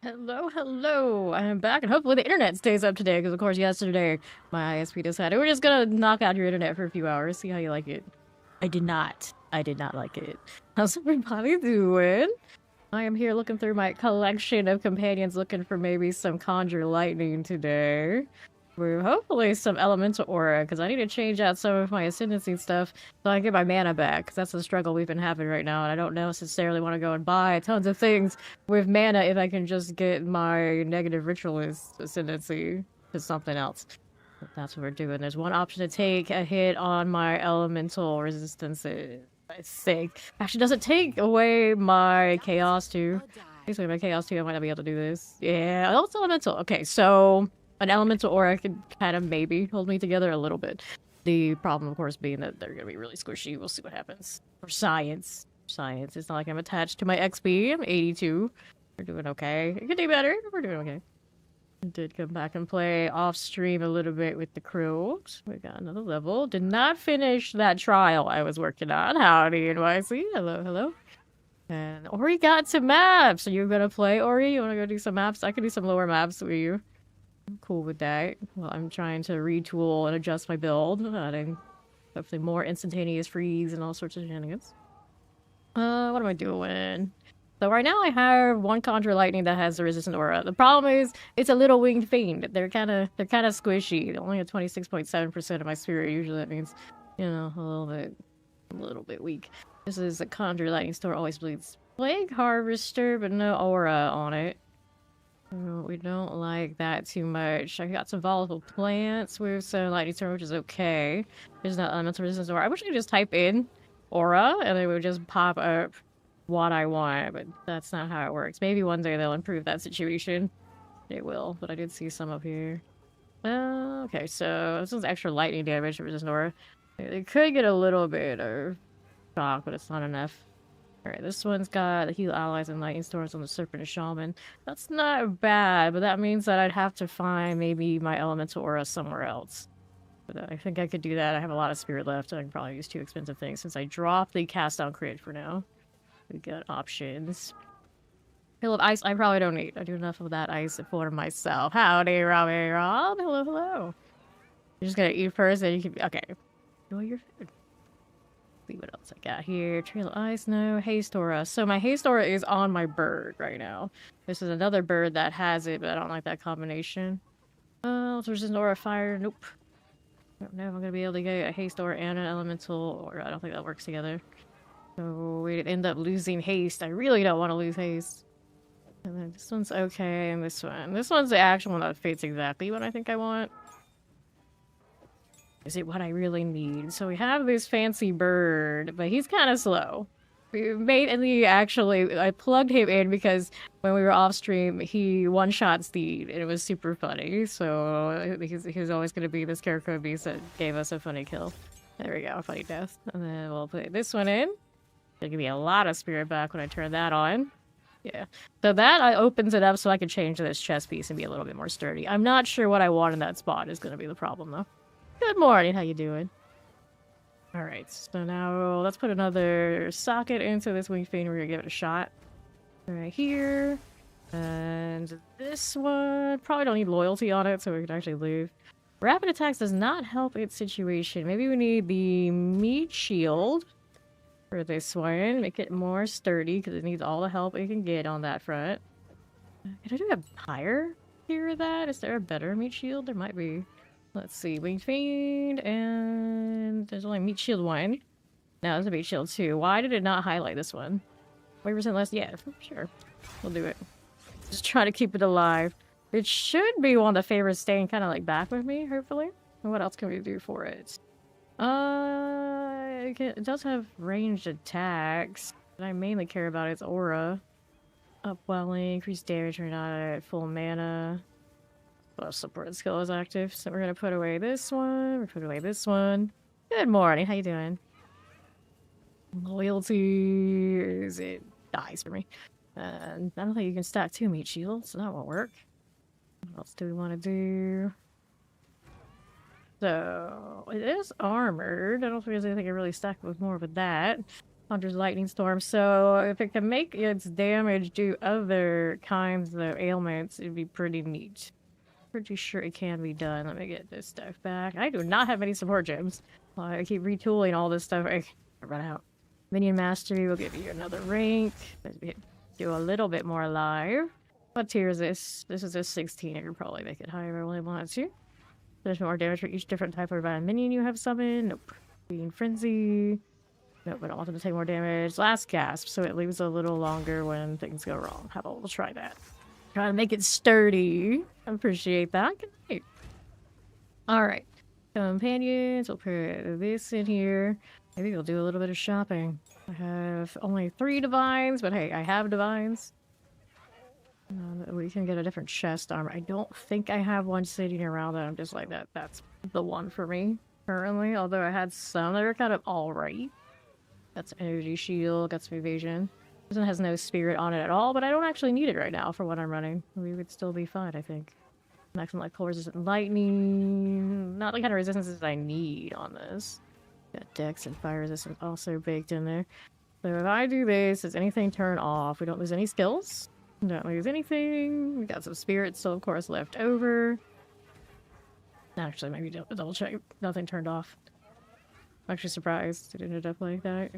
Hello, hello. I'm back, and hopefully the internet stays up today, because of course yesterday my ISP decided we're just gonna knock out your internet for a few hours, see how you like it. I did not. I did not like it. How's everybody doing? I am here looking through my collection of companions, looking for maybe some Conjure Lightning today. With hopefully some Elemental Aura, because I need to change out some of my Ascendancy stuff so I can get my mana back, because that's the struggle we've been having right now, and I don't necessarily want to go and buy tons of things with mana if I can just get my Negative Ritualist Ascendancy to something else. But that's what we're doing. There's one option to take a hit on my Elemental Resistances, I think. Actually, does it take away my Chaos too? Takes away my Chaos too, I might not be able to do this. Yeah, oh, it's Elemental. Okay, so an Elemental Aura could kind of maybe hold me together a little bit. The problem, of course, being that they're going to be really squishy. We'll see what happens. For science. Science. It's not like I'm attached to my XP. I'm 82. We're doing okay. It could do better. We're doing okay. I did come back and play off stream a little bit with the crew. So we got another level. Did not finish that trial I was working on. Howdy, NYC. Hello, hello. And Ori got some maps. Are you going to play, Ori? You want to go do some maps? I can do some lower maps with you. I'm cool with that. Well, I'm trying to retool and adjust my build, adding hopefully more instantaneous freeze and all sorts of shenanigans. What am I doing? So right now I have one Conjure Lightning that has the resistant aura. The problem is it's a little winged fiend. They're kind of squishy. They're only at 26.7% of my spirit. Usually that means, you know, a little bit weak. This is a Conjure Lightning store. Always bleeds Plague Harvester, but no aura on it. We don't like that too much. I got some volatile plants with some lightning storm, which is okay. There's not elemental resistance aura. I wish I could just type in aura and it would just pop up what I want, but that's not how it works. Maybe one day they'll improve that situation. It will, but I did see some up here. Okay, so this is extra lightning damage resistant aura. It could get a little bit of shock, but it's not enough. Alright, this one's got the heal allies and lightning storms on the serpent and shaman. That's not bad, but that means that I'd have to find maybe my elemental aura somewhere else. But I think I could do that. I have a lot of spirit left. I can probably use two expensive things since I dropped the cast down crit for now. We got options. Hill of ice I probably don't need. I do enough of that ice for myself. Howdy, Robbie Rob. Hello, hello. You're just gonna eat first and you can okay. Enjoy your food. See what else I got here. Trail of ice, no. Haste aura. So my haste aura is on my bird right now. This is another bird that has it, but I don't like that combination. There's an aura of fire. Nope. I don't know if I'm gonna be able to get a haste aura and an elemental aura. I don't think that works together. So we'd end up losing haste. I really don't want to lose haste. And then this one's okay, and this one. This one's the actual one that fits exactly what I think I want. Is it what I really need? So we have this fancy bird, but he's kind of slow. We made and I plugged him in because when we were off stream, he one-shot Steed, and it was super funny. So he's always going to be the scarecrow beast that gave us a funny kill. There we go, funny death. And then we'll put this one in. It'll give me a lot of spirit back when I turn that on. Yeah. So that opens it up so I can change this chest piece and be a little bit more sturdy. I'm not sure what I want in that spot is going to be the problem, though. Good morning, how you doing? Alright, so now let's put another socket into this winged fiend. We're gonna give it a shot. Right here. And this one, probably don't need loyalty on it, so we can actually leave. Rapid attacks does not help its situation. Maybe we need the meat shield for this one. Make it more sturdy, because it needs all the help it can get on that front. Can I do a higher tier of that? Is there a better meat shield? There might be. Let's see, Winged Fiend, and there's only Meat Shield 1. Now there's a Meat Shield 2. Why did it not highlight this one? 20% less? Yeah, sure. We'll do it. Just try to keep it alive. It should be one of the favorites staying kind of like back with me, hopefully. And what else can we do for it? It does have ranged attacks. But I mainly care about its aura. Upwelling, increased damage when not at full mana. Support skill is active, so we're gonna put away this one. We put away this one. Good morning. How you doing? Loyalty is it dies for me. And I don't think you can stack two meat shields, so that won't work. What else do we want to do? So it is armored. I don't think there's anything I really stack with more with that. Hunter's Lightning Storm. So if it can make its damage do other kinds of ailments, it'd be pretty neat. Pretty sure it can be done. Let me get this stuff back. I do not have any support gems. I keep retooling all this stuff. I run out. Minion Mastery will give you another rank. Do a little bit more alive. What tier is this? This is a 16. I could probably make it higher if I really wanted to. There's more damage for each different type of minion you have summoned. Nope. Being Frenzy. Nope, I don't want them to take more damage. Last Gasp, so it leaves a little longer when things go wrong. How about we'll try that? Try to make it sturdy. I appreciate that. Great. Alright. Companions, we'll put this in here. Maybe we'll do a little bit of shopping. I have only 3 divines, but hey, I have divines. We can get a different chest armor. I don't think I have one sitting around that I'm just like that. That's the one for me currently. Although I had some that are kind of alright. That's energy shield, got some evasion. This one has no spirit on it at all, but I don't actually need it right now for what I'm running. We would still be fine, I think. Maximum like resistant lightning. Not the kind of resistances I need on this. Got dex and fire resistance also baked in there. So if I do this, does anything turn off? We don't lose any skills. Don't lose anything. We got some spirits still, of course, left over. Actually, maybe double check. Nothing turned off. I'm actually surprised it ended up like that.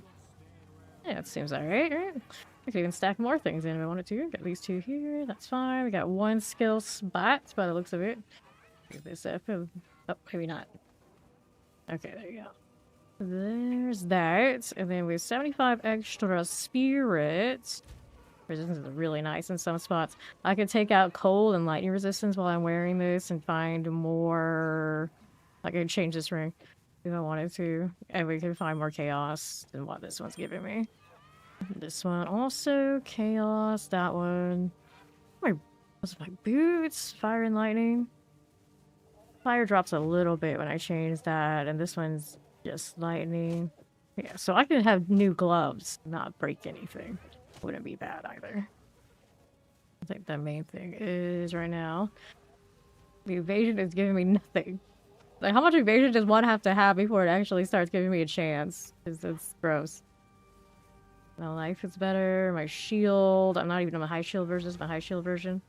Yeah, it seems alright, right? I could even stack more things in if I wanted to. Got these 2 here. That's fine. We got 1 skill spot by the looks of it. Get this up. Oh, maybe not. Okay, there you go. There's that. And then we have 75 extra spirits. Resistance is really nice in some spots. I could take out cold and lightning resistance while I'm wearing this and find more... I could change this ring if I wanted to. And we can find more chaos than what this one's giving me. This one also chaos. That one. What's my boots? Fire and lightning. Fire drops a little bit when I change that, and this one's just lightning. Yeah, so I could have new gloves, not break anything. Wouldn't be bad either. I think the main thing is right now, the evasion is giving me nothing. Like, how much evasion does one have to have before it actually starts giving me a chance? Because it's gross. My life is better. My shield. I'm not even on my high shield version. It's my high shield version.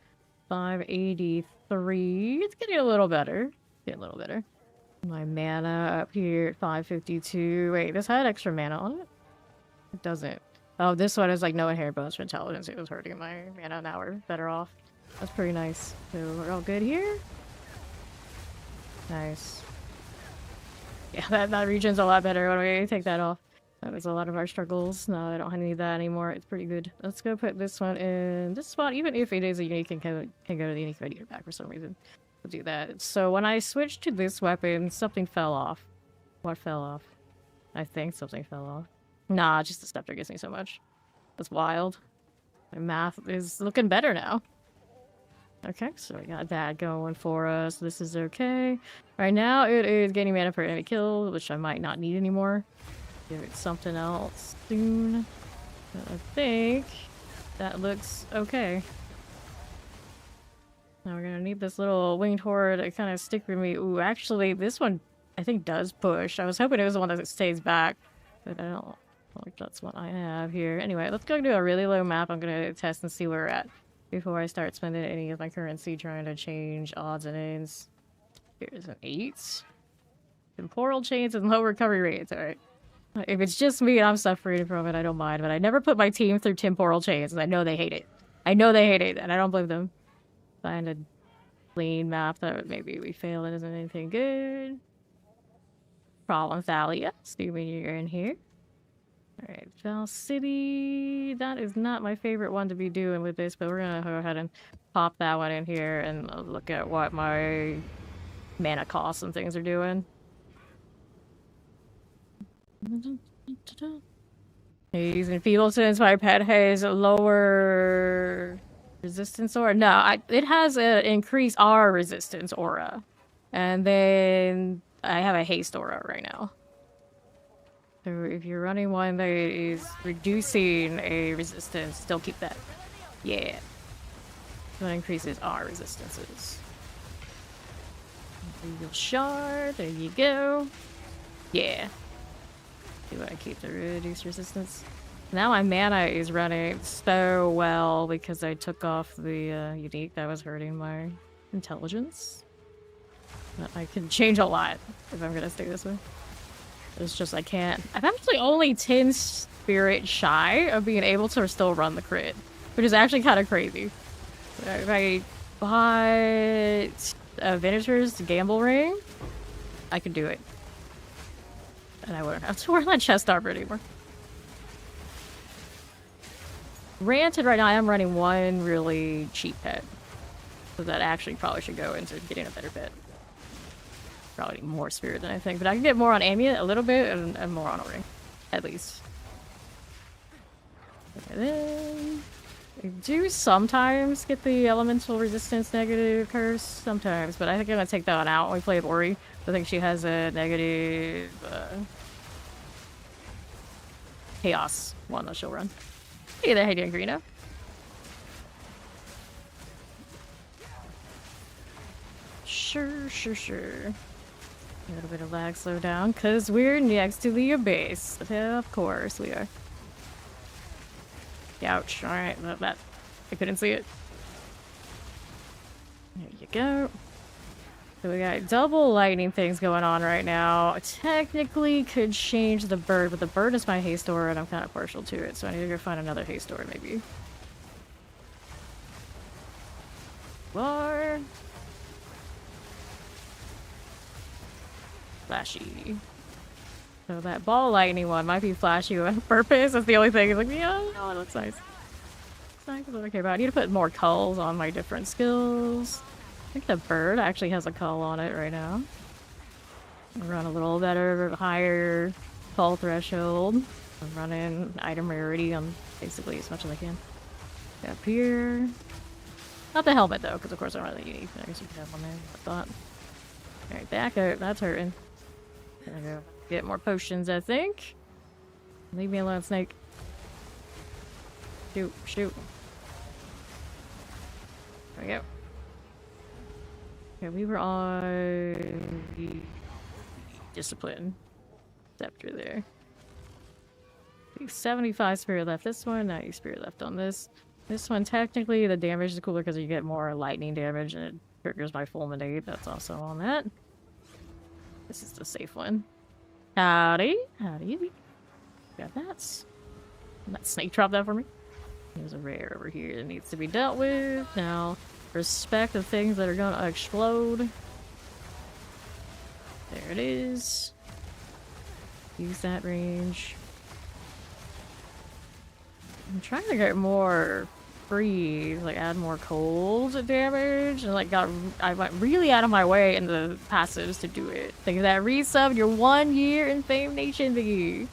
583. It's getting a little better. Getting a little better. My mana up here at 552. Wait, this had extra mana on it? It doesn't. Oh, this one is like no inherent bonus for intelligence. It was hurting my mana. Now we're better off. That's pretty nice. So we're all good here? Nice. Yeah, that region's a lot better. Why don't we take that off? That was a lot of our struggles. No, I don't need that anymore. It's pretty good. Let's go put this one in this spot. Even if it is a unique, can go to the unique if I need it back for some reason. We'll do that. So when I switched to this weapon, something fell off. What fell off? I think something fell off. Nah, just the scepter gives me so much. That's wild. My math is looking better now. Okay, so we got that going for us. This is okay. Right now, it is getting mana for enemy kill, which I might not need anymore. Give it something else soon. But I think that looks okay. Now we're gonna need this little winged horde to kind of stick with me. Ooh, actually, this one I think does push. I was hoping it was the one that stays back, but I don't think that's what I have here. Anyway, let's go do a really low map. I'm gonna test and see where we're at before I start spending any of my currency trying to change odds and ends. Here's an 8. Temporal chains and low recovery rates. Alright. If it's just me and I'm suffering from it, I don't mind. But I never put my team through temporal chains, and I know they hate it. I know they hate it, and I don't blame them. Find a clean map that maybe we fail and isn't anything good. Problem Thalia, assuming you're in here. Alright, Val City. That is not my favorite one to be doing with this, but we're gonna go ahead and pop that one in here and look at what my mana costs and things are doing. He's enfeebled since my pet has a lower resistance aura. No, it has an increased R resistance aura. And then I have a haste aura right now. So if you're running one that is reducing a resistance, still keep that. Yeah. That increases R resistances. Eagle shard, there you go. Yeah. Do I keep the reduced resistance? Now my mana is running so well because I took off the unique that was hurting my intelligence. But I can change a lot if I'm gonna stay this way. It's just I can't. I'm actually only 10 spirit shy of being able to still run the crit, which is actually kind of crazy. If I bought a Vintager's Gamble Ring, I could do it. And I wouldn't have to wear that chest armor anymore. Granted, right now I am running one really cheap pet. So that actually probably should go into getting a better pet. Probably need more spirit than I think, but I can get more on Amulet a little bit and more on a ring. At least. And then I do sometimes get the elemental resistance negative curse. Sometimes, but I think I'm gonna take that one out when we play with Ori. I think she has a negative chaos one that she'll run. Hey there, hey doing, Greeno. Sure. A little bit of lag slow down, because we're next to the abyss. Of course we are. Ouch. Alright, that I couldn't see it. There you go. So we got double lightning things going on right now. Technically could change the bird, but the bird is my haste aura and I'm kind of partial to it, so I need to go find another haste aura maybe. War. Flashy. So that ball lightning one might be flashy on purpose. That's the only thing. It's like, yeah, no, it looks nice. It's nice. What I care about. I need to put more culls on my different skills. I think the bird actually has a cull on it right now. Run a little better, higher cull threshold. I'm running item rarity on basically as much as I can. Up here. Not the helmet though, because of course I'm running unique. I guess you could have one there. I thought. Alright, back out. That's hurting. Gonna go get more potions, I think. Leave me alone, snake. Shoot. There we go. Okay, we were on the discipline scepter there. 75 spirit left this one, 90 spirit left on this. This one, technically, the damage is cooler because you get more lightning damage and it triggers my fulminate. That's also on that. This is the safe one. Howdy. Got that. That snake dropped that for me. There's a rare over here that needs to be dealt with. Now, respect the things that are gonna explode. There it is. Use that range. I'm trying to get more freeze, like add more cold damage, and like I went really out of my way in the passives to do it. Think of that resub your 1 year in Fame Nation thingy.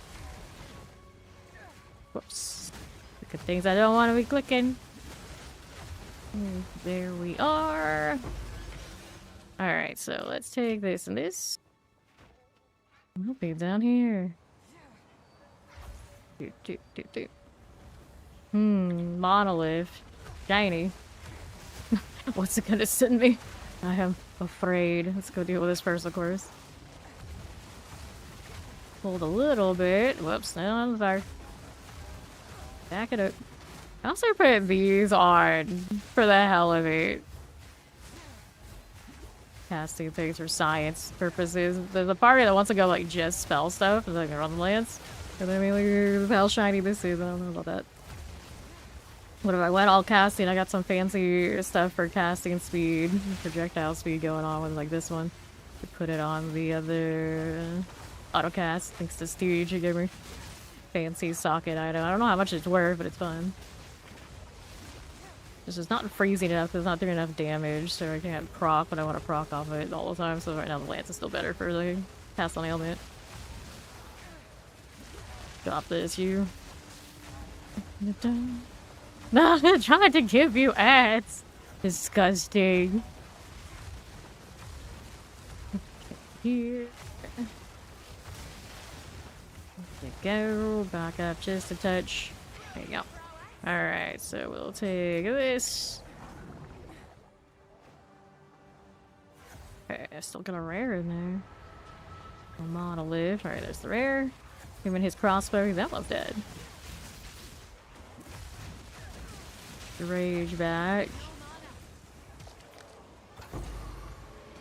Whoops. Look at things I don't want to be clicking. There we are. Alright, so let's take this and this. We'll be down here. Monolith. Shiny. What's it gonna send me? I am afraid. Let's go deal with this first, of course. Pulled a little bit. Whoops, now on the fire. Back it up. I also put these on for the hell of it. Casting things for science purposes. There's a party that wants to go like just spell stuff, like run the lance. And then I mean, look how shiny this is. I don't know about that. What if I went all casting? I got some fancy stuff for casting speed, projectile speed going on with like this one. To put it on the other autocast, thanks to Steve. She gave me fancy socket item. I don't know how much it's worth, but it's fun. This is not freezing enough, it's not doing enough damage, so I can't proc, but I want to proc off of it all the time, so right now the lance is still better for the cast on ailment. Drop this, you. No, I'm trying to give you ads. Disgusting. Here. There you go. Back up just a touch. There you go. Alright, so we'll take this. Okay, I still got a rare in there. A monolith. Alright, there's the rare. Him and his crossbow, he's almost dead. Rage back.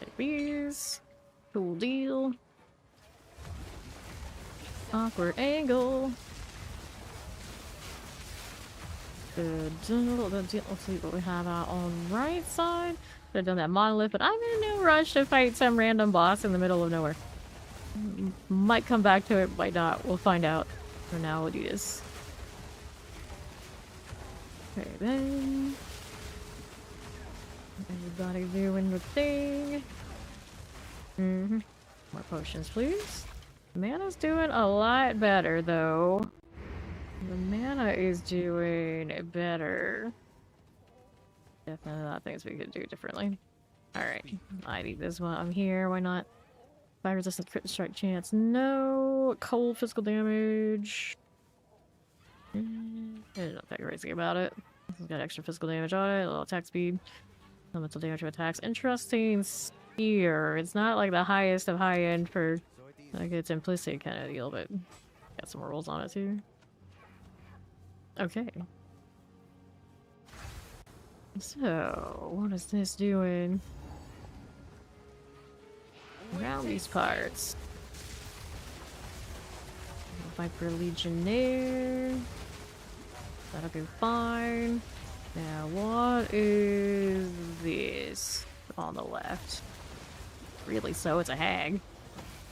Take these. Cool deal. Awkward angle. Good deal. Let's see what we have out on the right side. Could have done that monolith, but I'm in no rush to fight some random boss in the middle of nowhere. Might come back to it, might not. We'll find out. For now, we'll do this. Okay, then. Everybody doing the thing. More potions, please. Mana's doing a lot better, though. The mana is doing better. Definitely a lot of things we could do differently. Alright. I need this while I'm here. Why not? Fire resistant crit strike chance. No. Cold physical damage. I'm not that crazy about it. It's got extra physical damage on it. A little attack speed. Elemental damage to attacks. Interesting spear. It's not like the highest of high end for like its implicit kind of deal, but got some rolls on it too. Okay. So, what is this doing? Around these parts. Viper Legionnaire. That'll be fine. Now, what is this on the left? Really, so it's a hag.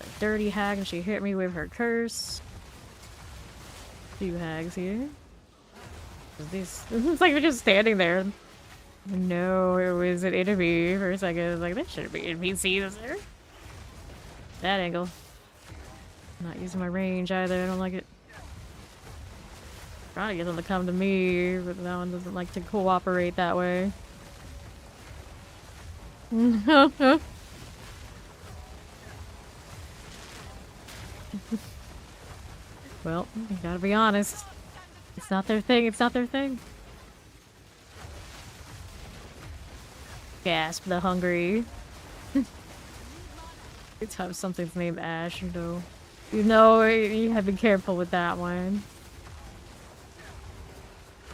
A dirty hag, and she hit me with her curse. Few hags here. This it's like we're just standing there. No, it was an enemy for a second. I was like, there shouldn't be NPCs there. That angle. I'm not using my range either. I don't like it. Trying to get them to come to me, but that one doesn't like to cooperate that way. Well, you gotta be honest. It's not their thing, it's not their thing. Gasp the hungry. It's have something's named Ash, you know. You know, you have to be careful with that one.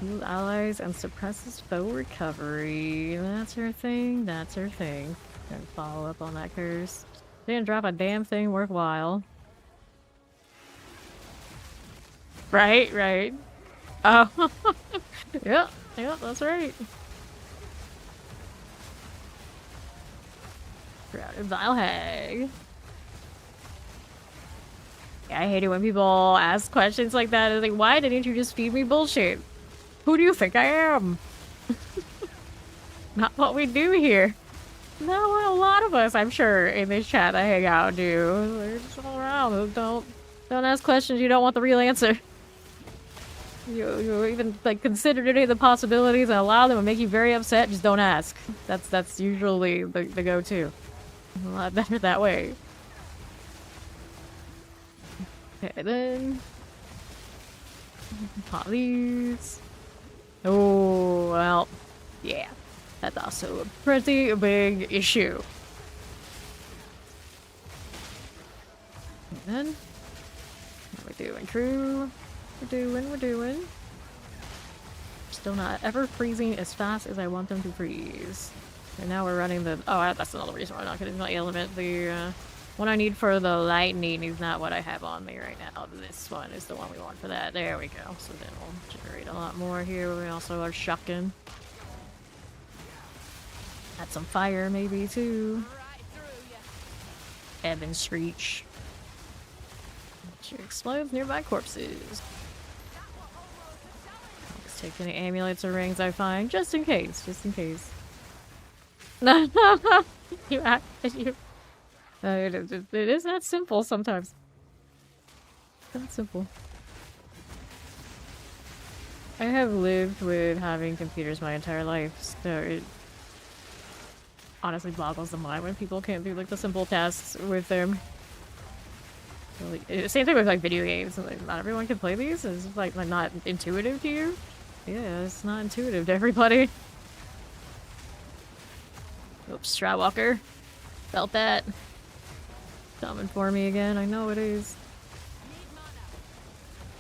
Heal allies and suppresses foe recovery. That's her thing, that's her thing. Gonna follow up on that curse. Didn't drop a damn thing worthwhile. Right, right. Oh. Yep, that's right. Crowded Vile Hag. Yeah, I hate it when people ask questions like that. It's like, why didn't you just feed me bullshit? Who do you think I am? Not what we do here. Not what a lot of us, I'm sure, in this chat that hang out do. They're just all around. Don't ask questions you don't want the real answer. You even like consider any of the possibilities and allow them to make you very upset. Just don't ask. That's usually the go-to. A lot better that way. Okay, then pop these. Oh well, yeah, that's also a pretty big issue. And then what are we doing, crew? We're doing. Still not ever freezing as fast as I want them to freeze. And now we're running the... Oh, that's another reason why I'm not going to do my element. The, what I need for the lightning is not what I have on me right now. This one is the one we want for that. There we go. So then we'll generate a lot more here. We also are shocking. Add some fire maybe too. Ebb and screech. Which explodes nearby corpses. Let's take any amulets or rings I find, just in case. Just in case. No, you it is that simple sometimes. That simple. I have lived with having computers my entire life, so it honestly boggles the mind when people can't do like the simple tasks with them. So, like, same thing with like video games. Like, not everyone can play these. It's just, like not intuitive to you. Yeah, it's not intuitive to everybody. Oops, Strawwalker. Felt that. Coming for me again. I know it is.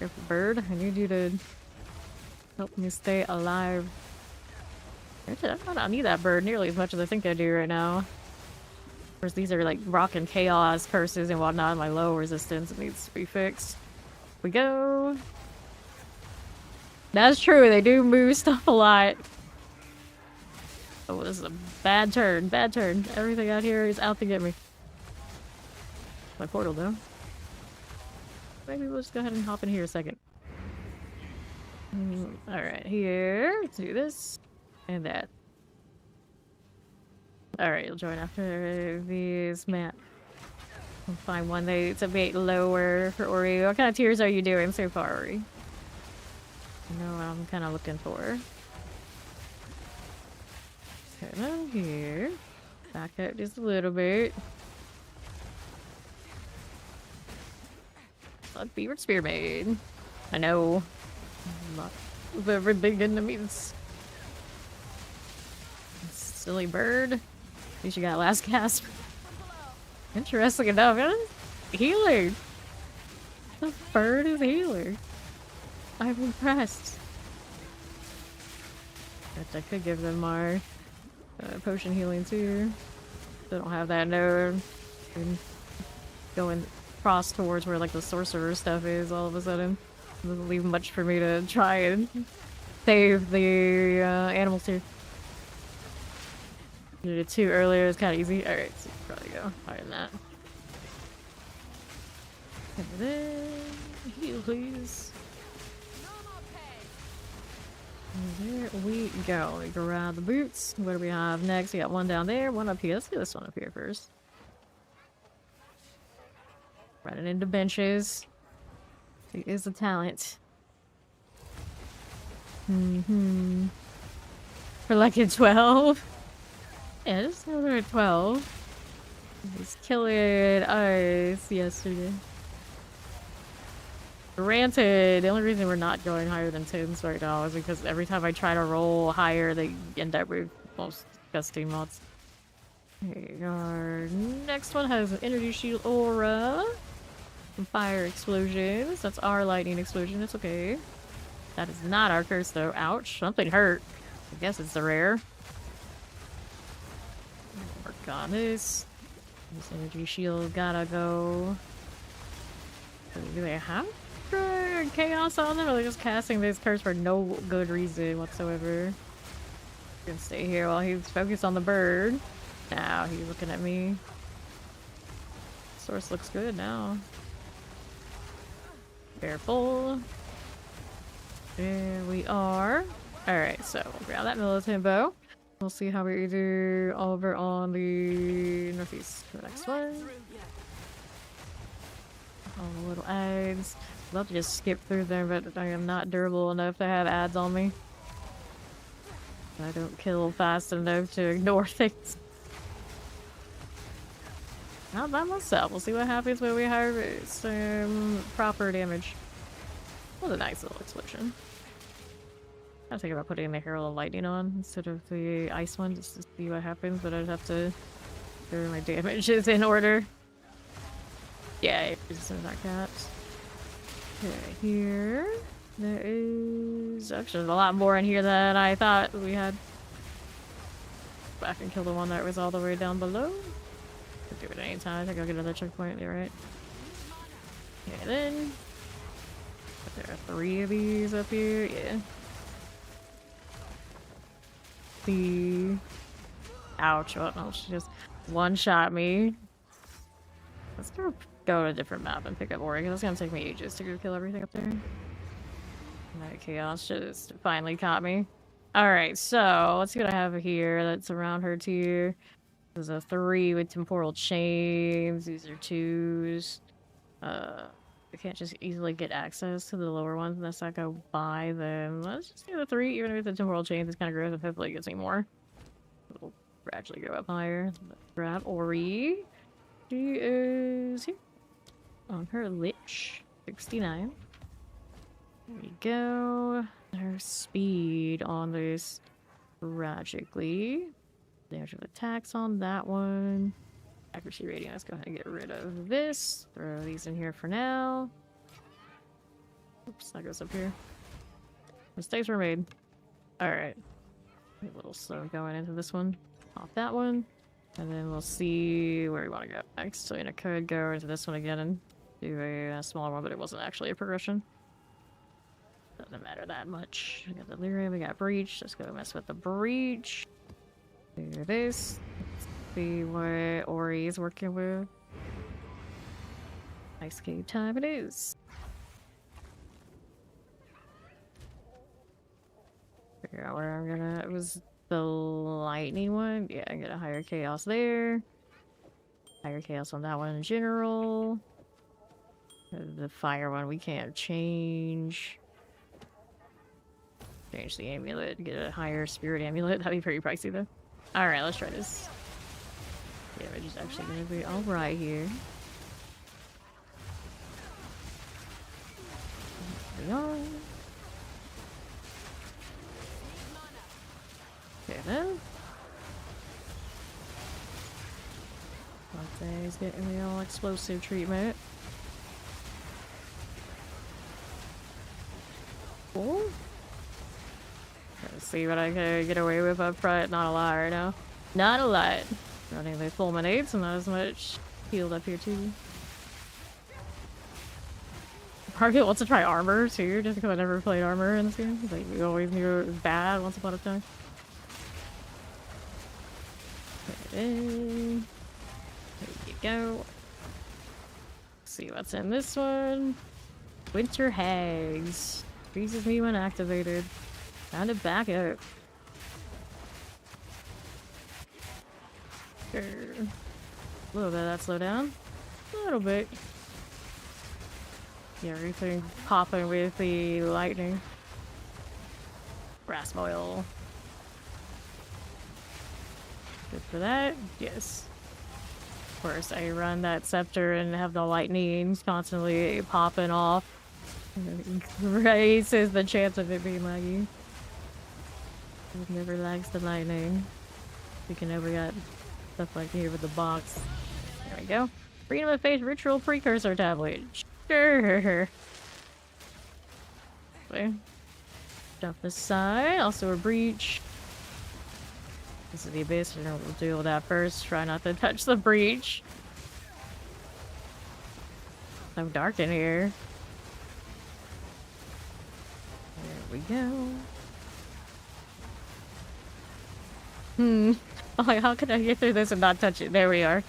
Careful, bird. I need you to help me stay alive. Actually, I don't need that bird nearly as much as I think I do right now. Of course, these are like rock and chaos curses and whatnot. My low resistance needs to be fixed. We go. That's true. They do move stuff a lot. Oh, this is a bad turn. Bad turn. Everything out here is out to get me. My portal, though. Maybe we'll just go ahead and hop in here a second. Alright, here. Let's do this. And that. Alright, you'll join after these map. I'll find one that's a bit lower for Ori. What kind of tiers are you doing so far, Ori? You know what I'm kind of looking for. Come on here. Back up just a little bit. Blood Beaver Spearmaid. I know. Not very big enemies. Silly bird. At least you got last gasp. Interesting enough, healer. The bird is healer. I'm impressed. I could give them our potion healing too. They don't have that node. And going cross towards where like the sorcerer stuff is all of a sudden. It doesn't leave much for me to try and save the animals here. Did it too earlier, it's kind of easy. Alright, so you can probably go higher than that. And then heal, please. And there we go. We grab the boots. What do we have next? We got one down there, one up here. Let's do this one up here first. Running into benches. He is a talent. For like a 12. Yeah, just another 12. He's killing us yesterday. Granted, the only reason we're not going higher than 10s right now is because every time I try to roll higher, they end up with most disgusting mods. Okay, our next one has an energy shield aura. Some fire explosions. That's our lightning explosion. It's okay. That is not our curse though. Ouch. Something hurt. I guess it's the rare. Work on this. This energy shield gotta go. Do they have chaos on them, or are they just casting this curse for no good reason whatsoever? Gonna stay here while he's focused on the bird. Now he's looking at me. Source looks good now. Careful. There we are. Alright, so we'll grab that militant bow. We'll see how we do over on the northeast. The next one. All the little ads. I'd love to just skip through them, but I am not durable enough to have ads on me. I don't kill fast enough to ignore things. Not by myself. We'll see what happens when we harvest some proper damage. That was a nice little explosion. I was thinking about putting the Herald of Lightning on instead of the ice one just to see what happens, but I'd have to do my damages in order. Yeah, it's in that cat. Okay, here. There is actually a lot more in here than I thought we had. Back and kill the one that was all the way down below. Could do it anytime. I think I'll get another checkpoint. You're right. Okay, then. But there are 3 of these up here. Yeah. The. Ouch. Oh no, she just one-shot me. Let's go to a different map and pick up Oregon. It's gonna take me ages to go kill everything up there. That chaos just finally caught me. Alright, so let's see what I have here that's around her tier. This is a 3 with temporal chains. These are 2s. I can't just easily get access to the lower ones unless I go buy them. Let's just do the 3, even with the temporal chains. It's kind of gross, and hopefully it gets me more. We'll gradually go up higher. Grab Ori. She is here. On her Lich. 69. There we go. Her speed on this tragically. Damage of attacks on that one. Accuracy rating. Let's go ahead and get rid of this. Throw these in here for now. Oops, that goes up here. Mistakes were made. Alright. A little slow going into this one. Off that one. And then we'll see where we want to go next. So I could go into this one again and do a smaller one, but it wasn't actually a progression. Doesn't matter that much. We got the lyrium, we got breach. Let's go mess with the breach. Do this. Let's see what Ori is working with. Ice cave time it is. Figure out where I'm gonna. It was the lightning one. Yeah, I'm gonna higher chaos there. Higher chaos on that one in general. The fire one we can't change. Change the amulet. Get a higher spirit amulet. That'd be pretty pricey though. Alright, let's try this. Yeah, we're just actually gonna be alright here. There we are. Okay then. He's getting the all explosive treatment. Cool. Let's see what I can get away with up front. Not a lot right now. Not a lot. Running the fulminates and not as much healed up here too. Target wants to try armor too, just because I never played armor in this game. Like, we always knew it was bad once upon a time. There you go. Let's see what's in this one. Winter Hags. Freezes me when activated. Time to back up. Sure. A little bit of that slowdown. A little bit. Yeah, everything popping with the lightning. Brass oil. Good for that? Yes. Of course, I run that scepter and have the lightning constantly popping off. Raises the chance of it being laggy. It never lags the lightning. You can never get stuff like here with the box. There we go. Freedom of Faith Ritual Precursor Tablet. Sure. Okay. Dump this side. Also a breach. This is the abyss. We'll deal with that first. Try not to touch the breach. So dark in here. There we go. Oh, how can I get through this and not touch it? There we are.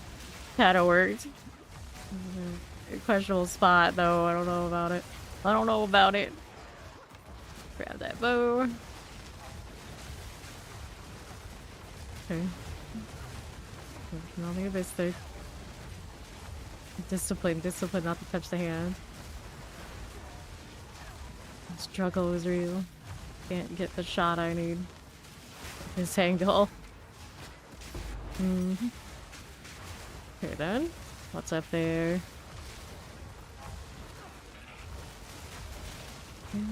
That'll work. Questionable spot, though. I don't know about it. I don't know about it. Grab that bow. Okay. Working on the abyss there. Discipline not to touch the hand. The struggle is real. Can't get the shot I need. This angle. Okay then. What's up there?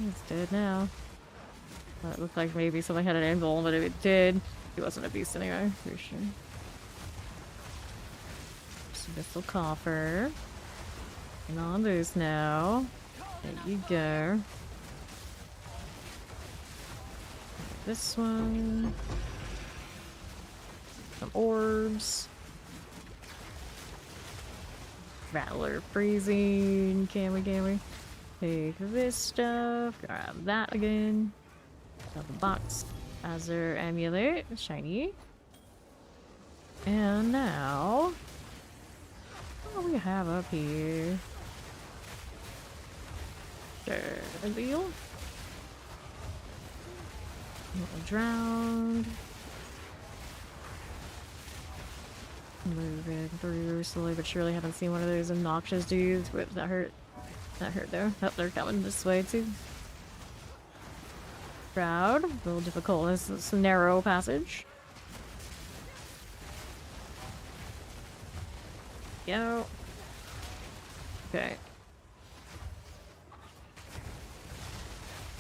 It's dead now. Well, it looked like maybe someone had an anvil, but if it did, it wasn't a beast anyway, for sure. Some missile coffer. And on this now. There you go. This one. Some orbs. Rattler freezing. Can we? Take this stuff. Grab that again. Grab the box. Azure amulet. Shiny. And now. What do we have up here? Deal. Drowned. Moving through slowly but surely. Haven't seen one of those obnoxious dudes. Whip, that hurt. That hurt though. Oh, they're coming this way too. Crowd. A little difficult. This is a narrow passage. Go. Okay.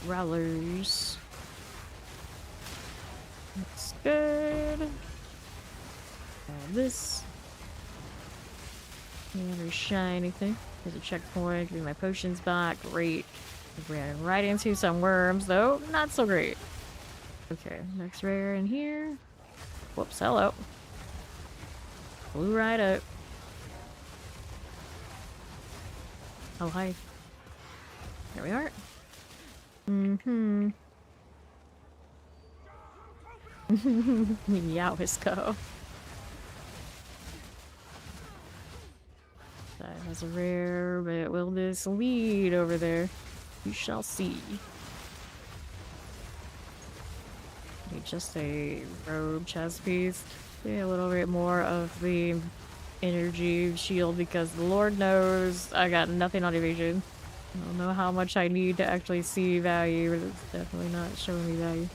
Rowlers. That's good. This. Never shiny thing. There's a checkpoint. Give me my potions back. Great. Ran right into some worms, though. Not so great. Okay, next rare in here. Whoops, hello. Flew right up. Oh, hi. There we are. Mm-hmm. Meowisco. That has a rare, but will this lead over there? You shall see. Need just a robe chest piece. Yeah, a little bit more of the energy shield because Lord knows I got nothing on evasion. I don't know how much I need to actually see value, but it's definitely not showing me value.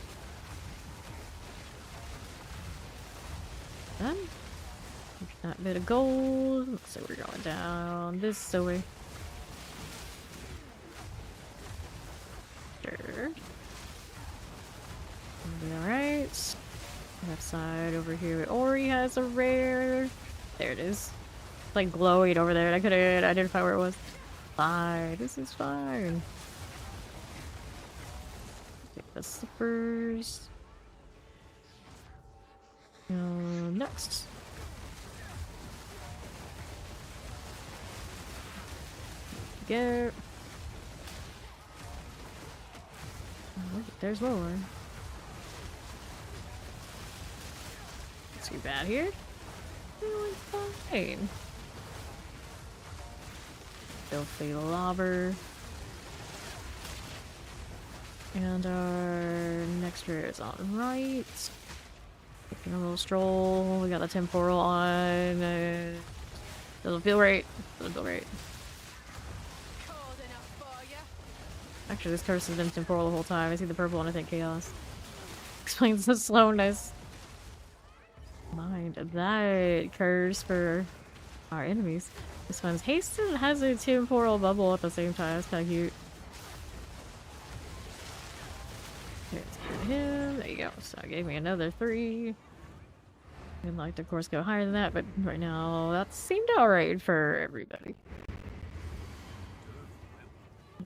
Done. That bit of gold. So we're going down this way. Sure. Alright. Left side over here. Ori has a rare. There it is. It's like glowing over there. I couldn't identify where it was. Fine. This is fine. Take the slippers. Next. Go. Oh, there's more. Not too bad here. Doing fine. Filthy lobber. And our next rare is on right. Taking a little stroll. We got the temporal on. Doesn't feel right. Doesn't feel right. Actually, this curse has been temporal the whole time. I see the purple and I think chaos. Explains the slowness. Mind that curse for our enemies. This one's hasted has a temporal bubble at the same time. It's kind of cute. Here's him. There you go. So it gave me another 3. I'd like to, of course, go higher than that, but right now that seemed alright for everybody.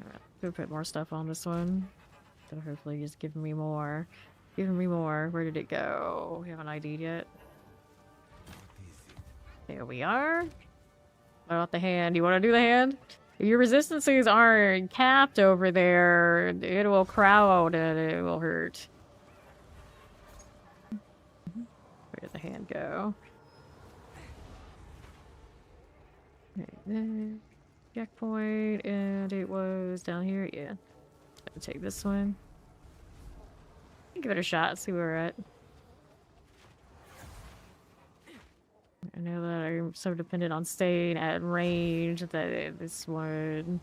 Alright, go put more stuff on this one. So hopefully just giving me more. Giving me more. Where did it go? We haven't ID'd yet. There we are. What about the hand? You want to do the hand? If your resistances aren't capped over there, it will crowd and it will hurt. Where did the hand go? Right there. Checkpoint, and it was down here. Yeah. Gonna take this one. Give it a shot, see where we're at. I know that I'm so dependent on staying at range that this one,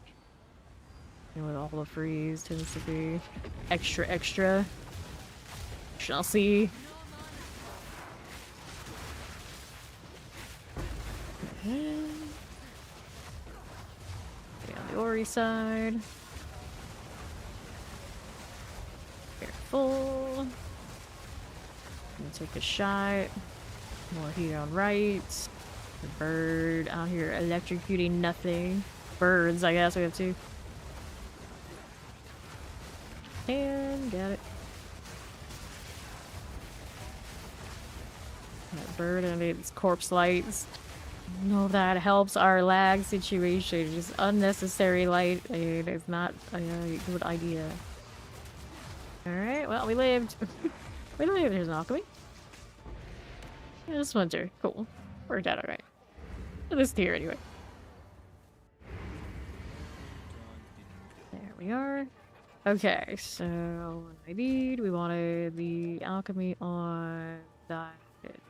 you know, with all the freeze tends to be extra. Shall see. Okay, on the Ori side. Careful. Gonna take a shot. More here on right. The bird out here electrocuting nothing. Birds, I guess we have 2. And got it. That bird and its corpse lights. No, that helps our lag situation. Just unnecessary light. It's not a good idea. Alright, well, we lived. We lived. There's an alchemy. This winter. Cool. Worked out alright. This tier anyway. There we are. Okay, so I need. We wanted the alchemy on that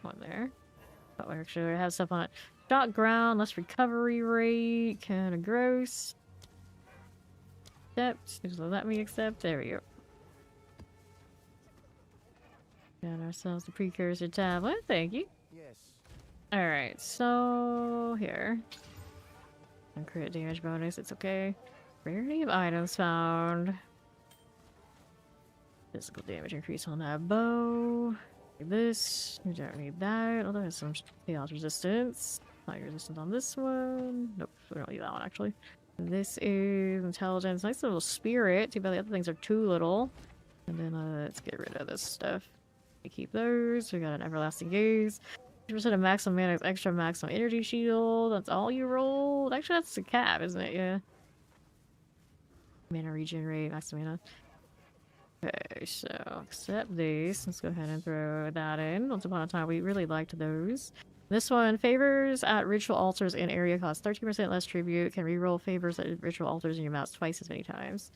one there. Oh, actually, I have stuff on it. Shot ground, less recovery rate, kind of gross. Accept. Just let me accept. There we go. Got ourselves the precursor tablet. Thank you. Yes. Alright, so here. Crit damage bonus, it's okay. Rarity of items found. Physical damage increase on that bow. Need this. We don't need that. Although there's some chaos resistance. Fire resistance on this one. Nope, we don't need that one actually. This is intelligence. Nice little spirit. Too bad the other things are too little. And then let's get rid of this stuff. We keep those. We got an everlasting gaze. 50% of maximum mana, extra maximum energy shield. That's all you rolled. Actually, that's the cap, isn't it? Yeah. Mana regenerate, maximum mana. Okay, so accept these. Let's go ahead and throw that in. Once upon a time, we really liked those. This one, favors at ritual altars in area cost 13% less tribute. Can reroll favors at ritual altars in your mouse twice as many times.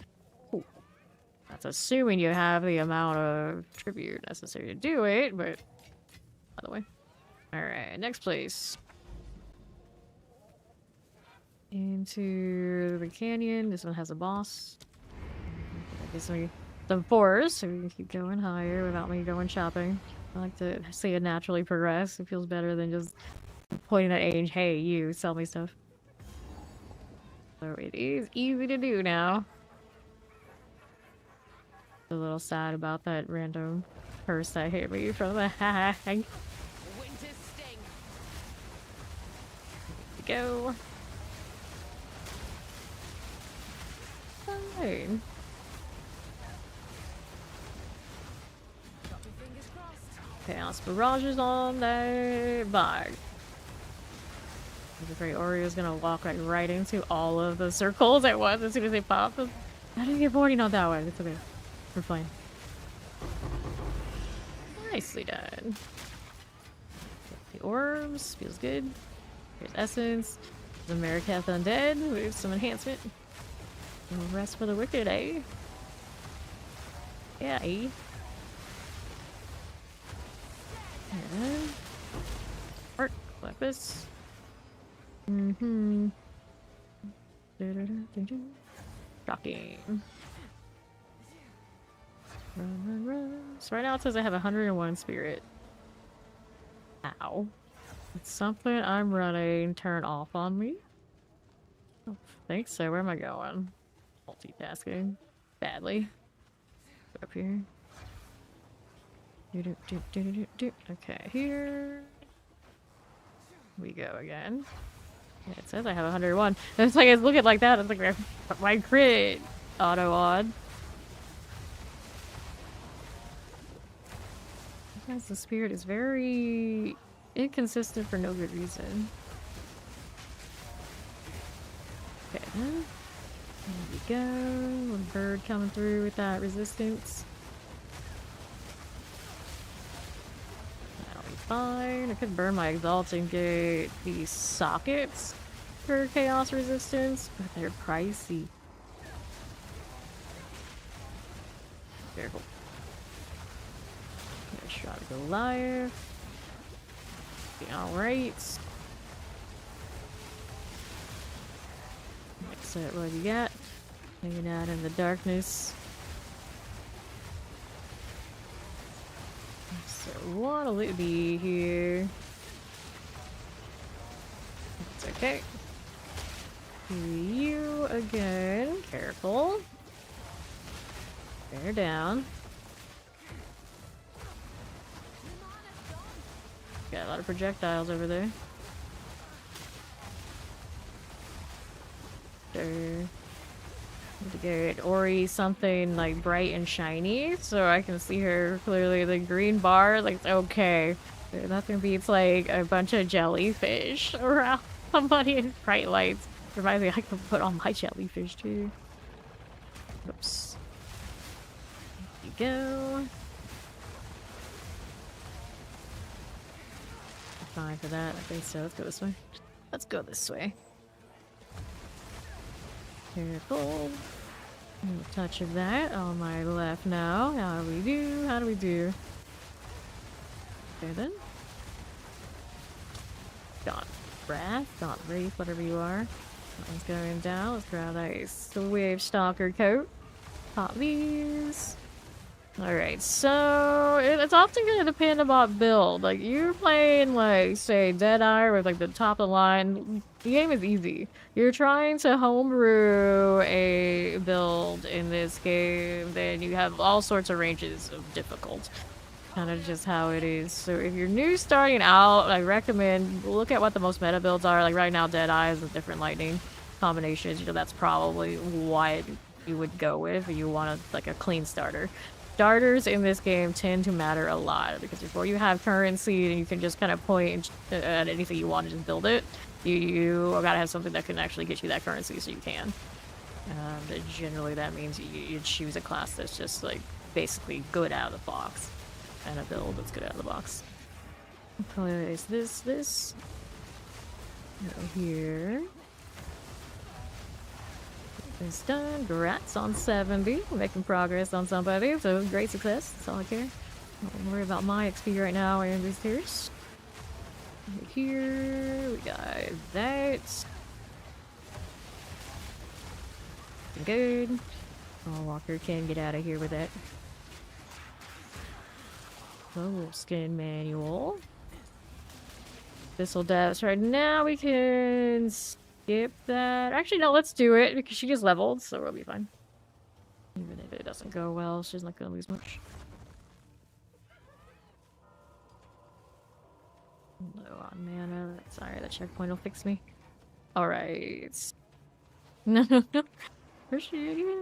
Ooh. That's assuming you have the amount of tribute necessary to do it, but by the way. Alright, next place. Into the canyon. This one has a boss. That gives me some force, so we can keep going higher without me going shopping. I like to see it naturally progress. It feels better than just pointing at age, hey, you, sell me stuff. So it is easy to do now. A little sad about that random curse that hit me from the hang. Winter's sting. Go. Fine. Chaos barrages on that bag. I'm afraid Oreo's gonna walk right into all of the circles at once as soon as they pop. How did you get boarding on that one? It's okay. We're fine. Nicely done. The orbs. Feels good. Here's essence. The Marikath Undead with some enhancement. No rest for the wicked, eh? Yeah, eh? And art, Lepus. Shocking. Run. So right now it says I have 101 spirit. Ow. It's something I'm running turn off on me. I think so. Where am I going? Multitasking. Badly. Go up here. Okay, here we go again. Yeah, it says I have 101. It's like I look at like that. It's like my crit auto on. Because the spirit is very inconsistent for no good reason. Okay, there we go. Little bird coming through with that resistance. Fine. I could burn my exalt and get these sockets for chaos resistance, but they're pricey. Careful. Here's shot of Goliath. Alright. Mix it what you got. Hanging out in the darkness. So what'll it be here? It's okay. You again. Careful. Bear down. Got a lot of projectiles over there. Sure. To get Ori something like bright and shiny so I can see her clearly. The green bar, like, okay. Nothing beats like a bunch of jellyfish around somebody in bright lights. Reminds me I can put on my jellyfish too. Oops. There you go. Fine for that, I think so. Let's go this way. Let's go this way. Careful. A touch of that on my left now. How do we do? How do we do? Okay then. Gaunt Wrath, Gaunt Wraith, whatever you are. That one's going down. Let's grab that Wave Stalker coat. Pop these. Alright, so it's often going to depend about build. Like, you're playing, like, say, Deadeye with, like, the top of the line. The game is easy. You're trying to homebrew a build in this game, then you have all sorts of ranges of difficult. Kind of just how it is. So if you're new starting out, I recommend look at what the most meta builds are. Like, right now, Deadeye is a different lightning. combinations, you know, that's probably what you would go with if you want like a clean starter. Starters in this game tend to matter a lot because before you have currency and you can just kind of point at anything you want to just build it, you gotta have something that can actually get you that currency so you can. Generally that means you choose a class that's just like basically good out of the box and a build that's good out of the box. Place this go here. It's done. Grats on 70. We're making progress on somebody, so great success. That's all I care. Don't worry about my XP right now and these tiers. Here we got that. Good. Oh, Walker can get out of here with that. Oh, skin manual. This'll depths. Right now we can skip that. Actually, no, let's do it because she just leveled, so we'll be fine. Even if it doesn't go well, she's not gonna lose much. Low on mana. Sorry, that checkpoint will fix me. Alright. No, no, no. Where's she hanging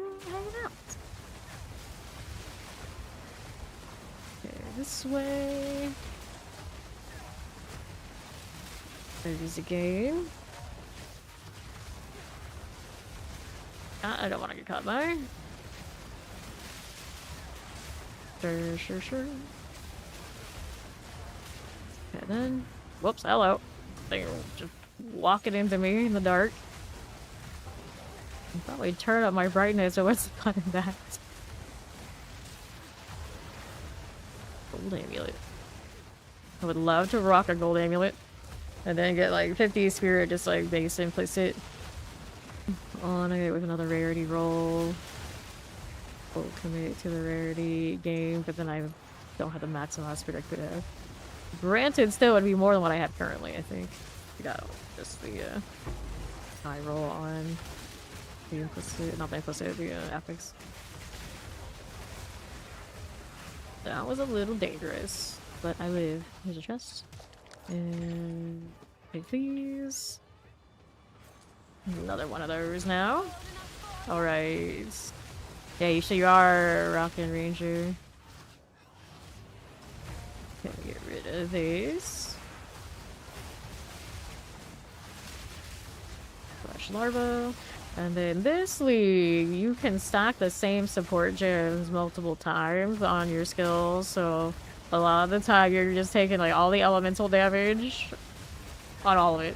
out? Okay, this way. There's a game. I don't want to get caught by. Sure. Okay then. Whoops, hello. They're just walking into me in the dark. I'll probably turn up my brightness, so what's the fun in that? Gold amulet. I would love to rock a gold amulet. And then get like 50 spirit, just like base implicit on it with another rarity roll. We'll commit to the rarity game, but then I don't have the max amount of spirit I could have. Granted, still would be more than what I have currently, I think. We got just the high roll on the implicit, not the implicit, the epics. That was a little dangerous, but I live. Here's a chest. And take these. Another one of those now. Alright. Yeah, you are a Rockin' Ranger. Okay, get rid of these. Flash larva. And then this league, you can stack the same support gems multiple times on your skills, so a lot of the time you're just taking like all the elemental damage on all of it.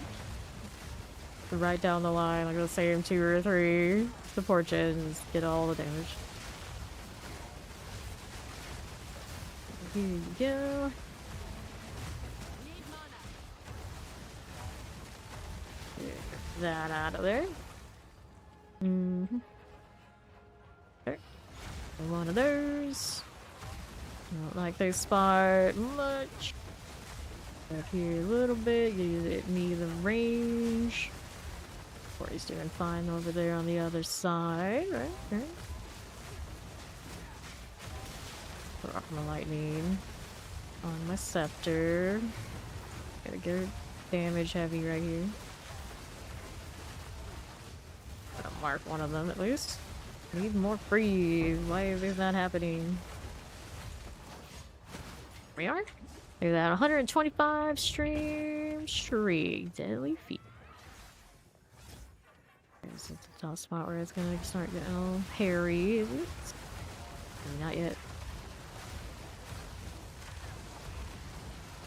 Right down the line, like the same 2 or 3 support gens, get all the damage. Here you go. Get that out of there. Okay. One of those. Don't like they spot much. Up here a little bit, use it near the range. He's doing fine over there on the other side, right? Rock my lightning on my scepter. Gotta get damage heavy right here. Gotta mark one of them at least. Need more freeze. Why is this not happening? We are. There's that 125 stream streak. Deadly feet. There's the top spot where it's gonna start getting all hairy, is it? Not yet.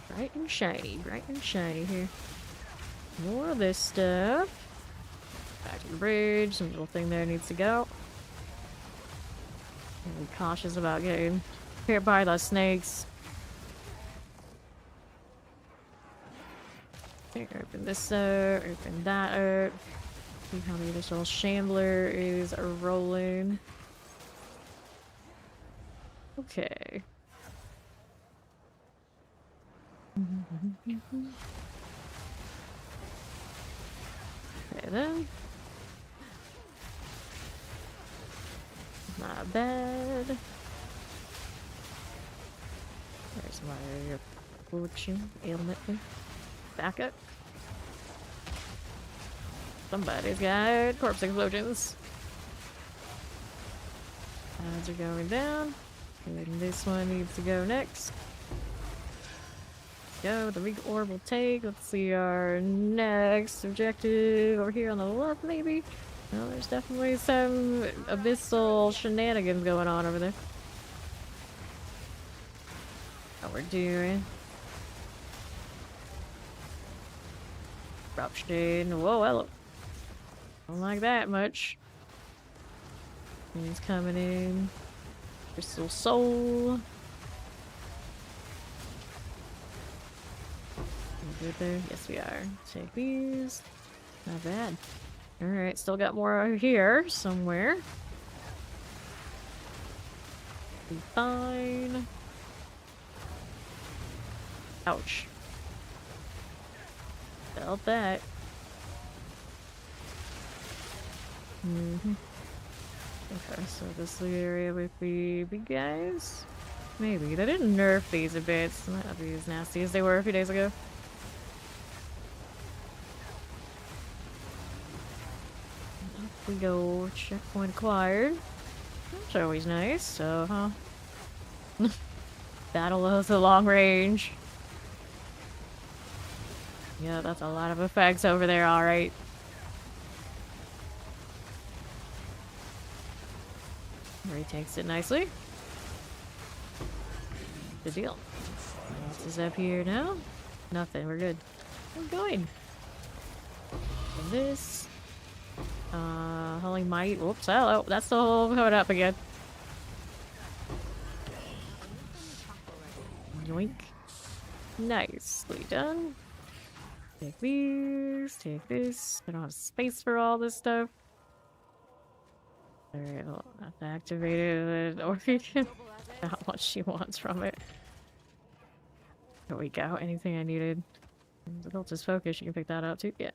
Bright and shiny here. More of this stuff. Back to the bridge, some little thing there needs to go. Be cautious about getting hit by the snakes. Okay, open this up, open that up. See how the additional shambler is rolling. Okay. Okay then. Not bad. There's my fortune ailment thing. Back up. Somebody's got corpse explosions. Odds are going down. And this one needs to go next. Go, the big orb will take. Let's see our next objective over here on the left, maybe. Well, there's definitely some abyssal shenanigans going on over there. What we're doing. Eruption. Whoa, hello. Don't like that much. He's coming in. Crystal Soul. We good there? Yes, we are. Take these. Not bad. Alright, still got more over here somewhere. Be fine. Ouch. Felt that. Okay, so this is the area with the big guys? Maybe. They didn't nerf these a bit. So might not be as nasty as they were a few days ago. Up we go. Checkpoint acquired. That's always nice, so, huh? Battle of the long range. Yeah, that's a lot of effects over there, alright. He takes it nicely. Good deal. What else is up here now? Nothing, we're good. We're going. And this. Holy might. Whoops, hello. That's the whole coming up again. Yoink. Nicely done. Take these, take this. I don't have space for all this stuff. Alright, well, I have to activate it or how much she wants from it. There we go. Anything I needed. The cultist focus, you can pick that up too. Yeah.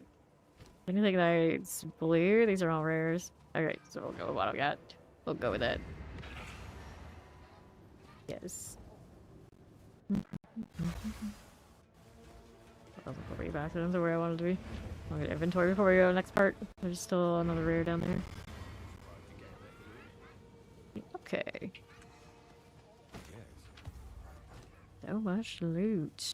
Anything that's blue, these are all rares. Alright, so we'll go with what I've got. We'll go with that. Yes. I'll go back to where I wanted to be. I'll get inventory before we go to the next part. There's still another rare down there. Okay. So much loot.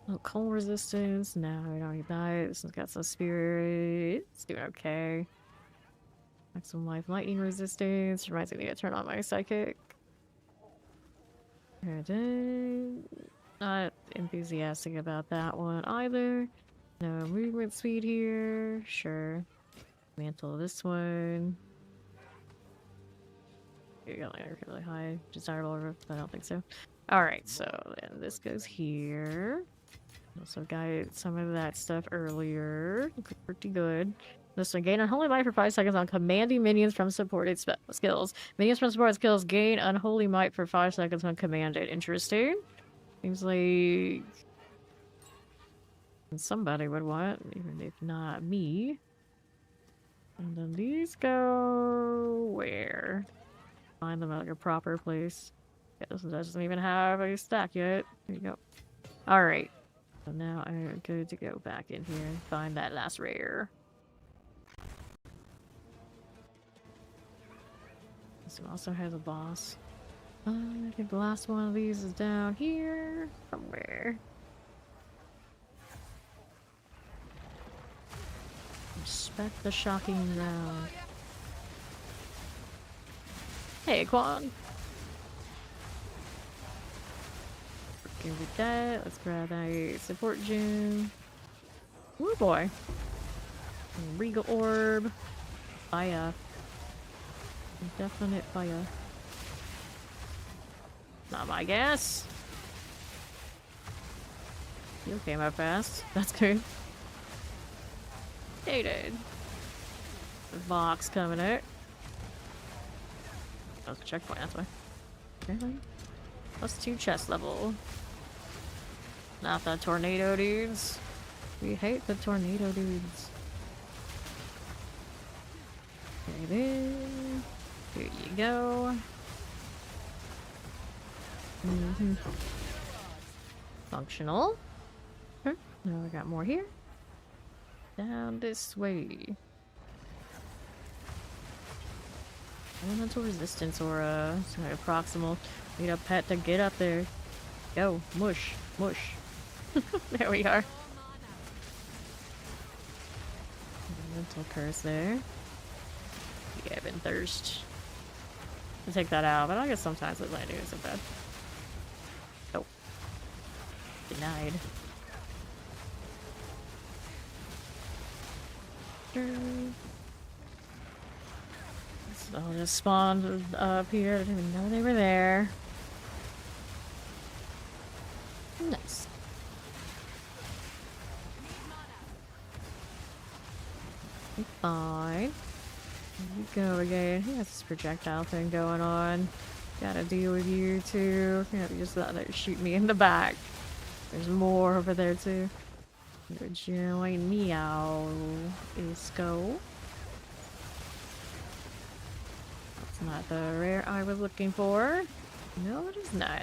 Oh, cold resistance. No, we don't need that. This one's got some spirit. It's doing okay. Maximum life lightning resistance. Reminds me to turn on my psychic. Not enthusiastic about that one either. No movement speed here. Sure. Mantle this one. You got like really high desirable, I don't think so. Alright, so then this goes here. Also got some of that stuff earlier. Looks pretty good. This one, gain unholy might for 5 seconds on commanding minions from supported skills. Minions from supported skills gain unholy might for 5 seconds when commanded. Interesting. Seems like somebody would want, even if not me. And then these go where? Find them at like a proper place. Yeah, this one doesn't even have a stack yet. There you go. Alright. So now I'm good to go back in here and find that last rare. This one also has a boss. I think the last one of these is down here somewhere. Inspect the shocking round. Hey, Quan. Good with that. Let's grab a support gem. Woo boy. Regal orb. Fire. Definite fire. Not my guess. You came out fast. That's good. Dated. The box coming out. That was a checkpoint, that's why. Okay. +2 chest level. Not the tornado dudes. We hate the tornado dudes. Okay, then. Here you go. Functional. Now I got more here. Down this way. Elemental resistance aura. It's kind of proximal. Need a pet to get up there. Go. Mush. Mush. There we are. Elemental curse there. Yeah, I've been thirst. I'll take that out, but I guess sometimes the landing isn't bad. Oh. Denied. So I'll just spawn up here. I didn't even know they were there. Nice. Fine. Here we go again. He has this projectile thing going on. Gotta deal with you too. Can't just let it shoot me in the back. There's more over there too. Join me out. Isco. That's not the rare I was looking for. No, it is not.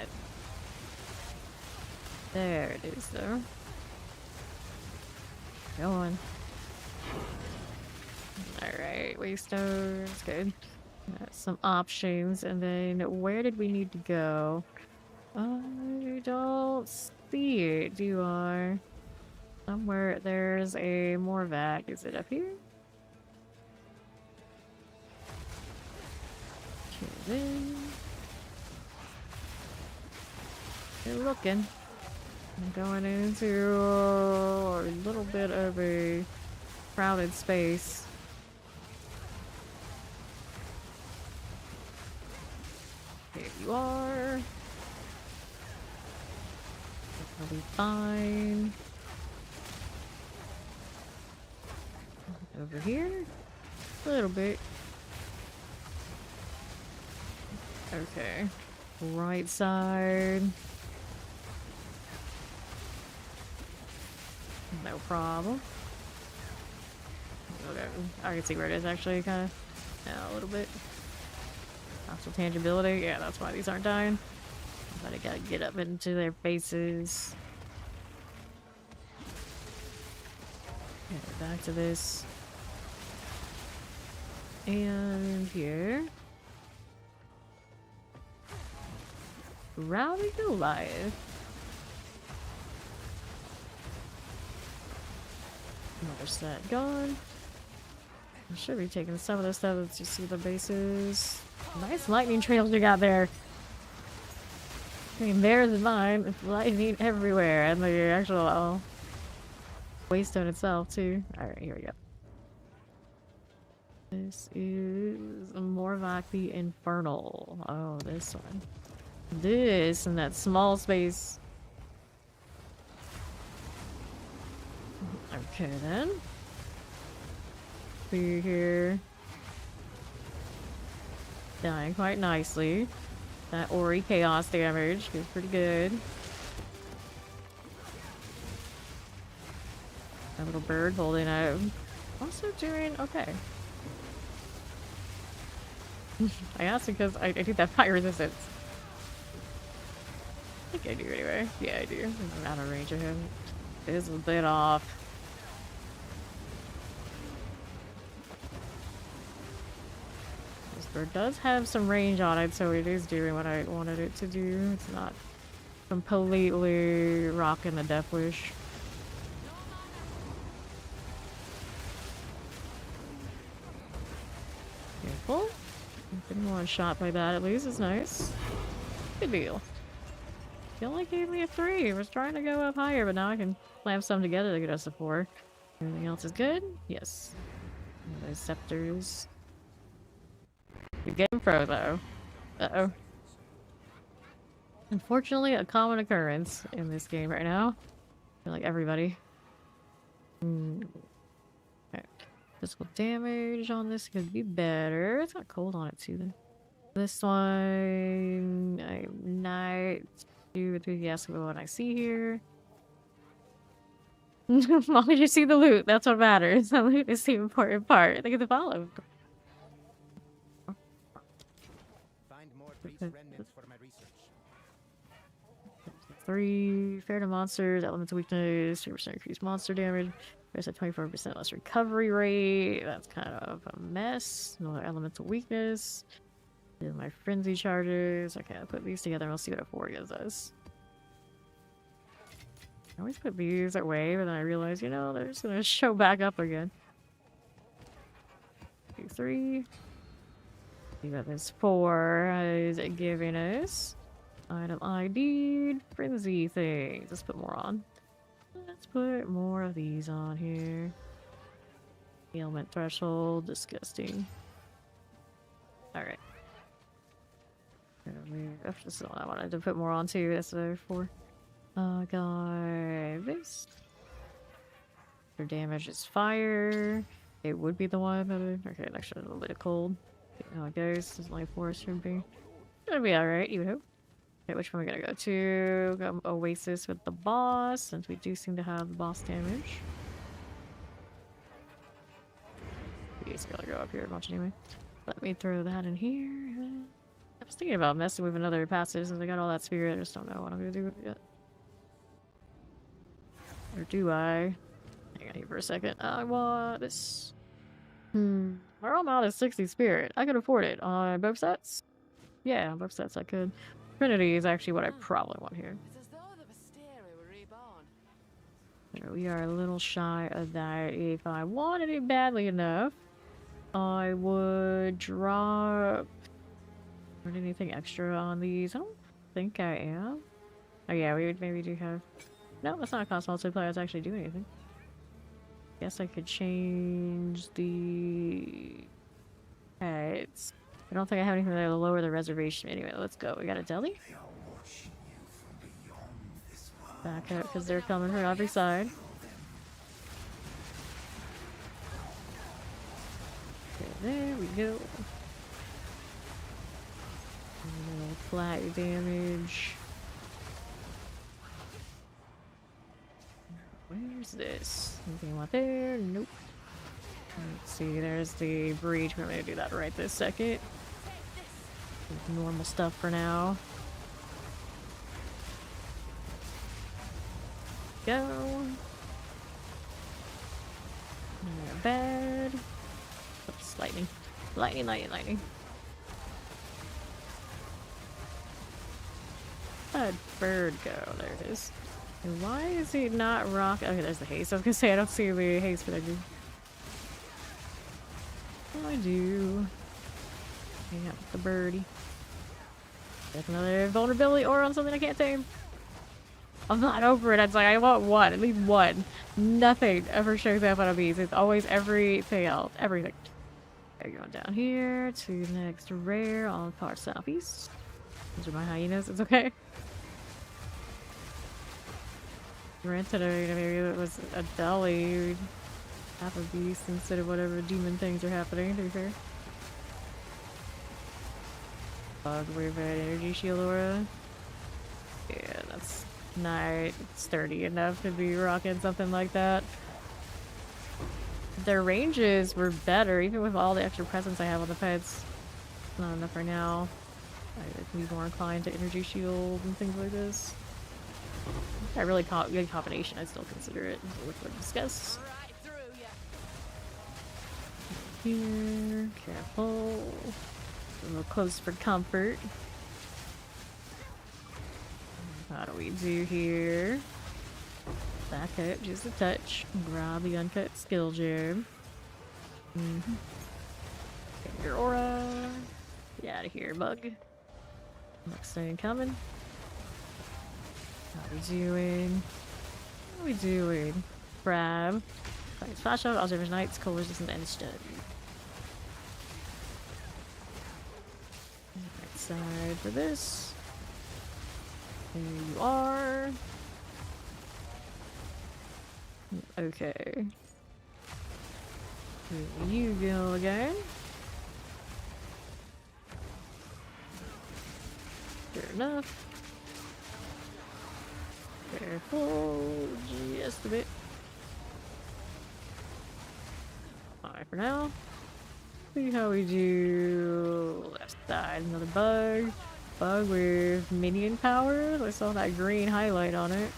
There it is though. Go on. Alright, Waystone's good. Got some options, and then where did we need to go? I don't see it, do I? Somewhere there's a Morvac. Is it up here? Okay, then. You're looking. I'm going into a little bit of a crowded space. Here you are. I'll be fine. Over here? A little bit. Okay. Right side. No problem. Okay. I can see where it is actually, kind of. Yeah, a little bit. Actual tangibility. Yeah, that's why these aren't dying. But I gotta get up into their faces. Okay, back to this. And here. Rowdy Goliath. Another set gone. I should be taking some of this stuff to see the bases. Nice lightning trails you got there. I mean, theirs and mine. It's lightning everywhere. And the actual waystone itself, too. Alright, here we go. This is Morvac the Infernal. Oh, this one. This in that small space. Okay, then. See here. Dying quite nicely. That Ori chaos damage is pretty good. That little bird holding out. Also doing okay. I asked because I do that fire resistance. I think I do anyway. Yeah, I do. I'm out of range of him. It is a bit off. This bird does have some range on it, so it is doing what I wanted it to do. It's not completely rocking the Death Wish. Careful. Been one shot by that at least is nice. Good deal. He only gave me a 3. I was trying to go up higher, but now I can slam some together to get us a 4. Everything else is good? Yes. And those scepters. You're getting pro though. Uh-oh. Unfortunately, a common occurrence in this game right now. I feel like everybody. Okay. Physical damage on this could be better. It's got cold on it too then. This one I'm not too enthusiastic about what I see here. As long as you see the loot, that's what matters. The loot is the important part. They get to follow. Find more brief remnants for my research. 3 fair to monsters, elemental weakness, 2% increased monster damage. There's a 24% less recovery rate. That's kind of a mess. Another elemental weakness. Do my frenzy charges. Okay, I'll put these together and we'll see what a 4 gives us. I always put these away, but then I realize, you know, they're just gonna show back up again. 2, 3. See what this 4 is giving us. Item ID, frenzy things. Let's put more on. Let's put more of these on here. Ailment threshold, disgusting. Alright. That's just the one I wanted to put more on too. That's the 4. Got this. Their damage is fire. It would be the one that okay, actually a little bit of cold. See how it goes. There's only 4 should be. It'll be alright, you would hope. Okay, which one are we gonna go to? Go Oasis with the boss, since we do seem to have the boss damage. He's gonna go up here much anyway. Let me throw that in here. I was thinking about messing with another passage since I got all that spirit. I just don't know what I'm gonna do with it yet. Or do I? Hang on here for a second. I want this. We're all out of 60 spirit. I could afford it on both sets. Yeah, on both sets I could. Trinity is actually what I probably want here. It's as though the Visteria were reborn. We are a little shy of that. If I wanted it badly enough, I would drop anything extra on these. I don't think I am. Oh yeah, we would maybe do have. No, that's not a console to play. I was actually doing anything. Guess I could change the pets. I don't think I have anything that'll lower the reservation. Anyway, let's go. We got a deli. Back up because they're coming from every side. Okay, there we go. A little flat damage. Where's this? Anything out there? Nope. Let's see, there's the breach. We're gonna do that right this second. Normal stuff for now. Go. Not bad. Oops, lightning. Lightning, lightning, lightning. How'd bird go? There it is. And why is he not rock? Okay, there's the haste. I was gonna say I don't see the haste, but I do. Oh, I do. Hang out with the birdie. That's another vulnerability or on something I can't tame. I'm not over it. It's like I want one, at least one. Nothing ever shows up on a beast. It's always everything else. Everything. Okay, going down here to the next rare on far southeast. Those are my hyenas. It's okay. Granted, maybe it was a deli. Half a beast instead of whatever demon things are happening, to be fair. Bug with an energy shield aura. Yeah, that's not sturdy enough to be rocking something like that. Their ranges were better, even with all the extra presence I have on the pets. Not enough right now. I can be more inclined to energy shield and things like this. I really good combination. I still consider it. Which we'll discuss. Right through ya. Here, careful. A little close for comfort. How do we do here? Back up just a touch. Grab the uncut skill gem. Get your aura. Get out of here, bug. Next thing coming. How we doing? How we doing? Crab. Flash out, Alzheimer's Knights, cold resistant, and stun. Right side for this. There you are. Okay. Here you go again. Fair enough. Careful, just a bit. Alright, for now. See how we do. Left side, another bug. Bug with minion powers. I saw that green highlight on it.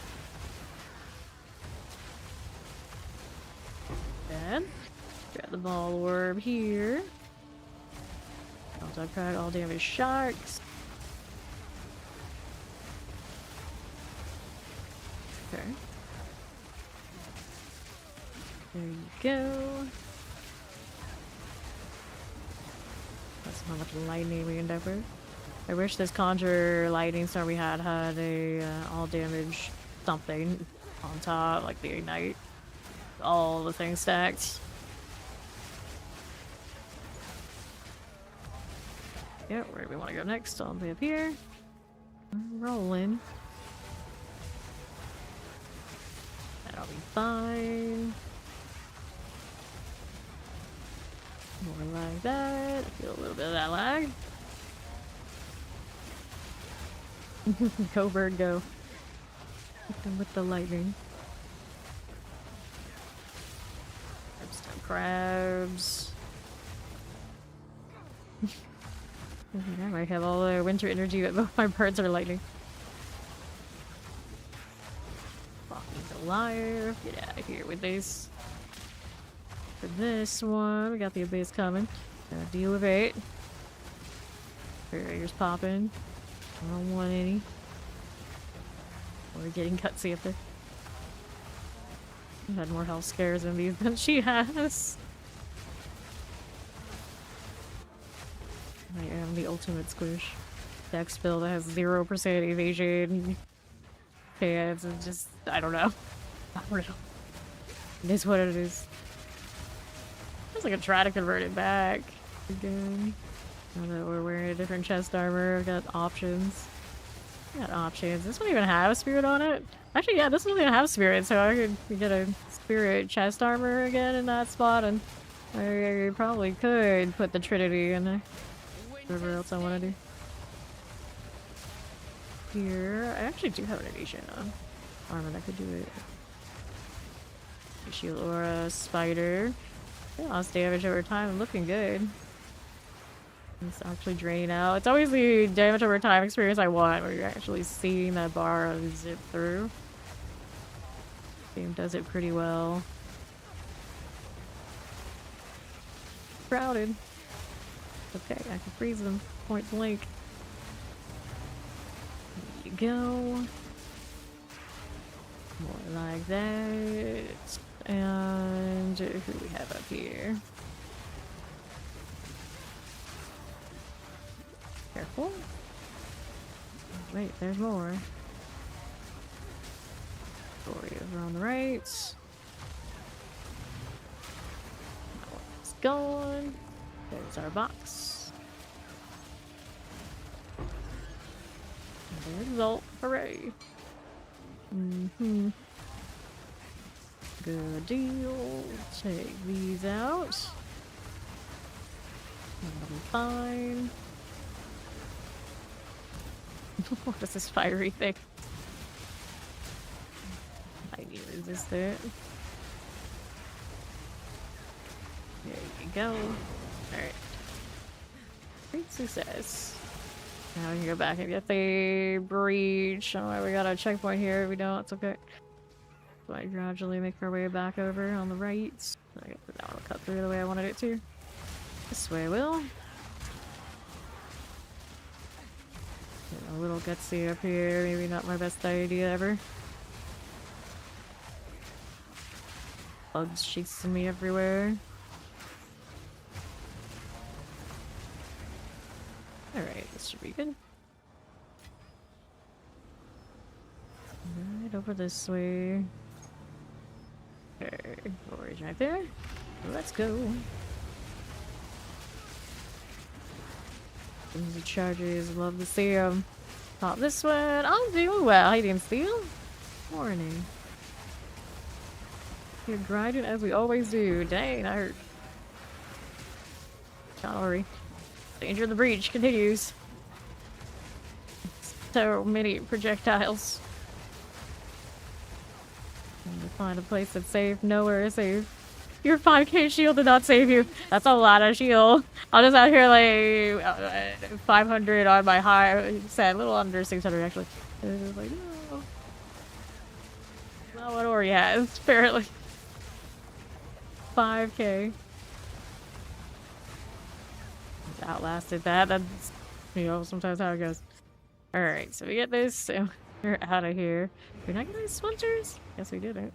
And grab the ball orb here. Multi-crack, all damage sharks. Okay. There you go. That's how much lightning we end up with. I wish this Conjure Lightning Star we had a all damage something on top, like the Ignite. All the things stacked. Yeah, where do we want to go next? All the way up here. Rolling. That'll be fine. More like that. I feel a little bit of that lag. Go bird, go. Hit them with the lightning. Some crabs. I might have all the winter energy, but both my birds are lightning. Fucking liar. Get out of here with this. For this one, we got the abyss coming. Gotta deal with 8. Barriers popping. I don't want any. We're getting cutsy up there. I've had more health scares in these than she has. I am the ultimate squish. Dex build that has 0% evasion. Chance is just, I don't know. I don't know. It is what it is. I was like, try to convert it back again. Now that we're wearing a different chest armor, I've got options. Got options. This one even have a spirit on it? Actually, yeah, this one doesn't even have spirit, so I could get a spirit chest armor again in that spot, and I probably could put the Trinity in there. Whatever else I want to do. Here, I actually do have an evasion on armor that could do it. Shield aura, spider. Yeah, lost damage over time, looking good. It's actually draining out. It's always the damage over time experience I want, where you're actually seeing that bar zip through. Game does it pretty well. Crowded. Okay, I can freeze them. Point blank. There you go. More like that. And who do we have up here? Careful. Wait, there's more. Story over on the right. It's gone. There's our box. And the result. Hooray. Good deal. Take these out. That'll be fine. What is this fiery thing? I need to resist it. There you go. Alright. Great success. Now we can go back and get the breach. Oh, we got a checkpoint here. If we don't, it's okay. So I gradually make our way back over on the right. I guess that one will cut through the way I wanted it to. This way will. Get a little gutsy up here. Maybe not my best idea ever. Bugs chasing me everywhere. Alright, this should be good. Right over this way. Okay, Rory's right there. Let's go. The charges, love to see him. Pop this one. I'm doing well. He didn't steal. Morning. You're grinding as we always do. Dang, I hurt. Don't worry. Danger of the breach continues. So many projectiles. Need to find a place that's safe. Nowhere is safe. Your 5k shield did not save you. That's a lot of shield. I'm just out here like 500 on my high set, a little under 600 actually. Like, no. Not what Ori has, apparently. 5k. outlasted that. That's, you know, sometimes how it goes. Alright, so we get this, so we're out of here. Did I get any splinters? Guess we didn't.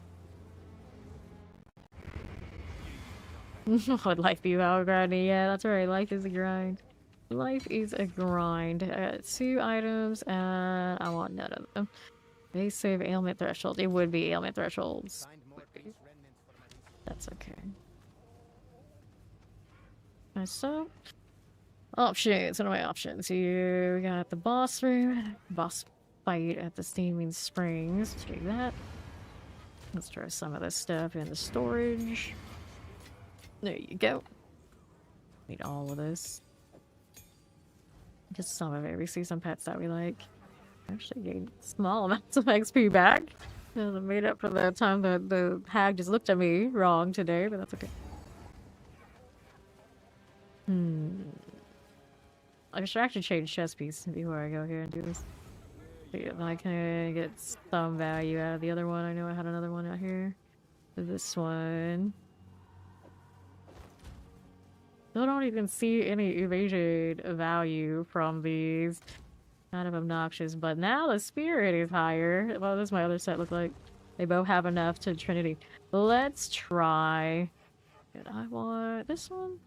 Would life be about grinding? Yeah, that's right. Life is a grind. Life is a grind. I got 2 items, and I want none of them. They save ailment threshold. It would be ailment thresholds. Find more priest remnants for my research. That's okay. So, options. What are my options? Here we got the boss room, boss fight at the Steaming Springs. Let's do that. Let's throw some of this stuff in the storage. There you go. Need all of this. Just some of it. We see some pets that we like. Actually gained small amounts of XP back. I made up for the time that the hag just looked at me wrong today, but that's okay. I should actually change chess piece before I go here and do this. Yeah, then I can get some value out of the other one. I know I had another one out here. This one. Still don't even see any evasion value from these. Kind of obnoxious, but now the spirit is higher. What does my other set look like? They both have enough to Trinity. Let's try. And I want this one.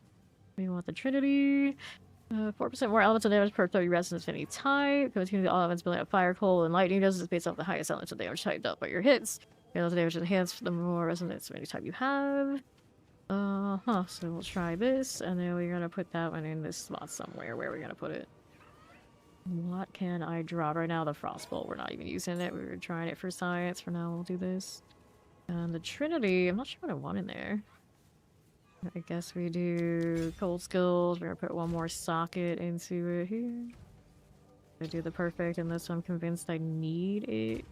We want the Trinity. 4% more elemental damage per 30 resonance of any type. Continue all elements building up fire, cold, and lightning. Does this based off the highest elemental damage typed up by your hits. Elemental damage enhanced the more resonance of any type you have. So we'll try this, and then we're gonna put that one in this spot somewhere. Where are we gonna put it? What can I drop right now? The Frostbolt. We're not even using it. We were trying it for science. For now, we'll do this. And the Trinity, I'm not sure what I want in there. I guess we do cold skills. We're gonna put one more socket into it here. I do the perfect, unless I'm convinced I need it.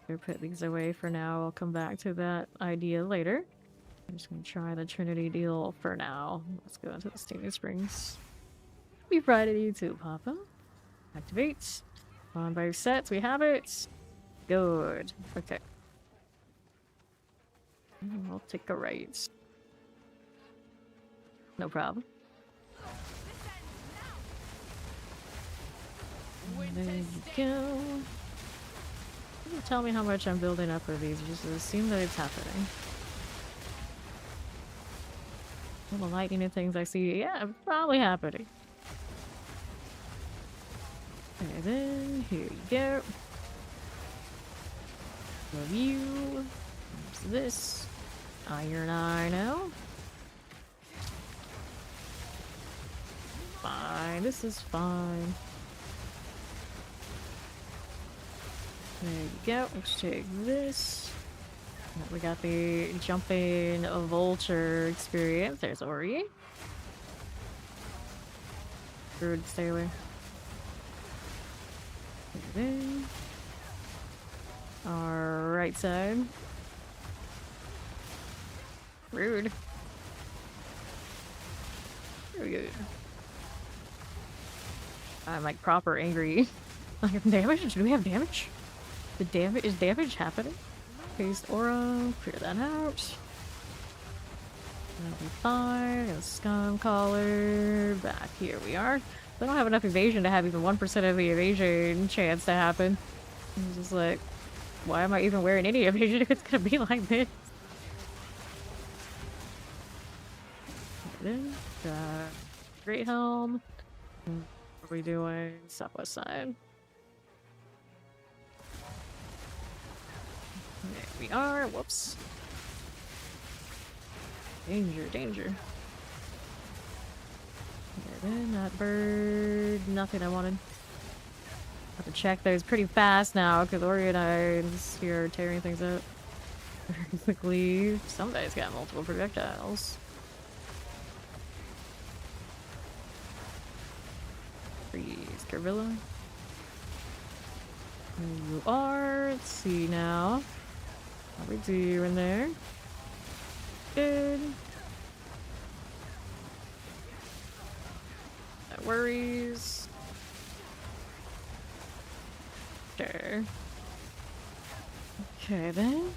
We'll put these away for now. I'll come back to that idea later. I'm just gonna try the Trinity deal for now. Let's go into the Steaming Springs. Be Friday to you too, Papa. Activate. On both sets, we have it. Good. Okay. I'll take a right. No problem. There you go. Tell me how much I'm building up with these. Just assume that it's happening. All the lightning and things I see, yeah, probably happening. And then, here you go. Review. There's this. Iron eye now. Fine, this is fine. There you go. Let's take this. We got the jumping vulture experience. There's Ori. Rude, stay away. Then our right side. Rude. Very good. I'm like proper angry. Like damage? Do we have damage? The damage is damage happening? Paste aura, clear that out. That'll be fine. A scum collar. Back here we are. I don't have enough evasion to have even 1% of the evasion chance to happen. I'm just like, why am I even wearing any evasion if it's gonna be like this? Then, Great Helm. What are we doing? Southwest side. There we are. Whoops. Danger, danger. And then that bird. Nothing I wanted. Have to check those pretty fast now because Ori and I here are tearing things up very quickly. Somebody's got multiple projectiles. Freeze, Carvilla. There you are. Let's see now. How we do in there? Good. No worries. Sure. Okay then.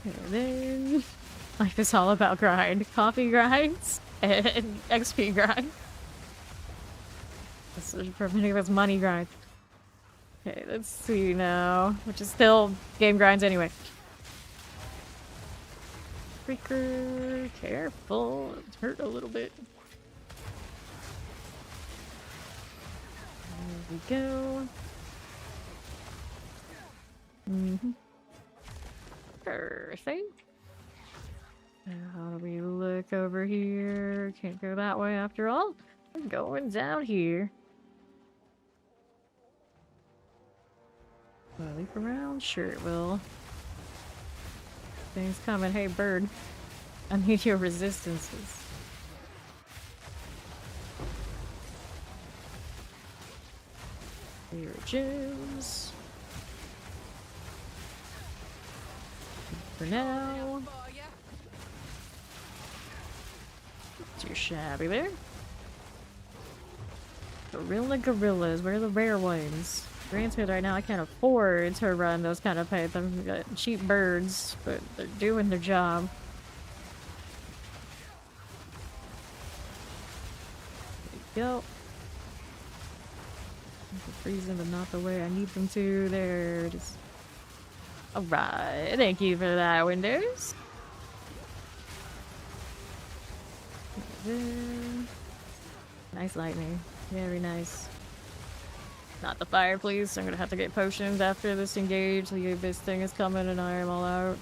Okay then. Life is all about grind. Coffee grinds. and XP grind. This is preventing this money grind. Okay, let's see now. Which is still game grinds anyway. Freaker, careful. It's hurt a little bit. There we go. Perfect. How do we look over here? Can't go that way after all. We're going down here. Will it leap around? Sure it will. Things coming. Hey, bird. I need your resistances. Here are gems. For now. Too shabby there. Gorillas. Where are the rare ones? Granted, right now I can't afford to run those kind of pets. I've got cheap birds, but they're doing their job. There you go. Freezing, but not the way I need them to. There it is. Alright, thank you for that, Windows. Nice lightning. Very nice. Not the fire, please. I'm gonna have to get potions after this engage. The abyss thing is coming and I am all out.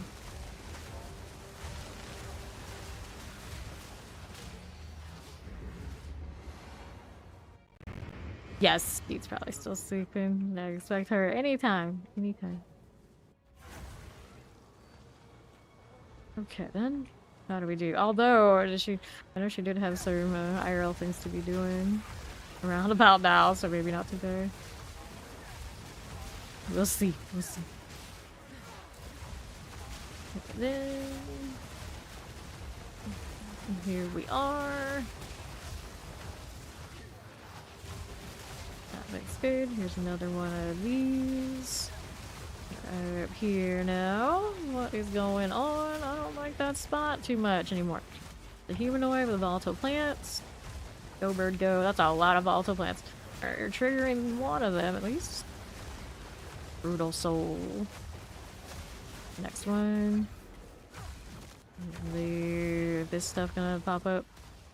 Yes, Deed's probably still sleeping. I expect her anytime. Anytime. Okay, then. How do we do? Although, I know she did have some IRL things to be doing around about now, so maybe not today. We'll see. We'll see. Okay, then. Here we are. That looks good. Here's another one of these. Up here now. What is going on? I don't like that spot too much anymore. The humanoid with volatile plants. Go bird go. That's a lot of volatile plants. Alright, you're triggering one of them at least. Brutal soul. Next one. This stuff gonna pop up.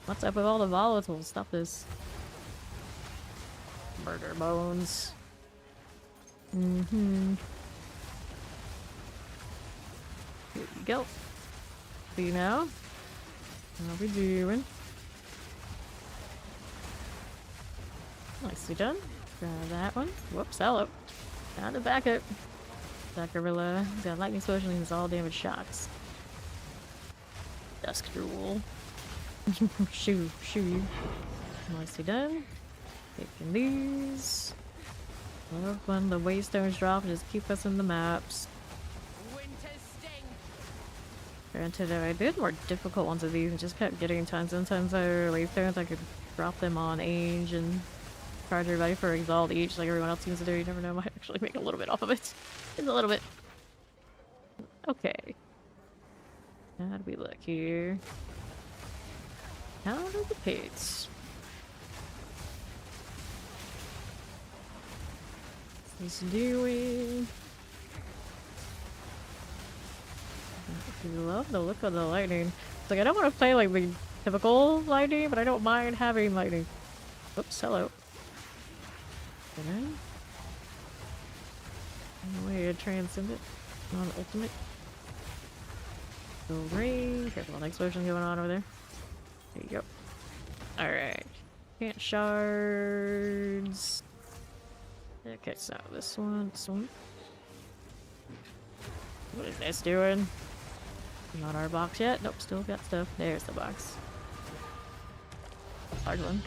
What's up with all the volatiles? Stop this. Murder bones. Here we go. See now? How we doing? Nicely done. Grab that one. Whoops, hello. Down to back up. That gorilla. He's got lightning explosion and he's all damage shocks. Dusk drool. Shoo. Nicely done. Taking these. Love when the waystones drop and just keep us in the maps. Granted, if I did more difficult ones of these and just kept getting tons and tons of waystones, I could drop them on Age and charge everybody for Exalt each like everyone else seems to do. You never know, I might actually make a little bit off of it. Just a little bit. Okay. How do we look here? How are the pits? What's this doing? I love the look of the lightning. It's like I don't want to play like the typical lightning, but I don't mind having lightning. Oops, hello. No way to transcend it. Non ultimate. Go rain. Careful, an explosion going on over there. There you go. Alright. Can't shards. Okay, so this one. What is this doing? Not our box yet. Nope, still got stuff. There's the box. Hard one.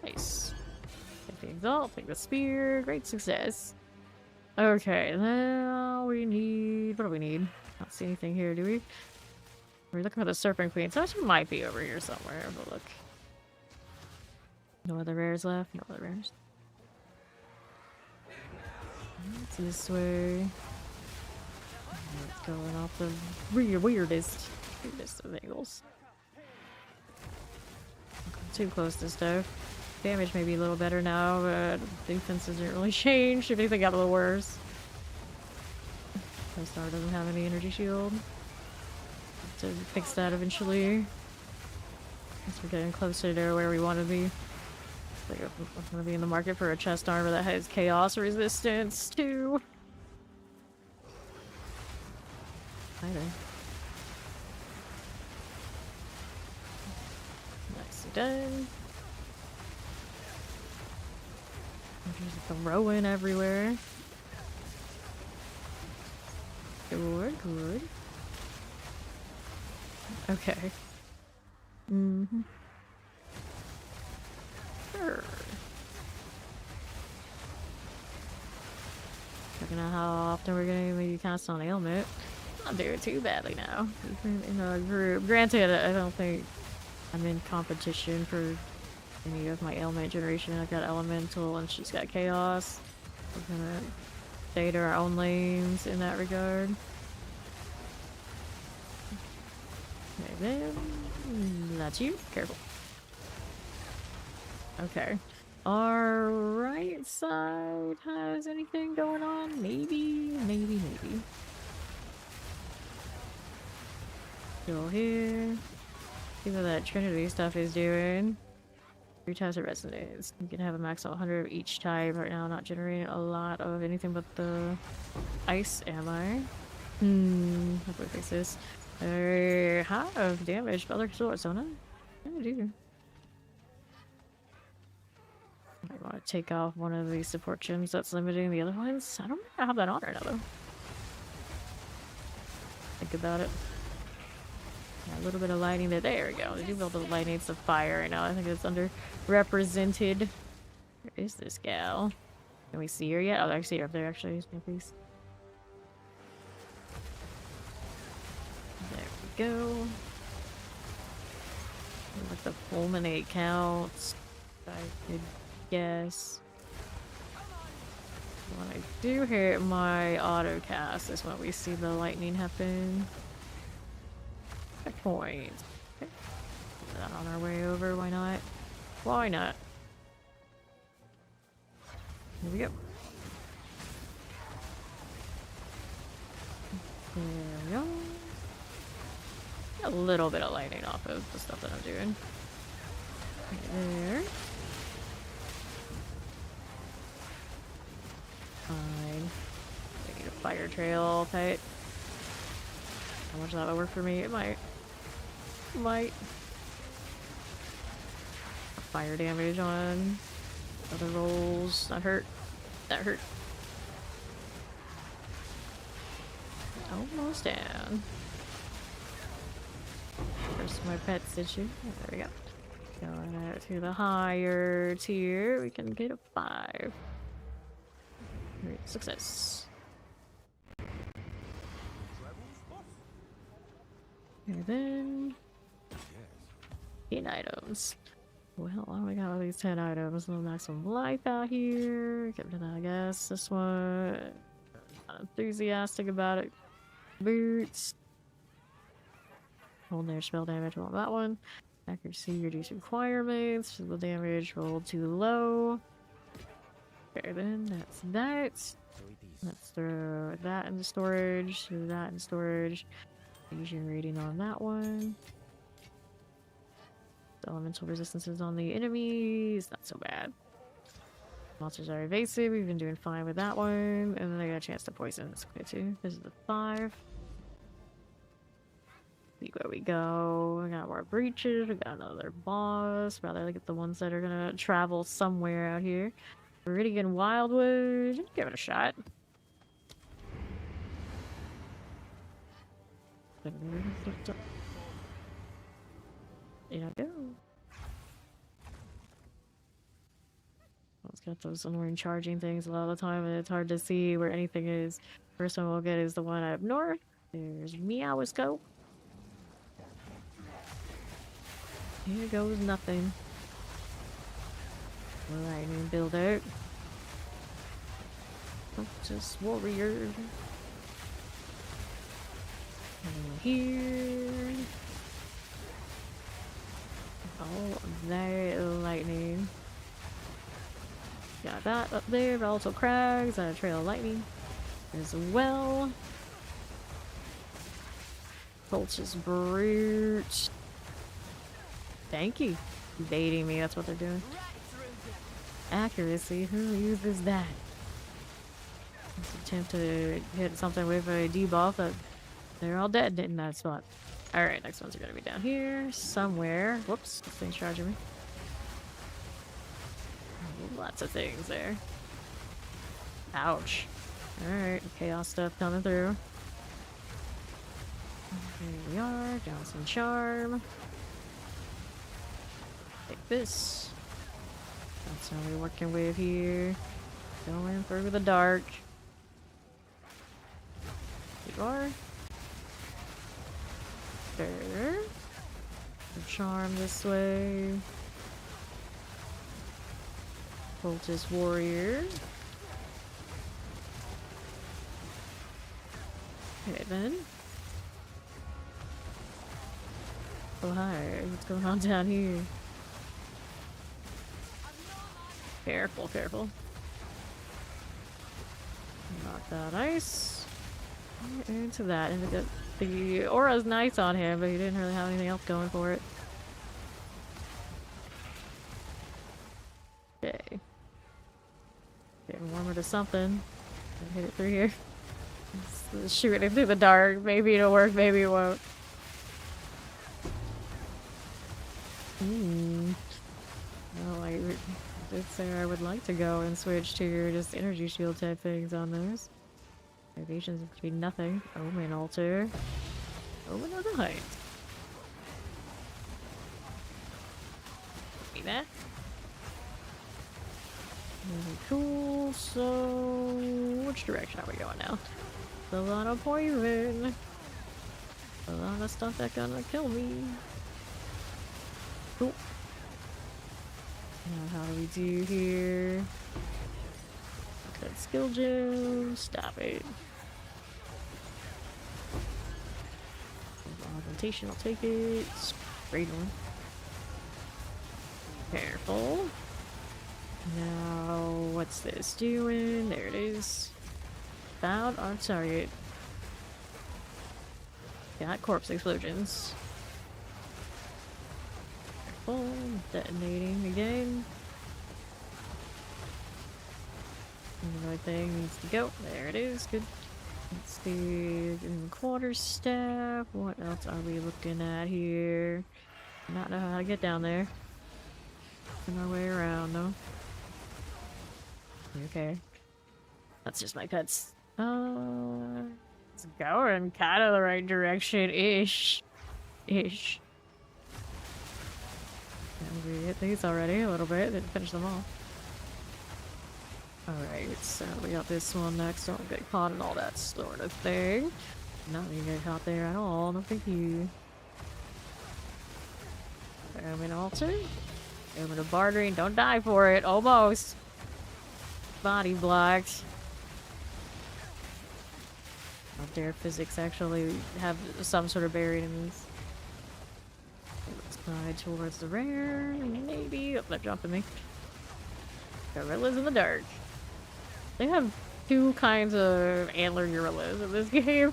Nice. Take the exalt, take the spear. Great success. Okay, now we need... What do we need? Not see anything here, do we? We're looking for the Serpent Queen, so she might be over here somewhere. But look. No other rares left? No other rares. It's this way. It's going off the weirdest of angles. too close to stuff. Damage may be a little better now, but defense hasn't really changed. If anything, got a little worse. Star doesn't have any energy shield. To fix that eventually. Guess we're getting closer to where we want to be. Like, I'm gonna be in the market for a chest armor that has chaos resistance too. Hi there. Nicely done. There's throwing everywhere. Good, good. Okay. Mm-hmm. Sure. Checking out how often we're gonna be cast on ailment. Not doing too badly now. In a group. Granted, I don't think I'm in competition for any of my ailment generation. I got elemental and she's got chaos. We're gonna stay to our own lanes in that regard. Okay, then that's you. Careful. Okay. Our right side has anything going on? Maybe. Still here. See what that Trinity stuff is doing. 3 times of resonance. You can have a max of 100 of each type. Right now, not generating a lot of anything but the ice, am I? How do I fix this? Have damage, other swords, don't I? I do. I want to take off one of these support gems that's limiting the other ones. I don't think I have that on right now, though. Think about it. Yeah, a little bit of lighting there. There we go. They do build the lightning of fire right now. I think it's underrepresented. Where is this gal? Can we see her yet? Oh, I see her up there, actually. Please. There we go. What the fulminate counts, I could guess. When I do hit my auto cast is when we see the lightning happen. Checkpoint. Okay. Put that on our way over, why not? Why not? Here we go. There we go. A little bit of lightning off of the stuff that I'm doing. Right there. Fine. I need a fire trail type. How much that would work for me? It might. Fire damage on other rolls. That hurt. That hurt. Almost down. First my pets, did you? There we go. Going out to the higher tier, we can get a 5. Great success. And then 10 items. Well, I only got all these 10 items. No maximum life out here. Give it that, I guess. This one, not enthusiastic about it. Boots. Hold their spell damage on that one. Accuracy reduce requirements. Physical damage rolled too low. Okay, then that's that. Let's throw that into storage. Throw that in storage. Fusion rating on that one. Elemental resistances on the enemies. Not so bad. Monsters are evasive. We've been doing fine with that one. And then I got a chance to poison. That's okay too. This is the 5. See where we go. We got more breaches. We got another boss. Rather look at the ones that are gonna travel somewhere out here. Viridian Wildwood. Give it a shot. You know, go. It's got those annoying charging things a lot of the time, and it's hard to see where anything is. First one we'll get is the one up north. There's Meowisco. Here goes nothing. Lightning build out. Just warrior. And here. Oh, that lightning. Got that up there, but also crags and a trail of lightning as well. Cultist brute. Thank you. Baiting me, that's what they're doing. Right through you. Accuracy, who uses that? Let's attempt to hit something with a debuff that they're all dead in that spot. Alright, next ones are gonna be down here somewhere. Whoops, this thing's charging me. Lots of things there. Ouch. Alright, chaos stuff coming through. Here we are, Johnson Charm. Take this. That's what we're working with here. Going through the dark. You are. There. Charm this way. Cultist warrior. Okay then. Oh hi, what's going on down here? Careful, careful. Knock that ice. Into that. And the aura's nice on him, but he didn't really have anything else going for it. Okay. Getting warmer to something. Hit it through here. Just shoot it through the dark. Maybe it'll work, maybe it won't. Well, I did say I would like to go and switch to just energy shield type things on those. Motivations would be nothing. Omen altar. Omen of the height. See that? Really cool. So, which direction are we going now? A lot of poison. A lot of stuff that's gonna kill me. Cool. Now, how do we do here? That skill gem. Stop it. Augmentation, I'll take it. Great one. Careful. Now, what's this doing? There it is. Found our target. Got corpse explosions. Careful. Detonating again. Another thing needs to go. There it is. Good. Let's see. Quarterstaff. What else are we looking at here? Not know how to get down there. Find our way around though. Okay. That's just my pets. It's going kind of the right direction-ish. Ish. And we hit these already a little bit. Didn't finish them all. Alright, so we got this one next. Don't get caught in all that sort of thing. Not even get caught there at all. No thank you. Omen altar. Omen of bartering. Don't die for it. Almost. Body blocked. Not their physics actually have some sort of buried in these. Let's slide towards the rare. Maybe. Oh, they're jumping me. Gorillas in the dark. They have two kinds of antler gorillas in this game.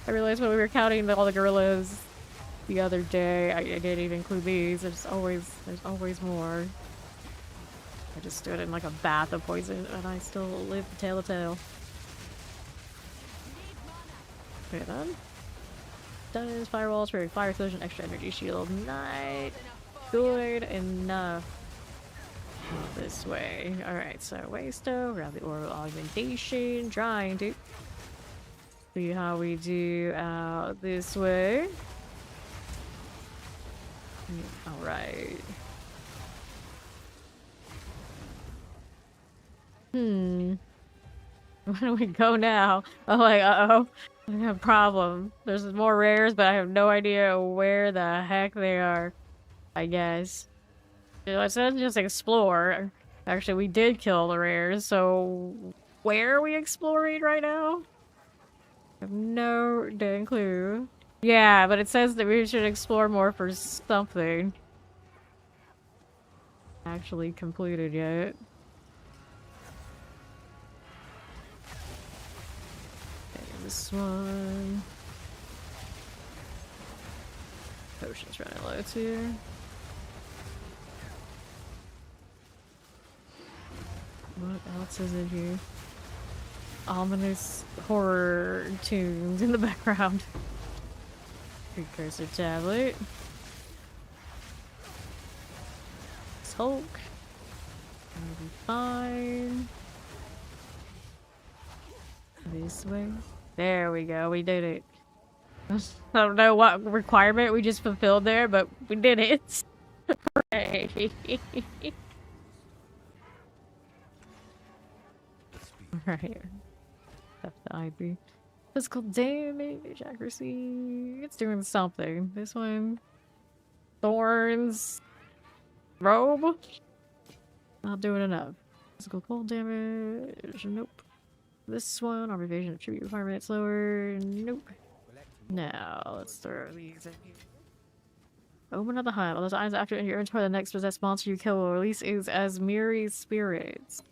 I realized when we were counting all the gorillas the other day, I didn't even include these. There's always more. I just stood in like a bath of poison and I still live to tell the tale. Okay then. Does firewalls for fire explosion, extra energy shield. Not good enough. This way. Alright, so Wasto, grab the oral augmentation, trying to see how we do out this way. Alright. Where do we go now? I'm like, uh-oh. I have a problem. There's more rares, but I have no idea where the heck they are. I guess. It says just explore. Actually, we did kill the rares, so where are we exploring right now? I have no dang clue. Yeah, but it says that we should explore more for something. actually completed yet. Okay, this one. Potion's running low too. What else is in here? Ominous horror tunes in the background. Precursor tablet. Hulk. That'll be fine. This way. There we go. We did it. I don't know what requirement we just fulfilled there, but we did it. Hooray. Right. That's the IB. Physical damage, accuracy. It's doing something. This one. Thorns. Robe. Not doing enough. Physical cold damage. Nope. This one. Our evasion attribute requirement lower. Nope. Now, let's throw these in here. Open up the hive. All those items activate in your inventory. The next possessed monster you kill will release is Asmiri spirits.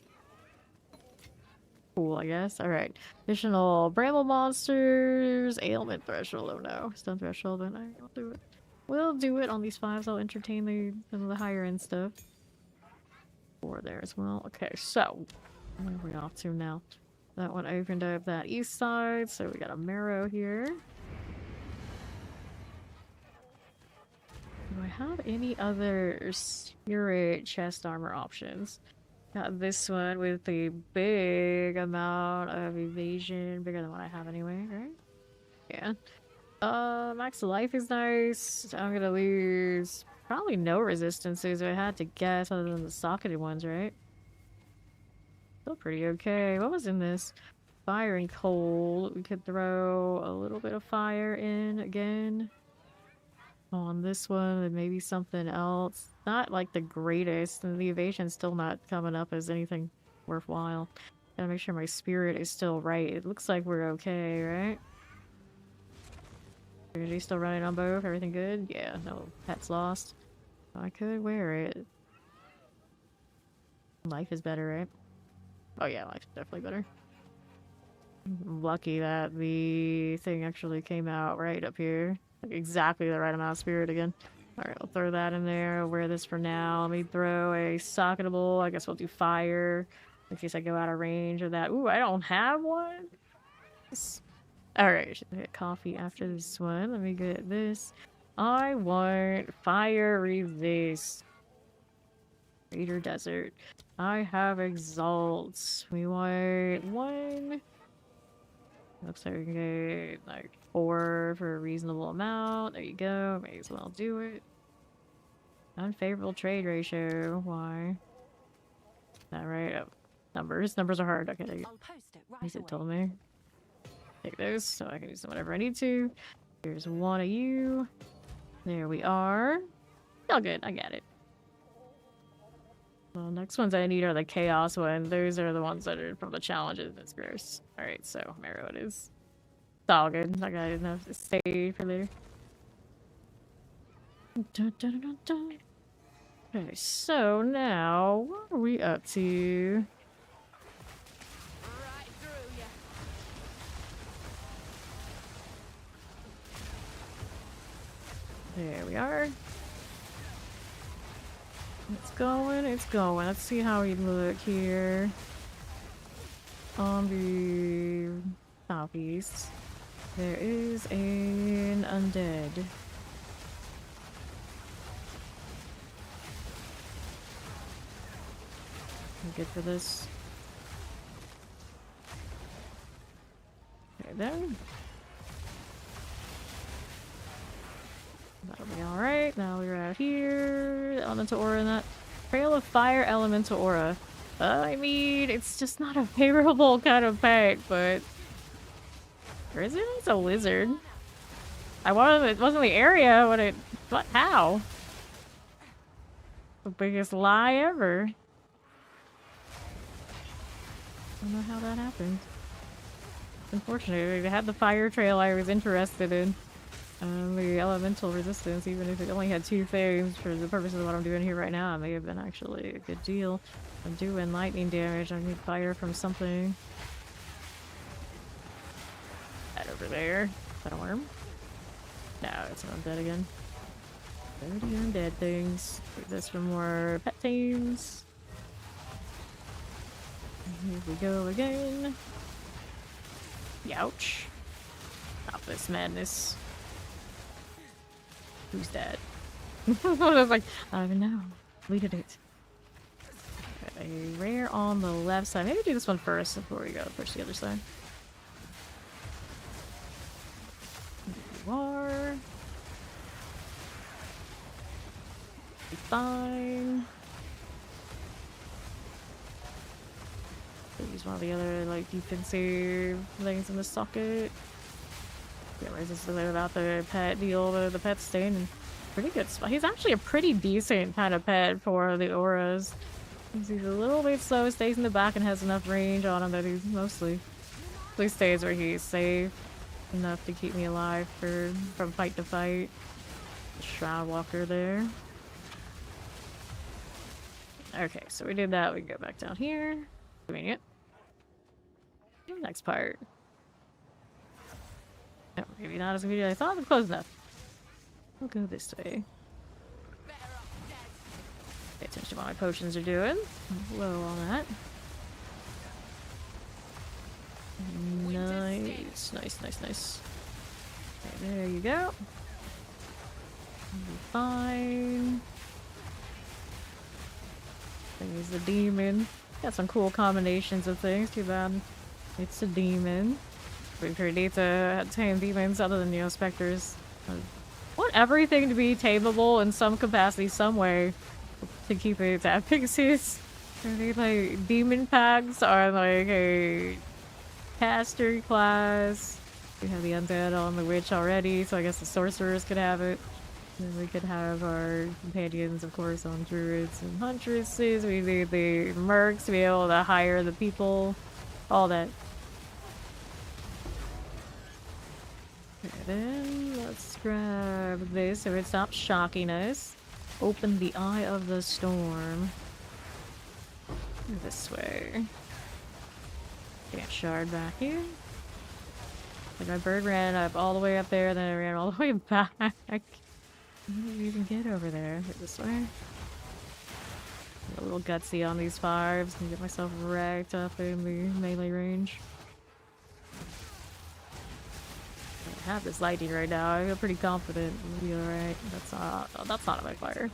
Cool, I guess. Alright. Additional bramble monsters. Ailment threshold. Oh no. Stun threshold. But I'll do it. We'll do it on these 5s. I'll entertain the higher end stuff. 4 there as well. Okay, so. Where are we off to now? That one opened up that east side. So we got a marrow here. Do I have any other spirit chest armor options? Got this one with a big amount of evasion, bigger than what I have anyway, right? Yeah. Max life is nice. I'm gonna lose probably no resistances if I had to guess, other than the socketed ones, right? Still pretty okay. What was in this? Fire and cold. We could throw a little bit of fire in again. On this one, and maybe something else. Not like the greatest, and the evasion's still not coming up as anything worthwhile. Gotta make sure my spirit is still right. It looks like we're okay, right? Energy still running on both? Everything good? Yeah, no pets lost. I could wear it. Life is better, right? Oh yeah, life is definitely better. I'm lucky that the thing actually came out right up here. Like exactly the right amount of spirit again. Alright, I'll throw that in there. I'll wear this for now. Let me throw a socketable. I guess we'll do fire. In case I go out of range of that. Ooh, I don't have one? Alright, should get coffee after this one. Let me get this. I want fire resist. Raider Desert. I have exalts. We want 1. Looks like we can get like 4 for a reasonable amount. There you go. May as well do it. Unfavorable trade ratio. Why? Not right. Oh, numbers. Numbers are hard. Okay, there you go. I'll post it At least right it told me. Take those so I can use them whenever I need to. Here's one of you. There we are. All good. I got it. Well, next ones I need are the chaos ones. Those are the ones that are from the challenges. That's gross. Alright, so marrow it is. It's all good. I got enough to save for later. Dun, dun, dun, dun. Okay, so now what are we up to? Right through you. There we are. It's going, it's going. Let's see how we look here. On the southeast, there is an undead. I'm good for this. Okay, then. That'll be alright. Now we're out here. Elemental aura in that. Trail of fire elemental aura. I mean, it's just not a favorable kind of pet, but... Or is it? It's a lizard. I wanted it wasn't the area when it... What? How? The biggest lie ever. I don't know how that happened. Unfortunately, they had the fire trail I was interested in. the elemental resistance, even if it only had 2 things for the purpose of what I'm doing here right now, it may have been actually a good deal. I'm doing lightning damage. I need fire from something. That over there. Is that a worm? No, it's an undead again. 30 undead things. Take this for more pet tames. Here we go again. Ouch. Stop this madness. Who's that? I was like, I don't know. We did it. Got a rare on the left side. Maybe do this one first before we go push the other side. Here you are. Be fine. Use one of the other like defensive things in the socket. Yeah, where's this about the pet deal, the pet stain? And pretty good spot. He's actually a pretty decent kind of pet for the auras. He's a little bit slow, stays in the back, and has enough range on him that he's mostly stays where he's safe enough to keep me alive from fight to fight. Shroud Walker there. Okay, so we did that. We can go back down here. Convenient. Next part. No, maybe not as convenient as I thought, but close enough. We'll go this way. Pay attention to what my potions are doing. Low on that. Nice, nice, nice, nice. Okay, there you go. You'll be fine. There's the demon. Got some cool combinations of things. Too bad it's a demon. We need to tame demons other than, you know, specters. I want everything to be tameable in some capacity, some way, to keep it efficacious. I need, like, demon packs are like a caster class. We have the undead on the witch already, so I guess the sorcerers could have it. And we could have our companions, of course, on druids and huntresses. We need the mercs to be able to hire the people. All that. Okay, then let's grab this so it stops shocking us. Open the Eye of the Storm. This way. Can't shard back here. Like my bird ran up all the way up there, then it ran all the way back. How do you even get over there? This way? A little gutsy on these fives and get myself wrecked up in the melee range. I have this lightning right now. I feel pretty confident we'll be alright. That's not my fire.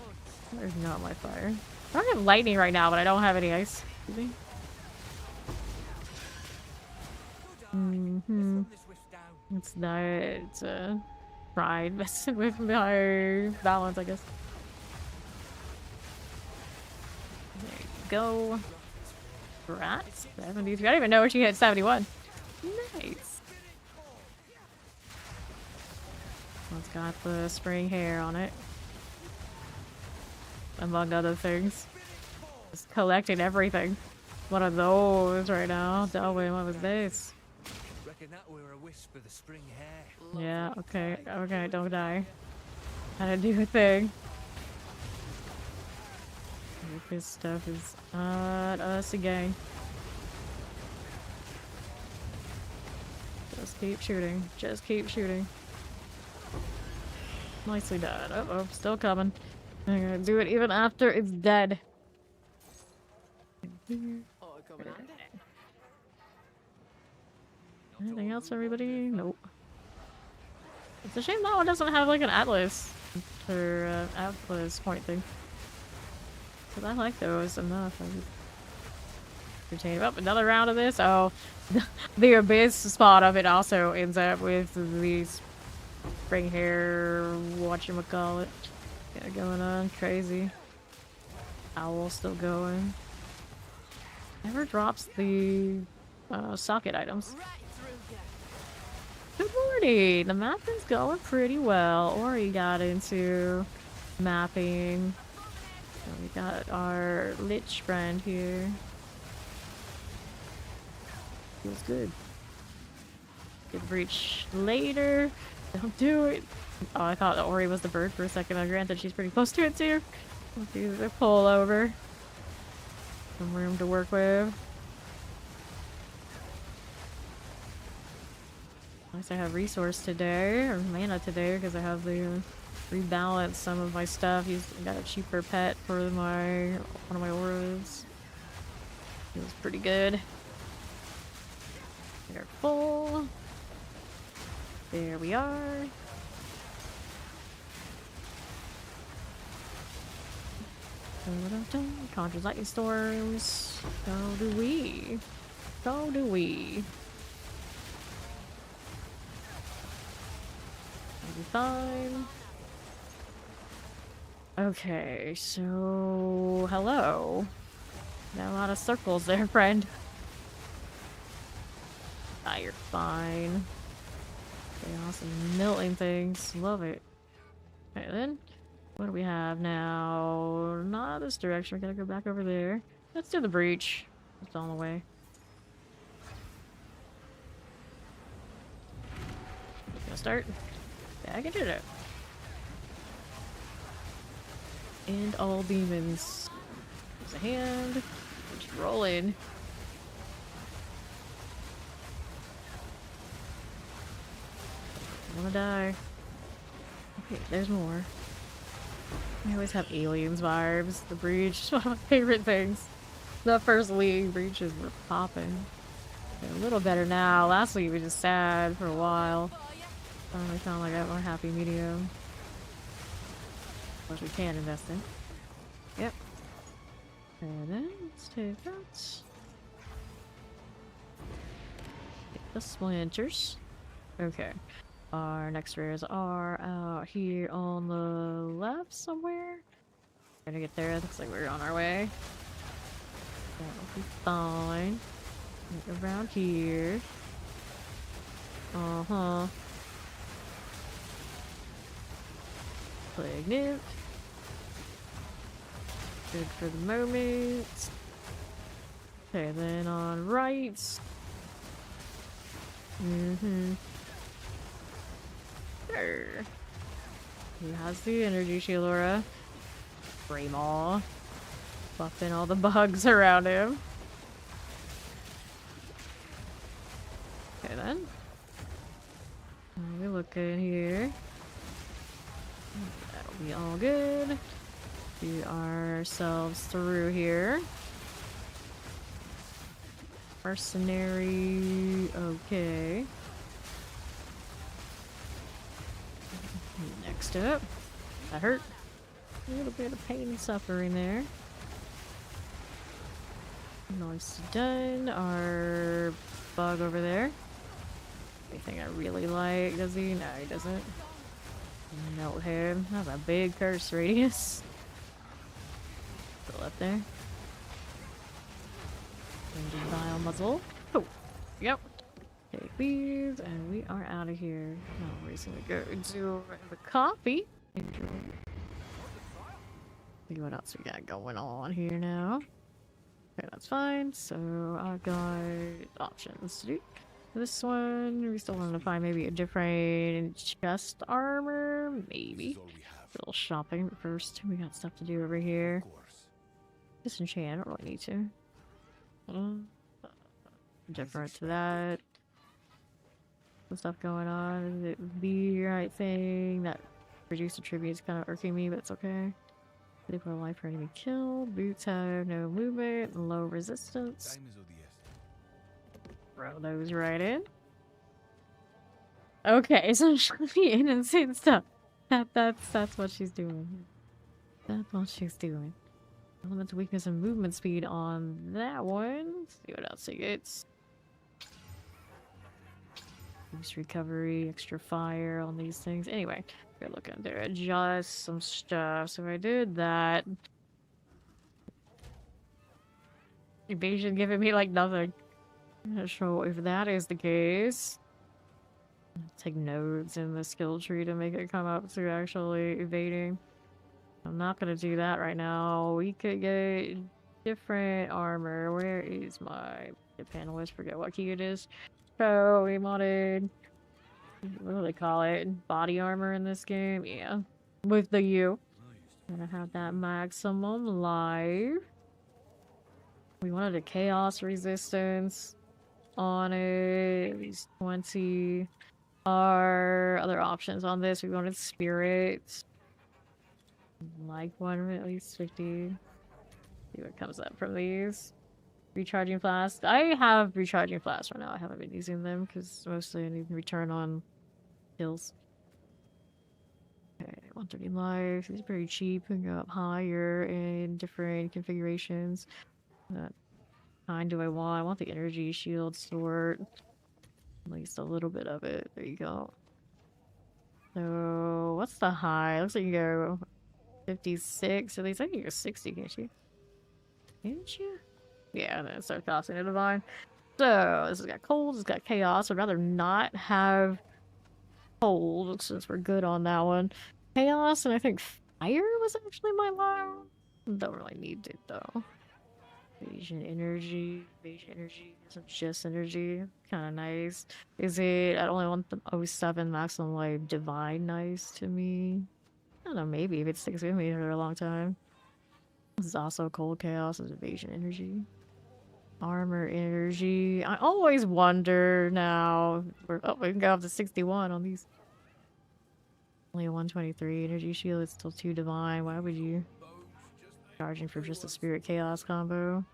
There's not my fire. I don't have lightning right now, but I don't have any ice. Excuse me. It's not pride messing with my balance, I guess. There you go. Rats. 73. I don't even know where she hit 71. Nice. It's got the spring hair on it. Among other things. Just collecting everything. One of those right now. Oh wait, what was this? Reckon that were a wisp of the spring hair. Yeah, okay, okay, don't die. Gotta do a thing. This stuff is on us again. Just keep shooting. Just keep shooting. Nicely done. Uh-oh, still coming. I'm gonna do it even after it's dead. Anything else, everybody? Nope. It's a shame that one doesn't have like an atlas or atlas point thing. Cause I like those enough. I would retain up another round of this. Oh, the abyss spot of it also ends up with these spring hair, whatchamacallit, yeah, going on. Crazy. Owl still going. Never drops the socket items. Good morning! The map is going pretty well. Ori got into mapping. So we got our lich friend here. Feels good. Good breach later. Don't do it. Oh, I thought Ori was the bird for a second. Granted, she's pretty close to it too. Let's use a pull over. Some room to work with. At least I have resource today, or mana today, because I have the rebalance some of my stuff. He's got a cheaper pet for my one of my auras. Feels pretty good. They're full. There we are. Conjures lightning storms. So do we. So do we. I'll be fine. Okay, so hello. Got a lot of circles there, friend. Ah, you're fine. Chaos and melting things. Love it. Okay, then. What do we have now? Not this direction. We gotta go back over there. Let's do the breach. It's on the way. Gonna start. Back into it. And all demons. There's a hand. We're just rolling. I'm gonna die. Okay, there's more. I always have aliens vibes. The breach is one of my favorite things. The first league breaches were popping. They're a little better now. Last week was just sad for a while. Finally found like a more happy medium. Which we can invest in. Yep. And then let's take that. Get the splinters. Okay. Our next rares are out here on the left somewhere. Gonna get there. Looks like we're on our way. That'll be fine. Get around here. Uh-huh. Plague nymph. Good for the moment. Okay, then on right. Sure. He has the energy shield aura. Braymall. Buffing all the bugs around him. Okay then. How we looking here? That'll be all good. Do ourselves through here. Mercenary, okay. Next up. That hurt. A little bit of pain and suffering there. Nice done. Our bug over there. Anything I really like, does he? No, he doesn't. Melt him. That's a big curse radius. Still up there. And dial muzzle. Oh, yep. Take these, and we are out of here. Now we're just gonna go to the coffee. See what else we got going on here now. Okay, that's fine. So I've got options to do. This one, we still want to find maybe a different chest armor, maybe. A little shopping first. We got stuff to do over here. Disenchant, I don't really need to. Different to that. Some stuff going on. Is it the right thing? That reduced attribute is kind of irking me, but it's okay. They put a life for enemy kill. Boots have no movement, low resistance. Throw those right in. Okay, so she'll be in insane stuff. That's what she's doing. That's what she's doing. Elemental weakness and movement speed on that one. Let's see what else it gets. Boost recovery, extra fire on these things. Anyway, we're looking to adjust some stuff. So I did that. Evasion giving me like nothing. I'm not sure if that is the case. Take notes in the skill tree to make it come up to actually evading. I'm not gonna do that right now. We could get different armor. Where is my panelist? Forget what key it is. So we wanted what do they call it? Body armor in this game? Yeah. With the U. Gonna have that maximum life. We wanted a chaos resistance on it. At least 20. Our other options on this, we wanted spirits. Like one at least 50. See what comes up from these. Recharging flasks. I have recharging flasks right now. I haven't been using them because mostly I need to return on kills. Okay, 130 life. These are very cheap. We can go up higher in different configurations. What kind do I want? I want the energy shield sort. At least a little bit of it. There you go. So, what's the high? Looks like you go 56. At least I can go 60, can't you? Can't you? Yeah, and then start tossing a divine. So, this has got cold, it's got chaos. I'd rather not have cold since we're good on that one. Chaos, and I think fire was actually my low. Don't really need it though. Evasion energy isn't just energy. Kind of nice. Is it? I only want the 07 maximum life divine nice to me. I don't know, maybe if it sticks with me for a long time. This is also cold chaos, is evasion energy. Armor energy. I always wonder now. Oh, we can go up to 61 on these. Only a 123 energy shield. It's still 2 divine. Why would you? Charging for just a spirit chaos combo.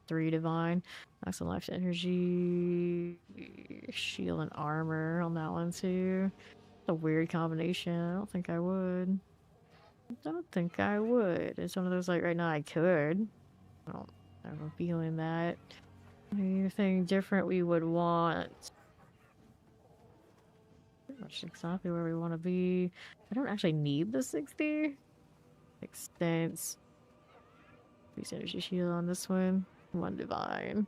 3 divine. Maximum life energy. Shield and armor on that one too. It's a weird combination. I don't think I would. It's one of those like right now I could. I don't have a feeling that. Anything different we would want. Pretty much exactly where we want to be. I don't actually need the 60. Makes sense. Increase energy shield on this one. 1 divine.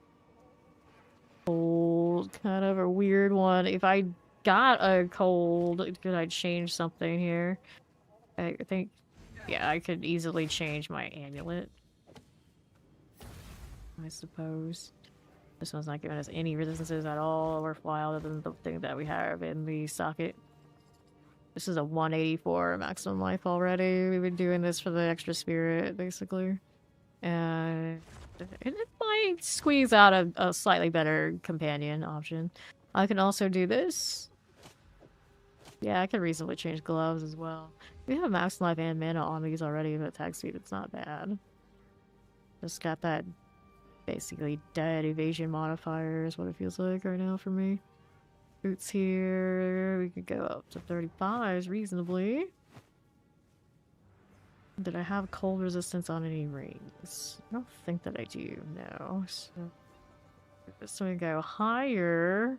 Cold. Kind of a weird one. If I got a cold, could I change something here? I think, yeah, I could easily change my amulet. I suppose. This one's not giving us any resistances at all worthwhile other than the thing that we have in the socket. This is a 184 maximum life already. We've been doing this for the extra spirit, basically. And it might squeeze out a slightly better companion option. I can also do this. Yeah, I can reasonably change gloves as well. We have max life and mana on these already, but attack speed, it's not bad. Just got that basically dead evasion modifier is what it feels like right now for me. Boots here. We could go up to 35s reasonably. Did I have cold resistance on any rings? I don't think that I do, no. So we go higher.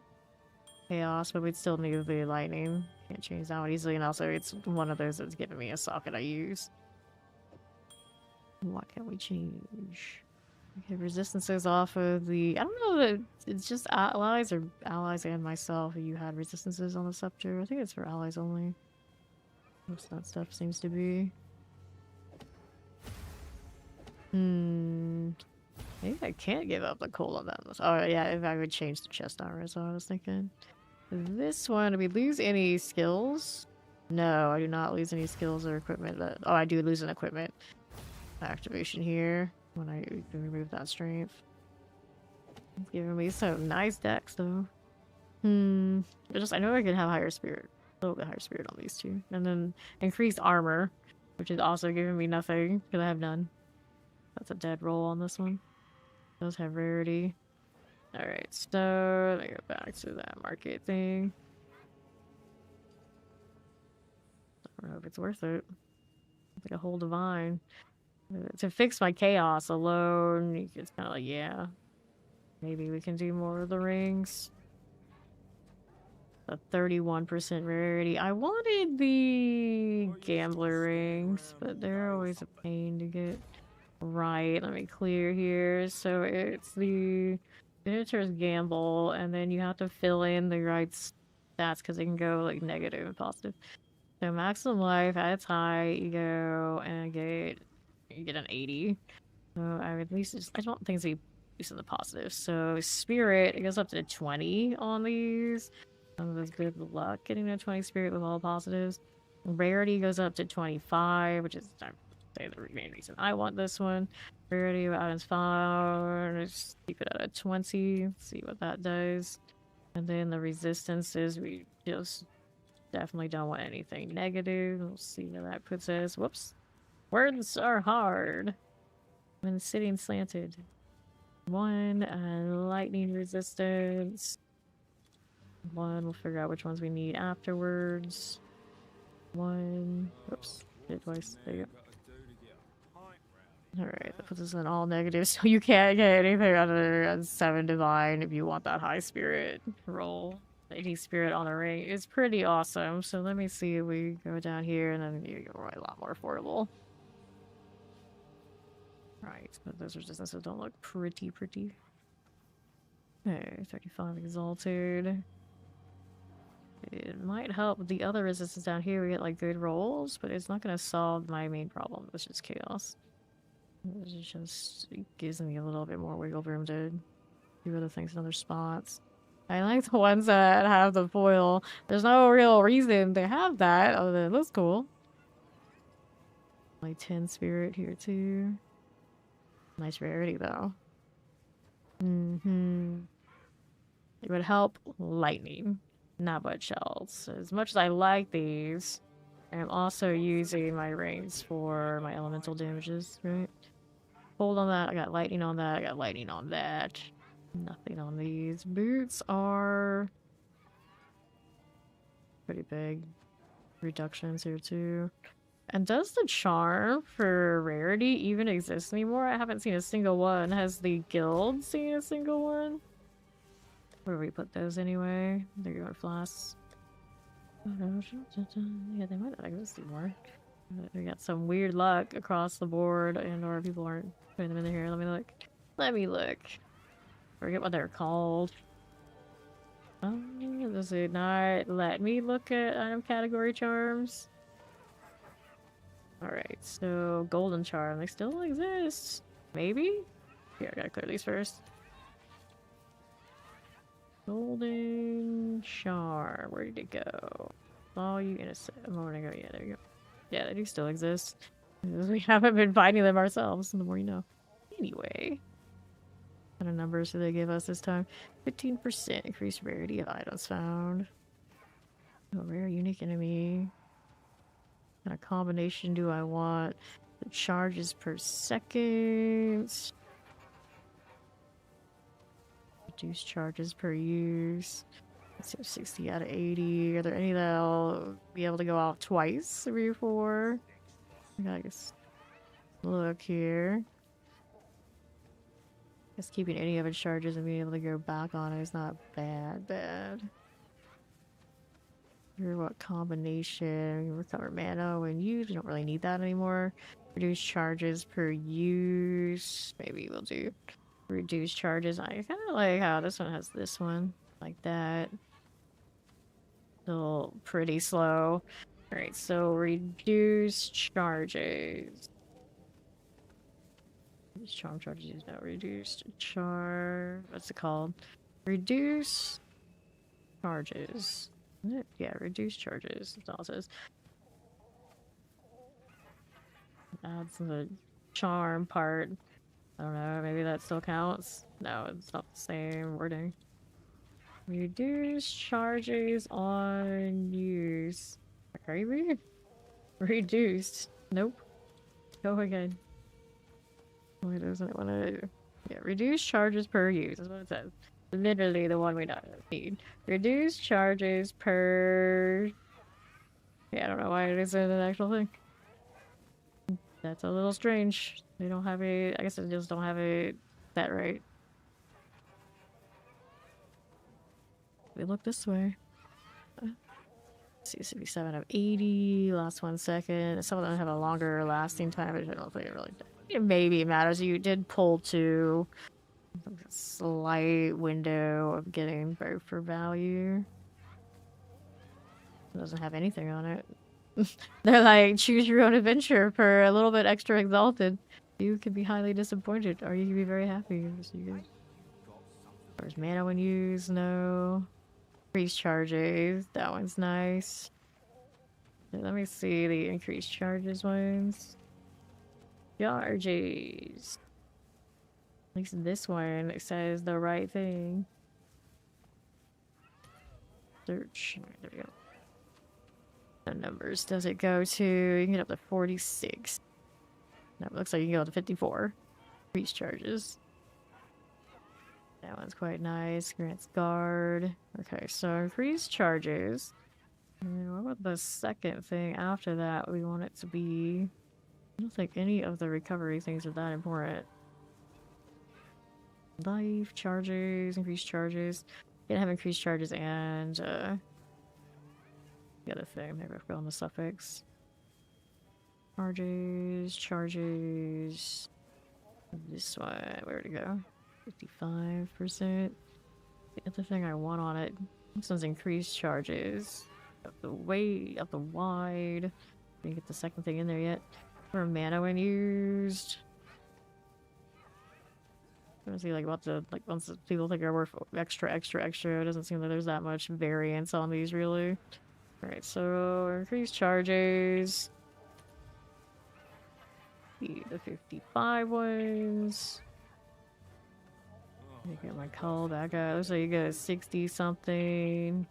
Chaos, but we'd still need the lightning. Can't change that one easily, and also it's one of those that's giving me a socket I use. What can we change? Okay, resistances off of the... I don't know that it's just allies or allies and myself. You had resistances on the scepter. I think it's for allies only. Most of that stuff seems to be. Maybe I can't give up the cold on that. Oh yeah, if I would change the chest armor is what I was thinking. This one, do we lose any skills? No, I do not lose any skills or equipment. Oh, I do lose an equipment activation here when I remove that strength. It's giving me some nice decks though. I know I can have higher spirit. A little bit higher spirit on these two. And then increased armor, which is also giving me nothing because I have none. That's a dead roll on this one. Does have rarity. Alright, so let me go back to that market thing. I don't know if it's worth it. Like a whole divine. To fix my chaos alone, it's kind of like, yeah. Maybe we can do more of the rings. A 31% rarity. I wanted the gambler rings, but they're always a pain to get right. Let me clear here. So it's the Minotaur's Gamble, and then you have to fill in the right stats because they can go like negative and positive. So maximum life at its high, you go and you get an 80. So I would at least I don't think it's be using the positive. So spirit, it goes up to 20 on these. Some of this good luck getting a 20 spirit with all positives. Rarity goes up to 25, which is, I'd say, the main reason I want this one. Rarity of items found. Let's keep it at a 20. See what that does. And then the resistances, we just definitely don't want anything negative. We'll see where that puts us. Whoops. Words are hard when sitting slanted. 1, lightning resistance. 1, we'll figure out which ones we need afterwards. 1, oops, did it twice, there you go. Alright, that puts us in all negatives, so you can't get anything under a 7 divine if you want that high spirit roll. 80 spirit on the ring is pretty awesome, so let me see if we go down here and then you go a lot more affordable. Right, but those resistances don't look pretty. Okay, 35 exalted. It might help the other resistance down here. We get like good rolls, but it's not going to solve my main problem, which is chaos. It gives me a little bit more wiggle room to do other things in other spots. I like the ones that have the foil. There's no real reason to have that other than it looks cool. Like 10 spirit here too. Nice rarity though. It would help lightning. Not much else. As much as I like these, I'm also using my rings for my elemental damages, right? Hold on that, I got lightning on that, I got lightning on that. Nothing on these. Boots are pretty big. Reductions here too. And does the charm for rarity even exist anymore? I haven't seen a single one. Has the guild seen a single one? Where do we put those anyway? They're going flasks. Yeah, they might not exist anymore. We got some weird luck across the board, and or people aren't putting them in here. Let me look. Let me look. Forget what they're called. Does it not let me look at item category charms? Alright, so golden charm. They still exist. Maybe? Here, I gotta clear these first. Golden charm. Where did it go? Oh, you innocent. A moment ago. Yeah, there you go. Yeah, they do still exist. We haven't been finding them ourselves, the more you know. Anyway. What kind of numbers do they give us this time? 15% increased rarity of items found. A rare unique enemy. What kind of combination do I want? The charges per second. Reduce charges per use. Let's see, 60 out of 80. Are there any that'll be able to go out twice, 3 or 4? I guess. Look here. Guess keeping any of its charges and being able to go back on it is not bad. Here, what combination? Recover mana when used. We don't really need that anymore. Reduce charges per use. Maybe we'll do reduce charges. I kind of like how this one has this one. Like that. Still pretty slow. Alright, so reduce charges. Charm charges is now reduced. What's it called? Reduce charges. Isn't it? Yeah, reduce charges. That's all it says. Adds the charm part. I don't know, maybe that still counts? No, it's not the same wording. Reduce charges on use. Crazy? Reduced. Nope. Go again. Why doesn't it want to... Yeah, reduce charges per use is what it says. Literally the one we don't need. Reduce charges per... Yeah, I don't know why it isn't an actual thing. That's a little strange. They don't have a... I guess they just don't have it set right. We look this way. Let's see, 67 of 80. Last 1 second. Some of them have a longer lasting time, but I don't think it really does. Maybe it matters. You did pull to a slight window of getting both for value. It doesn't have anything on it. They're like, choose your own adventure for a little bit extra exalted. You could be highly disappointed, or you could be very happy. So you could... There's mana when used, no. Increased charges. That one's nice. Let me see the increased charges ones. Charges. At least this one, it says the right thing. Search. There we go. The numbers does it go to? You can get up to 46. No, it looks like you can go up to 54. Increased charges. That one's quite nice. Grants guard. Okay, so increased charges. And what about the second thing after that? We want it to be... I don't think any of the recovery things are that important. Life, charges, increased charges. You can have increased charges and the other thing. Maybe I forgot on the suffix. Charges. This one, where'd it go? 55%. The other thing I want on it. This one's increased charges. Up the weight, up the wide. Didn't get the second thing in there yet. For mana when used. I see like what the once people think are worth extra, it doesn't seem like there's that much variance on these really. Alright, so increased charges. The 55 ones. Let me get my call back out. Looks like you get a 60 something.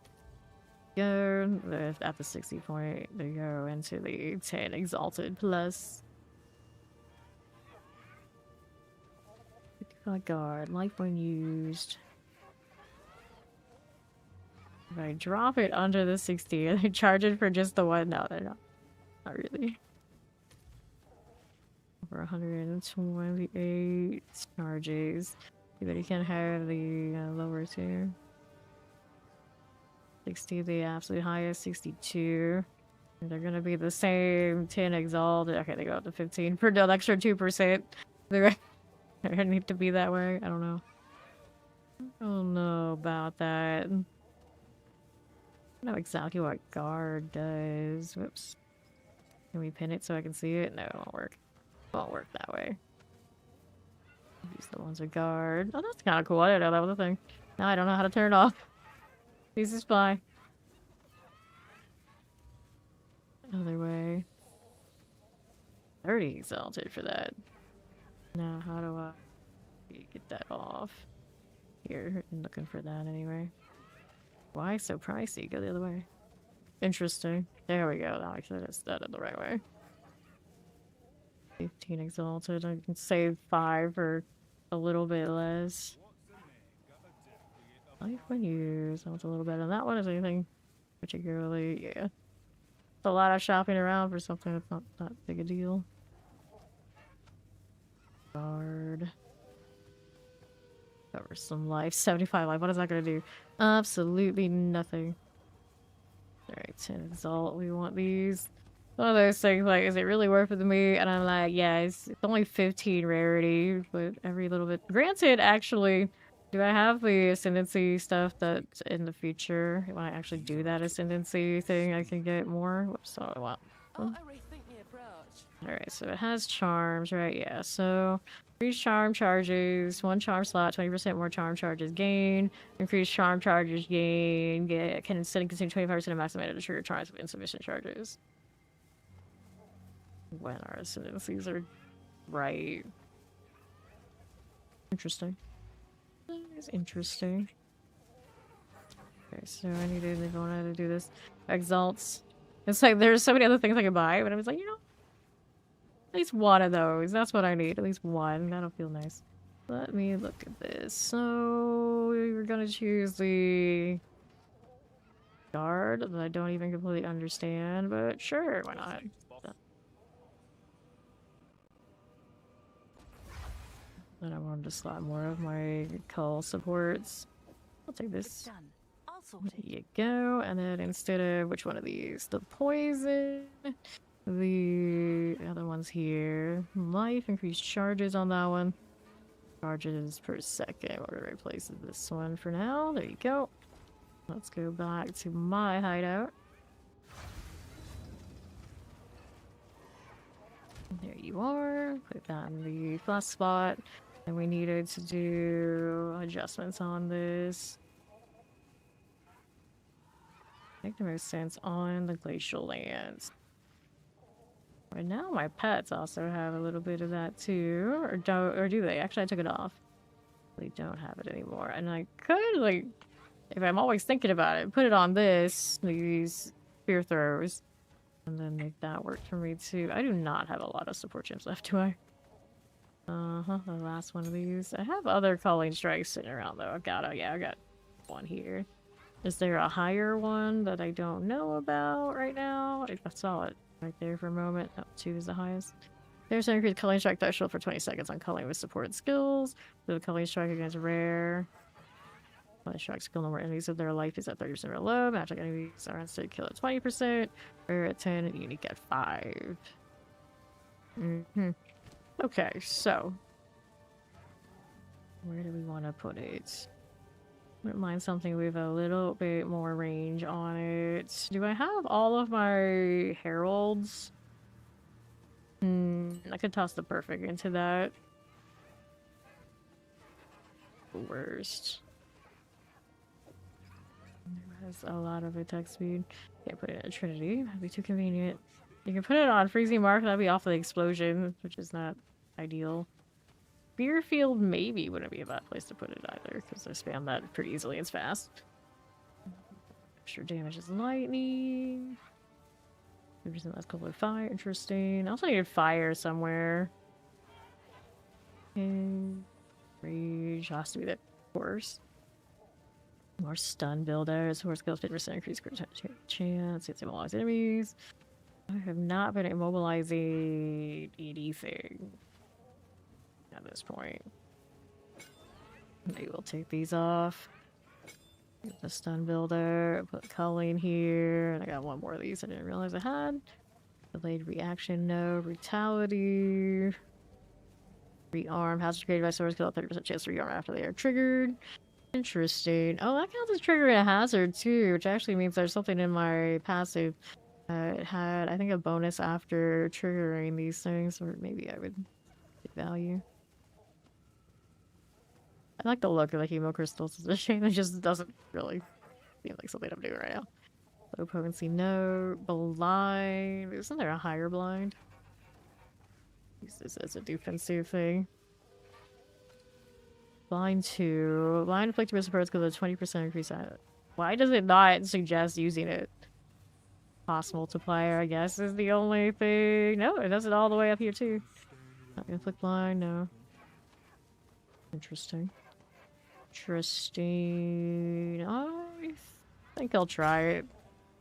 Go at the 60 point, they go into the 10 exalted plus. Guard, life when used. If I drop it under the 60, are they charging for just the one? No, they're not. Not really. Over 128 charges. But you can have the lower tier. 60, the absolute highest, 62. They're gonna be the same 10 exalted. Okay, they go up to 15 for the extra 2%. They're gonna need to be that way. I don't know. I don't know about that. I don't know exactly what guard does. Whoops. Can we pin it so I can see it? No, it won't work. It won't work that way. Use the ones with guard. Oh, that's kind of cool. I didn't know that was a thing. Now I don't know how to turn it off. Please just fly. Other way. 30 exalted for that. Now, how do I get that off? Here, I'm looking for that anyway. Why so pricey? Go the other way. Interesting. There we go. Now I should have set it the right way. 15 exalted. I can save 5 for a little bit less. Life when used. That was a little better than that one. Is anything particularly? Yeah. It's a lot of shopping around for something that's not that big a deal. Guard. Cover some life. 75 life. What is that gonna do? Absolutely nothing. Alright, 10 exalt. We want these. One of those things like, is it really worth it to me? And I'm like, yeah, it's only 15 rarity, but every little bit. Granted, actually, do I have the ascendancy stuff that's in the future? When I actually do that ascendancy thing, I can get more. Whoops, what do I want? Oh, I rethink the approach. Alright, so it has charms, right? Yeah, so increased charm charges, 1 charm slot, 20% more charm charges gain, increased charm charges gain, can instead consume 25% of maximum mana to trigger charms with insufficient charges. When our ascendancies are right. Interesting. That is interesting. Okay, so I need to, if I wanted to do this, exalts. It's like there's so many other things I can buy, but I was like, you know, at least one of those. That's what I need. At least one. That'll feel nice. Let me look at this. So we're gonna choose the guard that I don't even completely understand, but sure, why not? Then I wanted to slot more of my cull supports. I'll take this. Done. I'll sort There it. you go. And then instead of which one of these? The poison. The other one's here. Life, increased charges on that one. Charges per second. We're gonna replace this one for now. There you go. Let's go back to my hideout. There you are. Put that in the flask spot. And we needed to do adjustments on this. Make the most sense on the glacial lands. Right now, my pets also have a little bit of that too, or do they? Actually, I took it off. They don't have it anymore, and I could like, if I'm always thinking about it, put it on these spear throws, and then make that work for me too. I do not have a lot of support gems left, do I? The last one of these. I have other calling strikes sitting around though. I got one here. Is there a higher one that I don't know about right now? I saw it right there for a moment. Oh, 2 is the highest. There's an increased culling strike threshold for 20 seconds on culling with supported skills. The culling strike against rare. Culling strike skill no more enemies if their life is at 30% or low. Magic enemies are instead kill at 20%. Rare at 10 and unique at 5. Okay, so where do we want to put it? Wouldn't mind something with a little bit more range on it. Do I have all of my heralds? I could toss the perfect into that. Worst. It has a lot of attack speed. Can't put it in a Trinity. That'd be too convenient. You can put it on Freezing Mark. That'd be off the explosion, which is not ideal. Spearfield maybe wouldn't be a bad place to put it either, because I spam that pretty easily. It's fast. Extra damage is lightning. 3% less cold with fire. Interesting. I also needed fire somewhere. And rage has to be there, of course. More stun builders. Horse skills 50% increase chance. It's immobilize enemies. I have not been immobilizing anything at this point. Maybe we'll take these off. Get the stun builder, put culling here, and I got one more of these I didn't realize I had. Delayed reaction, no. Brutality. Rearm. Hazard created by swords kill 30% chance to rearm after they are triggered. Interesting. Oh, that counts as triggering a hazard too, which actually means there's something in my passive. It had, I think, a bonus after triggering these things, or maybe I would get value. I like the look of the hemo crystals. It's a shame it just doesn't really seem like something I'm doing right now. Low potency, no. Blind. Isn't there a higher blind? Use this as a defensive thing. Blind 2. Blind inflicted with supports because of 20% increase. Why does it not suggest using it? Cost multiplier, I guess, is the only thing. No, it does it all the way up here too. Not gonna inflict blind, no. Interesting. Interesting. I think I'll try it.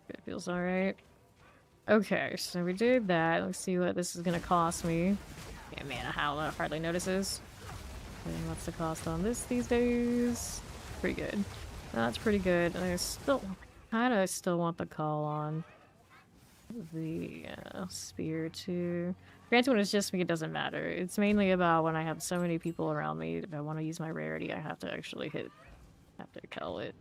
It feels alright. Okay, so we did that. Let's see what this is gonna cost me. Yeah, man, how hardly notices. And what's the cost on this these days? Pretty good. That's pretty good. And I still kinda still want the call on the spear too. Granted, when it's just me, it doesn't matter. It's mainly about when I have so many people around me. If I want to use my rarity, I have to actually kill it.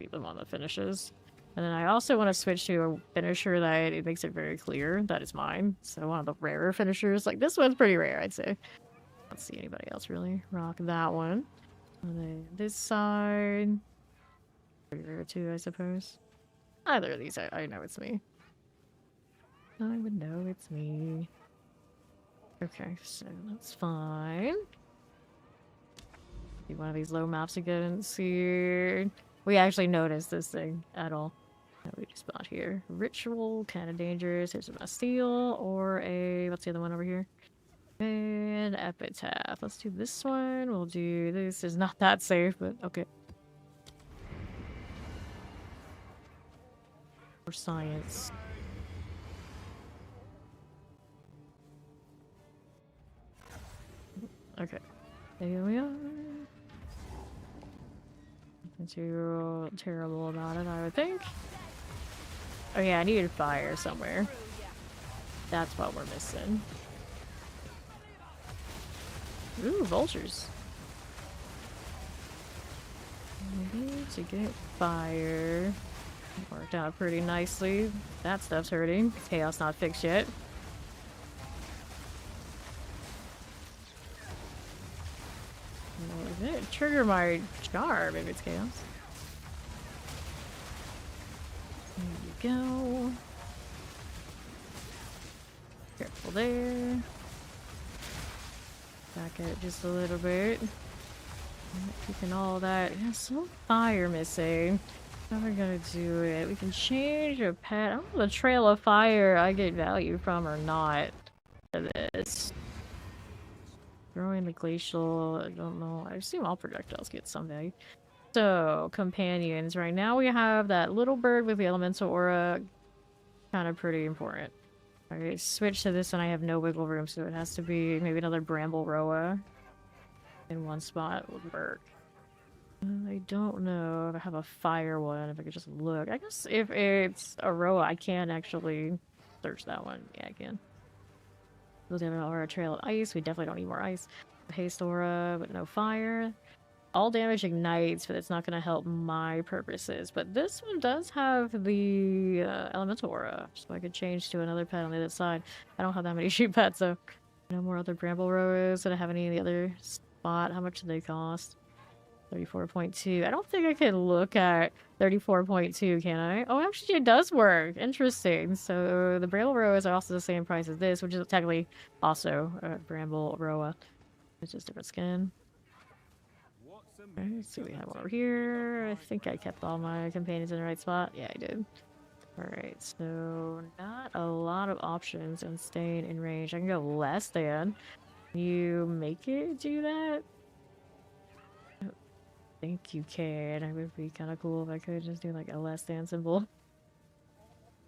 Keep them on the finishes. And then I also want to switch to a finisher that it makes it very clear that it's mine. So one of the rarer finishers. Like, this one's pretty rare, I'd say. Let's see anybody else really rock that one. And then this side. Pretty rare too, I suppose. Either of these, I know it's me. I would know it's me. Okay, so that's fine. See one of these low maps again. See, we actually noticed this thing at all. No, we just spot here. Ritual, kind of dangerous. Here's a Bastille or a what's the other one over here? And Epitaph. Let's do this one. We'll do this. Is not that safe, but okay. For science. Okay, here we are. Nothing too terrible about it, I would think. Oh yeah, I needed fire somewhere. That's what we're missing. Ooh, vultures. We need to get fire. Worked out pretty nicely. That stuff's hurting. Chaos not fixed yet. Did it trigger my charm? Maybe it's chaos. go. Careful there. Back it just a little bit. Keeping all that. There's some fire missing. How are we gonna do it? We can change a pet. I don't know the trail of fire I get value from or not for this. Throwing the glacial, I don't know. I assume all projectiles get some value. So, companions. Right now we have that little bird with the elemental aura. Kind of pretty important. Alright, switch to this and I have no wiggle room, so it has to be maybe another bramble roa in one spot would work. I don't know if I have a fire one, if I could just look. I guess if it's a roa, I can actually search that one. Yeah, I can. Those have an aura trail of ice. We definitely don't need more ice. Haste aura, but no fire. All damage ignites, but it's not going to help my purposes. But this one does have the elemental aura, so I could change to another pet on the other side. I don't have that many sheep pets, so no more other bramble rows. Did I have any in the other spot? How much do they cost? 34.2. I don't think I can look at 34.2, can I? Oh, actually, it does work. Interesting. So the bramble roas are also the same price as this, which is technically also a bramble roa. It's just different skin. Alright, so we have one over here. I think I kept all my companions in the right spot. Yeah, I did. Alright, so not a lot of options in staying in range. I can go less than. You make it do that? I don't think you can. It would be kind of cool if I could just do like a less than symbol.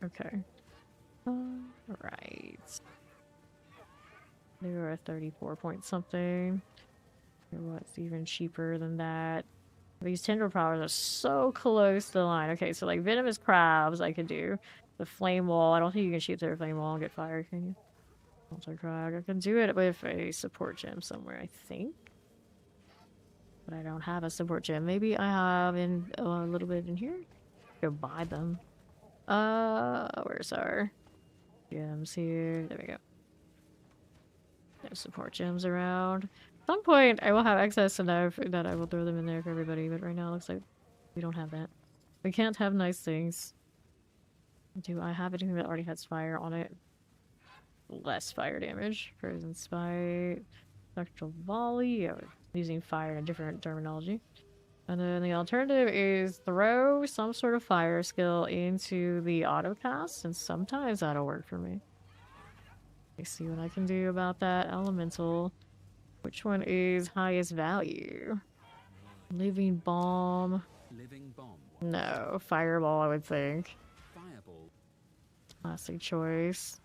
Okay. Alright. They were 34 point something. What's even cheaper than that? These tendril powers are so close to the line. Okay, so like venomous crabs I could do. The flame wall, I don't think you can shoot through a flame wall and get fire, can you? Altar crag. I can do it with a support gem somewhere, I think. But I don't have a support gem. Maybe I have in a little bit in here. Go buy them. Where's our gems here? There we go. No support gems around. At some point, I will have excess enough that I will throw them in there for everybody, but right now it looks like we don't have that. We can't have nice things. Do I have anything that already has fire on it? Less fire damage. Frozen Spite. Spectral Volley. Yeah, using fire in a different terminology. And then the alternative is throw some sort of fire skill into the autocast, and sometimes that'll work for me. Let's see what I can do about that elemental. Which one is highest value? Living Bomb. Living bomb. No, Fireball, I would think. Fireball. Classic choice.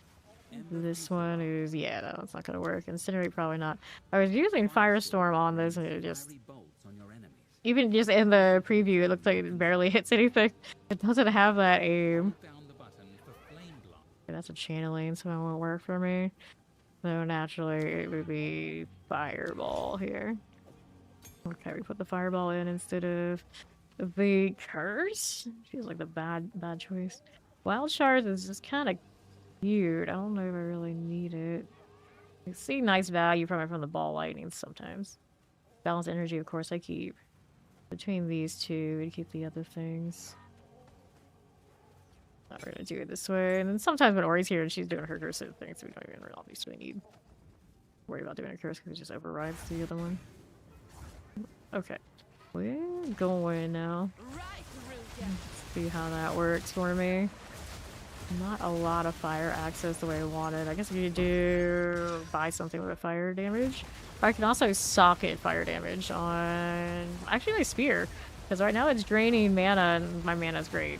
This one is, yeah, no, it's not gonna work. Incinerate, probably not. I was using Firestorm on this and it just, Fiery bolts on your enemies. even just in the preview, it looks like it barely hits anything. It doesn't have that aim. Down the button for flame block. That's a channeling, so it won't work for me. So naturally, it would be Fireball here. Okay, we put the Fireball in instead of the Curse. Feels like the bad choice. Wild Shards is just kind of cute. I don't know if I really need it. I see nice value from it from the ball lightning sometimes. Balance energy, of course, I keep. Between these two, we keep the other things. We're gonna do it this way, and then sometimes when Ori's here and she's doing her cursive thing, so we don't even obviously need to worry about doing a curse because it just overrides the other one. Okay, we're going now. Right through ya. Let's see how that works for me. Not a lot of fire access the way I wanted. I guess I could do buy something with a fire damage. But I can also socket fire damage on actually my spear, because right now it's draining mana and my mana's great.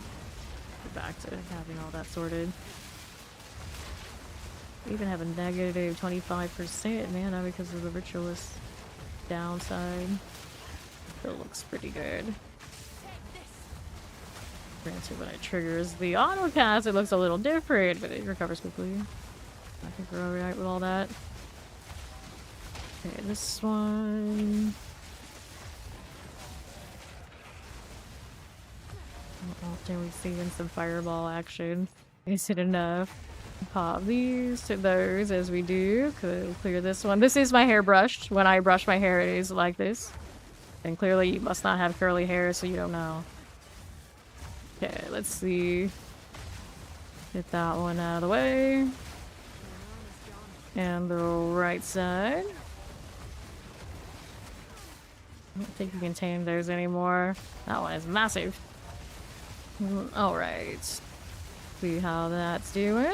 Back to having all that sorted. Even have a negative 25% mana because of the ritualist downside. Still looks pretty good. Granted, when it triggers the autocast, it looks a little different, but it recovers quickly. I think we're alright with all that. Okay, this one. How often we see in some fireball action? Is it enough? Pop these to those as we do. Could clear this one. This is my hair brushed. When I brush my hair, it is like this. And clearly you must not have curly hair, so you don't know. Okay, let's see. Get that one out of the way. And the right side. I don't think you can tame those anymore. That one is massive. Alright. See how that's doing.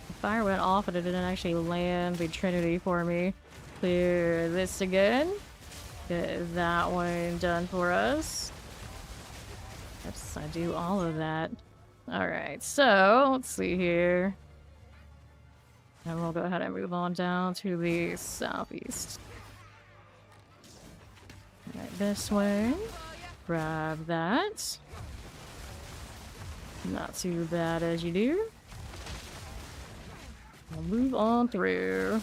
The fire went off, but it didn't actually land the Trinity for me. Clear this again. Get that one done for us. Yes, I do all of that. Alright, so let's see here. And we'll go ahead and move on down to the southeast. Right this way. Grab that. Not too bad as you do. We'll move on through.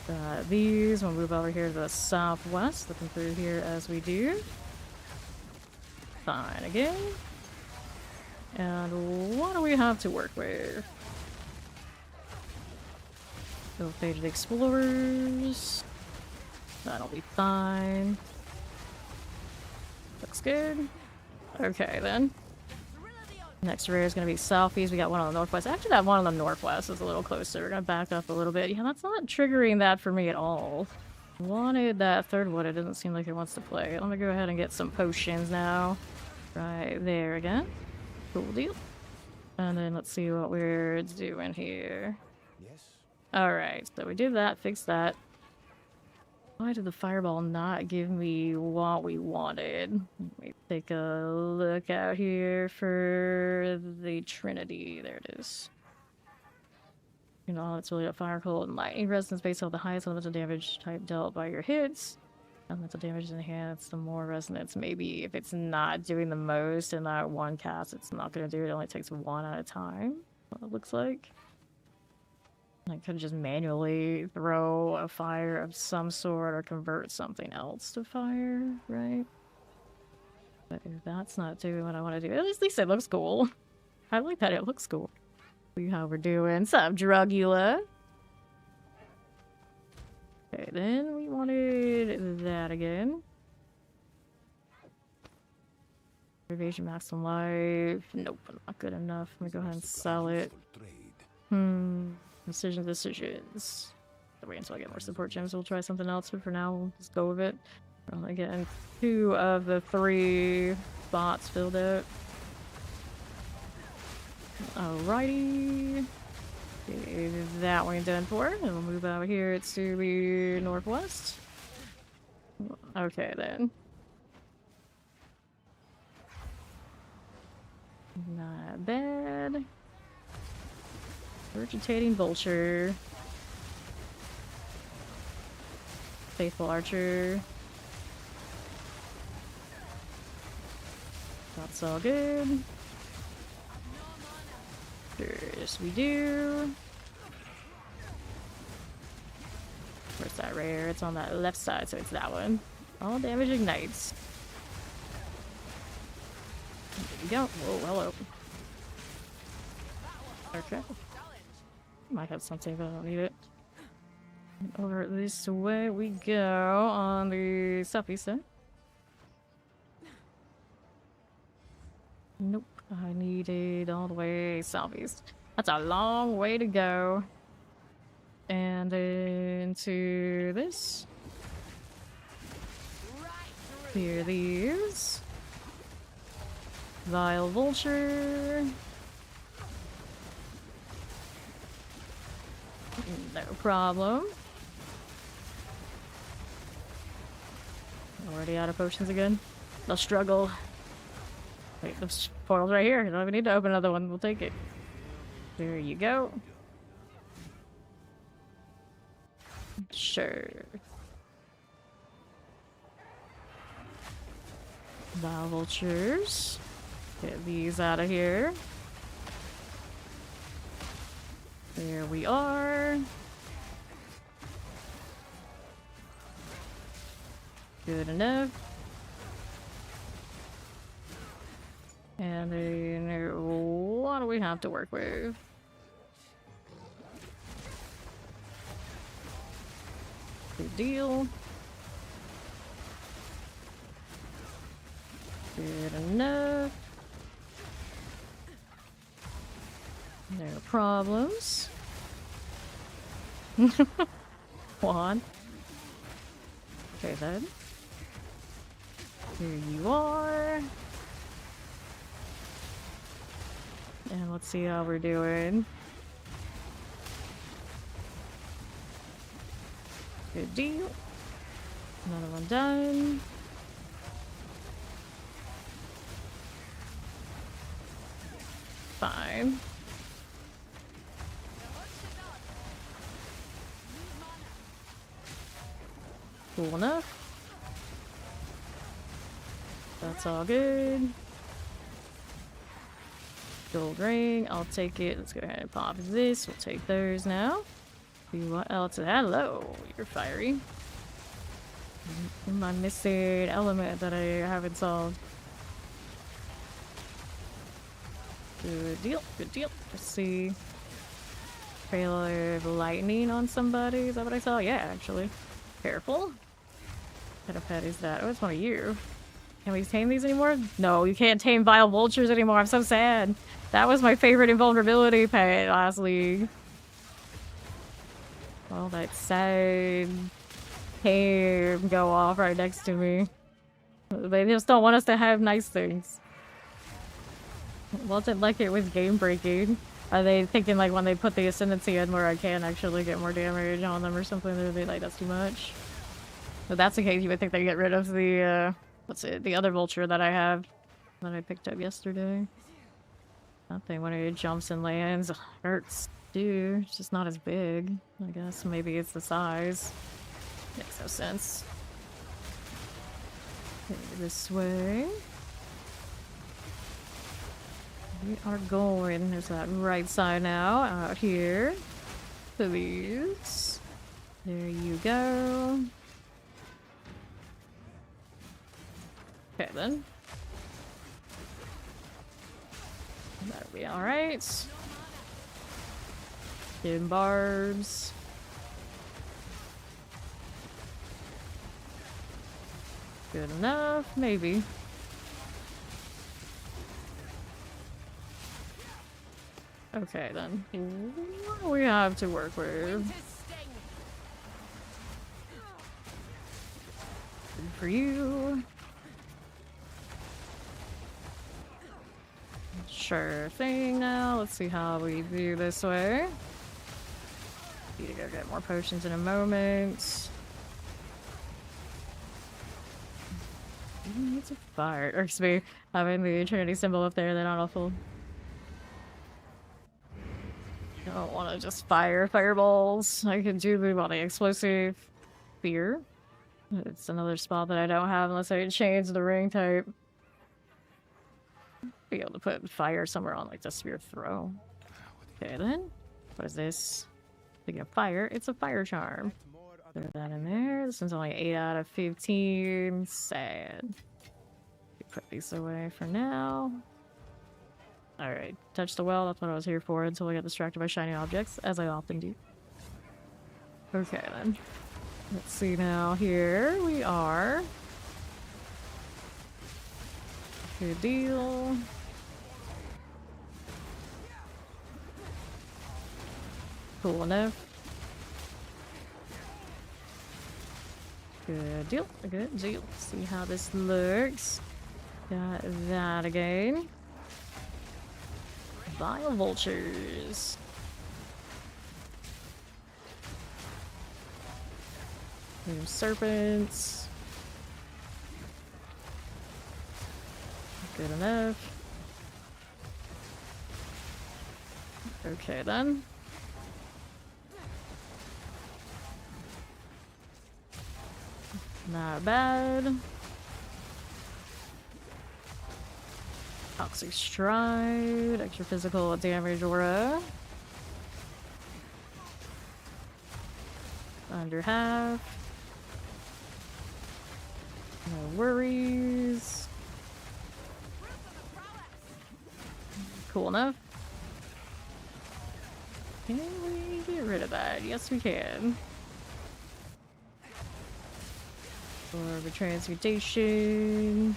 Got these. We'll move over here to the southwest. Looking through here as we do. Fine again. And what do we have to work with? Go Faded Explorers. That'll be fine. Looks good. Okay then. Next array is going to be southeast. We got one on the northwest. Actually, that one on the northwest is a little closer. We're going to back up a little bit. Yeah, that's not triggering that for me at all. Wanted that third one. It doesn't seem like it wants to play. Let me go ahead and get some potions now. Right there again. Cool deal. And then let's see what we're doing here. Yes. Alright, so we did that, fixed that. Why did the fireball not give me what we wanted? Let me take a look out here for the Trinity. There it is. You know, it's really a fire, cold, and lightning resistance based on the highest elemental damage type dealt by your hits. Elemental damage enhanced, the more resonance. Maybe if it's not doing the most in that one cast, it's not going to do it. It only takes one at a time, what it looks like. I could just manually throw a fire of some sort or convert something else to fire, right? But if that's not doing what I want to do, at least it looks cool. I like that it looks cool. See how we're doing. Sup, Drugula? Okay, then we wanted that again. Evasion maximum life. Nope, not good enough. Let me go ahead and sell it. Decisions. I'll wait until I get more support gems. We'll try something else, but for now, we'll just go with it. We're only getting 2 of the 3 spots filled out. Alrighty. Get that one done for. And we'll move over here to the northwest. Okay, then. Not bad. Regurgitating Vulture. Faithful Archer. That's all good. Yes, we do. Where's that rare? It's on that left side, so it's that one. All damage ignites. There you go. Whoa, hello. Okay. Might have something, but I don't need it. Over this way we go on the southeast side. Nope, I needed all the way southeast. That's a long way to go. And into this. Clear these. Vile Vulture. No problem. Already out of potions again. They'll struggle. Wait, the portal's right here. You don't even need to open another one. We'll take it. There you go. Sure. Vile Vultures. Get these out of here. There we are. Good enough. And then what do we have to work with? Good deal. Good enough. No problems. One. Okay then. Here you are. And let's see how we're doing. Good deal. Another one done. Fine. Cool enough. That's all good. Gold ring, I'll take it. Let's go ahead and pop this. We'll take those now. See what else? Hello, you're fiery. My missing element that I haven't solved. Good deal, good deal. Let's see. Trail of lightning on somebody. Is that what I saw? Yeah, actually. Careful. What kind of pet is that? Oh, it's one of you. Can we tame these anymore? No, you can't tame vile vultures anymore. I'm so sad. That was my favorite invulnerability pet last league. Well, that sad cave go off right next to me. They just don't want us to have nice things. Wasn't like it was game breaking. Are they thinking like when they put the ascendancy in where I can actually get more damage on them or something? They'll be like, that's too much. If that's the case, you would think they get rid of the what's it? The other vulture that I have that I picked up yesterday. Nothing when it jumps and lands. Ugh, hurts. Dude, it's just not as big. I guess maybe it's the size. Makes no sense. Okay, this way. We are going. There's that right side now. Out here. Please. There you go. Okay then. That'll be alright. Hidden barbs. Good enough, maybe. Okay then. What do we have to work with? Good for you. Sure thing now. Let's see how we do this way. Need to go get more potions in a moment. It's a fire. Or excuse me, having the Trinity symbol up there, they're not awful. I don't want to just fire fireballs. I can do the explosive spear. It's another spot that I don't have unless I change the ring type. Be able to put fire somewhere on like the spear throw. Okay then. What is this? Speaking of fire, it's a fire charm. Throw that in there. This one's only 8 out of 15. Sad. Put these away for now. Alright. Touch the well. That's what I was here for until I got distracted by shiny objects, as I often do. Okay then. Let's see now. Here we are. Good deal. Cool enough. Good deal. Good deal. See how this looks. Got that again. Vile vultures. New serpents. Good enough. Okay then. Not bad. Toxic Stride, extra physical damage aura. Under half. No worries. Cool enough. Can we get rid of that? Yes, we can. Orb of Transmutation.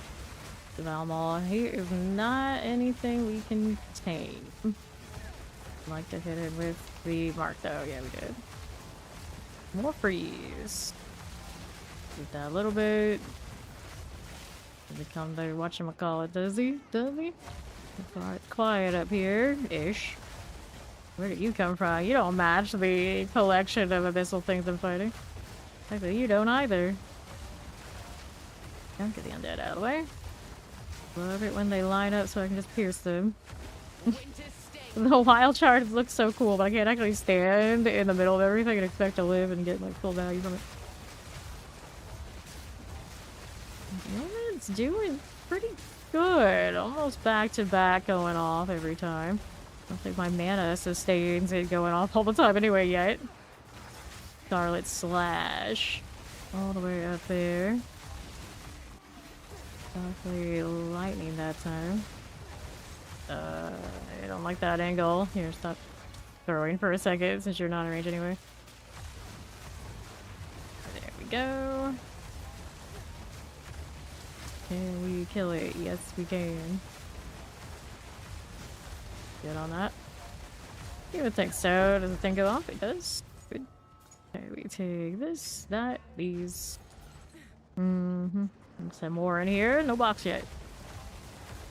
The Valmaw. Here is not anything we can tame. Like to hit it with the mark though. Yeah, we did. More freeze. Get that a little bit. Does he come there? Whatchamacallit, does he? Does he? Quiet up here ish. Where did you come from? You don't match the collection of abyssal things I'm fighting. Actually, you don't either. Don't get the undead out of the way. Love it when they line up so I can just pierce them. The wild shards look so cool, but I can't actually stand in the middle of everything and expect to live and get like full value from it. Yeah, it's doing pretty good. Almost back to back going off every time. I don't think my mana sustains it going off all the time anyway yet. Scarlet Slash. All the way up there. Definitely lightning that time. I don't like that angle. Here, stop throwing for a second since you're not in range anyway. There we go. Can we kill it? Yes, we can. Good on that. You would think so. Does the thing go off? It does. Good. Okay, we take this, that, these. Some more in here. No box yet.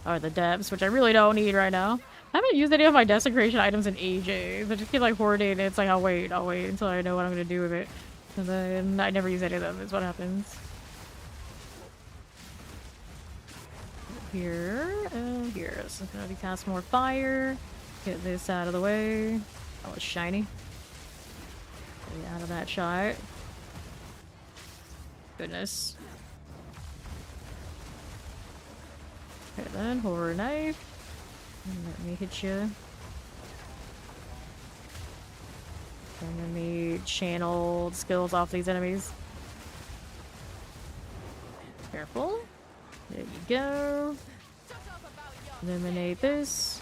Or the depths, which I really don't need right now. I haven't used any of my desecration items in ages. I just keep like hoarding it. It's like I'll wait until I know what I'm gonna do with it. And then I never use any of them, is what happens. Here, here. So I'm gonna cast more fire. Get this out of the way. Oh, it's shiny. Get out of that shot. Goodness. Okay then, horror knife. And let me hit you. And let me channel skills off these enemies. Careful. There you go. Eliminate this.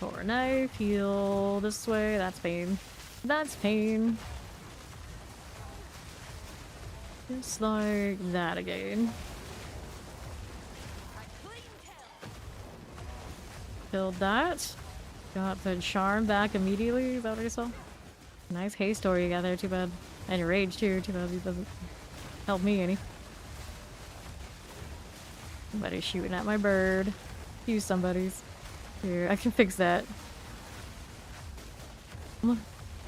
Horror knife, heal this way. That's pain. That's pain. Just like that again. Killed that. Got the charm back immediately. Is that what I saw? Nice haste story you got there. Too bad. And your rage too. Too bad he doesn't help me any. Somebody's shooting at my bird. Use somebody's. Here, I can fix that.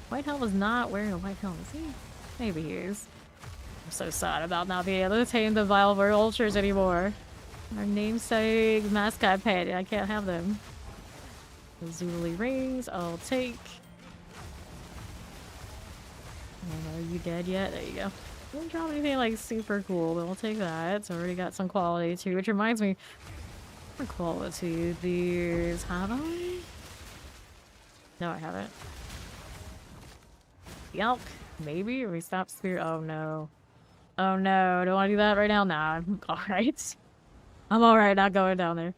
White Helm is not wearing a white helmet. Is he? Maybe he is. I'm so sad about not being able to tame the vile vultures anymore. Our namesake mascot pet. I can't have them. The Zuli rings, I'll take. Are you dead yet? There you go. Don't drop anything like super cool, but we'll take that. It's already got some quality too, which reminds me. What quality these have I? No, I haven't. Yelp, maybe? Or we stop spear. Oh no. Oh no, don't want to do that right now? Nah, I'm alright. I'm alright, not going down there.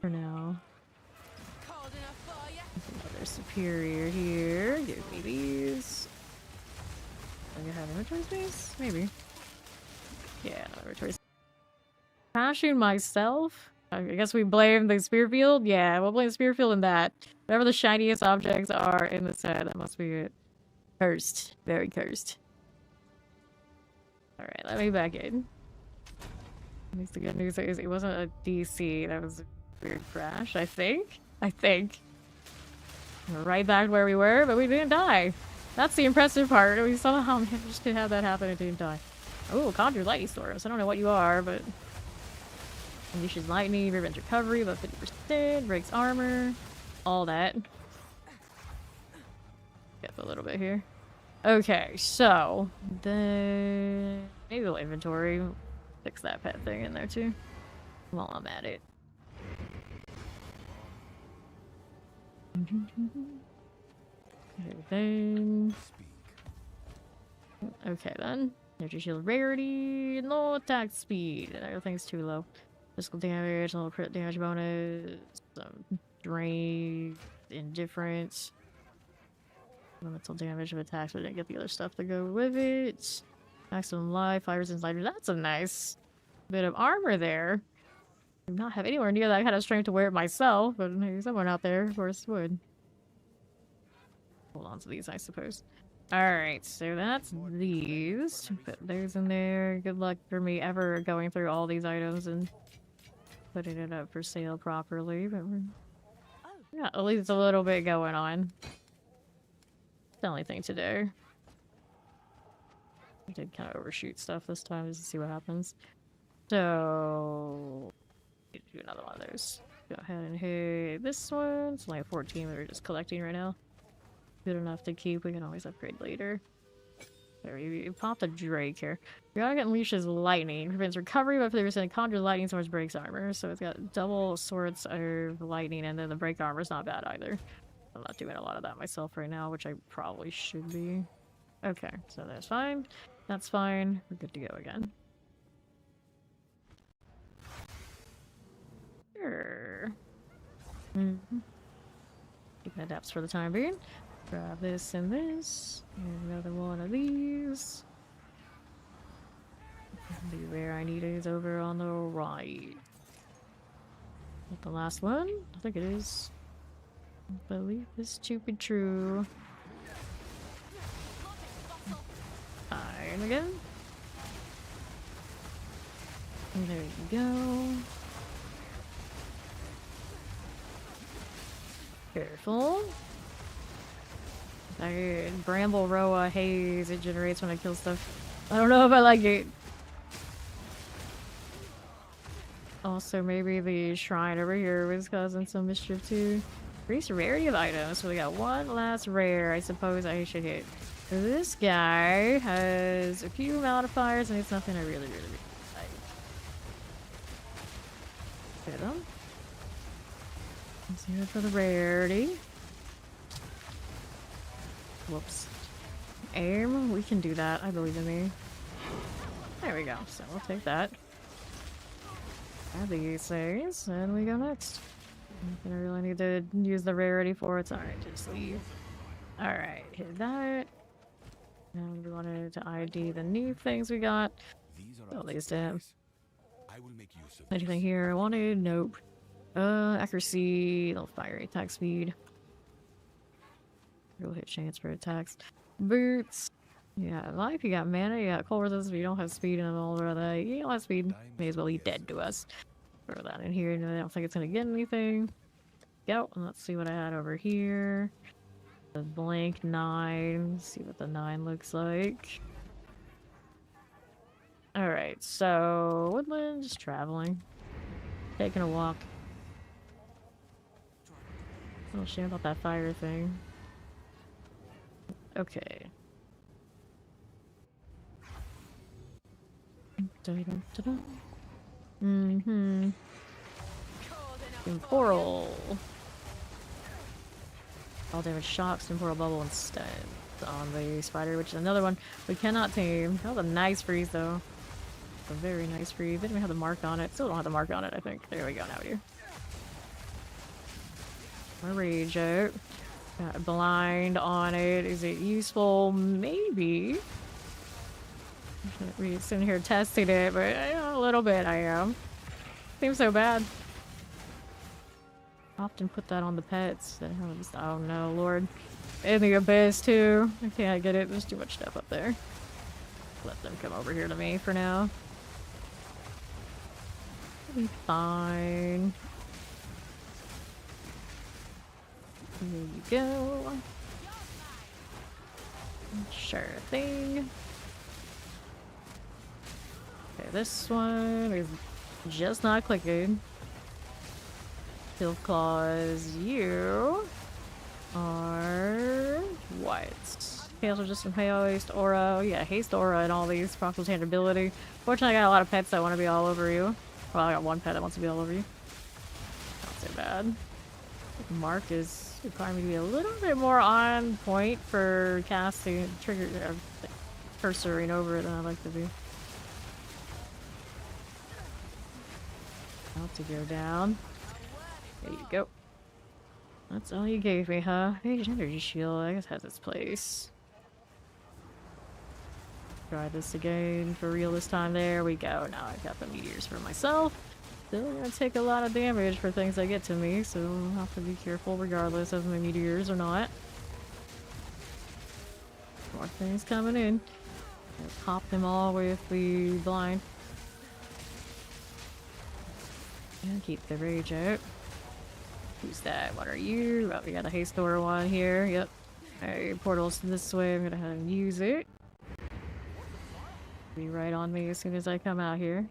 For now. Another superior here. Give me these. Do I have inventory space? Maybe. Yeah, no inventory space. Crashing myself? I guess we blame the spear field? Yeah, we'll blame the spear field in that. Whatever the shiniest objects are in the set, that must be it. Cursed. Very cursed. Alright, let me back in. At least the good news is it wasn't a DC. That was a weird crash, I think. We're right back where we were, but we didn't die. That's the impressive part. We somehow managed to have that happen and didn't die. Oh, conjure lightning storms. I don't know what you are, but... Unleashes lightning, prevents recovery, about 50%, breaks armor, all that. Get up a little bit here. Okay, so... Then... Maybe a little inventory. Fix that pet thing in there too. While I'm at it. Everything. Okay then. Energy shield rarity, no attack speed, and everything's too low. Physical damage, a little crit damage bonus, some drain, indifference, elemental damage of attacks, but I didn't get the other stuff to go with it. Maximum life, fire resistance, lighter. That's a nice bit of armor there. do not have anywhere near that kind of strength to wear it myself, but maybe someone out there, of course, would. Hold on to these, I suppose. Alright, so that's these. Put those in there. Good luck for me ever going through all these items and putting it up for sale properly, but we're got at least a little bit going on. It's the only thing to do. I did kind of overshoot stuff this time just to see what happens. So, do another one of those. Go ahead and hit this one. It's only 14, we're just collecting right now. Good enough to keep. We can always upgrade later. There, you pop the Drake here. Periodic unleashes lightning. Prevents recovery, but if there's a conjure lightning swords breaks armor. So it's got double swords of lightning, and then the break armor's not bad either. I'm not doing a lot of that myself right now, which I probably should be. Okay, so that's fine. That's fine. We're good to go again. Sure. Keep the adapts for the time being. Grab this and this. And another one of these. The where I need is over on the right. Not the last one? I think it is. I believe this to be true. Iron again. And there you go. Careful. Bramble Roa haze it generates when I kill stuff. I don't know if I like it. Also, maybe the shrine over here was causing some mischief too. Increase rarity of items. So we got one last rare I suppose I should hit. So this guy has a few modifiers and it's nothing I really like. Hit him. Let's do it for the rarity. Whoops. Aim? We can do that. I believe in me. There we go. So we'll take that. Add these things, and we go next. I really need to use the rarity for it. Alright, just leave. Alright, hit that. And we wanted to ID the new things we got. All these to him. Anything here I wanted? Nope. Accuracy, little fire attack speed. Real hit chance for attacks. Boots. Yeah, life, you got mana, you got cold resistance, but you don't have speed and all of that. You don't have speed, may as well be dead to us. Throw that in here, and I don't think it's gonna get anything. Go, and let's see what I had over here. The blank 9. Let's see what the 9 looks like. Alright, so Woodland, just traveling. Taking a walk. Oh shit about that fire thing. Okay. Temporal. All damage shocks, temporal bubble instead on the spider, which is another one we cannot tame. That was a nice freeze though. A very nice freeze. Didn't even have the mark on it. Still don't have the mark on it, I think. There we go, now we do. My rage out. Got blind on it. Is it useful? Maybe. We're sitting here testing it, but a little bit I am. Seems so bad. Often put that on the pets. Oh no, Lord. In the abyss too. I can't get it. There's too much stuff up there. Let them come over here to me for now. It'll be fine. There you go. Sure thing. Okay, this one is just not clicking. Steel Claws, you are what? Chaos resistant haste aura. Yeah, haste aura and all these procs with ability. Fortunately, I got a lot of pets that want to be all over you. Well, I got one pet that wants to be all over you. Not so bad. Mark is requiring me to be a little bit more on point for casting, cursoring over it than I like to be. About to go down. There you go. That's all you gave me, huh? Mage energy shield, I guess has its place. Try this again for real this time. There we go. Now I've got the meteors for myself. Still gonna take a lot of damage for things that get to me, so I'll have to be careful regardless of my meteors or not. More things coming in. I'll pop them all with the blind. And keep the rage out. Who's that? What are you? Oh, we got a haste door one here. Yep. Alright, portal's this way. I'm gonna have to use it. Be right on me as soon as I come out here.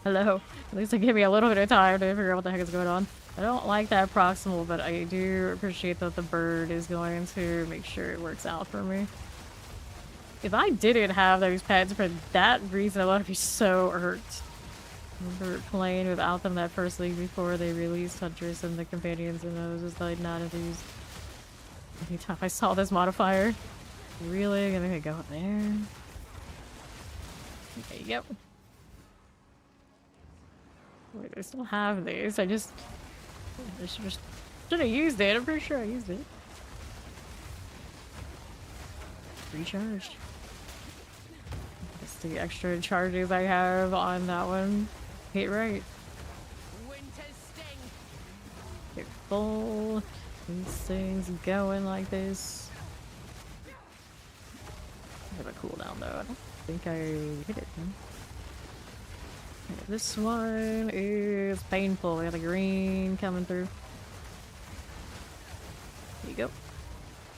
Hello. At least it gave me a little bit of time to figure out what the heck is going on. I don't like that proximal, but I do appreciate that the bird is going to make sure it works out for me. If I didn't have those pets for that reason, I would be so hurt. I remember playing without them that first league before they released Huntress and the companions, and I was just like not enthused. Anytime I saw this modifier, really gonna go up there. There you go. Wait, I still have these. I just should have used it. I'm pretty sure I used it. Recharged. That's the extra charges I have on that one. Hit right. Winter's sting. Get full. These things going like this. I have a cooldown though. I don't think I hit it. Huh? Okay, this one is painful. We got the green coming through. There you go.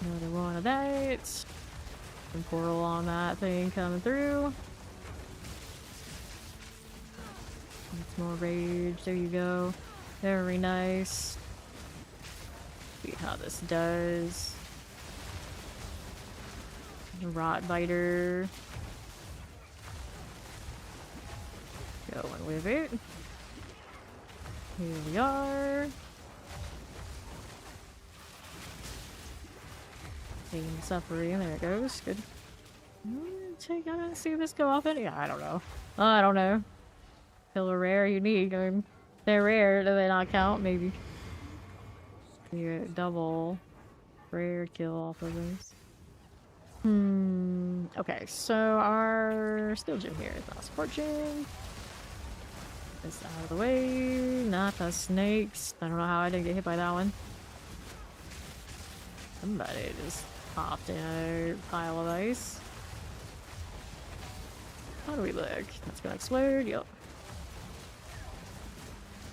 Another one of that. Some portal on that thing coming through. It's more rage. There you go. Very nice. See how this does. Rot biter. Going with it. Here we are. Pain suffering. There it goes. Good. I gotta see this go off any. I don't know. I don't know. Kill a rare, unique. I mean, they're rare. Do they not count? Maybe. You get double rare kill off of this. Okay, so our steel gym here is not support gym. This out of the way. Not the snakes. I don't know how I didn't get hit by that one. Somebody just popped in a pile of ice. How do we look? That's gonna explode. Yep.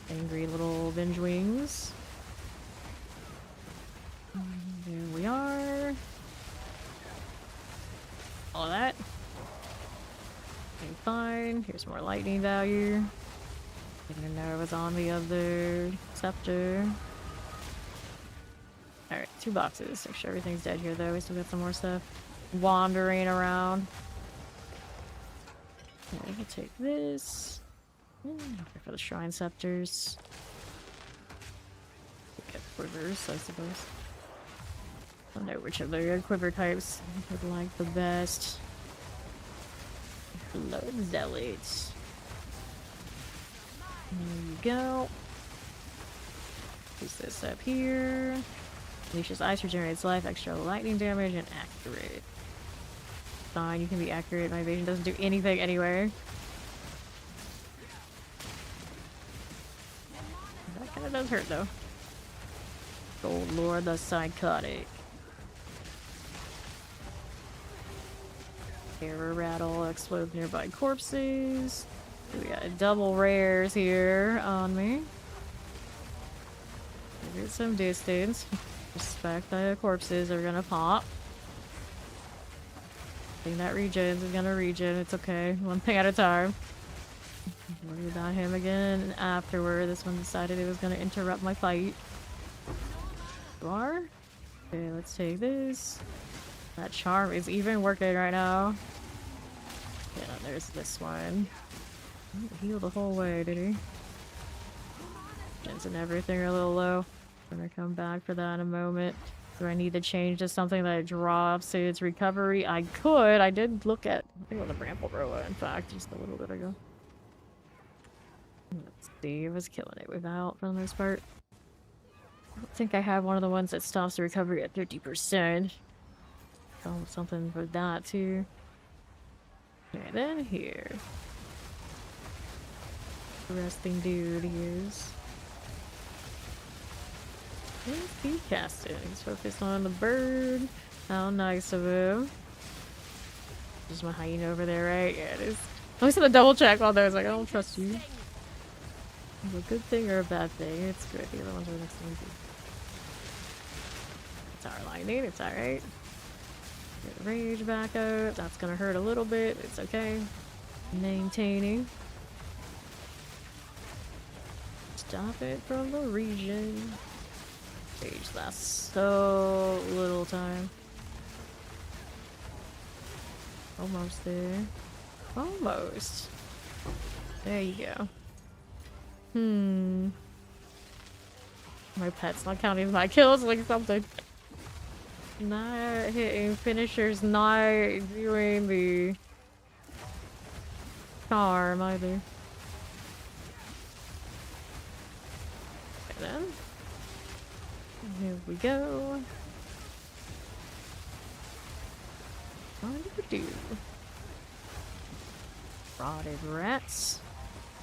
Angry little binge wings. There we are. All of that. Okay, fine. Here's more lightning value. Didn't know it was on the other scepter. Alright, 2 boxes. Make sure everything's dead here though. We still got some more stuff wandering around. Okay, we'll take this. For the shrine scepters. Get quivers, I suppose. I don't know which of the quiver types I would like the best. Blood zealots. There you go. Use this up here. Leashes ice regenerates life, extra lightning damage, and accurate. Fine, you can be accurate. My evasion doesn't do anything anyway. That kind of does hurt though. Gold Lord the Psychotic. Terror rattle, explode nearby corpses. We got double rares here on me. Give it some distance. Respect the corpses are gonna pop. Thing that regens is gonna regen. It's okay. One thing at a time. Worry about him again afterward. This one decided it was gonna interrupt my fight. You are? Okay, let's take this. That charm is even working right now. Yeah, there's this one. He healed the whole way, did he? Gens and everything are a little low. Gonna come back for that in a moment. Do I need to change to something that drops its recovery? I could. I did look at, I think it was a Bramble Roa, in fact, just a little bit ago. Let's see, I was killing it without for the most part. I don't think I have one of the ones that stops the recovery at 50%. Oh, something for that too. Okay, then here. Interesting dude he is. He's speed casting. He's focused on the bird. How nice of him. There's my hyena over there, right? Yeah, it is. I was gonna double check all those. Like, I don't trust you. Is it a good thing or a bad thing? It's good. The other ones are next to me. It's our lightning. It's alright. Get the rage back up. That's gonna hurt a little bit. It's okay. Maintaining. Stop it from the region. Rage lasts so little time. Almost there. Almost. There you go. My pet's not counting my kills like something. Not hitting finishers, not doing the charm either. Okay then. Here we go. What do we do? Rotted rats.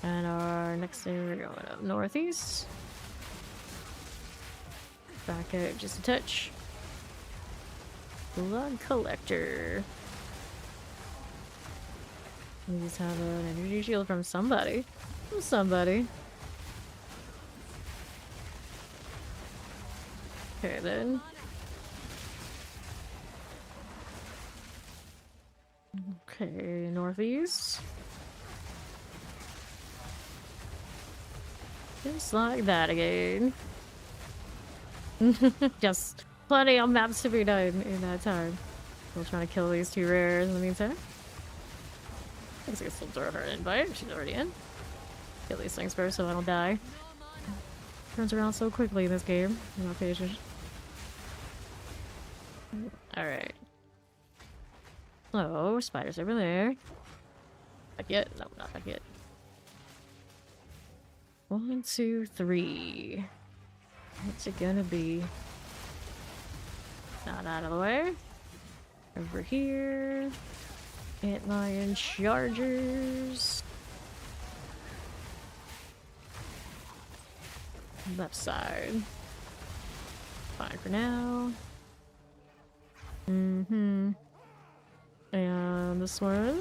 And our next thing, we're going up northeast. Back out just a touch. Blood collector. We just have an energy shield from somebody. From somebody. Okay then. Okay, northeast. Just like that again. Just plenty of maps to be done in that time. Still trying to kill these two rares in the meantime. I guess I can still throw her an invite. She's already in. Kill these things first so I don't die. Turns around so quickly in this game. I'm not patient. Alright. Oh, spiders over there. Back yet? No, not back yet. 1, 2, 3. What's it gonna be? Not out of the way. Over here. Antlion chargers. Left side. Fine for now. And this one.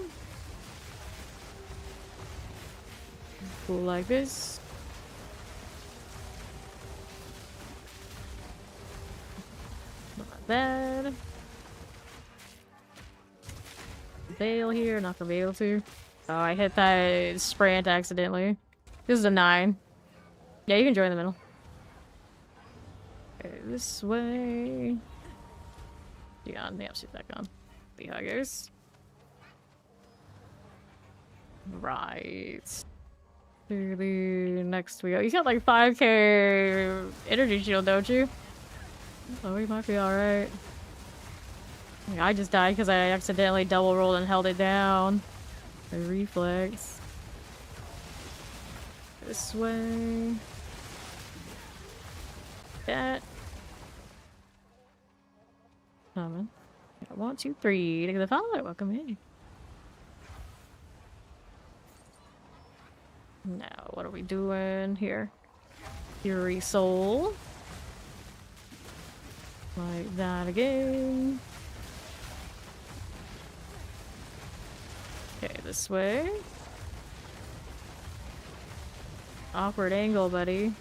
Cool like this. Not bad. Veil here, not gonna be able to. Oh, I hit that sprint accidentally. This is a 9. Yeah, you can join the middle. Okay, this way. Yeah, she's back on. The huggers. Right. To the next we go. You got like 5k energy shield, don't you? Oh, we might be alright. I just died because I accidentally double rolled and held it down. A reflex. This way. That. Coming. 1, 2, 3. Look at the follow. Welcome in. Now, what are we doing here? Fury Soul. Like that again. Okay, this way. Awkward angle, buddy.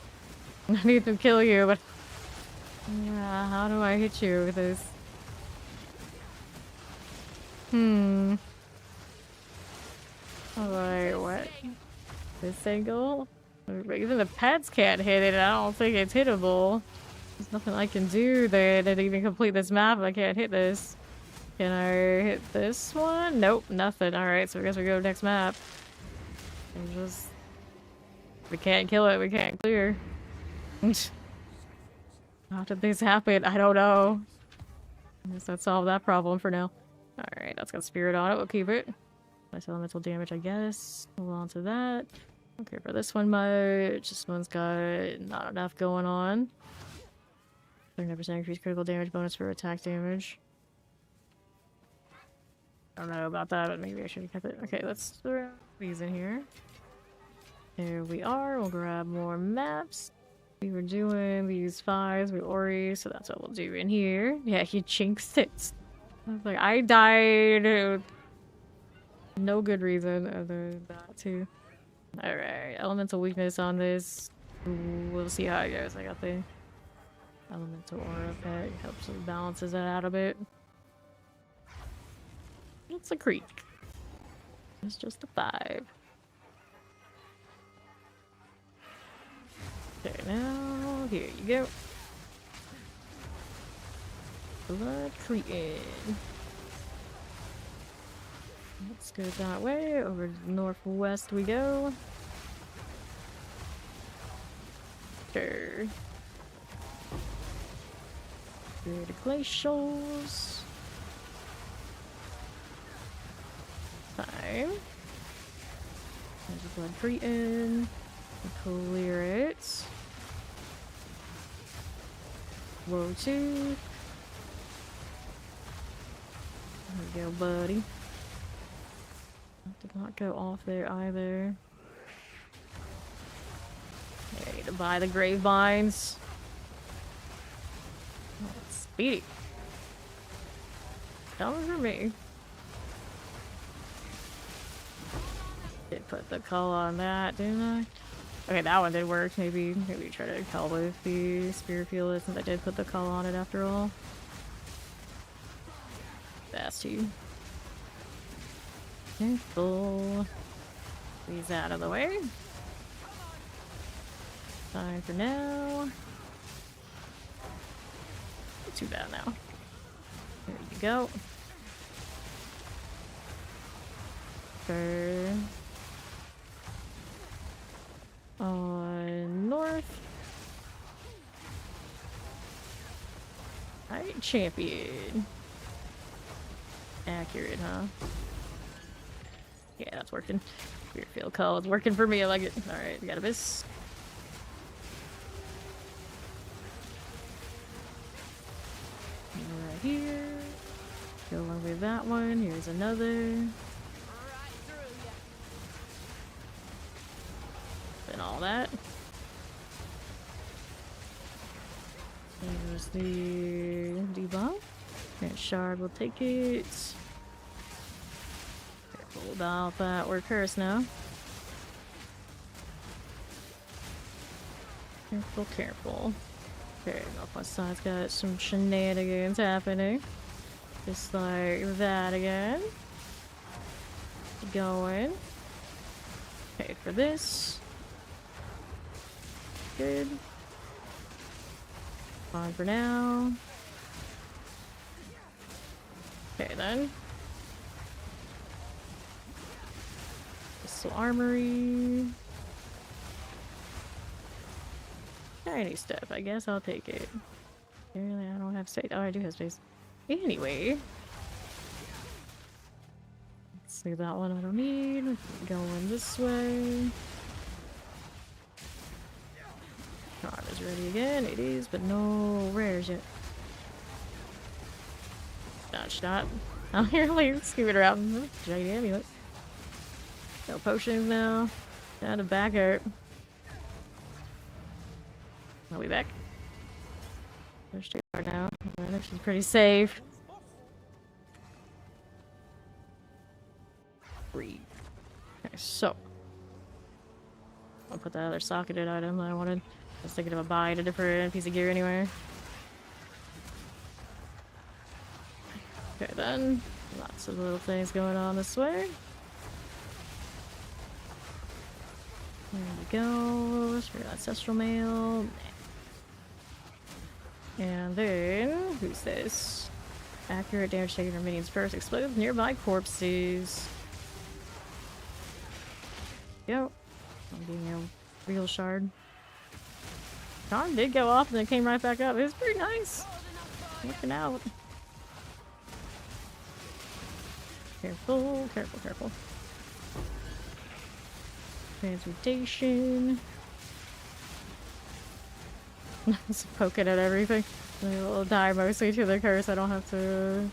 I need to kill you, but... Yeah, how do I hit you with this? Alright, what? This angle? Even the pets can't hit it. I don't think it's hittable. There's nothing I can do there to even complete this map if I can't hit this. Can I hit this one? Nope, nothing. Alright, so I guess we go next map. And just... We can't kill it, we can't clear. How did this happen? I don't know. I guess that solved that problem for now. Alright, that's got spirit on it. We'll keep it. Nice elemental damage, I guess. Hold on to that. Okay, for this one much. This one's got not enough going on. 39% increased critical damage bonus for attack damage. I don't know about that, but maybe I should have kept it. Okay, let's throw these in here. There we are. We'll grab more maps. We were doing these 5s with Ori, so that's what we'll do in here. Yeah, he chinks it. I was like, I died. No good reason other than that, too. Alright, elemental weakness on this. We'll see how it goes. I got the elemental aura pet. Helps it balances it out a bit. It's a creek. It's just a 5. Okay, now here you go. Blood Cretin. Let's go that way. Over to the northwest we go. Sure. Go to Glacials. Fine. There's a Blood Cretin. Clear it. PoE2. There we go, buddy. Did not go off there either. I need to buy the grave vines. Oh, it's speedy. Coming for me. Did put the cull on that, didn't I? Okay, that one did work. Maybe try to cull with the spear field since I did put the cull on it after all. Fast you. Careful. These out of the way. Fine for now. Not too bad now. There you go. Burn. On north. Alright, champion. Accurate, huh? Yeah, that's working. Weird field call. It's working for me. I like it. Alright, we got a miss. Right here. Go along with that one. Here's another. Right through ya. And all that. Here's the debuff. And shard will take it. Careful about that. We're cursed now. Careful, careful. Okay, off my side's got some shenanigans happening. Just like that again. Going. Okay, for this. Good. Fine for now. Okay then. Crystal Armory. Tiny stuff, I guess I'll take it. Apparently I don't have space. Oh, I do have space. Anyway. Let's leave that one I don't need. Going this way. Card is ready again. It is, but no rares yet. Not. I'm here like scoot around. Giant amulet. No potions now. Down to back out. I'll be back. There's too far now. I think she's pretty safe. Okay, so. I'll put that other socketed item that I wanted. I was thinking of buying a different piece of gear anyway. Okay then, lots of little things going on this way. There we go, for ancestral mail. And then, who's this? Accurate damage taken from minions first, explodes nearby corpses. Go. I'm being a real shard. Con did go off and then came right back up. It was pretty nice. Working out. Careful, careful, careful. Transmutation. Just poking at everything. It'll die mostly to the curse. I don't have to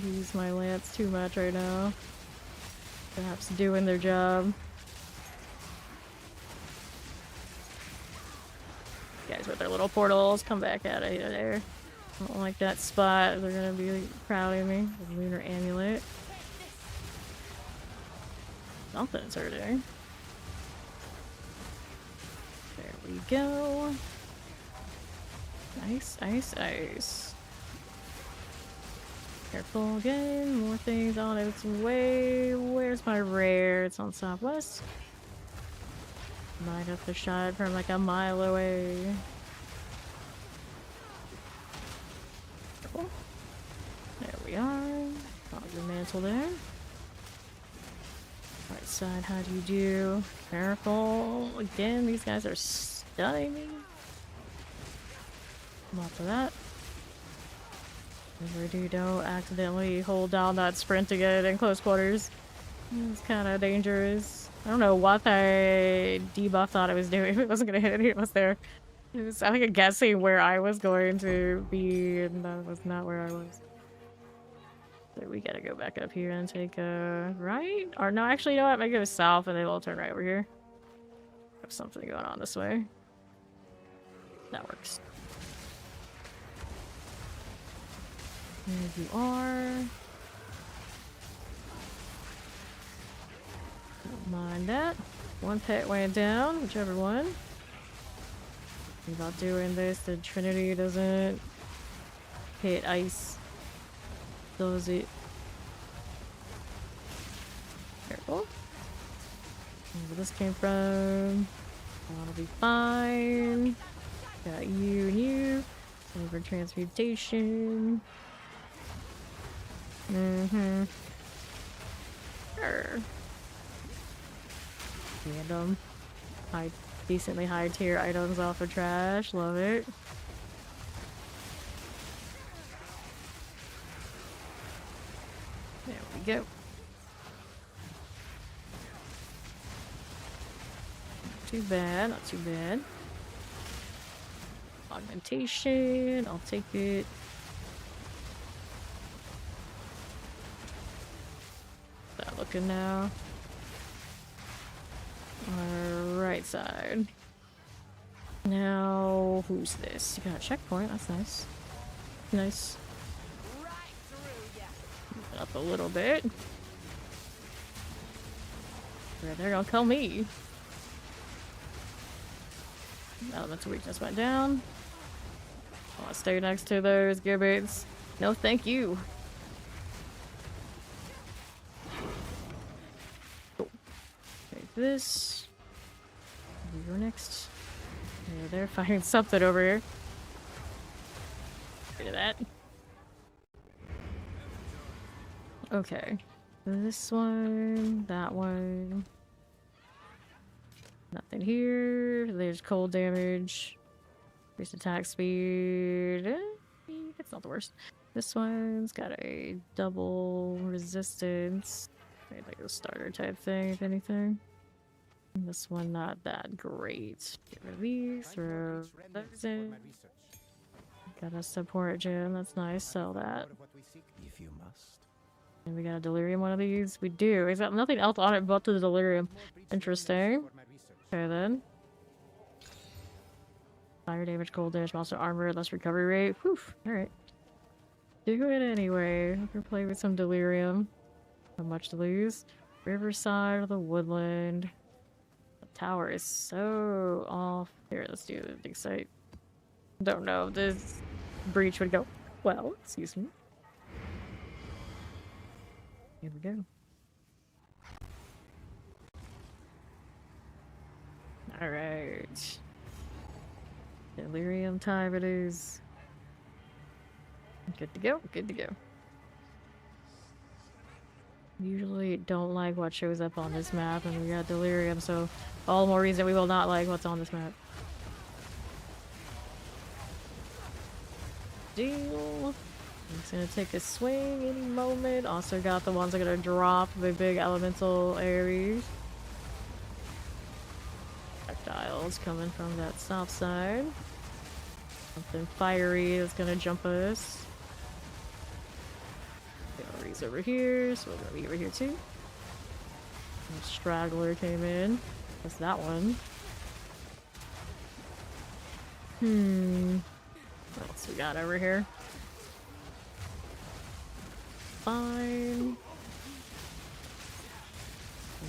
use my lance too much right now. Perhaps doing their job. guys with their little portals come back out of there. I don't like that spot. They're gonna be proud of me. The lunar amulet. Something's hurting. There we go. Ice, ice, ice. Careful again. More things on its way. Where's my rare? It's on southwest. Might have to shot from like a mile away. Cool. There we are. Got your mantle there. Right side, how do you do? Careful. Again, these guys are stunning me. Lots of that. Never don't accidentally hold down that sprint to get in close quarters. It's kind of dangerous. I don't know what the debuff thought it was doing. It wasn't gonna hit any of us there. It was, I think, guessing where I was going to be, and that was not where I was. So we gotta go back up here and take a right? Or no, actually, you know what? Maybe go south and then we'll turn right over here. There's something going on this way. That works. There you are. Don't mind that. One pet went down, whichever one. About doing this, the Trinity doesn't hit ice. Does it? Careful. Where this came from. That'll be fine. Got you and you. Over transmutation. Sure. Random. Decently high tier items off of trash. Love it. There we go. Not too bad, not too bad. Augmentation, I'll take it. That looking now. Right side. Now, who's this? You got a checkpoint, that's nice. Nice. Right through ya. Up a little bit. Right, they're gonna kill me. Elemental weakness went down. I'll stay next to those gibbets. No, thank you. Cool. Take this. You're next. Yeah, they're fighting something over here. Get rid of that. Okay. This one, that one. Nothing here. There's cold damage. Increased attack speed. It's not the worst. This one's got a double resistance. Maybe like a starter type thing, if anything. This one not that great. Get rid of these, throw those in. Got a support gem, that's nice, sell that. If you must. And we got a delirium one of these. We do. It's got nothing else on it but the delirium. Interesting. Okay then. Fire damage, cold damage, monster armor, less recovery rate. Whew. Alright. Do it anyway. We can play with some delirium. Not much to lose. Riverside of the woodland. The tower is so off. Here, let's do the big site. Don't know if this breach would go well. Excuse me. Here we go. Alright. Delirium time it is. Good to go, good to go. Usually don't like what shows up on this map, and we got delirium, so all the more reason we will not like what's on this map. Deal. It's gonna take a swing any moment. Also got the ones that are gonna drop the big elemental areas. Projectiles coming from that south side. Something fiery that's gonna jump us. Gallery's over here, so we're gonna be over here too. And straggler came in. That's that one. What else we got over here? Fine.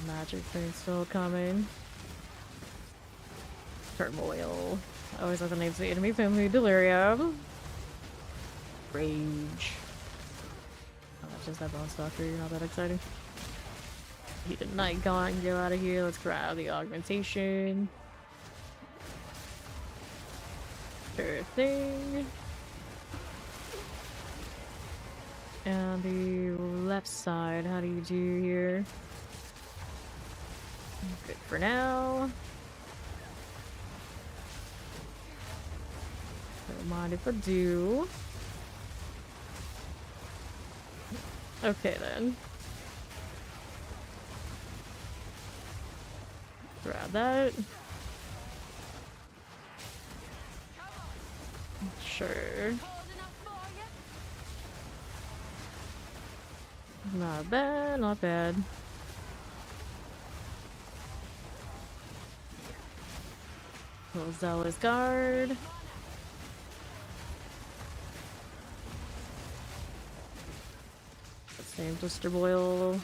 Magic thing still coming. Turmoil. I always have the names of the enemy family. Delirium. Rage. Oh, that's just that bone stalker. Not that exciting. Heated night gone. Go out of here. Let's grab the augmentation. Sure thing. And the left side, how do you do here? Good for now. Don't mind if I do. Okay then. Grab that. Sure. Not bad, not bad. Little zealous guard. Same blister boil.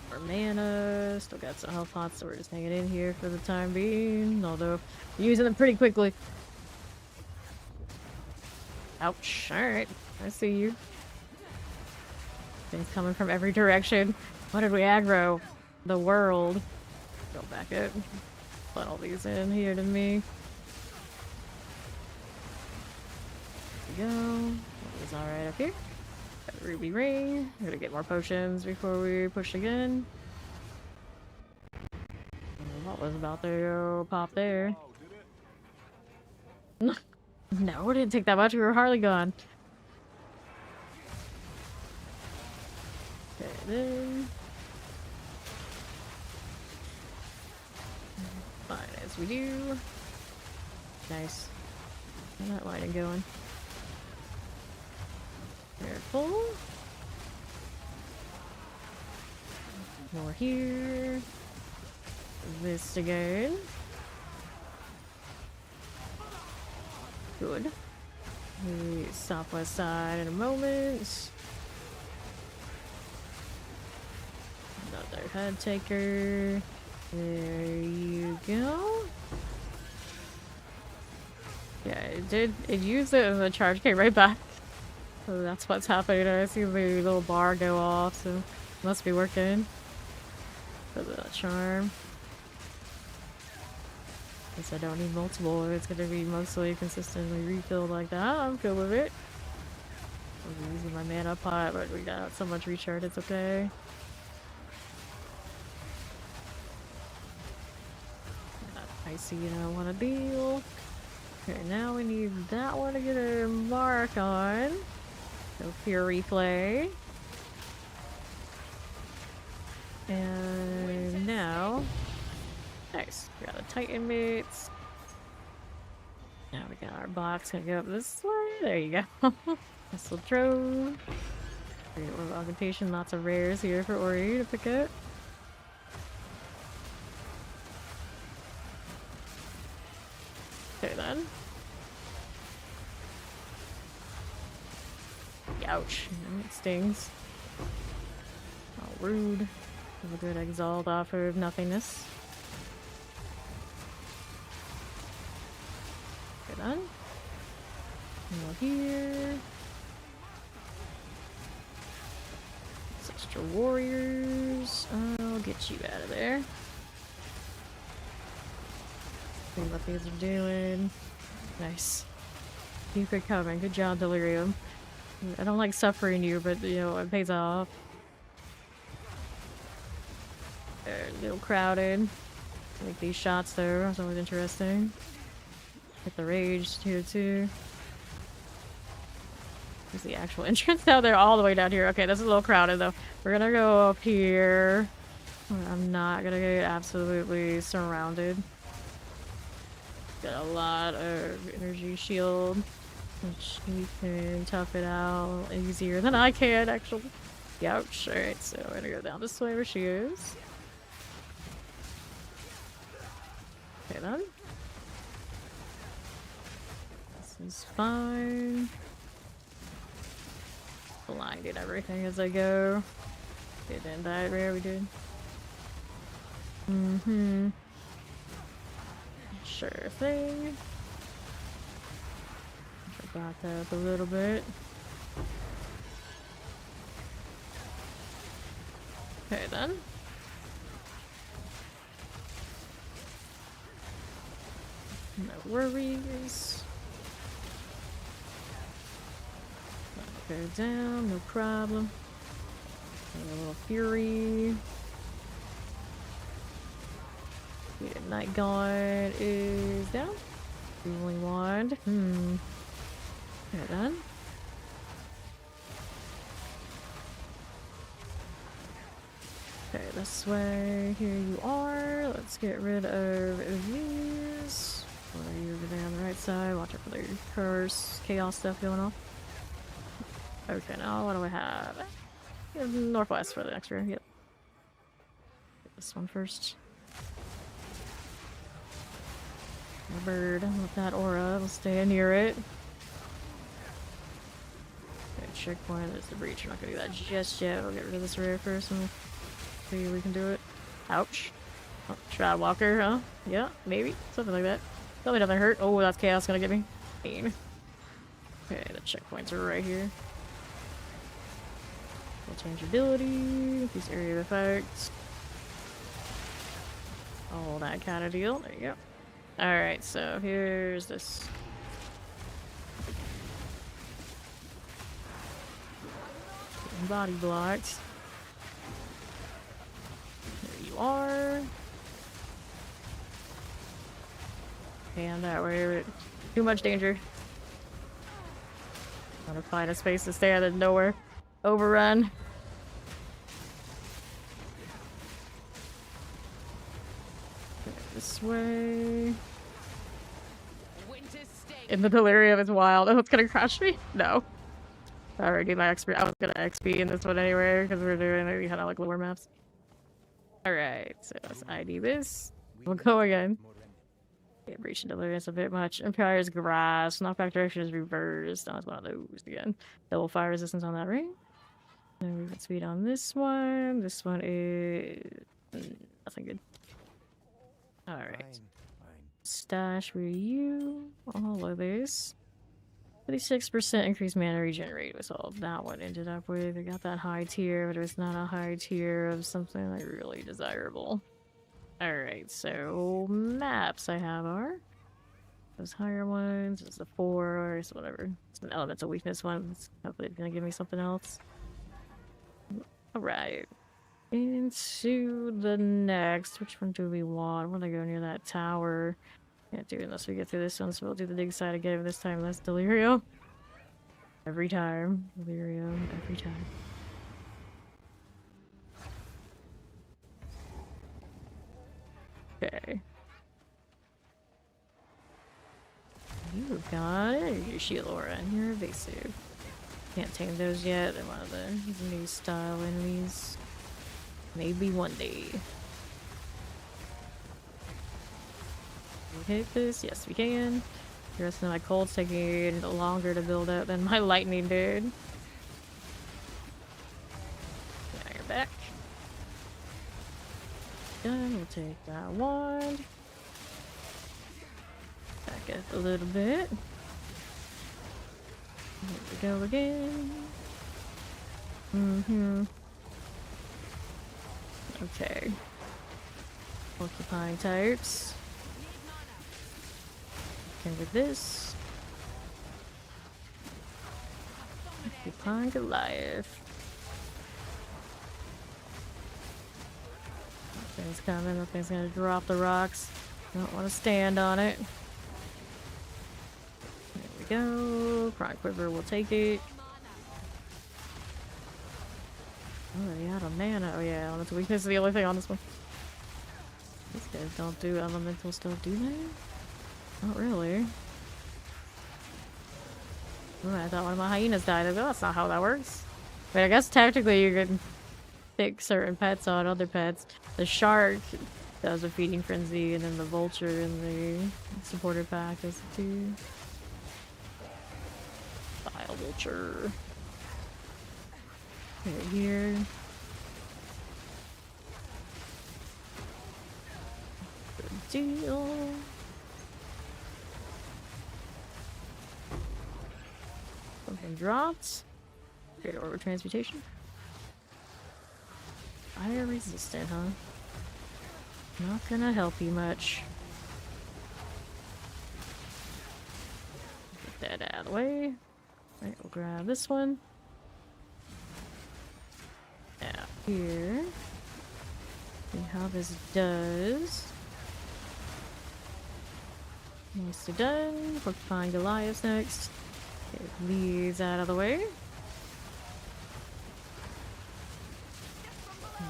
More mana. Still got some health pots, so we're just hanging in here for the time being. Although using them pretty quickly. Ouch. Alright. I see you. Things coming from every direction. What did we aggro? The world. Go back up. Put all these in here to me. There we go. That was alright up here. Got a ruby ring. We're gonna get more potions before we push again. What was about to pop there? No, it didn't take that much. We were hardly gone. Okay, then. Fine, as we do. Nice. Get that lighting going. Careful. More here. This again. Good. We southwest side in a moment. Another head taker. There you go. Yeah, it did. It used it as a charge, came right back. So that's what's happening. I see the little bar go off, so it must be working. For the charm. Guess I don't need multiple. It's gonna be mostly consistently refilled like that. I'm cool with it. I'm using my mana pot, but we got so much recharge, it's okay. I see you don't want to deal. Okay, now we need that one to get a mark on. So pure replay. And now, nice. We got the Titan mates. Now we got our box. Gonna go up this way. There you go. Missile trove. Great augmentation. Lots of rares here for Ori to pick up. Okay then. Ouch. It stings. Oh, rude. Have a good exalt off of nothingness. Okay then. More here. Extra warriors. I'll get you out of there. See what these are doing. Nice. Keep it coming. Good job, Delirium. I don't like suffering you, but you know, it pays off. They're a little crowded. Like these shots though, it's always interesting. Get the rage here too. There's the actual entrance now. They're all the way down here. Okay, this is a little crowded though. We're gonna go up here. I'm not gonna get absolutely surrounded. Got a lot of energy shield, which we can tough it out easier than I can actually. Ouch. Alright, so we're gonna go down this way where she is. Okay then. This is fine. Blinded everything as I go. Okay, didn't die rare, we did. Mm-hmm. Sure thing. Forgot that up a little bit. Okay then. No worries. Go down, no problem. A little fury. Yeah, Night Guard is down. Dueling Wand. Okay then. Okay, this way. Here you are. Let's get rid of these. What are you over there on the right side? Watch out for the curse, chaos stuff going on. Okay, now what do I have? Northwest for the next room. Yep. Get this one first. A bird with that aura. We'll stay near it. Okay, checkpoint. There's the breach. We're not gonna do that just yet. We'll get rid of this rare first and see if we can do it. Ouch. Oh, Shroud Walker, huh? Yeah, maybe. Something like that. Probably doesn't hurt. Oh, that's chaos gonna get me. Pain. Okay, the checkpoints are right here. We'll change ability. Increase area of effects. All that kind of deal. There you go. Alright, so here's this. Body blocked. There you are. And that way, too much danger. Gotta find a space to stay out of nowhere. Overrun. This way. In the delirium is wild. Oh, it's gonna crush me? No. I already did my XP. I was gonna XP in this one anyway, because we're doing it. We had like lower maps. Alright, so let's ID this. We'll go again. Yeah, Breach and Delirious a bit much. Empire's Grass. Knockback direction is reversed. That was one of those again. Double fire resistance on that ring. And we got speed on this one. This one is nothing good. Alright. Stash for you. All of this. 36% increased mana regenerate was all that one ended up with. We got that high tier, but it was not a high tier of something like really desirable. Alright, so maps I have are those higher ones, it's the 4, so whatever. It's an elemental weakness one. Hopefully it's gonna give me something else. Alright. Into the next. Which one do we want? I want to go near that tower. Can't do it unless we get through this one, so we'll do the dig side again. This time less Delirium. Every time. Delirium, every time. Okay. You've got your shield aura and you're evasive. Can't tame those yet. They're one of the new style enemies. Maybe one day. Can we hit this? Yes, we can. The rest of my cold's taking longer to build up than my lightning did. Now you're back. Done. We'll take that wand. Back up a little bit. Here we go again. Okay. Porcupine types. Okay, with this. Porcupine Goliath. Nothing's coming. Nothing's gonna drop the rocks. Don't want to stand on it. There we go. Cry Quiver will take it. Oh, they out of mana. Oh yeah, elemental weakness is the only thing on this one. These guys don't do elemental stuff, do they? Not really. Oh, I thought one of my hyenas died. Oh, that's not how that works. But I guess technically you can pick certain pets on other pets. The shark That was a feeding frenzy, and then the vulture in the supporter pack does it too. Bile vulture. Right here. Good deal. Something dropped. Great order transmutation. Fire resistant, huh? Not gonna help you much. Get that out of the way. Right, we'll grab this one. Now, here. See how this does. Nicely done. Porcupine Goliath next. Get these out of the way.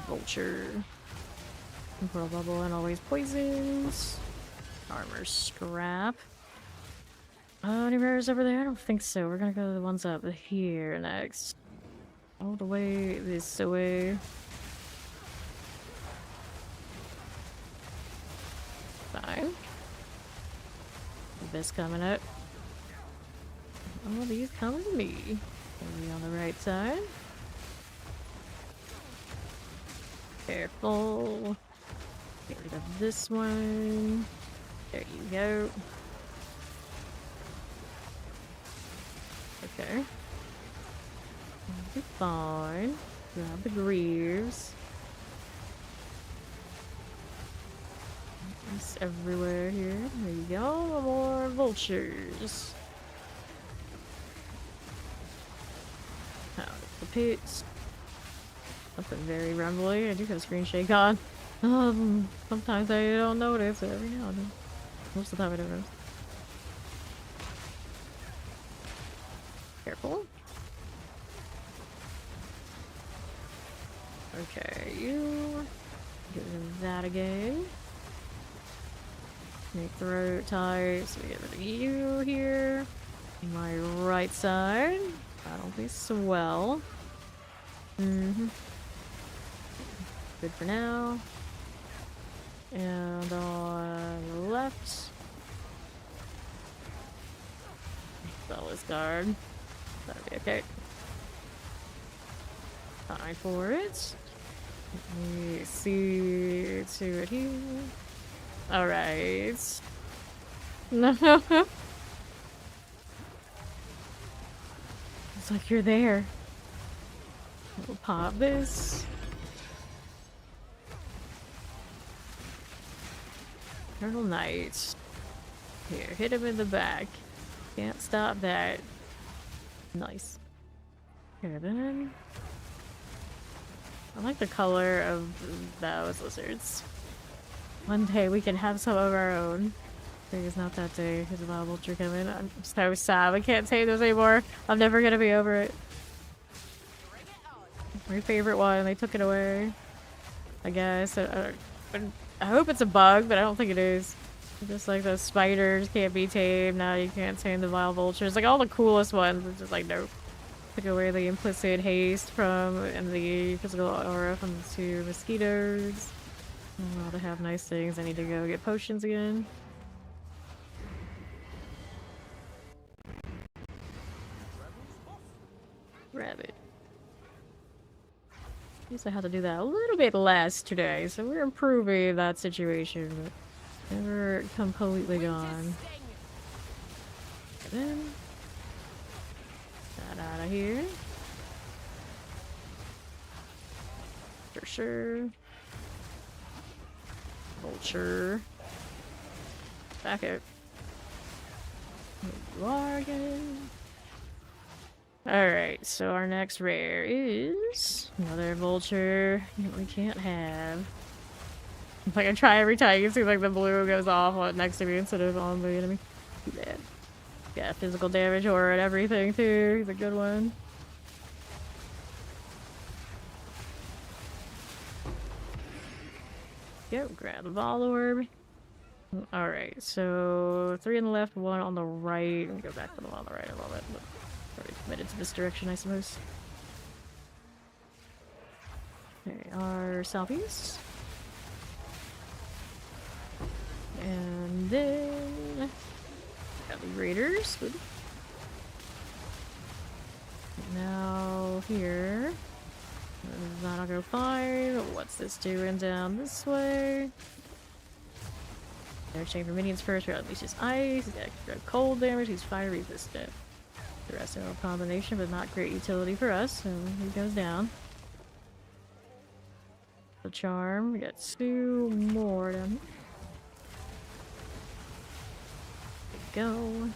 Vulture. Pearl bubble and always poisons. Armor scrap. Any rares over there? I don't think so. We're gonna go to the ones up here next. All the way this way. Fine. This coming up. Oh, these coming to me. Maybe on the right side. Careful. Get rid of this one. There you go. Okay. That'll be fine. Grab the greaves. It's everywhere here. There you go. More vultures. Out of the pits. Nothing very rumbly. I do have screen shake on. Sometimes I don't notice, but every now and then. Most of the time I don't notice. Careful. Okay, you. Get rid of that again. Make throat tight, so we get rid of you here. My right side. That'll be swell. Mm-hmm. Good for now. And on the left. Spell this guard. That'll be okay. Time for it. Let me see to it here. Alright. No. It's like you're there. We'll pop this. Eternal Knight. Here, hit him in the back. Can't stop that. Nice. Here then. I like the color of those lizards. One day we can have some of our own. It's not that day because of the vulture coming. I'm so sad. I can't say those anymore. I'm never gonna be over it. My favorite one. They took it away. I guess. I hope it's a bug, but I don't think it is. Just like the spiders can't be tamed. Now you can't tame the vile vultures. Like all the coolest ones. It's just like nope. Took away the implicit haste from and the physical aura from the two mosquitoes. Oh, to have nice things. I need to go get potions again. Rabbit. I guess I had to do that a little bit less today, so we're improving that situation, but never completely gone. And then that out of here. For sure. Vulture. Back out. There you are again. Alright, so our next rare is another vulture that we can't have. Like I try every time, you can see like the blue goes off next to me instead of on the enemy. Too bad. Got physical damage or and everything too. He's a good one. Go, grab the ball orb. Alright, so 3 on the left, 1 on the right. Let me go back to the one on the right a little bit. Already committed to this direction, I suppose. Okay, our southeast. And then got the raiders. Good. Now here. That'll go fine. What's this doing down this way? They're checking for minions first. We're at least just ice. He's got extra cold damage. He's fire resistant. The rest of a combination, but not great utility for us. So he goes down. The charm. We got 2 more down here. There we go.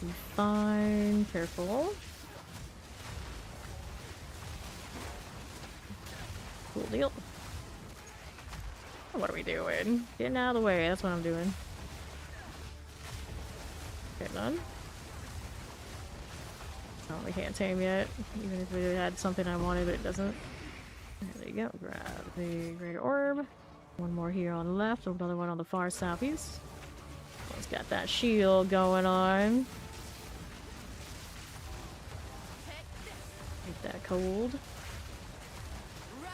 Be fine. Careful. Cool deal. What are we doing? Getting out of the way. That's what I'm doing. Okay, done. Oh, we can't tame yet. Even if we had something I wanted, but it doesn't. There you go. Grab the greater orb. One more here on the left. Another one on the far southeast. It's got that shield going on. Get that cold. Right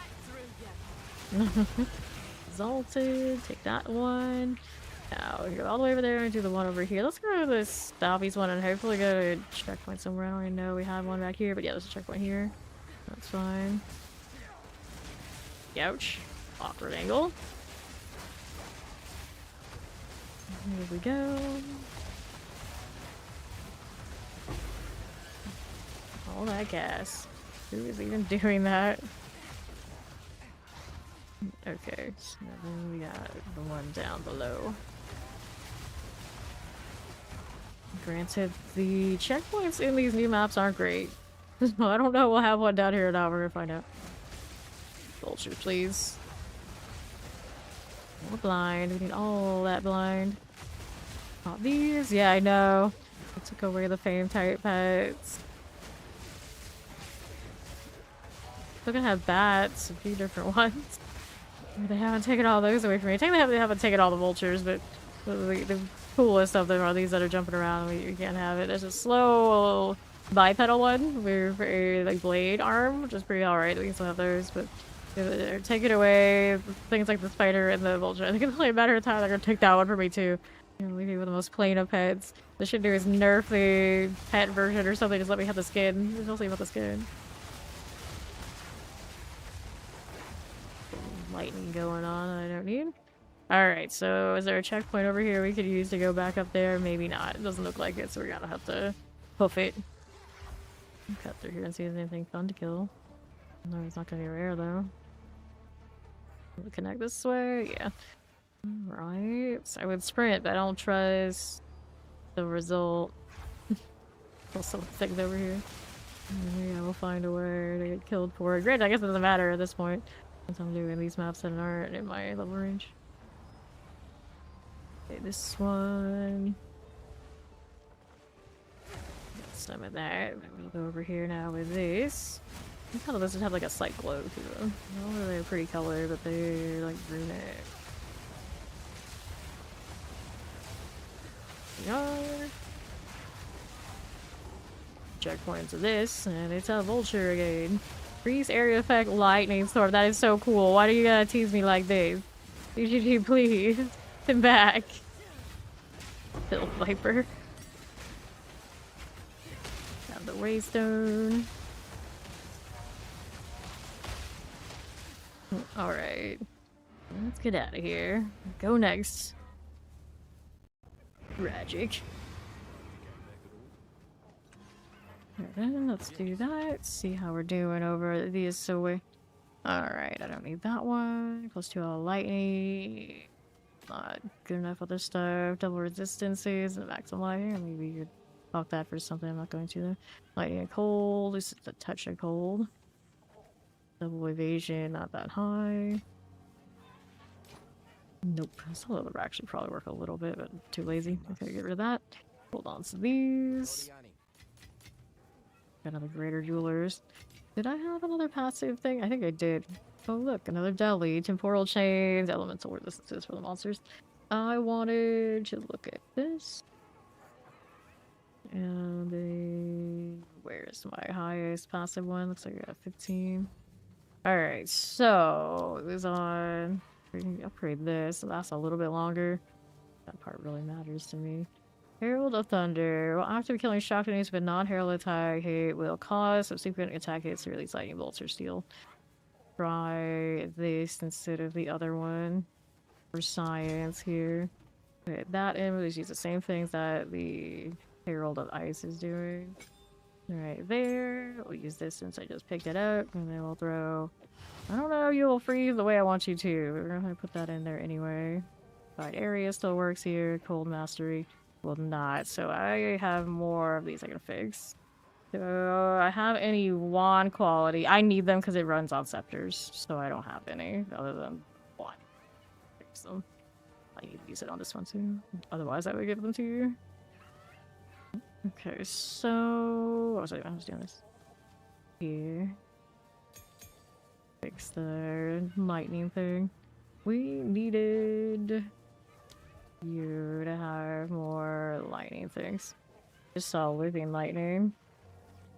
through you. Exalted. Take that one. Now we go all the way over there and do the one over here. Let's go to the stoppies one and hopefully go to a checkpoint somewhere. I don't even know we have one back here, but yeah, there's a checkpoint here. That's fine. Ouch. Awkward angle. Here we go. All that gas. Who is even doing that? Okay, so then we got the one down below. Granted, the checkpoints in these new maps aren't great. I don't know, we'll have one down here or not, we're gonna find out. Vulture, please. More blind, we need all that blind. Not these? Yeah, I know. I took away the fame type pets. Still gonna have bats, a few different ones. They haven't taken all those away from me. Technically, they haven't taken all the vultures, but the coolest of them are these that are jumping around. We can't have it. There's a slow bipedal one with a like blade arm, which is pretty alright. We can still have those, but they're taking away things like the spider and the vulture. I think it's only a matter of time they're gonna take that one from me too. You know, leave me with the most plain of pets. They should do is nerf the pet version or something. Just let me have the skin. Just mostly about the skin. Lightning going on that I don't need. Alright, so is there a checkpoint over here we could use to go back up there? Maybe not. It doesn't look like it, so we're gonna have to hoof it. Cut through here and see if there's anything fun to kill. No, it's not gonna be rare though. We'll connect this way? Yeah. Right. So I would sprint, but I don't trust the result. Also things over here. Yeah, we'll find a way to get killed for it. Great, I guess it doesn't matter at this point. Since I'm doing these maps that aren't in my level range. Okay, this one. Got some of that. We'll go over here now with this. I thought this would have like a slight glow to them. Not really a pretty color, but they're like brunette. They are. Checkpoint to this, and it's a vulture again. Freeze area effect lightning storm. That is so cool. Why do you gotta tease me like this? UGG, please. Come back. Little Viper. Have the waystone. Alright. Let's get out of here. Go next. Tragic. Let's do that. See how we're doing over these. So we. Alright, I don't need that one. Plus 2 all lightning. Not good enough other stuff. Double resistances and maximum lightning. Or maybe you could talk that for something. I'm not going to though. Lightning and cold. This is a touch of cold. Double evasion, not that high. Nope. Some of them actually probably work a little bit, but too lazy. Okay, get rid of that. Hold on to these. Got another greater jewelers. Did I have another passive thing? I think I did. Oh look, another deli. Temporal chains, elemental resistances for the monsters. I wanted to look at this. And where's my highest passive one? Looks like I got 15. Alright, so it was on upgrade this. It lasts a little bit longer. That part really matters to me. Herald of Thunder. Well, after killing shock enemies with non-herald attack hit will cause subsequent attack hits to release lightning bolts or steel. Try this instead of the other one for science here. Okay, that image use the same things that the Herald of Ice is doing. Right there. We'll use this since I just picked it up, and then we'll throw. I don't know, you'll freeze the way I want you to. We're gonna put that in there anyway. Wide area still works here. Cold Mastery will not. So I have more of these I can fix. So I have any wand quality. I need them because it runs on scepters. So I don't have any other than one. Fix them. I need to use it on this one too. Otherwise I would give them to you. Okay, so what was I was doing this? Here. Fix the lightning thing. We needed you to have more lightning things. Just saw living lightning.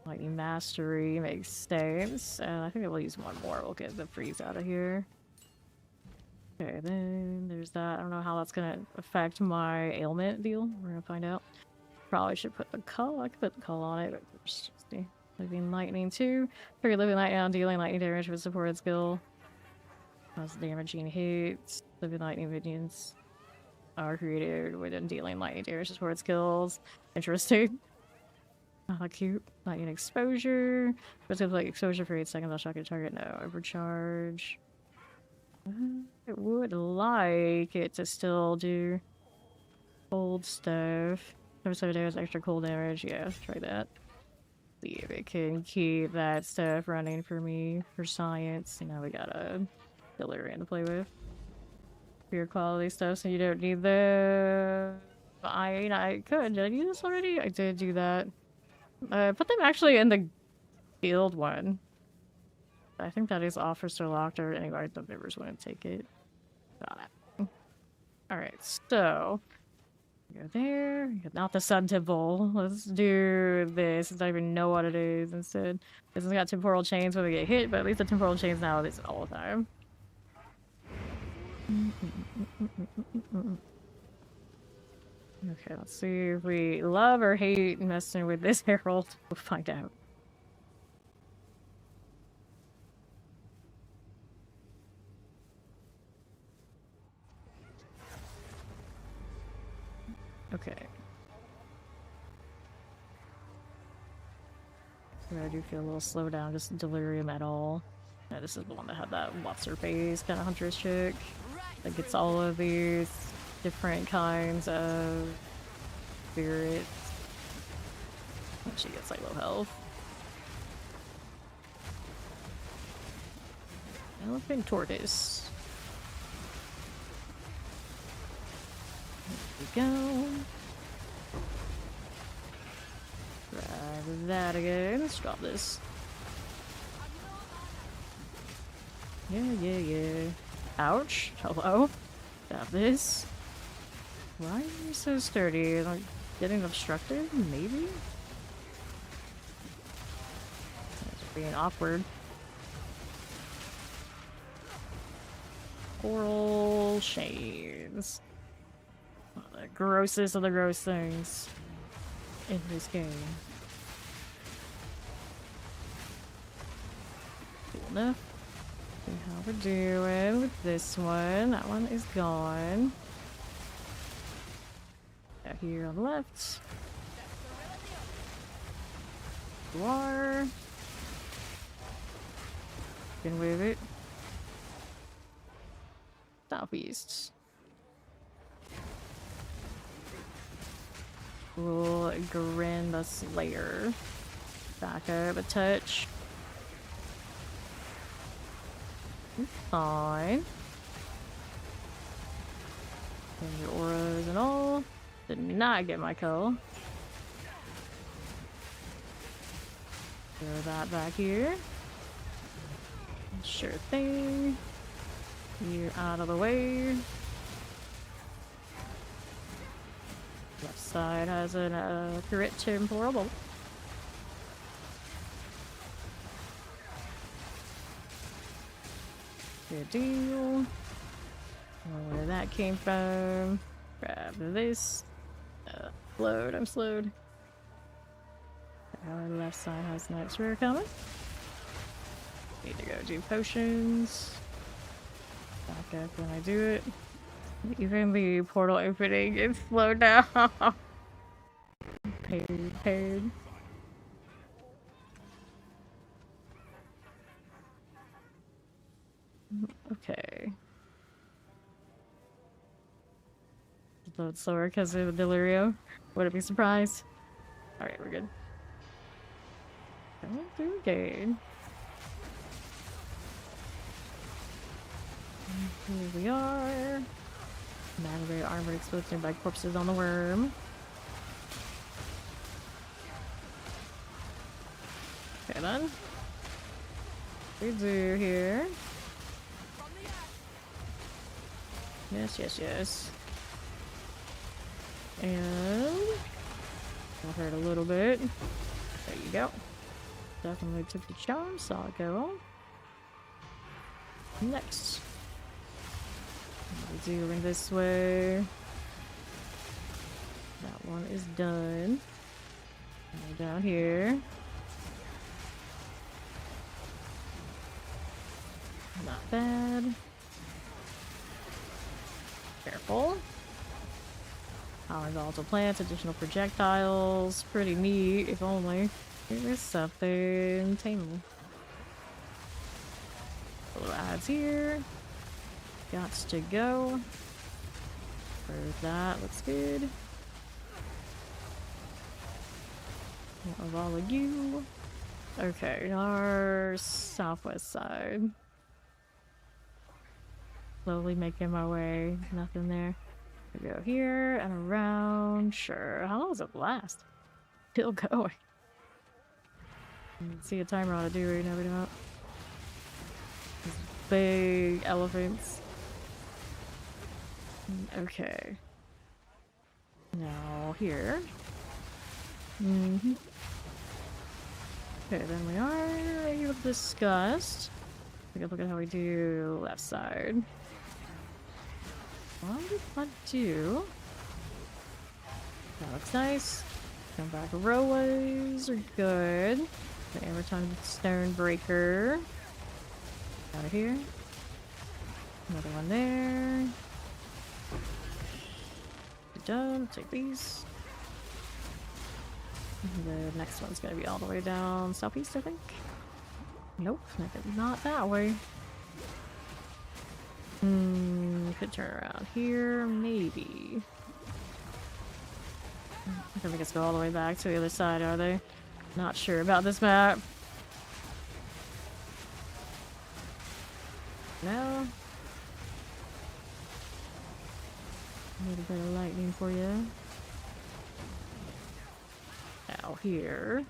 Lightning mastery makes sense. And I think we'll use one more. We'll get the freeze out of here. Okay, then there's that. I don't know how that's gonna affect my ailment deal. We're gonna find out. Probably should put the cull. I could put the cull on it, but first, see. Living lightning too. Trigger living lightning on dealing lightning damage with supported skill. Cause damaging hits. Living lightning minions are created within dealing lightning damage with supported skills. Interesting. Oh, cute. Lightning exposure. What's good like exposure for 8 seconds? I'll shock your target. No. Overcharge. I would like it to still do cold stuff. Every 7 days extra cold damage. Yeah, try that. See if it can keep that stuff running for me for science. And now we got a Delirium to play with. Pure quality stuff, so you don't need the I could. Did I do this already? I did do that. Put them actually in the guild one. I think that is officer locked, or anyway, the members wouldn't take it. Got it. Alright, so go there. Not the Sun Temple. Let's do this since I don't even know what it is instead. This has got temporal chains when we get hit, but at least the temporal chains now is all the time. Okay, let's see if we love or hate messing with this herald. We'll find out. Okay. So I do feel a little slow down, just delirium at all. Yeah, this is the one that had that what's her face kind of huntress chick that gets all of these different kinds of spirits. And she gets like low health. Elephant tortoise. There we go. Grab that again. Let's drop this. Yeah. Ouch. Hello. Grab this. Why are you so sturdy? Like getting obstructed? Maybe? That's being awkward. Coral shades. The grossest of the gross things in this game. Cool enough. See how we're doing with this one. That one is gone. Out here on the left. You are. Can move it. Southeast. We'll grin the Slayer. Back up a touch. Fine. And your auras and all. Did not get my kill. Throw that back here. Sure thing. You're out of the way. Left side has an crit temporal bolt. Good deal. Where that came from. Grab this. Slowed, I'm slowed. Our left side has next rear coming. Need to go do potions. Back up when I do it. Even the portal opening is slowed down. Paired. Okay. A little slower because of Delirio. Wouldn't be surprised. Alright, we're good. Going good. Here we are. Manually armored exposed nearby corpses on the worm. Okay then. We do here. Yes. And I'll hurt a little bit. There you go. Definitely took the charm, saw it go. Next. We're doing this way. That one is done. Go down here. Not bad. Careful. Horizontal plants, additional projectiles. Pretty neat, if only. Here's something tame. Little ads here. Gots to go. Where's that? Looks good. Of all of you. Okay, our southwest side. Slowly making my way. Nothing there. We go here and around. Sure. How long does it last? Still going. See a timer on it, do we? No, we don't. These big elephants. Okay. Now here. Okay, then we are ready to discuss. Take a look at how we do left side. What did I do? That looks nice. Come back rollways are good. The Amberton Stone Breaker. Out of here. Another one there. Good job. Take these. The next one's gonna be all the way down southeast, I think. Nope, not that way. Could turn around here, maybe. I don't think it's go all the way back to the other side, are they? Not sure about this map. No. Need a bit of lightning for you. Now here.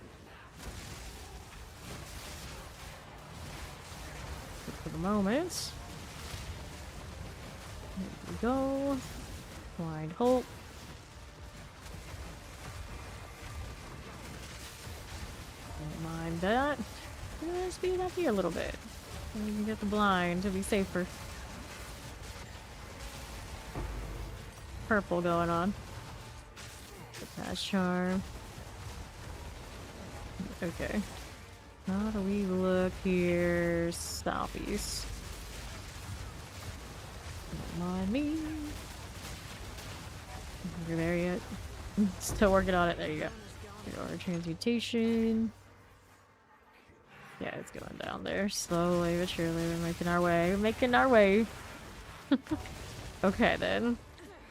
Good for the moment. There we go. Blind Hope. Don't mind that. Let's speed up here a little bit. So we can get the blind to be safer. Purple going on. Pass charm. Okay. How do we look here? Southeast. Don't mind me. You're there yet? Still working on it. There you go. Our transmutation. Yeah, it's going down there. Slowly but surely we're making our way. We're making our way. Okay then.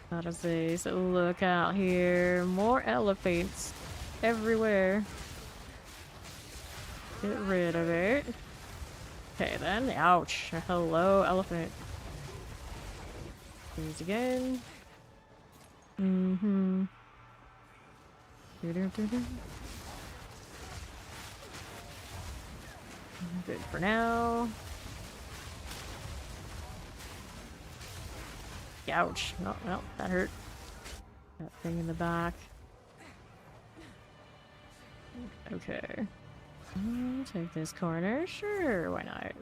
How to say, so look out here. More elephants everywhere. Get rid of it. Okay then. Ouch. Hello, elephant. Please again. Good for now. Ouch. Oh, well, that hurt. That thing in the back. Okay. I'll take this corner. Sure, why not?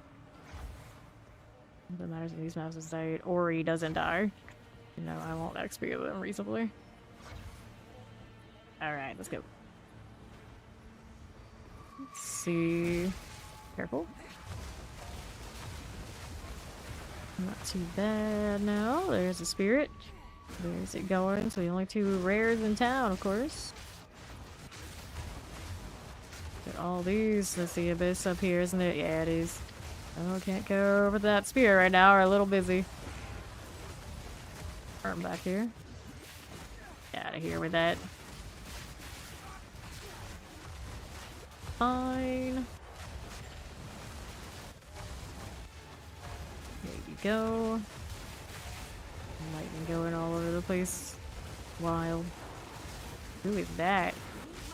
What matters in these maps is that Ori doesn't die. No, I won't XP them reasonably. Alright, let's go. Let's see. Careful. Not too bad now. There's a spirit. Where's it going? So the only two rares in town, of course. Got all these. That's the abyss up here, isn't it? Yeah, it is. Oh, can't go over that spear right now. We're a little busy. Arm back here. Get out of here with that. Fine. There you go. Lightning going all over the place. Wild. Who is that?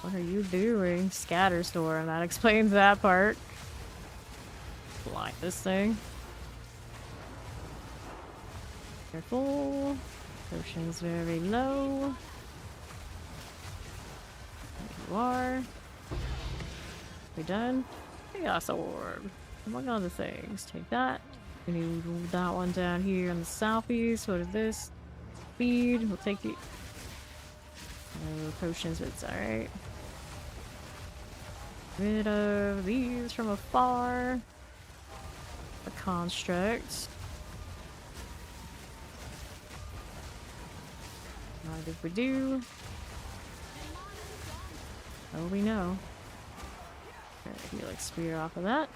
What are you doing? Scatter storm. That explains that part. Blind this thing. Careful. Potion's very low. There you are. We done? Chaos orb. Among other things. Take that. We need that one down here in the southeast. What is this? Speed. We'll take it. No potions, but it's alright. Rid of these from afar. A construct. Mind if we do? Oh, we know. Alright, like spear off of that.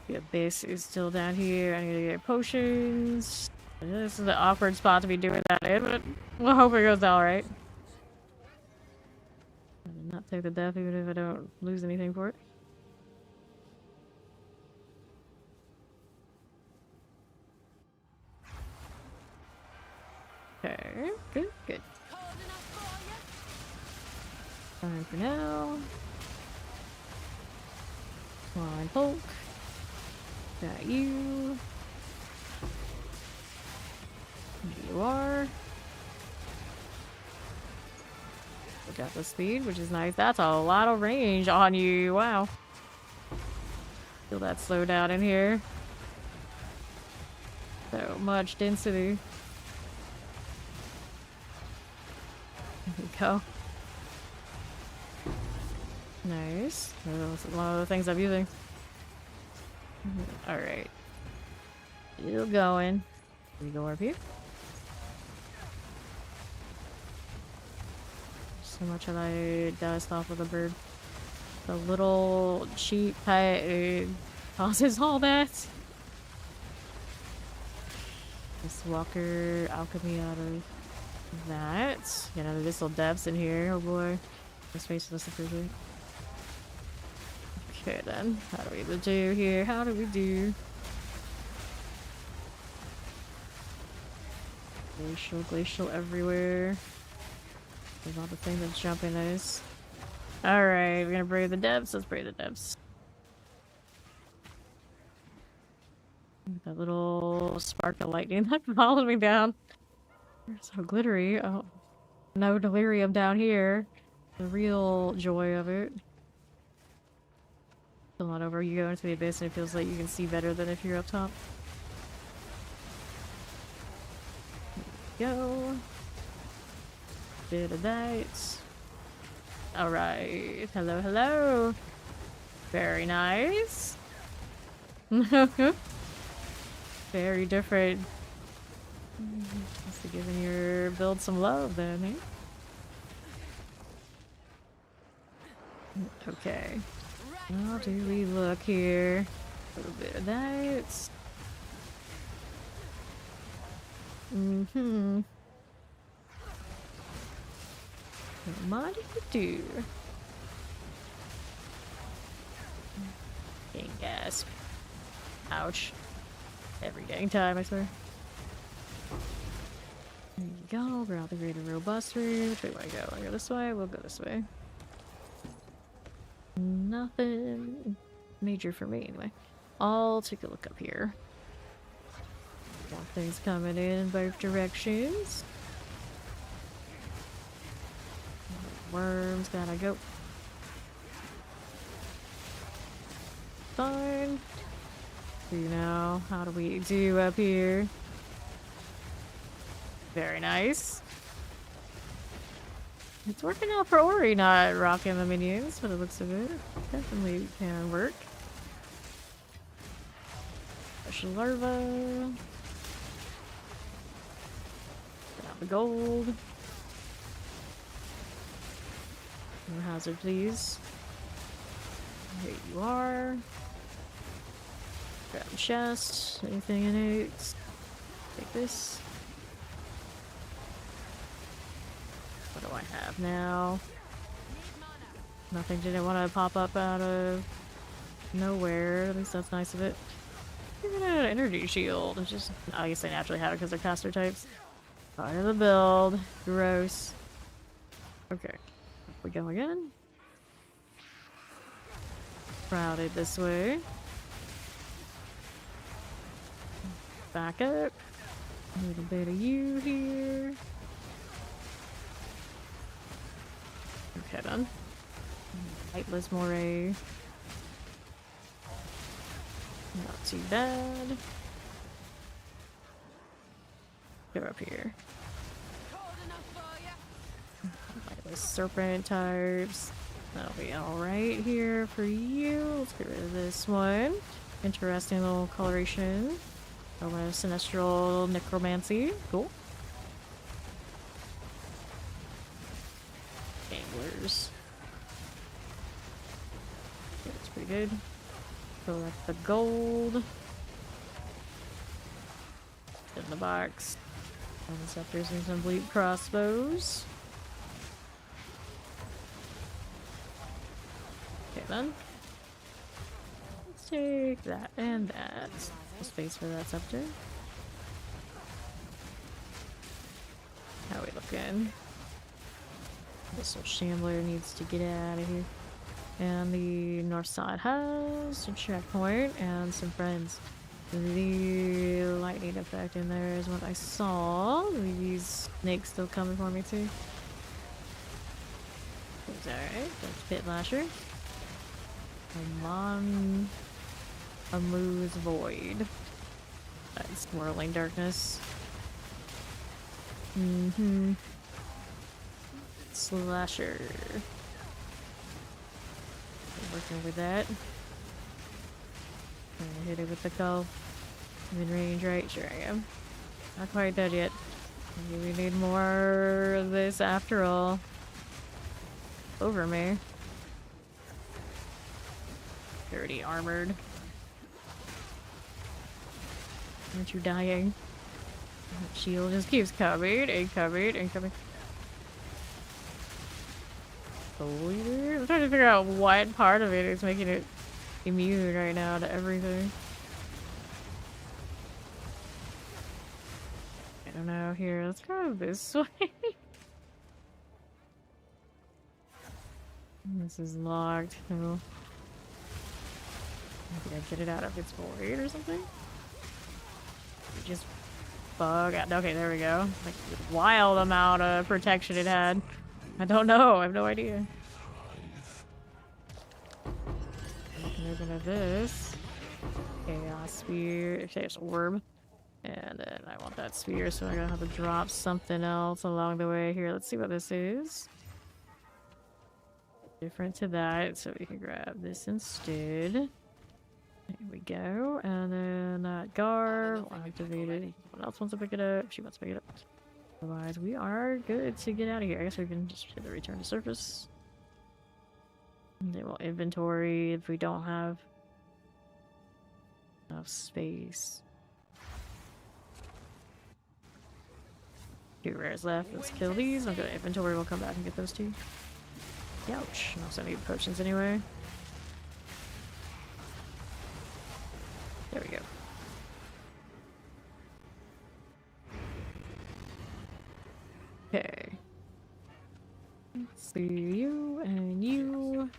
The abyss is still down here. I need to get potions. This is the awkward spot to be doing that in, but we'll hope it goes alright. I did not take the death even if I don't lose anything for it. Okay, good, good. Fine for now. Flying Hulk. Got you. There you are. We got the speed, which is nice. That's a lot of range on you. Wow. Feel that slow down in here. So much density. There we go. Nice. That's one of the things I'm using. Alright. Still going. Can we go up here? So much that I dust off with a bird. The little cheap pet causes all that. This walker alchemy out of that. You know, there's little depths in here. Oh boy. The space is appreciated. Okay then. How do we do here? How do we do? Glacial everywhere. There's all the things that's jumping us. Alright, we're gonna brave the depths. Let's brave the depths. That little spark of lightning that followed me down. They're so glittery. Oh, no delirium down here. The real joy of it. Still not over. You go into the abyss and it feels like you can see better than if you're up top. There we go. Bit of that. Alright. Hello, hello. Very nice. Very different. Must have given your build some love then, eh? Okay. How do we look here? A little bit of that. Mm-hmm. What do you do? Dang gasp. Ouch. Every dang time, I swear. There you go. We're out the greater robust route. Which way do I go? I go this way? We'll go this way. Nothing major for me, anyway. I'll take a look up here. Got things coming in both directions. Worms gotta go. See now, how do we do up here? Very nice. It's working out for Ori, not rocking the minions, but it looks of it. Definitely can work. Special larva. Get out the gold. No hazard, please. Here you are. Grab chest. Anything in it? Take this. What do I have now? Nothing didn't want to pop up out of nowhere. At least that's nice of it. Even an energy shield. It's just, I guess they naturally have it because they're caster types. Part of the build. Gross. Okay. Up we go again. Crowded this way. Back up. A little bit of you here. Okay, done. Lightless moray. Not too bad. Go up here. Lightless serpent types. That'll be alright here for you. Let's get rid of this one. Interesting little coloration. Oh, Sinestral Necromancy. Cool. Anglers. Okay, that's pretty good. Collect the gold. In the box. And scepters and some bleep crossbows. Okay then. Let's take that and that. No space for that scepter. How are we looking? This little shambler needs to get out of here. And the north side has a checkpoint and some friends. The lightning effect in there is what I saw. These snakes still coming for me too. It's alright. That's Pit Lasher. A Moose Void. That's Whirling Darkness. Slasher. Working with that. Trying to hit it with the call. Mid-range, right? Sure I am. Not quite dead yet. Maybe we need more of this after all. Over me. Dirty armored. Aren't you dying? That shield just keeps coming and coming and coming. I'm trying to figure out what part of it is making it immune right now to everything. I don't know. Here, let's go this way. This is locked. Oh. Maybe I get it out of its void or something? Just bug out. Okay, there we go. Like, wild amount of protection it had. I don't know. I have no idea. I can open this. Chaos Spear. Chaos Orb. And then I want that spear, so I'm gonna have to drop something else along the way here. Let's see what this is. Different to that, so we can grab this instead. There we go. And then that guard. Activated. Someone else wants to pick it up. She wants to pick it up. Otherwise, we are good to get out of here. I guess we can just hit the return to surface. They will inventory if we don't have enough space. 2 rares left. Let's kill these. I'm gonna inventory. We'll come back and get those 2. Ouch. I also need potions anyway. There we go. Okay. Let's see you and you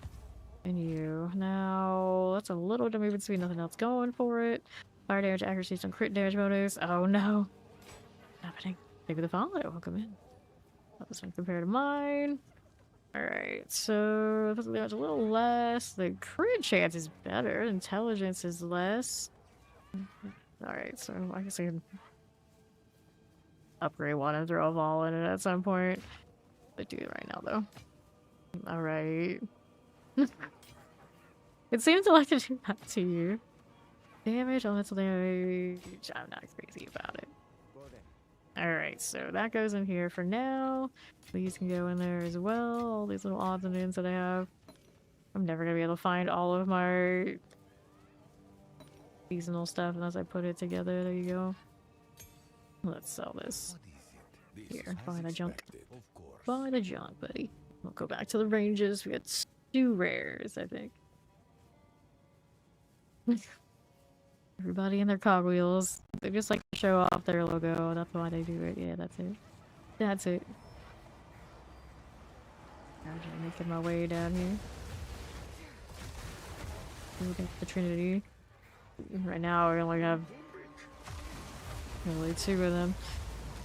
and you. Now that's a little bit of movement speed, nothing else going for it. Fire damage, accuracy, some crit damage bonus. Oh no. What's happening? Maybe the follow will come in. This one compared to mine. Alright, so there's a little less. The crit chance is better. Intelligence is less. Alright, so I guess I can upgrade one and throw a ball in it at some point. But do it right now, though. Alright. It seems to like to do that to you. Damage, elemental damage. I'm not crazy about it. Go then. Alright, so that goes in here for now. These can go in there as well. All these little odds and ends that I have. I'm never gonna be able to find all of my seasonal stuff unless I put it together. There you go. Let's sell this. Here, buy the junk. Buy the junk, buddy. We'll go back to the ranges. We got 2 rares, I think. Everybody in their cogwheels. They just like to show off their logo. That's why they do it. Yeah, that's it. That's it. I'm making my way down here. Look at the Trinity. Right now, we only have really 2 of them.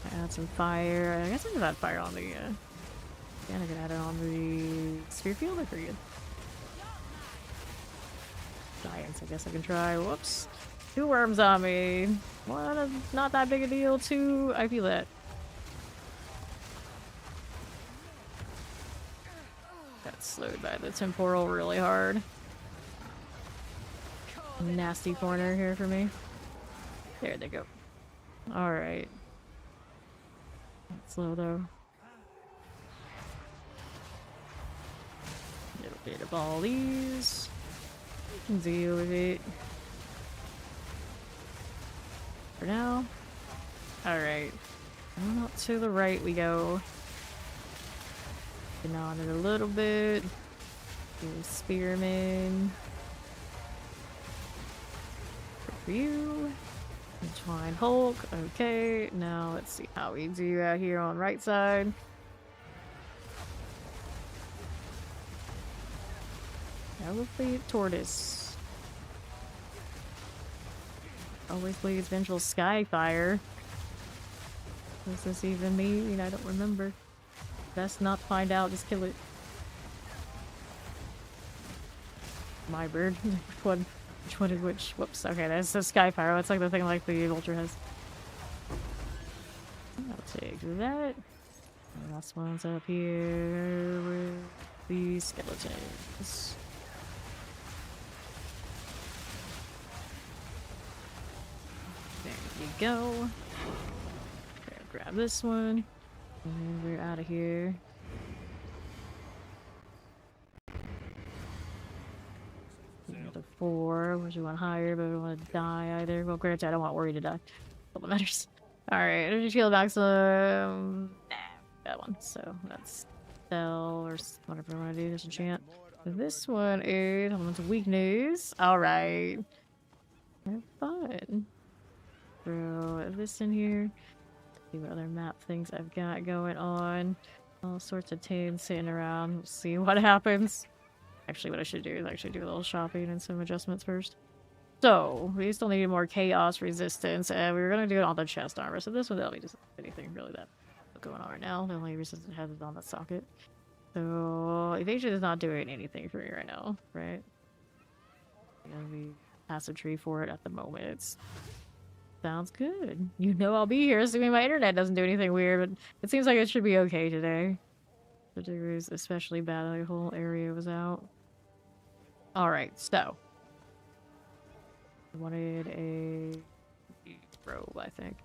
I add some fire. I guess I can add fire on the. Yeah, I can add it on the spear field. I forget. Giants. I guess I can try. Whoops. 2 worms on me. 1 is not that big a deal. 2, I feel that. Got slowed by the temporal really hard. Nasty corner here for me. There they go. Alright. Slow though. A little bit of all these. Can deal with it. For now. Alright. Out to the right we go. Getting on it a little bit. Do spearman. For you. Entwine Hulk. Okay, now let's see how we do out here on right side. Elephant Tortoise. Always bleeds Vengeful Skyfire. What does this even mean? I don't remember. Best not find out, just kill it. My bird. Which one is which? Whoops. Okay, that's the Skyfire. It's like the thing like the Vulture has. I'll take that. And last one's up here with the skeletons. There you go. Okay, grab this one. And we're out of here. The 4, which we want higher, but we don't want to die either. Well, granted, I don't want Worry to die. All that matters. Alright, energy shield maximum. Nah, that one. So that's spell or whatever I want to do. There's a chant. This one is elemental weakness. Alright. Have fun. Throw this in here. See what other map things I've got going on. All sorts of tunes sitting around. We'll see what happens. Actually, what I should do is actually do a little shopping and some adjustments first. So, we still need more chaos resistance, and we were going to do it on the chest armor. So this one, that'll be just anything really that going on right now. The only resistance has is on the socket. So, evasion is not doing anything for me right now, right? We pass a tree for it at the moment. It's sounds good. You know I'll be here, assuming my internet doesn't do anything weird, but it seems like it should be okay today. It was especially bad, the whole area was out. Alright, so. I wanted a robe, I think.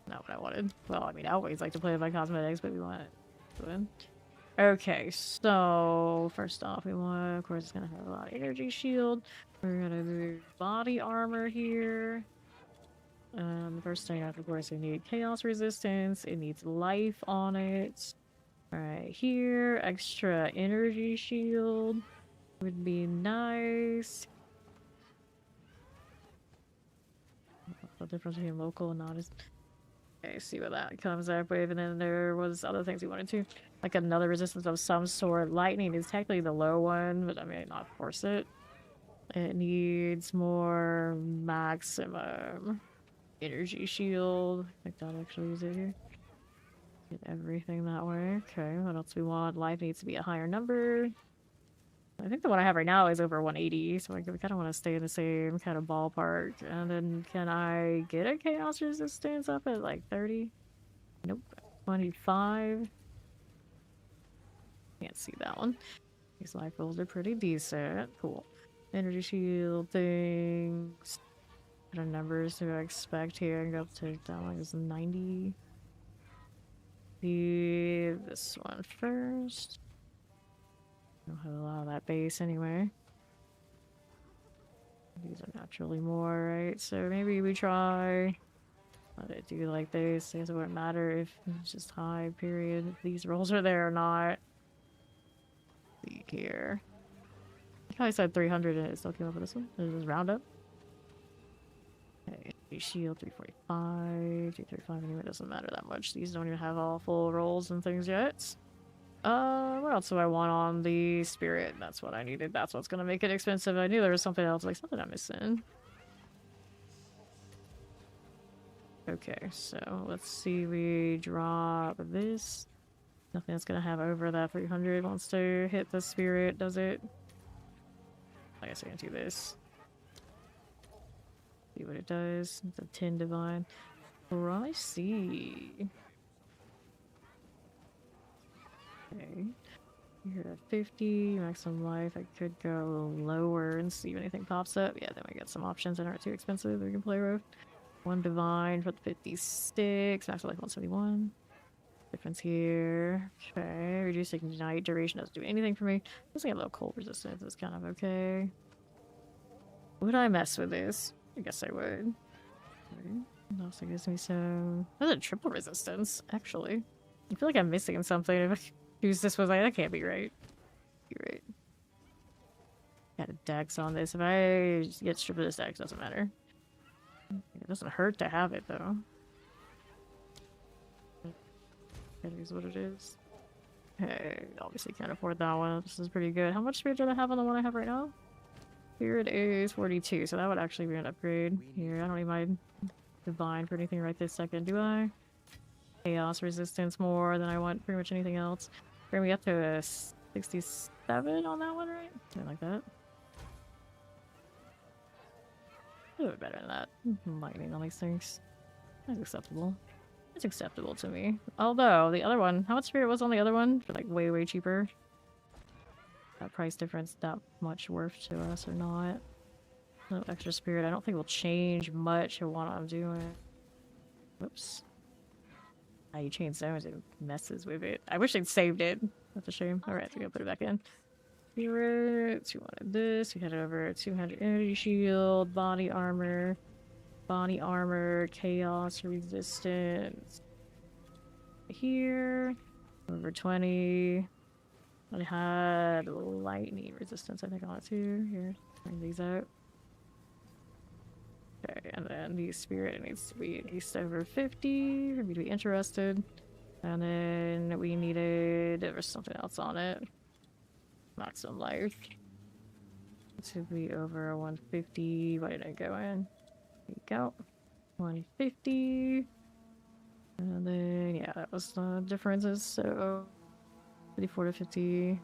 Not what I wanted. Well, I mean, I always like to play with my cosmetics, but we want it. Okay, so first off, we want, of course, it's gonna have a lot of energy shield. We're gonna move body armor here. The first thing, of course, we need chaos resistance. It needs life on it. Alright, here, extra energy shield would be nice. The difference between local and not is. Okay, see what that comes up with. And then there was other things we wanted to. Like another resistance of some sort. Lightning is technically the low one, but I may not force it. It needs more maximum energy shield. I think that actually is it here. Get everything that way. Okay, what else we want? Life needs to be a higher number. I think the one I have right now is over 180, so I kind of want to stay in the same kind of ballpark. And then can I get a chaos resistance up at like 30? Nope. 25. Can't see that one. These life rolls are pretty decent. Cool. Energy shield things. What numbers do I expect here? I can go up to that one is 90. This one first. I don't have a lot of that base anyway. These are naturally more, right? So maybe we try. Let it do like this. It wouldn't matter if it's just high, period. If these rolls are there or not. Let's see here. I think I said 300 and it still came up with this one. This is round up. Okay, shield 345, 235. Anyway, it doesn't matter that much. These don't even have all full rolls and things yet. What else do I want on the spirit? That's what I needed. That's what's gonna make it expensive. I knew there was something else, like something I'm missing. Okay, so let's see. We drop this. Nothing that's gonna have over that 300 wants to hit the spirit, does it? I guess I can do this. See what it does. It's a 10 divine. I see. Okay. You're at 50, maximum life. I could go lower and see if anything pops up. Yeah, then we got some options that aren't too expensive we can play with. 1 divine for the 56, maximum life 171. Difference here. Okay, reducing night duration doesn't do anything for me. Just like a little cold resistance is kind of okay. Would I mess with this? I guess I would. Okay. Also gives me some. That's a triple resistance, actually. I feel like I'm missing something. If I use this, was like that can't be right. You're right. Got a dex on this. If I get stripped of this dex, doesn't matter. It doesn't hurt to have it though. That is what it is. Hey, obviously can't afford that one. This is pretty good. How much spirit do I have on the one I have right now? Spirit is 42, so that would actually be an upgrade. Here, I don't need my divine for anything right this second, do I? Chaos resistance more than I want pretty much anything else. Bring me up to a 67 on that one, right? Something like that. A little bit better than that. Lightning on these things. That's acceptable. It's acceptable to me. Although, the other one, how much spirit was on the other one? For like way, way cheaper. That price difference that much worth to us or not. No extra spirit. I don't think will change much of what I'm doing. Whoops. You change zones, it messes with it. I wish they'd saved it. That's a shame. Alright, we gotta put it back in. Spirits, you wanted this. We had it over 200 energy shield, body armor, chaos resistance. Here, over 20. I had lightning resistance, I think, on it too. Here, bring these out. Okay, and then the spirit needs to be at least over 50 for me to be interested. And then we needed, there was something else on it. Maximum life. It should be over 150. Why did I go in? There you go. 150. And then, yeah, that was the differences. So, 54 to 50.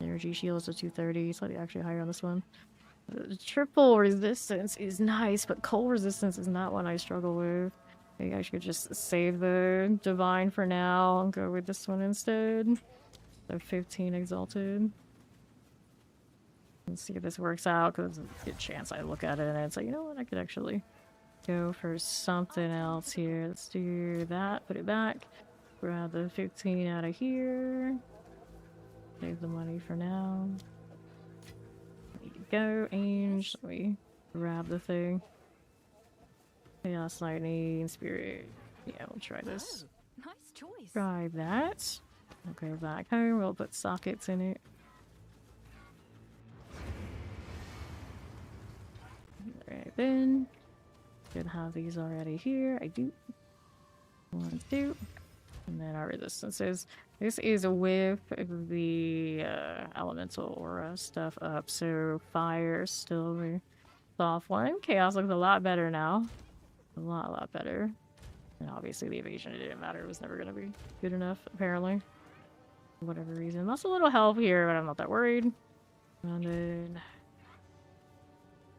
Energy shields to 230. Slightly actually higher on this one. Triple resistance is nice, but cold resistance is not one I struggle with. Maybe I should just save the divine for now and go with this one instead. So 15 exalted. Let's see if this works out, because there's a good chance I look at it and it's like, you know what, I could actually go for something else here. Let's do that, put it back. Grab the 15 out of here. Save the money for now. Go, and let me grab the thing. Chaos lightning, spirit. Yeah, we'll try this. Oh, nice choice. Try that. I'll go back home. We'll put sockets in it. Alright then. Should have these already here. I do. 1, 2. And then our resistances. This is with the elemental aura stuff up, so fire still the soft one. Chaos looks a lot better now. A lot better. And obviously the evasion, it didn't matter. It was never going to be good enough, apparently. For whatever reason. Lost a little health here, but I'm not that worried. And then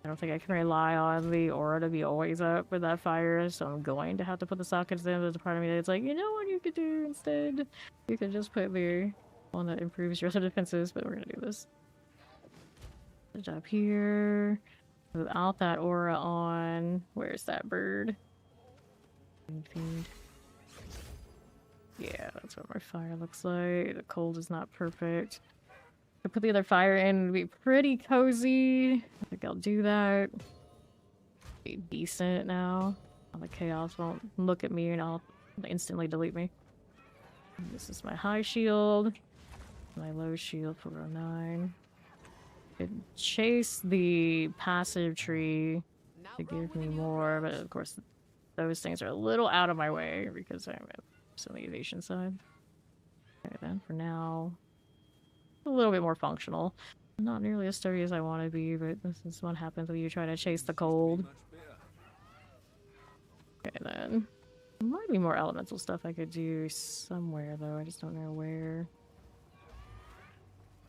I don't think I can rely on the aura to be always up with that fire, so I'm going to have to put the sockets in. There's a part of me that's like, you know what you could do instead? You could just put the one that improves your defenses, but we're gonna do this. Put it up here. Without that aura on. Where's that bird? Fiend. Yeah, that's what my fire looks like. The cold is not perfect. I put the other fire in, it'd be pretty cozy. I think I'll do that. Be decent now. All the chaos won't look at me and I'll instantly delete me. And this is my high shield. My low shield for 09. Could chase the passive tree to give me more, but of course those things are a little out of my way because I'm on the evasion side. Okay, then for now, a little bit more functional. Not nearly as sturdy as I want to be, but this is what happens when you try to chase the cold. Okay, then. There might be more elemental stuff I could do somewhere, though. I just don't know where.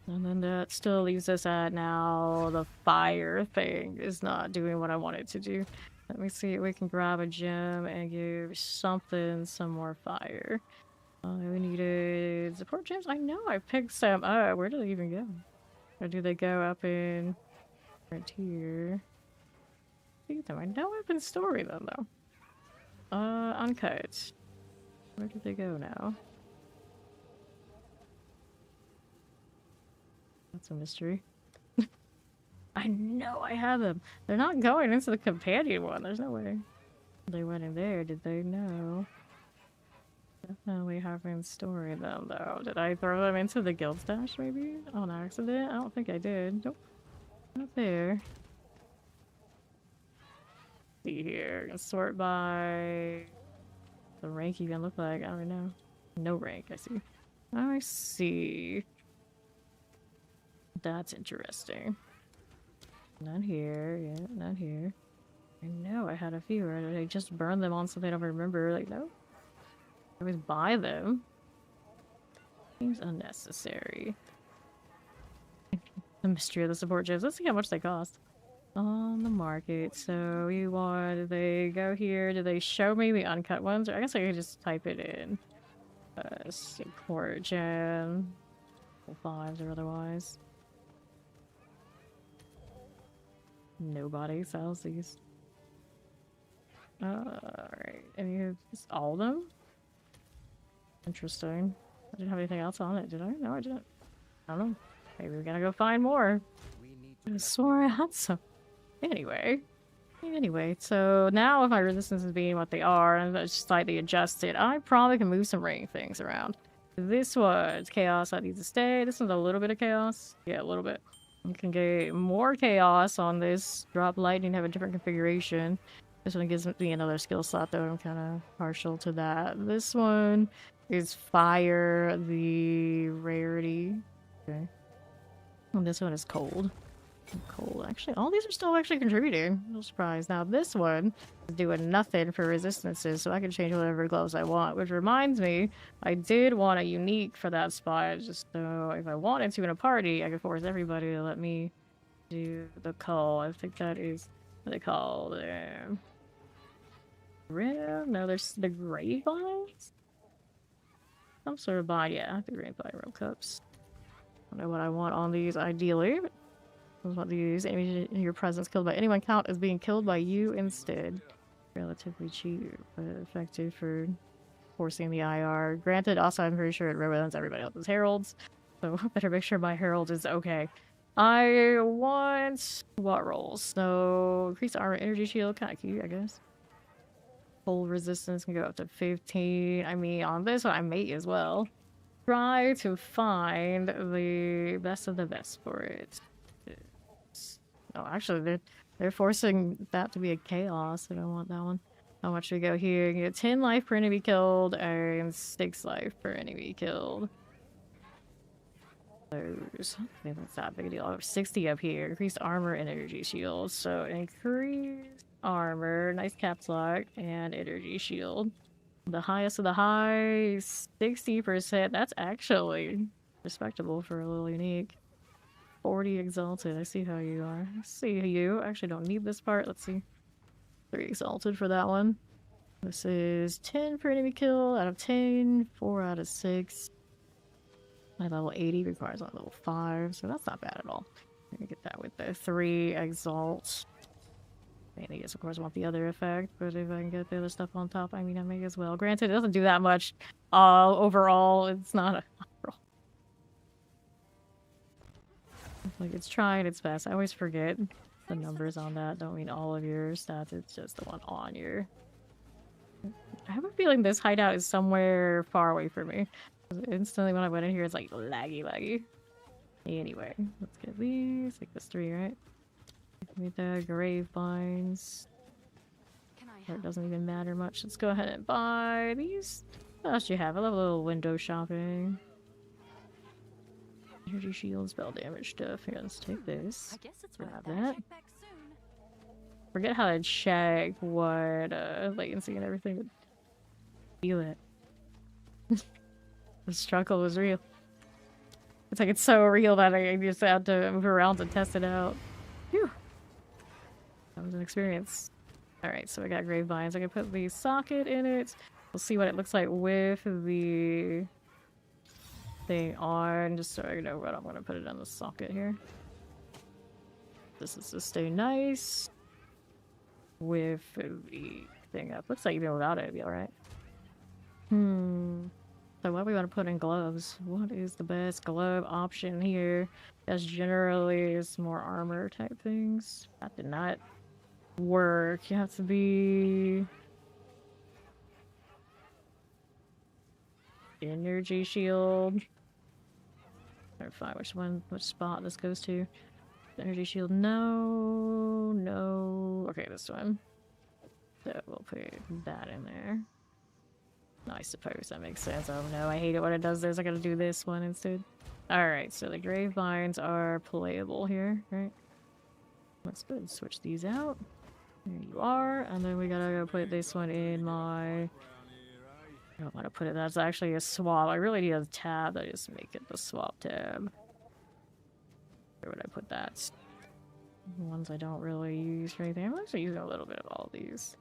And then that still leaves us at now the fire thing is not doing what I want it to do. Let me see if we can grab a gem and give something some more fire. We needed support gems. I know I picked some up. Where do they even go? Or do they go up in right here? See them. I know I've been storing them though. Uncut. Where did they go now? That's a mystery. I know I have them. They're not going into the companion one. There's no way. They went in there, did they? No. Definitely haven't stored them though. Did I throw them into the guild stash maybe? On accident? I don't think I did. Nope. Not there. See here. Gonna sort by the rank you can look like. I don't know. No rank, I see. I see. That's interesting. None here, yeah, none here. I know I had a few, or did I just burn them on something I don't remember? Like, no. I always buy them. Seems unnecessary. The mystery of the support gems. Let's see how much they cost. On the market. So we want, do they go here? Do they show me the uncut ones? Or I guess I could just type it in. Support gem. 5s or otherwise. Nobody sells these. Alright. And just all of them? Interesting. I didn't have anything else on it, did I? No, I didn't. I don't know. Maybe we're gonna go find more. I swore I had some. Anyway, so now if my resistance is being what they are, and it's slightly adjusted, I probably can move some ring things around. This one's chaos that needs to stay. This one's a little bit of chaos. Yeah, a little bit. You can get more chaos on this. Drop lightning, have a different configuration. This one gives me another skill slot, though. I'm kind of partial to that. This one is fire, the rarity. Okay. And this one is cold. Cold. Actually, all these are still actually contributing. No surprise. Now this one is doing nothing for resistances, so I can change whatever gloves I want. Which reminds me, I did want a unique for that spot, just so if I wanted to in a party, I could force everybody to let me do the call. I think that is what they call them. No, there's the gray vines? Some sort of bind, yeah, the green vine rope cups. I don't know what I want on these ideally, but I want these enemies in your presence killed by anyone count as being killed by you instead. Relatively cheap, but effective for forcing the IR. Granted, also I'm pretty sure it represents everybody else's heralds, so better make sure my herald is okay. I want what rolls? So increase armor, energy shield, kind of cute, I guess. Full resistance can go up to 15. I mean, on this one I may as well try to find the best of the best for it. Oh, actually, they're forcing that to be a chaos. I don't want that one. How much do we go here? You get 10 life per enemy killed and 6 life per enemy killed. Those, I think that's not big a deal. 60 up here. Increased armor and energy shield. So increased armor, nice caps lock, and energy shield. The highest of the high, 60%. That's actually respectable for a little unique. 40 exalted. I see how you are. I see you. I actually don't need this part. Let's see. 3 exalted for that one. This is 10 per enemy kill out of 10, 4 out of 6. My level 80 requires a level 5, so that's not bad at all. I'm gonna get that with the 3 exalt. And I guess, of course, I want the other effect, but if I can get the other stuff on top, I mean, I may as well. Granted, it doesn't do that much overall. It's not a... Like, it's trying its best. I always forget the numbers on that. Don't mean all of your stats, it's just the one on your... I have a feeling this hideout is somewhere far away from me. Instantly when I went in here, it's like laggy. Anyway, let's get these. Like this 3, right? With the grave binds. It doesn't even matter much. Let's go ahead and buy these. What else do you have? I love a little window shopping. Energy shield, spell damage stuff. Here, let's take this. I guess it's Grab worth that. check back soon. Forget how to check what latency and everything would feel it. The struggle was real. It's like it's so real that I just had to move around to test it out. Phew. That was an experience. Alright, so I got grave vines. I can put the socket in it. We'll see what it looks like with the thing on, just so I know what I'm gonna put it on the socket here. This is to stay nice with the thing up. Looks like even without it, it'd be alright. So what do we want to put in gloves? What is the best glove option here? That's generally some more armor type things. That did not work. You have to be... Energy shield. Trying to find which spot this goes to. Energy shield, no. Okay, this one. So we'll put that in there. I suppose that makes sense. Oh no, I hate it when it does this. I gotta do this one instead. Alright, so the grave vines are playable here, right? Let's go and switch these out. There you are. And then we gotta go put this one in my... I don't want to put it. That's actually a swap. I really need a tab. I just make it the swap tab. Where would I put that? The ones I don't really use for anything. I'm actually using a little bit of all these.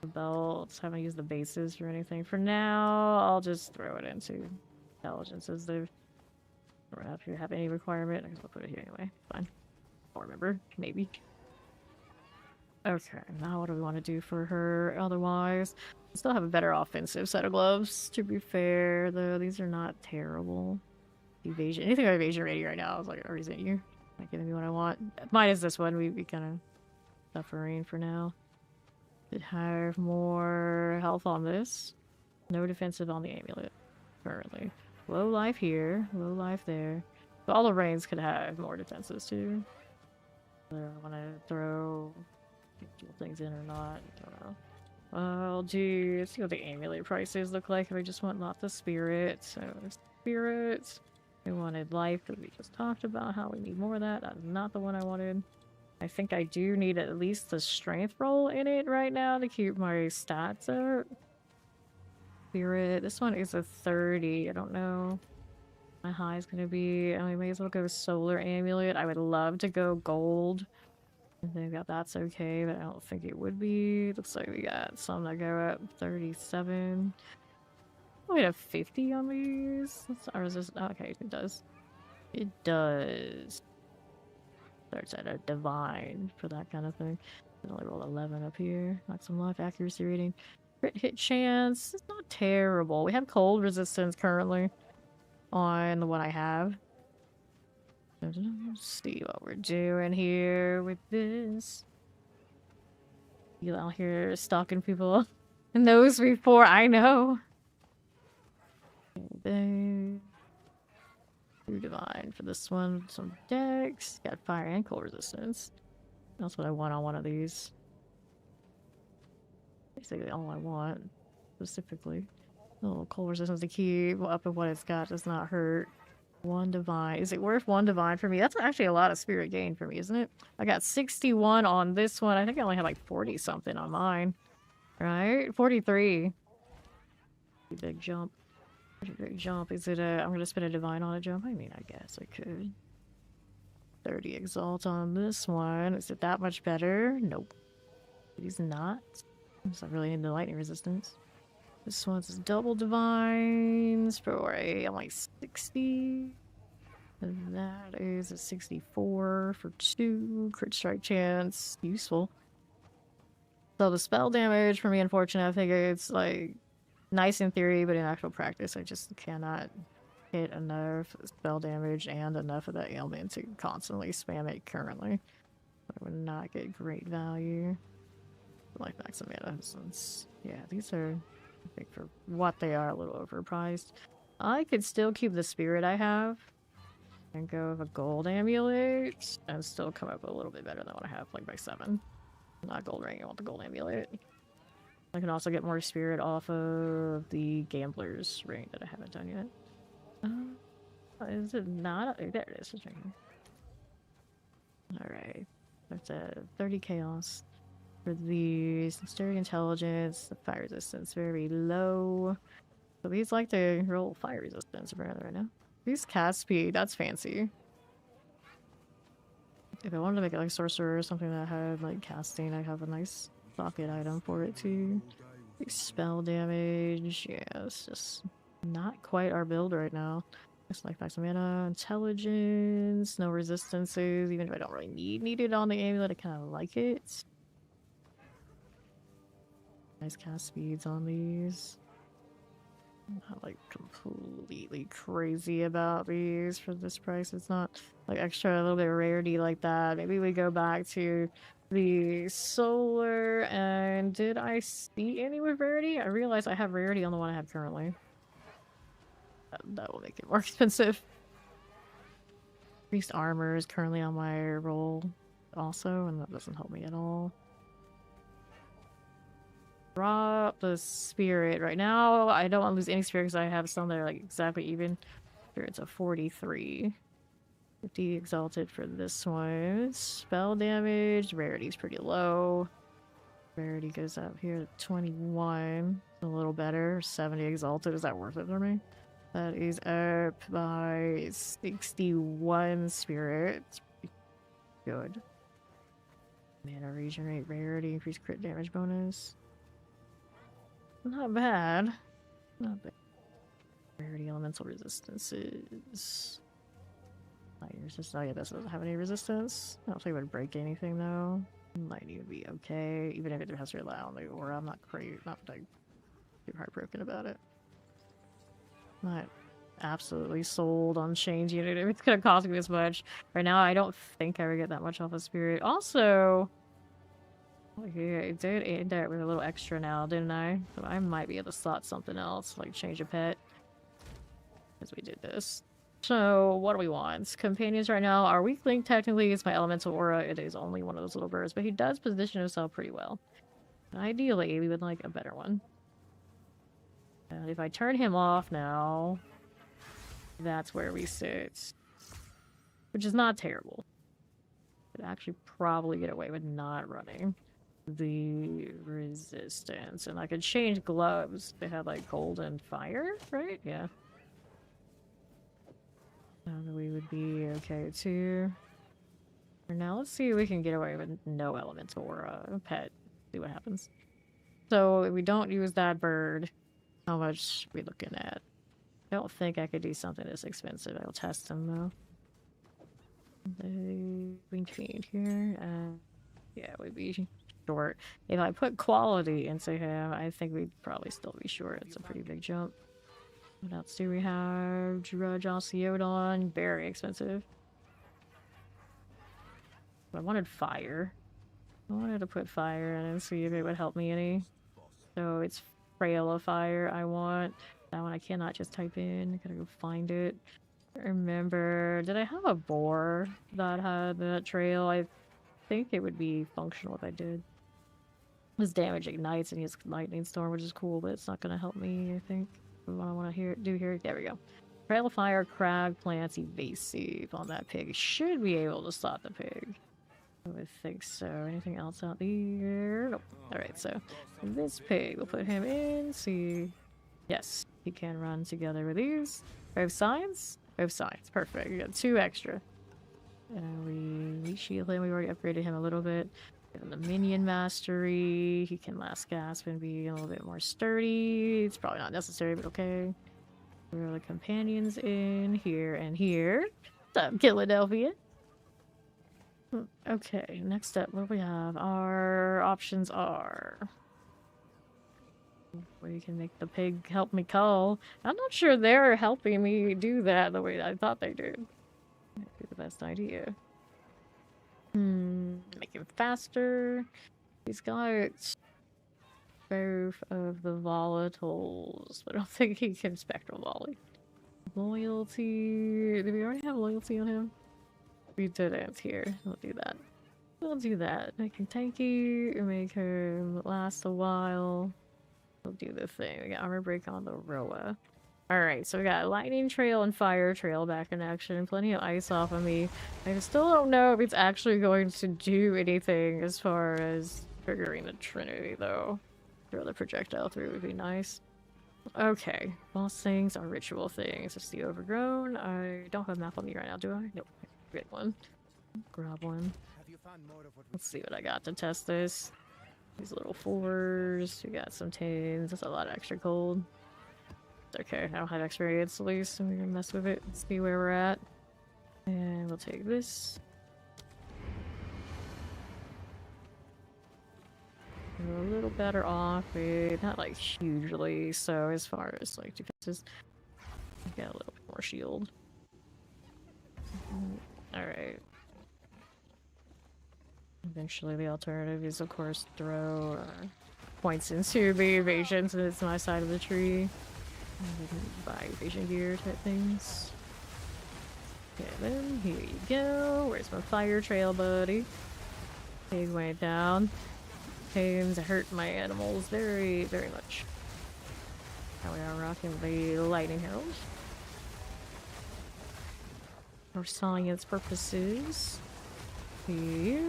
The belts. Haven't used the bases for anything. For now, I'll just throw it into intelligence as they've. I don't know if you have any requirement. I guess I'll put it here anyway. Fine. I'll remember. Maybe. Okay, now what do we want to do for her otherwise? I still have a better offensive set of gloves, to be fair, though. These are not terrible. Evasion. Anything on evasion rating right now is like, I resent you. Not giving me what I want. Mine is this one. We'd be kind of suffering for now. Could have more health on this. No defensive on the amulet, currently. Low life here, low life there. So all the reigns could have more defenses too. Whether I want to throw things in or not, I don't know. I'll do, let's see what the amulet prices look like if I just want lots of spirit. So spirit. I wanted life because we just talked about how we need more of that. That's not the one I wanted. I think I do need at least the strength roll in it right now to keep my stats up. Spirit. This one is a 30. I don't know. My high is gonna be. I may as well go solar amulet. I would love to go gold. I think that's okay, but I don't think it would be. Looks like we got some that go up 37. Oh, we have 50 on these. Or is this? Okay, it does. It does. Starts at a divine for that kind of thing. I only roll 11 up here. Maximum life accuracy rating. Crit hit chance. It's not terrible. We have cold resistance currently on the one I have. Let's see what we're doing here with this. You out here stalking people in those before I know. Two divine for this one. Some dex. Got fire and cold resistance. That's what I want on one of these. Basically all I want, specifically. A little cold resistance to keep up with what it's got does not hurt. One divine. Is it worth one divine for me? That's actually a lot of spirit gain for me, isn't it? I got 61 on this one. I think I only had like 40 something on mine. Right? 43. Big jump. Pretty big jump. Is it a... I'm gonna spend a divine on a jump? I mean, I guess I could. 30 exalt on this one. Is it that much better? Nope. It is not. It's not really into lightning resistance. This one's double divines for a only 60. And that is a 64 for 2. Crit strike chance. Useful. So the spell damage, for me, unfortunately, I think it's like nice in theory, but in actual practice, I just cannot hit enough spell damage and enough of that ailment to constantly spam it currently. I would not get great value. Life max mana, since yeah, these are, I think, for what they are, a little overpriced. I could still keep the spirit I have and go with a gold amulet and still come up a little bit better than what I have, like by 7. Not gold ring, I want the gold amulet. I can also get more spirit off of the gambler's ring that I haven't done yet. Is it not? Oh, there it is. It's right here. Alright. That's a 30 chaos. For these, dexterity, intelligence, the fire resistance very low. So these like to roll fire resistance apparently right now. These cast speed, that's fancy. If I wanted to make it like sorcerer or something that had like casting, I have a nice socket item for it too. Spell damage, yeah, it's just not quite our build right now. It's like max mana, intelligence, no resistances, even if I don't really need it on the amulet, I kind of like it. Nice cast speeds on these. I'm not like completely crazy about these for this price. It's not like extra a little bit of rarity like that. Maybe we go back to the solar, and did I see any with rarity? I realize I have rarity on the one I have currently. That will make it more expensive. Increased armor is currently on my roll also, and that doesn't help me at all. Drop the spirit. Right now, I don't want to lose any spirit because I have some that are like exactly even. Spirit's a 43. 50 exalted for this one. Spell damage. Rarity's pretty low. Rarity goes up here to 21. A little better. 70 exalted. Is that worth it for me? That is up by 61 spirit. Good. Mana regenerate rarity. Increase crit damage bonus. Not bad. Not bad. Rarity elemental resistances. Lightning resistance. Oh yeah, this doesn't have any resistance. I don't think it would break anything though. Might even be okay. Even if it has to rely on the aura, I'm not like too heartbroken about it. Not absolutely sold on changing it. If it's gonna cost me this much. Right now, I don't think I would get that much off of spirit. Also, yeah, it did end up with a little extra now, didn't I? So I might be able to slot something else, like change a pet. Because we did this. So, what do we want? Companions right now. Our weak link technically is my elemental aura. It is only one of those little birds, but he does position himself pretty well. Ideally, we would like a better one. And if I turn him off now, that's where we sit. Which is not terrible. Could actually probably get away with not running the resistance. And I could change gloves. They had like cold and fire, right? Yeah. We would be okay too. For now, let's see if we can get away with no elemental or a pet. See what happens. So if we don't use that bird, how much are we looking at? I don't think I could do something this expensive. I'll test them though. Wing fiend here, yeah, we'd be short. If I put quality into him, I think we'd probably still be short. It's a pretty big jump. What else do we have? Drudge Oceodon, very expensive. I wanted fire. I wanted to put fire in and see if it would help me any. So it's Frail of Fire I want. That one I cannot just type in. I gotta go find it. Remember, did I have a boar that had that trail? I think it would be functional if I did. His damage ignites and he has lightning storm, which is cool, but it's not gonna help me, I think. What I want to do here. There we go. Trail of Fire, crag, plants, evasive on that pig. Should be able to stop the pig. I would think so. Anything else out there? Nope. Alright, so this pig, we'll put him in. See. Yes, he can run together with these. Both signs? Both signs. Perfect. You got 2 extra. We shield him. We already upgraded him a little bit. Give him the minion mastery. He can last gasp and be a little bit more sturdy. It's probably not necessary, but okay. Throw the companions in here and here. What's up, Philadelphia? Okay, next up, what do we have? Our options are... We can make the pig help me cull. I'm not sure they're helping me do that the way I thought they did. Might be the best idea. Make him faster. He's got both of the volatiles, but I don't think he can spectral volley. Loyalty. Did we already have loyalty on him? We didn't here. We'll do that. We'll do that. Make him tanky, make him last a while. We'll do the thing. We got armor break on the Roa. Alright, so we got lightning trail and fire trail back in action. Plenty of ice off of me. I still don't know if it's actually going to do anything as far as triggering the Trinity, though. Throw the projectile through would be nice. Okay, boss things are ritual things. It's the overgrown. I don't have a map on me right now, do I? Nope. Get one. Grab one. Let's see what I got to test this. These little 4s. We got some 10s. That's a lot of extra gold. Okay, I don't have experience at least, so we're gonna mess with it and see where we're at. And we'll take this. We're a little better off, but not like hugely, so as far as like defenses, we got a little bit more shield. Alright. Eventually the alternative is of course throw points into the evasion since it's my side of the tree. Buy evasion gear type things. Okay, then here you go. Where's my fire trail, buddy? Pig went down. Pains hurt my animals very, very much. Now we are rocking the lightning herald. For science purposes. Here.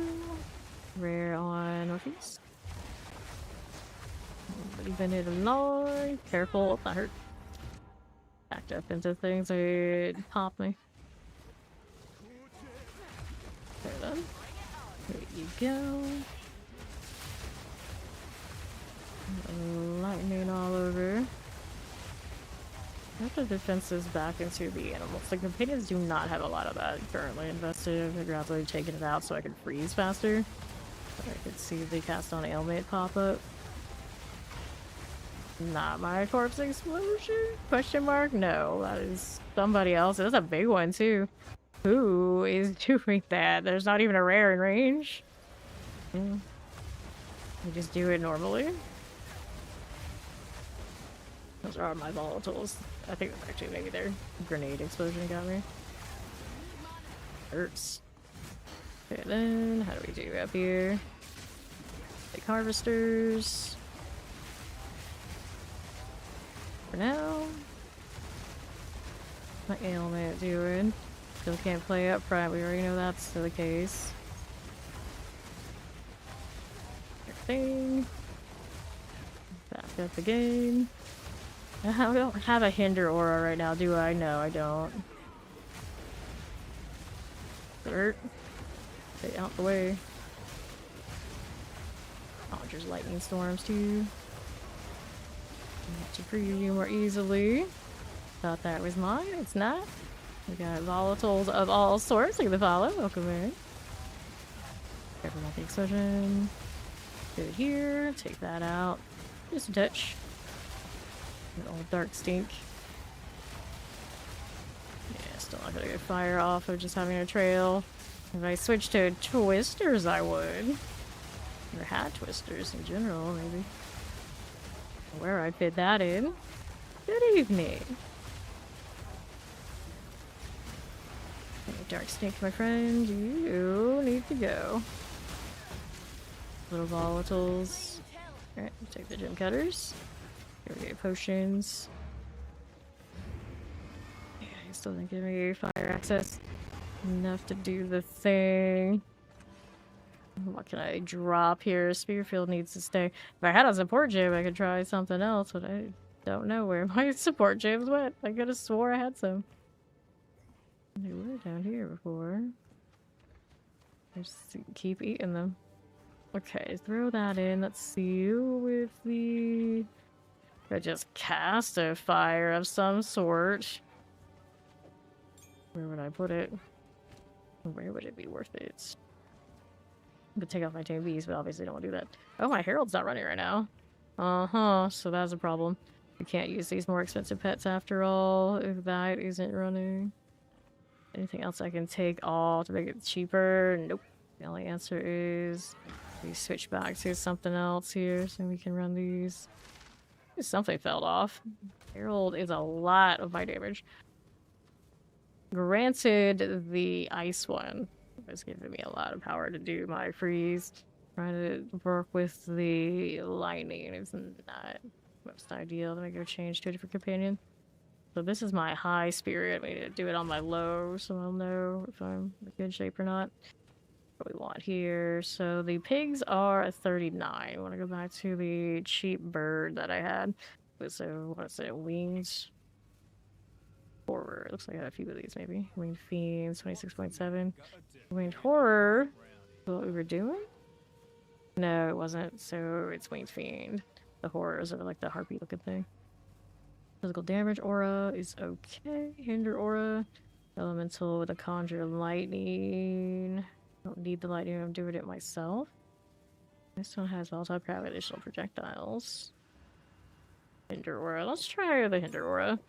Rare on northeast. Leaving it alone. Careful, that hurt. Backed up into things that pop me. There then. There you go. Lightning all over. Put the defenses back into the animals. The companions do not have a lot of that currently invested. I've gradually taken it out so I can freeze faster. But I could see the cast on ailment pop up. Not my corpse explosion? Question mark? No, that is somebody else. That's a big one too. Who is doing that? There's not even a rare in range. We just do it normally. Those are all my volatiles. I think that's actually maybe their grenade explosion got me. Hurts. Okay, then how do we do up here? Like harvesters. For now. My ailment doing? Still can't play up front. We already know that's the case. Thing. Back up again. I don't have a hinder aura right now, do I? No, I don't. Dirt. Stay out the way. Conjures lightning storms too. To preview more easily. Thought that was mine. It's not. We got volatiles of all sorts. Look at the follow. Welcome in. Careful about the explosion. Good here. Take that out. Just a touch. An old dark stink. Yeah, still not gonna get fire off of just having a trail. If I switched to twisters, I would. Or had twisters in general, maybe. Where I fit that in. Good evening. Hey, dark stink, my friend. You need to go. Little volatiles. Alright, take the gem cutters. Here we go, potions. Yeah, he still didn't give me fire access. Enough to do the thing. What can I drop here? Spearfield needs to stay. If I had a support gem, I could try something else, but I don't know where my support gems went. I could have swore I had some. They were down here before. Just keep eating them. Okay, throw that in. Let's see with the... I just cast a fire of some sort. Where would I put it? Where would it be worth it? I could take off my tame bees, but obviously don't want to do that. Oh, my herald's not running right now. Uh-huh, so that's a problem. We can't use these more expensive pets after all, if that isn't running. Anything else I can take off to make it cheaper? Nope. The only answer is we switch back to something else here so we can run these. Something fell off. Herald is a lot of my damage. Granted, the ice one was giving me a lot of power to do my freeze. Trying to work with the lightning is not most ideal. Let me go change to a different companion. So this is my high spirit. We need to do it on my low so I'll know if I'm in good shape or not. What we want here. So the pigs are a 39. I want to go back to the cheap bird that I had. So what's it? Wings. Horror. Looks like I had a few of these maybe. Winged Fiends, 26.7. Winged Horror. What we were doing? No, it wasn't. So it's Winged Fiend. The horrors are like the harpy looking thing. Physical damage aura is okay. Hinder aura. Elemental with a conjure lightning. Don't need the lightning, I'm doing it myself. This one has volatile crab additional projectiles. Hinder aura. Let's try the Hinder aura.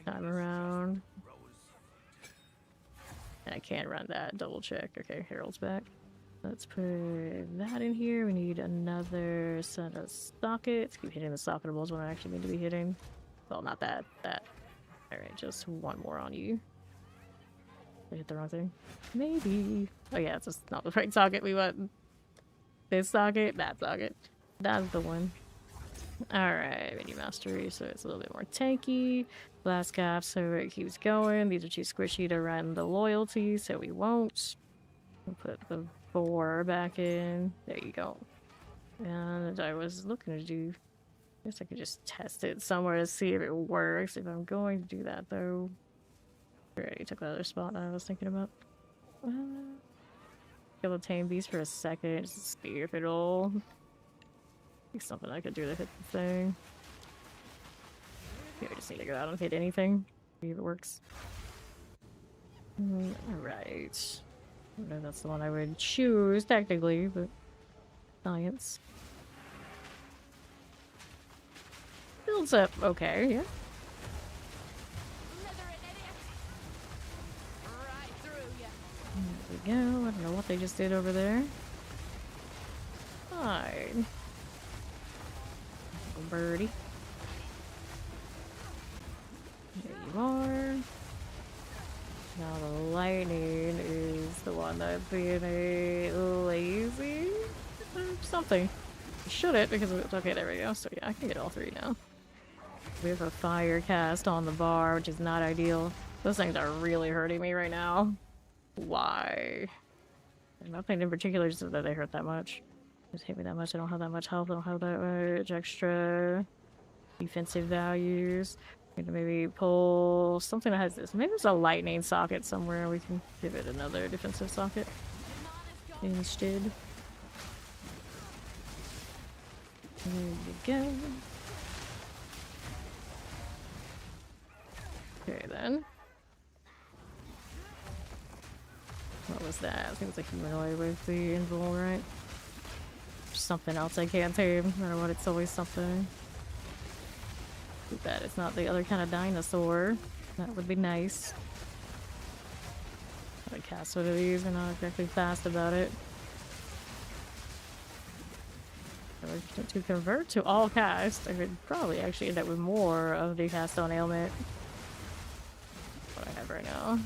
Time around. And I can run that. Double check. Okay, Herald's back. Let's put that in here. We need another set of sockets. Keep hitting the socketables when I actually need to be hitting. Well, not that. That. Alright, just one more on you. I hit the wrong thing. Maybe. Oh yeah, it's just not the right socket. We want this socket, that socket. That's the one. Alright, mini mastery, so it's a little bit more tanky. Blast cap, so it keeps going. These are too squishy to run the loyalty, so we won't. We'll put the 4 back in. There you go. And I was looking to do... I guess I could just test it somewhere to see if it works. If I'm going to do that, though... I already took the other spot I was thinking about. Kill a tame beast for a second, just to see if it'll... be something I could do to hit the thing. Maybe I just need to go out and hit anything. See if it works. Alright. I don't know if that's the one I would choose, technically, but... Science. Builds up okay, yeah. There we go. I don't know what they just did over there. Fine. Little birdie. There you are. Now the lightning is the one that's being a lazy or something. Shouldn't because it's okay. There we go. So yeah, I can get all 3 now. We have a fire cast on the bar, which is not ideal. Those things are really hurting me right now. Why? Nothing in particular, just that they hurt that much. Just hit me that much. I don't have that much health. I don't have that much extra defensive values. Maybe pull something that has this. Maybe there's a lightning socket somewhere. We can give it another defensive socket instead. There you go. Okay then. What was that? I think it's a humanoid with the invul, right? Something else I can't tame. No matter what, it's always something. Too bad it's not the other kind of dinosaur. That would be nice. I cast one of these, we're not exactly fast about it. To convert to all cast, I could probably actually end up with more of the cast on ailment. What I have right now.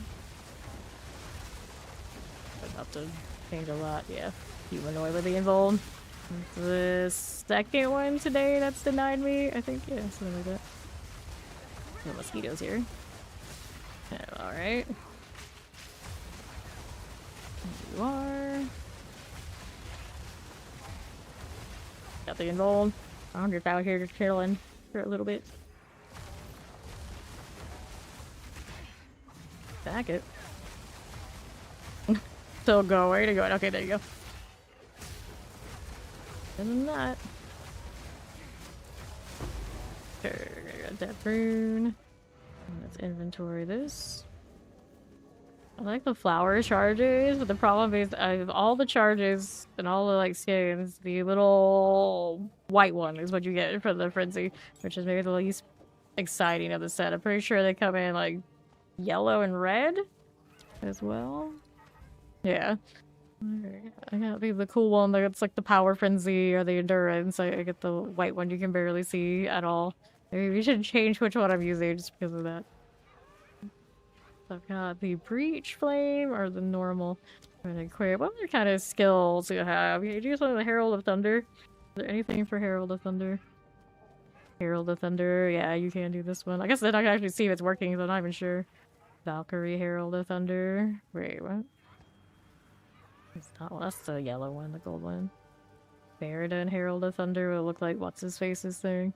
I'd have to change a lot, yeah. Humanoid with the invul. The second one today that's denied me, I think, yeah, something like that. No mosquitoes here. Oh, alright. There you are. Got the invul. I'm just out here just chilling for a little bit. Back it. Still going and going. Okay, there you go. And then that. Okay, got that rune. Let's inventory this. I like the flower charges, but the problem is I have all the charges and all the like skins. The little white one is what you get for the frenzy, which is maybe the least exciting of the set. I'm pretty sure they come in like yellow and red as well. Yeah. I got the cool one that's like the power frenzy or the endurance. I get the white one you can barely see at all. Maybe we should change which one I'm using just because of that. I've got the breach flame or the normal. I'm gonna equip. What other kind of skills do you have? Can you do something with Herald of Thunder? Is there anything for Herald of Thunder? Herald of Thunder, yeah, you can do this one. I guess then I can actually see if it's working because I'm not even sure. Valkyrie, Herald of Thunder. Wait, what? It's not, well, that's the yellow one, the gold one. Baradin, Herald of Thunder will look like what's his face's thing.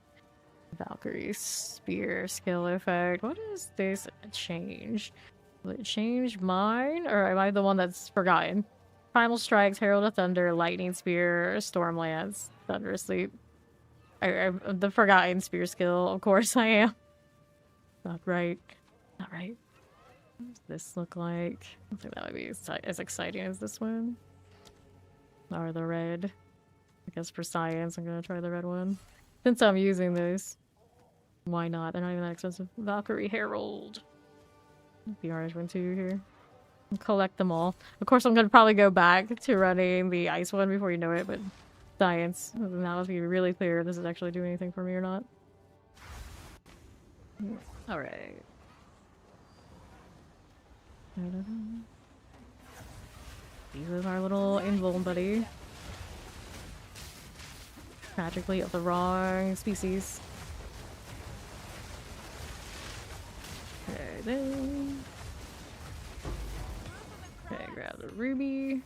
Valkyrie spear skill effect. What is this change? Will it change mine? Or am I the one that's forgotten? Primal Strikes, Herald of Thunder, Lightning Spear, Stormlance, Thunder Sleep. The forgotten spear skill, of course I am. Not right. Not right. What does this look like? I don't think that would be as exciting as this one. Or the red. I guess for science, I'm gonna try the red one. Since I'm using this. Why not? They're not even that expensive. Valkyrie Herald. The orange one too here. Collect them all. Of course, I'm gonna probably go back to running the ice one before you know it, but science. Now let's be really clear if this is actually doing anything for me or not. Alright. These is our little invuln buddy. Tragically of the wrong species. Okay, then. Okay, grab the ruby.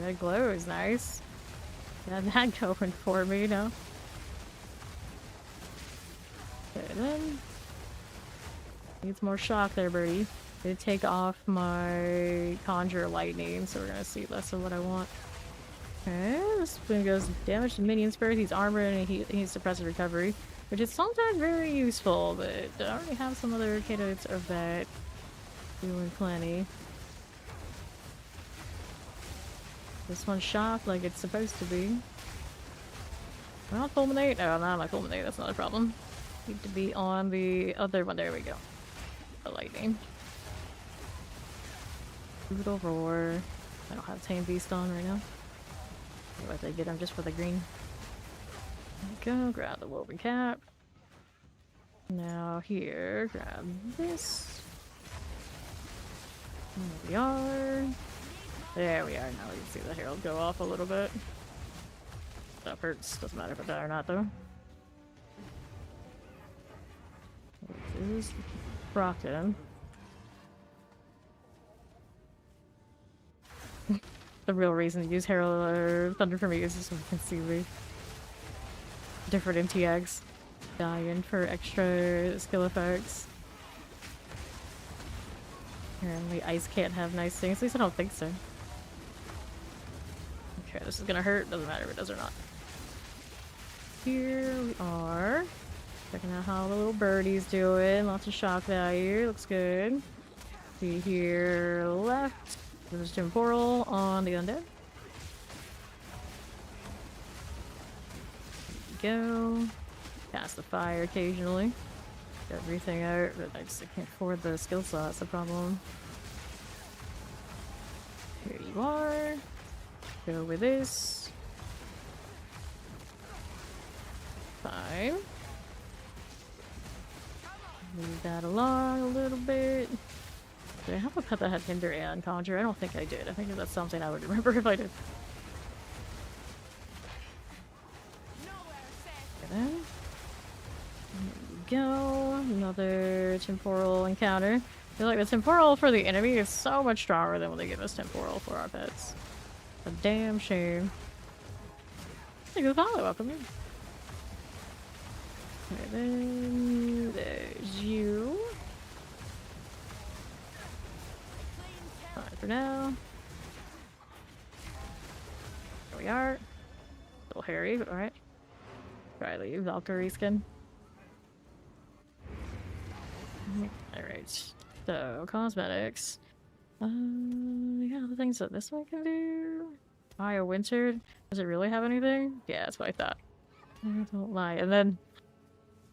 Red glow is nice. Got that going for me now. Okay, then. Needs more shock there, birdie. Did take off my conjure lightning, so we're gonna see less of what I want. Okay, this one goes damage to minions first. He's armored and he suppresses recovery, which is sometimes very useful, but I already have some other candidates of that doing plenty. This one's shocked like it's supposed to be. Not fulminate? No, not my fulminate, that's not a problem. Need to be on the other one. There we go. The lightning. Brutal roar. I don't have Tame Beast on right now. What I get him just for the green. There we go, grab the woven cap. Now here, grab this. There we are. There we are. Now we can see the herald go off a little bit. That hurts. Doesn't matter if I die or not though. This is Brockton. The real reason to use Herald or Thunder for me is just so we can see the different MTX. Dying for extra skill effects. Apparently ice can't have nice things. At least I don't think so. Okay, this is gonna hurt. Doesn't matter if it does or not. Here we are. Checking out how the little birdie's doing. Lots of shock value. Looks good. See here left. There's temporal on the undead. There we go. Cast the fire occasionally. Got everything out, but I just can't afford the skill slot. That's the problem. Here you are. Go with this. Fine. Move that along a little bit. Did I have a pet that had Hinder and Conjure? I don't think I did. I think that's something I would remember if I did. Okay, then. There we go. Another temporal encounter. I feel like the temporal for the enemy is so much stronger than when they give us temporal for our pets. A damn shame. Take the follow-up. Okay, then there's you. for now. There we are. A little hairy, but alright. Try leave Valkyrie skin. Alright. So, cosmetics. Yeah, the things that this one can do. Fire Winter. Does it really have anything? Yeah, that's what I thought. I don't lie. And then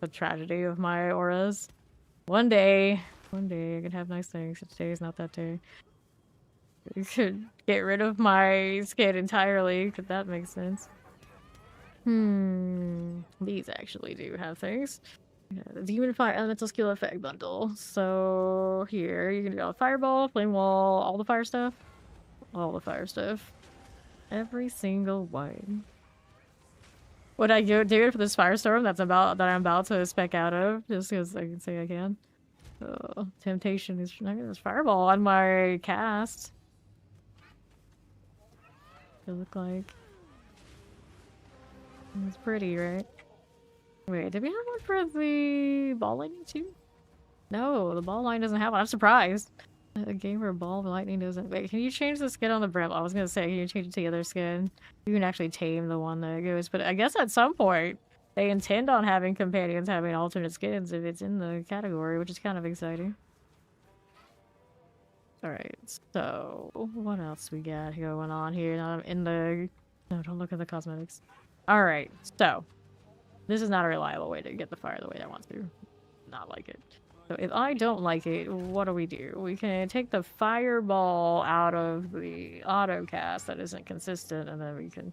the tragedy of my auras. One day I can have nice things. Today is not that day. You could get rid of my skin entirely. Could that make sense? These actually do have things. Yeah, the Demon Fire Elemental Skill Effect Bundle. So here you can go Fireball, Flame Wall, all the fire stuff. All the fire stuff. Every single one. Would I do it for this firestorm that I'm about to spec out of? Just because I can say I can. Oh, temptation is there's Fireball on my cast. It look like it's pretty, right? Wait, did we have one for the ball lightning too? No, the ball line doesn't have one. I'm surprised. A game where ball lightning doesn't. Wait, can you change the skin on the brim? I was gonna say, can you change it to the other skin? You can actually tame the one that goes, but I guess at some point they intend on having companions having alternate skins if it's in the category, which is kind of exciting. Alright, so what else we got going on here? Now I'm in the. No, don't look at the cosmetics. Alright, so this is not a reliable way to get the fire the way I want to. Not like it. So if I don't like it, what do? We can take the fireball out of the auto cast that isn't consistent, and then we can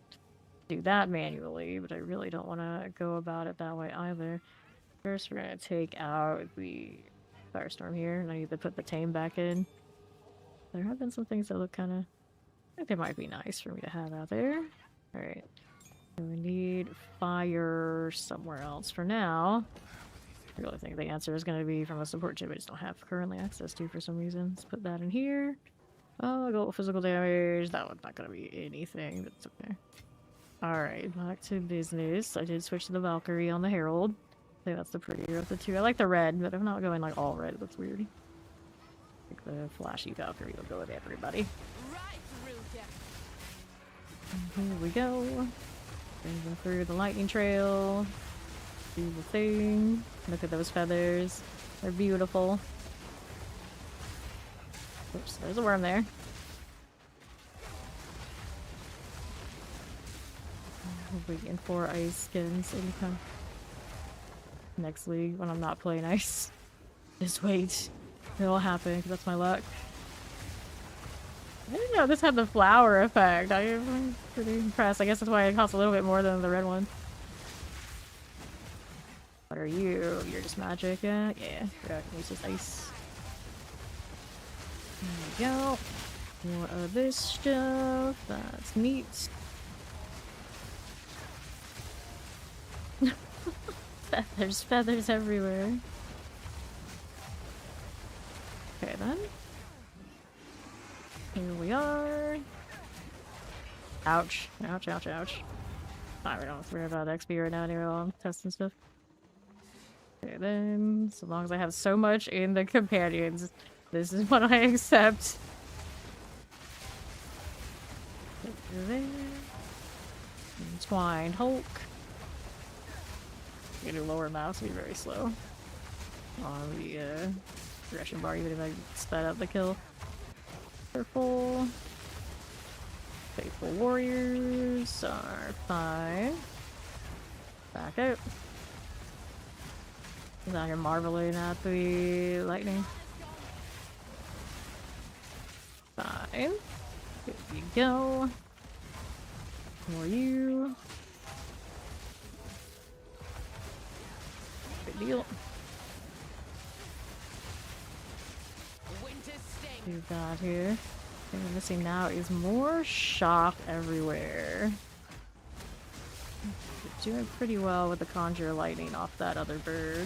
do that manually, but I really don't want to go about it that way either. First, we're going to take out the firestorm here, and I need to put the tame back in. There have been some things that look kind of... I think they might be nice for me to have out there. Alright. So we need fire somewhere else for now. I really think the answer is going to be from a support chip I just don't have currently access to for some reason. Let's put that in here. Oh, I go physical damage. That one's not going to be anything, but it's okay. Alright, back to business. I did switch to the Valkyrie on the Herald. I think that's the prettier of the two. I like the red, but I'm not going like all red. That's weird. I think the flashy Valkyrie will go with everybody. Here we go. Moving through the lightning trail. Do the thing. Look at those feathers. They're beautiful. Oops, there's a worm there. Waiting for ice skins anytime. Next league when I'm not playing ice. Just wait. It'll happen because that's my luck. I didn't know this had the flower effect. I'm pretty impressed. I guess that's why it costs a little bit more than the red one. What are you? You're just magic, yeah? Yeah. It's just ice. There we go. More of this stuff. That's neat. Feathers, feathers everywhere. Okay then. Here we are. Ouch. Ouch, ouch, ouch. Alright, we don't have to worry about XP right now anyway while I'm testing stuff. Okay then, so long as I have so much in the companions, this is what I accept. There. Entwined Hulk. I'm gonna do lower mouse, be very slow on the progression bar, even if I sped up the kill. Purple. Faithful warriors are fine. Back out. He's out here marveling at the lightning. Fine. Here we go. More you. Good deal. We've got here. What I'm missing now is more shock everywhere. We're doing pretty well with the conjure lightning off that other bird.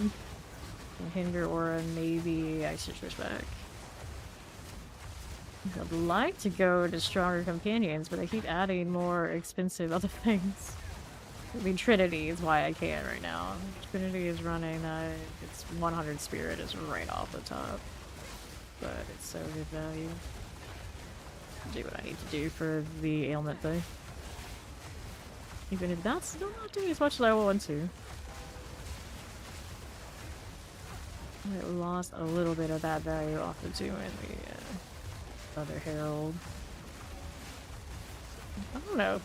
And hinder aura, maybe ice back. I'd like to go to stronger companions, but I keep adding more expensive other things. I mean, Trinity is why I can't right now. Trinity is running, it's 100 spirit is right off the top. But it's so good value. do what I need to do for the ailment thing. Even if that's still not doing as much as I want to. I lost a little bit of that value off of doing the other herald. I don't know.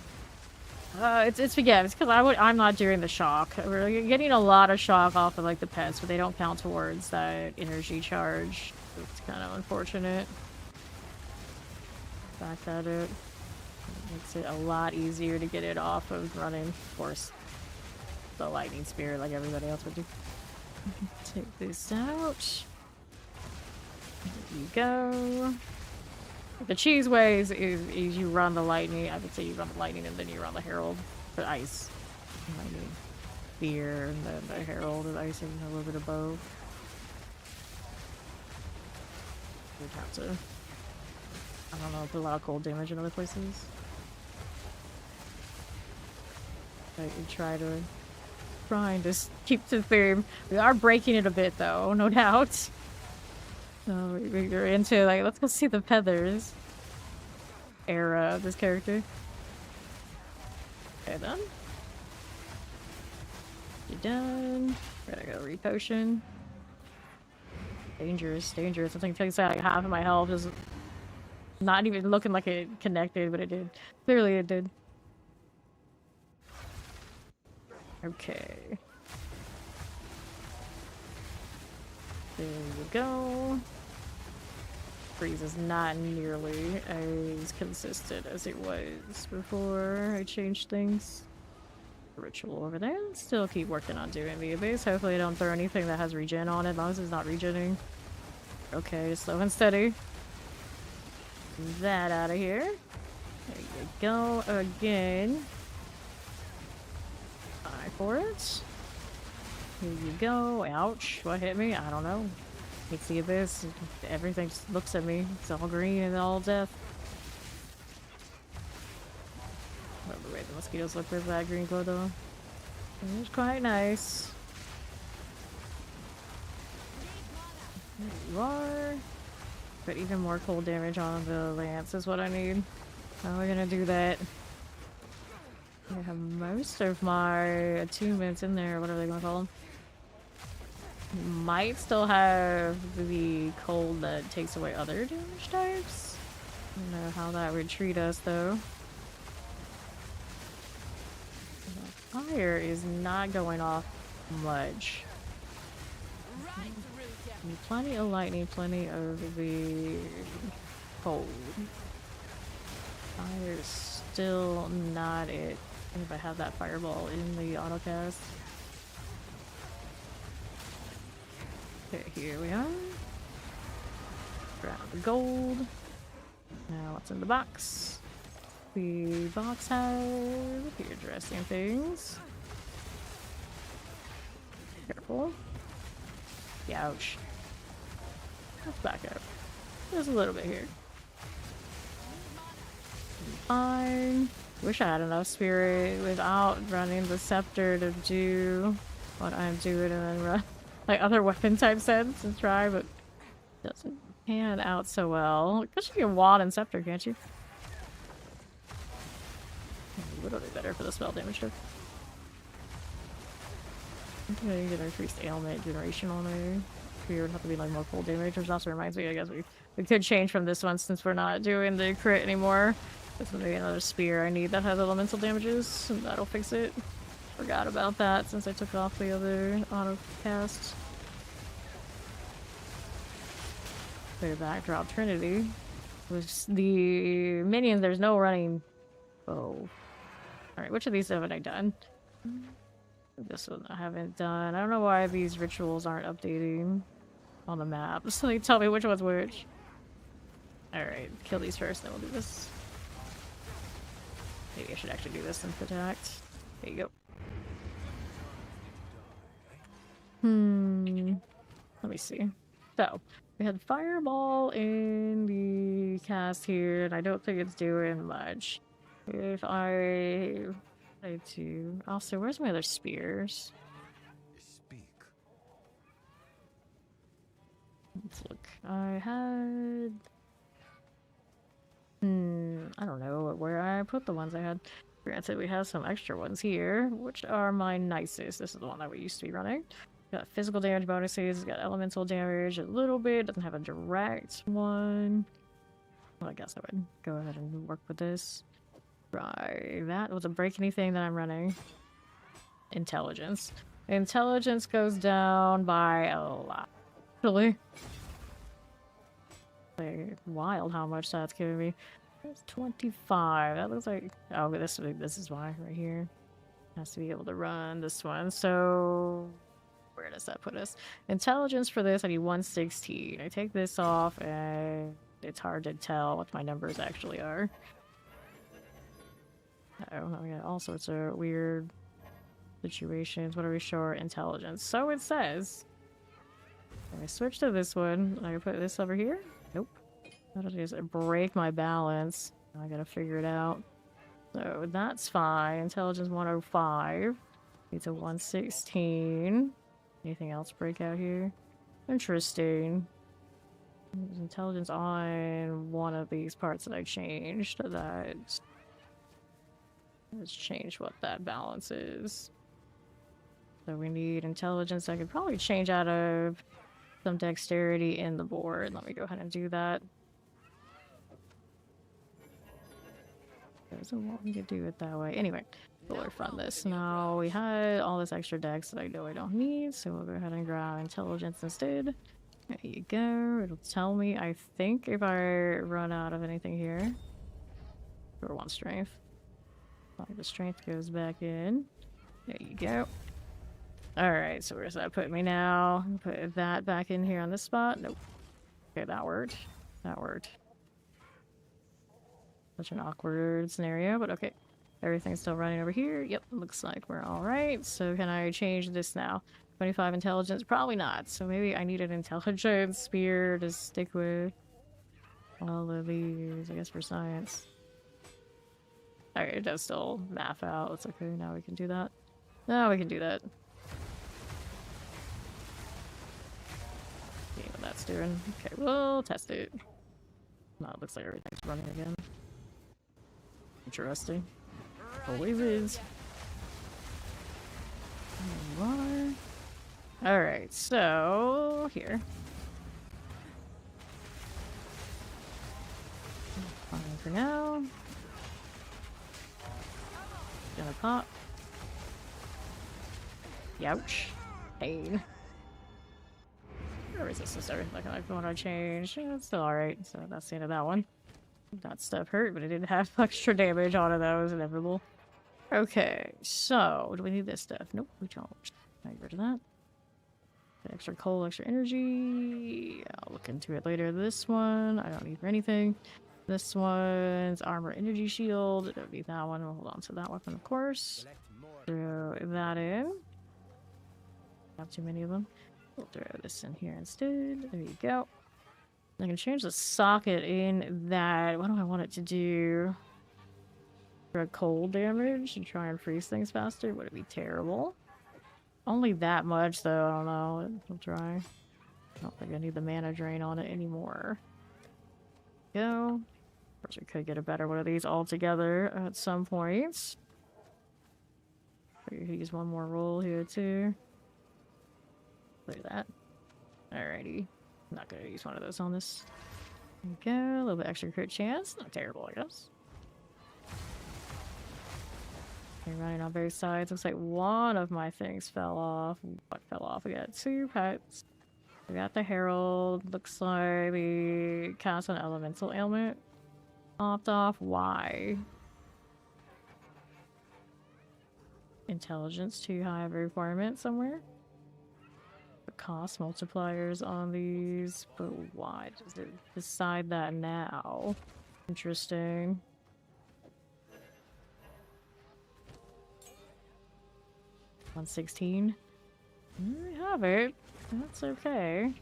It's because I'm not doing the shock. We're getting a lot of shock off of like the pets, but they don't count towards that energy charge. It's kind of unfortunate. Back at it. Makes it a lot easier to get it off of running. Of course, the lightning spear like everybody else would do. Take this out. There you go. The cheese ways is you run the lightning. I would say you run the lightning and then you run the herald for ice. Lightning, spear, and then the herald is ice and a little bit of bow. You'd have to, I don't know, put a lot of cold damage in other places. But you try and just keep the theme. We are breaking it a bit though, no doubt. So we're into like, let's go see the feathers era of this character. Okay then. You're done. Gotta go re-potion. Dangerous, dangerous. I think it takes out like half of my health. Is not even looking like it connected, but it did. Clearly it did. Okay. There we go. Freeze is not nearly as consistent as it was before I changed things. Ritual over there. Still keep working on doing the base. Hopefully I don't throw anything that has regen on it, as long as it's not regenning. Okay, slow and steady. That out of here. There you go again. Eye for it. Here you go. Ouch. What hit me? I don't know. You can see this. Everything just looks at me. It's all green and all death. I love the way the mosquitoes look with that green glow though. It's quite nice. There you are. But even more cold damage on the lance is what I need. How are we gonna do that? I have most of my attunements in there, whatever they're gonna call them. Might still have the cold that takes away other damage types. I don't know how that would treat us though. Fire is not going off much. Plenty of lightning, plenty of the cold. Fire's still not it. If I have that fireball in the autocast. Okay, here we are. Grab the gold. Now what's in the box? The box has your dressing things. Careful. Ouch. Let's back up. There's a little bit here. Fine. Wish I had enough spirit without running the scepter to do what I'm doing and then run like other weapon type sets and try, but it doesn't pan out so well. Because you can wand and scepter, can't you? A little bit better for the spell damage though. I think I need an increased ailment generation on there. It would have to be like more full damage, which also reminds me, I guess we could change from this one since we're not doing the crit anymore. This will be another spear I need that has elemental damages, and that'll fix it. Forgot about that since I took off the other auto cast. Clear backdrop Trinity. With the minions, there's no running. Oh. Alright, which of these haven't I done? This one I haven't done. I don't know why these rituals aren't updating on the map. So like, tell me which one's which. Alright, kill these first, then we'll do this. Maybe I should actually do this since attacked. There you go. Let me see. So, we had Fireball in the cast here, and I don't think it's doing much. If I do... Also, where's my other spears? Speak. Let's look. I had... I don't know where I put the ones I had. Granted, we have some extra ones here, which are my nicest. This is the one that we used to be running. Got physical damage bonuses, got elemental damage a little bit, doesn't have a direct one. Well, I guess I would go ahead and work with this. Right, that was a break anything that I'm running. Intelligence. Intelligence goes down by a lot. Really? Like, wild how much that's giving me. That's 25. That looks like... Oh, but this is why, right here. Has to be able to run this one. So... Where does that put us? Intelligence for this, I need 116. I take this off, and it's hard to tell what my numbers actually are. Uh-oh, we got all sorts of weird situations. What are we short? Intelligence. So it says. I switch to this one. I put this over here? Nope. How did I just break my balance? I gotta figure it out. So that's fine. Intelligence 105. It's a 116. Anything else break out here? Interesting. There's intelligence on one of these parts that I changed. Let's change what that balance is. So we need intelligence. I could probably change out of some dexterity in the board. Let me go ahead and do that. Doesn't want me to do it that way. Anyway, we'll refund this. Now we had all this extra dex that I know I don't need, so we'll go ahead and grab intelligence instead. There you go. It'll tell me, I think, if I run out of anything here. Or one strength. The strength goes back in. There you go. Alright, so where's that put me now? Put that back in here on this spot. Nope. Okay, that worked. That worked. Such an awkward scenario, but okay. Everything's still running over here. Yep, looks like we're alright. So can I change this now? 25 intelligence? Probably not. So maybe I need an intelligence spear to stick with all of these, I guess, for science. Alright, it does still math out. It's okay, now we can do that. Now we can do that. See what that's doing. Okay, we'll test it. No, it looks like everything's running again. Interesting. Always is. Alright, so here. Fine for now. Gonna pop. Youch. Pain. Resistance to everything like the one I changed. Yeah, it's still alright, so that's the end of that one. That stuff hurt, but it didn't have extra damage on it. That was inevitable. Okay, so do we need this stuff? Nope, we don't. Get rid of that. Extra coal, extra energy. I'll look into it later. This one, I don't need for anything. This one's armor energy shield. I don't need that one. We'll hold on to that weapon, of course. Throw that in. Not too many of them. We'll throw this in here instead. There you go. I can change the socket in that. What do I want it to do? For cold damage and try and freeze things faster? Would it be terrible? Only that much, though. I don't know. I'll try. I don't think I need the mana drain on it anymore. Go. Of course, we could get a better one of these altogether at some point. We could use one more roll here, too. Look at that. Alrighty. I'm not gonna use one of those on this. There we go. A little bit extra crit chance. Not terrible, I guess. Okay, running on both sides. Looks like one of my things fell off. What fell off? We got two pets. We got the Herald. Looks like the cast an elemental ailment popped off. Why? Intelligence too high of a requirement somewhere. The cost multipliers on these, but why does it decide that now? Interesting. $116. We have it. That's okay.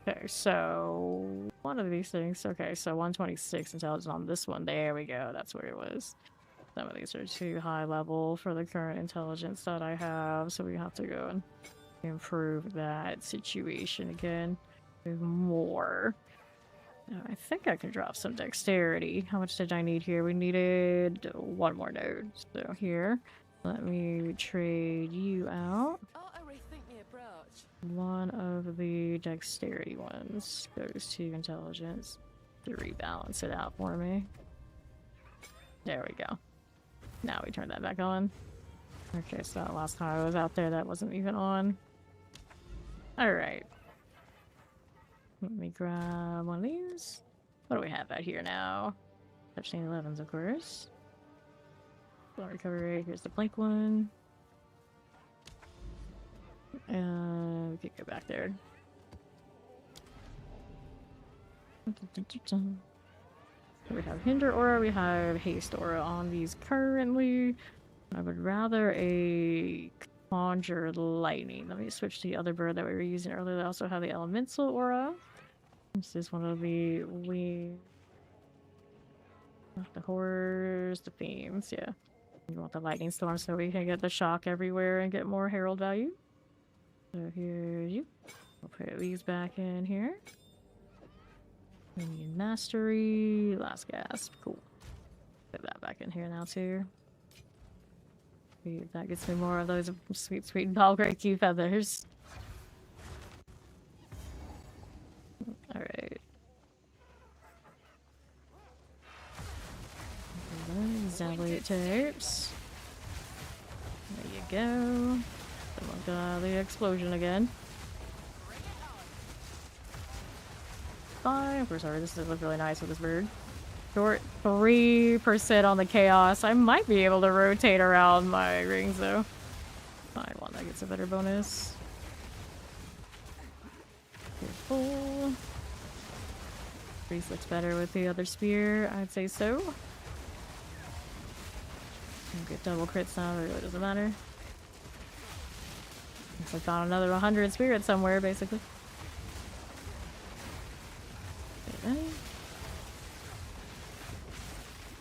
Okay, so one of these things. Okay, so 126 intelligence on this one. There we go. That's where it was. Some of these are too high level for the current intelligence that I have, so we have to go and improve that situation again with more. Oh, I think I can drop some dexterity. How much did I need here? We needed one more node. So here, let me trade you out. Ought to rethink the approach. One of the dexterity ones goes to intelligence to rebalance it out for me. There we go. Now we turn that back on. Okay, so that last time I was out there, that wasn't even on. Alright. Let me grab one of these. What do we have out here now? Touchdown 11s, of course. Blood recovery. Here's the blank one. And we could go back there. We have Hinder Aura, we have Haste Aura on these currently. I would rather a Conjure Lightning. Let me switch to the other bird that we were using earlier. They also have the Elemental Aura. This is one of the the horrors, the themes, yeah. You want the Lightning Storm so we can get the shock everywhere and get more Herald value. So here's you. We'll put these back in here. We need Mastery, Last Gasp, cool. Put that back in here now too. That gets me more of those sweet, sweet Valkyrie feathers. Alright. Example tapes. There you go. Someone got the explosion again. Fine. Of course, sorry, this does look really nice with this bird. Short 3% on the chaos. I might be able to rotate around my rings though. Find one that gets a better bonus. Full. Priest looks better with the other spear, I'd say so. I'll get double crits now, it really doesn't matter. Looks like I found another 100 spirits somewhere, basically. Okay,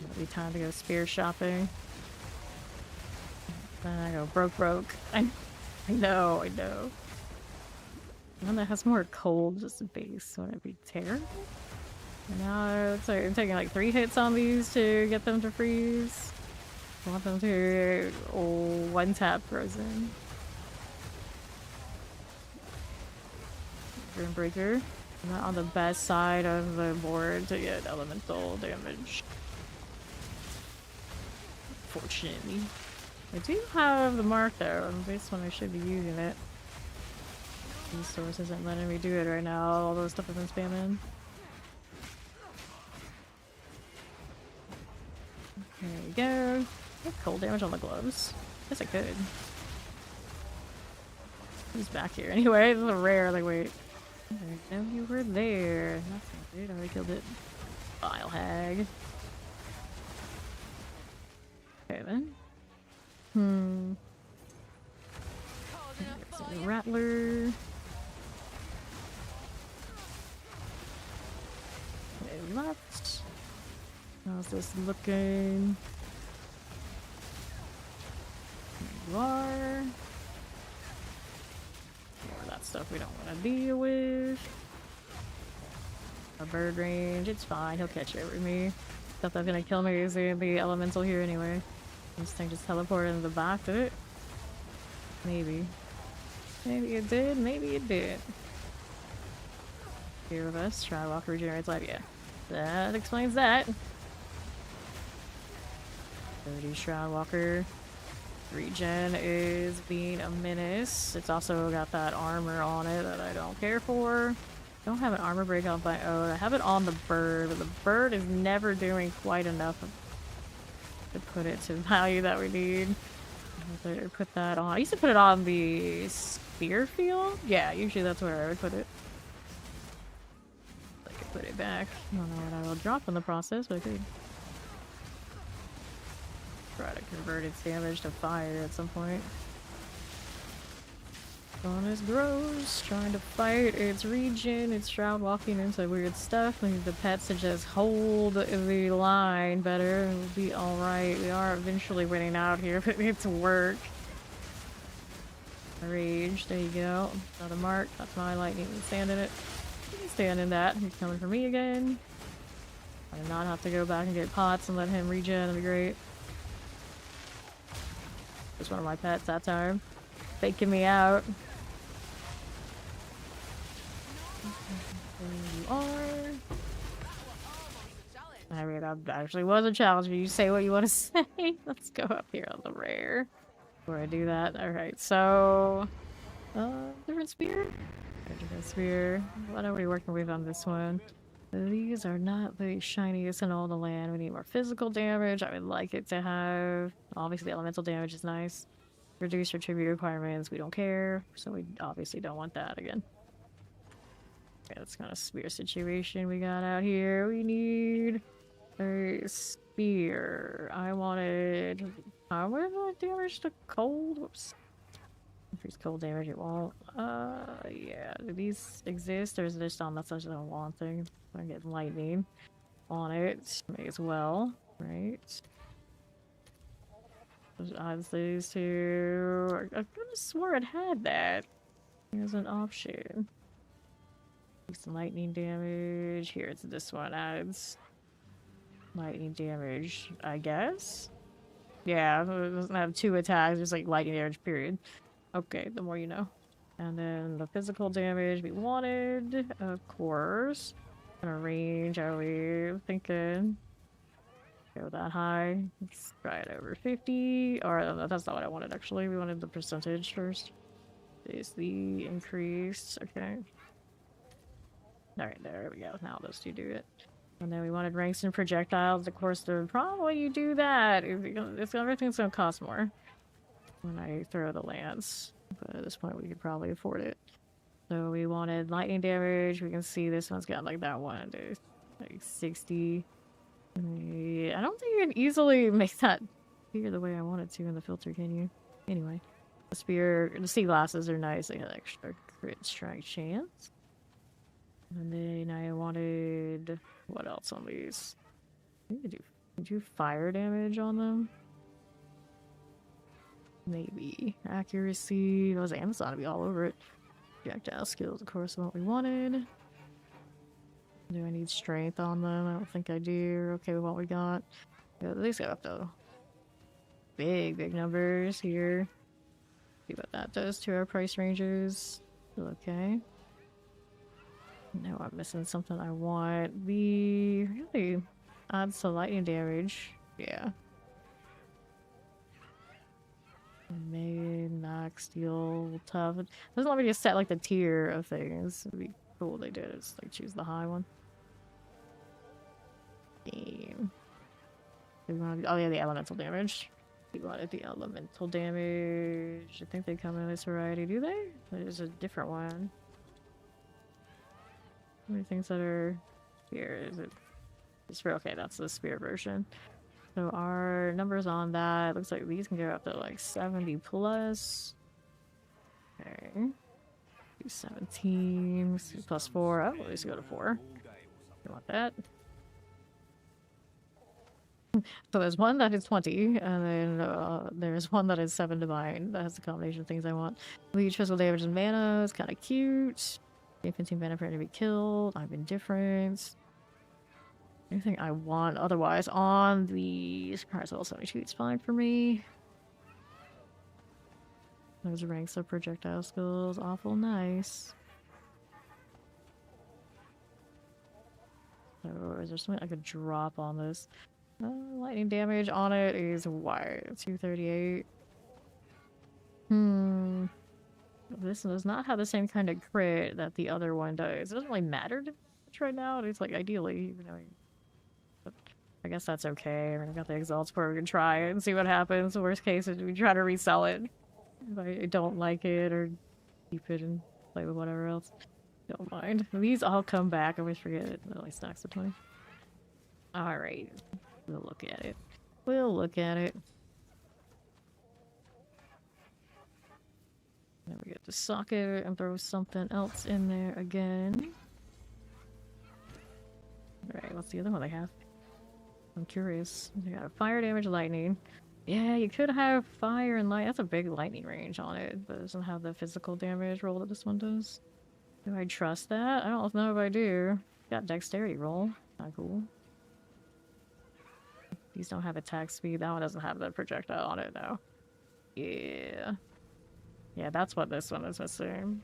it'll be time to go spear shopping. Then I go broke. I know. One that has more cold, just a base, wouldn't it be terrible? And now it looks like I'm taking like 3 hits on these to get them to freeze. I want them to one tap frozen. Grimmbreaker. I'm not on the best side of the board to get elemental damage. Fortunately. I do have the mark though, and based when I should be using it. These source isn't letting me do it right now, all those stuff I've been spamming. There we go. Get cold damage on the gloves. Guess I could. Who's back here? Anyway, this is a rare, like wait. I didn't know you were there. That's not good, I already killed it. Vile hag. Okay then. There's a rattler. Okay, left. How's this looking? There you are. More of that stuff we don't want to deal with. A bird range, it's fine, he'll catch it with me. Stuff that's gonna kill me is the elemental here anyway. This thing just teleported in the back, did it? Maybe. Maybe it did, maybe it did. Here with us, try walk regenerates life, yeah. That explains that. 30 Shroud Walker. Regen is being a menace. It's also got that armor on it that I don't care for. Don't have an armor break on my own. I have it on the bird, but the bird is never doing quite enough to put it to value that we need. I put that on. I used to put it on the spear field. Yeah, usually that's where I would put it. I could put it back. I don't know what I will drop in the process, but I could. Try to convert its damage to fire at some point. Bonus grows, trying to fight its regen, it's shroud walking into weird stuff. We need the pets to just hold the line better. We'll be alright. We are eventually winning out here, but we have to work. Rage, there you go. Another mark, that's my lightning stand in it. Stand in that. He's coming for me again. I do not have to go back and get pots and let him regen. That'd be great. Just one of my pets that time. Faking me out. There you are. I mean, that actually was a challenge. You say what you want to say. Let's go up here on the rare. Before I do that. Alright, so... different spear? Different spear. What are we working with on this one? These are not the shiniest in all the land. We need more physical damage. I would like it to have... Obviously, elemental damage is nice. Reduce your tribute requirements. We don't care. So we obviously don't want that again. Okay, that's kind of spear situation we got out here. We need... a spear. I wanted... How much damage to cold? Whoops. Increase cold damage, it won't. Yeah. Do these exist, or is this on that's such a one thing? I get lightning on it. May as well, right? Odds these two. I could have swore it had that. Here's an option. Some lightning damage. Here, it's this one. Adds lightning damage, I guess? Yeah, it doesn't have 2 attacks, just like lightning damage, period. Okay, the more you know. And then the physical damage we wanted, of course. Gonna range, are we thinking? Go that high. Let's try it over 50. Or no, that's not what I wanted actually. We wanted the percentage first. Is the increase. Okay. Alright, there we go. Now those two do it. And then we wanted ranks and projectiles. Of course, the problem when you do that is everything's gonna cost more when I throw the lance. But at this point, we could probably afford it. So we wanted lightning damage. We can see this one's got like that one, dude. Like 60. I don't think you can easily make that spear the way I wanted to in the filter, can you? Anyway, the spear, the sea glasses are nice. They got extra crit strike chance. And then I wanted... What else on these? I think I do fire damage on them. Maybe. Accuracy. Those Amazon to be all over it. Projectile skills, of course, what we wanted. Do I need strength on them? I don't think I do. Okay with what we got. Yeah, these go up though. Big numbers here. See what that does to our price ranges. Okay. No, I'm missing something I want. The really adds to lightning damage. Yeah. Maybe max steel tough. It doesn't let me just set like the tier of things. It'd be cool if they did. Just like choose the high one. Game. Oh yeah, the elemental damage. We wanted the elemental damage. I think they come in this variety, do they? There's a different one. How many things that are here? Is it spear? Okay, that's the spear version. So our numbers on that, looks like these can go up to like 70 plus. Okay. Do 17 plus 4. Oh, at least go to 4. You want that? So there's one that is 20, and then there's one that is 7 divine. That has the combination of things I want. Leech physical damage and mana is kind of cute. 15 mana for it to be killed. I'm indifferent. Anything I want otherwise on the surprise level 72 is fine for me. Those ranks of projectile skills, awful nice. So is there something I could drop on this? Lightning damage on it is what? 238. This does not have the same kind of crit that the other one does. It doesn't really matter to much right now. It's like ideally, even though but I guess that's okay. I got the exalt support. We can try it and see what happens. The worst case is we try to resell it if I don't like it, or keep it and play with whatever else. Don't mind. These all come back. I always forget it. It only stacks to 20. Alright. We'll look at it. We'll look at it. Then we get the socket and throw something else in there again. Alright, what's the other one they have? I'm curious. They got fire damage, lightning. Yeah, you could have fire and light. That's a big lightning range on it, but it doesn't have the physical damage roll that this one does. Do I trust that? I don't know if I do. Got dexterity roll. Not cool. These don't have attack speed. That one doesn't have the projectile on it, though. Yeah. Yeah, that's what this one is missing.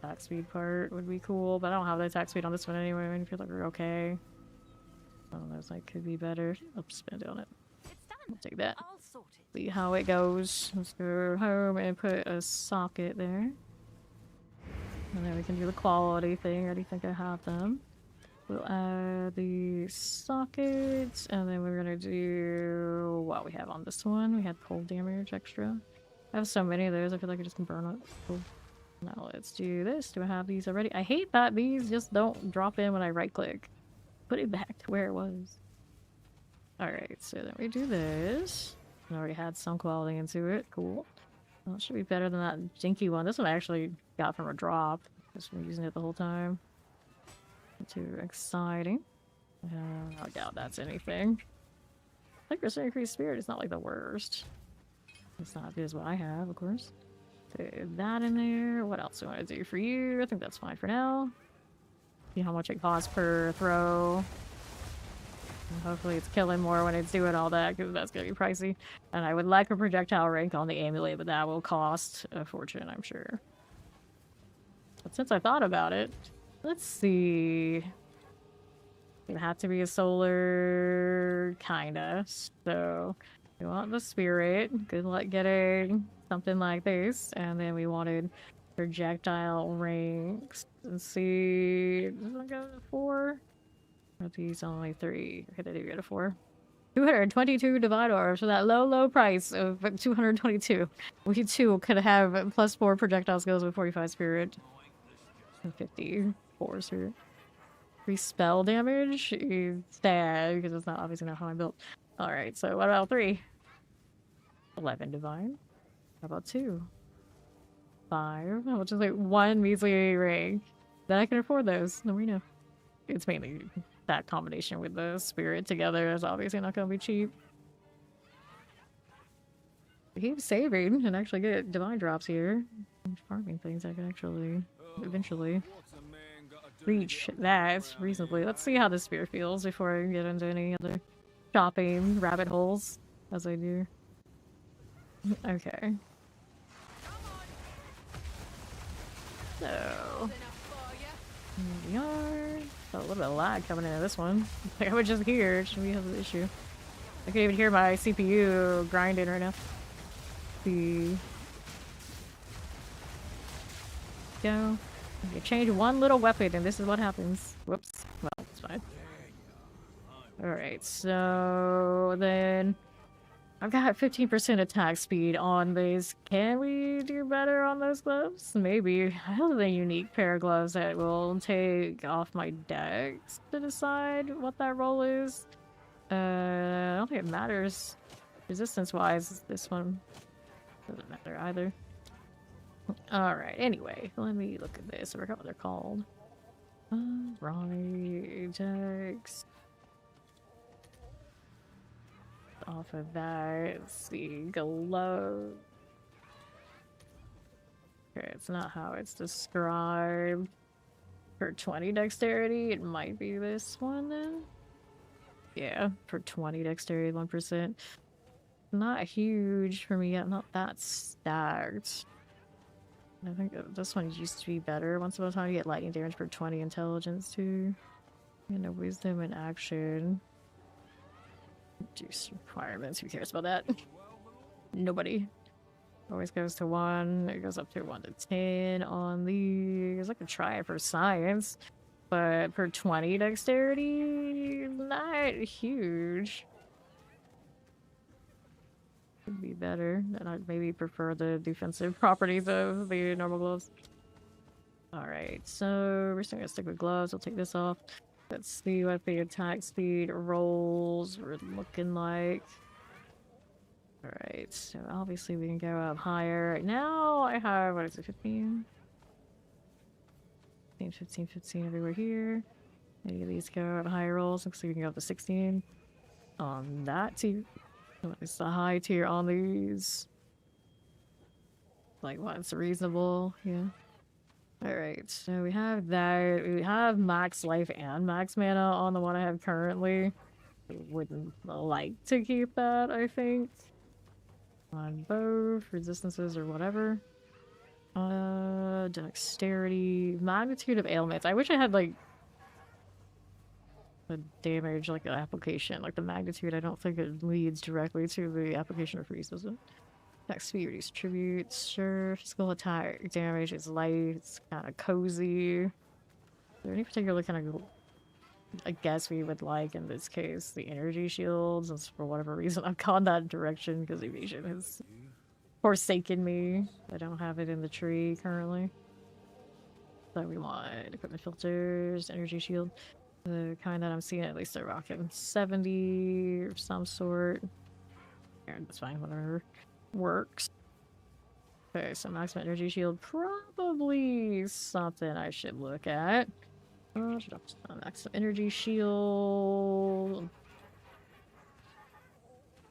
Attack speed part would be cool, but I don't have the attack speed on this one anyway. I feel like we're okay. Oh, those like could be better. I'll spend it on it. I'll take that. I'll sort it. See how it goes. Let's go home and put a socket there. And then we can do the quality thing. I already think I have them. We'll add the sockets, and then we're gonna do what we have on this one. We had cold damage extra. I have so many of those, I feel like I just can burn it. Cool. Now let's do this. Do I have these already? I hate that these just don't drop in when I right click. Put it back to where it was. Alright, so then we do this. I already had some quality into it. Cool. Well, it should be better than that jinky one. This one I actually got from a drop. Just been using it the whole time. Too exciting. I doubt that's anything. I think increased spirit is not like the worst. It's not as good as what I have, of course. Put that in there. What else do I want to do for you? I think that's fine for now. See how much it costs per throw. And hopefully it's killing more when it's doing all that, because that's going to be pricey. And I would like a projectile rank on the amulet, but that will cost a fortune, I'm sure. But since I thought about it, let's see. It had to be a solar, kinda. So we want the spirit. Good luck getting something like this. And then we wanted projectile ranks. Let's see. Does it go to 4? Are these only 3? Okay, they do go to 4. 222 divide orbs for that low price of 222. We too could have +4 projectile skills with 45 spirit. 54 spirit. 3 spell damage is sad because it's not obviously not how I'm built. Alright, so what about 3? 11 divine. How about 2? 5, which is like 1 measly rank. Then I can afford those. No, we know. It's mainly that combination with the spirit together is obviously not going to be cheap. Keep saving and actually get divine drops here. And farming things I can actually eventually reach that reasonably. Let's see how the spear feels before I get into any other shopping rabbit holes as I do. Okay. So here we are. Got a little bit of lag coming into this one. Like I was just here, it shouldn't be an issue. I can even hear my CPU grinding right now. See. Go. You change one little weapon and this is what happens. Whoops. Well, it's fine. Alright, so then I've got 15% attack speed on these. Can we do better on those gloves? Maybe. I have a unique pair of gloves that will take off my dex to decide what that roll is. I don't think it matters resistance-wise. This one doesn't matter either. Alright, anyway, let me look at this. I forgot what they're called. Right, dex. Off of that, let's see, glow. Okay, it's not how it's described. For 20 dexterity, it might be this one then. Yeah, for 20 dexterity, 1%. Not huge for me yet, not that stacked. I think this one used to be better. Once upon a time, you get lightning damage for 20 intelligence too. And a wisdom and action. Reduce requirements. Who cares about that? Nobody. Always goes to 1. It goes up to 1 to 10 on these. I could try it for science, but for 20 dexterity, not huge. Could be better, and I'd maybe prefer the defensive properties of the normal gloves. Alright, so we're still gonna stick with gloves. I'll take this off. Let's see what the attack speed rolls were looking like. Alright, so obviously we can go up higher. Right now I have, what is it, 15? 15 everywhere here. Any of these go up higher rolls. Looks like we can go up to 16 on that tier. It's the high tier on these. Like, what's reasonable? Yeah. Alright, so we have that. We have max life and max mana on the one I have currently. I wouldn't like to keep that, I think. On both resistances or whatever. Dexterity, magnitude of ailments. I wish I had like the damage, like the application, like the magnitude. I don't think it leads directly to the application of freeze, does it? Attack speed reduce tributes, sure. Physical attack damage is light, it's kind of cozy. Is there any particular kind of, I guess we would like in this case, the energy shields, and for whatever reason I've gone that direction because evasion has forsaken me. I don't have it in the tree currently. So we want equipment filters, energy shield. The kind that I'm seeing, at least they're rocking 70 of some sort. Yeah, that's fine, whatever works. Okay, so maximum energy shield, probably something I should look at. Maximum energy shield.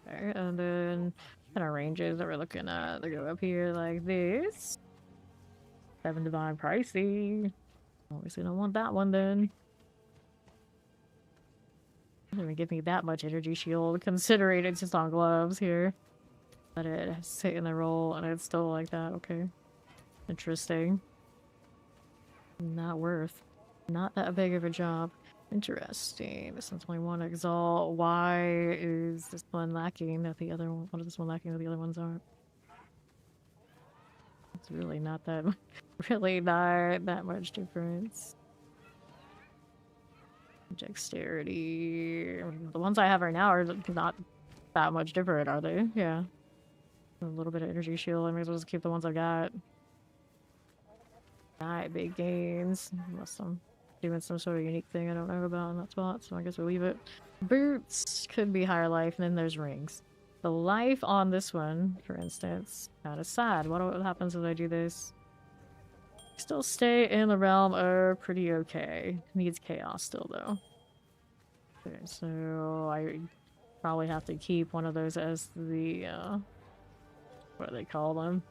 Okay, and then kind of ranges that we're looking at. They go up here like this. 7 divine pricey. Obviously don't want that one then. Doesn't even give me that much energy shield considering it's just on gloves here. Let it sit in the roll and it's still like that. Okay. Interesting. Not worth. Not that big of a job. Interesting. This one's only one exalt. Why is this one lacking that the other one? What is this one lacking that the other ones aren't? It's really not that really not that much difference. Dexterity. The ones I have right now are not that much different, are they? Yeah. A little bit of energy shield. I may as well just keep the ones I got. Not big gains. Unless I'm doing some sort of unique thing I don't know about in that spot, so I guess we'll leave it. Boots could be higher life, and then there's rings. The life on this one, for instance, kind of sad. What happens if I do this? Still stay in the realm of pretty okay. Needs chaos still, though. Okay, so I probably have to keep one of those as the, what do they call them?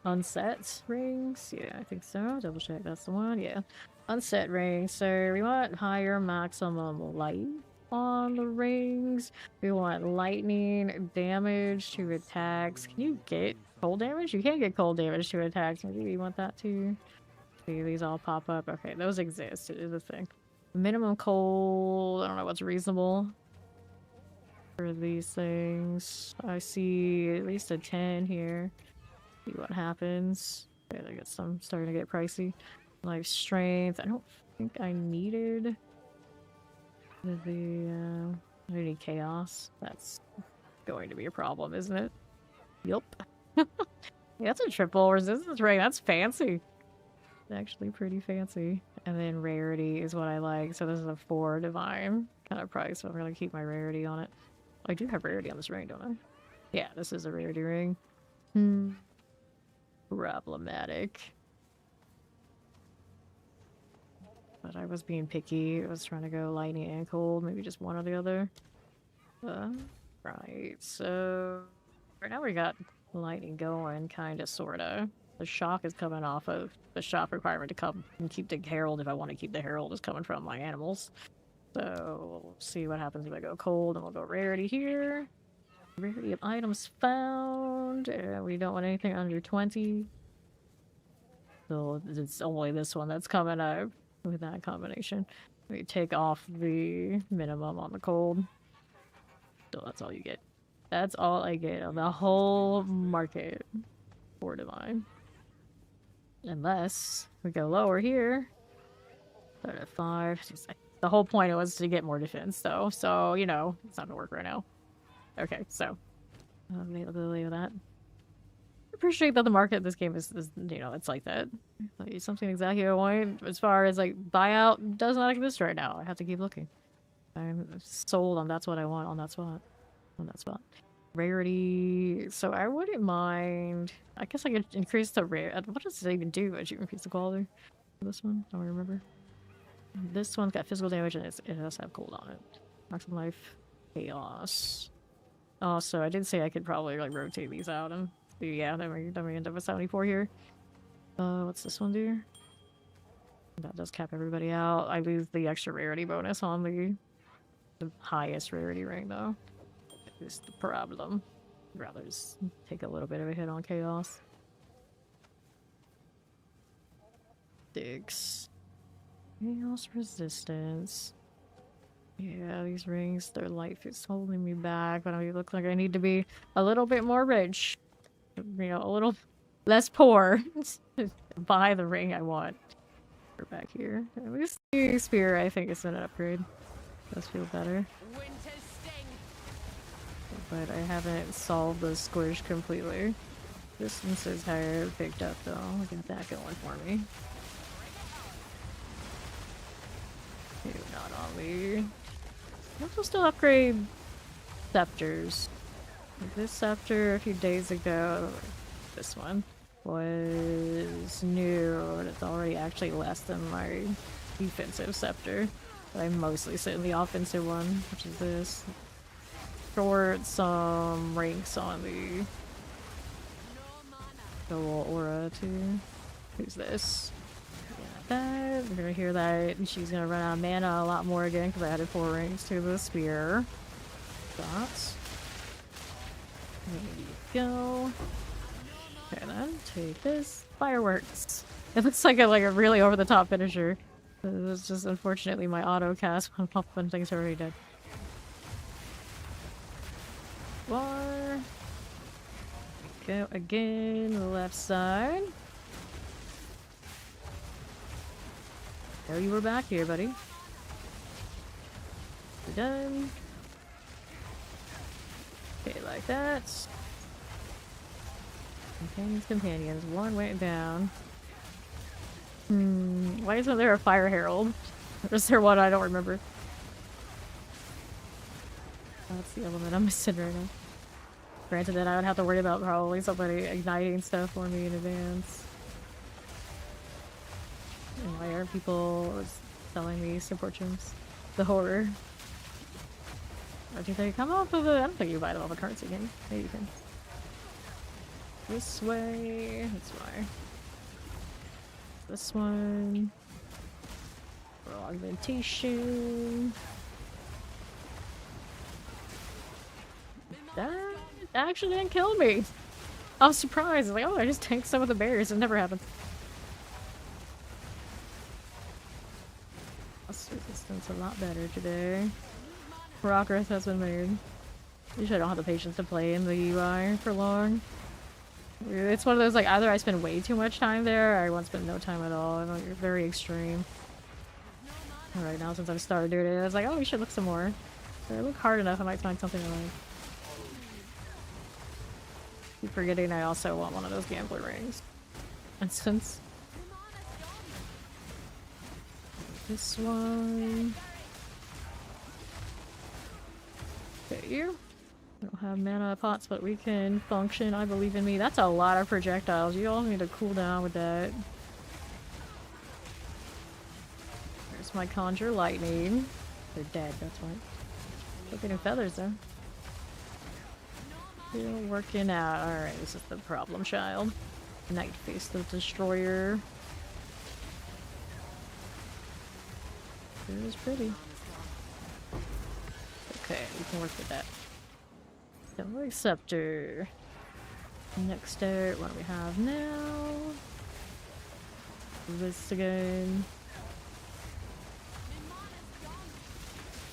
Unset rings? Yeah, I think so. Double check, that's the one. Yeah. Unset rings. So we want higher maximum life on the rings. We want lightning damage to attacks. Can you get cold damage? You can't get cold damage to attacks. Maybe we want that too. See, these all pop up. Okay, those exist. It is a thing. Minimum cold. I don't know what's reasonable for these things. I see at least a 10 here. See what happens. Okay, they get some starting to get pricey. Life strength. I don't think I needed the I need chaos. That's going to be a problem, isn't it? Yup. Yeah, that's a triple resistance ring. That's fancy. It's actually pretty fancy. And then rarity is what I like. So this is a 4 divine kind of price. So I'm gonna keep my rarity on it. I do have rarity on this ring, don't I? Yeah, this is a rarity ring. Problematic. But I was being picky. I was trying to go lightning and cold. Maybe just one or the other. Right. So right now we got lightning going, kind of, sort of. The shock is coming off of the shock requirement to come and keep the herald. If I want to keep the herald, is coming from my animals. So we'll see what happens if I go cold, and we'll go rarity here. Rarity of items found. We don't want anything under 20. So it's only this one that's coming up with that combination. We take off the minimum on the cold. So that's all you get. That's all I get on the whole market for divine. Unless we go lower here. Start at 5. The whole point was to get more defense, though. So, you know, it's not gonna work right now. Okay, so availability of that. I appreciate that the market in this game is you know, it's like that. It's something exactly I want. As far as like buyout does not exist right now. I have to keep looking. I'm sold on that's what I want on that spot. On that spot. Rarity. So I wouldn't mind. I guess I could increase the rare. What does it even do? I should increase the quality. This one? I don't remember. This one's got physical damage and it does have cold on it. Maximum life. Chaos. Also, I did say I could probably like rotate these out and yeah, then we end up with 74 here. What's this one do? That does cap everybody out. I lose the extra rarity bonus on the highest rarity ring, though. Is the problem. I'd rather just take a little bit of a hit on chaos. Digs. Chaos resistance. Yeah, these rings, their life is holding me back, but I look like I need to be a little bit more rich. You know, a little less poor. Buy the ring I want. We're back here. At least the spear, I think, is an upgrade. Does feel better. Winter's sting. But I haven't solved the squish completely. Distance is higher, picked up though. I got that going for me. Ew, not on me. I also still upgrade scepters. This scepter a few days ago, this one, was new, and it's already actually less than my defensive scepter. I mostly sit in the offensive one, which is this. Short some ranks on the little aura too. Who's this? That. We're gonna hear that she's gonna run out of mana a lot more again because I added 4 rings to the spear. Dots. There you go. Okay, then take this. Fireworks. It looks like a really over the top finisher. It's just unfortunately my auto cast went off when things are already dead. Bar. Go again, the left side. Oh, you were back here, buddy. We're done. Okay, like that. Companions. One went down. Why isn't there a fire herald? Or is there one? I don't remember. That's the element I'm missing right now. Granted that I would have to worry about probably somebody igniting stuff for me in advance. And why are people selling me support gems? The horror. Or do they come off of a... I don't think you buy them off a currency game. Maybe you can. This way. That's why. This one. For augmentation. That actually didn't kill me. I was surprised. Like, oh, I just tanked some of the bears. It never happened. Plus resistance a lot better today. Progress has been made. Usually I don't have the patience to play in the UI for long. It's one of those, like, either I spend way too much time there, or I won't spend no time at all. You're very extreme. Alright, now since I've started doing it, I was like, oh, we should look some more. If I look hard enough, I might find something I like. Keep forgetting I also want one of those gambler rings. Instance. This one. Okay, here. I don't have mana pots, but we can function. I believe in me. That's a lot of projectiles. You all need to cool down with that. There's my conjure lightning. They're dead, that's why. Still getting feathers though. Still working out. Alright, this is the problem child. Night Face the Destroyer. It was pretty. Okay, we can work with that. Silver Scepter. Next up, what do we have now? This again.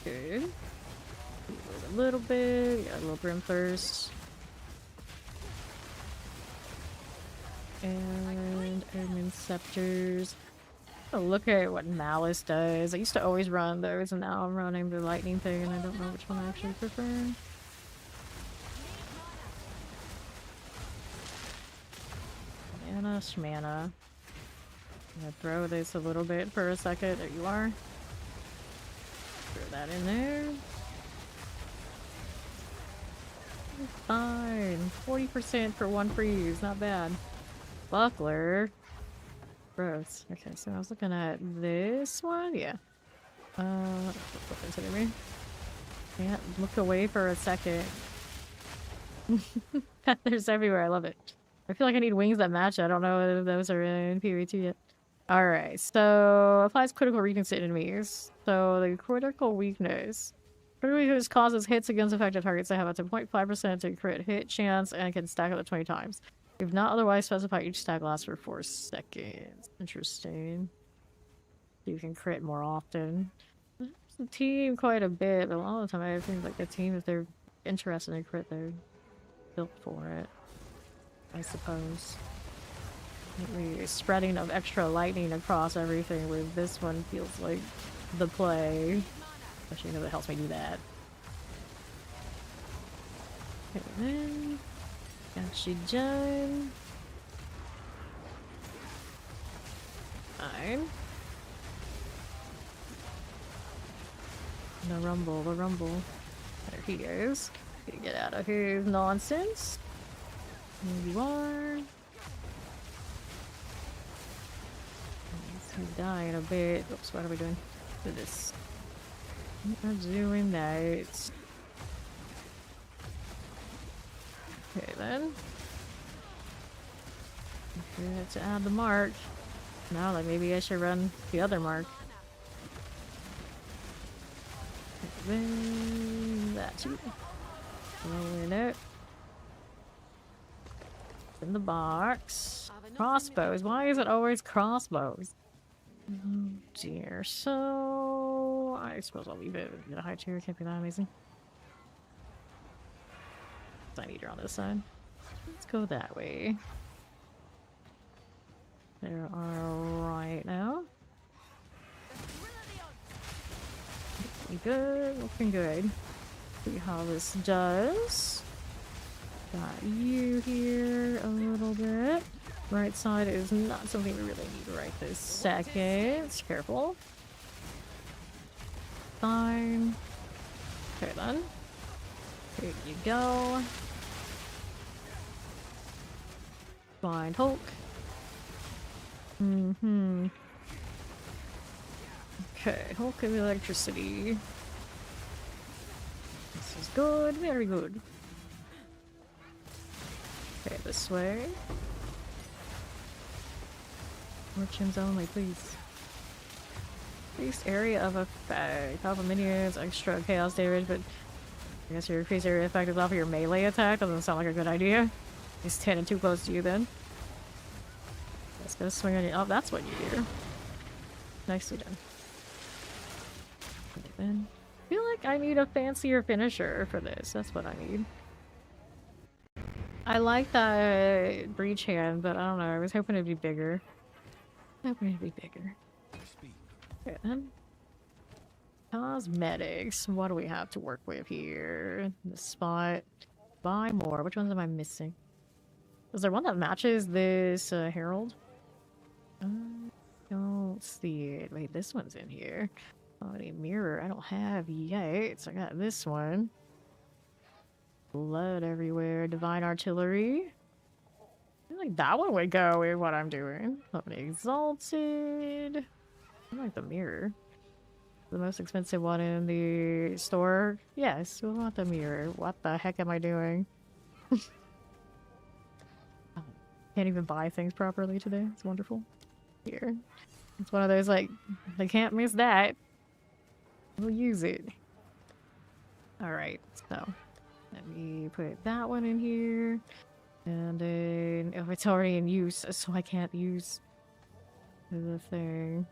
Okay. A little bit. Got a little Brim Thirst. And Admin Scepters. Oh, look at what Malice does. I used to always run those, and now I'm running the lightning thing, and I don't know which one I actually prefer. Mana, shmana. I'm gonna throw this a little bit for a second. There you are. Throw that in there. Fine. 40% for one freeze. Not bad. Buckler. Gross. Okay, so I was looking at this one. Yeah. Flip into me. Can't look away for a second. There's everywhere. I love it. I feel like I need wings that match. I don't know if those are in PoE2 yet. Alright, so applies critical weakness to enemies. So the critical weakness. Critical weakness causes hits against affected targets that have up to 0.5% to crit hit chance and can stack up to 20 times. If not otherwise specified, each stack lasts for 4 seconds. Interesting. You can crit more often. The team quite a bit, but a lot of the time I think like the team, if they're interested in crit, they're built for it. I suppose. The spreading of extra lightning across everything with this one feels like the play. Especially because it helps me do that. Okay, then got you done. Fine. The rumble, the rumble. There he goes. Get out of his nonsense. Here you are. He's dying a bit. Oops, what are we doing? Do this. I'm doing that. Okay then. Good to add the mark. Now, like maybe I should run the other mark. Then that too. Rolling it. In the box. Crossbows. Why is it always crossbows? Oh dear. So I suppose I'll leave it in a high tier. Can't be that amazing. I need her on this side. Let's go that way. There are right now. Good, looking good. See how this does. Got you here a little bit. Right side is not something we really need right this second. Careful. Fine. Okay then. Here you go. Blind Hulk. Okay, Hulk of electricity. This is good, very good. Okay, this way. Fortunes only, please. Increased area of effect. Powerful minions, extra chaos damage, but I guess your increased area effect is off of your melee attack. Doesn't sound like a good idea. He's standing too close to you then. Let's go swing on you. Oh, that's what you do. Nicely done. Then I feel like I need a fancier finisher for this. That's what I need. I like that breach hand, but I don't know. I was hoping it'd be bigger. Hoping it'd be bigger. Okay then. Cosmetics. What do we have to work with here? The spot. Buy more. Which ones am I missing? Is there one that matches this Herald? I don't see it. Wait, this one's in here. Oh, a mirror I don't have yet. So I got this one. Blood everywhere. Divine artillery. I feel like that one would go with what I'm doing. Open exalted. I like the mirror. The most expensive one in the store. Yes, we want the mirror. What the heck am I doing? Can't even buy things properly today. It's wonderful. Here. It's one of those like, they can't miss that. We'll use it. Alright, so let me put that one in here. And then, oh, it's already in use, so I can't use the thing.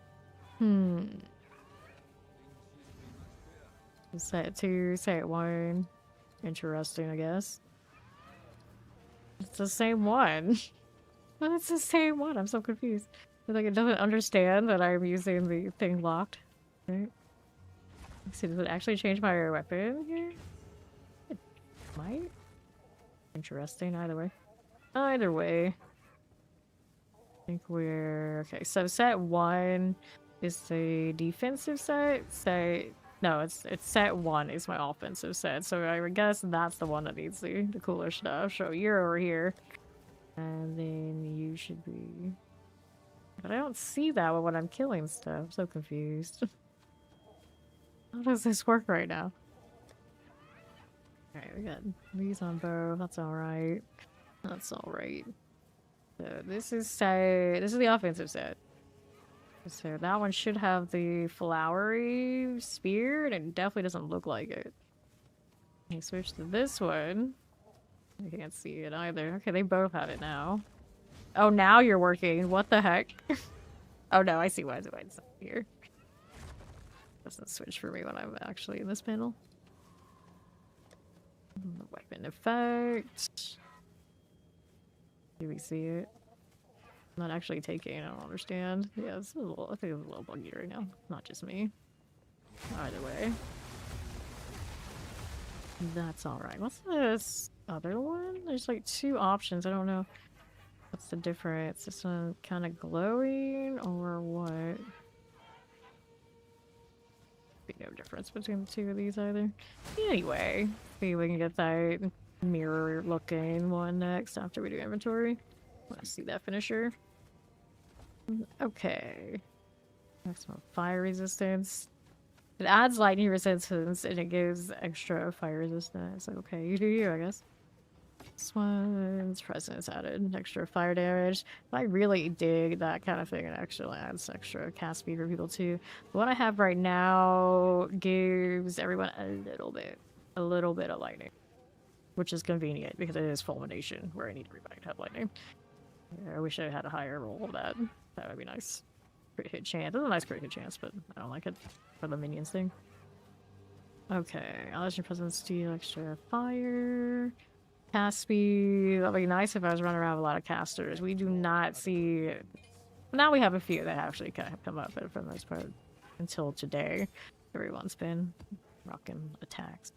Set 2, set 1. Interesting, I guess. It's the same one. But it's the same one. I'm so confused. It's like it doesn't understand that I'm using the thing locked. Right? Let's see, does it actually change my weapon here? It might. Interesting, either way. Either way. I think we're... Okay, so set 1 is the defensive set. No, it's set 1 is my offensive set. So I guess that's the one that needs the cooler stuff. So you're over here. And then you should be... But I don't see that when I'm killing stuff. I'm so confused. How does this work right now? Alright, we got these on both. That's alright. That's alright. So this is the offensive set. So that one should have the flowery spear, and it definitely doesn't look like it. I switch to this one. I can't see it either. Okay, they both have it now. Oh, now you're working. What the heck? Oh no, I see why it's not here. Doesn't switch for me when I'm actually in this panel. Weapon effect. Do we see it? Not actually taking. I don't understand. Yeah, it's a little, I think it's a little buggy right now. Not just me. Either way. That's alright. What's this other one? There's like two options. I don't know. What's the difference? This one kind of glowing or what? Be no difference between the two of these either. Anyway, see if we can get that mirror looking one next after we do inventory. Let's see that finisher. Okay. Maximum fire resistance. It adds lightning resistance and it gives extra fire resistance. Okay, you do you, I guess. This one's presence added extra fire damage. I really dig that kind of thing. It actually adds extra cast speed for people too. What I have right now gives everyone a little bit of lightning, which is convenient because it is fulmination where I need everybody to have lightning. Yeah, I wish I had a higher roll of that. That would be nice. Crit hit chance. It's a nice crit hit chance, but I don't like it for the minions thing. Okay, Allies presence steal extra fire. Cast speed. That'd be nice if I was running around with a lot of casters. We do not see. Now we have a few that actually kind of come up, but for the most part, until today, everyone's been rocking attacks.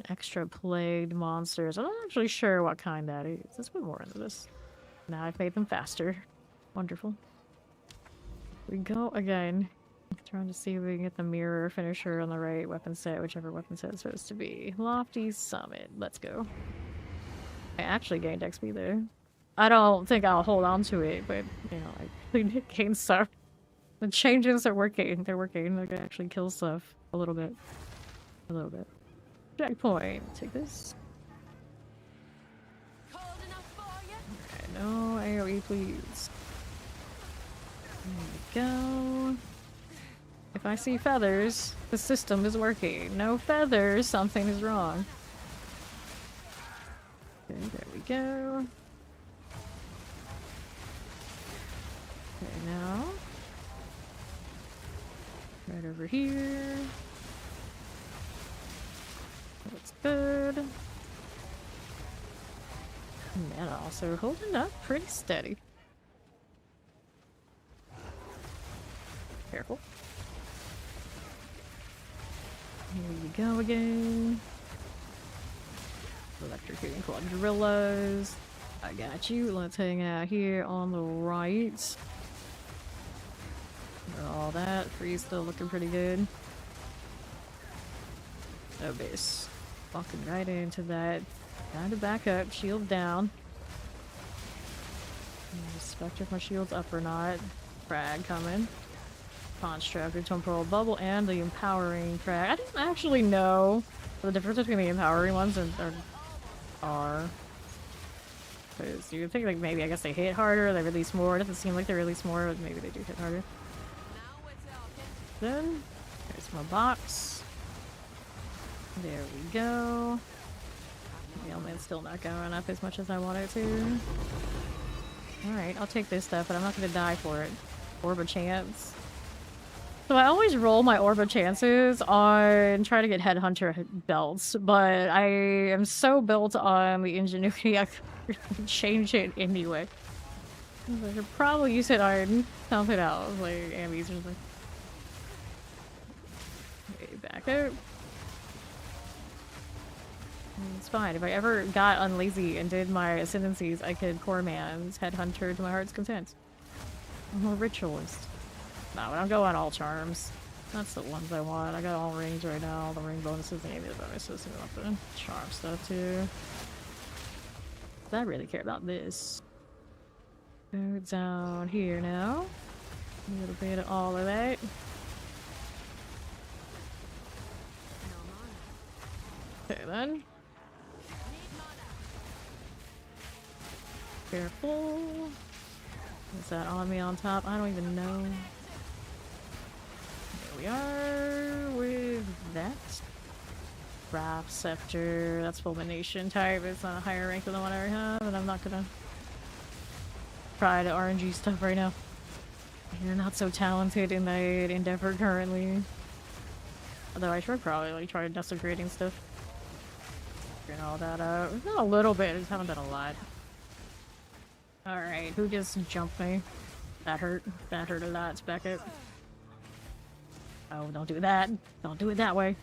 Extra plagued monsters. I'm not actually sure what kind that is. Let's put more into this. Now I've made them faster. Wonderful. We go again. Trying to see if we can get the mirror finisher on the right weapon set, whichever weapon set it's supposed to be. Lofty Summit. Let's go. I actually gained XP there. I don't think I'll hold on to it, but, you know, I really gained stuff. The changes are working. They're working. Like, I actually kill stuff. A little bit. A little bit. Checkpoint. Take this. Cold enough for you? Okay, no AoE, please. There we go. If I see feathers, the system is working. No feathers, something is wrong. Okay, there we go. Okay, now. Right over here. Looks good. And also holding up pretty steady. Careful. Here we go again. Electrocuting quadrillas. I got you. Let's hang out here on the right. All that. Freeze still looking pretty good. Abyss. Walking right into that. Time to back up. Shield down. Respect if my shield's up or not. Frag coming. Constructed temporal bubble and the empowering frag. I didn't actually know the difference between the empowering ones and are. Because you would think, like, maybe I guess they hit harder, they release more. It doesn't seem like they release more, but maybe they do hit harder. Now we're talking. Then, there's my box. There we go. The element's still not going up as much as I want it to. Alright, I'll take this stuff, but I'm not gonna die for it. Orb of chance. So I always roll my orb of chances on trying to get headhunter belts, but I am so built on the ingenuity I could change it anyway. I could probably use it on something else, like ambies or something. Okay, back up. It's fine. If I ever got unlazy and did my ascendancies, I could poor man's headhunter to my heart's content. I'm a ritualist. No, I don't go on all charms. That's the ones I want. I got all rings right now, all the ring bonuses and any of the bonuses. I want the charm stuff too. I really care about this. Go down here now. A little bit of all of that. Okay then. Careful. Is that on me on top? I don't even know. There we are with that. Wrath Scepter. That's Fulmination type. It's not a higher rank than the one I already have, and I'm not gonna try to RNG stuff right now. You're not so talented in that endeavor currently. Although I should probably like try desecrating stuff. Figuring all that out. We've done a little bit, I just haven't done a lot. Alright, who just jumped me? That hurt. That hurt a lot. It's back up. Oh, don't do that. Don't do it that way.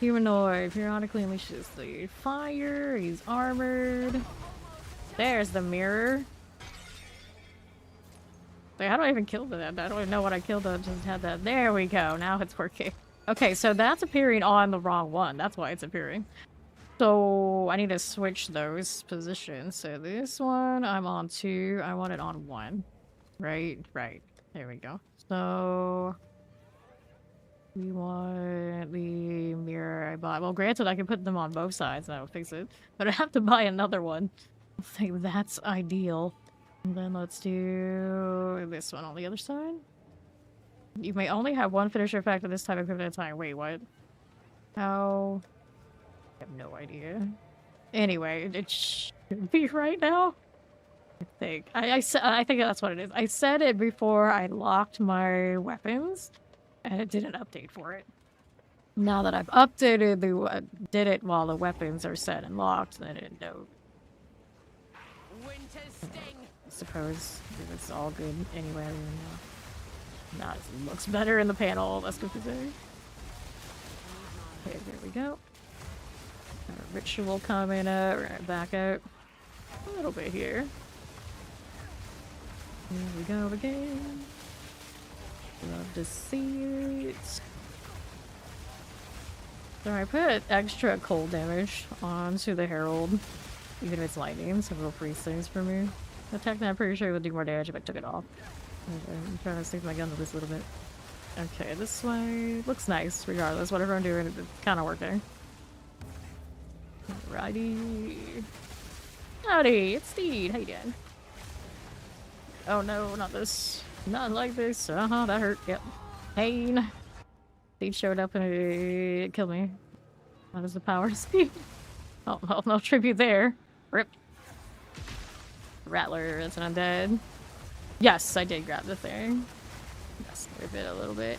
Humanoid. Periodically unleashes the fire. He's armored. There's the mirror. Wait, how do I even kill that? I don't even know what I killed. I just had that. There we go. Now it's working. Okay, so that's appearing on the wrong one. That's why it's appearing. So I need to switch those positions. So this one I'm on 2. I want it on 1. Right? Right. There we go. So we want the mirror I bought. Well, granted, I can put them on both sides and that'll fix it. But I have to buy another one. I think that's ideal. And then let's do this one on the other side. You may only have one finisher effect at this type of equipment at a time. Wait, what? How? I have no idea. Anyway, it should be right now. I think. I think that's what it is. I said it before I locked my weapons, and it didn't update for it. Now that I've updated did it while the weapons are set and locked, then it knows. Winter's sting. I suppose it's all good anyway. Nah, it looks better in the panel. That's good to say. Okay, there we go. Ritual coming up. We're gonna back out a little bit here. Here we go again. Love to see it. So I put extra cold damage onto the Herald, even if it's lightning, so it'll freeze things for me. The technically, I'm pretty sure it would do more damage if I took it off. Okay, I'm trying to save my gun with this a little bit. Okay, this way looks nice, regardless. Whatever I'm doing, it's kind of working. Alrighty. Howdy, it's Steed. How you doing? Oh no, not this. Not like this. That hurt. Yep. Pain. Steed showed up and it killed me. That is the power of Steed. Oh, no tribute there. Rip. Rattler, that's an undead. Yes, I did grab the thing. Yes, move it a little bit.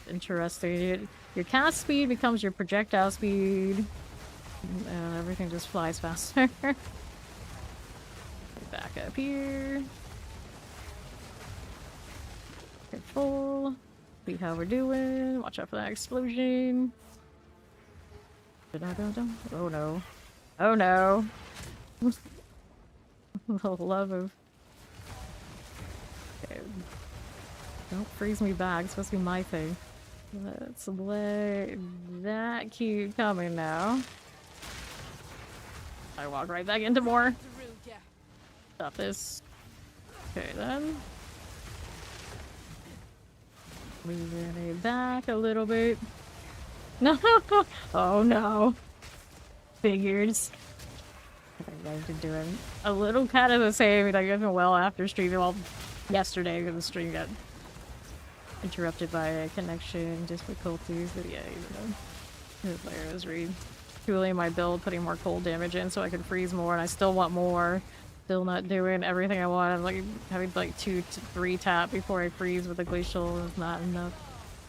Interesting. Your cast speed becomes your projectile speed. And everything just flies faster. Back up here. Careful. See how we're doing. Watch out for that explosion. Oh no. Oh no. The love of... Okay. Don't freeze me back. It's supposed to be my thing. Let's let that keep coming now. I walk right back into more. Stop this. Okay then. Moving it back a little bit. No! Oh no. Figures. I've been doing a little kind of the same, like even well after streaming. Well, yesterday because the stream got interrupted by connection difficulties, but yeah, even though the player was retooling my build, putting more cold damage in so I could freeze more, and I still want more. Still not doing everything I want. I'm like having like 2 to 3 tap before I freeze with the Glacial is not enough.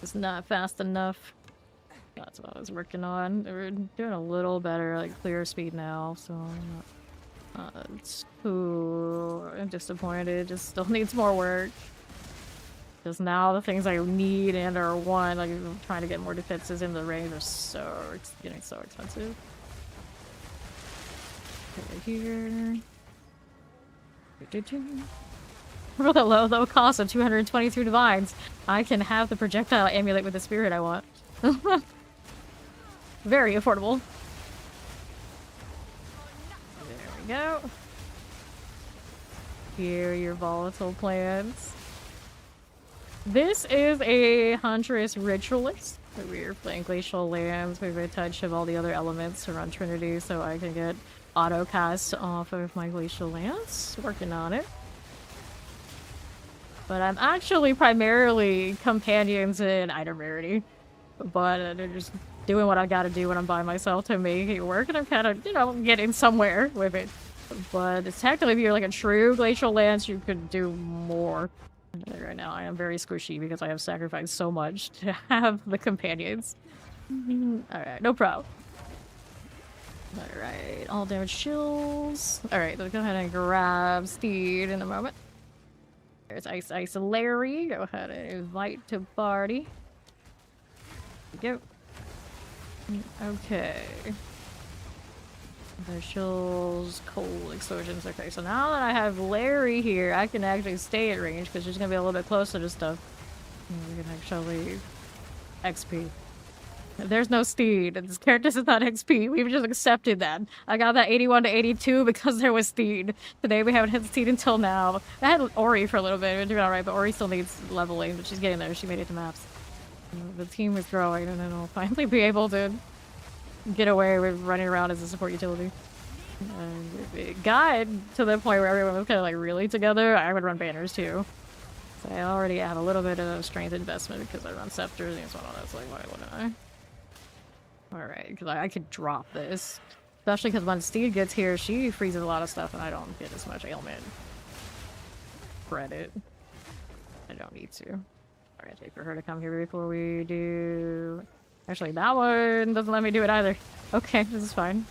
It's not fast enough. That's what I was working on. We're doing a little better, like clear speed now, so I'm not too disappointed. Just still needs more work. Because now the things I need and or want, like trying to get more defenses in the range, are getting so expensive. Over here. For the low cost of 222 divines, I can have the projectile amulet with the spirit I want. Very affordable. There we go. Here are your volatile plants. This is a Huntress Ritualist. We're playing Glacial lands with a touch of all the other elements to run Trinity, so I can get auto cast off of my Glacial Lance. Working on it. But I'm actually primarily companions in item rarity. But they're just doing what I gotta do when I'm by myself to make it work, and I'm kind of, you know, getting somewhere with it. But it's technically, if you're like a true Glacial Lance, you could do more. Right now, I am very squishy because I have sacrificed so much to have the companions. Alright, no problem. Alright, all damage chills. Alright, let's go ahead and grab Steed in a moment. There's Ice Larry. Go ahead and invite to party. Go. Okay. The chills, cold explosions. Okay, so now that I have Larry here, I can actually stay at range because she's gonna be a little bit closer to stuff. And we can actually XP. There's no Steed. This character is not XP. We've just accepted that. I got that 81 to 82 because there was Steed. Today we haven't hit Steed until now. I had Ori for a little bit. We're doing alright, but Ori still needs leveling, but she's getting there. She made it to maps. The team is growing, and then I'll finally be able to get away with running around as a support utility. And if it got to the point where everyone was kind of like really together, I would run banners too. So I already have a little bit of strength investment because I run scepters, and it's one of those, like, why wouldn't I? Alright, because I could drop this. Especially because when Steed gets here, she freezes a lot of stuff, and I don't get as much ailment credit. I don't need to. Alright, wait for her to come here before we do... Actually, that one doesn't let me do it either. Okay, this is fine.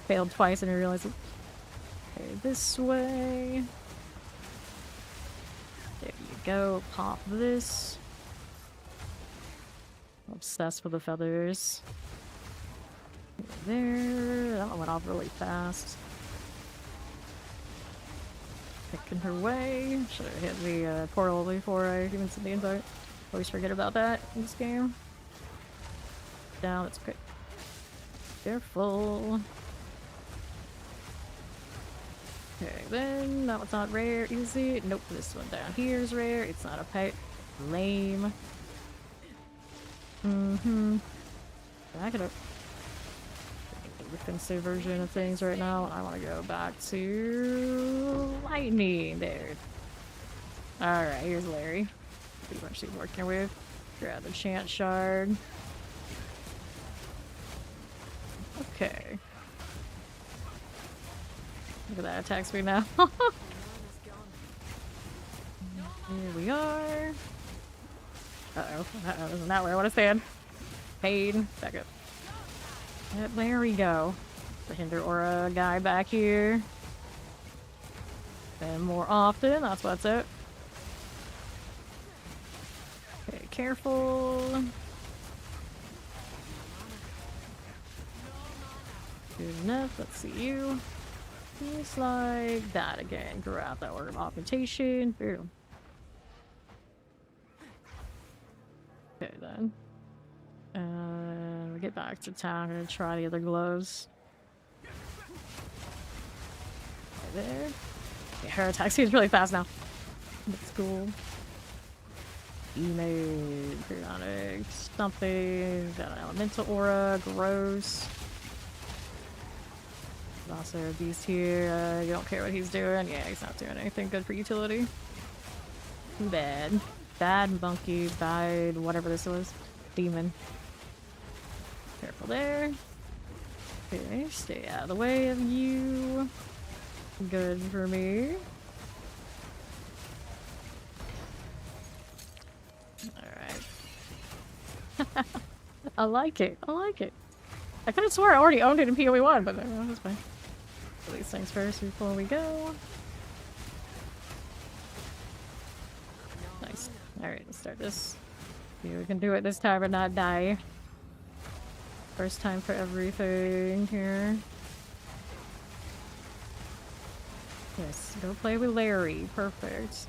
Failed twice and I realized it. Okay, this way. There you go. Pop this. Obsessed with the feathers. There. That one went off really fast. Picking her way. Should have hit the portal before I even sent the invite. Always forget about that in this game. Down, it's okay. Careful. Okay, then that one's not rare. Is it? Nope, this one down here is rare. It's not a pet. Lame. Back it up. The defensive version of things right now. I want to go back to lightning. There. Alright, here's Larry. See what she's working with. Grab the chant shard. Okay. Look at that attack speed now. Here we are. Uh-oh. Uh-oh. Isn't that where I want to stand? Pain. Back up. There we go. The Hinder Aura guy back here. And more often. That's what's up. Okay, careful. Good enough. Let's see you. Just like that again. Grab that Order of Augmentation. Boom. Okay then. We get back to town. I'm gonna try the other gloves. Right there. Yeah, her attack speed is really fast now. That's cool. Email, periodic, something. Got an elemental aura. Gross. Also a beast here. You don't care what he's doing. Yeah, he's not doing anything good for utility. Too bad. Bad monkey, bad whatever this was. Demon. Careful there. Okay, stay out of the way of you. Good for me. Alright. I like it. I like it. I could have swore I already owned it in PoE1, but that's fine. Do these things first before we go. Nice. Alright, let's start this. See if we can do it this time and not die. First time for everything here. Yes, go play with Larry. Perfect.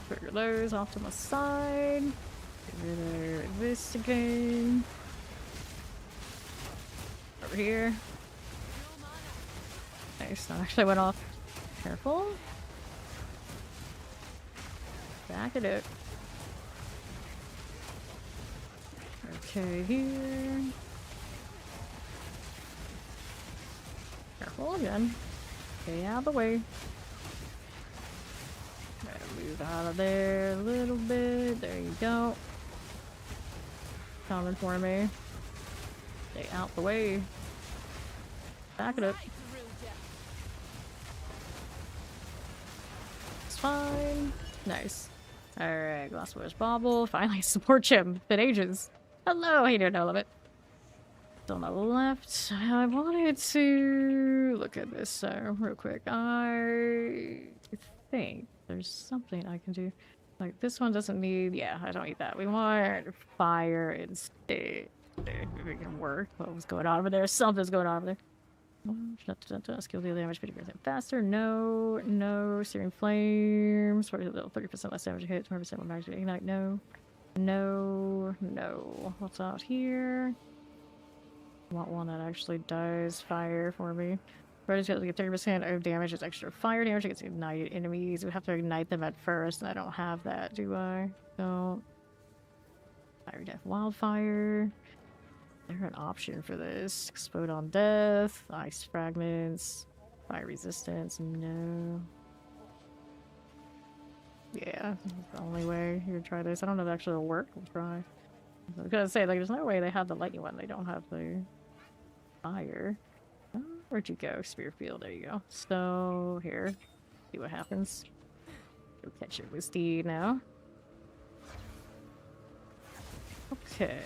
Put those off to my side. Get rid of this again. Over here. Nice, that actually went off. Careful. Back it up. Okay, here. Careful again. Stay out of the way. Gotta move out of there a little bit. There you go. Coming for me. Stay out the way. Back it up. Right through ya. It's fine. Nice. Alright, Glassware's Bobble. Finally, support him. Been ages. Hello, how you doing? I love it. On the left, I wanted to look at this real quick. I think there's something I can do. Like, this one doesn't need... Yeah, I don't need that. We want fire instead. If it can work. What was going on over there? Something's going on over there. Skill deal damage 50% faster. No. No. Searing flames. 30% less damage to hit. 20% more damage to ignite. No. No. No. What's out here? I want one that actually does fire for me. Red is get 30% of damage. It's extra fire damage against ignited enemies. We have to ignite them at first, and I don't have that, do I? Don't. Fire death, wildfire. Is there an option for this? Explode on death, ice fragments, fire resistance. No. Yeah, that's the only way. Here, try this. I don't know if it actually will work. We'll try. I was gonna say, like, there's no way they have the lightning one. They don't have the fire. Oh, where'd you go? Spearfield. There you go. So, here. See what happens. Go catch it with Steed now. Okay.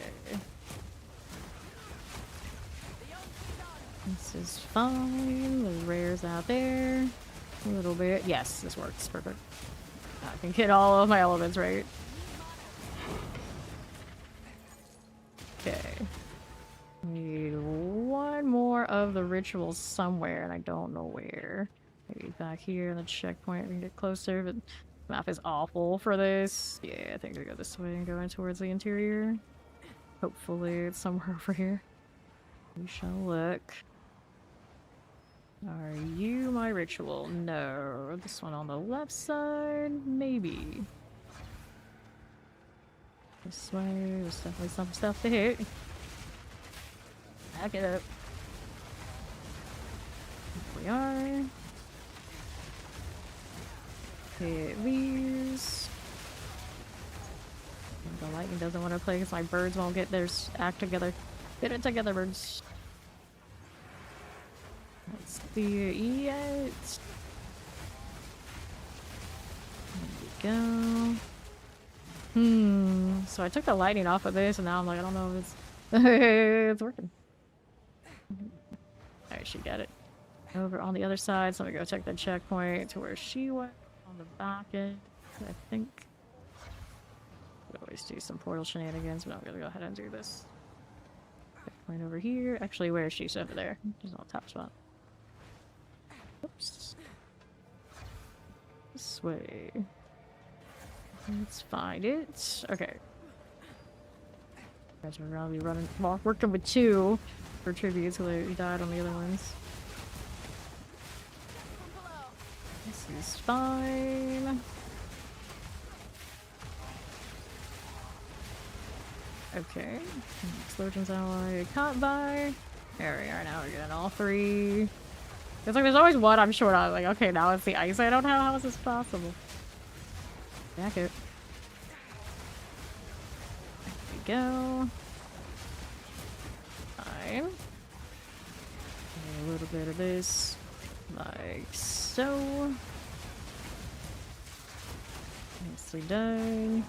This is fine. The rare's out there. A little bit. Yes, this works. Perfect. I can hit all of my elements, right? Okay. Need one more of the rituals somewhere, and I don't know where. Maybe back here in the checkpoint we can get closer, but the map is awful for this. Yeah, I think we go this way and go in towards the interior. Hopefully it's somewhere over here. We shall look. Are you my ritual? No. This one on the left side? Maybe. This way, there's definitely some stuff to hit. Back it up. Here we are. Hit these. The lightning doesn't want to play because my birds won't get their act together. Get it together, birds. Let's see it. There we go. So I took the lightning off of this, and now I'm like, I don't know if it's it's working. Alright, she got it. Over on the other side, so I'm gonna go check the checkpoint to where she went on the back end. I think we always do some portal shenanigans, but I'm gonna go ahead and do this. Checkpoint over here. Actually, where is she? She's over there. She's on the top spot. Oops. This way. Let's find it. Okay. Guys, we're gonna be running, well, working with two for tribute till they died on the other ones. This is fine. Okay. Explosions ally caught by. There we are. Now we're getting all three. It's like there's always one I'm short on. Like, okay, now it's the ice I don't have. How is this possible? Back it. There we go. Fine. A little bit of this. Like so. Nicely done.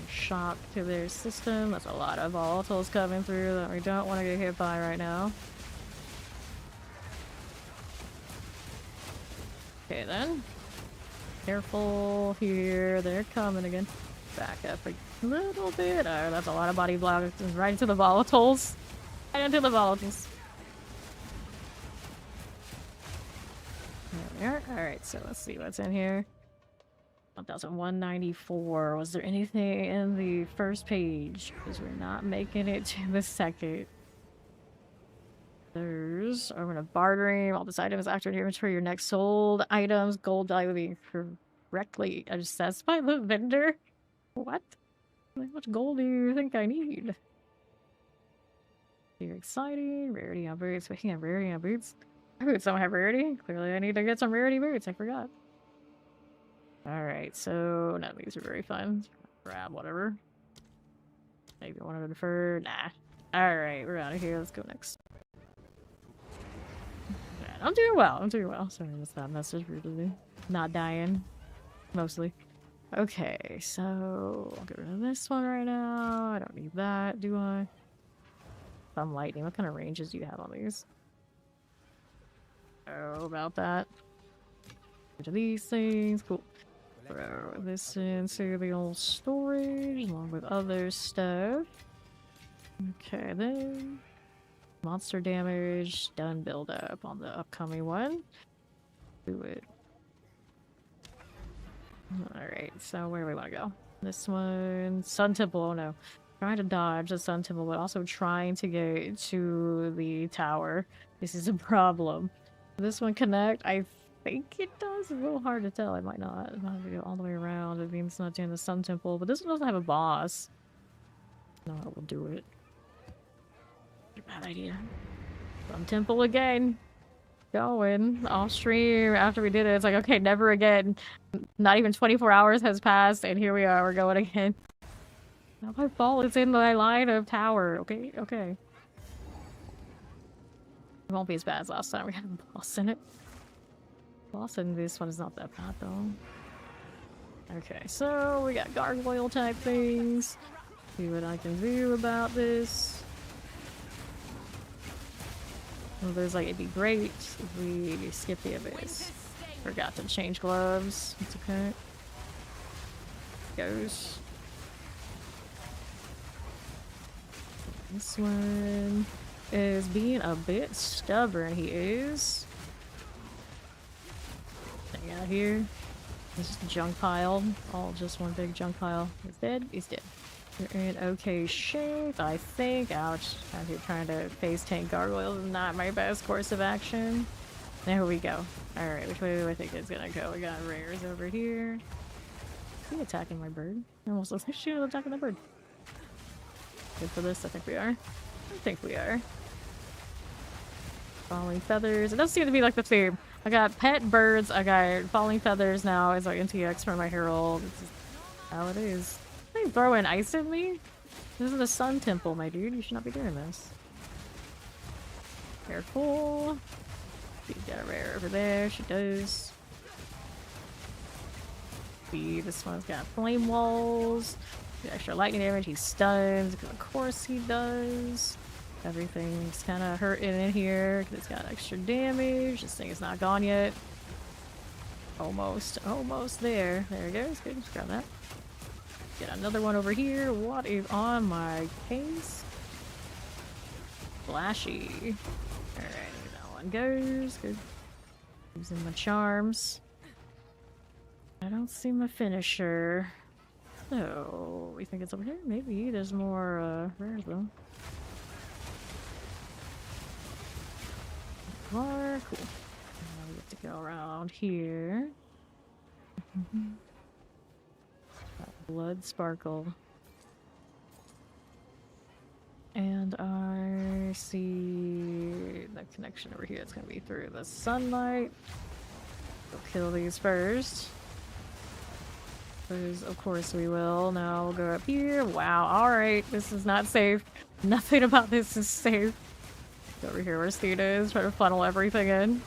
Shock to their system. That's a lot of volatiles coming through that we don't want to get hit by right now. Okay then. Careful here. They're coming again. Back up a little bit. Oh, that's a lot of body blocks. Right into the volatiles. Right into the volatiles. There we are. Alright, so let's see what's in here. 1194. Was there anything in the first page? Because we're not making it to the second. There's over to bartering. All this items after your inventory, your next sold items, gold value being correctly assessed by the vendor. What? How much gold do you think I need? You're exciting. Rarity on boots. Speaking of rarity on boots, Boots don't have rarity. Clearly I need to get some rarity boots. I forgot. Alright, so none of these are very fun. Grab whatever. Maybe one of the fur. Nah. Alright, we're out of here. Let's go next. Yeah, I'm doing well. I'm doing well. Sorry, that's that message rudely. Not dying. Mostly. Okay, so I'll get rid of this one right now. I don't need that, do I? Some lightning. What kind of ranges do you have on these? Oh, about that. Into these things. Cool. Throw this into the old storage along with other stuff. Okay, then. Monster damage. Done build up on the upcoming one. Do it. Alright, so where do we want to go? This one. Sun Temple, oh no. Trying to dodge the Sun Temple, but also trying to get to the tower. This is a problem. This one connect? I think it does. It's a little hard to tell. I might not. I might have to go all the way around. It means it's not doing the Sun Temple, but this one doesn't have a boss. No, it will do it. Bad idea. Sun Temple again. Going off stream after we did it. It's like, okay, never again. Not even 24 hours has passed, and here we are. We're going again. Not my fault. It's in my line of tower. Okay, okay. It won't be as bad as last time. We had a boss in it. Boss in this one is not that bad though. Okay, so we got gargoyle type things. See what I can do about this. Well, there's like, it'd be great if we skip the abyss. Forgot to change gloves. It's okay. Goes. This one is being a bit stubborn. He is. Hang out here. This is a junk pile. All just one big junk pile. He's dead. He's dead. You're in okay shape, I think. Ouch. Out here trying to face tank gargoyles is not my best course of action. There we go. Alright, which way do I think it's gonna go? We got rares over here. Is he attacking my bird? I almost looks like she's attacking the bird. Good for this, I think we are. I think we are. Falling feathers. It does seem to be like the theme. I got pet birds, I got falling feathers now as like NTX for my herald. This is how it is. Are you throwing ice at me? This is the Sun Temple, my dude. You should not be doing this. Careful. She's got a rare over there. She does. See, this one's got flame walls. The extra lightning damage. He stuns. Of course he does. Everything's kind of hurting in here because it's got extra damage. This thing is not gone yet. Almost. Almost there. There it goes. Good. Just grab that. Get another one over here. What is on my case? Flashy. Alright, that one goes. Good. Using my charms. I don't see my finisher. So, we think it's over here? Maybe. There's more rares though. More. Cool. Now we have to go around here. Blood sparkle. And I see the connection over here. It's gonna be through the sunlight. We'll kill these first. Because of course we will. Now we'll go up here. Wow, alright. This is not safe. Nothing about this is safe. Over here where Steed is, trying to funnel everything in.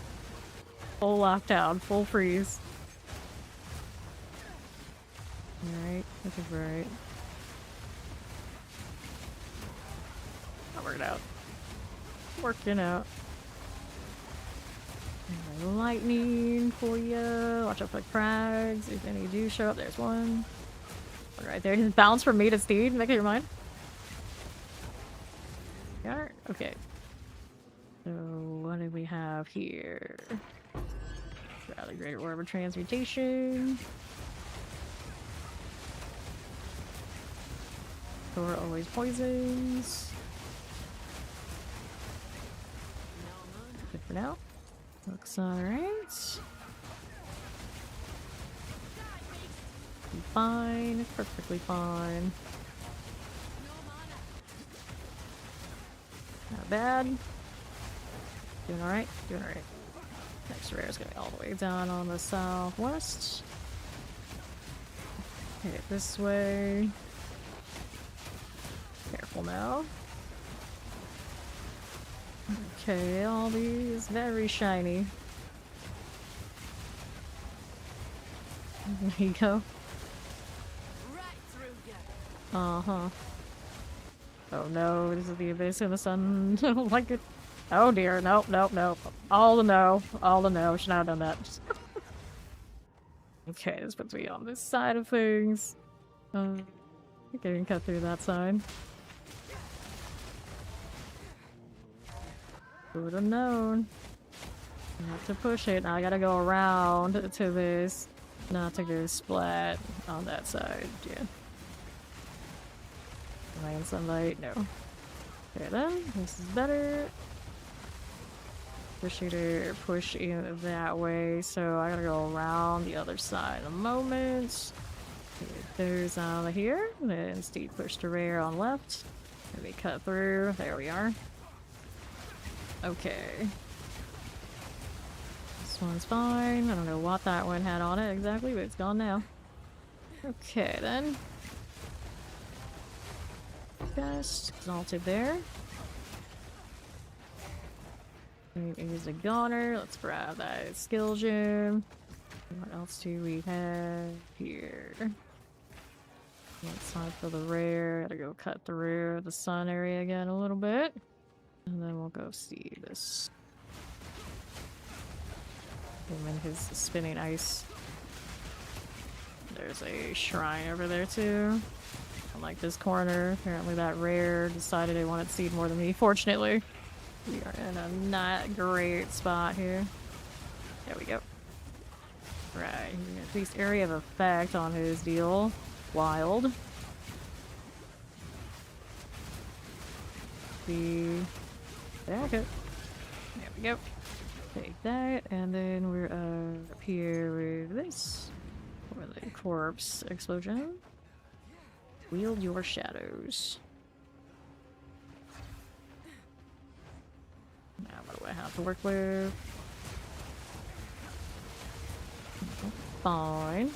Full lockdown, full freeze. Alright, I think we're right. I'll work it out. Working out. Lightning for you. Watch out for the crags. If any do show up, there's one. One right there. Just bounce from me to Steed. Make up your mind. Yeah. Okay. So what do we have here? Rather great orb of transmutation. Thor always poisons. Good for now. Looks alright. Fine. Perfectly fine. Not bad. Doing alright? Doing alright. Corpse Rare is gonna be all the way down on the southwest. Okay, this way. Careful now. Okay, all these very shiny. There you go. Right through ya. Uh-huh. Oh no, this is the abyss in the sun. I don't like it. Oh dear, nope, nope, nope. All the no. All the no. Should not have done that. Okay, this puts me on this side of things. I can cut through that side. Who would have known? I have to push it. Now I gotta go around to this. Not to go splat on that side. Yeah. Rain, sunlight, no. Okay then, this is better. Push shooter, push in that way, so I gotta go around the other side in a moment. There's out of here, then Steve push to rare on left. Let me cut through, there we are. Okay. This one's fine, I don't know what that one had on it exactly, but it's gone now. Okay then. Best exalted there. Here's a goner. Let's grab that skill gem. What else do we have here? It's time for the rare. Gotta go cut through the sun area again a little bit. And then we'll go see this. Him and his spinning ice. There's a shrine over there too. I like this corner. Apparently that rare decided it wanted seed more than me. Fortunately, we are in a not great spot here. There we go. Right, increased area of effect on his deal. Wild. The back it. There we go. Take that, and then we're up here with this. For the corpse explosion. Wield your shadows. Now what do I have to work with? Fine.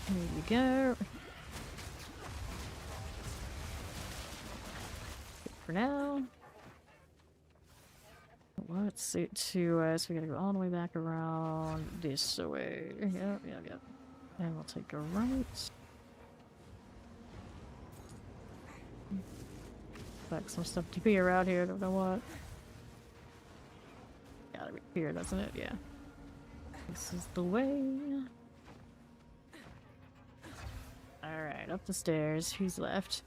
There you go. Good for now. What's it to us? We gotta go all the way back around this way. Yep. And we'll take a right. Like some stuff to be around here, don't know what. Gotta be here, doesn't it? Yeah. This is the way. Alright, up the stairs. Who's left?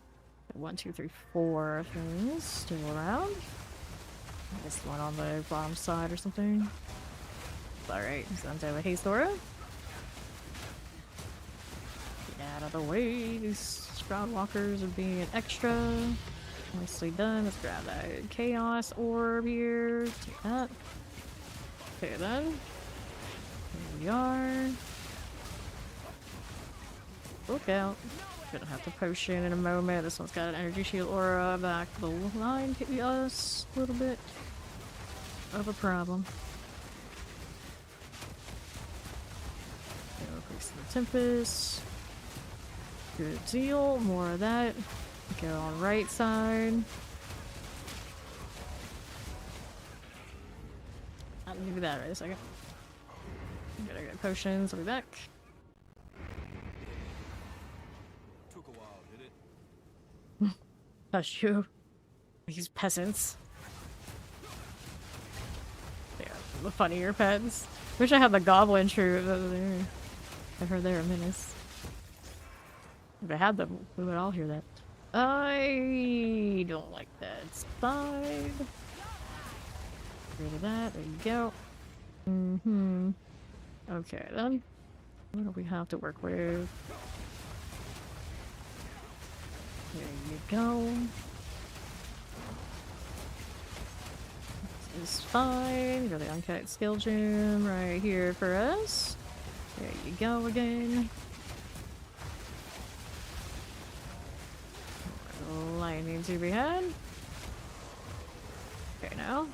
1, 2, 3, 4 things still around. This one on the bottom side or something. Alright, so I'm done with Haste Aura. Get out of the way. These Shroud Walkers are being extra. Nicely done. Let's grab that Chaos Orb here. Take that. Okay then. Here we are. Look out. Gonna have to potion in a moment. This one's got an energy shield aura back the line. Give us a little bit of a problem. Increase the Tempest. Good deal. More of that. Go on right side. I'll do that right a second. Gotta get potions. I'll be back. Took a while, did it? Hush you. These peasants. They are the funnier pets. Wish I had the goblin troop. I heard they're a menace. If I had them, we would all hear that. I don't like that side. Get rid of that. There you go. Okay then. What do we have to work with? There you go. This is fine. Got the uncut skill gem right here for us. There you go again. Lightning to be had. Okay, now.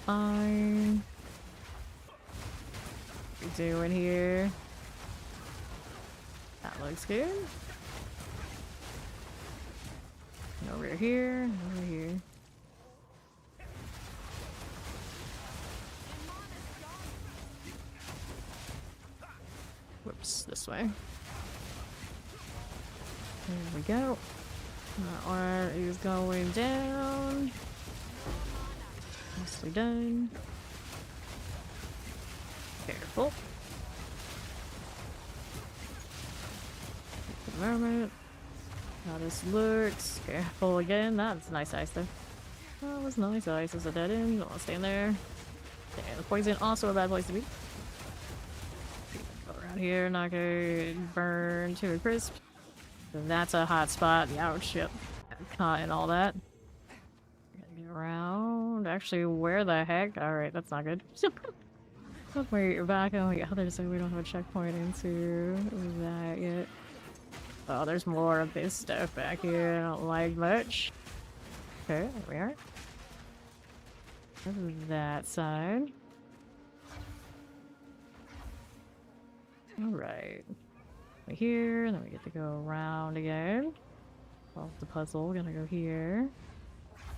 Fine. What we doing here? That looks good. And over here, over here. Whoops, this way. There we go. That one is going down. Nicely done. Careful. Environment. How this looks. Careful again. That's nice ice though. That was nice ice. Is a dead end. Don't want to stand there. Okay, the poison also a bad place to be. Go around here, not gonna burn to a crisp. That's a hot spot. Ouch, yep. Caught and all that. Gotta get around. Actually, where the heck? Alright, that's not good. Wait, you're back on the other side. We don't have a checkpoint into that yet. Oh, there's more of this stuff back here. I don't like much. Okay, there we are. This is that side. Alright. Right here, and then we get to go around again. Solve the puzzle. We're gonna go here.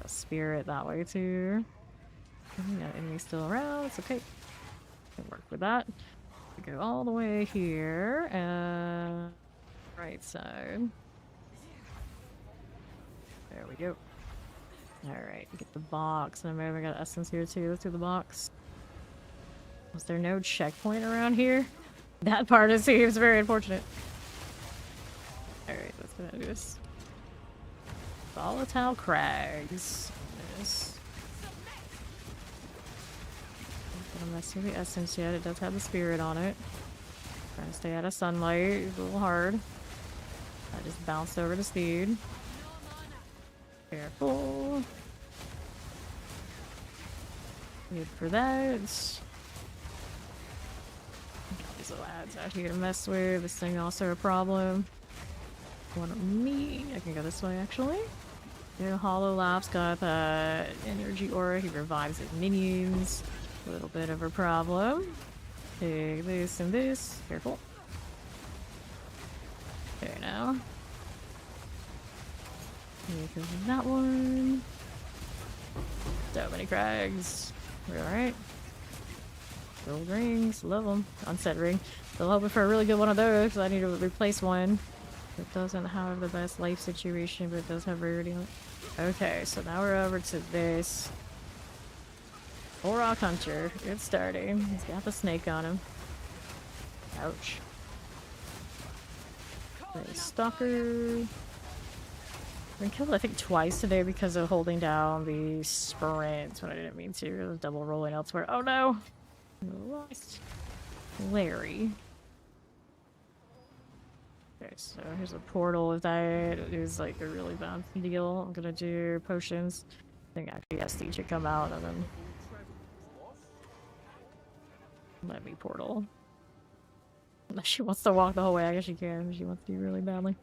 A spirit that way too. We got enemy still around. It's okay. Can work with that. We go all the way here and right side. There we go. Alright, get the box. And maybe we got essence here too. Let's do the box. Was there no checkpoint around here? That part of seems very unfortunate. Alright, let's go ahead and do this. Volatile Crags. Yes. Don't mess with the essence yet. It does have the spirit on it. Trying to stay out of sunlight. It's a little hard. I just bounced over the speed. Careful. Good for that. These lads out here to mess with. This thing also a problem. One of me. I can go this way actually. Yeah, Hollow Lap's got that energy aura. He revives his minions. A little bit of a problem. Take this and this. Careful. Okay, now. Here goes that one. So many crags. We're alright. Gold rings. Love them. Unset ring. Still hoping for a really good one of those because I need to replace one. It doesn't have the best life situation, but it does have rarity on it. Okay, so now we're over to this. Full Rock Hunter. It's starting. He's got the snake on him. Ouch. Nice Stalker. I've been killed, I think, twice today because of holding down the sprint when I didn't mean to. It was double rolling elsewhere. Oh no! Lost Larry. Okay, so here's a portal. If that is like a really bad deal, I'm gonna do potions. I think actually SD should come out and then let me portal. Unless she wants to walk the whole way, I guess she can. She wants to really badly.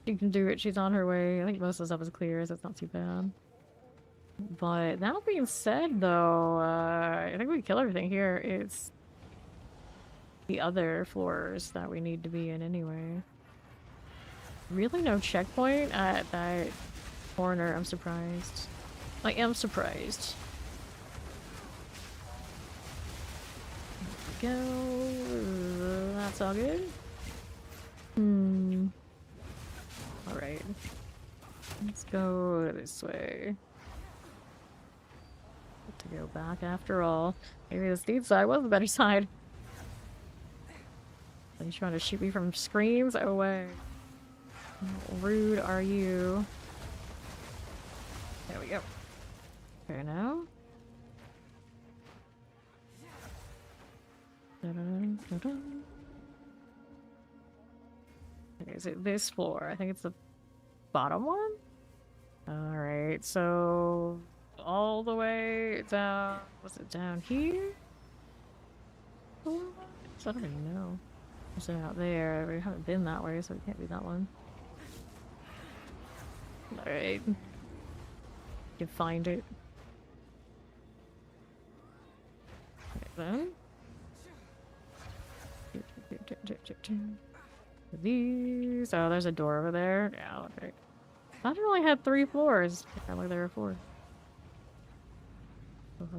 She can do it. She's on her way. I think most of the stuff is clear, so it's not too bad. But that being said, though, I think we kill everything here. It's the other floors that we need to be in anyway. Really no checkpoint at that corner. I'm surprised. I am surprised. There we go. That's all good. Alright. Let's go this way. Have to go back after all. Maybe the steep side was the better side. Are you trying to shoot me from screams? Oh way. How rude are you? There we go. Okay, now. Okay, is it this floor? I think it's the bottom one? Alright, so all the way down. Was it down here? I don't even know. Is it out there? We haven't been that way, so it can't be that one. Alright. You can find it. Then these. Oh, there's a door over there. Yeah, okay. I thought it only had 3 floors. Apparently there are 4.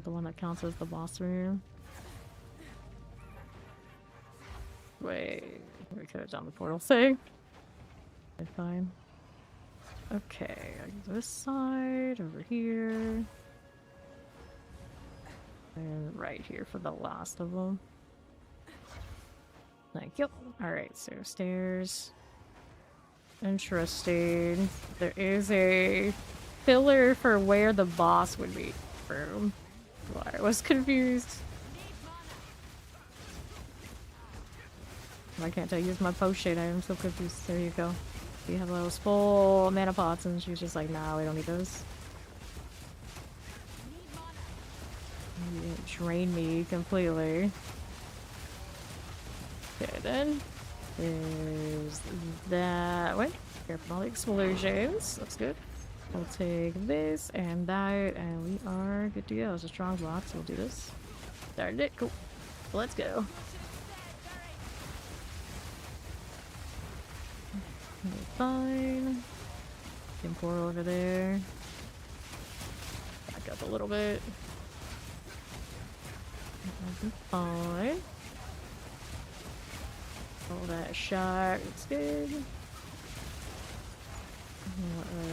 The one that counts as the boss room. Wait, we could have done the portal thing. Okay, fine. Okay, this side, over here. And right here for the last of them. Thank you. Alright, so stairs. Interesting. There is a pillar for where the boss would be. Room. Well, I was confused. Why can't I use my potion? I am so confused. There you go. You have those full mana pots, and she's just like, nah, we don't need those. You didn't drain me completely. Okay, then. There's that. Wait, careful all the explosions. That's good. We'll take this and that, and we are good to go. It's a strong block, so we'll do this. Started it. Cool. Let's go. Fine. Can pour over there. Back up a little bit. Fine. All that shot. It's good. Get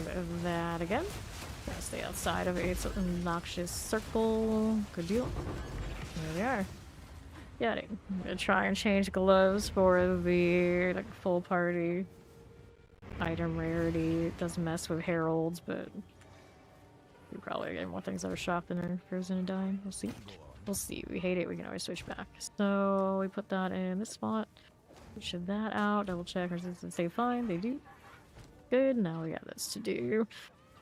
rid of that again. Gotta stay outside of its obnoxious circle. Good deal. There we are. Got it. I'm gonna try and change gloves for the like full party item rarity. It does mess with heralds, but we probably get more things that are shocked than are frozen and dying. We'll see. We'll see. We hate it. We can always switch back. So we put that in this spot. Push that out. Double check resistance. Stay fine. They do. Good. Now we got this to do.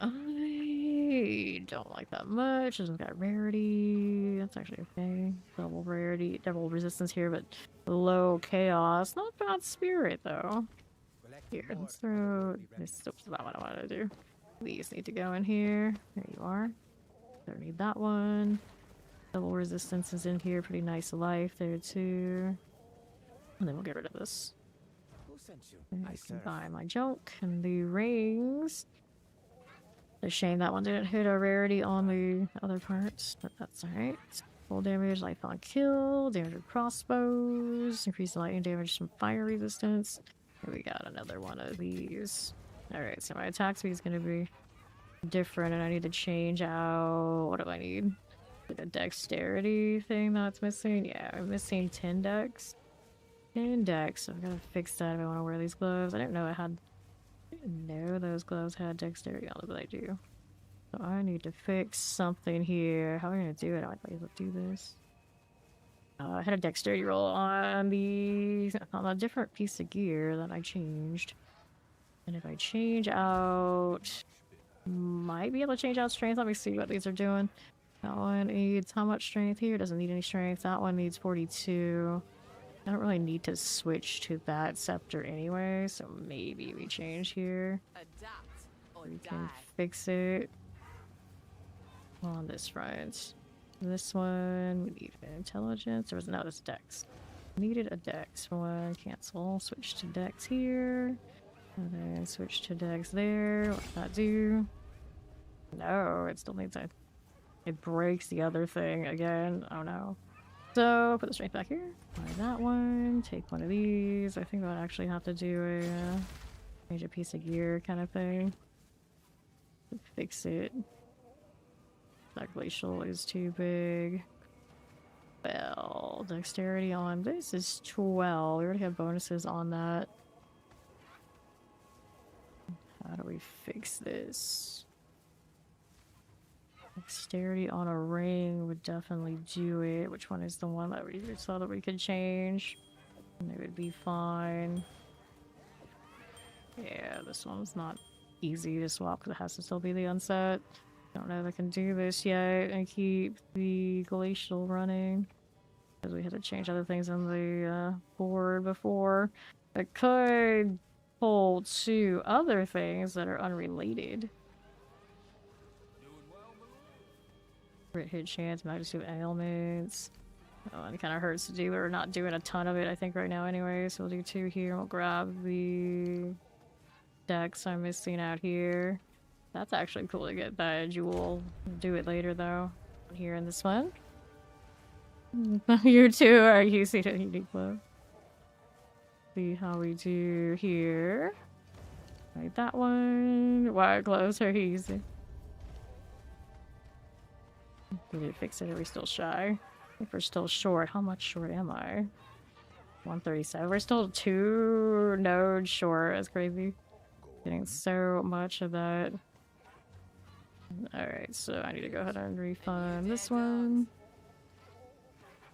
I don't like that much. Doesn't got rarity. That's actually okay. Double rarity, double resistance here, but low chaos. Not bad spirit though. Here, let's throw this. Oops, not what I wanted to do. These need to go in here. There you are. Don't need that one. Double resistance is in here. Pretty nice life there too. And then we'll get rid of this. Who sent you? I can buy my junk and the rings. It's a shame that one didn't hit a rarity on the other parts, but that's alright. Full damage, life on kill, damage with crossbows, increase the lightning damage from fire resistance. And we got another one of these. Alright, so my attack speed is going to be different, and I need to change out... What do I need? Like a dexterity thing that's missing? Yeah, I'm missing 10 dex. 10 dex, so I've got to fix that if I want to wear these gloves. I didn't know I didn't know those gloves had dexterity on them, but I do. So I need to fix something here. How am I going to do it? I might be able to do this. I had a dexterity roll on a different piece of gear that I changed. And if I change out... Might be able to change out strength. Let me see what these are doing. That one needs how much strength here? Doesn't need any strength. That one needs 42. I don't really need to switch to that scepter anyway, so maybe we change here. Adapt or We die. can fix it on this front. This one, we need an intelligence. There was no, this dex. Needed a dex one. Cancel. Switch to dex here. And then switch to dex there. What's that do? No, it still needs a... It breaks the other thing again. Oh no. So, put the strength back here. Buy that one. Take one of these. I think I would actually have to do a... change a piece of gear kind of thing. Fix it. That glacial is too big. Well, dexterity on this is 12. We already have bonuses on that. How do we fix this? Dexterity on a ring would definitely do it. Which one is the one that we saw that we could change? And it would be fine. Yeah, this one's not easy to swap because it has to still be the unset. Don't know if I can do this yet and keep the glacial running. Because we had to change other things on the board before. I could pull 2 other things that are unrelated. Crit hit chance, magnitude of ailments. Oh, and it kind of hurts to do. We're not doing a ton of it, I think, right now anyway. So we'll do 2 here. We'll grab the decks I'm missing out here. That's actually cool to get that jewel. Do it later, though. Here in this one. You two are using a unique glove. See how we do here. Right, that one. Wire gloves are easy. We need to fix it. Are we still shy? If we're still short, how much short am I? 137. We're still 2 nodes short. That's crazy. Getting so much of that. Alright, so I need to go ahead and refund this one.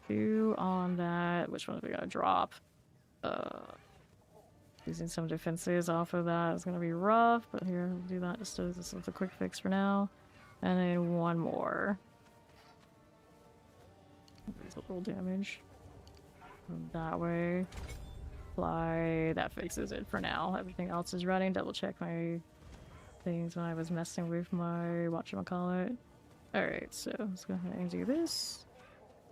2 on that. Which one do we gotta drop? Using some defenses off of that is gonna be rough, but here, we'll do that just as a quick fix for now. And then 1 more. There's a little damage. That way. Fly. That fixes it for now. Everything else is running. Double check my things when I was messing with my whatchamacallit. Alright, so let's go ahead and do this.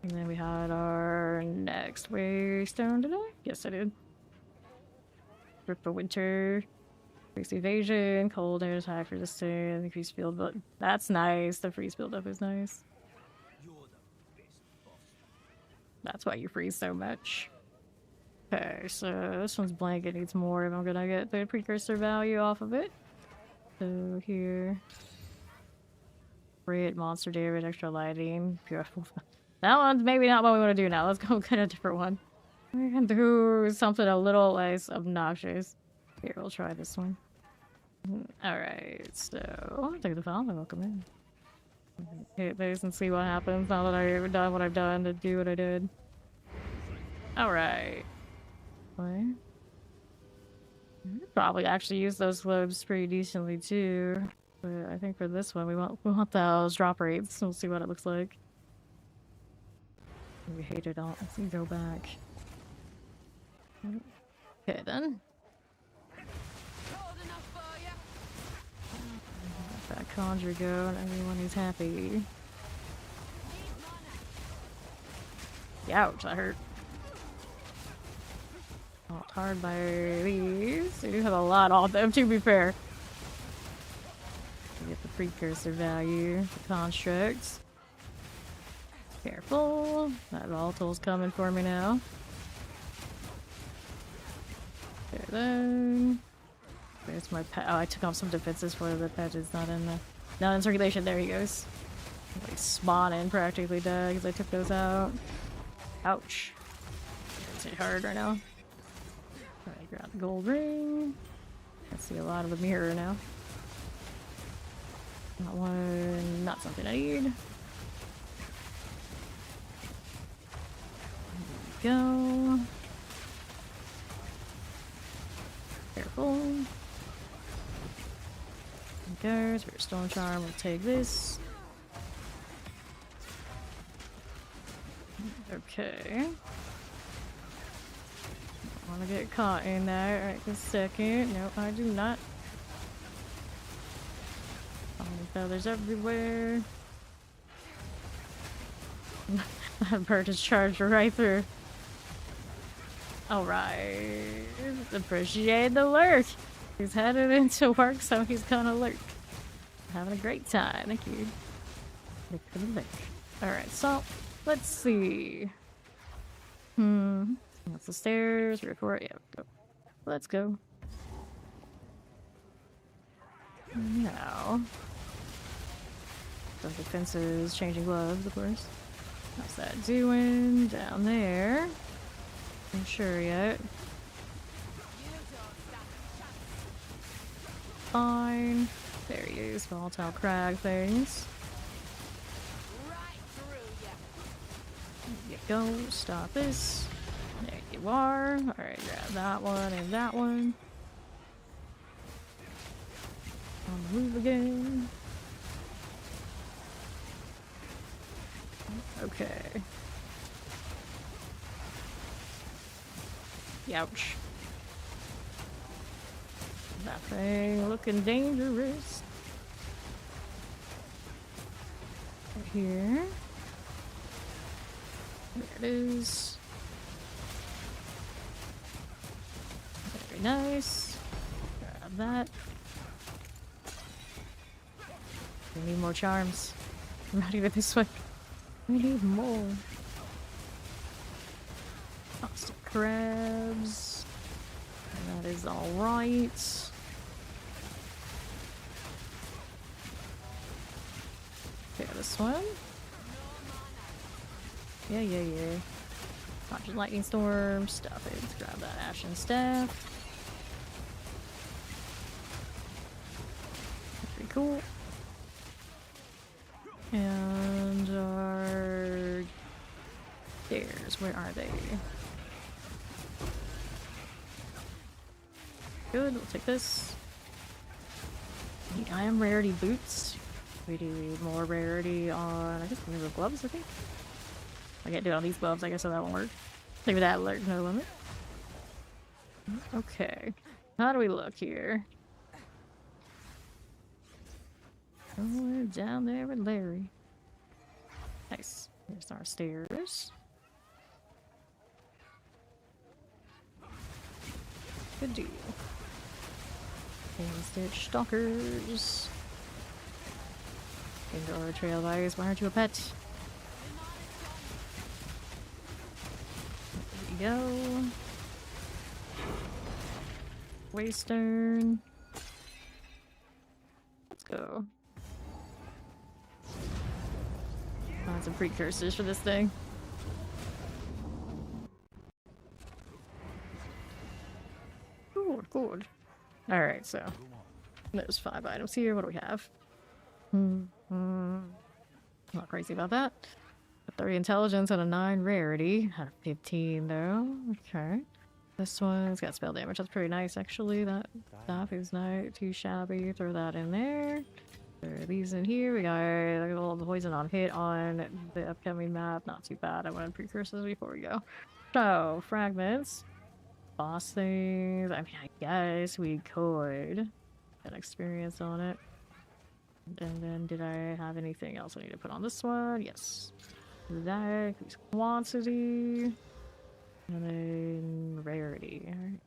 And then we had our next waystone today. Yes, I did. Rip for winter. Increase evasion. Cold air attack resistance. Increase field, but that's nice. The freeze buildup is nice. That's why you freeze so much. Okay, so this one's blank. It needs more if I'm gonna get the precursor value off of it. So here. Crit, monster damage, extra lighting. Beautiful. That one's maybe not what we want to do now. Let's go get a different one. We can do something a little less obnoxious. Here, we'll try this one. Alright, so take the file and welcome in. Hit this and see what happens now that I've done what I've done to do what I did. Alright. Probably actually use those globes pretty decently too. But I think for this one we want those drop rates. We'll see what it looks like. We hate it all. Let's go back. Okay then. That conjure go and everyone is happy. Ouch, that hurt. Not hard by these. They do have a lot on them, to be fair. Get the precursor value, the constructs. Careful. That volatile's coming for me now. Okay then. There's my pet. Oh, I took off some defenses for the pet is not in circulation. There he goes. Like spawning practically dead because I took those out. Ouch. It's hit hard right now. Alright, grab the gold ring. I see a lot of the mirror now. That one, not something I need. There we go. Careful. Goes for Storm Charm. We'll take this. Okay. Don't want to get caught in there right this second. No, I do not. Feathers everywhere. That bird is charged right through. Alright. Appreciate the lurk. He's headed into work, so he's gonna lurk. Having a great time. Thank you. Look for the lurk. Alright, so let's see. That's the stairs. Report. Yeah, go. Let's go. Now. Some defenses, changing gloves, of course. How's that doing down there? Not sure yet. Fine. There he is. Volatile crag things. There you go. Stop this. There you are. Alright, grab that one and that one. On the move again. Okay. Ouch. That thing looking dangerous. Right here. There it is. Very nice. Grab that. We need more charms. Not even this way. We need more. Pasta crabs. That is alright. Okay, this one. Yeah. Conjure lightning storm. Stuff it. Let's grab that ashen staff. Pretty cool. And our stairs, where are they? Good, we'll take this. Need iron rarity boots. We do need more rarity on, I guess, the gloves, I think. I can't do it on these gloves, I guess, so that won't work. Leave that alert, no limit. Okay. How do we look here? Oh, down there with Larry. Nice. Here's our stairs. Good deal. And Stitch Stalkers. Indoor trail buyers, why aren't you a pet? There we go. Waystern. Let's go. Find some precursors for this thing. Good. Alright, so there's 5 items here. What do we have? Not crazy about that. 30 intelligence and a 9 rarity. 15 though. Okay. This one's got spell damage. That's pretty nice actually. That stuff is not too shabby. Throw that in there. Throw these in here. We got a little poison on hit on the upcoming map. Not too bad. I wanted precursors before we go. So, fragments. Boss things. I mean, I guess we could get experience on it. And then, did I have anything else I need to put on this one? Yes. That, increase quantity. And then rarity. Alright.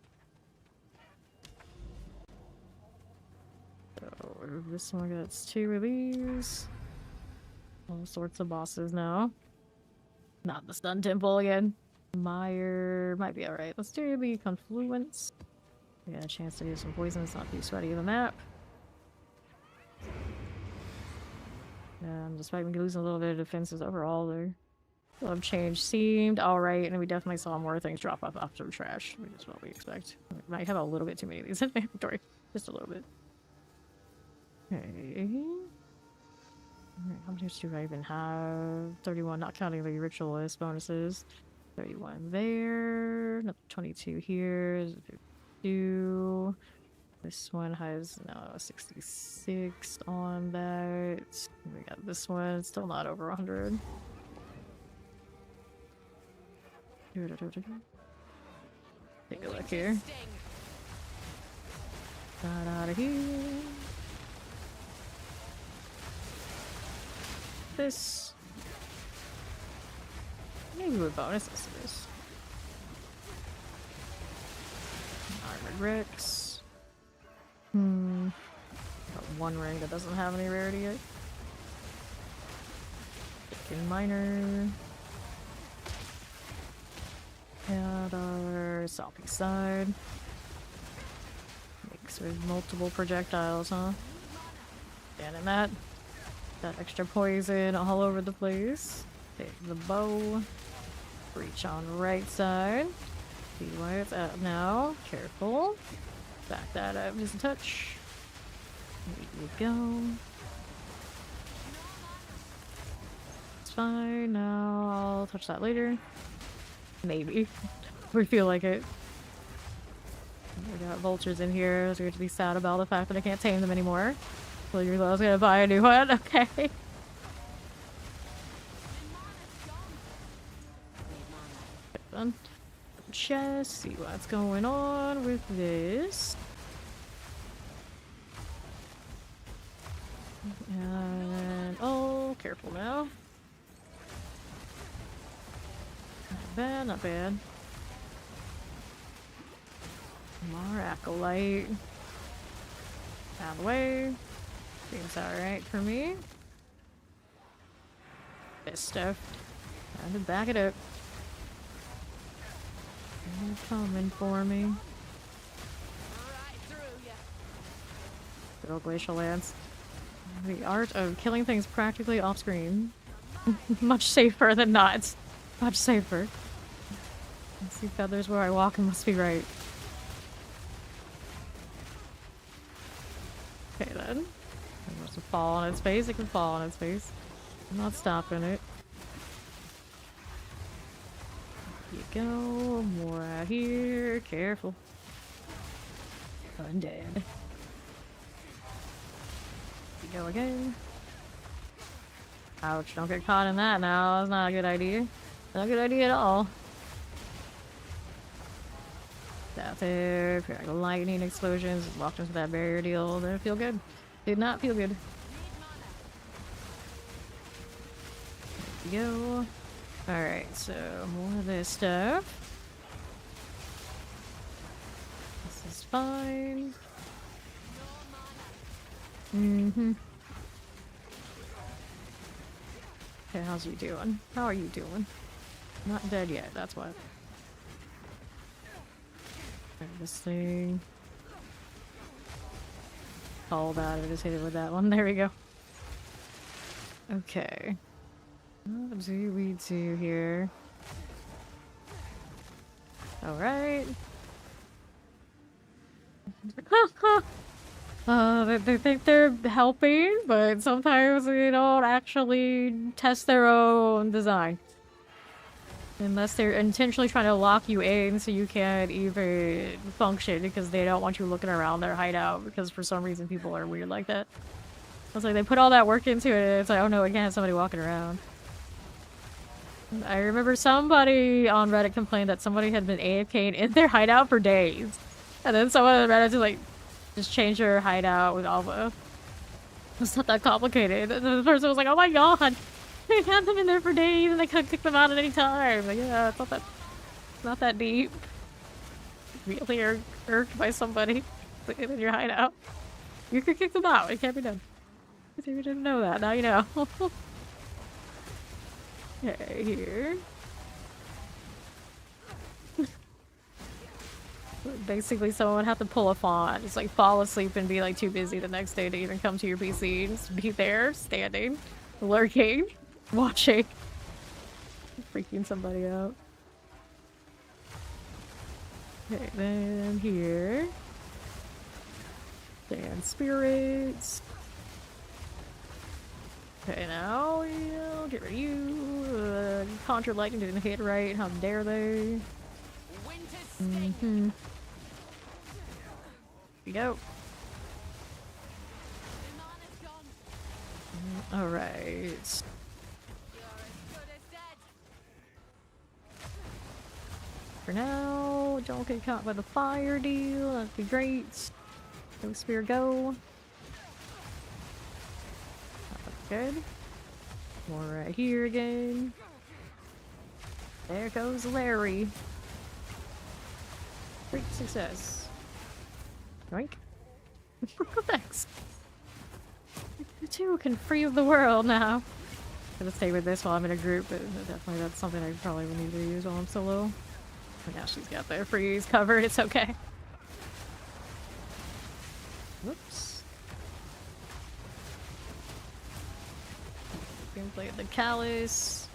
So, this one gets 2 of these. All sorts of bosses now. Not the Stun Temple again. Mire might be alright. Let's do the Confluence. We got a chance to do some poison. It's not too sweaty of a map. Despite me losing a little bit of defenses overall, their love change seemed alright, and we definitely saw more things drop off after trash, which is what we expect. We might have a little bit too many of these in my inventory. Just a little bit. Okay. Alright, how much do I even have? 31, not counting the ritualist bonuses. 31 there. Another 22 here. 52. This one has 66 on that. We got this one, still not over 100. Take a look here. Got out of here. This. Maybe with bonuses to this. Armored Rex. Got one ring that doesn't have any rarity yet. Chicken Miner. And our Salty Side. Mix with multiple projectiles, huh? Standing that. Got extra poison all over the place. Take the bow. Reach on right side. See where it's at now. Careful. Back that up just a touch. There we go. It's fine. Now I'll touch that later. Maybe. We feel like it. We got vultures in here, so we have to be sad about the fact that I can't tame them anymore. So you're gonna buy a new one? Okay. Done. Chest, see what's going on with this. And oh, careful now. bad, not bad. More acolyte. Out of the way. Seems alright for me. This stuff. Time to back it up. They're coming for me. Right through ya. Good old Glacial Lance. The art of killing things practically off screen. Much safer than not. Much safer. I see feathers where I walk and must be right. Okay then. It wants to fall on its face, it can fall on its face. I'm not stopping it. Here you go. More out here. Careful. Undead. You go again. Ouch, don't get caught in that now. That's not a good idea. Not a good idea at all. That's it. Lightning explosions. Walked into that barrier deal. Didn't feel good. Did not feel good. There we go. Alright, so more of this stuff. This is fine. Mm-hmm. Okay, how's you doing? How are you doing? Not dead yet, that's what. This thing. All that, I just hit it with that one. There we go. Okay. What do we do here? Alright. They think they're helping, but sometimes they don't actually test their own design. Unless they're intentionally trying to lock you in so you can't even function because they don't want you looking around their hideout because for some reason people are weird like that. It's like they put all that work into it and it's like, oh no, I can't have somebody walking around. I remember somebody on Reddit complained that somebody had been AFK'd in their hideout for days. And then someone on Reddit just change their hideout with Alva. It's not that complicated. And the person was like, oh my god! They had them in there for days and they could kick them out at any time. Like, yeah, it's not that deep. Really irked by somebody in your hideout. You could kick them out. It can't be done. If you didn't know that, now you know. Okay, here. Basically, someone would have to pull a fawn. Just like fall asleep and be like too busy the next day to even come to your PC. Just be there, standing, lurking, watching, freaking somebody out. Okay, then here. Dance spirits. Okay, now we'll get rid of you. Conjure lightning didn't hit right. How dare they? Mm-hmm. Here we go. Alright. For now, don't get caught by the fire deal. That'd be great. Go spear, go. Good. More right here again. There goes Larry. Great success. Yoink. Thanks. You two can free the world now. I'm gonna stay with this while I'm in a group, but definitely that's something I probably would need to use while I'm solo. But now she's got their freeze covered, it's okay. Whoops. Gameplay of the Callus.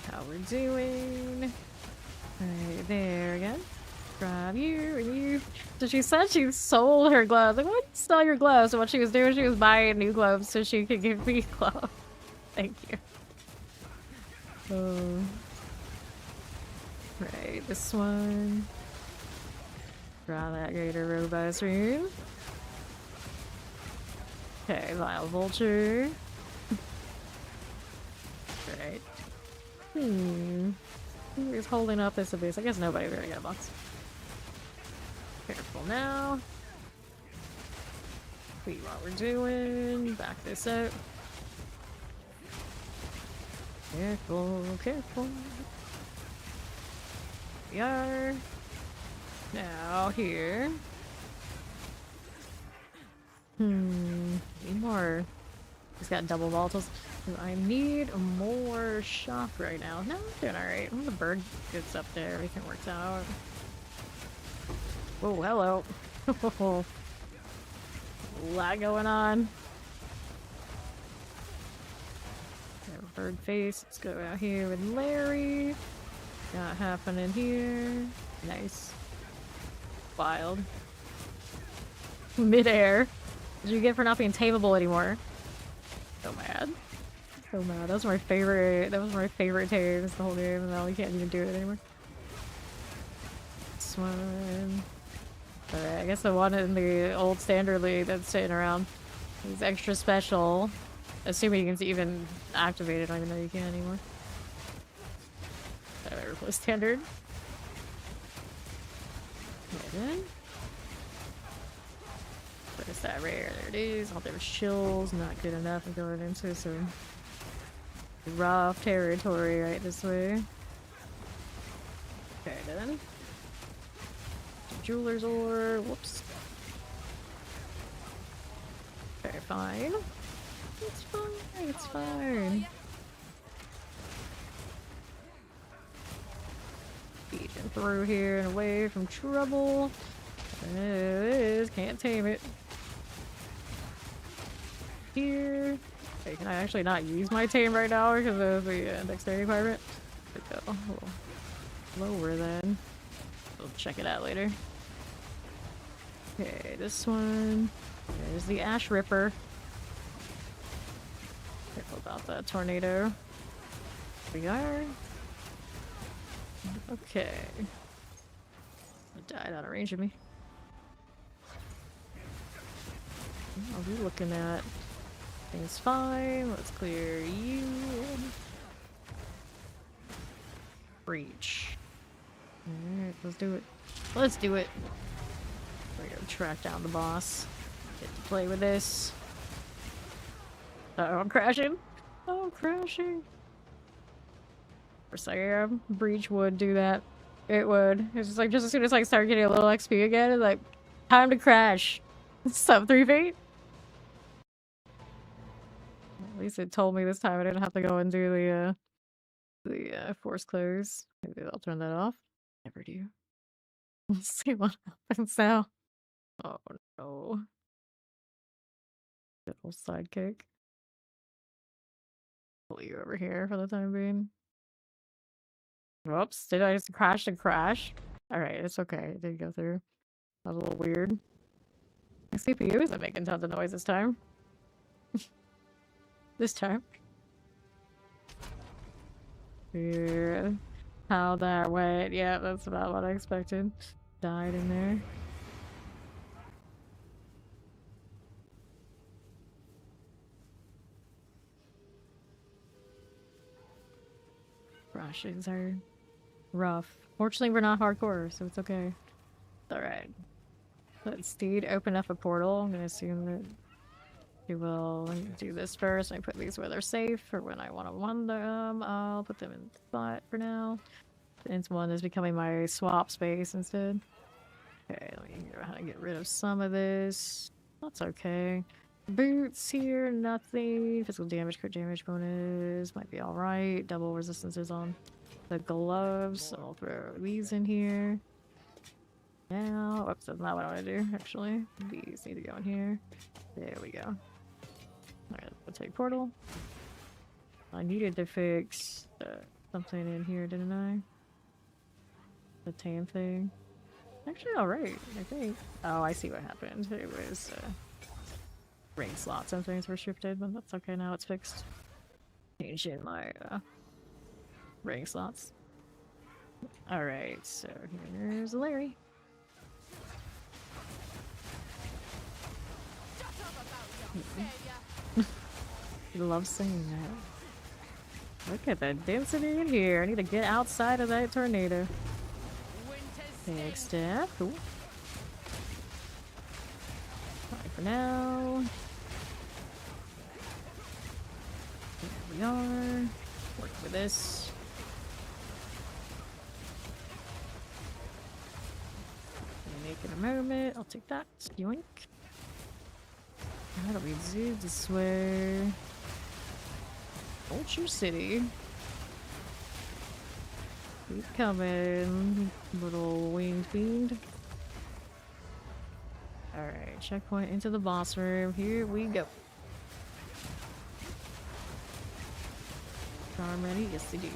How we're doing. Right there again. Grab you and you. So she said she sold her gloves. Like, what? Sell your gloves. So what she was doing, she was buying new gloves so she could give me gloves. Thank you. Right, this one. Draw that greater robust room. Okay, Vile Vulture. Right. Who's holding up this abyss? I guess nobody really got a box. Careful now. See what we're doing. Back this up. Careful, careful. We are now here. Need more. He's got double volatiles. I need more shock right now. No, I'm doing alright. When the bird gets up there, everything works out. Whoa, hello. A lot going on. Bird face. Let's go out here with Larry. Not happening here. Nice. Wild. Midair. What did you get for not being tameable anymore? So mad. So mad. That was my favorite. That was my favorite tames the whole game, and now we can't even do it anymore. This one. Alright, I guess the one in the old standard league that's sitting around is extra special. Assuming you can even activate it, I don't even know you can anymore. Alright, replace standard. Then. Where's that rare? There it is. All those chills, not good enough. I'm going into some rough territory right this way. Okay, then. Jeweler's ore. Whoops. Okay, fine. It's fine. It's fine. Beating through here and away from trouble. There it is. Can't tame it. Here. Okay, can I actually not use my tame right now because of the dexterity requirement? There we go. A little lower then. We'll check it out later. Okay, this one. There's the Ash Ripper. Careful about that tornado. We are. Okay. It died out of range of me. I'll be looking at. Things fine. Let's clear you. Breach. Alright, let's do it. Let's do it. We're gonna track down the boss. Get to play with this. Uh-oh, I'm crashing. Oh, I'm crashing. Of course I am. Breach would do that. It would. It's just like, just as soon as I start getting a little XP again, it's like, time to crash. Sub 3 feet. At least it told me this time I didn't have to go and do the force close. Maybe I'll turn that off. Never do. We'll see what happens now. Oh no. Little sidekick. Pull you over here for the time being. Whoops, did I just crash and crash? Alright, it's okay. It did go through. That was a little weird. My CPU isn't making tons of noise this time. This time. Yeah. How that went. Yeah, that's about what I expected. Died in there. Crashes are rough. Fortunately, we're not hardcore, so it's okay. It's alright. Let's Steed open up a portal. I'm gonna assume that we will do this first. I put these where they're safe for when I want to wander them. I'll put them in the spot for now. This one is becoming my swap space instead. Okay, let me figure out how to get rid of some of this. That's okay. Boots here, nothing. Physical damage, crit damage bonus might be alright. Double resistances on the gloves, so I'll throw these in here. Now, oops, that's not what I want to do, actually. These need to go in here. There we go. Alright, let's take portal. I needed to fix something in here, didn't I? The tame thing. Actually, alright, I think. Oh, I see what happened. It was ring slots and things were shifted, but that's okay now, it's fixed. Changing my ring slots. Alright, so here's Larry. You love saying that. Look at the density in here. I need to get outside of that tornado. Big step. Cool. Fine for now. There we are. Work with this. Make it a moment. I'll take that. Yoink. How do we do this way? Vulture City. Keep coming, little winged fiend. Alright, checkpoint into the boss room. Here we go. Charm ready? Yes, they do.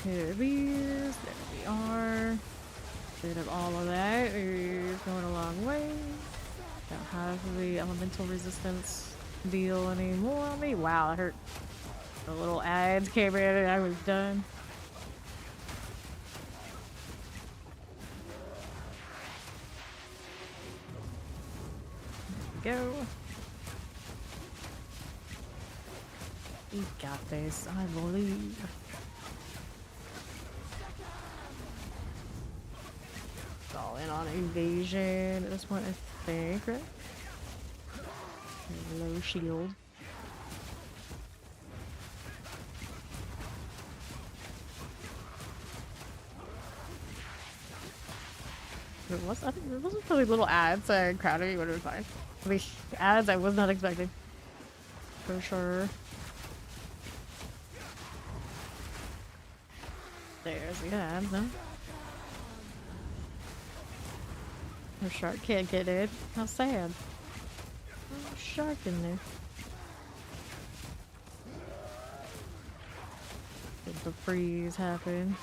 Here these. There we are. Bit of all of that. We're going a long way. Don't have the elemental resistance deal anymore on me. Wow, that hurt. The little ads came in and I was done. There we go. You got this, I believe. It's all in on evasion at this point, I think, right? Low shield. I think there wasn't really little ads that crowded me, would have been fine. The ads I was not expecting. For sure. There's the ads, huh? The shark can't get in. How sad. Oh, shark in there. Did the freeze happen?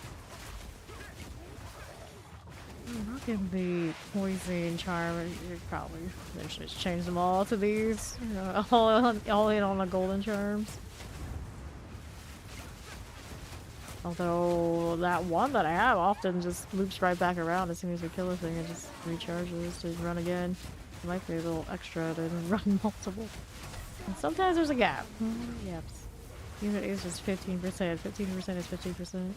How can the poison charm? Probably they should just change them all to these. You know, all in on the golden charms. Although that one that I have often just loops right back around as soon as we kill a thing and just recharges to run again. It might be a little extra to run multiple. And sometimes there's a gap. Yaps. Even if it's just 15%. 15% is 15%.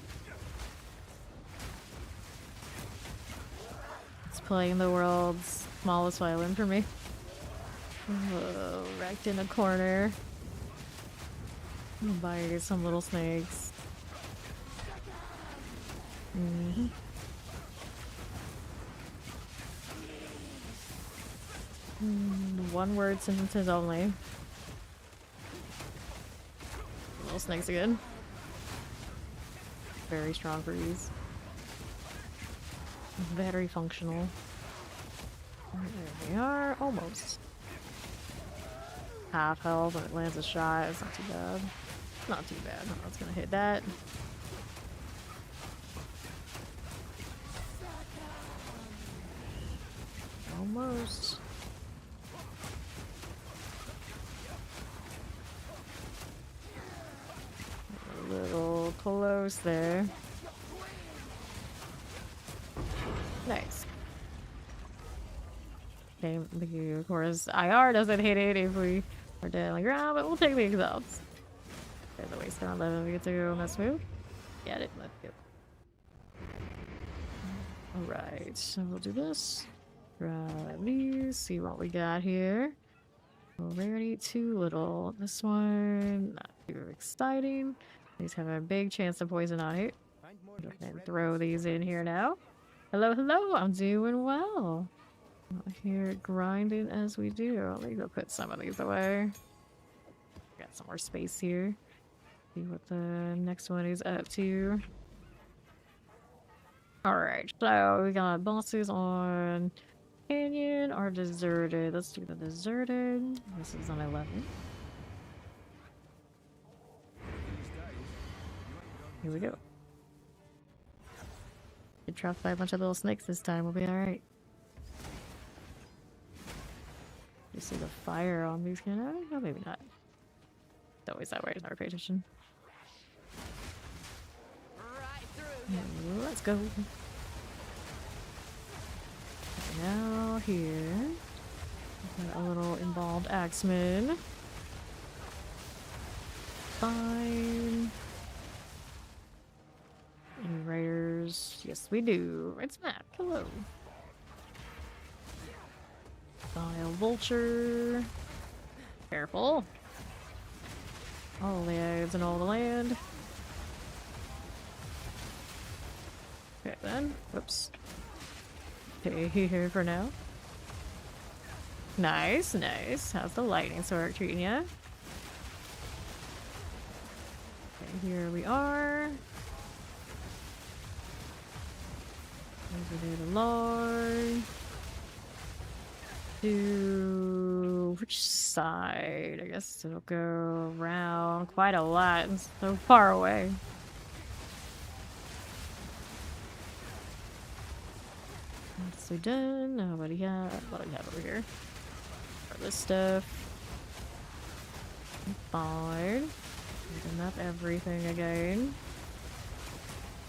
It's playing the world's smallest violin for me. Oh, wrecked in a corner. By some little snakes. One word sentences only. Little snakes again. Very strong breeze. Very functional. There we are. Almost. Half health when it lands a shot. It's not too bad. Not too bad. Oh, it's gonna hit that. Almost. A little close there. Nice. Okay, of course, IR doesn't hit it if we are dead on the ground, but we'll take the exalts. There's a waste on 11 we get to go on that smooth. Get it, let's go. Alright, so we'll do this. Grab these, see what we got here. Rarity too little. This one, not too exciting. These have a big chance to poison on it. Go ahead and throw these in here now. Hello, hello, I'm doing well. Here grinding as we do. Let me go put some of these away. Got some more space here. See what the next one is up to. Alright, so we got bosses on Canyon or Deserted. Let's do the Deserted. This is on 11. Here we go. Get trapped by a bunch of little snakes this time. We'll be alright. You see the fire on these kind of? No, maybe not. It's always that way. It's never pay attention. Right through ya. Let's go. Now here, got a little involved axeman. Fine. Any raiders? Yes, we do. It's Matt. Hello. Vile vulture. Careful. All the eggs and all the land. Okay then. Whoops. Stay here for now. Nice, nice. How's the lightning sword treating ya? Okay, here we are. Over there along. To which side? I guess it'll go around quite a lot. It's so far away. So done. Now what do you have? What do we have over here? All this stuff. Fine. Open up everything again.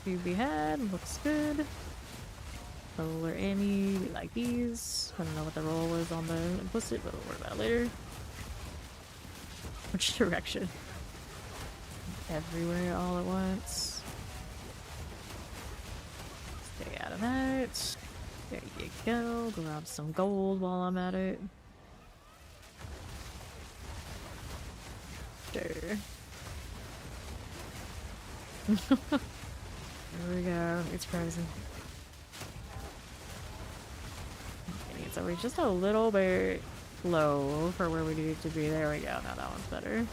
QB head looks good. Solar Amy, we like these. I don't know what the roll is on the implicit, but we'll worry about it later. Which direction? Everywhere all at once. Stay out of that. There you go. Grab some gold while I'm at it. There. There we go. It's frozen. It's always just a little bit low for where we need it to be. There we go. Now that one's better.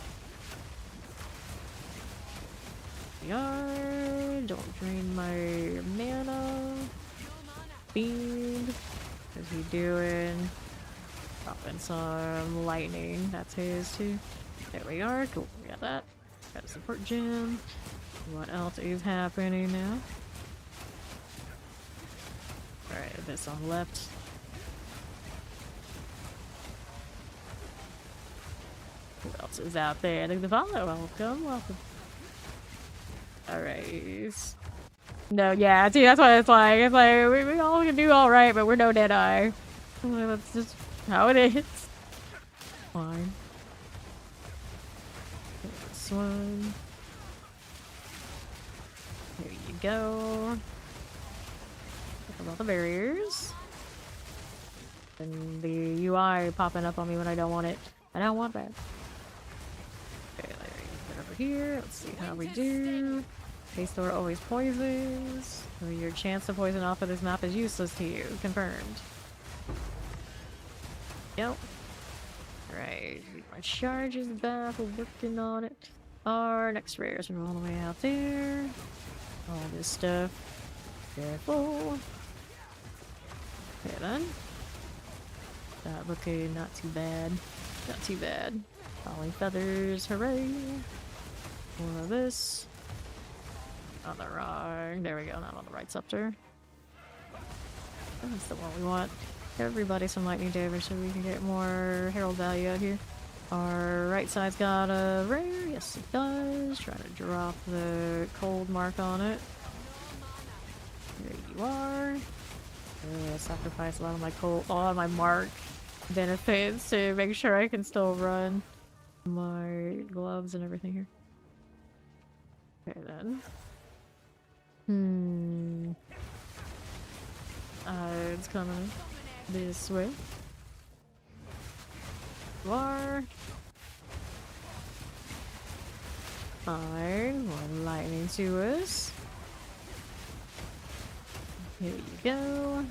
We are. Don't drain my mana. Beam. What's he doing? Dropping some lightning. That's his too. There we are. Cool. We got that. Got a support gem. What else is happening now? Alright, this on the left. Who else is out there? The follow. Welcome, welcome. Alright. No, yeah, see, that's what it's like. It's like, we all can do alright, but we're no Deadeye. That's just how it is. Fine. This one. There you go. Look at all the barriers. And the UI popping up on me when I don't want it. I don't want that. Okay, there you go. Over here. Let's see how we do. Base door always poisons. So your chance to poison off of this map is useless to you. Confirmed. Yep. Alright. My charge is back. We're working on it. Our next rares are all the way out there. All this stuff. Careful. Okay then. That looking not too bad. Not too bad. Falling feathers, hooray! More of this. On the wrong. There we go, not on the right scepter. That's the one we want. Everybody some lightning damage so we can get more herald value out here. Our right side's got a rare. Yes, it does. Trying to drop the cold mark on it. There you are. Sacrifice a lot of my cold, a lot of my mark benefits to make sure I can still run my gloves and everything here. Okay then. It's coming this way. War. Fine. More lightning to us. Here you go.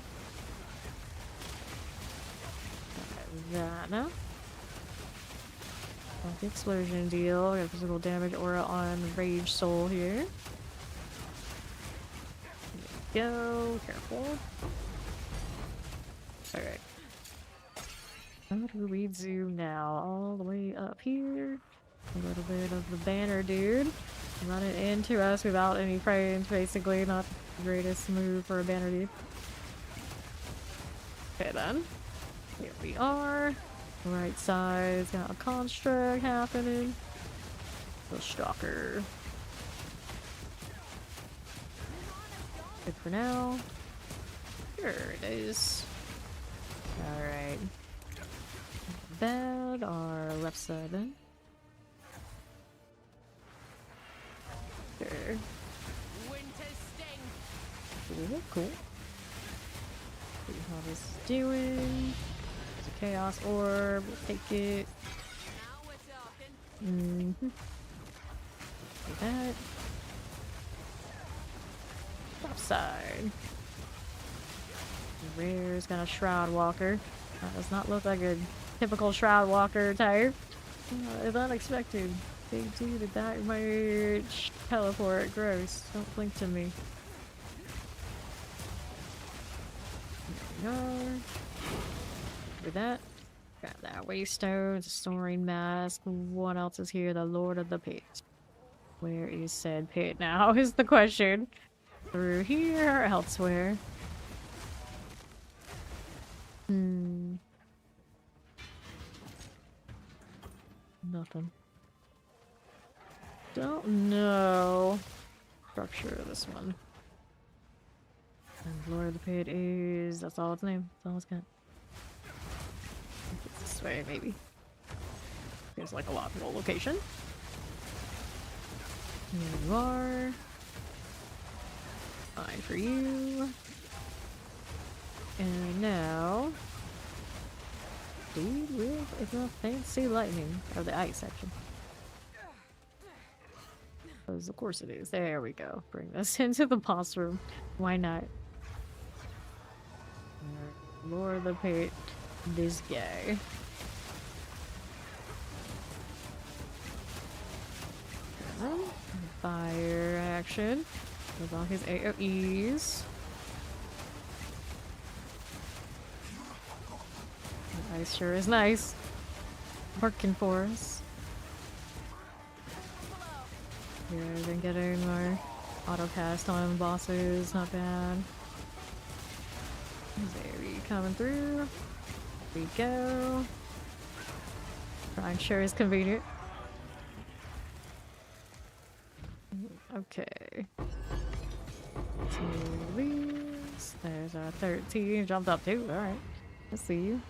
That now. Got the explosion deal. Got physical damage aura on Rage Soul here. There you go. Careful. Alright. How do we zoom now? All the way up here. A little bit of the banner dude. Running into us without any frames, basically. Not the greatest move for a banner dude. Okay then. Here we are. Right side's got a construct happening. The stalker. Good for now. Here it is. Alright. Bad, our left side then. Sure. Cool, cool. See how this is doing. There's a chaos orb, we'll take it. that. Upside. Rare's got a Shroud Walker. That does not look like a typical Shroud Walker type. It's unexpected. Big two to die merge. Teleport. Gross. Don't blink to me. There we are. With that. Got that Waystone, Storing Mask. What else is here? The Lord of the Pit. Where is said pit now is the question. Through here or elsewhere? Nothing. Don't know. Structure of this one. And Lord of the Pit is... that's all its name. That's all it's got. It's this way, maybe. There's like a logical location. Here you are. Fine for you. And now... dude with the fancy lightning. Or the ice, actually. Because of course it is. There we go. Bring this into the boss room. Why not? Lord of the Pit. This guy. Fire action. With all his AoEs. The ice sure is nice. Working for us. Yeah, I've been getting more auto cast on bosses, not bad. There coming through. Here we go. Trying sure is convenient. Okay. 2 of these. There's our 13. Jumped up too. Alright. Let's see you.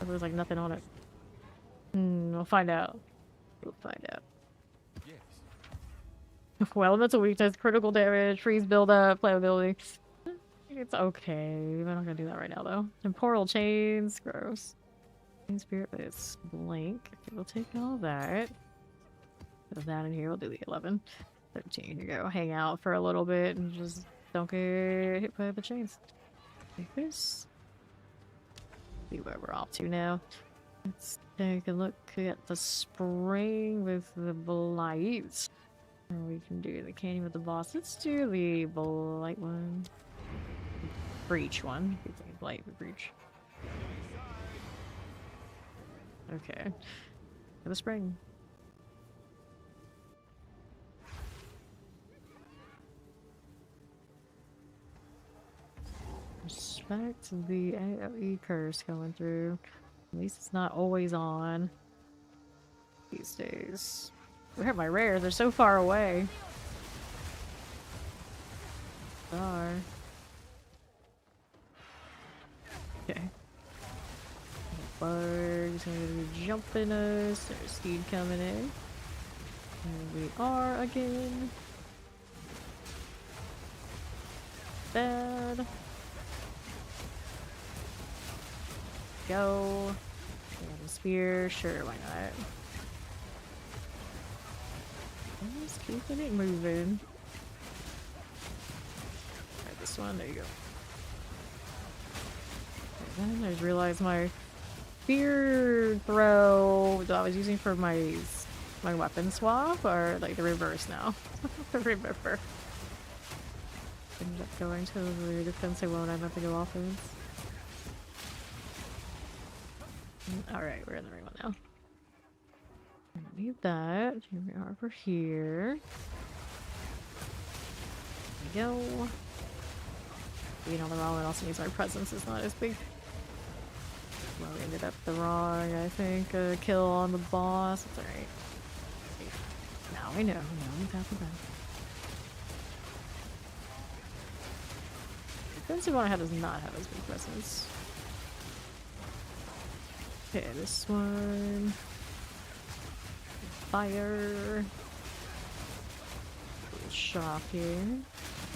Oh, there's like nothing on it. We'll find out. We'll find out. Yes. Well, that's a weakness. Critical damage, freeze buildup, playability. It's okay. We're not gonna do that right now though. Temporal chains, gross. Chain spirit, but it's blank. Okay, we'll take all that. Put that in here. We'll do the 11. 13. Here you go. Hang out for a little bit and just don't get hit by the chains. Like this. See where we're off to now. Let's take a look at the spring with the blight. Or we can do the canyon with the boss. Let's do the blight one. Breach one. Blight with breach. Okay. For the spring. Respect the AoE curse going through. At least it's not always on these days. Where are my rares? They're so far away. They are. Okay. Bugs are gonna be jumping us. There's speed coming in. Here we are again. Bad. Go. Spear, sure, why not? Just keeping it moving. Try this one, there you go. And then I just realized my spear throw that I was using for my weapon swap are like the reverse now. Remember. Ended up going to the defensive one, I meant to go offense. Alright, we're in the ring one now. Leave that. Here we are over here. There we go. Being on the wrong one also means my presence is not as big. Well, we ended up the wrong, I think, kill on the boss. It's alright. Now I know. Now we have the bad. The defensive one I have does not have as big presence. Okay, this one. Fire. Shocking.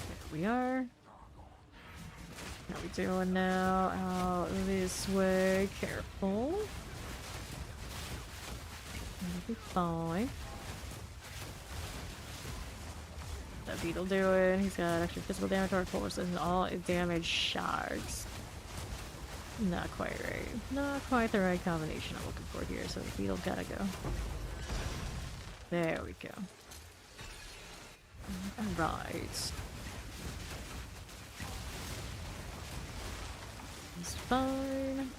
There we are. How we doing now? Out this way. Careful. Be fine. That beetle doing? He's got extra physical damage to our force and all damage shards. Not quite right. Not quite the right combination I'm looking for here, so the beetle's gotta go. There we go. Alright. It's fine.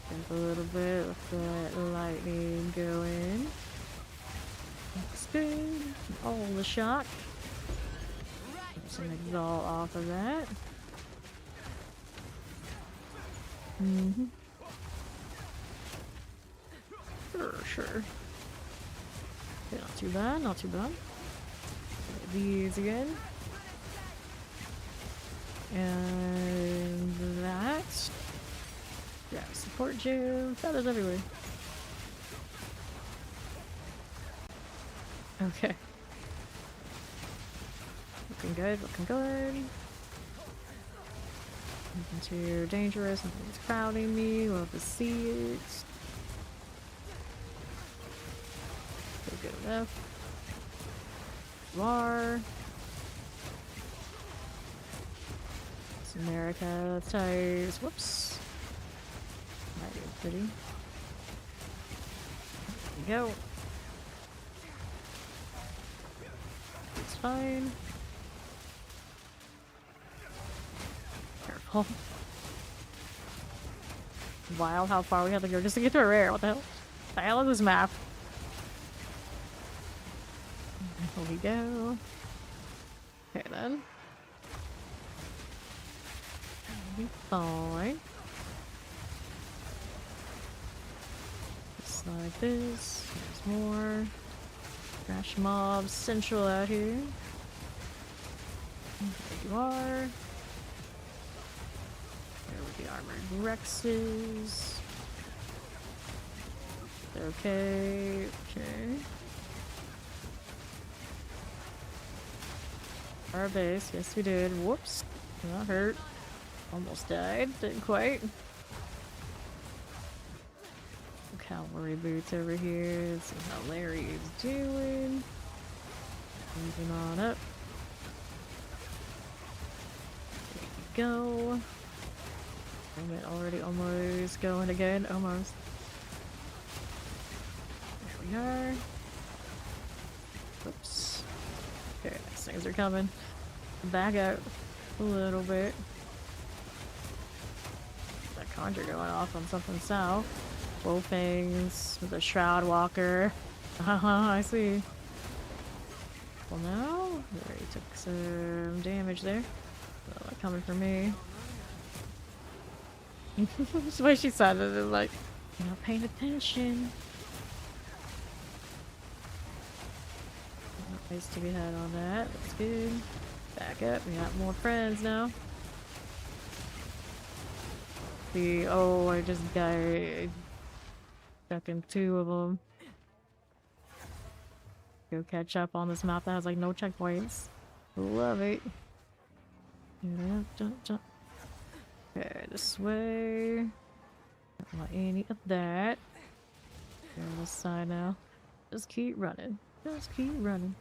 Get a little bit of that lightning going. Looks good. All the shock. Some exalt off of that. Sure. Okay, not too bad, not too bad. These again. And that. Yeah, support gym. Feathers everywhere. Okay. Looking good, looking good. Nothing too dangerous, nothing's crowding me. Love to see it. Good enough. You are. America ties. Whoops. Might be pretty. There we go. It's fine. Careful. Wild how far we have to go just to get to a rare. What the hell? The hell is this map? There we go. Okay then. Be fine. Just like this. There's more. Crash mobs central out here. There you are. There with the armored Rexes. Okay. Our base, yes we did. Whoops. That hurt. Almost died. Didn't quite. Cavalry boots over here. Let's see how Larry is doing. Moving on up. There you go. Helmet already almost going again. Almost. There we are. Whoops. Okay, these things are coming. Back out a little bit. That conjure going off on something south. Wolfings with a Shroud Walker. I see. Well, now we already took some damage there. So coming for me. That's the way she sounded, like, you're not paying attention. Nice to be had on that. That's good. Back up. We got more friends now. See, oh, I just died. Stuck in 2 of them. Go catch up on this map that has like no checkpoints. Love it. Jump. Okay, this way. Don't want any of that. Go on this side now. Just keep running. Just keep running.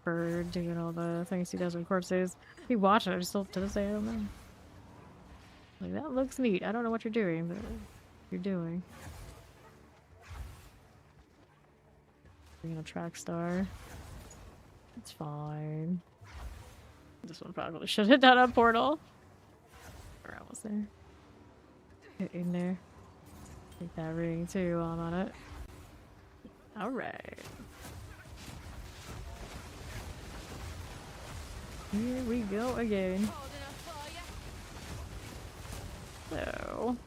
Bird doing all the things he does with corpses. He watching it still to this day, I don't know. Like, that looks neat. I don't know what you're doing, but you're doing. Bringing a track star. It's fine. This one probably should have done a portal. We're almost there. Get in there. Take that ring too while I'm on it. Alright. Here we go again. So,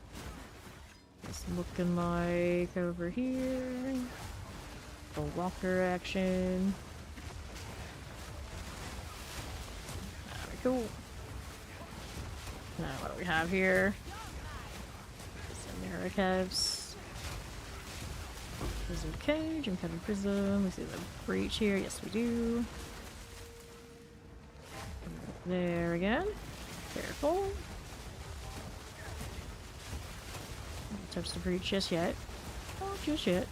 it's looking like over here. A walker action. Very cool. Now, what do we have here? Some Americavs. Prism cage and Covered Prism. We see the breach here. Yes, we do. There again. Careful. Don't touch the breach just yet. Oh, just yet.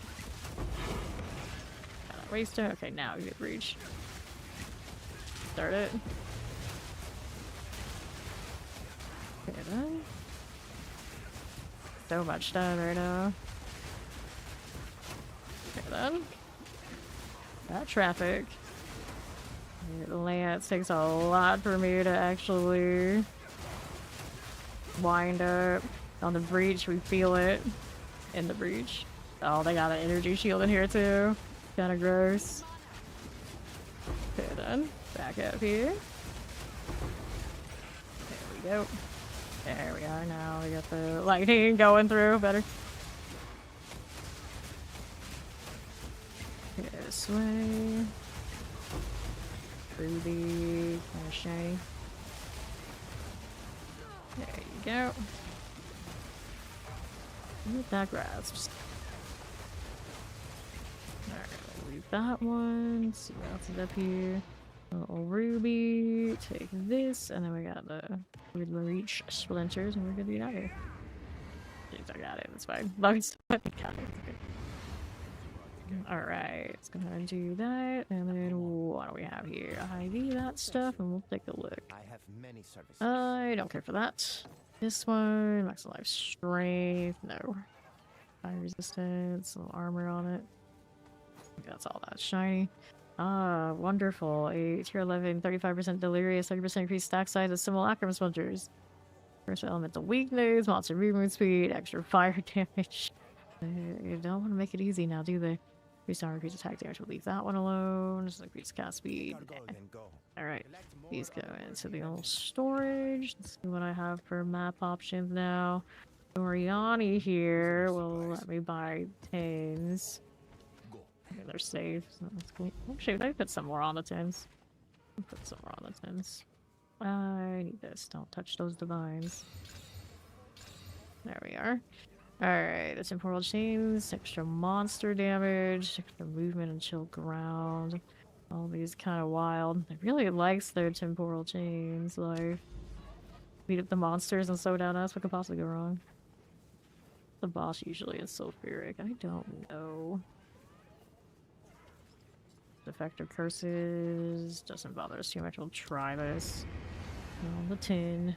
Got that waste it. Okay, now we get breach. Start it. Okay, then. So much done right now. Okay, then. That traffic. The Lance takes a lot for me to actually wind up. On the breach, we feel it in the breach. Oh, they got an energy shield in here too. Kinda gross. Okay then, back up here. There we go. There we are now. We got the lightning going through better. This way. Ruby, kinda shiny. There you go. Get that grasp. Alright, we'll leave that one. See what else is up here. A little ruby. Take this, and then we got the reach splinters, and we're good to get out of here. Jeez, I got it. It's fine. Bugs, I got it. Alright, let's go ahead and do that, and then what do we have here? IV that stuff, and we'll take a look. I have many services. I don't care for that. This one, max life strength, no. Fire resistance, a little armor on it. That's all that shiny. Ah, wonderful. A tier 11, 35% delirious, 30% increased stack size of simulacrum splinters. First elemental weakness, monster movement speed, extra fire damage. You don't want to make it easy now, do they? Restore increase attack damage. We'll leave that one alone. Just increase cast speed. Alright. These go into the old storage. Let's see what I have for map options now. Oriani here will let me buy 10s. Okay, they're safe, so that's cool. Actually, I put some more on the 10s. Put some more on the 10s. I need this. Don't touch those divines. There we are. Alright, the temporal chains, extra monster damage, extra movement and chill ground. All these kind of wild. It really likes their temporal chains, like beat up the monsters and slow down us. What could possibly go wrong? The boss usually is sulfuric. I don't know. Defector curses doesn't bother us too much. We'll try this. On the 10.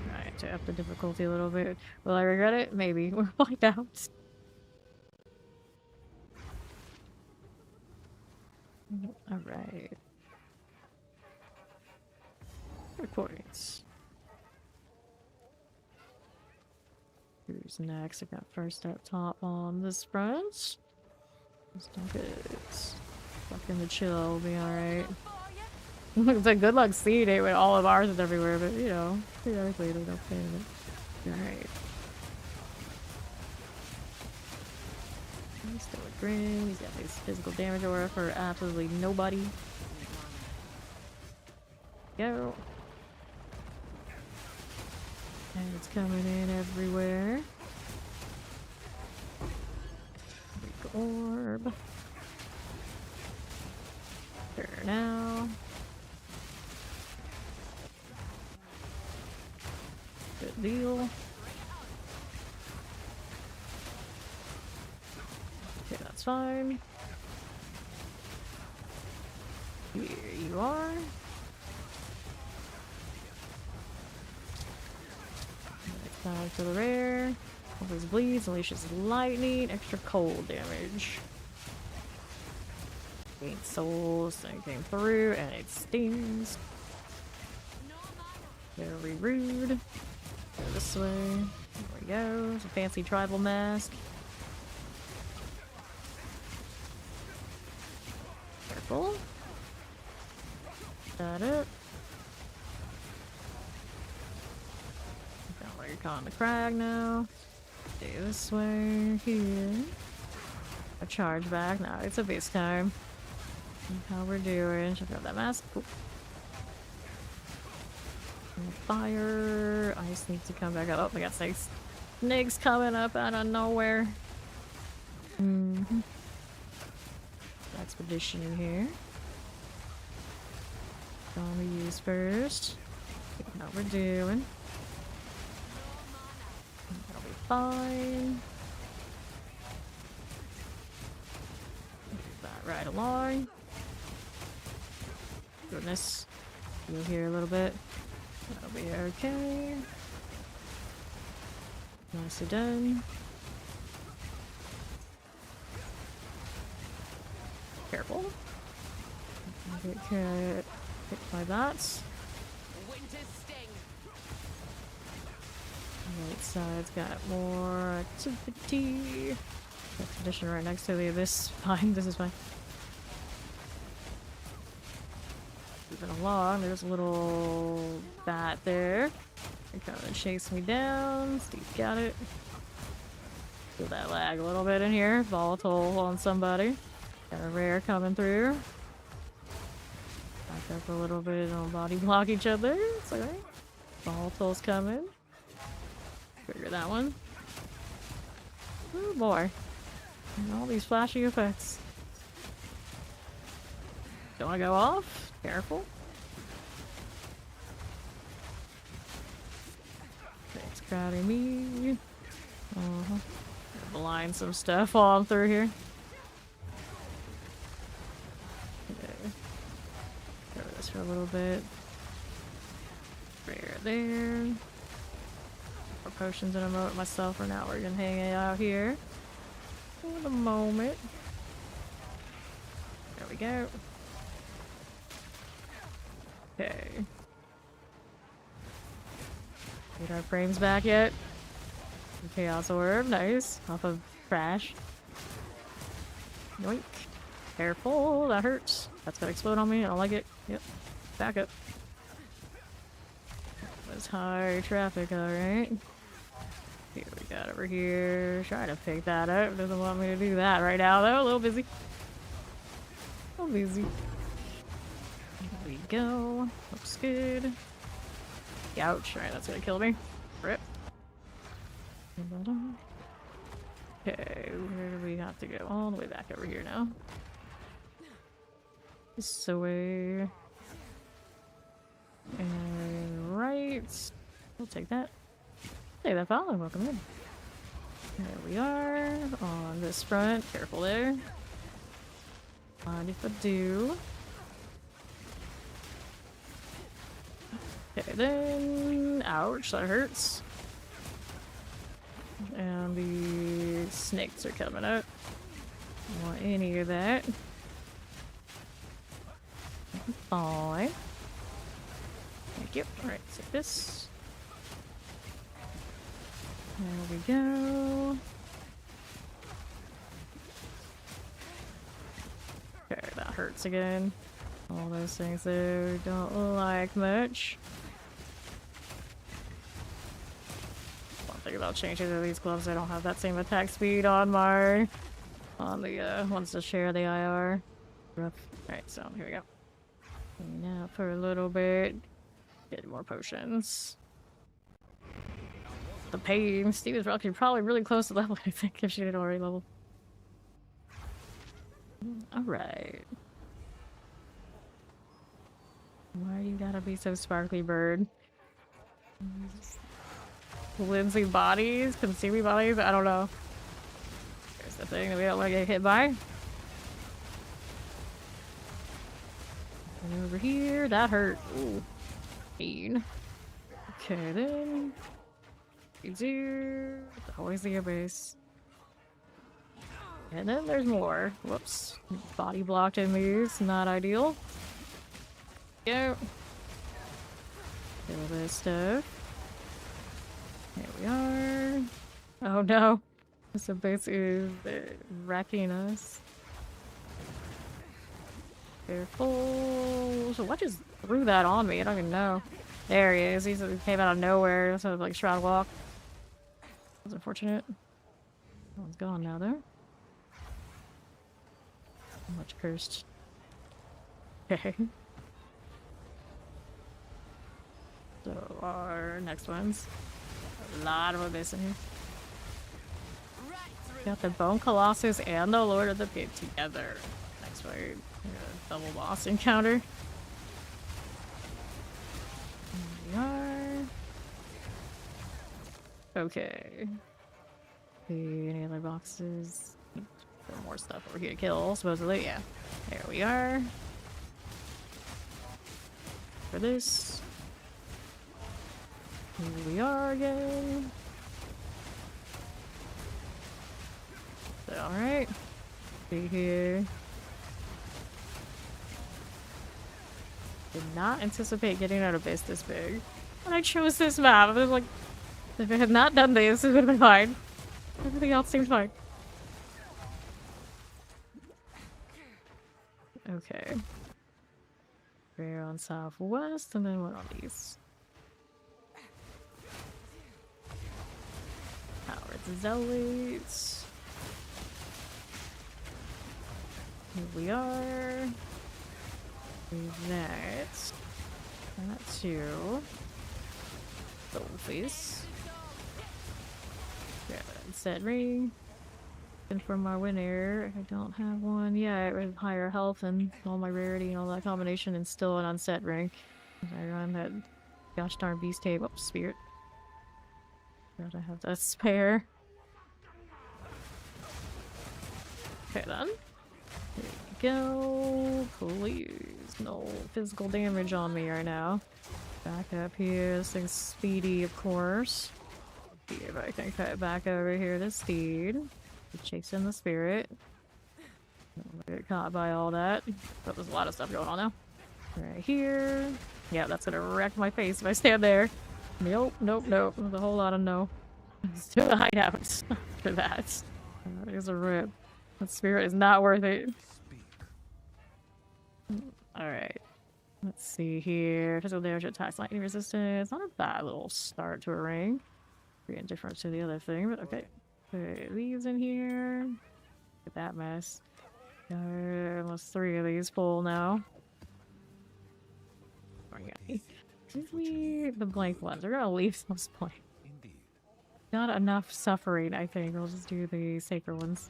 Alright, to up the difficulty a little bit. Will I regret it? Maybe. We'll find out. Alright. Recordings. Who's next? I got first up top on this front. Let's do it. Fucking the chill will be alright. It's a good luck seed it with all of ours is everywhere, but you know, theoretically they don't pay it. Alright. He's still a grin. He's got his physical damage aura for absolutely nobody. Go. And it's coming in everywhere. Big orb. There now. Good deal. Okay, that's fine. Here you are. Next time to the rare. All these bleeds, unleashes lightning, extra cold damage. Gain souls, and it came through, and it stings. Very rude. Go this way. There we go. It's a fancy tribal mask. Careful. Got it. Got like on the crag now. Do this way here. A charge back. Now it's a base time. How we're doing. Check out that mask. Cool. Fire. Ice needs to come back up. Oh, we got snakes. Snakes coming up out of nowhere. Expedition in here. Gonna use first. See how we're doing. That'll be fine. Move that right along. Goodness. You'll hear a little bit. That'll be okay. Nicely done. Careful. Get hit by that. Winter's sting. Right side's got more activity. Expedition right next to the abyss. Fine, this is fine. Moving along, there's a little bat there. They're coming to chase me down. Steve got it. Feel that lag a little bit in here. Volatile on somebody. Got a rare coming through. Back up a little bit and body block each other. It's alright. Volatile's coming. Trigger that one. Oh boy. And all these flashy effects. Don't wanna go off? Careful. Thanks, crowding me. Blind some stuff while I'm through here. Okay. Cover this for a little bit. Right there. More potions in a moment myself for now. We're gonna hang it out here for the moment. There we go. Okay. Get our frames back yet? Chaos orb, nice. Off of trash. Yoink. Careful, that hurts. That's gonna explode on me, I don't like it. Yep. Back up. That's high traffic, alright. See what we got over here. Trying to pick that up. Doesn't want me to do that right now though. A little busy. A little busy. There we go. Looks good. Ouch. Alright, that's gonna kill me. Rip. Okay, where do we have to go? All the way back over here now. This way. And right. We'll take that. Take that follow. Welcome in. There we are. On this front. Careful there. Mind if I do. Okay, then. Ouch, that hurts. And the snakes are coming up. Don't want any of that. Fine. Thank you. Alright, so this. There we go. Okay, that hurts again. All those things there don't like much. Think about changing to these gloves. I don't have that same attack speed on my the ones that share the IR. Rough. Alright, so here we go. Now for a little bit. Get more potions. The pain. Steve is probably really close to level, I think, if she didn't already level. Alright. Why you gotta be so sparkly, bird? Lindsay bodies? Consuming bodies? I don't know. Here's the thing that we don't want to get hit by. And over here, that hurt. Ooh. Pain. Okay, then. Easier. Always the base. And then there's more. Whoops. Body blocked in these. Not ideal. Go. Kill this stuff. Here we are. Oh no. This abyss is wrecking us. Careful. So what just threw that on me? I don't even know. There he is. He came out of nowhere. So like Shroud Walk. That's unfortunate. That one's gone now though. Much cursed. Okay. So our next ones. A lot of abyss in here. Got the Bone Colossus and the Lord of the Pit together. Next wave. Double boss encounter. Here we are. Okay. See any other boxes? There more stuff over here to kill, supposedly. Yeah. There we are. For this. Here we are again. Alright. See here. Did not anticipate getting out of base this big. When I chose this map, I was like, if I had not done this, it would have been fine. Everything else seemed fine. Okay. We're on southwest, and then one on east. Howard Zealots. Here we are. That. That too. Soulface. Yeah, set ring. And for my winner, I don't have one yet with higher health and all my rarity and all that combination, and still an unset ring. I run that gosh darn beast tape. Oops, spirit. Gotta have that spare. Okay then. There you go. Please. No physical damage on me right now. Back up here. This thing's speedy, of course. See if I can cut back over here to speed. Chasing the spirit. Don't get caught by all that. But there's a lot of stuff going on now. Right here. Yeah, that's gonna wreck my face if I stand there. Nope, nope, nope. There's a whole lot of no. Let's do a hideout after that. There's a rip. That spirit is not worth it. Alright. Let's see here. Physical damage, attacks, lightning resistance. Not a bad little start to a ring. Pretty indifferent to the other thing, but okay. Put these in here. Look at that mess. Almost 3 of these full now. Give me the blank ones. We're gonna leave those blank. Not enough suffering, I think. We'll just do the sacred ones.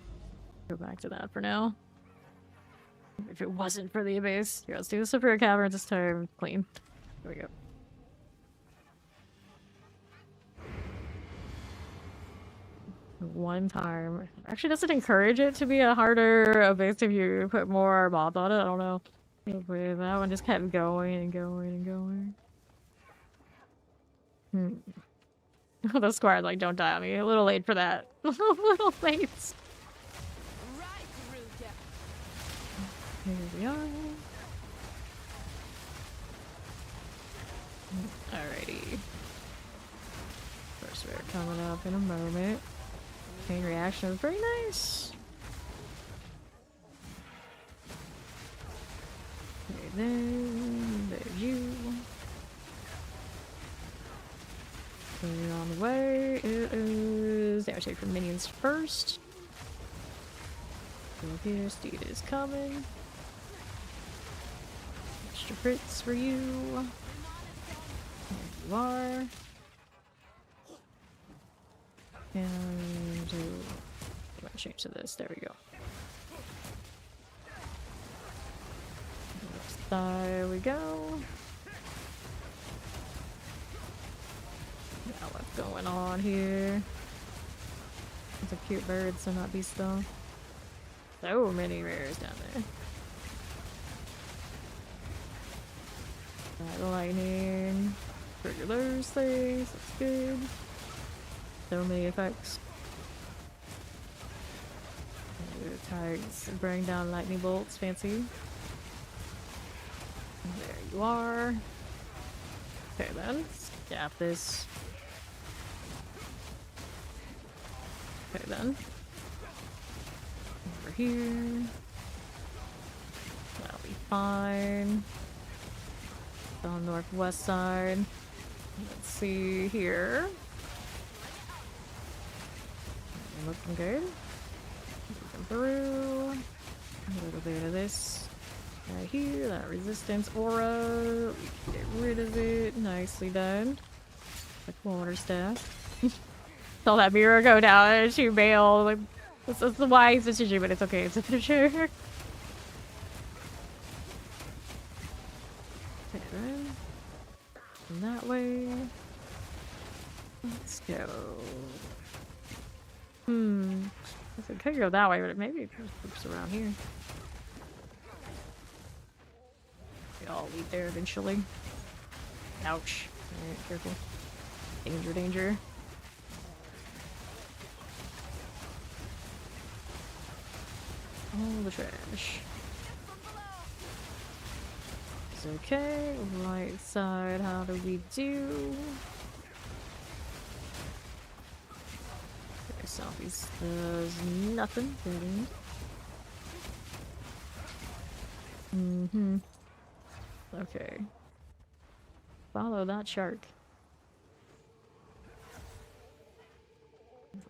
Go back to that for now. If it wasn't for the abyss. Here, let's do the Superior Cavern this time. Clean. Here we go. One time. Actually, does it encourage it to be a harder abyss if you put more mobs on it? I don't know. But that one just kept going and going and going. The squad like, don't die on me. A little late for that. A little late. Right, Ruka. Here we are. Alrighty. First, we're coming up in a moment. Chain reaction is very nice. Okay, then there's you. And on the way, it is damage take from minions first. Go here, Steed is coming. Extra crits for you. There you are. And I'm gonna change to this. There we go. There we go. Yeah, what's going on here? It's a cute bird, so not beast though. So many rares down there. Right, lightning. Trigger those things. That's good. So many effects. Tags bring down lightning bolts. Fancy. There you are. Okay then. Gap this. Okay then. Over here. That'll be fine. On northwest side. Let's see here. Looking good. Looking through. A little bit of this right here. That resistance aura. We can get rid of it. Nicely done. The quarter staff. Saw that mirror go down and shoot bail. Like, this is the wise decision, but it's okay. It's a finisher. Okay, then. And that way. Let's go. It could go that way, but maybe it just loops around here. They all lead there eventually. Ouch. Alright, careful. Danger, danger. All the trash. It's okay. Right side, how do we do? Okay, southeast does nothing. Okay. Follow that shark.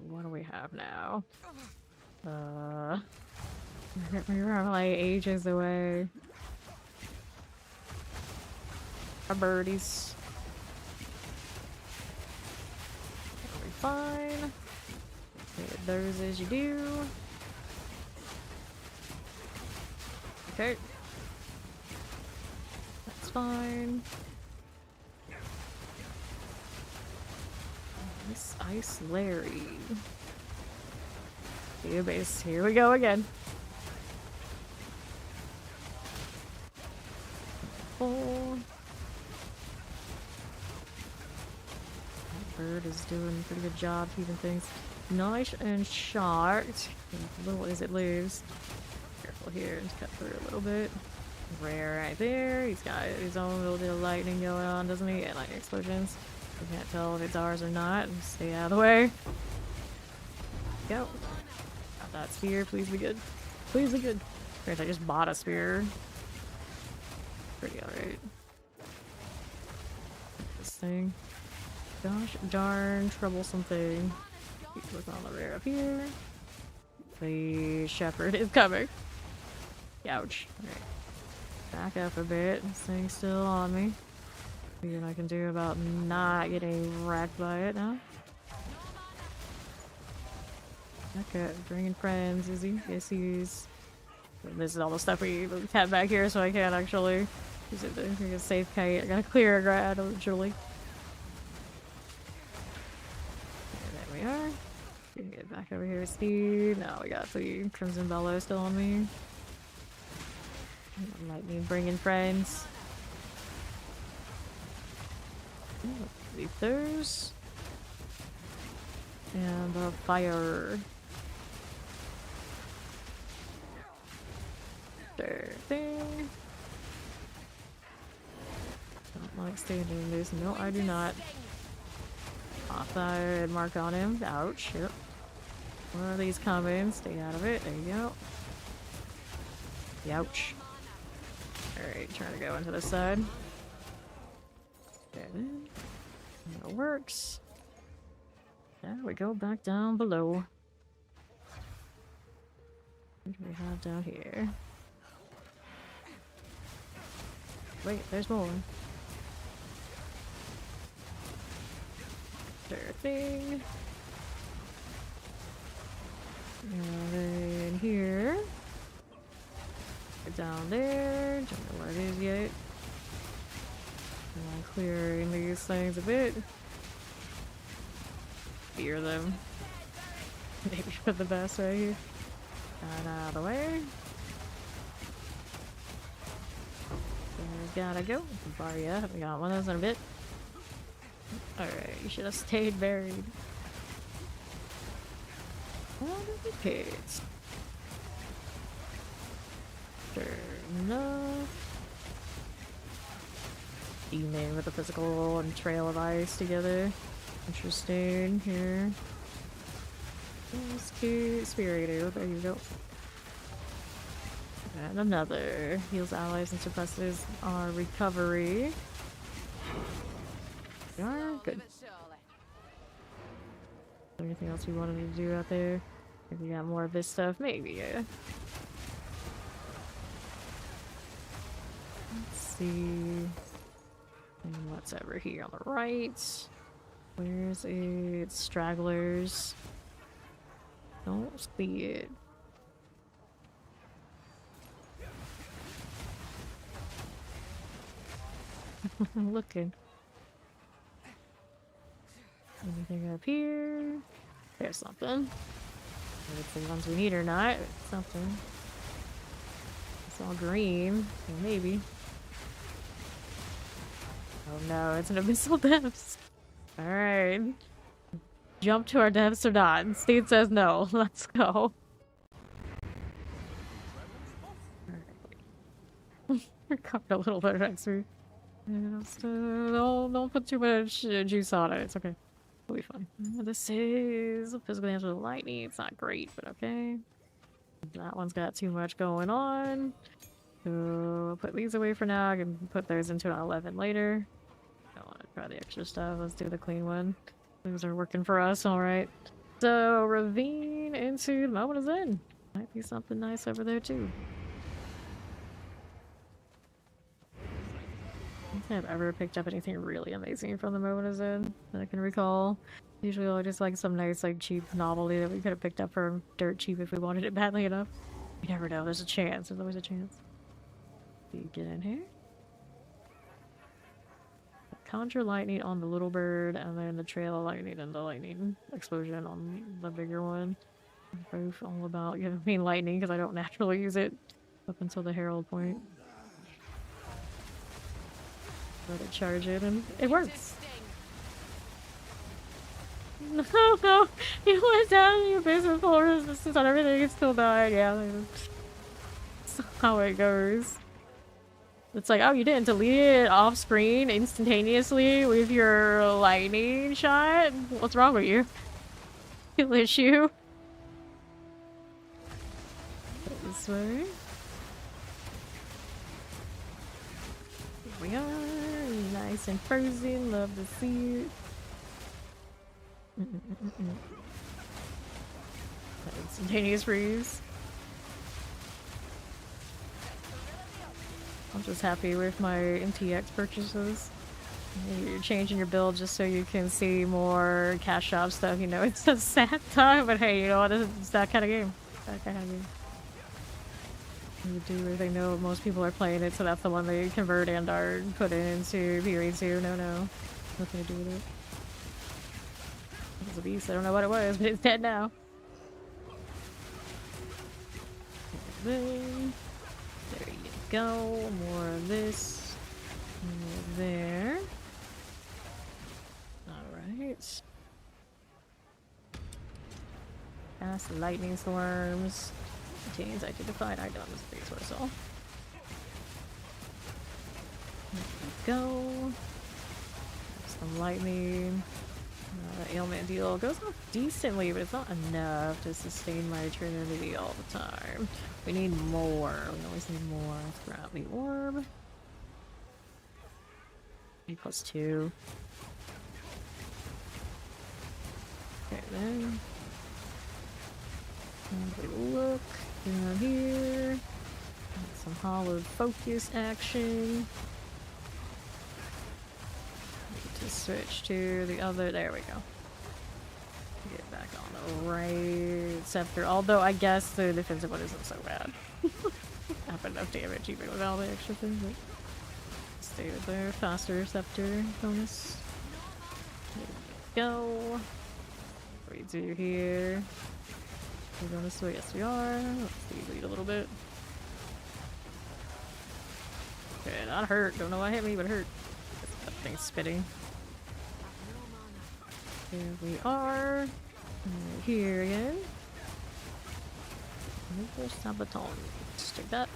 What do we have now? We're like ages away. Our birdies. That'll be fine. Hit those as you do. Okay. That's fine. This Ice Larry. Base. Here we go again. Oh. That bird is doing a pretty good job keeping things nice and sharp. Little as it lives. Careful here, just cut through a little bit. Rare right there. He's got his own little bit of lightning going on, doesn't he? And lightning explosions. You can't tell if it's ours or not. Stay out of the way. Go. Got that spear. Please be good. Please be good. Great, I just bought a spear. Pretty alright. This thing. Gosh darn troublesome thing. Keep looking on the rear up here. The shepherd is coming. Ouch. Alright. Back up a bit. This thing's still on me. Nothing I can do about not getting wrecked by it now. Okay, bringing friends, is he? Yes, he's. This is all the stuff we have back here, so I can't actually use it to save kite. I gotta clear a grad eventually. There we are. We can get back over here, Steve. Now we got the Crimson Bellow still on me. Lightning bringing friends. Leave those. And the fire. There thing. Don't like standing in this. No, I do not. Offside mark on him. Ouch. Yep. One of these coming. Stay out of it. There you go. Ouch. Alright, trying to go into the side. Okay, that works. There we go, back down below. What do we have down here? Wait, there's more. Sure thing. And then here. Down there. Don't know where it is yet. I'm clearing these things a bit. Fear them. Maybe for the best right here. Got out of the way. There we gotta go. Bar, yeah, haven't got one of those in a bit. Alright, you should have stayed buried. What are the kids? Sure enough. Evening with a physical and trail of ice together. Interesting here. Spirited, there you go. And another. Heals allies and suppresses our recovery. We are good. Anything else we wanted to do out there? If we got more of this stuff, maybe, yeah. Let's see. And what's over here on the right? Where's it? Stragglers. Don't see it. I'm looking. Anything up here? There's something. If the ones we need or not, it's something. It's all green, so maybe. Oh no, it's an abyssal depths. Alright. Jump to our depths or not? Steve says no. Let's go. Recovered a little bit of XP. Don't put too much juice on it. It's okay. It'll be fine. This is a physical damage with lightning. It's not great, but okay. That one's got too much going on. So I'll put these away for now. I can put those into an 11 later. I don't want to try the extra stuff. Let's do the clean one. Things are working for us, alright. So, ravine into the moment is in. Might be something nice over there too. I don't think I've ever picked up anything really amazing from the moment is in that I can recall. Usually I just like some nice like cheap novelty that we could have picked up for dirt cheap if we wanted it badly enough. You never know, there's a chance, there's always a chance. You get in here. Conjure lightning on the little bird, and then the trail of lightning and the lightning explosion on the bigger one. Both all about giving me lightning because I don't naturally use it up until the herald point. Let it charge it, and it works. No, no, you went down in your basement full resistance on everything and still died. Yeah, that's how it goes. It's like, oh, you didn't delete it off screen instantaneously with your lightning shot? What's wrong with you? Kill issue. This way. Here we are. Nice and frozen. Love to see it. Instantaneous freeze. I'm just happy with my MTX purchases. You're changing your build just so you can see more cash shop stuff. You know, it's a sad time, but hey, you know what? It's that kind of game. That kind of game. You do it. They know most people are playing it, so that's the one they convert and are put into PoE2. No. Nothing to do with it. It was a beast. I don't know what it was, but it's dead now. Then, there you go. More of this. More there. Alright. Cast lightning storms. Contains identified items. Base whistle. There we go. Some lightning. The ailment deal goes off decently, but it's not enough to sustain my eternity all the time. We need more. We always need more. Let's grab the orb. +2. Okay, then. Take a look down here. Some hollowed focus action. To switch to the other. There we go. Get back on the right scepter. Although I guess the defensive one isn't so bad. Have enough damage even without the extra thing. But stay with there. Faster scepter bonus. There we go. What do we do here? We're going this way. Yes, we are. Let's see, lead a little bit. Okay, not hurt. Don't know why it hit me, but it hurt. That thing's spitting. Here we are. Here again. Sabaton. Let's take that.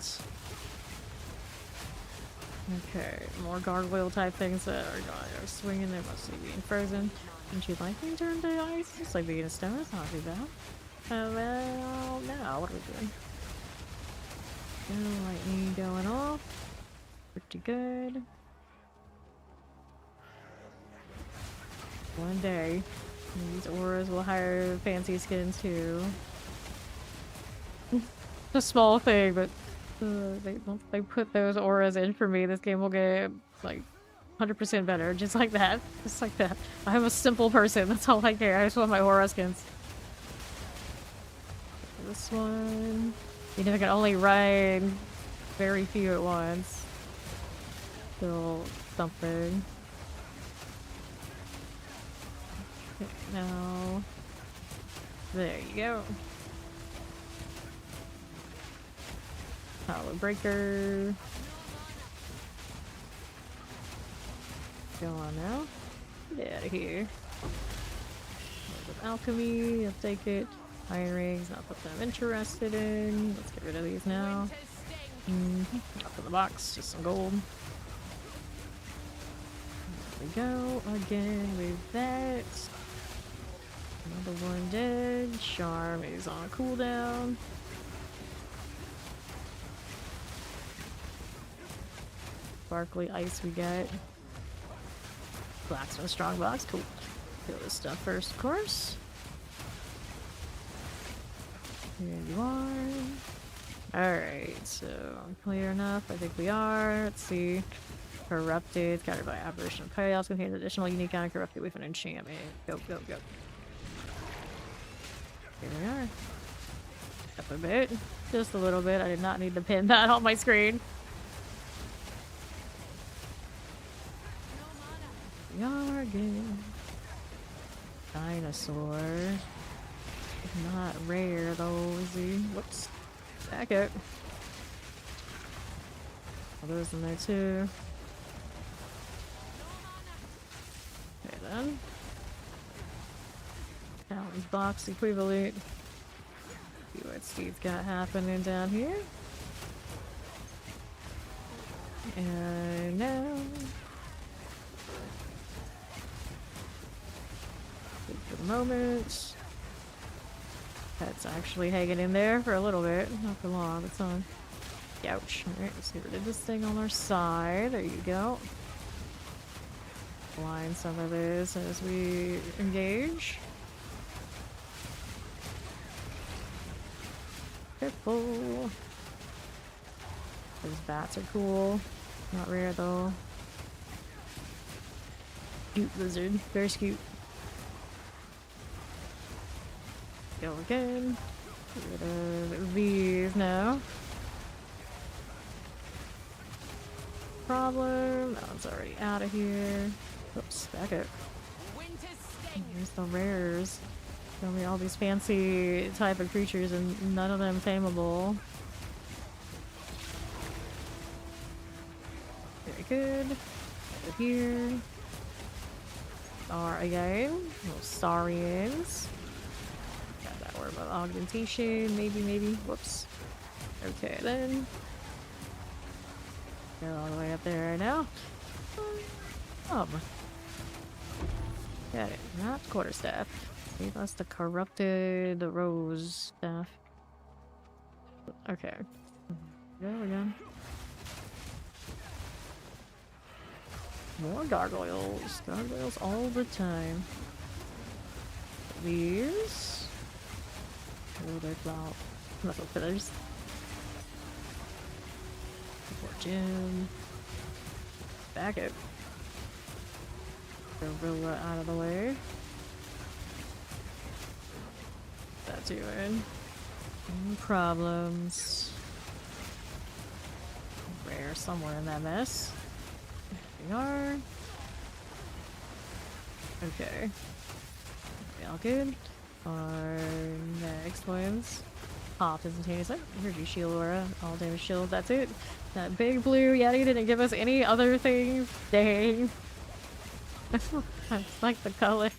Okay, more gargoyle type things that are swinging. They must be being frozen. Didn't you like being turned to ice? It's like being a stone. It's not too bad. Well, now what are we doing? Lightning going off. Pretty good. One day, these auras will hire fancy skins too. A small thing, but they put those auras in for me. This game will get like 100% better, just like that. Just like that. I'm a simple person. That's all I care. I just want my aura skins. This one, you know, I can only ride very few at once. Still something. Okay, now, there you go. Hollow Breaker. Go on now. Get out of here. With alchemy, I'll take it. Iron rings, not something I'm interested in. Let's get rid of these now. Up in the box, just some gold. There we go. Again with that. Another one dead. Charm is on cooldown. Sparkly ice we got. Blacksmith strong box, cool. Kill this stuff first, of course. Here you are. Alright, so clear enough. I think we are. Let's see. Corrupted, scattered by aberration of chaos, contains additional unique uncorrupted with an enchantment. Go, go, go. Here we are. Up a bit. Just a little bit. I did not need to pin that on my screen. We are again. Dinosaur. Not rare though, is he? Whoops. Back up. Oh, there's in there too. Okay then. Talon's box equivalent. See what Steve's got happening down here. And now. For the moment. Pet's actually hanging in there for a little bit. Not for long, it's on. Ouch. Alright, let's get rid of this thing on our side. There you go. Blind some of this as we engage. Careful. Those bats are cool. Not rare though. Cute lizard. Very cute. Go again. Get rid of these now. Problem. That one's already out of here. Oops, back up. There's the rares. Show me all these fancy type of creatures and none of them tameable. Very good. Over here. Are again. Little Saurians. Got that word about augmentation. Maybe. Whoops. Okay then. Go all the way up there right now. Got it. Not quarterstaff. See, that's the corrupted rose staff. Okay. There we go. More gargoyles. Gargoyles all the time. These. Oh, they're cloud. Muscle fillers. More gem. Back up. Gorilla out of the way. That's doing. No problems. Rare somewhere in that mess. There we are. Okay. We all good. Our next ones. Pop instantaneously. Here's your shield aura. All damage shield. That's it. That big blue Yeti didn't give us any other things. Dang. I like the color.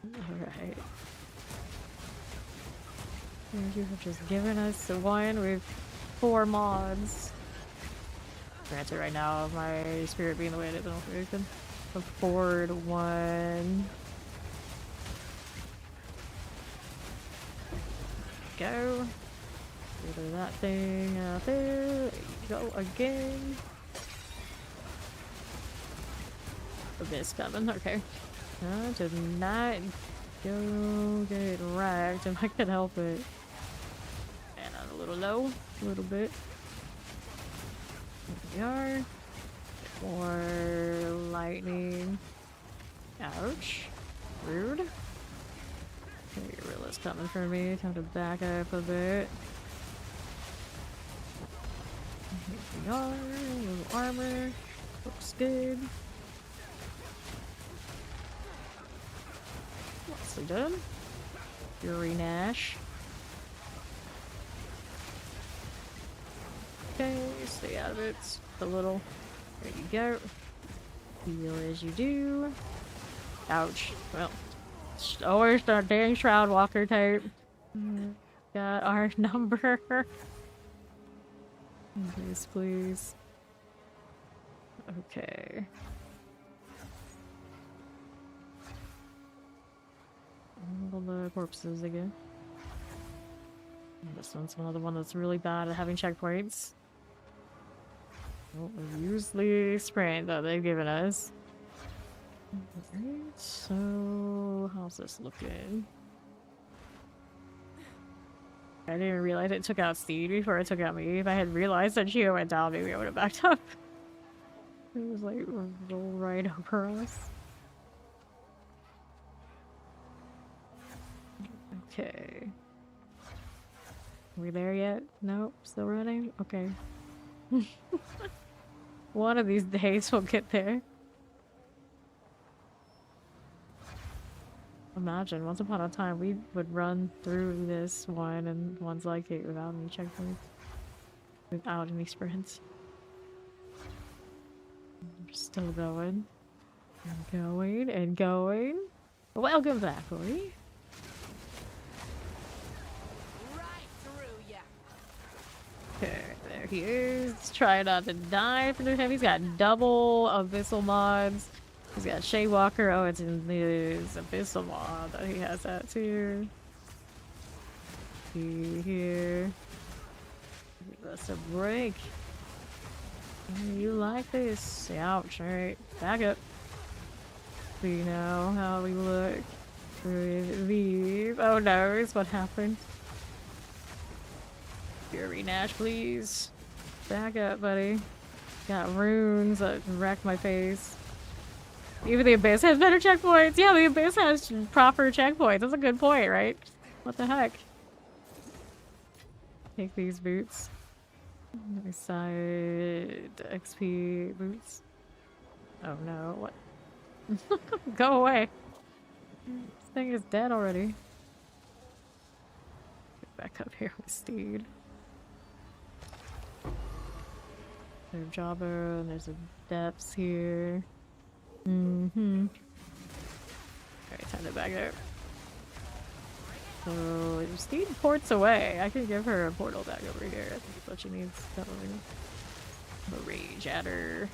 Alright. Thank you for just giving us one with 4 mods. Granted, right now, my spirit being the way it is, I don't think I can afford one. Go. Get rid of that thing out there. There you go again. Abyss coming, okay. I did not go get racked if I could help it. And I'm a little low, a little bit. Here we are. More lightning. Ouch. Rude. Okay, Gorilla's coming for me. Time to back up a bit. Here we are. A little armor. Looks good. Nicely done. Fury Nash. Okay, stay out of it. A little. There you go. Heal as you do. Ouch. Well, always the dang Shroud Walker type. Got our number. Please, please. Okay. All the corpses again. This one's another one that's really bad at having checkpoints. Oh, use the sprint that they've given us. Alright, so how's this looking? I didn't even realize it took out Steed before it took out me. If I had realized that Geo went down, maybe I would have backed up. It was like roll right over us. Okay. Are we there yet? Nope, still running? Okay. One of these days we'll get there. Imagine, once upon a time we would run through this one and ones like it without any checkpoints. Without any sprints. We're still going. And going and going. Welcome back, boy. Right through ya. Okay, there he is. Try not to die for him. He's got double abyssal mods. He's got Shade Walker. Oh, it's in his abyssal mod that he has that too. See here. Give us a break. You like this? Ouch, alright. Back up. See now how we look with these. Oh no, it's what happened. Fury Nash, please. Back up, buddy. Got runes that wrecked my face. Even the Abyss has better checkpoints. Yeah, the Abyss has proper checkpoints. That's a good point, right? What the heck? Take these boots. Nice side XP boots. Oh no, what? Go away. This thing is dead already. Get back up here with Steed. There's a Jobber, and there's a depths here. Alright, time to back up. So, if Steed ports away, I can give her a portal back over here. I think that's what she needs. That one. The Rage Adder.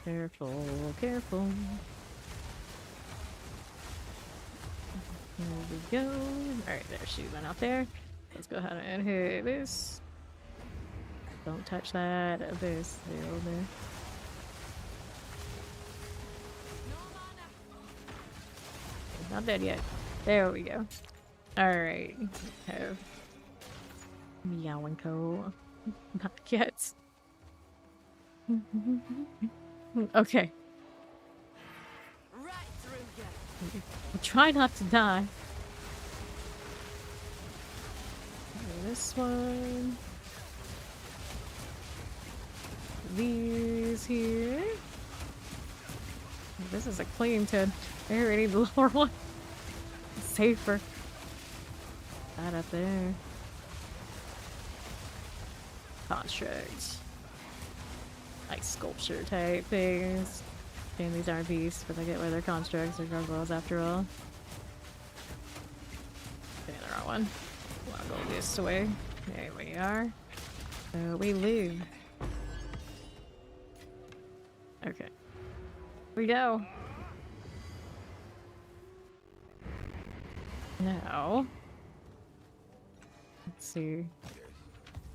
Careful, careful. There we go. Alright, there she went out there. Let's go ahead and hit this. Don't touch that abyss. There, there. Not dead yet. There we go. Alright. Have Meow and Co. Not yet. Okay. Right through ya. Try not to die. This one. These here. This is a clean 10. I already need the lower one. It's safer. That up there. Construct. Nice sculpture type things. And these aren't beasts, but I get why they're constructs. They're gargoyles after all. Okay, the wrong one. Wanna go this way. There we are. So we live. Okay. Here we go. Now, let's see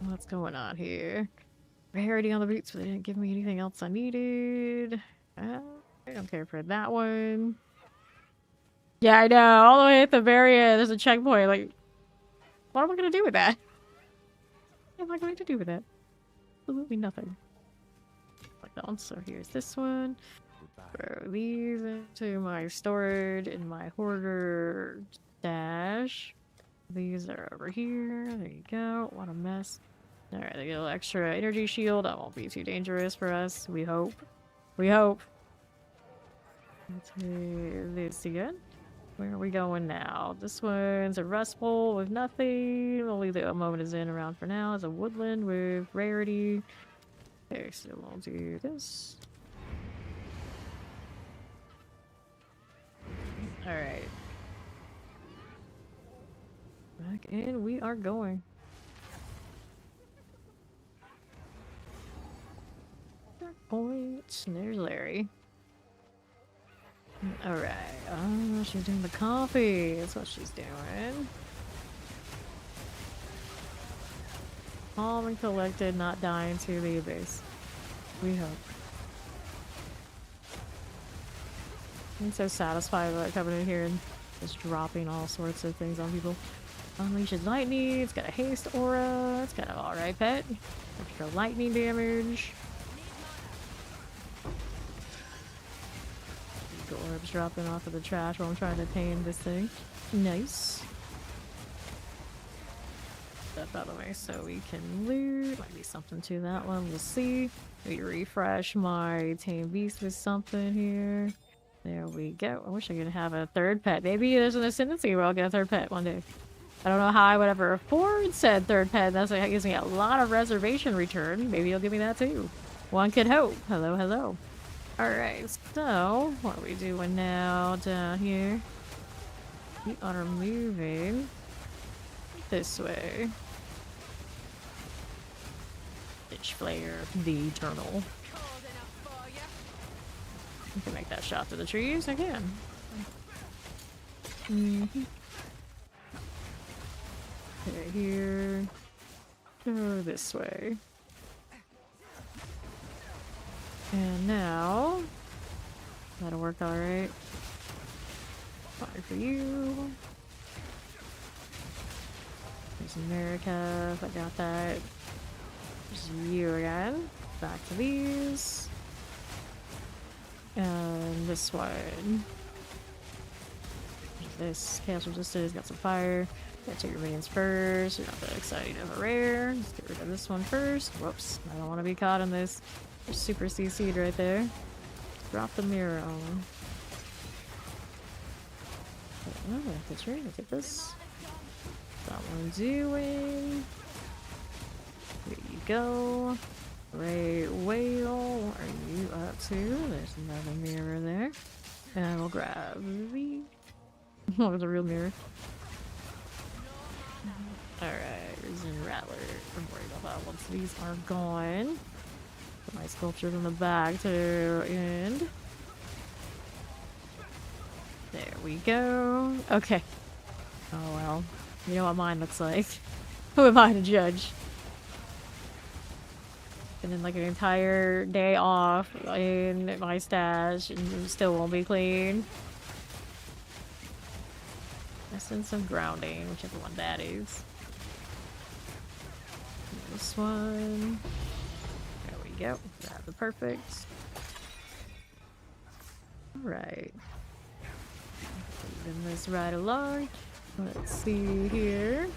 what's going on here. Rarity on the boots, but they didn't give me anything else I needed. I don't care for that one. Yeah, I know. All the way at the very end, there's a checkpoint. Like, what am I gonna do with that? What am I going to do with that? Absolutely nothing. Like that one. So here's this one. Throw these into my storage in my hoarder stash. These are over here. There you go. What a mess. Alright, they get a little extra energy shield. That won't be too dangerous for us. We hope. We hope. Let's do this again. Where are we going now? This one's a rust bowl with nothing. Only the moment is in around for now. It's a woodland with rarity. Okay, so we'll do this. Alright. Back in we are going. Points. There's Larry. Alright. Oh, she's doing the coffee. That's what she's doing. Calm and collected, not dying to the abyss. We hope. I'm so satisfied about coming in here and just dropping all sorts of things on people. Unleashes lightning, it's got a haste aura, it's got an alright pet. Extra lightning damage. The orbs dropping off of the trash while I'm trying to tame this thing. Nice. That out of the way so we can loot. Might be something to that one, we'll see. Maybe refresh my tame beast with something here. There we go. I wish I could have a third pet. Maybe there's an ascendancy where I'll get a third pet one day. I don't know how I would ever afford said third pet. That's what gives me a lot of reservation return. Maybe you'll give me that too. One could hope. Hello, hello. Alright, so what are we doing now down here? We are moving this way. Ditch flare, the eternal. Cold enough for you. I can make that shot to the trees. I can. Mm-hmm. Okay, here. Go this way. And now, that'll work alright. Fire for you. There's America, I got that. There's you again. Back to these. And this one. This chaos resisted has got some fire. Gotta take your minions first. You're not that exciting of a rare. Let's get rid of this one first. Whoops. I don't want to be caught in this. There's super CC'd right there. Drop the mirror on. Oh, that's right. Look at this. That one doing. There you go. Great whale. What are you up to? There's another mirror there. And we'll grab the. Oh, there's a real mirror. Alright, Resin Rattler. I'm worried about that once these are gone. Put my sculptures in the back to end. There we go. Okay. Oh well. You know what mine looks like. Who am I to judge? And then like an entire day off in my stash and still won't be clean. Essence of grounding, whichever one that is. This one. There we go. Grab the perfect. Alright. Moving this right along. Let's see here.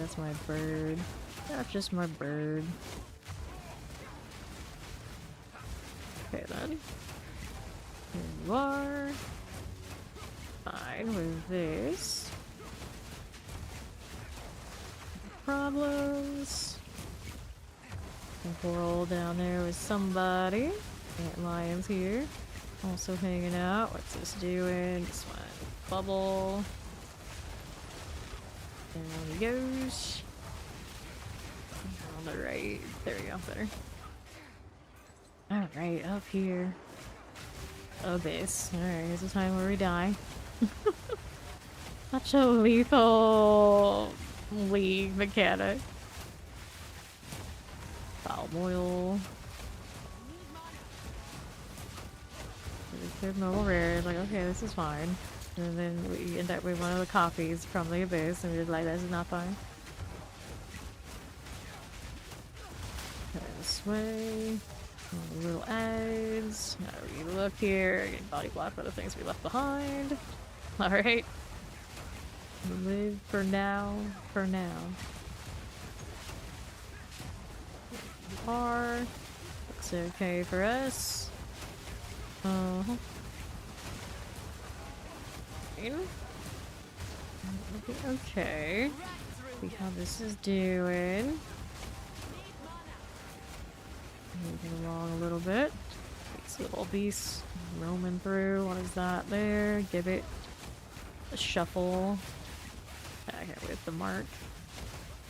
That's my bird. That's just my bird. Okay then. Here you are. Fine with this. Problems. Roll down there with somebody. Ant Lion's here. Also hanging out. What's this doing? This one. Bubble. There he goes. On the right. There we go. Better. Alright, up here. Abyss. Alright, here's the time where we die. Such a lethal league mechanic. Foul boil. There's normal rare. It's like, okay, this is fine. And then we end up with one of the copies from the Abyss, and we're like, this is not fine. This way. All the little eggs. Now we look here. Getting body block for the things we left behind. Alright. Live for now. For now. Looks okay for us. Uh-huh. Okay. See how this is doing. Moving along a little bit. These little beasts roaming through. What is that there? Give it a shuffle. Okay, with the mark.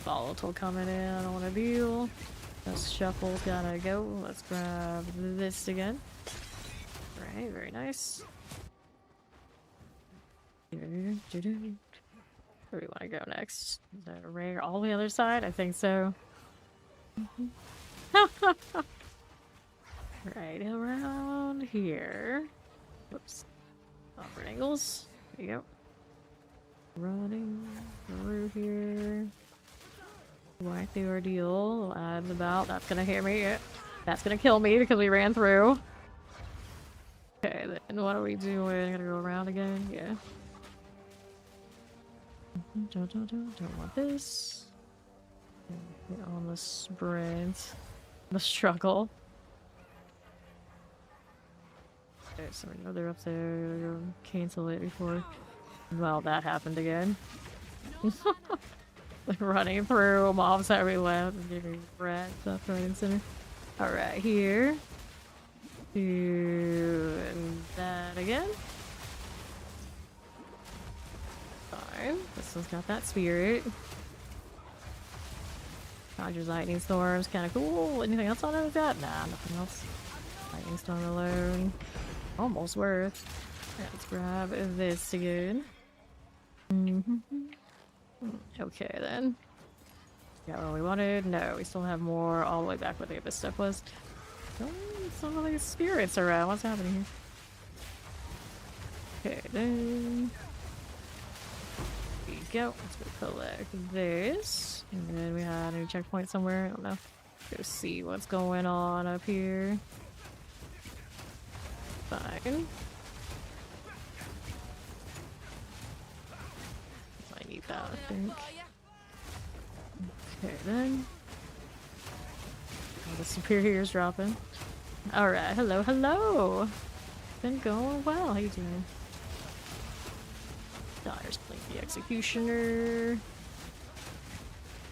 Volatile coming in. I don't want to deal. This shuffle's gotta go. Let's grab this again. Right, very nice. Where do we want to go next? Is that a rare all the other side? I think so. Right around here. Whoops. Awkward angles. There you go. Running through here. Whack the ordeal. Add the belt. That's gonna hit me. That's gonna kill me because we ran through. Okay, then what are we doing? Gotta go around again? Yeah. Don't want this. Get on the sprint. The struggle. Okay, so we know they're up there. Go cancel it before. Well, that happened again. Like running through mobs everywhere and giving rats left, right, and center. Alright, here. Do that again. Fine. This one's got that spirit. Conjures lightning storms, kind of cool. Anything else on it with that? Nah, nothing else. Lightning storm alone. Almost worth. Let's grab this again. Okay then. Got what we wanted? No, we still have more all the way back where the other stuff was. Oh, some of these spirits around. What's happening here? Okay then. There you go. Let's go collect this. And then we had a checkpoint somewhere. I don't know. Go see what's going on up here. Fine. I need that, I think. Okay then. Oh, the superior's dropping. Alright, hello, hello! Been going well, how you doing? Dyer's playing the executioner.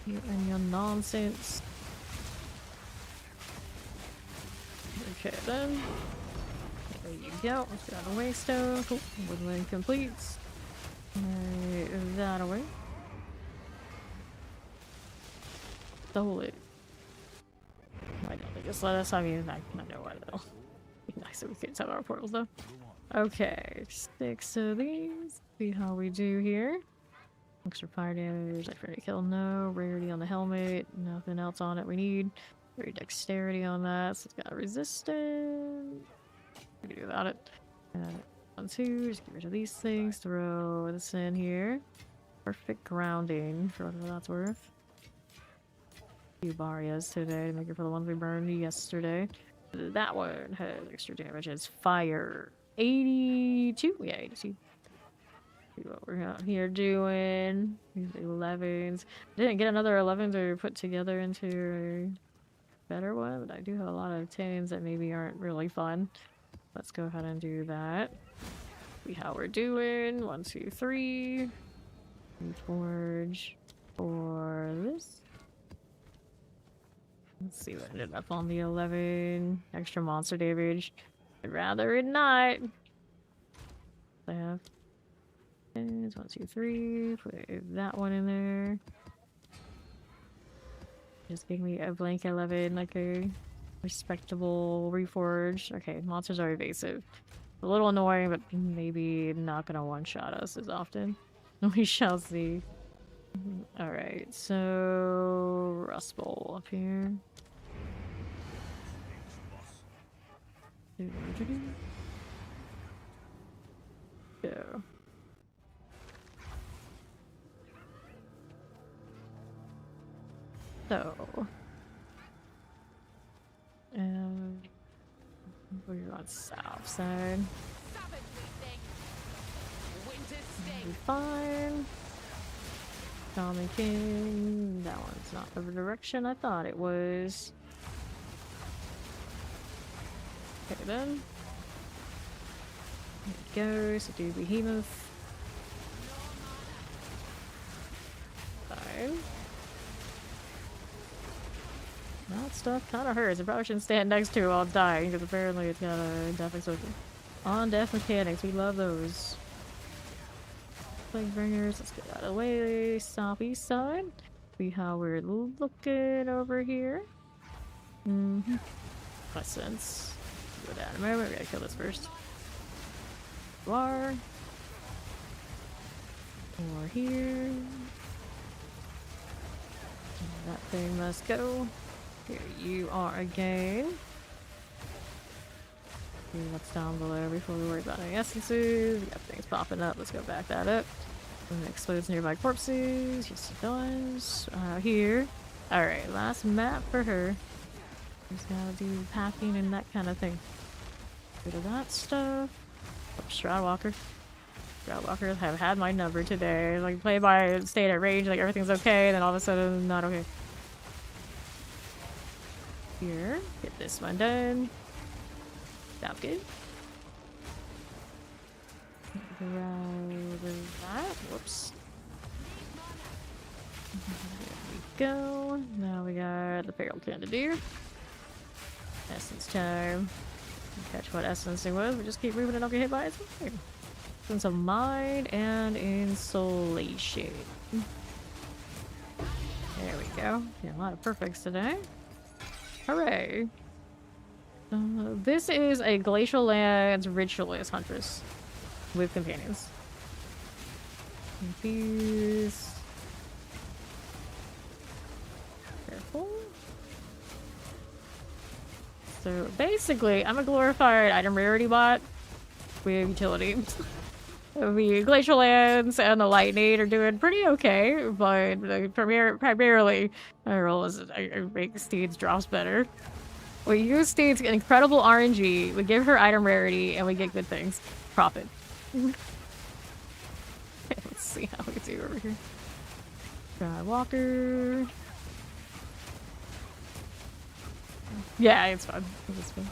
You and your nonsense. Okay then. There you go. Let's get out of the way stone. Cool. Woodland completes. Alright, that away. Stole it. Why don't they just let us? I mean, I know why though. Be nice if we could tell our portals though. Okay, 6 of these. See how we do here. Extra fire damage, like for a kill, no. Rarity on the helmet, nothing else on it we need. Very dexterity on that, so it's got resistance. We can do without it. 1, 2, just get rid of these things, throw this in here. Perfect grounding for whatever that's worth. A few Barias today to make it for the ones we burned yesterday. That one has extra damage, it's fire. 82? Yeah, 82. See what we're out here doing. These 11s. Didn't get another 11 to put together into a better one, but I do have a lot of 10s that maybe aren't really fun. Let's go ahead and do that. See how we're doing. 1, 2, 3. Forge for this. Let's see what ended up on the 11. Extra monster damage. I'd rather it not. I have 1, 2, 3. Put that one in there. Just give me a blank 11, like a respectable reforge. Okay, monsters are evasive. A little annoying, but maybe not gonna one-shot us as often. We shall see. Alright, so Rust Bowl up here. Go. So, we're on south side. Be fine. Shaman King. That one's not the direction I thought it was. Okay then. There we go. So do Behemoth. Fine. That stuff kind of hurts. I probably shouldn't stand next to it while it's dying, because apparently it's got a death exposure. On death mechanics, we love those. Plague bringers, let's get out of the way. Southeast side. See how we're looking over here. Makes sense. Go down a moment, we gotta kill this first. War. Or here. That thing must go. Here you are again. See what's down below before we worry about any essences. We got things popping up. Let's go back that up. And it explodes nearby corpses. Yes, it does. Here. Alright, last map for her. Just gotta do packing and that kind of thing. Rid of that stuff. Oh, Shroudwalker. Shroudwalkers have had my number today. Like, play by stayed at range, like everything's okay, then all of a sudden, not okay. Here, get this one done. Sounds good. Grab that. Whoops. There we go. Now we got the Feral Candideer. Essence time. Catch what essence it was. We just keep moving and don't get hit by it. Sense of mind and insulation. There we go. Yeah, a lot of perfects today. Hooray! This is a Glacial Lands Ritualist Huntress with companions. Confuse. Careful. So basically, I'm a glorified item rarity bot with utility. The Glacial Lands and the Lightning are doing pretty okay, but primarily my role is I make Steeds drops better. We use Steeds incredible RNG, we give her item rarity, and we get good things. Profit. Let's see how we do over here. Walker. Yeah, it's fun. It's fun.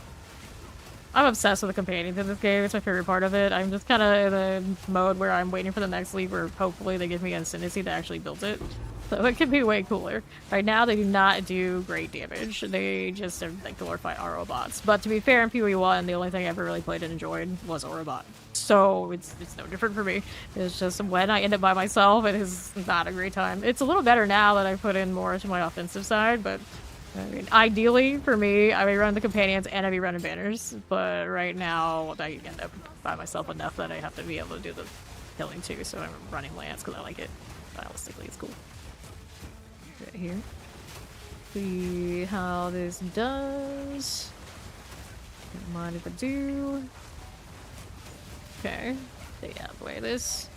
I'm obsessed with the companions in this game. It's my favorite part of it. I'm just kind of in a mode where I'm waiting for the next league where hopefully they give me Ascendancy to actually build it. So it can be way cooler. Right now, they do not do great damage. They just are like glorified RO bots. But to be fair, in PoE1, the only thing I ever really played and enjoyed was Aura bot. So it's no different for me. It's just when I end up by myself, it is not a great time. It's a little better now that I put in more to my offensive side, but I mean, ideally, for me, I be running the companions and I be running banners, but right now, I end up by myself enough that I have to be able to do the killing too, so I'm running Lance because I like it. Stylistically, it's cool. Right here. See how this does. Don't mind if I do. Okay. Stay out of the way of this.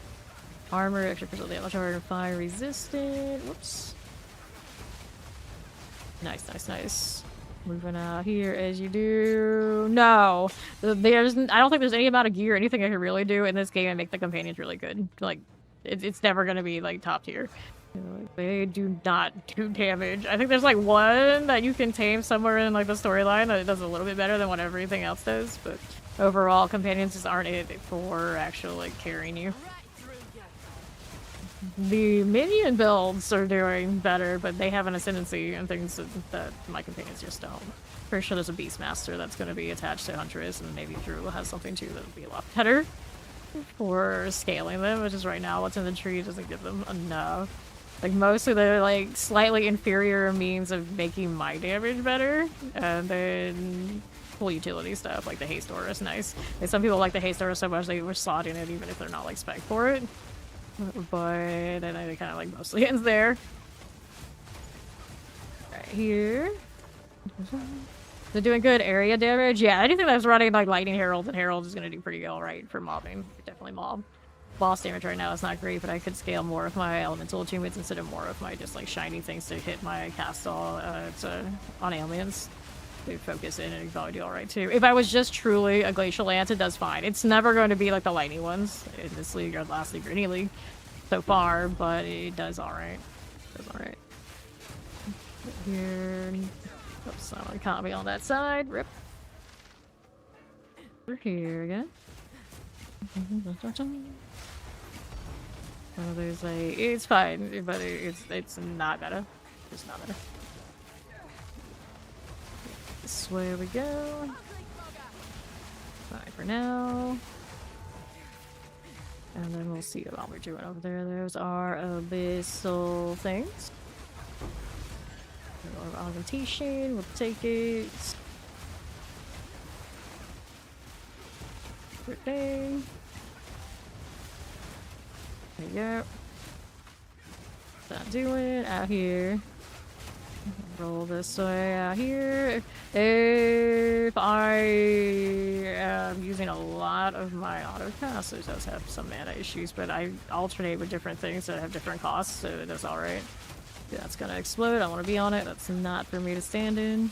Armor, extra percent damage, hard and fire resistant. Whoops. Nice, nice, nice. Moving out here as you do. No! I don't think there's any amount of gear or anything I can really do in this game and make the companions really good. Like, it's never gonna be, like, top tier. You know, like, they do not do damage. I think there's, like, one that you can tame somewhere in, like, the storyline that does a little bit better than what everything else does, but overall, companions just aren't it for actually, like, carrying you. The minion builds are doing better, but they have an ascendancy and things that my companions just don't. Pretty sure there's a Beastmaster that's going to be attached to Huntress, and maybe Drew has something too that would be a lot better for scaling them, which is right now what's in the tree doesn't give them enough. Like, mostly they're, like, slightly inferior means of making my damage better, and then cool utility stuff, like the Haste Aura is nice. And some people like the Haste Aura so much they were slotting it even if they're not, like, spec for it. But then it kind of like mostly ends there. Right here. They're doing good area damage. Yeah, anything that's running like Lightning Herald and Herald is going to do pretty alright for mobbing. Definitely mob. Boss damage right now is not great, but I could scale more of my elemental achievements instead of more of my just like shiny things to hit my castle on ailments. They focus in and it'd probably do alright too. If I was just truly a Glacial Lance, it does fine. It's never going to be like the lightning ones in this league or last league or any league so far, but it does alright. It does alright. Here. Oops, someone caught me on that side. Rip. We're here again. One of those like it's fine, but it's not better. It's not better. This way we go. Fine for now. And then we'll see what we're doing over there. Those are abyssal things. Augmentation, we'll take it. Good thing. There you go. Not doing out here. Roll this way out here. If I am using a lot of my auto cast, it does have some mana issues, but I alternate with different things that have different costs, so that's alright. Yeah, that's gonna explode. I want to be on it. That's not for me to stand in.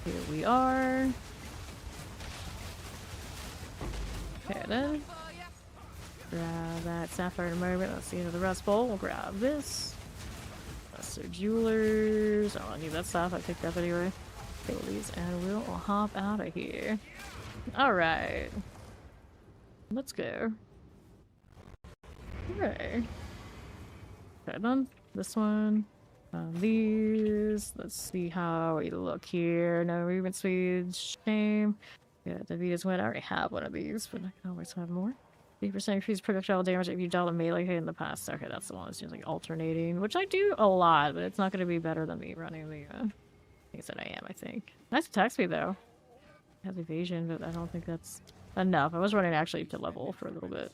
Here we are. Okay, then. Grab that sapphire in a moment. That's the end of the rust bowl. We'll grab this. So jewelers. I don't need that stuff. I picked up anyway. Kill these and we'll hop out of here. Alright. Let's go. Hooray. Okay, done. This one. These. Let's see how we look here. No movement speed. Shame. Yeah, the Vita's win. I already have one of these, but I can always have more. 50% increased projectile damage if you dealt a melee hit in the past. Okay, that's the one that's just like alternating, which I do a lot, but it's not going to be better than me running the things that I am, I think. Nice attack speed though. It has evasion, but I don't think that's enough. I was running actually to level for a little bit.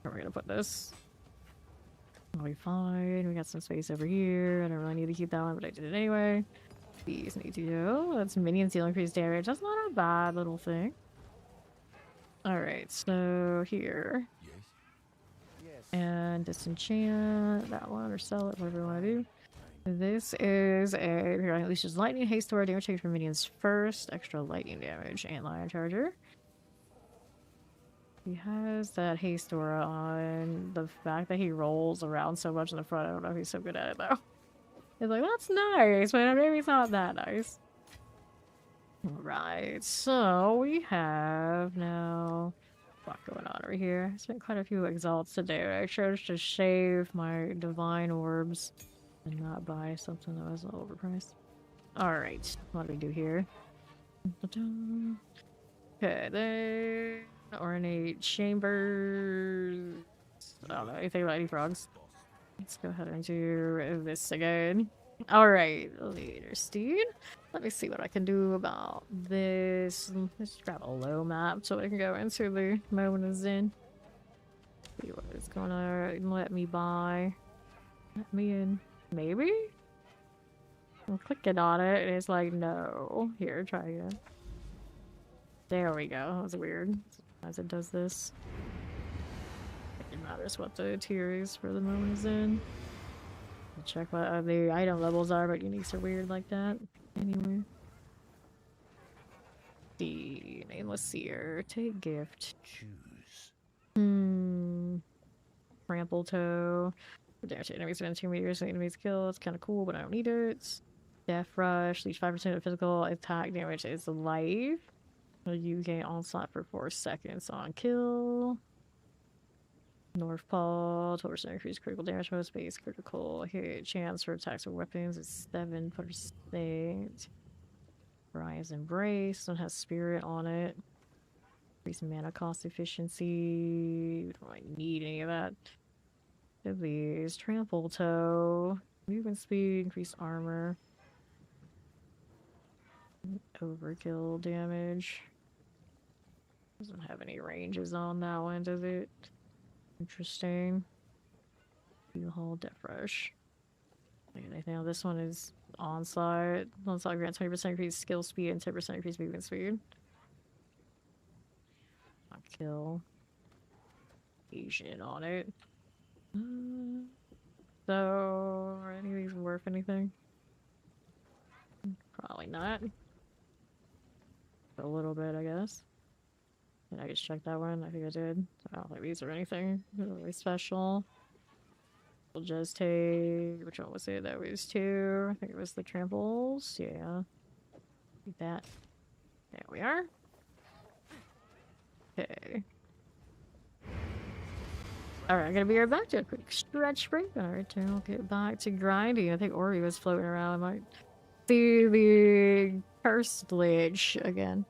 Where are we gonna put this? I'll be fine. We got some space over here. I don't really need to keep that one, but I did it anyway. These need to go. That's minions deal increased damage. That's not a bad little thing. Alright, so here. Yes. And disenchant that one or sell it, whatever you want to do. This is a here unleashes lightning, haste aura, damage change for minions first, extra lightning damage, and lion charger. He has that haste aura on. The fact that he rolls around so much in the front, I don't know if he's so good at it though. It's like, that's nice, but maybe it's not that nice. Right, so we have now a lot going on over here. I spent quite a few exalts today. I chose to shave my divine orbs and not buy something that was overpriced. Alright, what do we do here? Okay, then ornate chambers. I don't know anything about any frogs. Let's go ahead and do this again. Alright, later, Steed. Let me see what I can do about this. Let's grab a low map so I can go into the moment of Zen. See what it's gonna let me buy. Let me in. Maybe? I'm clicking on it and it's like, no. Here, try again. There we go. That was weird. Sometimes it does this. It matters what the tier is for the moment is in. I'll check what the item levels are, but uniques are weird like that. Anyway. The nameless seer. Take gift. Choose. Trample toe. Damage enemies within 2 meters. Enemies kill. It's kind of cool, but I don't need it. Death rush. Leech 5% of physical attack damage is life. You gain onslaught for 4 seconds on kill. North Paw, 12% increased critical damage, most base critical hit chance for attacks with weapons is 7%. Brian's Embrace, one has spirit on it. Increase mana cost efficiency. We don't really need any of that. These trample toe, movement speed, increased armor, overkill damage. Doesn't have any ranges on that one, does it? Interesting. Hold Death Rush. Anything on this one is onslaught. Onslaught grants 20% increased skill speed and 10% increased movement speed. Not kill. Asian on it. So, are any of these worth anything? Probably not. A little bit, I guess. Did I just check that one? I think I did. I don't think these are anything really special. We'll just take... Which one was it? That was 2. I think it was the tramples. Yeah. Keep that. There we are. Okay. Alright, I'm gonna be right back to a quick stretch break. Alright, then we'll get back to grinding. I think Ori was floating around. I might see the cursed lich again.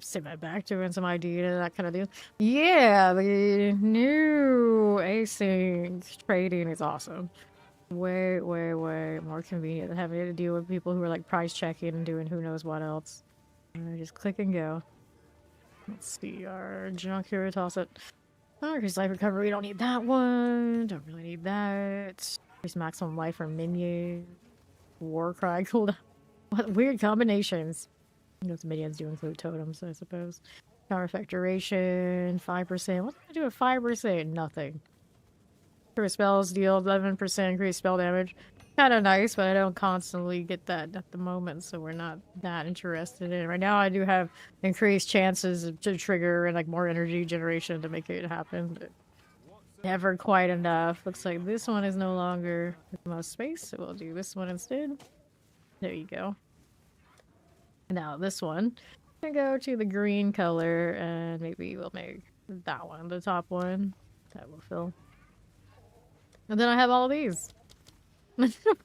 Sit my back doing some ID and that kind of deal. Yeah, the new async trading is awesome. Way more convenient than having to deal with people who are like price checking and doing who knows what else. Just click and go. Let's see our junk here. Toss it. Oh, increase life recovery. Don't need that one. Don't really need that. Increase maximum life for minions. War cry cooldown. What weird combinations. Those minions do include totems, I suppose. Power effect duration, 5%. What's gonna do with 5%? Nothing. For spells, deal 11% increased spell damage. Kind of nice, but I don't constantly get that at the moment, so we're not that interested in it. Right now, I do have increased chances to trigger and like more energy generation to make it happen, but never quite enough. Looks like this one is no longer the most space, so we'll do this one instead. There you go. Now this one, I'm gonna go to the green color, and maybe we'll make that one the top one. That will fill. And then I have all these.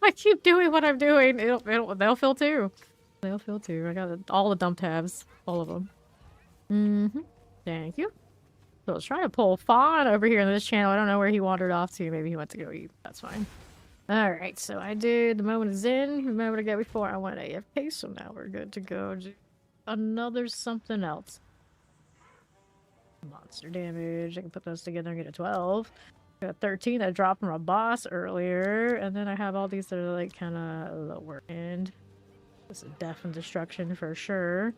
I keep doing what I'm doing. They'll fill too. They'll fill too. I got all the dump tabs. All of them. Thank you. So let's try to pull Fawn over here in this channel. I don't know where he wandered off to. Maybe he went to go eat. That's fine. Alright, so I did the moment of Zen. The moment ago before I went AFK, so now we're good to go do another something else. Monster damage. I can put those together and get a 12. Got 13 that dropped from a boss earlier, and then I have all these that are like kind of lower end. This is death and destruction for sure.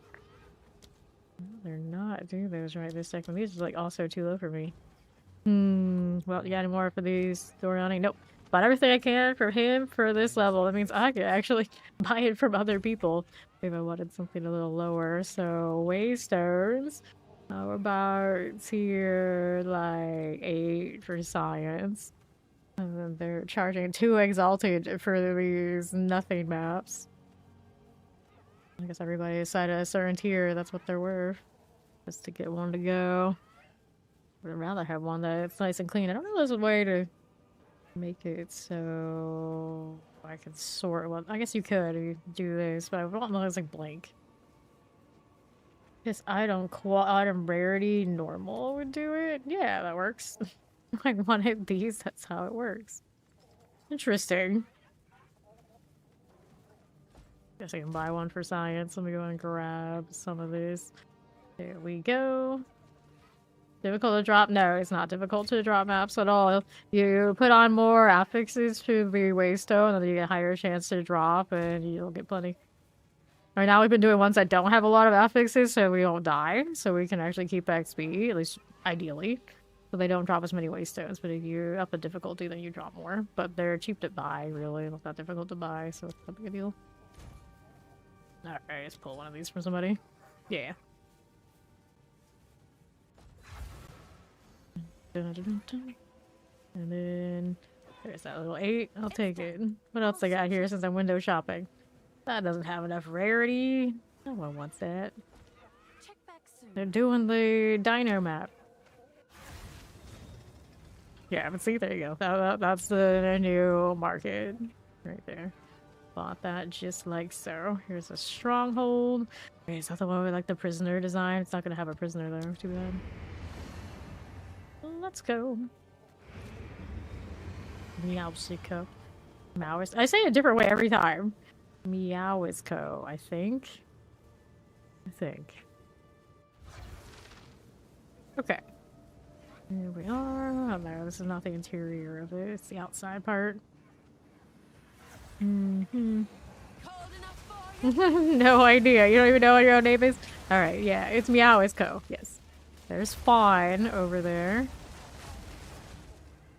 They're not doing those right this second. These are like also too low for me. Well, you got any more for these Doriani? Nope. Bought everything I can for him for this level. That means I could actually buy it from other people if I wanted something a little lower. So, Waystones. How about tier like 8 for science? And then they're charging 2 exalted for these nothing maps. I guess everybody decided a certain tier, that's what they're worth. Just to get one to go. But I'd rather have one that's nice and clean. I don't know if there's a way to make it so I can sort one. I guess you could if you do this, but I want one that's like blank. This item rarity normal would do it. Yeah, that works. I wanted these, that's how it works. Interesting. Guess I can buy one for science. Let me go and grab some of this. There we go. Difficult to drop? No, it's not difficult to drop maps at all. You put on more affixes to the waystone, and then you get a higher chance to drop, and you'll get plenty. Right now, we've been doing ones that don't have a lot of affixes, so we don't die. So we can actually keep XP, at least ideally. So they don't drop as many waystones, but if you up the difficulty, then you drop more. But they're cheap to buy, really. It's not difficult to buy, so it's not a big deal. Alright, let's pull one of these for somebody. Yeah. And then there's that little 8. I'll take it. What else I got here since I'm window shopping? That doesn't have enough rarity. No one wants that. Check back soon. They're doing the dino map. Yeah, but see, there you go. That's the new market right there. Bought that just like so. Here's a stronghold. Wait, is that the one with like the prisoner design? It's not gonna have a prisoner though. Too bad. Let's go. Meowsico. Maoist. I say it a different way every time. Meowisco, I think. Okay. Here we are. Oh no, this is not the interior of it. It's the outside part. Cold enough for you? No idea. You don't even know what your own name is? Alright, yeah. It's Meowisco. Yes. There's Fawn over there.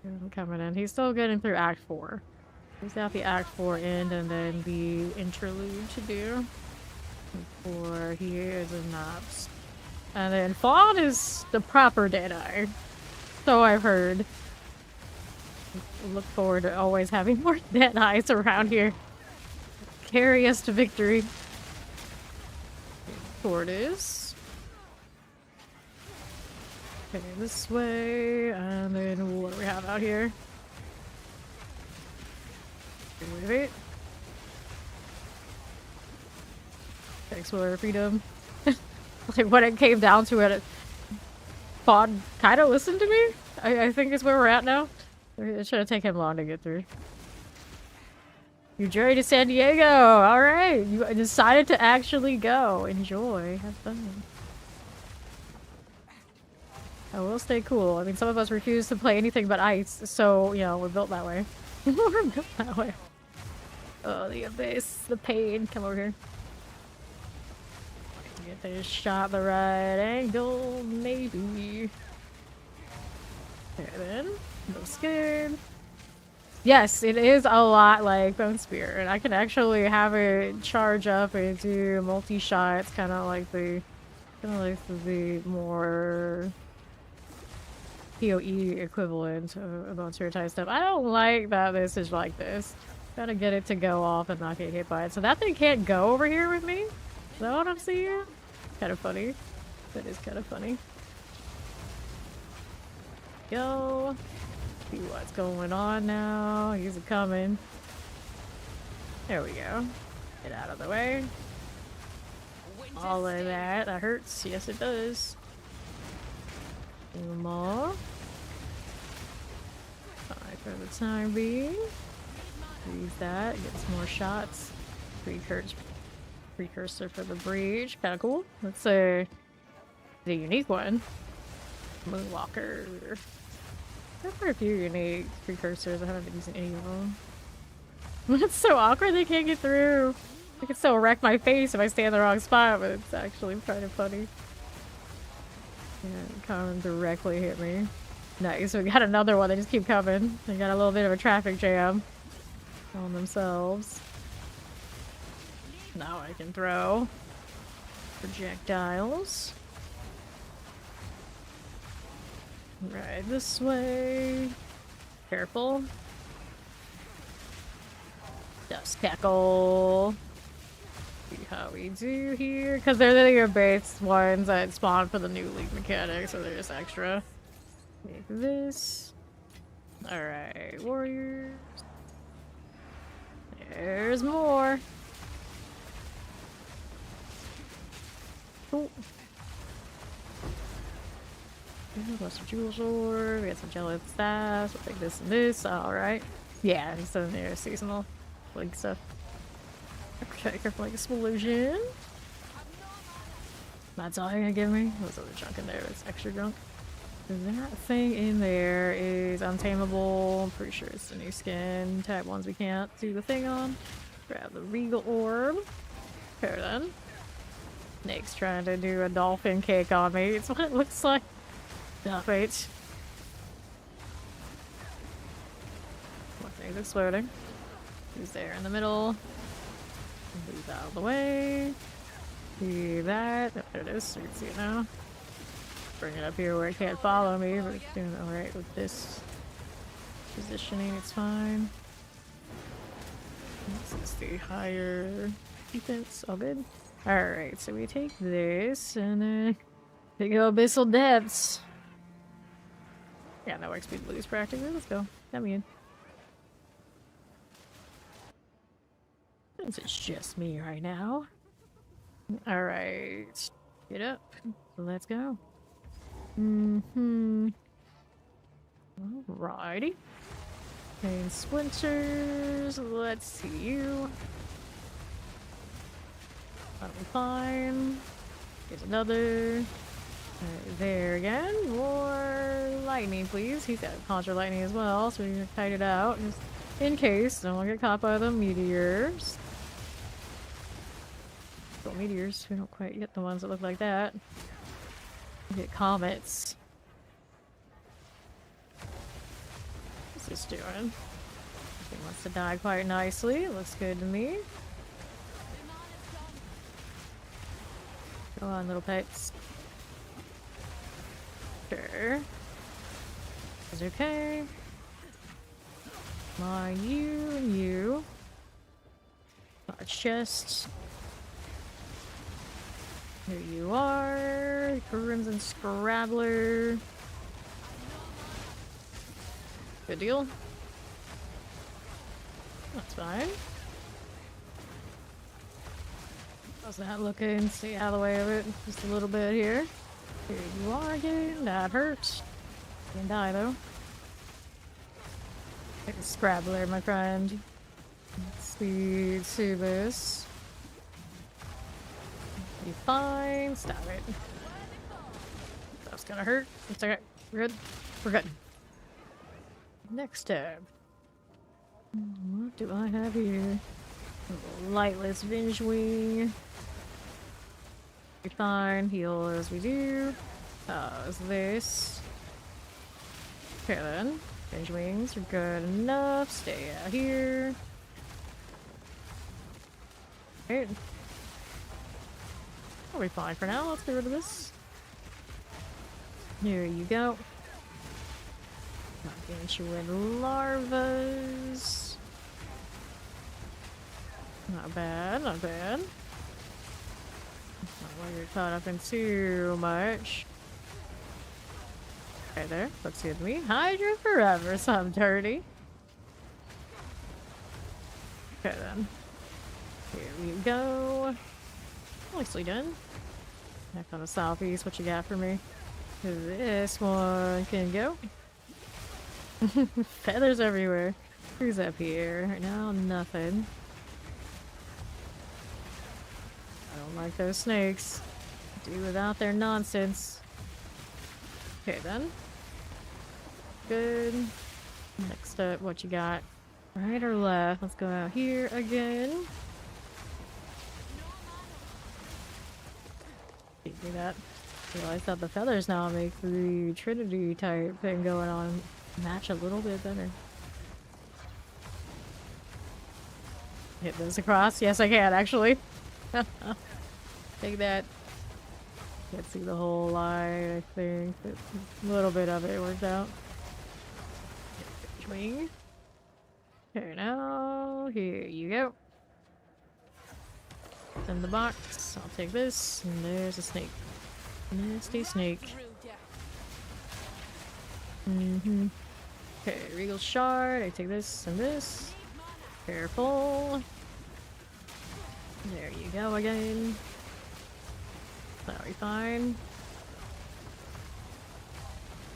I'm coming in. He's still getting through Act 4. He's got the Act 4 end and then the interlude to do before he is in maps. And then Fawn is the proper Deadeye. So I've heard. Look forward to always having more Deadeyes around here. Carry us to victory. Tortoise. Okay, this way, and then what do we have out here? Wait. Explore freedom. Like when it came down to it, Fawn kind of listened to me. I think is where we're at now. It shouldn't take him long to get through. You journey to San Diego. All right, you decided to actually go. Enjoy. Have fun. I will stay cool. I mean, some of us refuse to play anything but ice, so, you know, we're built that way. We're built that way. Oh, the abyss, the pain. Come over here. Get this shot the right angle, maybe. There then. No scared. Yes, it is a lot like Bone Spear, and I can actually have it charge up and do multi-shots, kind of like the more PoE equivalent of Bone Spear type stuff. I don't like that this is like this. Gotta get it to go off and not get hit by it. So that thing can't go over here with me? Is that what I'm seeing? Kind of funny. That is kind of funny. Go. See what's going on now. He's coming. There we go. Get out of the way. All of that. That hurts. Yes, it does. Two more. Fine for the time being. Use that. Get some more shots. Precursor for the breach. Kind of cool. Let's say the unique one. Moonwalker. There are a few unique precursors. I haven't been using any of them. It's so awkward they can't get through. I can still wreck my face if I stay in the wrong spot, but it's actually kind of funny. Yeah, come directly hit me. Nice, we got another one. They just keep coming. They got a little bit of a traffic jam on themselves. Now I can throw projectiles. Right this way. Careful. Dust cackle. See how we do here. Because they're the base ones that spawn for the new league mechanics, so they're just extra. Take this. Alright, warriors. There's more. Cool. Got some jewel sword, we got some jelly staffs, we'll take this and this, alright. Yeah, it's in there, seasonal like stuff. Okay, careful like explosion. That's all you're gonna give me? What's other junk in there? It's extra junk. That thing in there is untamable. I'm pretty sure it's the new skin. Type ones we can't do the thing on. Grab the regal orb. There then. Snake's trying to do a dolphin cake on me. It's what it looks like. Stop it. One thing's exploding. Who's there in the middle? Move out of the way. See that? Oh, there it is. You can see it now. Bring it up here where it can't follow me, but it's doing alright with this positioning. It's fine. This is the higher defense. All good. Alright, so we take this and take abyssal depths. Yeah, no XP to lose practically. Let's go. Let me in. Since it's just me right now. Alright. Get up. Let's go. Alrighty. And splinters. Let's see you. That'll be fine. Here's another. There again. More lightning, please. He's got conjure lightning as well, so we can kite it out just in case. Don't want to get caught by the meteors. Well, meteors, we don't quite get the ones that look like that. We get comets. What's this doing? He wants to die quite nicely. Looks good to me. Go on, little pets. Sure. It's okay. Mine, you, and you. Got a chest. Here you are. Crimson Scrabbler. Good deal. That's fine. How's that looking? Stay out of the way of it. Just a little bit here. Here you are again. That hurts. You can die though. Take a scrabbler, my friend. Let's see to this. Be fine. Stop it. That's gonna hurt. It's okay. We're good. We're good. Next tab. What do I have here? Lightless Venge Wing. Be fine. Heal as we do. How's this? Okay then. Venge Wings are good enough. Stay out here. Right. I'll be fine for now. Let's get rid of this. Here you go. Not get you with larvas. Not bad, not bad. Not while you're caught up in too much. Okay, there. Looks good to me. Hydra forever, some dirty. Okay then. Here we go. Nicely done. Back on the southeast, what you got for me? This one can go. Feathers everywhere. Who's up here? Right now, nothing. I don't like those snakes. Do without their nonsense. Okay then. Good. Next up, what you got? Right or left? Let's go out here again. Can't do that. I realize that the feathers now make the Trinity type thing going on match a little bit better. Hit this across? Yes, I can actually. Take that. Can't see the whole line, I think. But a little bit of it worked out. Swing. Okay, now here you go. In the box. I'll take this. And there's a snake. Nasty snake. Mm-hmm. Okay, Regal Shard. I take this and this. Careful. There you go again. That'll be fine.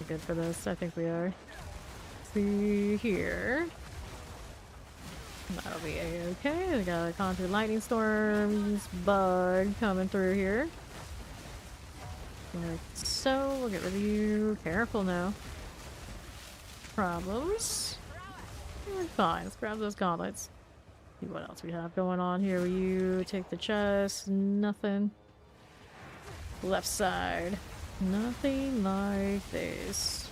We're good for this. I think we are. See here. That'll be a-okay. We got a Conjure Lightning Storms bug coming through here. Like so. We'll get rid of you. Careful now. Problems. We're fine. Let's grab those gauntlets. See what else we have going on here. Will you take the chest? Nothing. Left side. Nothing like this.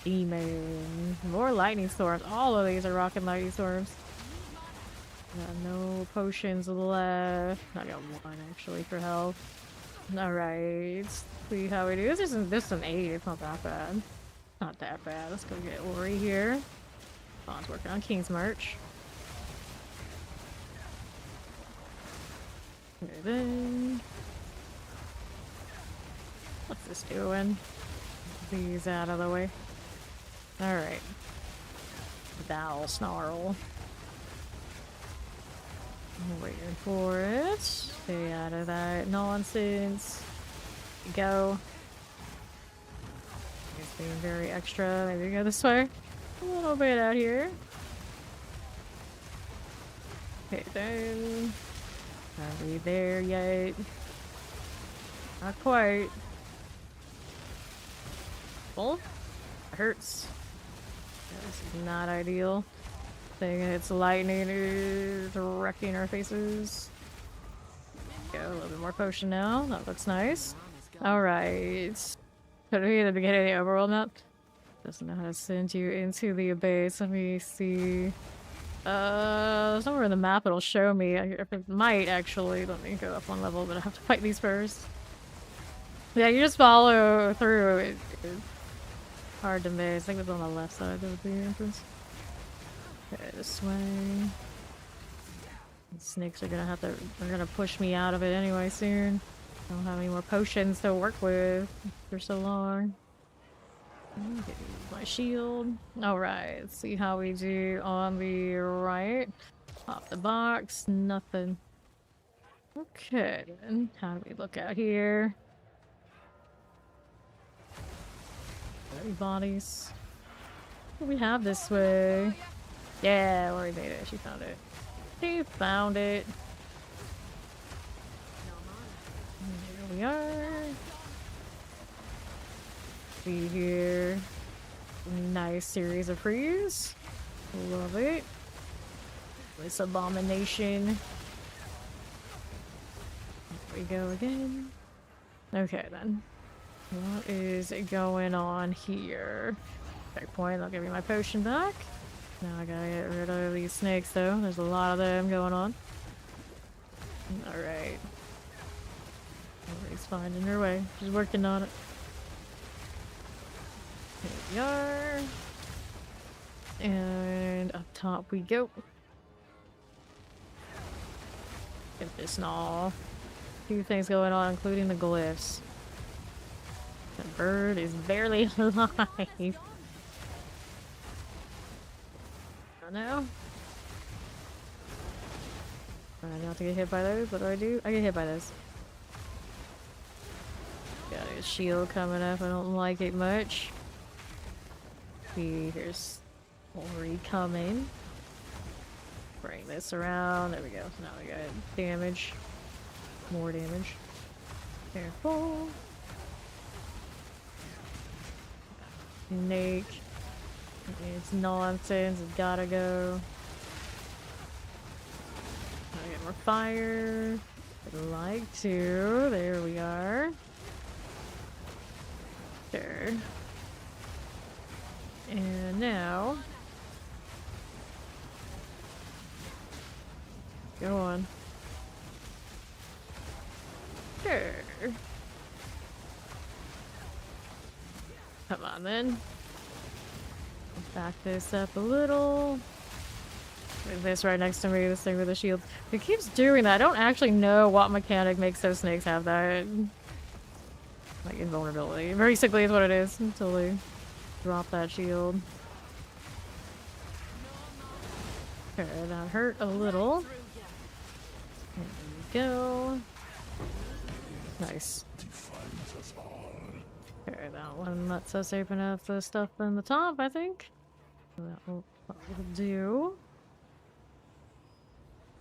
Demon. More lightning storms. All of these are rocking lightning storms. Got no potions left. I got one actually for health. Alright. See how we do. This is an 8. It's not that bad. Not that bad. Let's go get Ori here. Bond's working on King's March. Okay, then. What's this doing? These out of the way. Alright. Thou snarl. I'm waiting for it. Stay out of that nonsense. Go. It's being very extra. Maybe go this way. A little bit out here. Okay, then. Are we there yet? Not quite. Well, it hurts. This is not ideal. Thing it's lightning is wrecking our faces. Go a little bit more potion now. That looks nice. Alright. Could be at the beginning of the overworld map. Doesn't know how to send you into the abyss. Let me see. Somewhere in the map it'll show me. It might actually. Let me go up one level, but I have to fight these first. Yeah, you just follow through. It's hard to miss. I think it's on the left side of the entrance. Okay, this way. The snakes are gonna they're gonna push me out of it anyway soon. I don't have any more potions to work with for so long. Okay, my shield. Alright, let's see how we do on the right. Pop the box, nothing. Okay, then. How do we look out here? Any bodies? What do we have this way? Yeah, Lori made it. She found it. She found it. There we are. See here. Nice series of freeze. Love it. This abomination. There we go again. Okay then. What is going on here? Checkpoint, I'll give you my potion back. Now I gotta get rid of these snakes though. There's a lot of them going on. Alright. Everybody's finding her way. She's working on it. Here we are. And up top we go. Get this and all. Few things going on, including the glyphs. The bird is barely alive. Oh no. Try not to get hit by those. What do? I get hit by those. Got a shield coming up. I don't like it much. See, here's Ori coming. Bring this around. There we go. Now we got damage. More damage. Careful. Snake. It's nonsense. It's gotta go. I get more fire. I'd like to. There we are. Sure. And now. Go on. Sure. Come on then. Back this up a little. With this right next to me, this thing with the shield. It keeps doing that. I don't actually know what mechanic makes those snakes have that. Like invulnerability. Basically is what it is until they drop that shield. Okay, that hurt a little. There we go. Nice. Okay, that one lets us open up the stuff in the top, I think. That will do.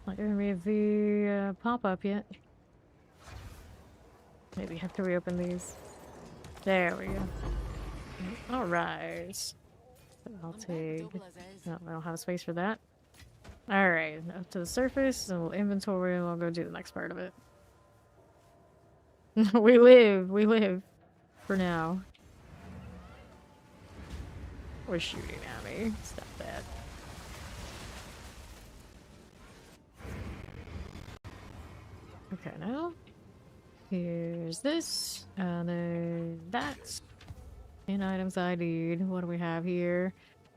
Not giving me the pop-up yet. Maybe have to reopen these. There we go. Alright. I'll take... No, I don't have space for that. Alright, up to the surface, and we'll inventory, and we'll go do the next part of it. We live. For now. We're shooting at me. Stop that. Okay, now. Here's this. And then that. And items I need. What do we have here?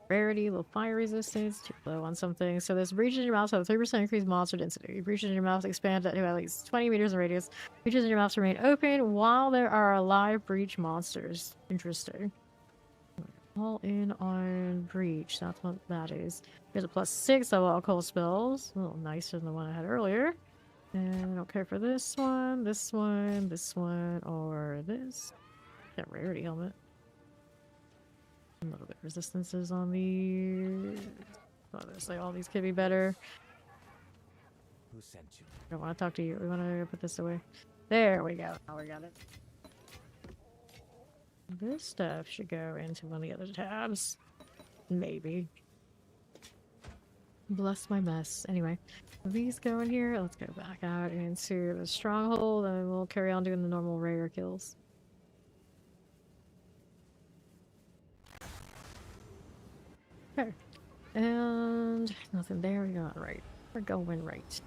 Rarity, low fire resistance, too low on something. So this breaches in your mouth have a 3% increased monster density. Breaches in your mouth expand to at least 20 meters in radius. Breaches in your mouth remain open while there are alive breach monsters. Interesting. All in on breach. That's what that is. Here's a +6 of alcohol spells. A little nicer than the one I had earlier. And I don't care for this one, this one, this one, or this. That rarity helmet. A little bit resistances on these. Obviously, all these could be better. Who sent you? I don't want to talk to you. We want to put this away. There we go. Now we got it. This stuff should go into one of the other tabs. Maybe. Bless my mess. Anyway, these go in here. Let's go back out into the stronghold and we'll carry on doing the normal rare kills. Okay. And nothing there. We got right. We're going right.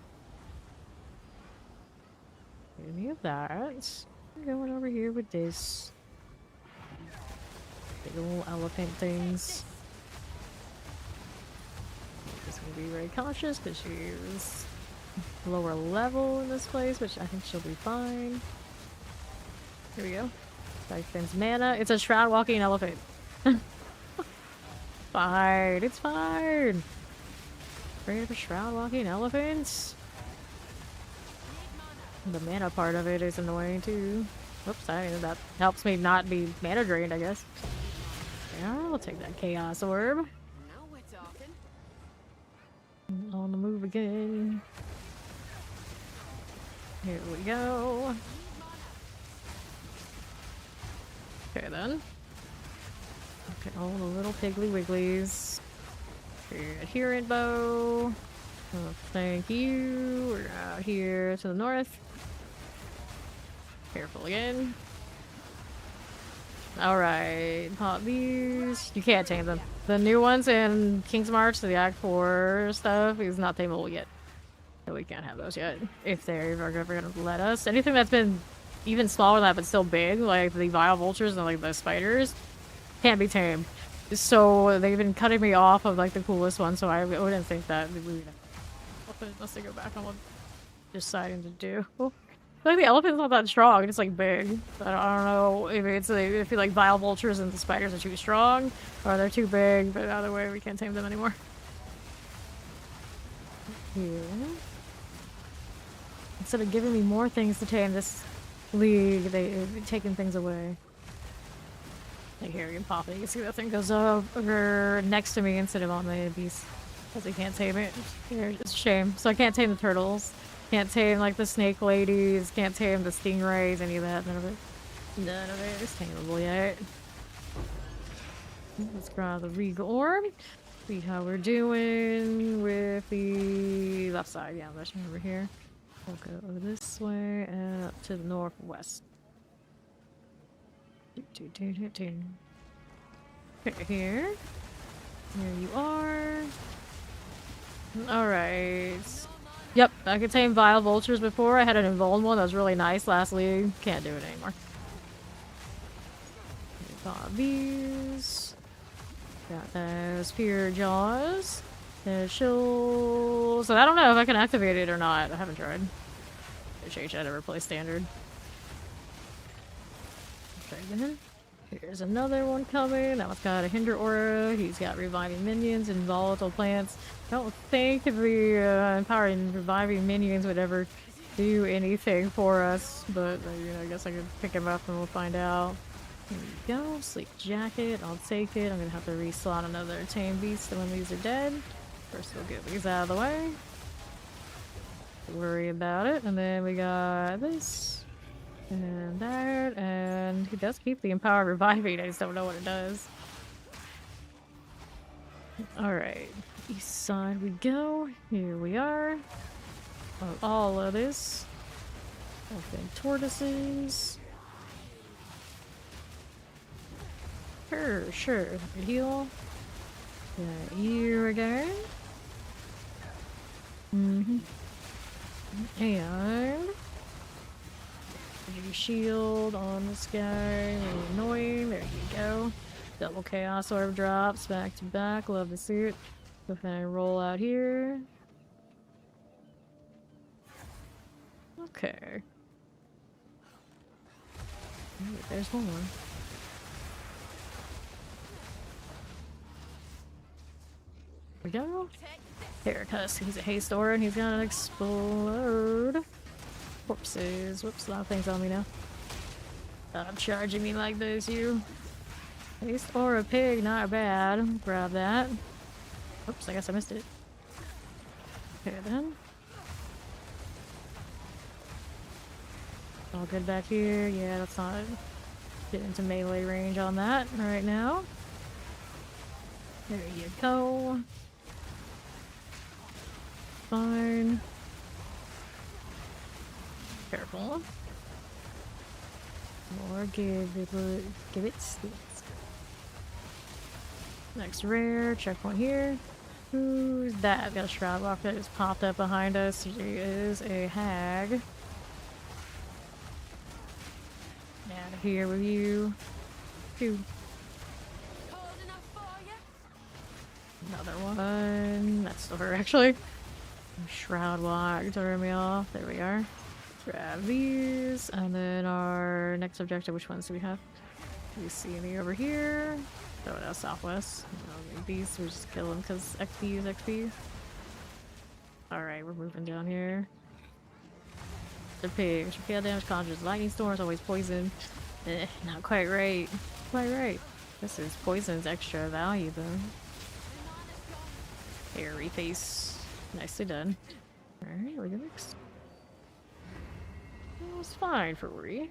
Any of that. We're going over here with this. Big old elephant things. Just gonna be very cautious because she's lower level in this place, which I think she'll be fine. Here we go. Siphons mana. It's a shroud walking elephant. Fine. It's fine. Afraid of a shroud walking elephant? The mana part of it is annoying too. Whoops, that helps me not be mana drained, I guess. Yeah, I'll take that Chaos Orb. Now we're talking. On the move again. Here we go. Okay then. Okay, all the little piggly wigglies. Adherent bow. Oh, thank you. We're out here to the north. Careful again. Alright, pop these. You can't tame them. The new ones in King's March, the Act 4 stuff, is not tameable yet. So we can't have those yet. If they're ever gonna let us. Anything that's been even smaller than that but still big, like the Vile Vultures and like the spiders, can't be tamed. So they've been cutting me off of like the coolest ones, so I wouldn't think that we would unless they go back on what they're deciding to do. Like the elephant's not that strong, it's like big. I don't know if it's if like Vile Vultures and the spiders are too strong or they're too big, but either way we can't tame them anymore. Here. Instead of giving me more things to tame this league, they've taken things away. Like here, you can pop it. You can see that thing goes over next to me instead of on the beast. Because I can't tame it. Here, it's a shame. So I can't tame the turtles. Can't tame like the snake ladies. Can't tame the stingrays. Any of that. None of it. None of it is tameable yet. Let's grab the Regal Orb. See how we're doing with the left side. Yeah, let's over here. We'll go this way and up to the northwest. Okay, here. Here you are. Alright. Yep, I could tame Vile Vultures before. I had an Invuln one that was really nice last league. Can't do it anymore. Got these. Got those Pure Jaws. The Chill. So I don't know if I can activate it or not. I haven't tried. Change that to replace standard. Okay, then. Here's another one coming. That one's got a Hinder Aura. He's got Reviving Minions and Volatile Plants. I don't think the empowering Reviving Minions would ever do anything for us, but you know, I guess I could pick him up and we'll find out. Here we go. Sleep Jacket. I'll take it. I'm gonna have to reslot another Tame Beast when these are dead. First, we'll get these out of the way. Don't worry about it. And then we got this. And that, and he does keep the Empowered Reviving, I just don't know what it does. Alright, east side we go. Here we are. All of this. Open tortoises. Sure. Heal. Got you again. And your shield on this guy. Really annoying. There you go. Double Chaos Orb drops back to back. Love the suit. Go ahead and roll out here. Okay. Ooh, there's one more. Here we go. Here, cuz he's a haste aura and he's gonna explode. Corpses. Whoops, a lot of things on me now. Stop charging me like this, you. Haste aura pig, not bad. Grab that. Oops, I guess I missed it. Okay then. All good back here. Yeah, let's not get into melee range on that right now. There you go. Fine. Careful. Or give it sticks. Next rare, checkpoint here. Who's that? Got a Shroud Walk that just popped up behind us. She is a hag. Out of here with you. Phew. Cold enough for you? Another one. That's still her, actually. Shroud Walk threw me off. There we are. Grab these. And then our next objective, which ones do we have? Do we see any over here? Oh, no, southwest. No, these, we just kill them because XP is XP. Alright, we're moving down here. The pig. Extra PL damage conjures lightning storms, always poison. Not quite right. Quite right. This is poison's extra value though. Hairy face. Nicely done. Alright, look at this. That was fine for Ree.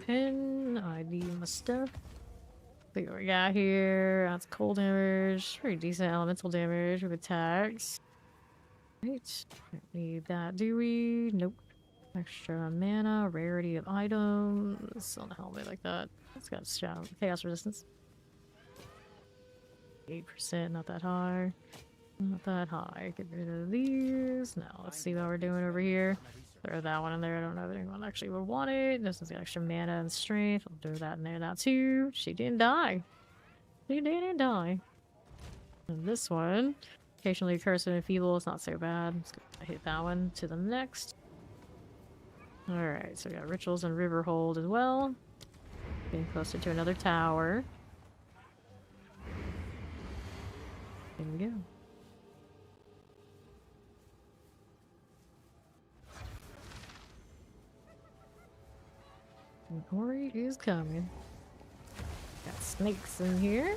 Pin, ID my stuff. See what we got here. That's cold damage. Pretty decent elemental damage with attacks. Right. Don't need that, do we? Nope. Extra mana, rarity of items. On a helmet like that. It's got chaos resistance. 8%, not that high. Not that high. Get rid of these. Now let's see what we're doing over here. Throw that one in there. I don't know if anyone actually would want it. This is the extra mana and strength. I'll do that in there now too. She didn't die. She didn't die. And this one, occasionally cursed and feeble. It's not so bad. Let's go hit that one to the next. Alright, so we got rituals and river hold as well. Getting closer to another tower. There we go. And Ori is coming. Got snakes in here.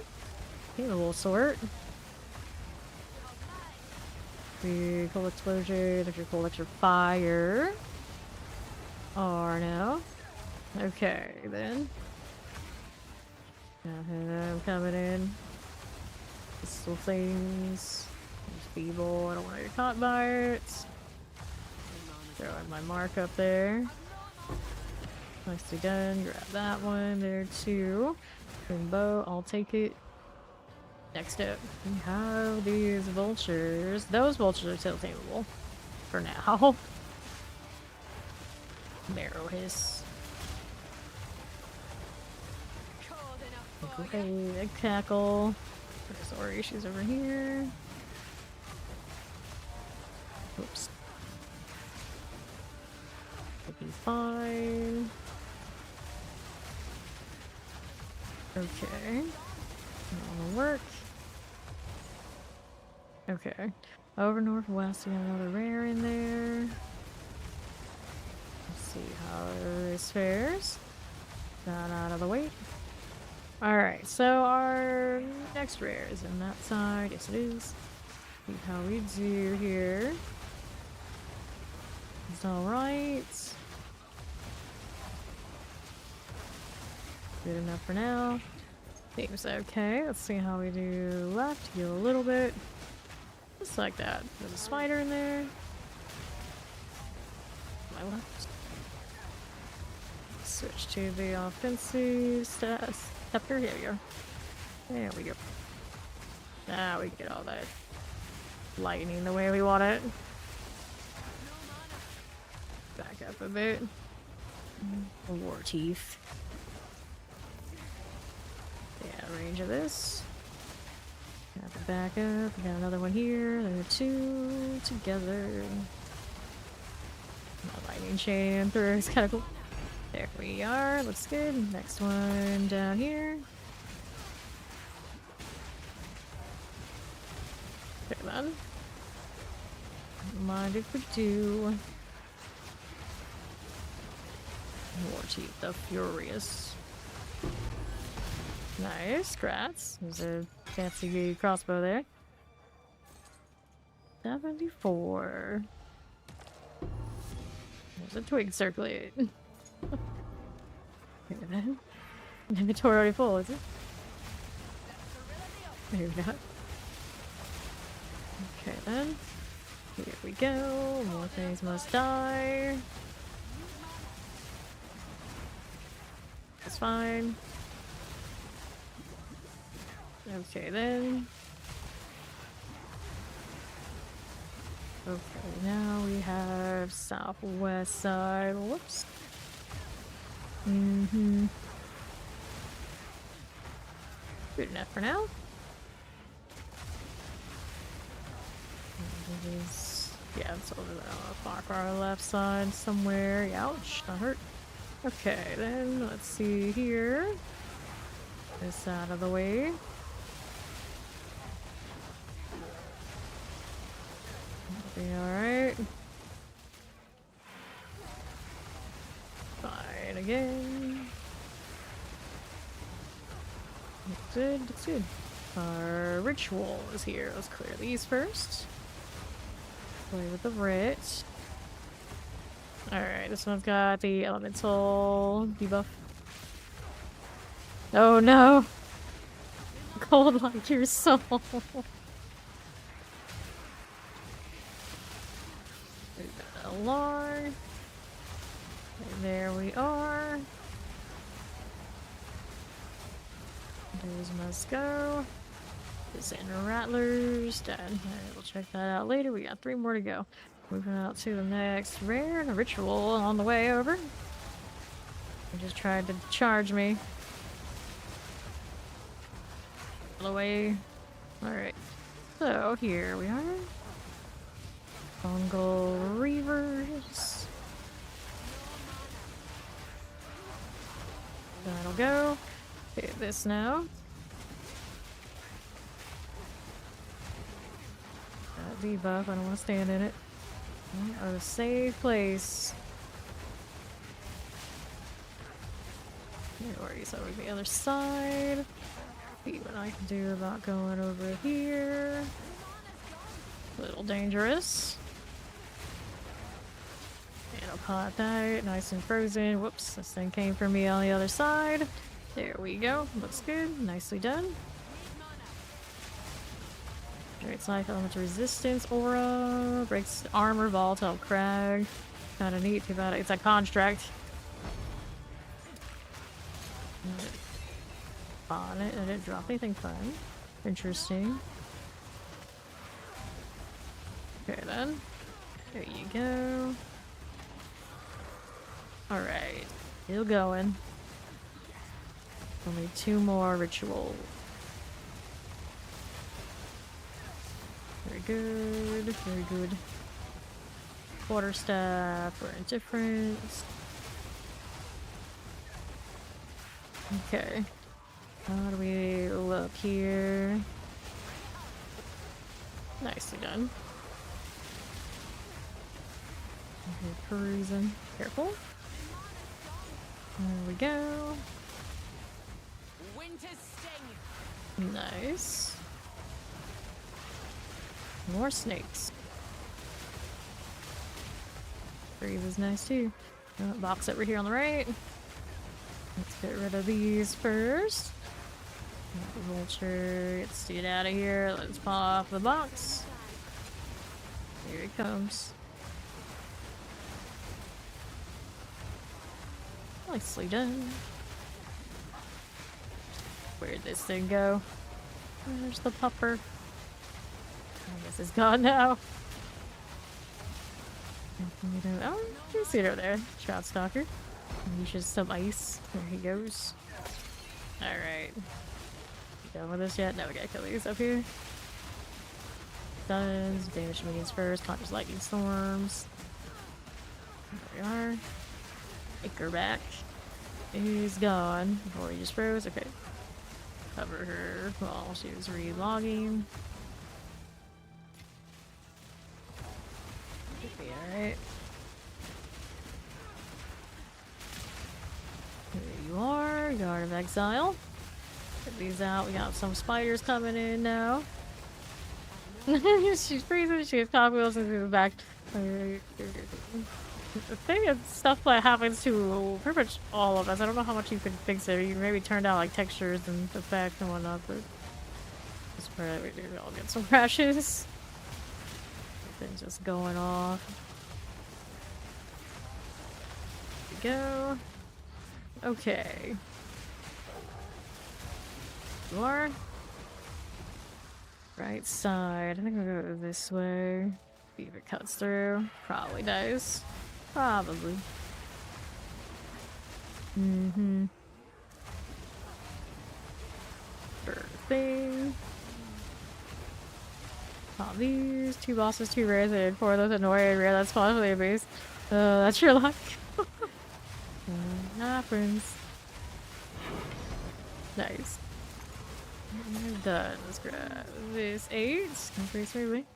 Healable sort. Big cold explosion, extra cold, extra fire. Or no. Okay, then. I'm coming in. Pistol things. There's feeble. I don't want to get caught by it. Throw in my mark up there. Nicely done. Grab that one there too. Bow, I'll take it. Next up, we have these vultures. Those vultures are still tameable for now. Marrow hiss. Okay, a cackle. There's Ori issues over here. Oops. Should be fine. Okay. That'll work. Okay. Over northwest, we have another rare in there. Let's see how this fares. That out of the way. Alright, so our next rare is in that side. Yes, it is. See how we do here. It's alright. Good enough for now. Seems okay. Let's see how we do left. Heal a little bit. Just like that. There's a spider in there. My left. Switch to the offensive scepter. Here we go. There we go. Now we can get all that lightning the way we want it. Back up a bit. War teeth. Yeah, range of this. Got the back up. We got another one here. There are two together. Lightning chain through is kind of cool. There we are. Looks good. Next one down here. Okay then. Don't mind if we do. War teeth, the furious. Nice, grats. There's a fancy crossbow there. 74. There's a twig circlet. Okay then. Inventory already full, is it? There we go. Okay then. Here we go. More things must die. That's fine. Okay then. Okay, now we have southwest side. Whoops. Good enough for now. Yeah, it's over there on the far far left side somewhere. Ouch, that hurt. Okay, then let's see here. This out of the way. Be alright. Fine again. Looks good, looks good. Our ritual is here. Let's clear these first. Play with the writ. Alright, this one's got the elemental debuff. Oh no! Cold like your soul. Alarm. And there we are. Those must go. This inner rattlers done. Alright, we'll check that out later. We got 3 more to go. Moving out to the next rare and a ritual on the way over. He just tried to charge me. All the way. Alright. So here we are. Fungal Reavers. That'll go. Hit this now. That debuff, I don't want to stand in it. A safe place. Already over the other side. See what I can do about going over here. A little dangerous. And I'll pot that. Nice and frozen. Whoops, this thing came for me on the other side. There we go. Looks good. Nicely done. Generates life elemental resistance aura. Breaks armor, volatile crag. Kinda neat. Too bad it's a construct. On it. I didn't drop anything fun. Interesting. Okay then. There you go. Alright. Still going. Only 2 more rituals. Very good. Very good. Quarterstaff or indifference. Okay. How do we look here? Nicely done. Okay, perusing. Careful. There we go. Winter's sting. Nice. More snakes. Freeze is nice too. Box over here on the right. Let's get rid of these first. Vulture gets to get out of here. Let's pop off the box. Here it comes. Nicely done. Where'd this thing go? Where's the pupper? I guess it's gone now. Oh, you see it over there. Shot stalker. Unleashes some ice. There he goes. Alright. Done with this yet? No, we gotta kill these up here. Stuns, damage minions first, conscious lightning storms. There we are. Take her back. He's gone. Before he just froze. Okay. Cover her while she was re-logging. Should be alright. There you are, Guard of Exile. Get these out. We got some spiders coming in now. She's freezing. She has cogwheels into the back. The thing is, stuff that happens to pretty much all of us. I don't know how much you can fix it. You can maybe turn down like textures and effects and whatnot, but this is where we do all get some crashes. Things just going off. There we go. Okay. You are right side. I think we'll go this way. See if it cuts through. Probably does. Probably. Mm-hmm. First thing. Pop these. 2 bosses, 2 rares, and 4 of those annoying rare. That's possibly a base. That's your luck. Happens. Nice. We're done. Let's grab this 8. Come pretty smoothly.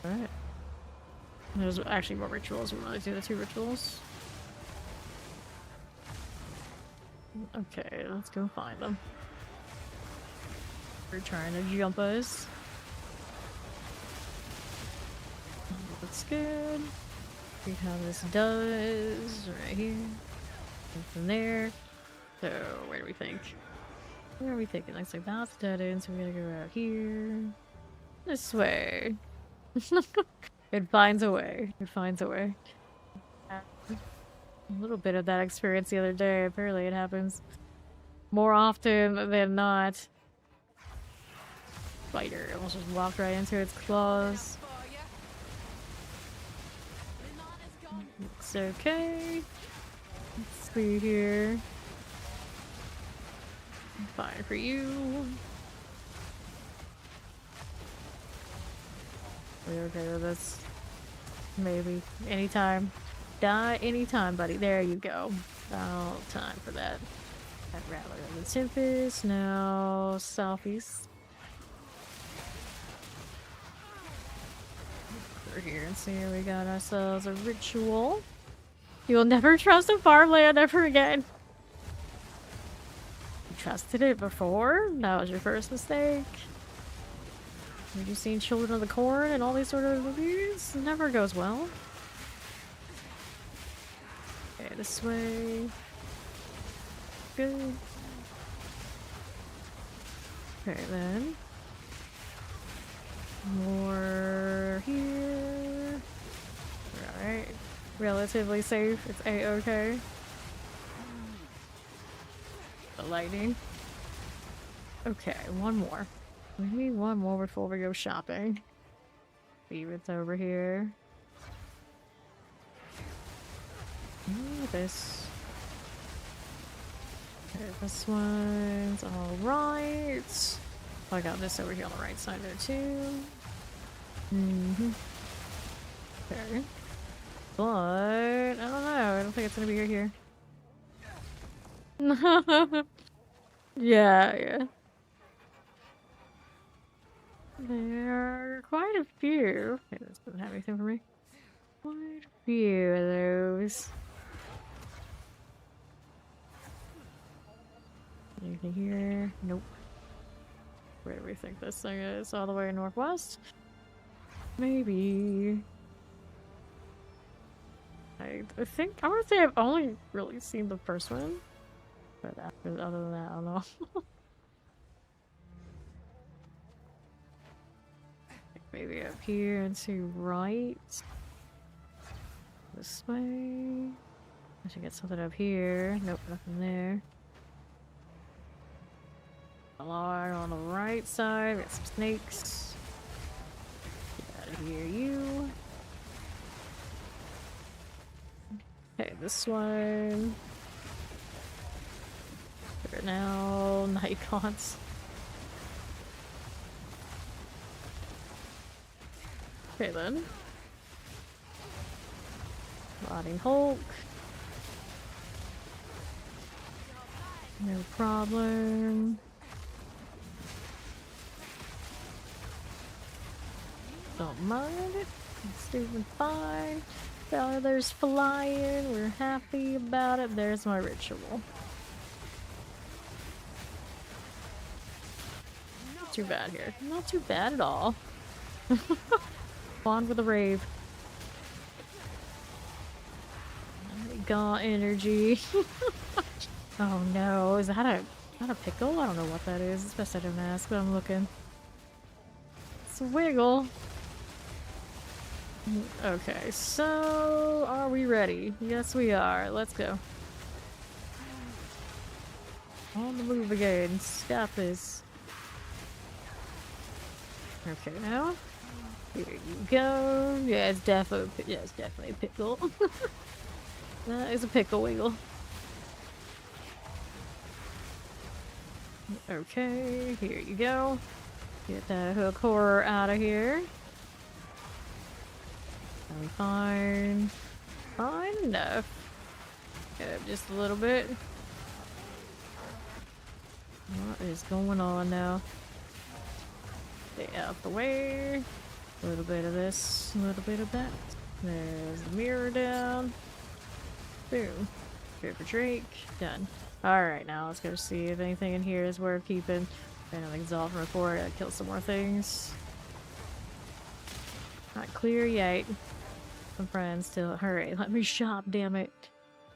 Alright. There's actually more rituals. We want to do the 2 rituals. Okay, let's go find them. They're trying to jump us. That's good. See how this does. Right here. And from there. So, where do we think? Where are we thinking? Looks like that's dead end, so we're gonna go out here. This way. It finds a way. It finds a way. A little bit of that experience the other day. Apparently it happens more often than not. Spider almost just walked right into its claws. Looks okay. Let's see here. Fine for you. Are you okay with this? Maybe. Anytime. Die anytime, buddy. There you go. About time for that. That Rattler of the Tempest. Now, southeast. Over here and see, we got ourselves a ritual. You'll never trust a farmland ever again. You trusted it before? That was your first mistake. Have you seen Children of the Corn and all these sort of movies? It never goes well. Okay, this way. Good. Okay, then. More here. Alright. Relatively safe. It's A-okay. The lightning. Okay, one more. We need one more before we go shopping. Leave it over here. This. Okay, this one's alright. I got this over here on the right side there too. Okay. But I don't know. I don't think it's gonna be here. Yeah. There are quite a few. Okay, this doesn't have anything for me. Quite a few of those. Anything here? Nope. Where do we think this thing is? All the way northwest? Maybe. I think I would say I've only really seen the first one. But other than that, I don't know. Maybe up here and to right. This way. I should get something up here. Nope, nothing there. Along on the right side, we got some snakes. Get out of here, you. Okay, this one. There now, night gaunts. Okay then. Rotting Hulk. No problem. Don't mind it. It's doing fine. Feathers flying. We're happy about it. There's my ritual. Not too bad here. Not too bad at all. On with the rave. Gaunt energy. Oh no, is that a pickle? I don't know what that is. It's best I don't ask, but I'm looking. It's a wiggle. Okay, so are we ready? Yes, we are. Let's go. On the move again. Stop this. Okay, now. Here you go. Yeah, it's definitely a pickle. That is a pickle wiggle. Okay, here you go. Get that hook horror out of here. Are we fine? Fine enough. Get up just a little bit. What is going on now? Stay out the way. A little bit of this, a little bit of that. There's the mirror down. Boom. Good for Drake. Done. Alright, now let's go see if anything in here is worth keeping. And an exalt from report. Gotta kill some more things. Not clear yet. Some friends still. Hurry, let me shop, damn it.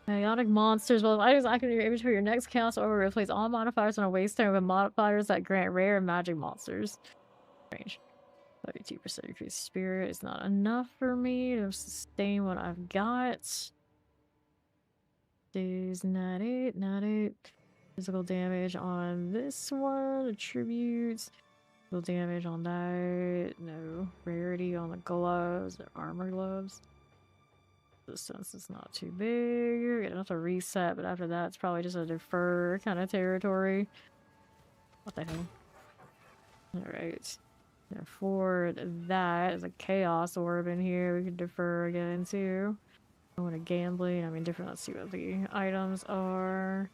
Ionic monsters. Well, items I can inventory your next cast or replace all modifiers on a wasteland with modifiers that grant rare and magic monsters. Range. 32% increased spirit is not enough for me to sustain what I've got. Is not it, not it. Physical damage on this one. Attributes. Physical damage on that. No. Rarity on the gloves. They're armor gloves. Distance is not too big. You're gonna have to reset, but after that, it's probably just a defer kind of territory. What the hell? Alright. For that, there's a chaos orb in here we can defer again too. Going to gambling. I mean, different. Let's see what the items are.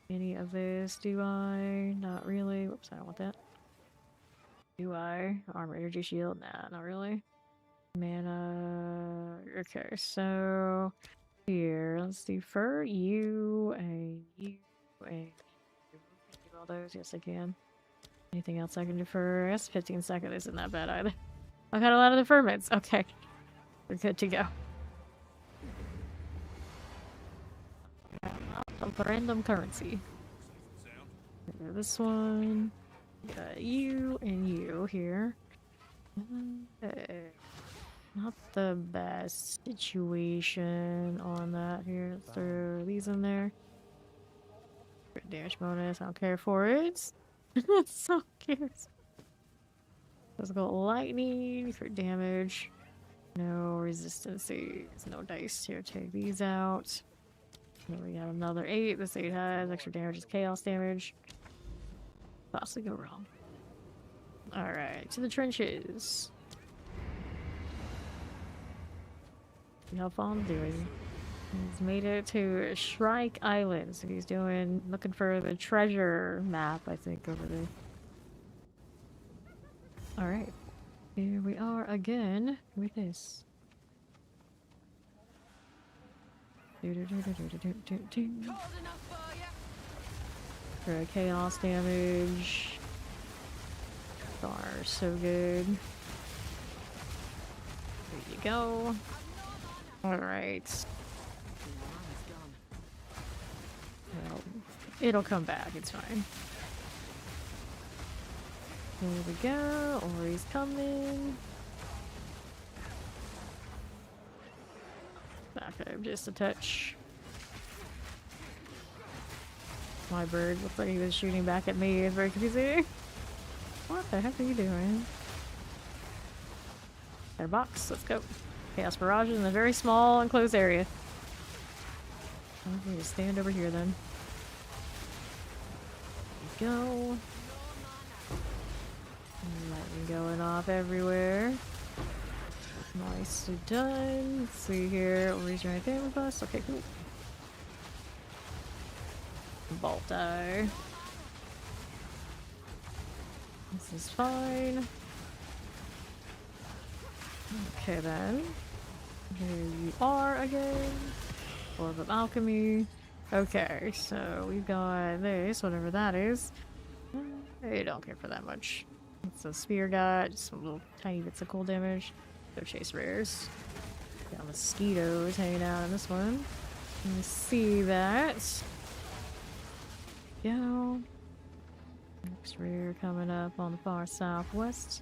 Any of this? Do I? Not really. Whoops, I don't want that. Do I? Armor energy shield? Nah, not really. Mana. Okay, so here, let's defer you and you and you. Can I do all those? Yes, I can. Anything else I can defer? I guess 15 seconds isn't that bad either. I've got a lot of deferments. Okay, we're good to go. Of random currency. This one. Got you and you here. Not the best situation on that here. Let's throw these in there. Damage bonus. I don't care for it. It's so cute. Physical lightning for damage. No resistances. No dice here. Take these out. Then we got another 8. This 8 has extra damage is chaos damage. Possibly go wrong. Alright, to the trenches. See how far I'm doing. He's made it to Shrike Island, so he's looking for the treasure map, I think, over there. Alright, here we are again with this. For chaos damage. Are so good. There you go. Alright. Well, it'll come back, it's fine. There we go. Ori's coming. Back up just a touch. My bird looks like he was shooting back at me. It's very confusing. What the heck are you doing? Got a box. Let's go. Chaos Barrage in a very small enclosed area. I'm going to stand over here then. There we go. Lightning going off everywhere. Nicely done. Let's see here. Raise your right there with us. Okay, cool. Bolt die. This is fine. Okay then. Here you are again. Orb of Alchemy. Okay, so we've got this, whatever that is. I don't care for that much. It's a spear guy, just some little tiny bits of cool damage. Go chase rares. Got mosquitoes hanging out in this one. You see that. Go. Next rare coming up on the far southwest.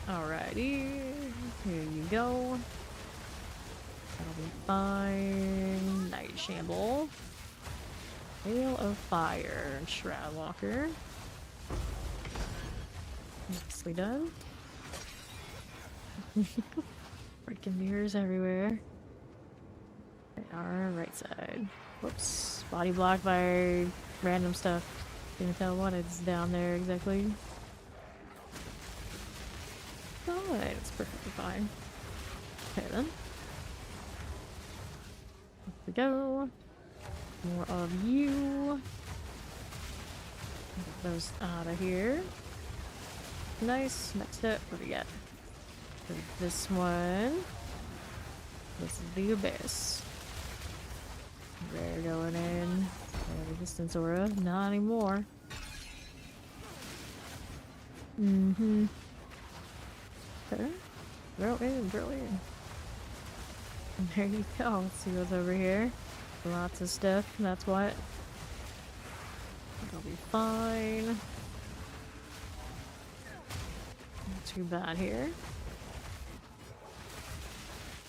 Alrighty, here you go. That'll be fine. Night Shamble. Hail of Fire and Shroud Walker. Nicely done. Freaking mirrors everywhere. Our right side. Whoops. Body blocked by random stuff. Can't tell what it's down there exactly. Oh, it's perfectly fine. Okay then. Here we go. More of you. Get those out of here. Nice. Next up, what do we got? This one. This is the Abyss. Rare going in. Resistance aura. Not anymore. Mm-hmm. Okay. Brilliant, brilliant. And there you go. Let's see what's over here. Lots of stuff. That's what. It'll be fine. Not too bad here.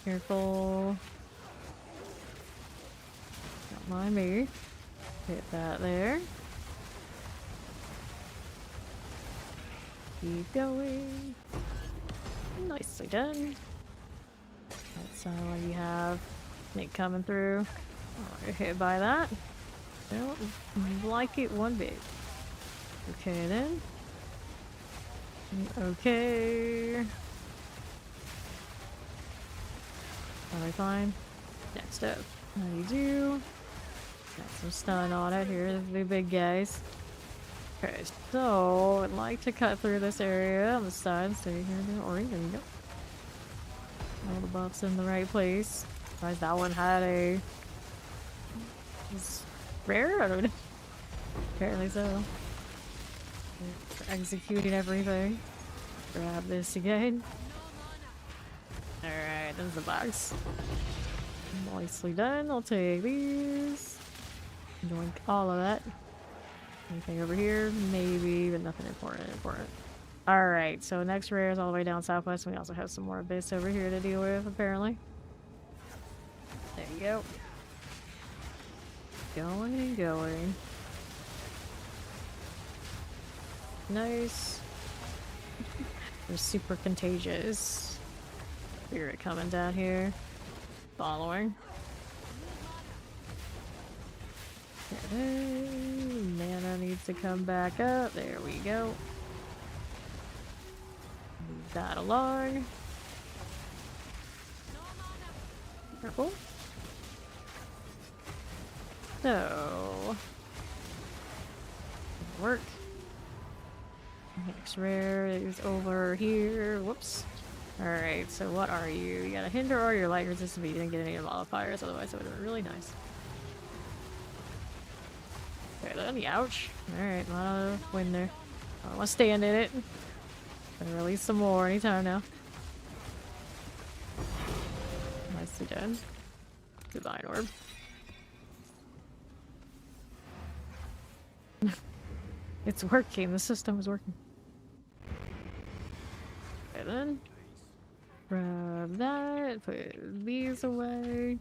Careful. Don't mind me. Hit that there. Keep going. Nicely done. That's all you have. Snake coming through. Oh, you're hit by that. Don't like it one bit. Okay then. Okay. Are we fine? Next up. How do you do? Got some stun on it. Here's the big guys. Okay, so I'd like to cut through this area on the side. Stay here, there you go. All the buffs in the right place. Surprised that one had a. It's rare? I don't know. Apparently so. It's executing everything. Grab this again. Alright, there's the box. Nicely done. I'll take these. Doing all of that. Anything over here? Maybe, but nothing important. Alright, so next rare is all the way down southwest. We also have some more abyss over here to deal with, apparently. There you go. Going and going. Nice. They're super contagious. Spirit coming down here. Following. Mana needs to come back up. There we go. Move that along. Careful. So. Work. Next rare is over here. Whoops. Alright, so what are you? You got a hinder or you're light resistant, but you didn't get any modifiers, otherwise it would have been really nice. Okay, then, ouch. Alright, a lot of wind there. I don't want to stand in it. Gonna release some more anytime now. Nicely done. Divine orb. It's working, the system is working. Okay then. Grab that, put these away.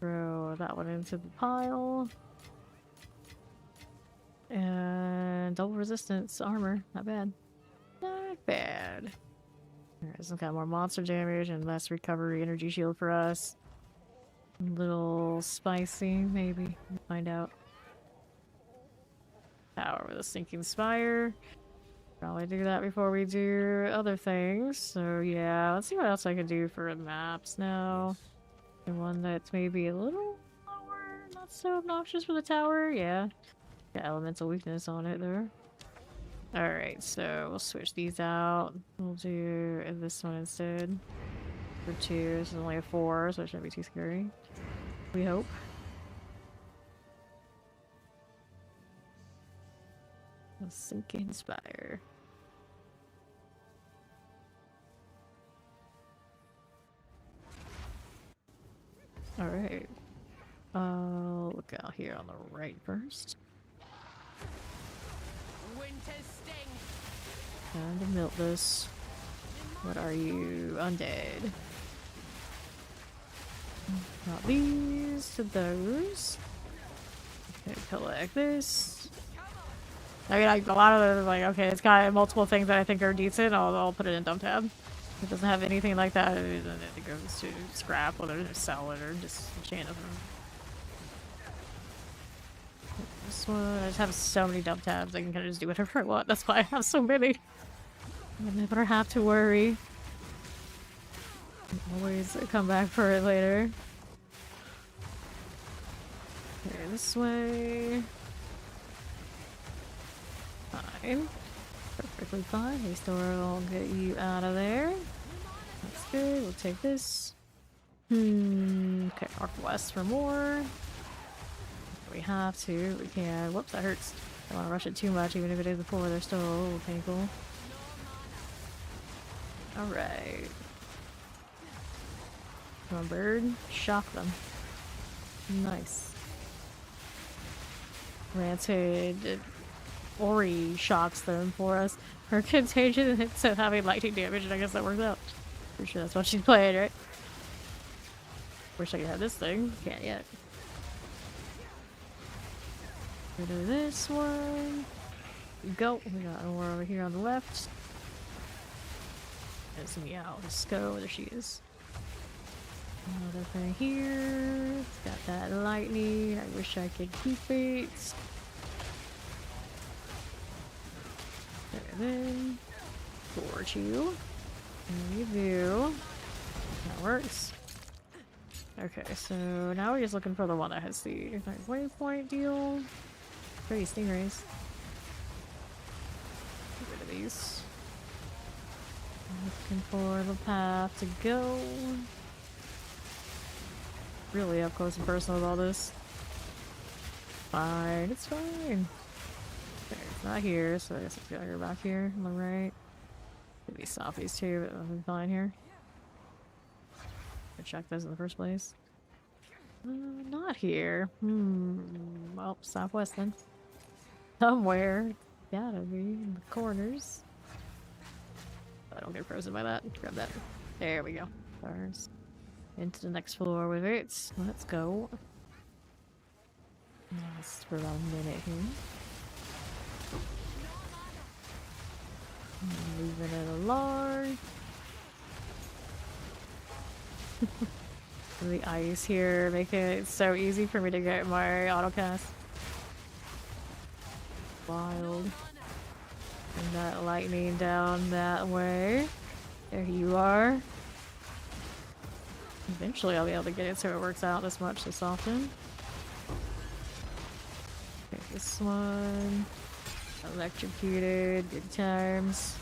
Throw that one into the pile. And double resistance armor, not bad. Not bad. Alright, some kind of more monster damage and less recovery energy shield for us. A little spicy, maybe. We'll find out. Power with a sinking spire. Probably do that before we do other things. So yeah, let's see what else I can do for maps now. The one that's maybe a little lower, not so obnoxious for the tower. Yeah. Got elemental weakness on it there. Alright, so we'll switch these out. We'll do this one instead. For 2, this is only a 4, so it shouldn't be too scary. We hope. A sinking spire. Alright. Look out here on the right first. Winter's sting. Time to milk this. What are you? Undead. Not these to those. Okay, collect this. I mean, like, a lot of them, like, okay, it's got multiple things that I think are decent. I'll put it in dump tab. If it doesn't have anything like that, then it goes to scrap, whether to sell it or just enchant it. This one, I just have so many dump tabs, I can kind of just do whatever I want. That's why I have so many. I never have to worry. Always come back for it later. Okay, this way. Fine. Perfectly perfectly fine. Restore will get you out of there. That's good. We'll take this. Okay, northwest for more. We have to. We can. Whoops, that hurts. Don't want to rush it too much, even if it is before they're still a little painful. Alright. Come on, bird. Shock them. Nice. Granted, Ori shocks them for us. Her contagion instead of having lightning damage, and I guess that works out. Pretty sure that's what she's playing, right? Wish I could have this thing. Can't yet. Rid of this one. Go. We got more over here on the left. There's Meow. Let's go. There she is. Another thing here. It's got that lightning. I wish I could keep it. There then. Forge you. There you do. That works. Okay, so now we're just looking for the one that has the waypoint deal. Pretty stingrays. Get rid of these. Looking for the path to go. Really up close and personal with all this. Fine, it's fine. Okay, it's not here, so I guess it's gotta go back here on the right. Maybe softies too, but I'm fine here. I checked those in the first place. Not here. Well, southwest then. Somewhere. Gotta be in the corners. I don't get frozen by that. Grab that. There we go. Stars. Into the next floor with it. Let's go. Last for about a minute here. Leaving it alone. The ice here making it so easy for me to get my autocast. Wild. And that lightning down that way. There you are. Eventually I'll be able to get it so it works out this much this often. Okay, this one. Electrocuted. Good times.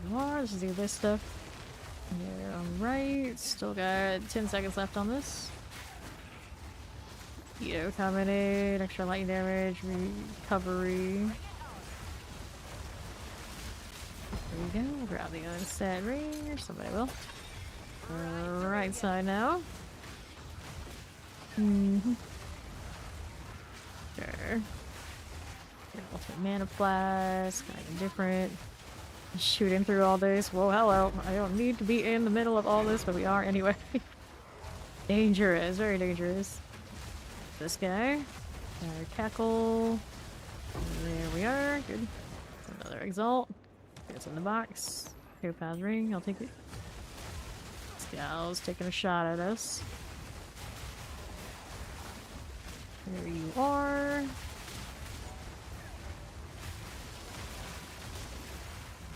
More. Let's do this stuff. Yeah, alright. Still got 10 seconds left on this. Keto coming in. Extra lightning damage. Recovery. There we go. Grab the other set ring, or somebody will. Right side now. Sure. Ultimate mana flash. Kind of different. Shooting through all this. Whoa, hello. I don't need to be in the middle of all this, but we are anyway. Dangerous. Very dangerous. This guy. Cackle. There we are. Good. Another exalt. It's in the box. Topaz ring. I'll take it. This gal's taking a shot at us. There you are.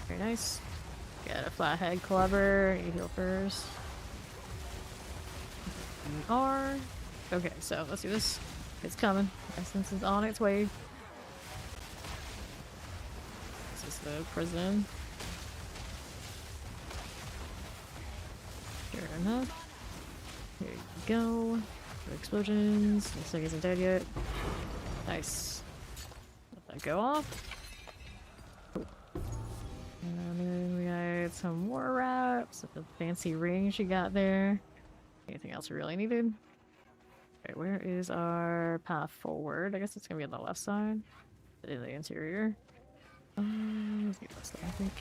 Very nice. Got a flathead clubber. You heal first. You are. Okay, so let's do this. It's coming. Essence is on its way. This is the prison. Sure enough. Here you go. Explosions. Looks like he isn't dead yet. Nice. Let that go off. And then we got some more wraps. The fancy ring she got there. Anything else we really needed? Okay, where is our path forward? I guess it's gonna be on the left side. In the interior. Let's get this thing, I think.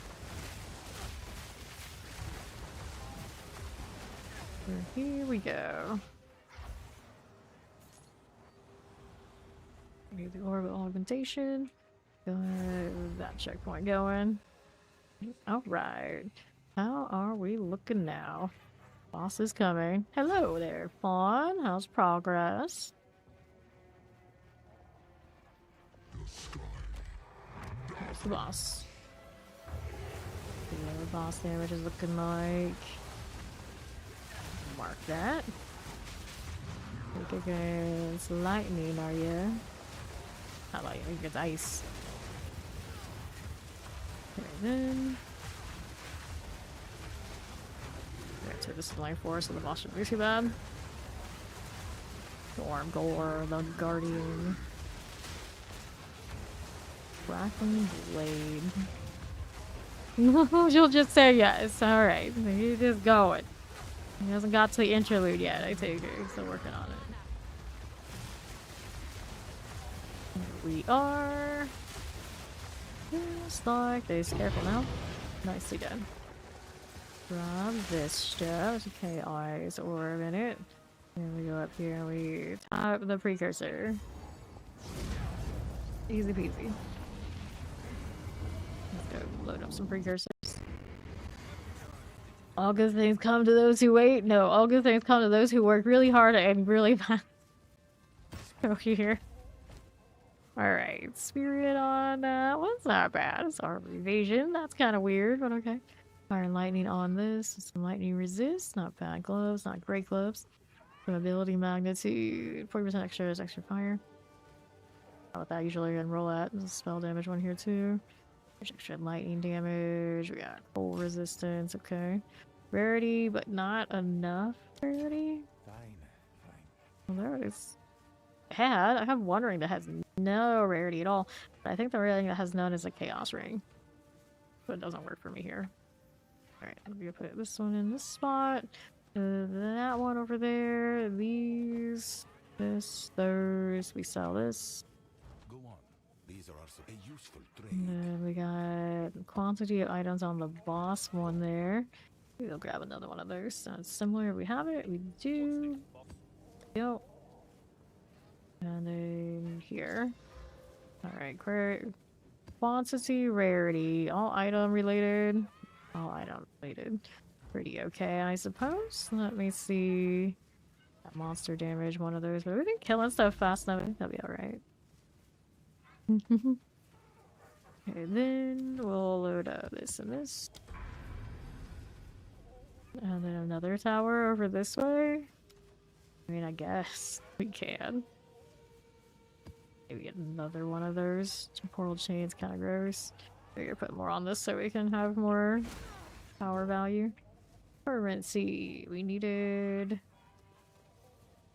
Here we go. Need the orbital augmentation. Got that checkpoint going. Alright. How are we looking now? Boss is coming. Hello there, Fawn. How's progress? There's the boss. See what the boss damage is looking like. Mark that. Weak against lightning, are you? Not lightning, against ice. then. Alright, so this is line 4, so the boss shouldn't be too bad. Storm Gore, the Guardian. Crackling Blade. You'll just say yes. Alright, he's just going. He hasn't got to the interlude yet, I take it. He's still working on it. Here we are. Just like this. Careful now. Nicely done. Grab this stuff. Okay, eyes orb in it. And we go up here and we tap the precursor. Easy peasy. Let's go load up some precursors. All good things come to those who wait. No, all good things come to those who work really hard and really fast. Go here. Alright, spirit on that one's not bad. It's our evasion. That's kind of weird, but okay. Fire and lightning on this. Some lightning resist. Not bad gloves, not great gloves. Some ability magnitude. 40% extra is extra fire. What that usually can roll at. There's a spell damage one here too. There's extra lightning damage. We got cold resistance. Okay. Rarity, but not enough rarity. Fine. Well, there it is. I have one ring that has no rarity at all. But I think the rare thing that has none is a chaos ring. So it doesn't work for me here. Alright, I'm gonna put this one in this spot. That one over there. These. This. Those. We sell this. Go on. These are also a useful trade. And then we got quantity of items on the boss one there. We'll grab another one of those. Sounds similar. We have it. We do. Yep. And then here. Alright, quantity, rarity. All item related. All item related. Pretty okay, I suppose. Let me see. That monster damage, one of those. But we've been killing stuff fast enough. I think that'll be alright. Okay, then we'll load up this and this. And then another tower over this way. I mean, I guess we can. Maybe another one of those. Temporal chains, kind of gross. We're gonna put more on this so we can have more power value. Currency. We needed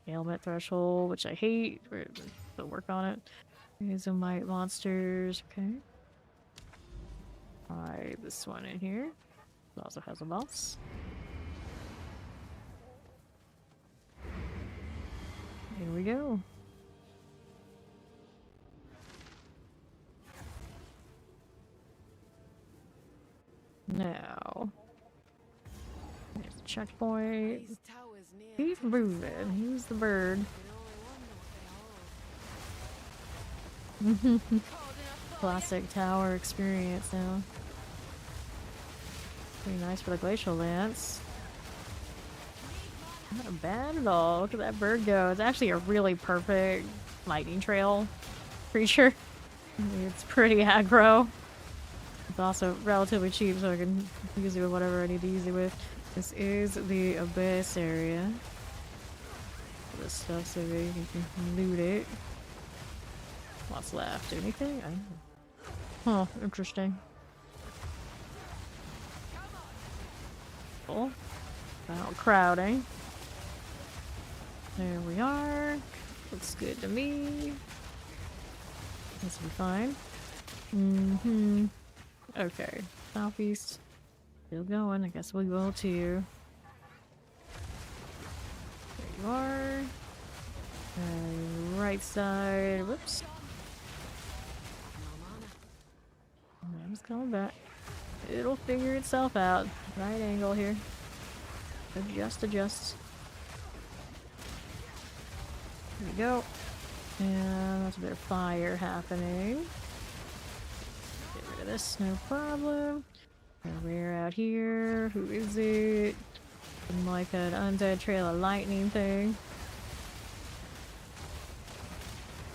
ailment threshold, which I hate. We're gonna work on it. Azomite monsters. Okay. Alright, this one in here. It also has a boss. Here we go. Now, there's a checkpoint. These towers near He's moving. He's the bird. Classic tower experience now. Pretty nice for the Glacial Lance. Not bad at all. Look at that bird go. It's actually a really perfect lightning trail creature. It's pretty aggro. It's also relatively cheap, so I can use it with whatever I need to use it with. This is the Abyss area. This stuff so that you can loot it. What's left? Anything? Huh, interesting. Cool. About crowding. There we are. Looks good to me. This will be fine. Mm-hmm. Okay. Southeast. Still going. I guess we will too. There you are. Right side. Whoops. I'm just coming back. It'll figure itself out. Right angle here. Adjust. There we go. And that's a bit of fire happening. Get rid of this, no problem. We're out here. Who is it? Like an undead trail of lightning thing.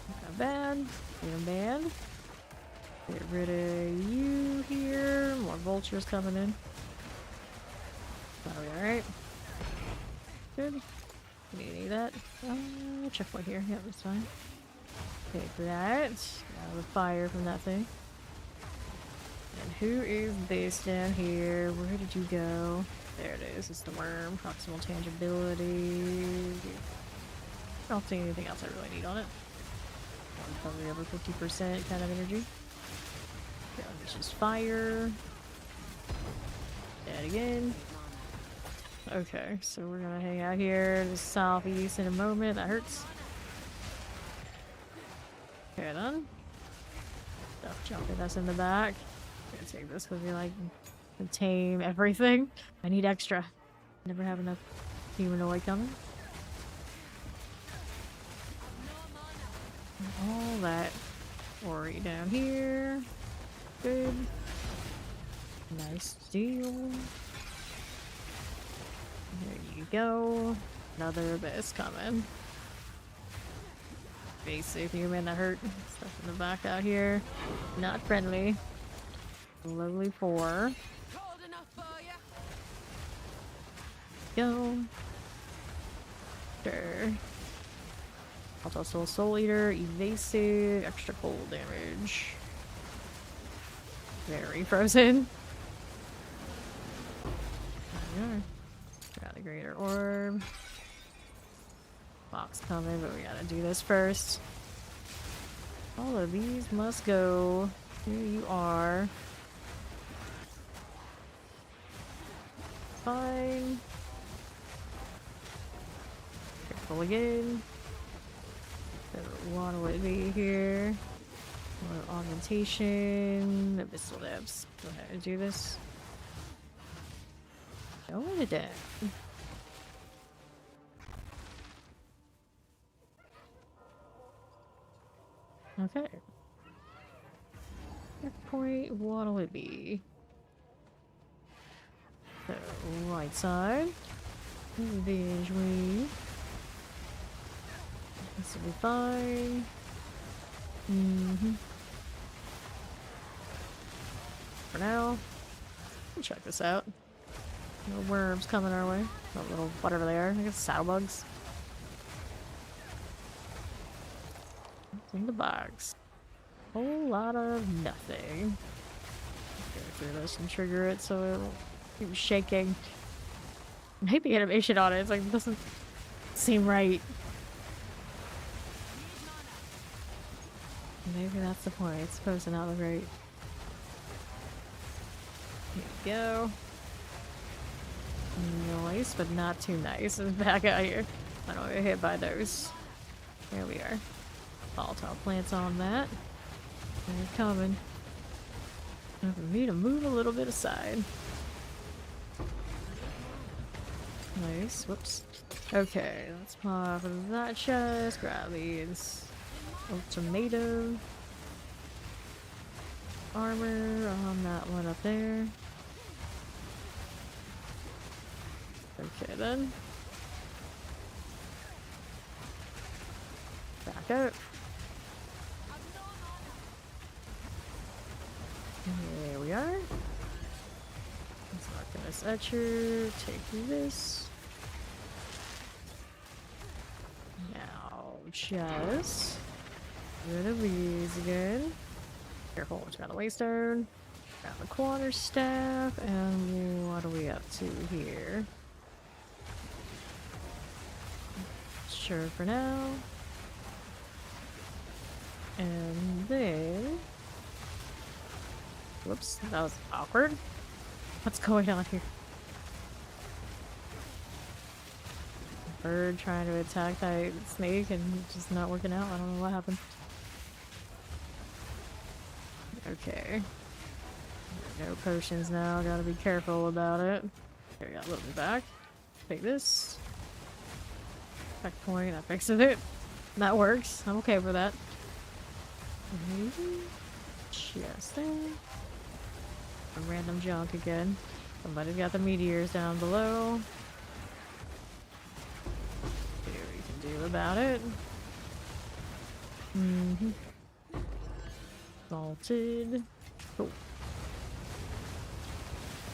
Not bad. Not bad. Get rid of you here. More vultures coming in. Are we alright? Good. Need that. Checkpoint here. Yep, that's fine. Take that. Out of the fire from that thing. And who is this down here? Where did you go? There it is. It's the worm. Proximal tangibility. I don't see anything else I really need on it. Probably over 50% kind of energy. Yeah, it's just fire. That again. Okay, so we're gonna hang out here to the southeast in a moment. That hurts. Okay, then. Stuff jumping us in the back. I'm gonna take this because we like to tame everything. I need extra. Never have enough humanoid coming. All that ori down here. Good. Nice deal. There you go. Another abyss coming. Basic human, that hurt. Stuff in the back out here. Not friendly. Lovely 4. Cold enough for you. Go. Sure. Also Soul Eater, evasive, extra cold damage. Very frozen. There we are. Got the greater orb. Box coming, but we gotta do this first. All of these must go. Here you are. Fine. Careful again. What'll it be here? Augmentation. Abyssal depths. Go ahead and do this. Go to death. Okay. Checkpoint, what'll it be? So, right side. Visually. This will be fine. For now, we'll check this out. Little worms coming our way. Oh, little whatever they are. I guess saddlebugs. What's in the box? Whole lot of nothing. Go through this and trigger it so it won't keep shaking. I hate the animation on it. It's like it doesn't seem right. Maybe that's the point. It's supposed to not look right. Here we go. Nice, but not too nice. It's back out here. I don't get hit by those. There we are. Volatile plants on that. They're coming. Time for me to move a little bit aside. Nice. Whoops. Okay, let's pop that chest. Grab these. Ultimatum. Armor on that one up there. Okay then. Back up. There we are. Let's mark this etcher. Take this. Now, chest. Rid of these again. Careful, we got a waystone. Got the quarterstaff, and what are we up to here? Sure for now. And then... Whoops, that was awkward. What's going on here? Bird trying to attack that snake and just not working out. I don't know what happened. Okay. No potions now. Gotta be careful about it. There we go. A little bit back. Take this. Checkpoint. That fixes it. That works. I'm okay with that. Just there. Some random junk again. Somebody's got the meteors down below. See what we can do about it. Salted. Cool.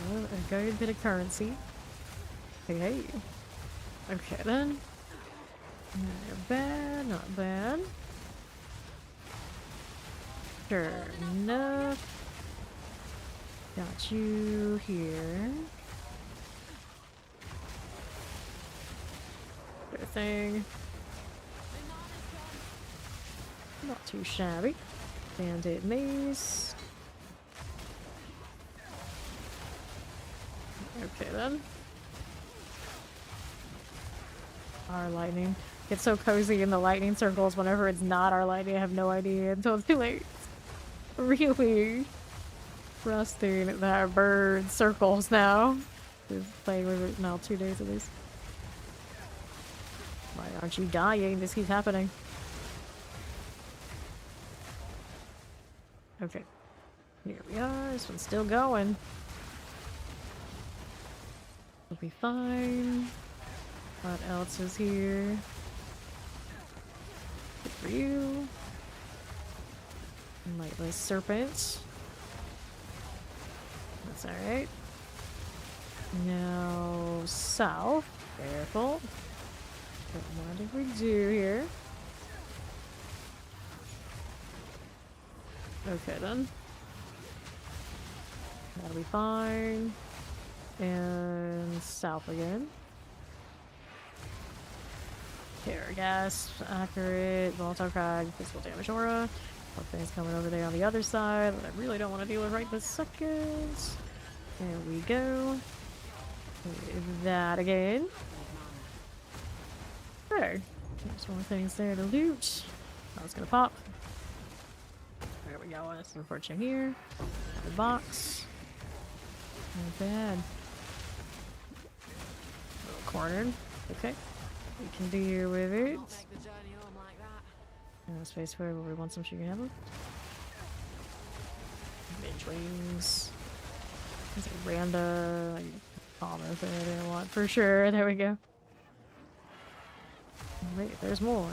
Well, a good bit of currency. Hey. Okay then. Not bad, not bad. Sure enough. Got you here. Good thing. Not too shabby. Bandit mace. Okay then. Our lightning. Get so cozy in the lightning circles whenever it's not our lightning. I have no idea until it's too late. Really trusting that bird circles now. We've played with it now 2 days at least. Why aren't you dying? This keeps happening. Okay. Here we are. This one's still going. We'll be fine. What else is here? Good for you. Lightless serpent. That's alright. Now, south. Careful. What did we do here? Okay then. That'll be fine. And south again. Here, gas, accurate, volatile crag, physical damage aura. Things coming over there on the other side that I really don't want to deal with right this second. There we go. Do that again. There. There's more things there to loot. I was gonna pop. There we go. That's unfortunate here. The box. Not bad. A little cornered. Okay. We can deal with it. I'll take the journey home like that. And a space where we want some sugar hammer. Mage wings. There's a randa, like, common thing I didn't want for sure. There we go. Wait, there's more.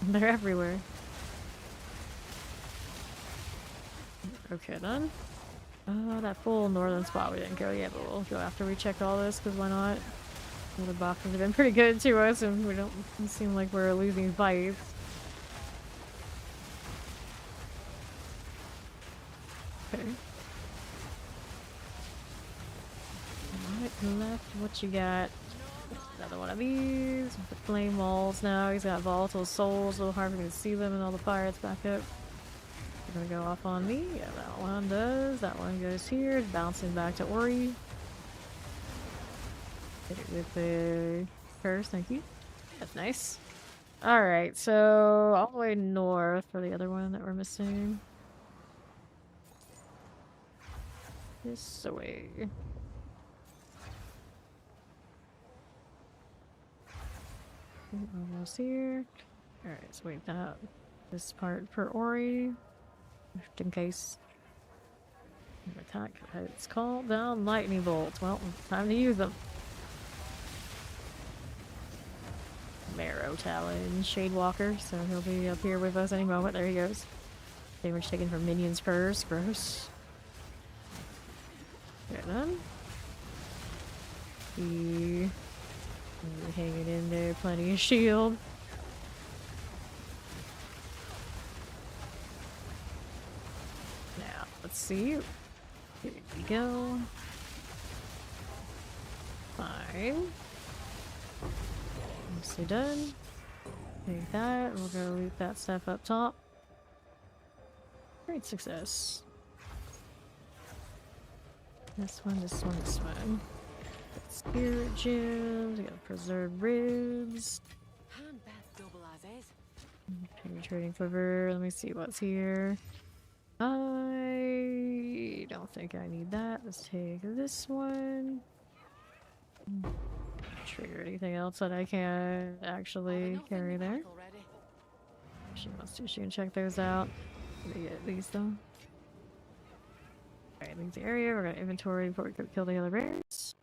They're everywhere. Okay then. That full northern spot we didn't go yet, but we'll go after we check all this, because why not? The boxes have been pretty good to us, and we don't seem like we're losing bites. Okay. Right, left, what you got? Another one of these. With the flame walls now. He's got volatile souls, a little hard for me to see them, and all the pirates back up. They're gonna go off on me. Yeah, that one does. That one goes here. It's bouncing back to Ori. Hit it with the curse, thank you. That's nice. Alright, so all the way north for the other one that we're missing. This way. Almost here. Alright, so wait that. This part for Ori. Just in case. Attack. It's called down lightning bolts. Well, time to use them. Marrow Talon, Shade Walker, so he'll be up here with us any moment. There he goes. Damage taken from minions first. Gross. There then. He hanging in there, plenty of shield. Now, let's see. Here we go. Fine. Mostly done. Take that. We'll go loot that stuff up top. Great success. This one, this one, this one. Spirit gems. We got preserved ribs. Hand bath double as is. Penetrating quiver. Let me see what's here. I don't think I need that. Let's take this one. Trigger anything else that I can actually carry there. If she wants to, she can check those out. Let me get these though. Alright, leave the area. We're gonna inventory before we go kill the other bears.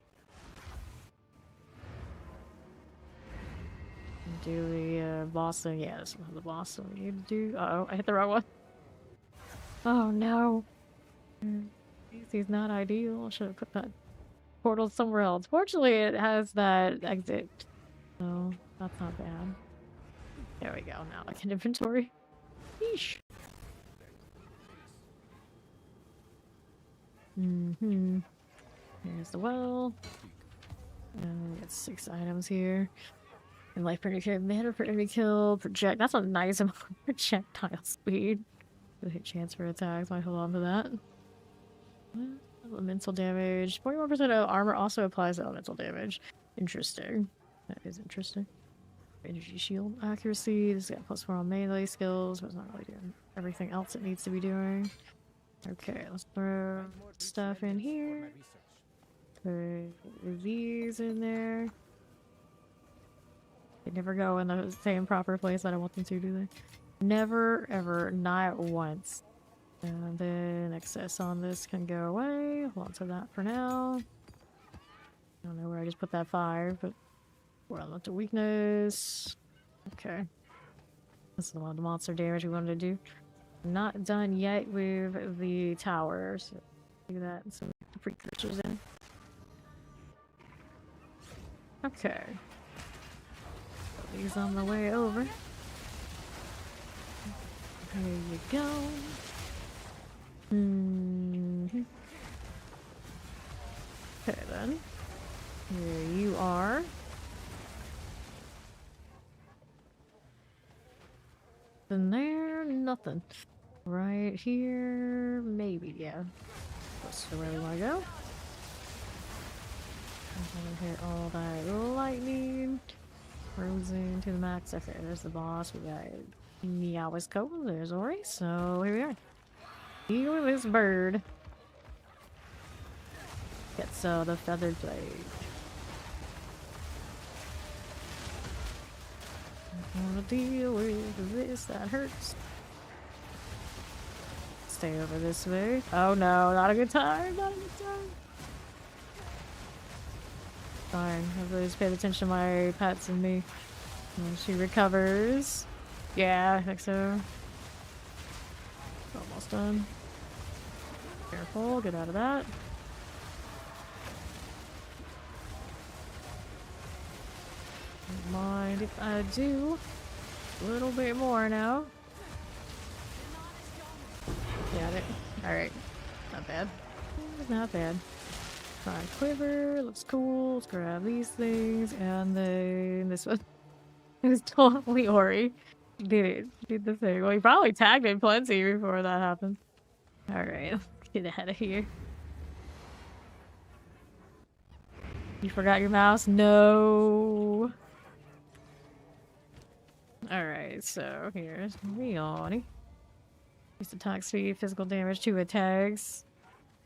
Do the boss thing. Yeah, this one's the boss thing we need to do. Uh oh, I hit the wrong one. Oh no. He's not ideal. Should have put that portal somewhere else. Fortunately, it has that exit, so that's not bad. There we go. Now I can inventory. Yeesh. Mm-hmm. Here's the well. And we got 6 items here. And life for every mana for every kill. Project. That's a nice amount of projectile speed. Good hit chance for attacks. Might hold on to that. Elemental damage. 41% of armor also applies to elemental damage. Interesting. That is interesting. Energy shield accuracy. This got +4 on melee skills, but it's not really doing everything else it needs to be doing. Okay, let's throw stuff in here. Put these in there. They never go in the same proper place that I want them to, do they? Never, ever, not once. And then excess on this can go away. Hold on to that for now. I don't know where I just put that 5, but we're on to weakness. Okay. This is the one of the monster damage we wanted to do. Not done yet with the tower, so do that and some precursors in. Okay. Put these on the way over. There you go. Okay then. Here you are. Nothing there, nothing. Right here, maybe, yeah. That's where we want to go. I'm gonna hit all that lightning. Frozen to the max. Okay, there's the boss. We got Meow's Cove. There's Ori. So here we are. Here with this bird. Gets the feathered blade. I wanna deal with this. That hurts. Stay over this way. Oh no, not a good time. Not a good time. Fine. Everybody's paid attention to my pets and me. And she recovers. Yeah, I think so. Almost done. Careful, get out of that. Don't mind if I do. A little bit more now. Got it. Alright. Not bad. Not bad. Fine quiver. Looks cool. Let's grab these things. And then this one. It was totally Ori. Did it. Did the thing. Well, he probably tagged it plenty before that happened. Alright. Let's get ahead of here. You forgot your mouse? No. Alright, so here's Leonie. Use attack speed, physical damage, 2 attacks.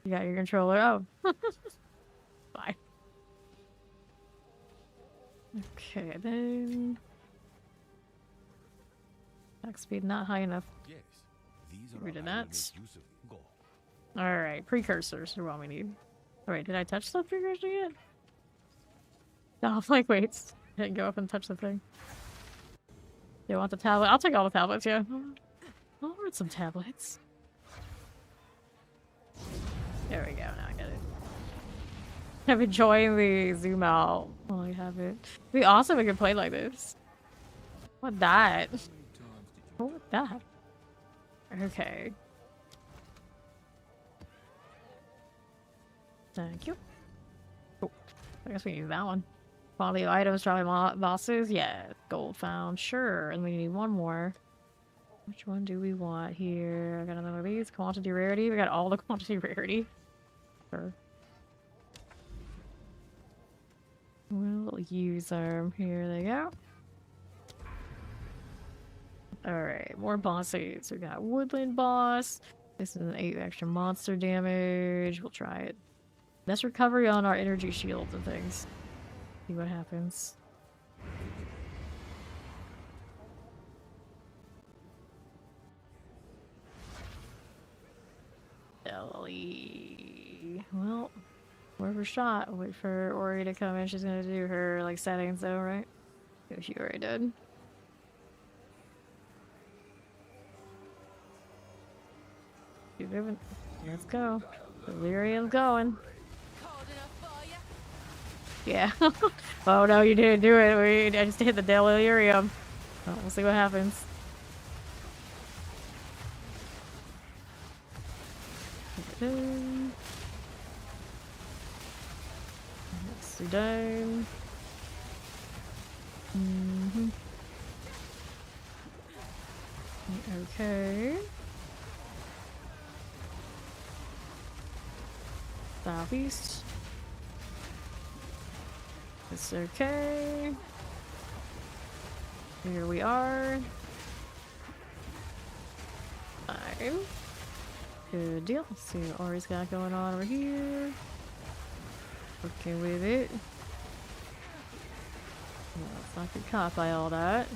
You got your controller. Oh. Bye. Okay, then. Attack speed not high enough. Yes, these Get rid of how I that. make use of Go. Alright, precursors are what we need. Alright, did I touch the precursor yet? No, I'm like, wait. I didn't go up and touch the thing. You want the tablet? I'll take all the tablets, yeah. I'll read some tablets. There we go, now I get it. I'm enjoying the zoom out while I have it. It'd be awesome if we could play like this. What that? What that? Okay. Thank you. Oh, I guess we need that one. Quality of items, try bosses. Yeah, gold found. Sure. And we need one more. Which one do we want here? I got another one of these. Quantity rarity. We got all the quantity rarity. Sure. We'll use them. Here they go. Alright, more bosses. We got Woodland boss. This is an 8 extra monster damage. We'll try it. That's recovery on our energy shields and things. See what happens. Ellie. Well, whoever shot. Wait for Ori to come in. She's gonna do her like settings though, right? Oh, she already did. Keep moving. Let's go. Delirium's going. Cold enough for you? Yeah. Oh no, you didn't do it. I just hit the delirium. Oh, we'll see what happens. Stay down. Okay. Southeast. It's okay. Here we are. Fine. Good deal. Let's see what Ori's got going on over here. Working with it. Let's not get caught by all that.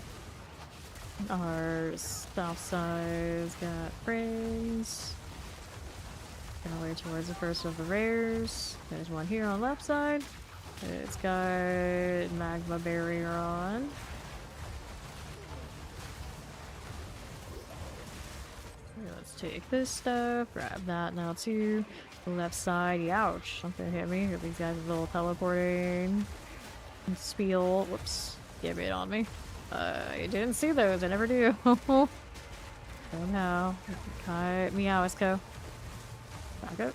Our south side's got friends. Gonna way towards the first of the rares. There's one here on the left side. It's got magma barrier on. Okay, let's take this stuff, grab that now too. The left side, ouch, something hit me. Here these guys are little teleporting. And spiel, whoops, get it on me. I didn't see those, I never do. Somehow. Cut me out, let's go. Back up.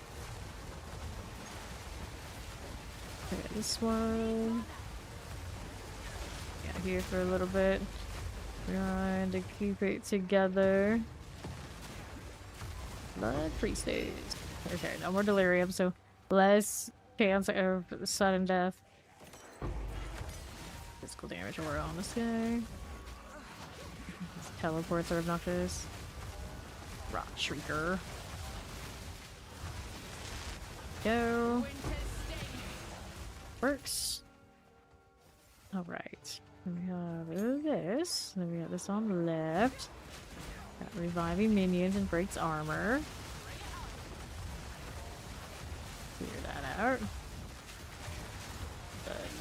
Okay, this one. Yeah, here for a little bit. Trying to keep it together. Blood priestess. Okay, no more delirium, so less chance of sudden death. Physical damage over on this guy. These teleports are obnoxious. Rock Shrieker. Go. Works. Alright. We have this. Then we have this on the left. Got reviving minions and breaks armor. Clear that out.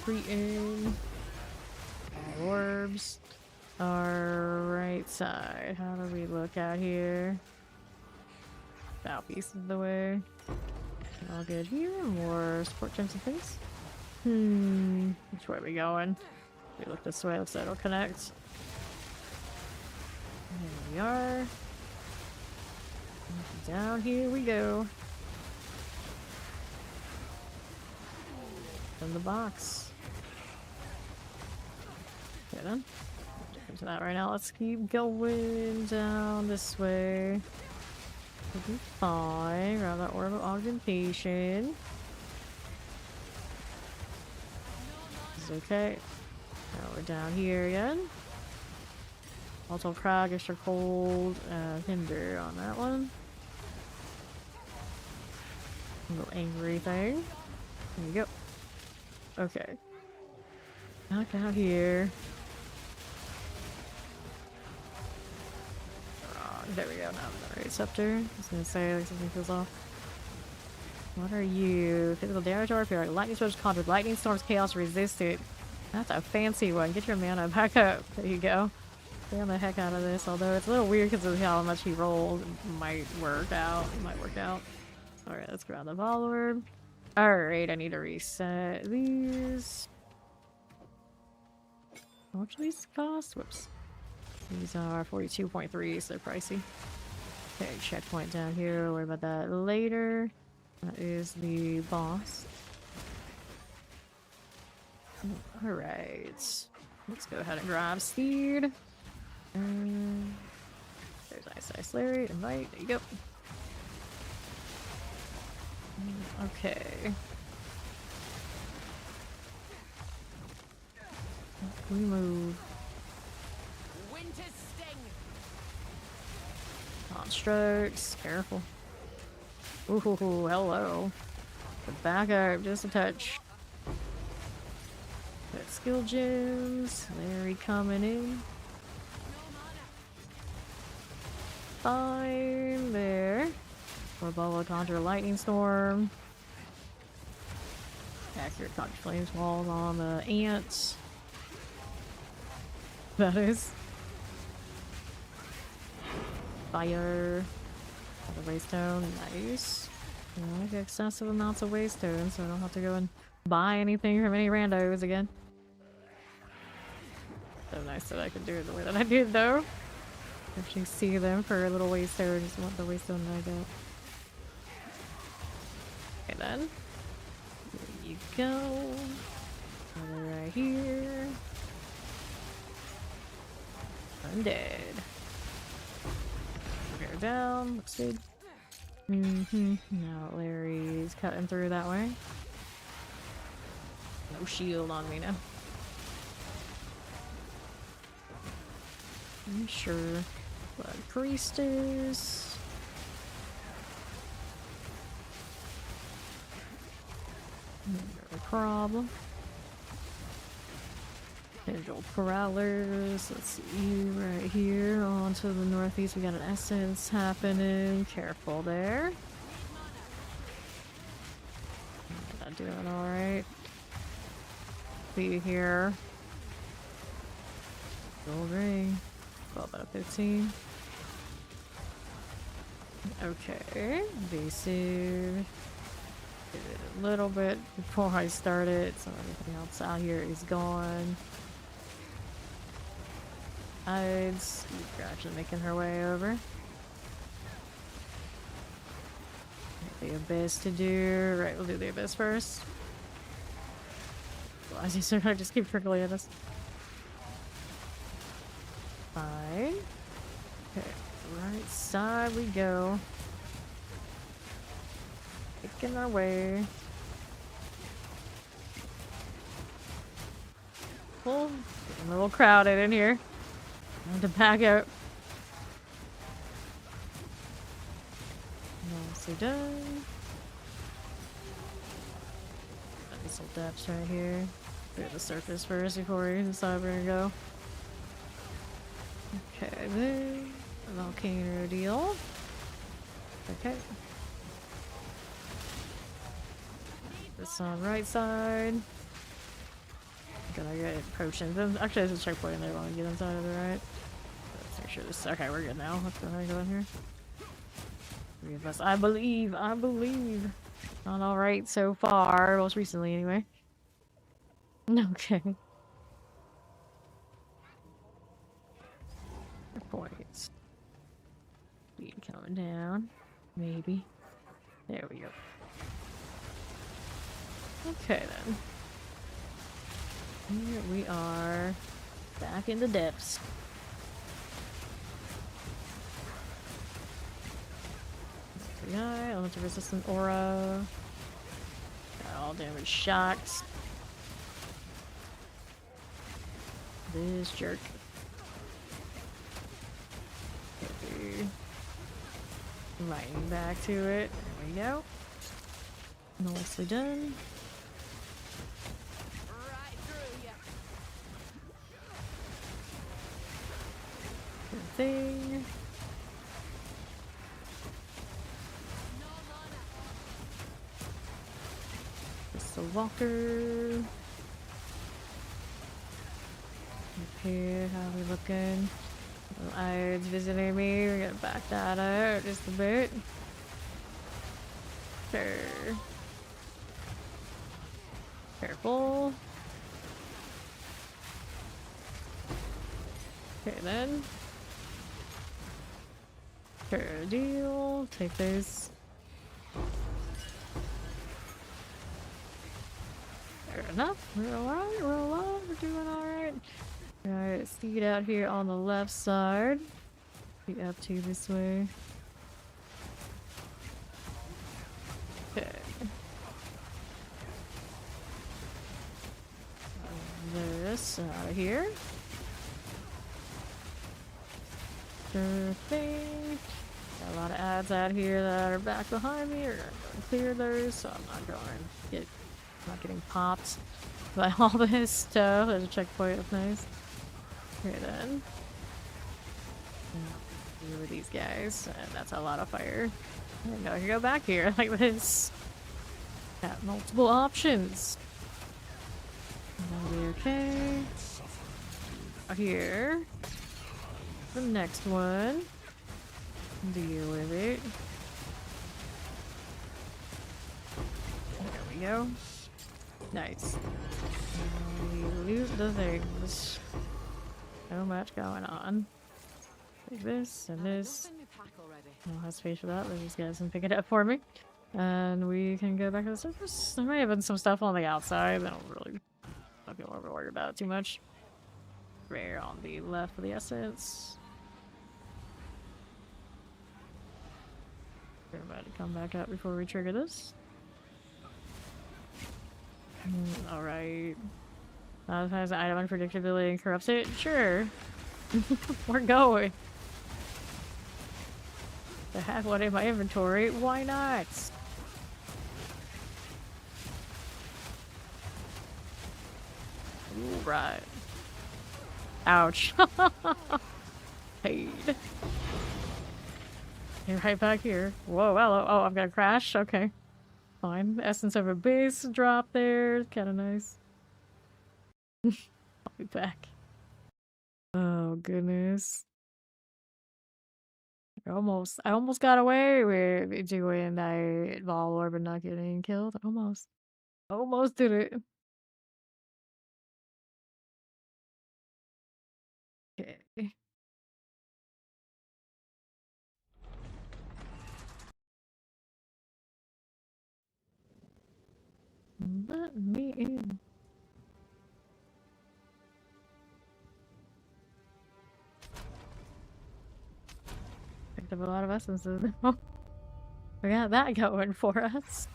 Cretin. Orbs. Our right side. How do we look out here? Southeast is the way. All good here. More support gems and things. Which way are we going? We look this way, looks like it'll connect. There we are. Down here we go. In the box. Okay then. Jump into that right now. Let's keep going down this way. We'll be fine. Grab that orb of augmentation. This is okay. Now we're down here again. Also crag, extra cold, hinder on that one. Little angry thing. There you go. Okay. Back out here. There we go, now the right scepter. I was gonna say, like, something feels off. What are you? Physical damage or periodic lightning storms conjured. Lightning storms chaos resisted. That's a fancy one. Get your mana back up. There you go. Damn the heck out of this. Although it's a little weird because of how much he rolled. It might work out. It might work out. Alright, let's grab the ball orb. Alright, I need to reset these. How much do these cost? Whoops. These are 42.3, so they're pricey. Okay, checkpoint down here. We'll worry about that later. That is the boss. Alright. Let's go ahead and grab Steed. There's Ice Larry. Invite. There you go. Okay. We move. Constructs. Careful. Ooh, hello. The back up just a touch. Got skill gems. Larry coming in. Fine there. Or Bubble conjure lightning storm. Accurate conjure flames walls on the ants. That is. Fire. The waystone. Nice. I like excessive amounts of waystone, so I don't have to go and buy anything from any randos again. So nice that I could do it the way that I did, though. Actually see them for a little waystone. Just want the waystone that I got. Okay then. There you go. Another right here. Undead. Bear down. Looks good. Now Larry's cutting through that way. No shield on me now. I'm sure. Blood Priestess. No problem. Angel Prowlers. Let's see, you right here. On to the northeast. We got an essence happening. Careful there. Not doing alright. Be here. Gold ring. 12 out of 15. Okay. Basic. Did it a little bit before I started, so everything else out here is gone. Hides. Gradually making her way over. The abyss to do. Right, we'll do the abyss first. Well, as you said, I just keep trickling at us. Fine. Okay, right side we go. Making our way. Oh, getting a little crowded in here. I have to back out. Nicely done. Nice little depths right here. Clear the surface first before we decide where to go. Okay, then a volcano deal. Okay. This on right side. Gotta get potions. Actually, there's a checkpoint in there. I want to get inside of it, right? Let's make sure this. Okay, we're good now. Let's go ahead and go in here. Three of us. I believe. I believe. Not all right so far. Most recently, anyway. Okay. Points. Speed coming down. Maybe. There we go. Okay then. Here we are. Back in the depths. Yeah, elemental resistant aura. Got all damage shots. This jerk. Okay. Lightning back to it. There we go. Nicely done. Right through ya. Good thing. No mana. Just a walker. Up here, how are we looking? Little eyes visiting me. We're gonna back that out just a bit. Sure. Careful. Okay then. Fair deal. Take this. Fair enough. We're alright. We're alive. We're doing alright. Alright, seed out here on the left side. Be up to this way. Okay. This out of here. Sure thing. Got a lot of ads out here that are back behind me. We're gonna go and clear those, so I'm not getting popped by all this stuff. There's a checkpoint. That's nice. Okay then. Deal with these guys, and that's a lot of fire. I didn't know I could go back here like this. Got multiple options. That'll be okay. Here. The next one. Deal with it. There we go. Nice. We loot the things. So much going on. Take this and this. Open my pack already. I don't have space for that. These guys can pick it up for me. And we can go back to the surface. There may have been some stuff on the outside. I don't really fucking worry about it too much. Rare on the left of the essence. We're about to come back up before we trigger this. Alright. Has item unpredictability and corrupts it? Sure. We're going. To have one in my inventory, why not? Right. Ouch. Paid. You're right back here. Whoa, hello. Oh, I'm gonna crash? Okay. Fine. The essence of a base drop there. Kinda nice. I'll be back. Oh, goodness. I almost got away with doing that ball orb and not getting killed. Almost did it. Okay. Let me in. Picked up a lot of essences. We got that going for us.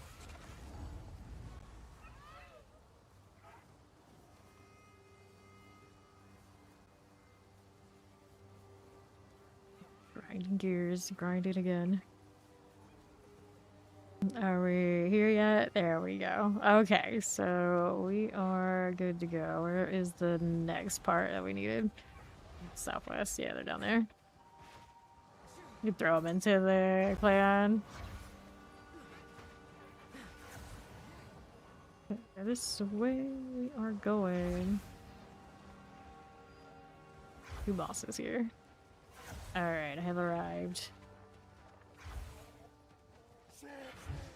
Grinding gears, grind it again. Are we here yet? There we go. Okay, so we are good to go. Where is the next part that we needed? Southwest. Yeah, they're down there. You can throw them into the clan. This way we are going. 2 bosses here. Alright, I have arrived.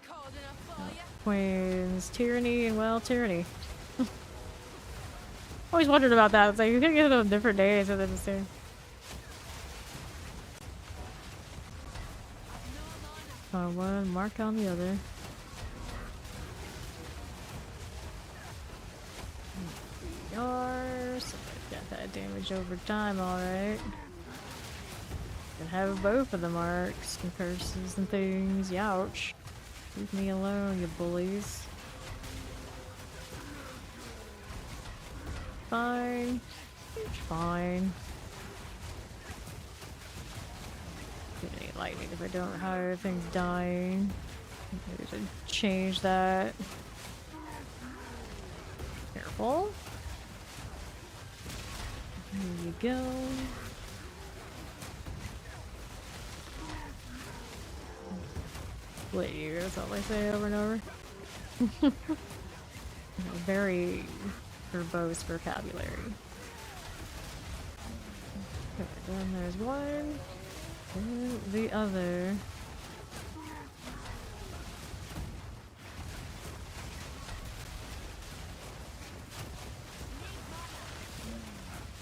Cold enough for ya? Queen's Tyranny and well, Tyranny. Always wondered about that. It's like you can get it on different days and then the same. On one, mark on the other. So got that damage over time, alright. Can have both of the marks and curses and things. Youch. Leave me alone, you bullies. Fine. It's fine. Gonna need lightning if I don't have things dying. Maybe to change that. Careful. There you go. Wait, that's all I say over and over. Very verbose vocabulary. Okay, then there's one. And the other.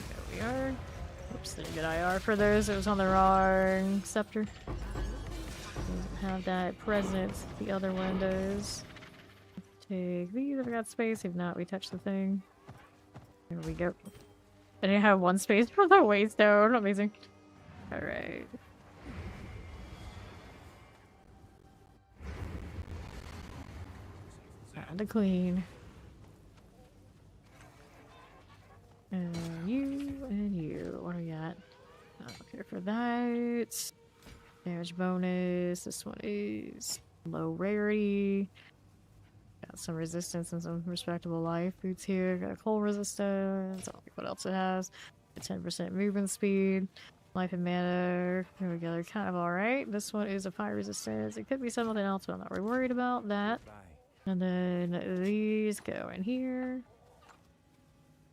There we are. Oops, didn't get IR for those. It was on the wrong scepter. Doesn't have that present. The other one does. Take these if I got space. If not, we touch the thing. There we go. I didn't have one space for the waystone. Amazing. Alright. Time to clean. And you. What do we got? I don't care for that. Damage bonus. This one is low rarity. Got some resistance and some respectable life boots here. Got a cold resistance. I don't think what else it has. A 10% movement speed. Life and mana. There we go. They're kind of alright. This one is a fire resistance. It could be something else, but I'm not really worried about that. And then these go in here.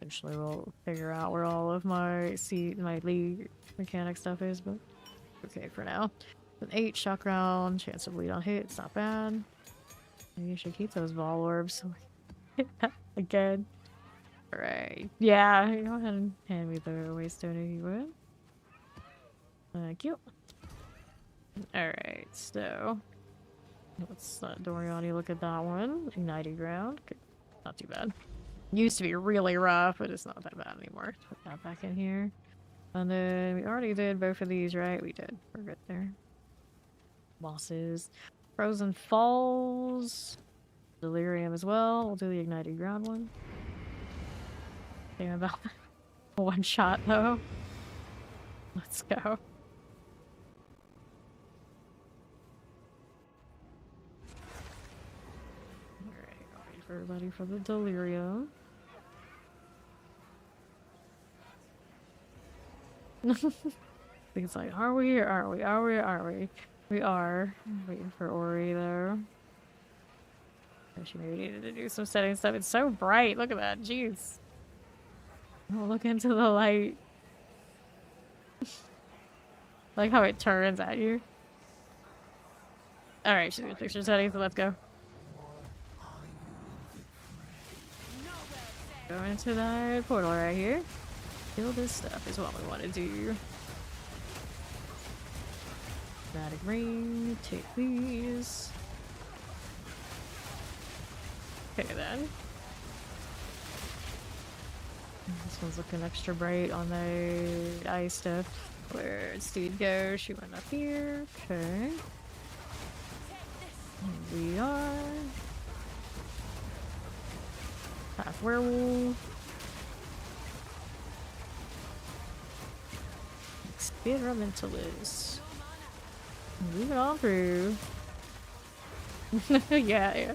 Eventually we'll figure out where all of my league mechanic stuff is, but okay for now. An 8 shock round, chance of lead on hit, it's not bad. Maybe you should keep those ball orbs. Again. Alright. Yeah, go ahead and hand me the waystone if you would. Thank you. Alright, so Let's let Doriani look at that one. Ignited ground. Okay. Not too bad. Used to be really rough, but it's not that bad anymore. Put that back in here. And then we already did both of these, right? We did. We're good there. Bosses. Frozen Falls. Delirium as well. We'll do the ignited ground one. Damn about one shot though. Let's go. Alright, wait for everybody for the delirium. I think it's like, are we or are we? Are we? Are we? We are. Waiting for Ori though. She maybe needed to do some setting stuff. It's so bright. Look at that. Jeez. Oh, look into the light. Like how it turns at you. Alright, she's gonna fix her settings, so let's go. Go into that portal right here. Kill this stuff is what we want to do. Static ring, take these. Okay then. This one's looking extra bright on the ice stuff. Where'd Steed go? She went up here. Okay. Here we are. Half werewolf. Experimentalist. Moving on through. yeah.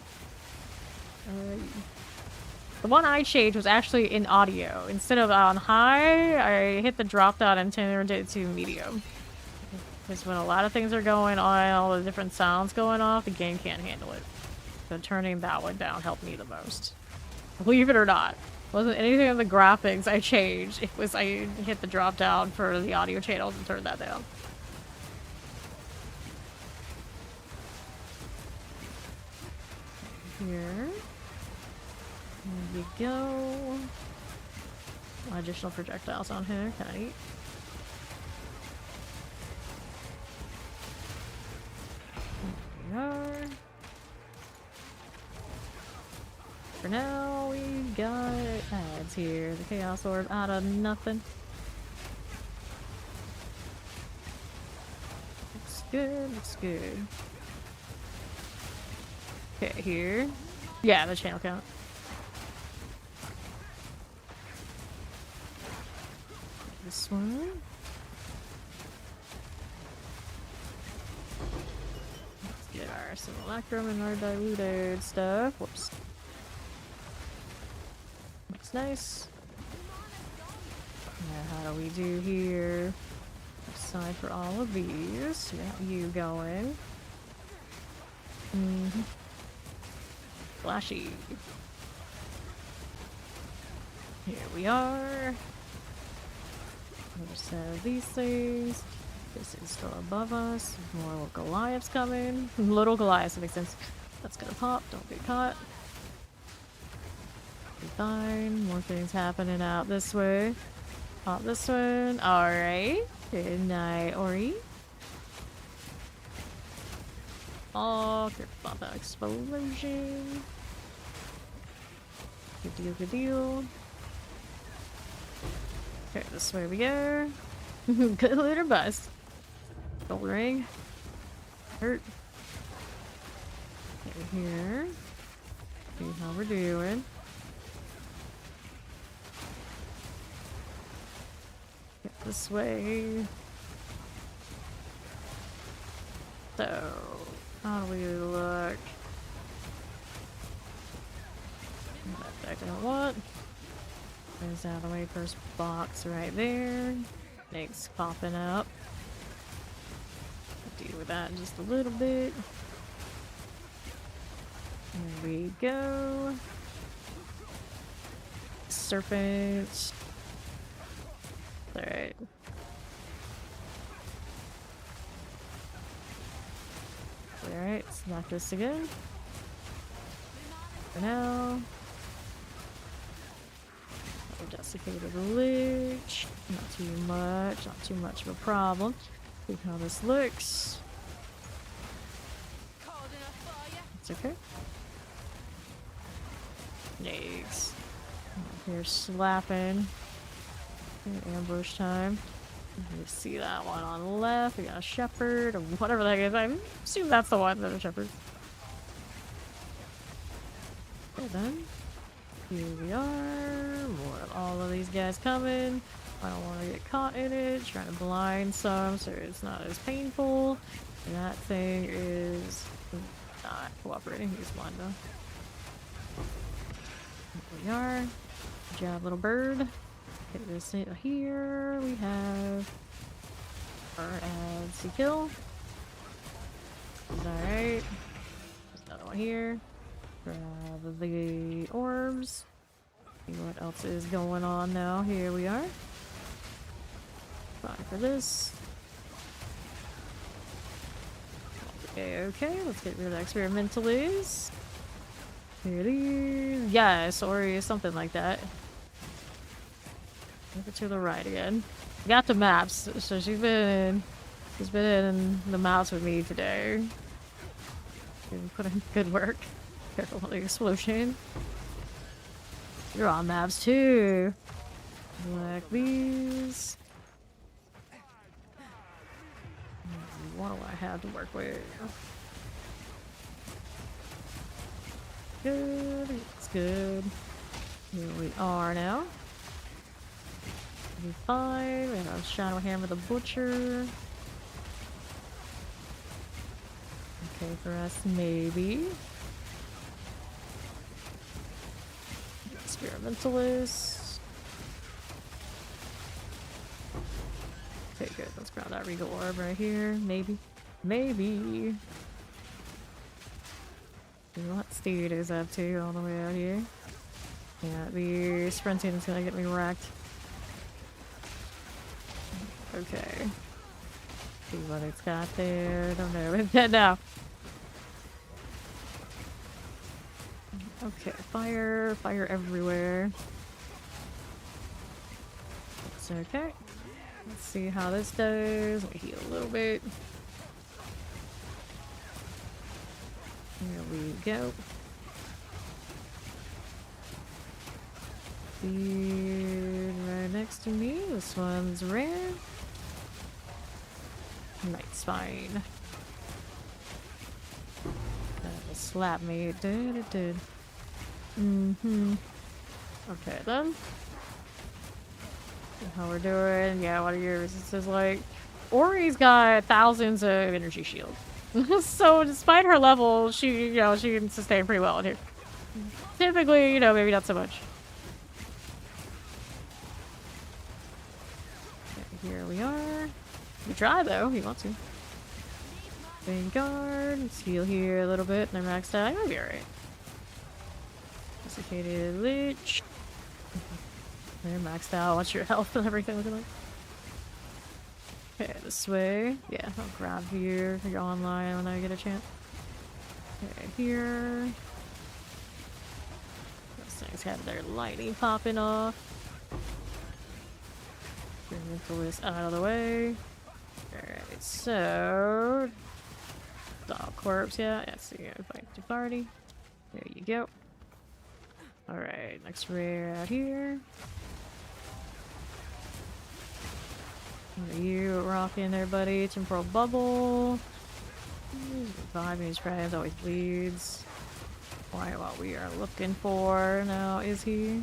The one I changed was actually in audio. Instead of on high, I hit the drop down and turned it to medium. Because when a lot of things are going on, all the different sounds going off, the game can't handle it. So turning that one down helped me the most. Believe it or not. It wasn't anything of the graphics I changed. It was I hit the drop down for the audio channels and turned that down. Here. There we go. Additional projectiles on here. Can I eat? There we are. For now, we got ads here. The Chaos Orb out of nothing. Looks good, looks good. Okay, here. Yeah, the channel count. This one. Let's get our simulacrum and our diluted stuff. Whoops. Looks nice. Now, how do we do here? Aside for all of these. We got you going. Flashy. Here we are. Another set of these things. This is still above us. More little Goliaths coming. Little Goliaths, that makes sense. That's gonna pop. Don't get caught. Be fine. More things happening out this way. Pop this one. Alright. Good night, Ori. Oh, careful about that explosion. Good deal, good deal. Okay, this way we go. Good loot or bust. Gold ring. Hurt. Okay, here. See how we're doing. Get this way. So, how do we look? That I don't want. There's out of the way first box right there. Eggs popping up. I'll deal with that in just a little bit. There we go. Serpent. Alright. Alright, let's knock this again. For now. Desiccated lich. Not too much of a problem. See how this looks. Cold enough It's okay. Yikes. Here slapping. Ambush time. You see that one on the left. We got a shepherd or whatever that is. I assume that's the one, the shepherd. Okay then. Here we are. More of all of these guys coming. I don't want to get caught in it. Trying to blind some so it's not as painful. And that thing is not cooperating. He's blind though. Here we are. Good job, little bird. Get this here. We have our ads to kill. Alright. There's another one here. Grab the orbs. See what else is going on now. Here we are. Fine for this. Okay, let's get rid of the experimentalists. Here it is. Yes, or something like that. Move it to the right again. Got the maps, so she's been in the maps with me today. She's put in good work. Careful with the explosion. You're on maps too. Like these. What do I have to work with? Good. It's good. Here we are now. Be fine. We have a Shadow Hammer the Butcher. Okay, for us, maybe. Experimentalist. Okay, good. Let's grab that Regal Orb right here. Maybe. Maybe. See what Steed is up to all the way out here. Yeah, the sprinting is gonna get me wrecked. Okay. See what it's got there. Don't know. It's dead now. Okay, fire. Fire everywhere. It's okay. Let's see how this does. Let me heal a little bit. Here we go. Beard right next to me. This one's rare. Night's fine. That will slap me. It did, it did. Okay then. How we're doing? Yeah, what are your resistances like? Ori's got thousands of energy shield. So despite her level, she can sustain pretty well in here. Typically, maybe not so much. Okay, here we are. You try though, you want to. Vanguard, let's heal here a little bit, and they're maxed out. I might be alright. Desiccated Lich. They're maxed out. What's your health and everything looking like? Okay, this way. Yeah, I'll grab here for your online when I get a chance. Okay, here. Those things have their lightning popping off. Pull this out of the way. Alright, so. Dog corpse, yeah. Yeah, so you fight the party. There you go. Alright, next rare out here. What are you rocking there, buddy? Temporal Bubble. Revive these friends always bleeds. Why what we are looking for now is he?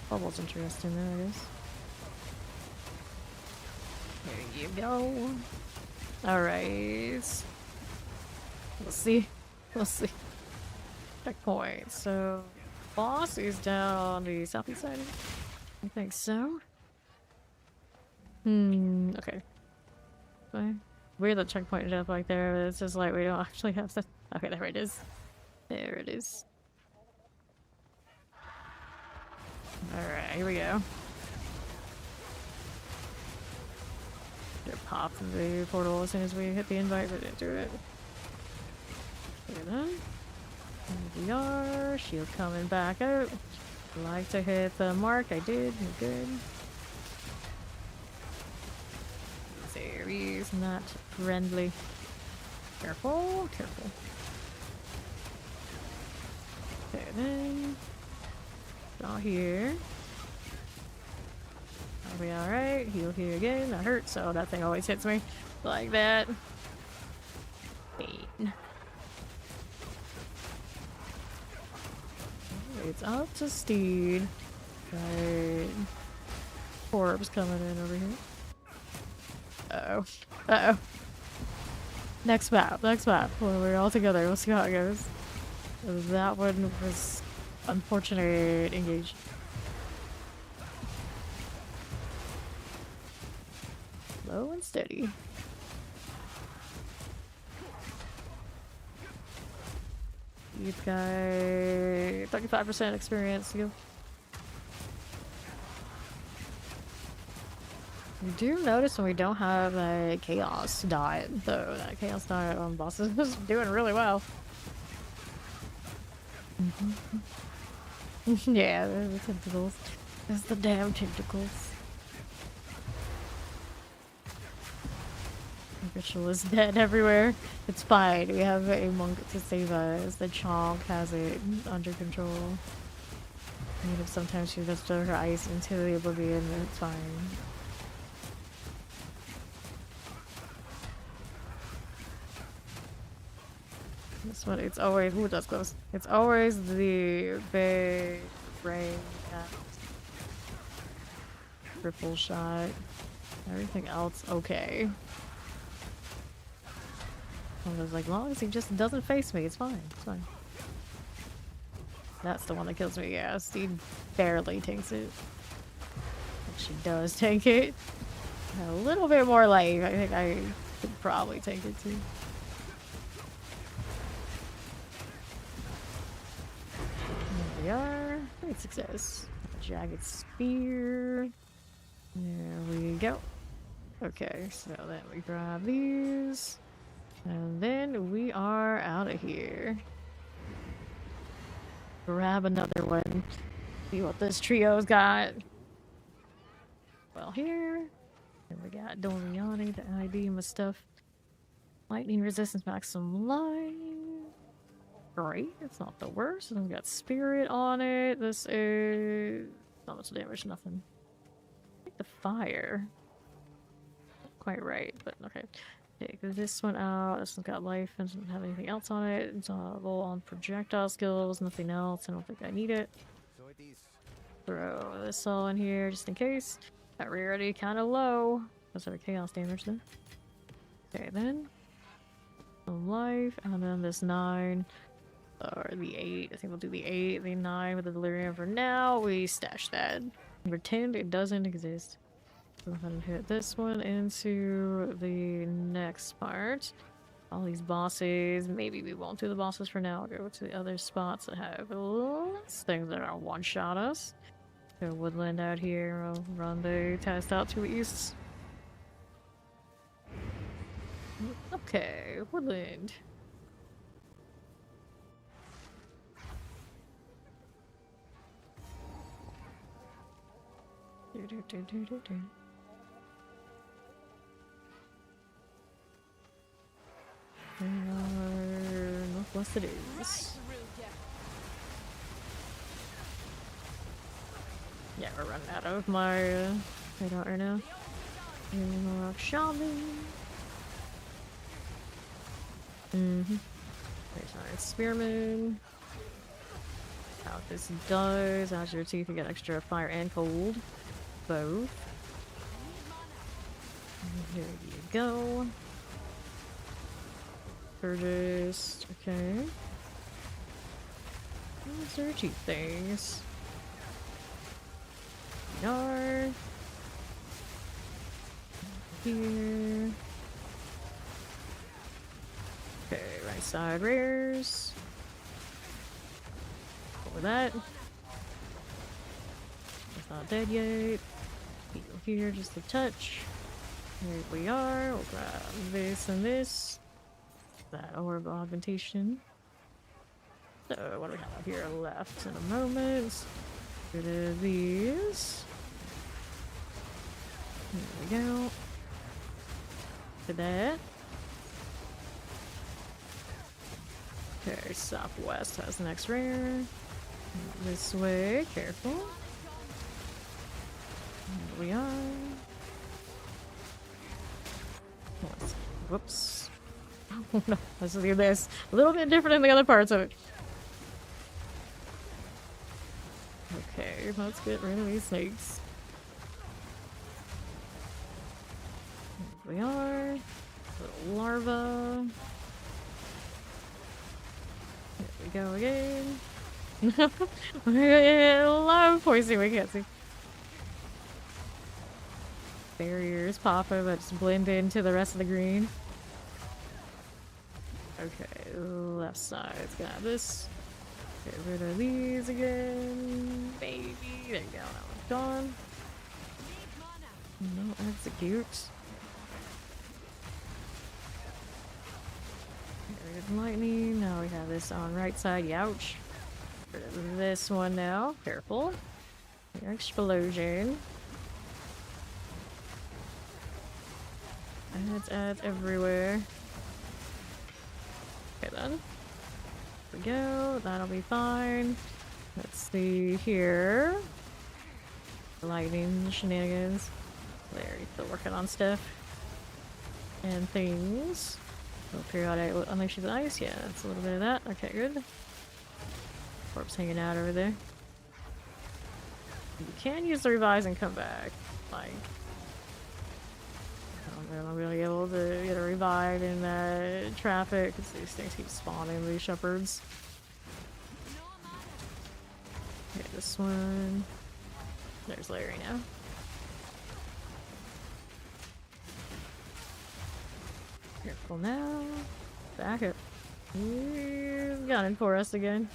Bubble's interesting though, I guess. There you go. Alright. We'll see. We'll see. Checkpoint. So boss is down on the southeast side. I think so. Okay. Fine. Weird that checkpoint is up like there, but it's just like we don't actually have to. Okay, there it is. There it is. Alright, here we go. Should pop the portal as soon as we hit the invite, but didn't do it. Look at that. Here we are. Shield coming back out. Like to hit the mark. I did. We're good. Aries, not friendly. Careful, careful. out here. I'll be alright. Heal here again. That hurts, so that thing always hits me like that. Pain. It's up to Steed. Right. Orbs coming in over here. Uh-oh. Uh-oh. Next map. When we're all together, we'll see how it goes. That one was unfortunate. Engage. Slow and steady. You've got 35% experience to go. You do notice when we don't have a chaos dot, though. That chaos dot on bosses is doing really well. Yeah, there's the tentacles. There's the damn tentacles. Glacial is dead everywhere. It's fine. We have a monk to save us. The Chonk has it under control. Even if sometimes she just throw her ice into the oblivion, it's fine. This one, it's always, ooh, that's close. It's always the big rain triple shot. Everything else, okay. I was like, as long as he just doesn't face me, it's fine. It's fine. That's the one that kills me. Yeah, Steed barely takes it. But she does take it. A little bit more life. I think I could probably take it too. There we are. Great success. Jagged spear. There we go. Okay, so then we grab these. And then we are out of here. Grab another one. See what this trio's got. Well, here. And we got Doriani, the ID, my stuff. Lightning resistance maximum line. Great. It's not the worst. And we got spirit on it. This is not much damage, nothing. I think the fire. Not quite right, but okay. Take this one out. This one's got life and doesn't have anything else on it. It's roll on projectile skills, nothing else. I don't think I need it. So it is. Throw this all in here just in case. That rarity kind of low. That's our chaos damage then. Okay, then. Some life, and then this 9. Or the 8. I think we'll do the 8, the 9 with the delirium for now. We stash that. Pretend it doesn't exist. Go ahead and hit this one into the next part. All these bosses. Maybe we won't do the bosses for now. I'll go to the other spots that have less things that are one-shot us. Go Woodland out here. We'll run the test out to the east. Okay, Woodland. Northwest it is. Yeah, we're running out of my hideout right now. Shaman. There's our spearman. How this does. As your teeth, you get extra fire and cold. Both. Here you go. Burgess. Okay. Those are cheap things. Yard. Here. Okay, right side rares. Over that. It's not dead yet. Heal here just a touch. Here we are. We'll grab this and this. That orb augmentation. So, what do we have here left in a moment? Get rid of these. There we go. To that. Okay, Southwest has the next rare. This way, careful. Here we are. Whoops. Oh no, let's do this. A little bit different than the other parts of it. Okay, let's get rid of these snakes. Here we are. Little larva. There we go again. A lot of poison we can't see. Barriers popping that just blend into the rest of the green. Okay, left side. It's got this. Get rid of these again. Baby. There you go. That one's gone. No, execute. Get rid of lightning. Now we have this on right side. Ouch. Get rid of this one now. Careful. Explosion. Ads everywhere. Okay then. Here we go. That'll be fine. Let's see here. Lightning shenanigans. Larry's still working on stuff. And things. So periodic unleashes the ice. Yeah, that's a little bit of that. Okay, good. Corpse hanging out over there. You can use the revise and come back. Like, I'm really able to get a revive in traffic because these things keep spawning, these shepherds. Okay, this one. There's Larry now. Careful now. Back up. He's gunning for us again.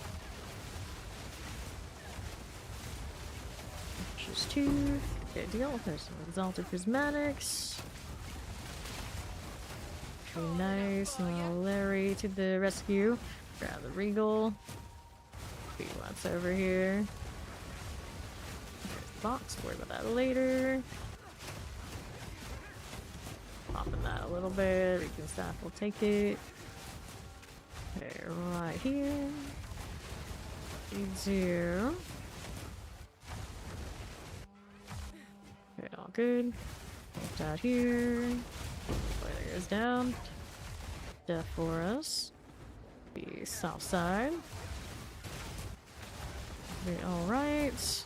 Just two. Good deal. There's some exalted prismatics. Okay, nice. Now Larry to the rescue. Grab the regal. See what's over here. There's the box. Worry about that later. Popping that a little bit. Recon staff will take it. Okay, right here. Zero. Okay, all good. Left out here. There goes down. Death for us. The south side. Be alright.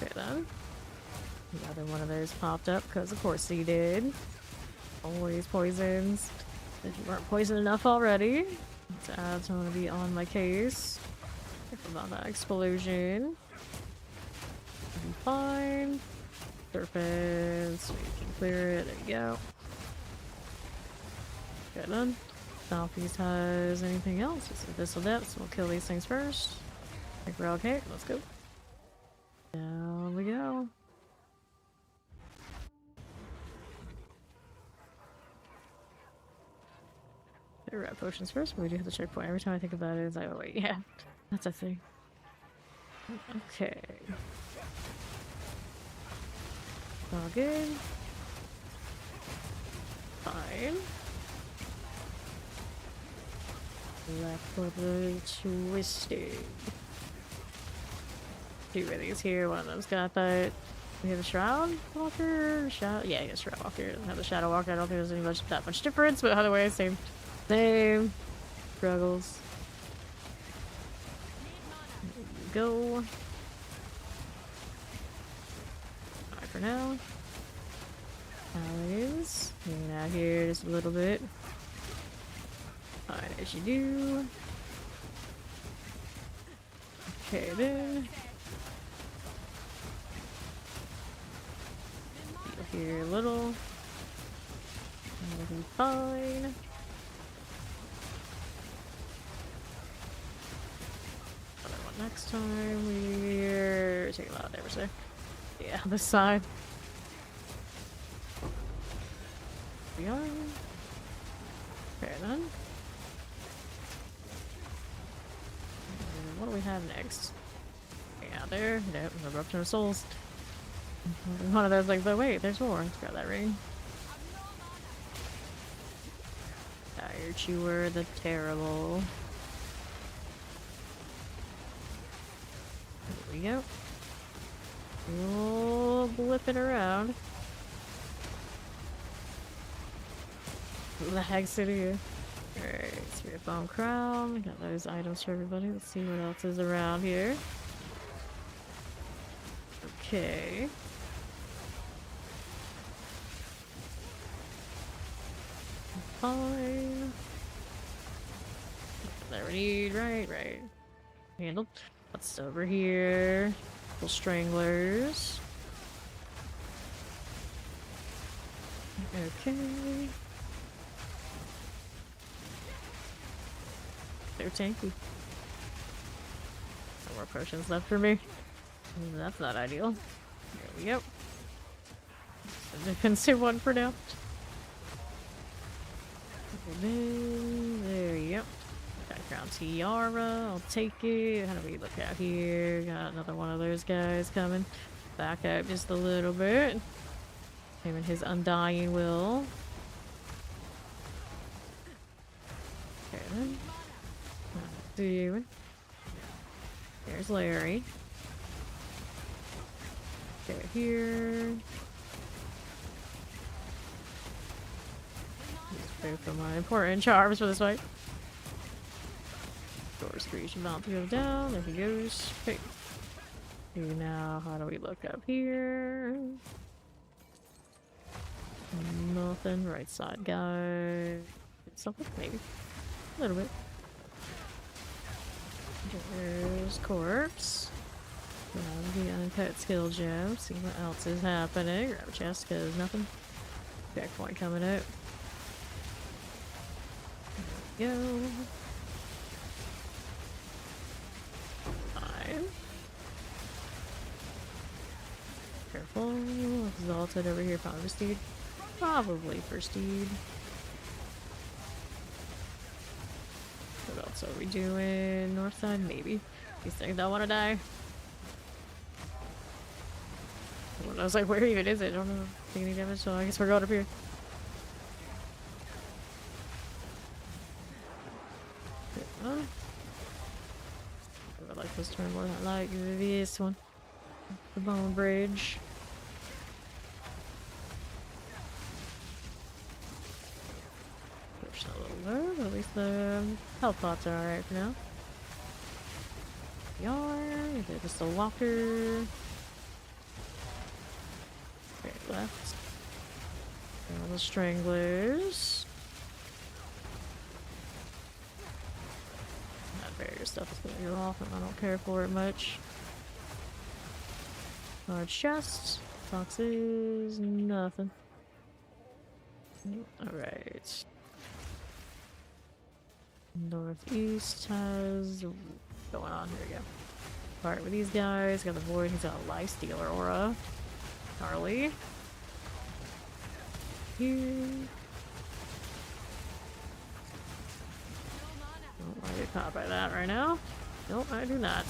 Okay then. Another one of those popped up because of course he did. Always poisons. If you weren't poisoned enough already. So ads want to be on my case. Careful about that explosion. I'm fine. Surface. We can clear it. There you go. Good done. Southeast has anything else? Just abyssal depths. We'll kill these things first. I think we're okay. Let's go. Down we go. Red potions first, but we do have the checkpoint. Every time I think about it, it's like, oh wait, yeah, that's a thing. Okay. All good. Fine. Left for the twisted. Two of these here. One of them's got that. We have a Shroud Walker? Shadow? Yeah, he has Shroud Walker. Doesn't have the Shadow Walker. I don't think there's any that much difference, but either way, same struggles. There you go. Alright for now. Allies. Hanging out here just a little bit. Alright, as you do. Okay then. Heal here a little. Everything's fine. Next time we're taking a lot of damage there. Yeah, this side. We are. Okay then. And what do we have next? Yeah, there. Nope, Eruption of Souls. One of those like, but wait, there's more. Let's grab that ring. Tire Chewer the Terrible. we go. Oh, blipping around. What the heck's it here? Alright, Spirit Bomb Crown. Got those items for everybody. Let's see what else is around here. Okay. Fine. That we need. Right. Handled. What's over here? Couple stranglers. Okay. They're tanky. No more potions left for me. That's not ideal. There we go. I consume one for now. There you go. Background tiara. I'll take it. How do we look out here? Got another one of those guys coming. Back up just a little bit. Him and his undying will. Okay then. Doing. There's Larry. Okay, here. Just pray for my important charms for this fight. Doors screech and bounce go down. There he goes. Okay. Okay, now how do we look up here? Nothing. Right side guy. Something maybe. A little bit. There's corpse. Grab the uncut skill gem. See what else is happening. Grab a chest because nothing. Checkpoint coming out. There we go. Fine. Careful. Exalted over here. Probably for Steed. Probably for Steed. What else are we doing? North side, maybe. These things don't want to die. I was like, where even is it? I don't know. Take any damage, so I guess we're going up here. I would like this turn more than I like this one. The bone bridge. Push a little low, but at least the health pots are alright for now. We are. They're just a walker. Okay, left. All the stranglers. That barrier stuff is gonna go off and I don't care for it much. Large chest. Boxes. Nothing. Alright. Northeast has going on. Here we go. Part with these guys. Got the void. He's got a lifestealer aura. Gnarly. Here. Don't want to get caught by that right now. Nope, I do not.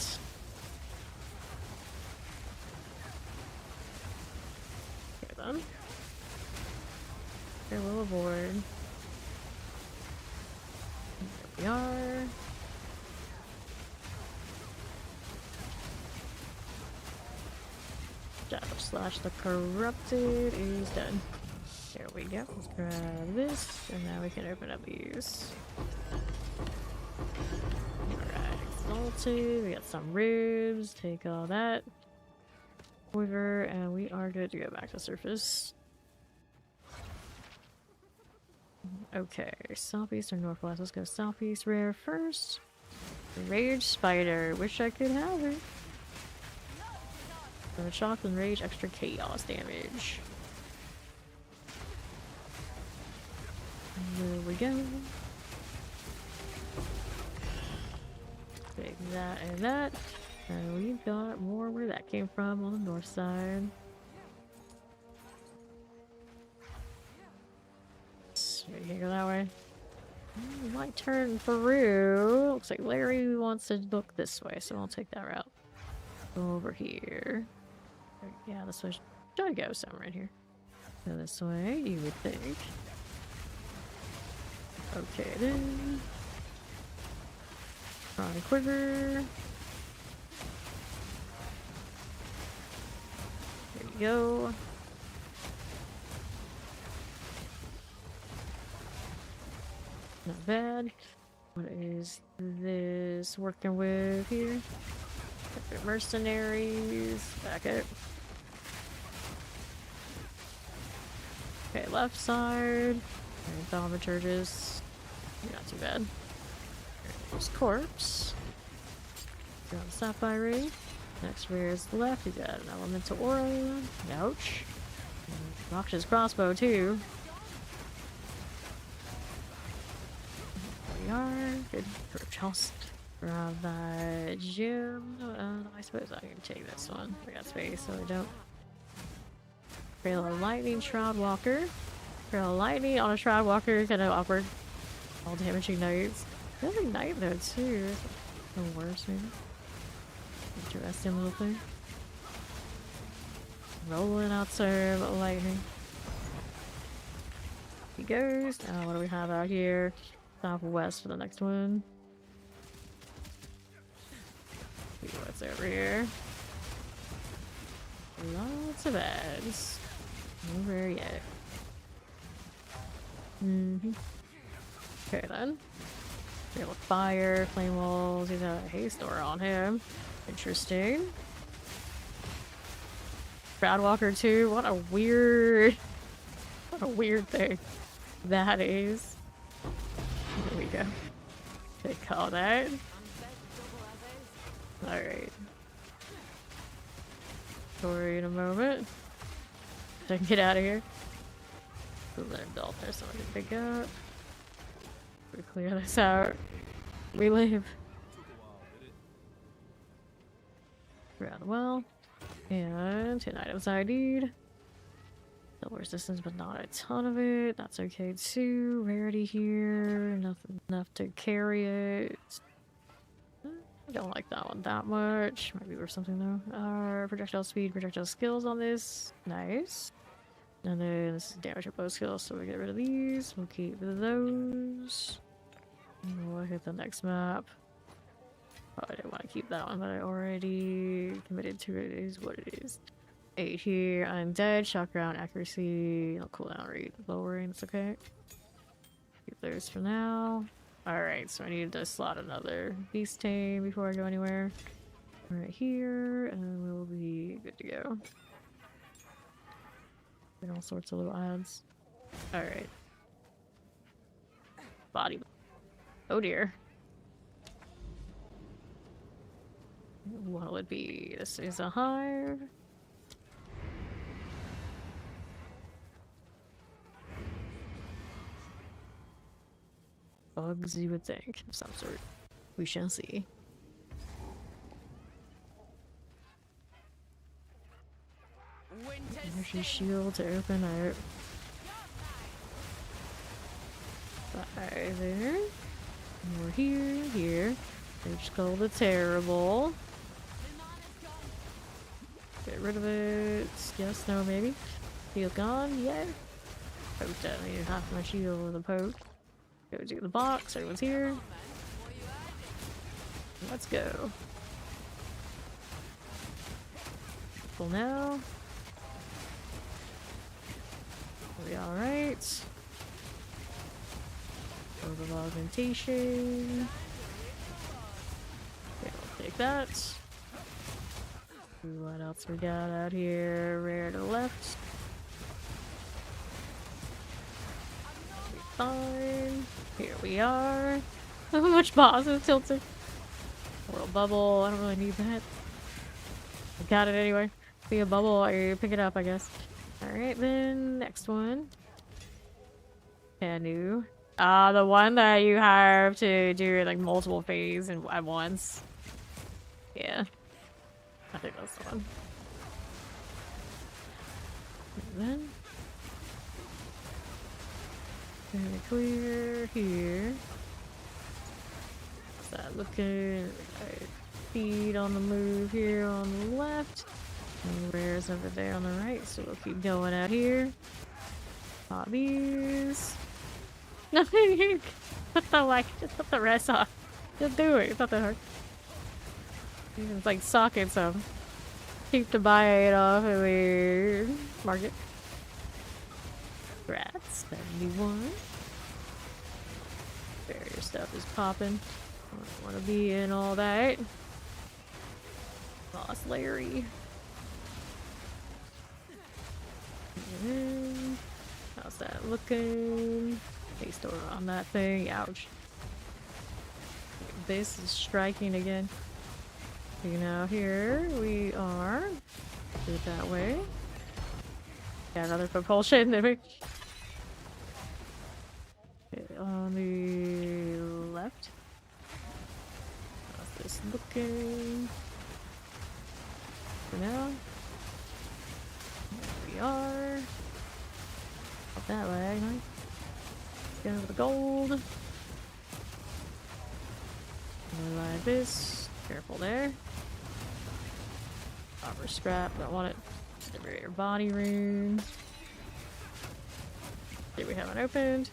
Okay then. Okay, we'll avoid. There we are. Slash the corrupted is done. There we go. Let's grab this, and now we can open up these. Alright, exalted. We got some ribs. Take all that. Quiver, and we are good to go back to surface. Okay, southeast or northwest? Let's go southeast rare first. Rage spider. Wish I could have it. Shock and rage, extra chaos damage. There we go. Take that and that. And we've got more where that came from on the north side. So we can go that way. We might turn through. Looks like Larry wants to look this way, so I'll take that route. Go over here. Yeah, this way should go somewhere in here. Go this way, you would think. Okay then. Prime quiver. go. Not bad. What is this working with here? Mercenaries. Back it. Okay, left side. Thaumaturgus. Not too bad. There's corpse. Got the sapphire ring. Next where is the left? You got an elemental aura. Ouch. Rocked his crossbow too. There we are. Good for Charles. Grab that gem. I suppose I can take this one. I got space, so I don't. Trail of Lightning, Shroud Walker. Trail of Lightning on a Shroud Walker, kind of awkward. All damaging knights. Another knight though too. The worst maybe. Interesting little thing. Rolling out some lightning. He goes. Now what do we have out here? Southwest for the next one. See what's over here. Lots of ads. Over yet. Okay then. Trail of Fire, Flame Walls. He's got a haste aura on him. Interesting. Shroudwalker too. What a weird thing that is. There we go. They call that. Alright. Story in a moment. So I can get out of here. There's an adult there, so I can pick up. We clear this out. We leave. Around well. And 10 items ID'd. Double resistance, but not a ton of it. That's okay too. Rarity here. Nothing enough to carry it. I don't like that one that much. Might be worth something though. Projectile speed, projectile skills on this. Nice. And then this is damage at bow skills, so we get rid of these. We'll keep those. And we'll hit the next map. Oh, I didn't want to keep that one, but I already committed to it. It is what it is. 8 here. I'm dead. Shock round accuracy. No cooldown rate lowering. It's okay. Keep those for now. Alright, so I need to slot another beast tame before I go anywhere. Right here, and we'll be good to go. And all sorts of little ads. Alright. Body. Oh dear. What'll it be? This is a hive. Bugs, you would think, of some sort. We shall see. Energy shield to open up. Bye there. And we're here. They just call the terrible. Get rid of it. Yes, no, maybe. Shield gone, yeah. Poked at me, half my shield with a poke. Go to the box, everyone's here. Let's go. Full now. Are we alright? Go to augmentation. Okay, I'll take that. What else we got out here? Rare to the left. Fine. Here we are. How much boss is tilted? World bubble. I don't really need that. I got it anyway. See a bubble, you pick it up, I guess. Alright, then next one. Canoe. The one that you have to do like multiple phase at once. Yeah. I think that's the one. And then very clear here. What's that looking? Right. Feed on the move here on the left. And rares over there on the right, so we'll keep going out here. Pop these. Nothing. Put the just put the rest off. Just do it. It's not that hard. It's like sockets of. Keep the bite off of the market. Rats, 71. Barrier stuff is popping. I don't want to be in all that. Lost Larry. How's that looking? Paste over on that thing. Ouch. This is striking again. You know, here we are. Do it that way. Got another propulsion. There we okay, on the left. How's this looking? For now. There we are. Up that way, nice. Go with the gold. Like this. Careful there. Copper scrap, don't want it. Your body rune. Here we haven't opened.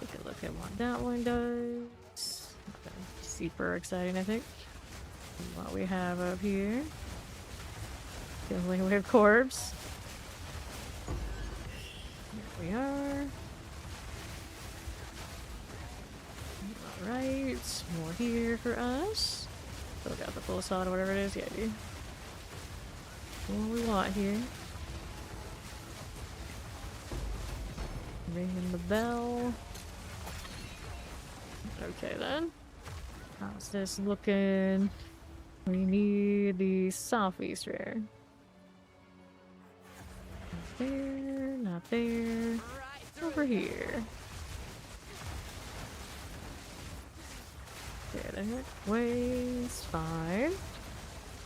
Take a look at what that one does. Nothing super exciting, I think. And what we have up here. Definitely we have corpse. Here we are. Alright, more here for us. Still got the full assault or whatever it is. Yeah, dude. What we want here. Ringing the bell. Okay then. How's this looking? We need the southeast rare. Not there, not there. Over here. Okay, that weighs 5.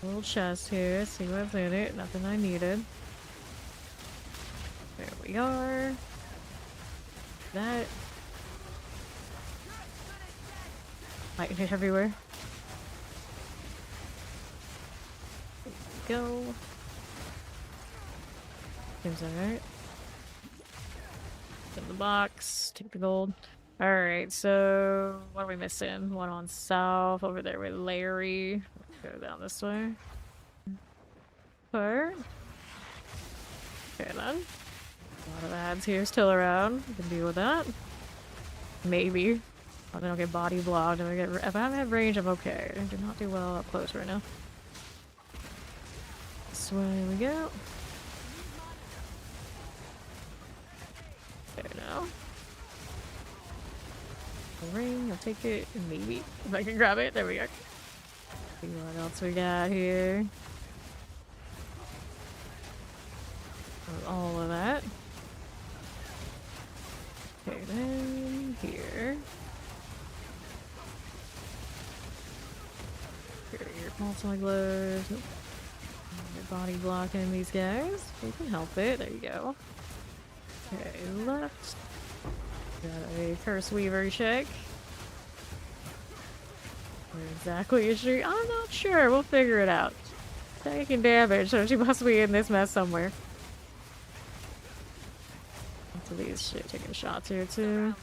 Little chest here, see what's in it. Nothing I needed. There we are. That. Lightning everywhere. There we go. Seems alright. In the box. Take the gold. Alright, so what are we missing? One on south over there with Larry. Let's go down this way. Part. Okay then. A lot of ads here still around. We can deal with that. Maybe. Oh, they don't get body blocked. If I don't have range, I'm okay. I do not do well up close right now. This way we go. There now. Ring, I'll take it, maybe. If I can grab it, there we go. See what else we got here. All of that. Okay, then here. Here are your multi-glows. Your body blocking these guys. We can help it, there you go. Okay, left. Got a Curse Weaver check. Where exactly is she? I'm not sure. We'll figure it out. Taking damage, so she must be in this mess somewhere. Lots of these shit taking shots here too.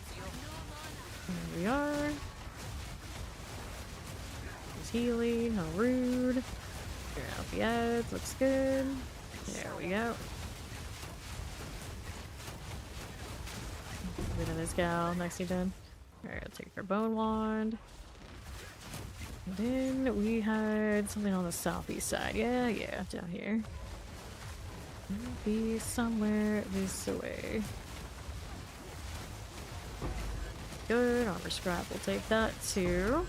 There we are. He's healing. How rude. Clear out the ads. Looks good. There we go. Rid of this gal next to them. Alright, I'll take her bone wand. And then we had something on the southeast side. Yeah, down here. Be somewhere this way. Good, armor scrap, we'll take that too.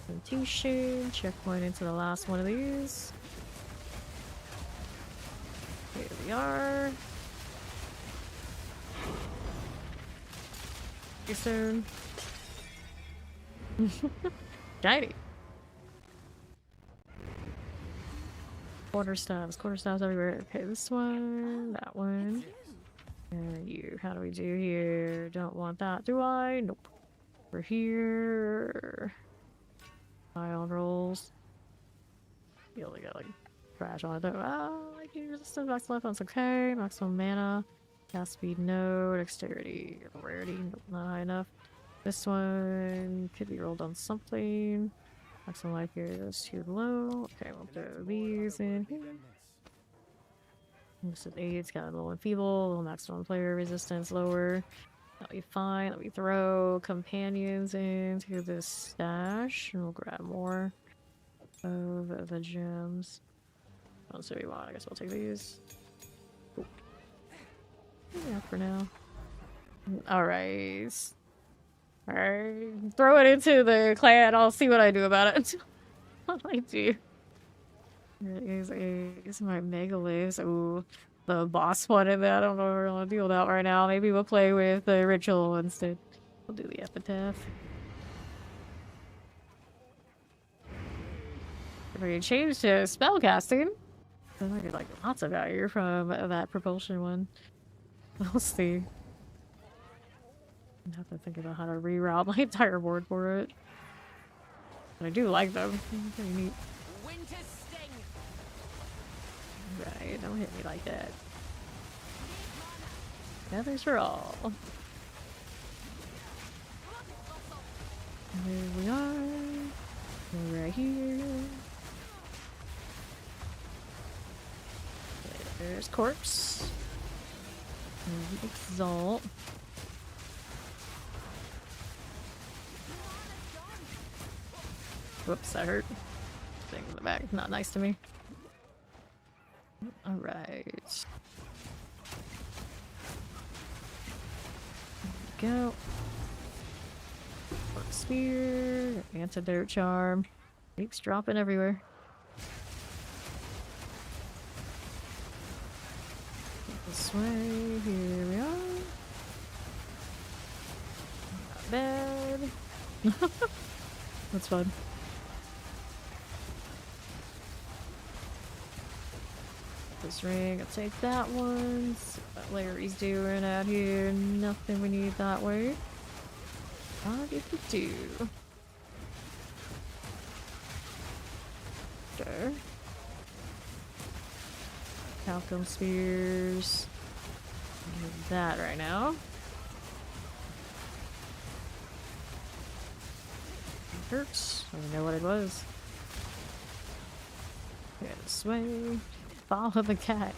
Presentation, checkpoint into the last one of these. Here we are. See you soon. Shiny. Quarterstaves everywhere. Okay, this one, that one. And you, how do we do here? Don't want that, do I? Nope. We're here. Ion rolls. You only got like trash on it though. Oh, I can resistance, max life, that's okay. Maximum mana. Cast speed, no. Dexterity, rarity, nope, not high enough. This one could be rolled on something. Maximum life here is too low. Okay, we'll throw these in here. This is 8, it's got a little enfeeble, a little maximum player resistance lower. That'll be fine. Let me throw companions into this stash and we'll grab more of the gems. Let's see what we want. I guess we'll take these. Yeah, for now. Alright. Alright. Throw it into the clan. I'll see what I do about it. What I do. There is my megaliths. Ooh, the boss one in there. I don't know what we're gonna deal with that right now. Maybe we'll play with the ritual instead. We'll do the epitaph. If we change to spellcasting, then I get like lots of value from that propulsion one. We'll see. I have to think about how to reroute my entire board for it. But I do like them. Pretty neat. Winter sting. Right, don't hit me like that. Feathers for all. There we are. We're right here. There's corpse. There's the exalt. Whoops, that hurt. Thing in the back, not nice to me. Alright. Go. Orc spear, antidote charm. Keeps dropping everywhere. This way, here we are. Not bad. That's fun. This ring, I'll take that one. See what Larry's doing out here. Nothing we need that way. 552. Okay. Falcon spears. Need that right now. It hurts. I don't know what it was. Okay, this way. Follow the cat.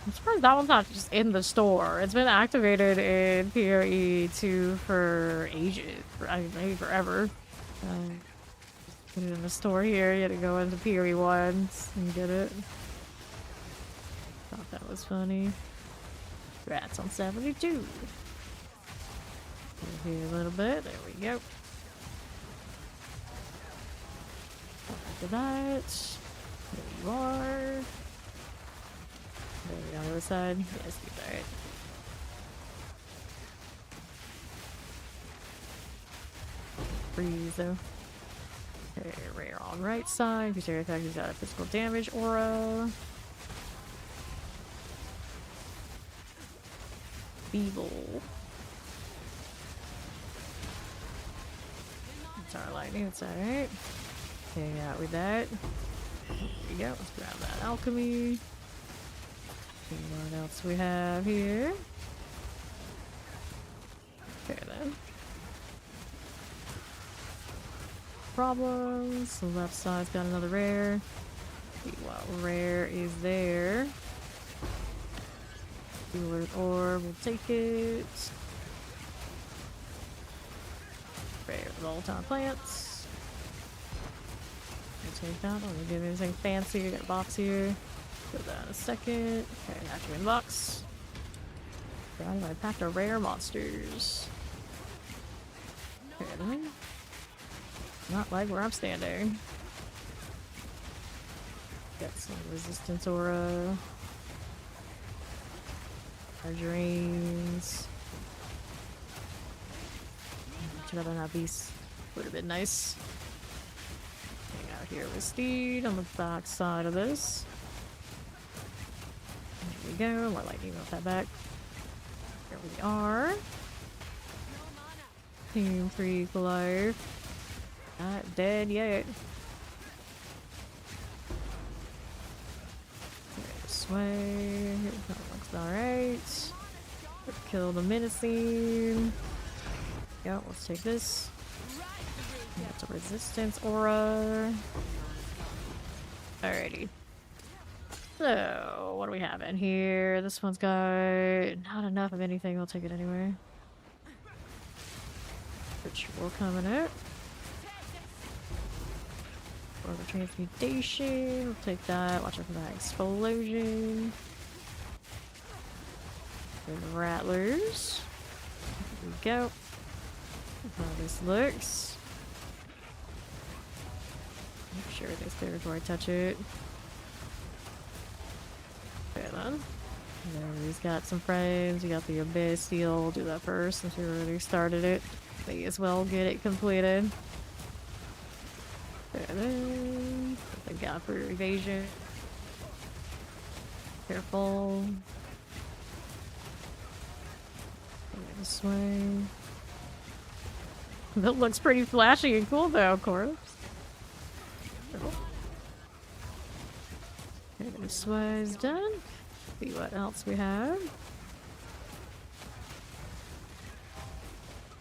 I'm surprised that one's not just in the store. It's been activated in PoE2 for ages. I mean, maybe forever. Put it in the store here. You had to go into PoE1 and get it. Thought that was funny. Rats on 72. Here a little bit. There we go. After that. There you are. There we go on the other side. Yes, he's alright. Freeze though. Okay, rare on right side. Future attack has got a physical damage aura. Feeble. It's our lightning, it's alright. Hang out with that. There we go. Let's grab that alchemy. See what else we have here. Okay then. Problems. The left side's got another rare. See what rare is there. Healer's orb, we'll take it. Rare with all time plants. Take that. I'm gonna do anything fancy. Got a box here. Put that in a second. Okay, activate the box. Forgot I packed our rare monsters. Okay, then. Not like where I'm standing. Got some resistance aura. Our dreams. Too bad I don't have these. Would have been nice. Here with Steed on the back side of this. There we go. More lightning off that back. Here we are. Team Freak Life. Not dead yet. This way. That looks alright. Kill the menacing. Yeah, let's take this. That's a resistance aura. Alrighty. So, what do we have in here? This one's got not enough of anything. We'll take it anyway. Ritual coming out. Order transmutation. We'll take that. Watch out for that explosion. And rattlers. Here we go. How this looks. Make sure everything's clear before I touch it. Okay then. He's got some frames. We got the Abyss Steel. We'll do that first since we already started it. May as well get it completed. And then what they got for evasion. Careful. This way. That looks pretty flashy and cool though, of course. Okay, this way's done. See what else we have.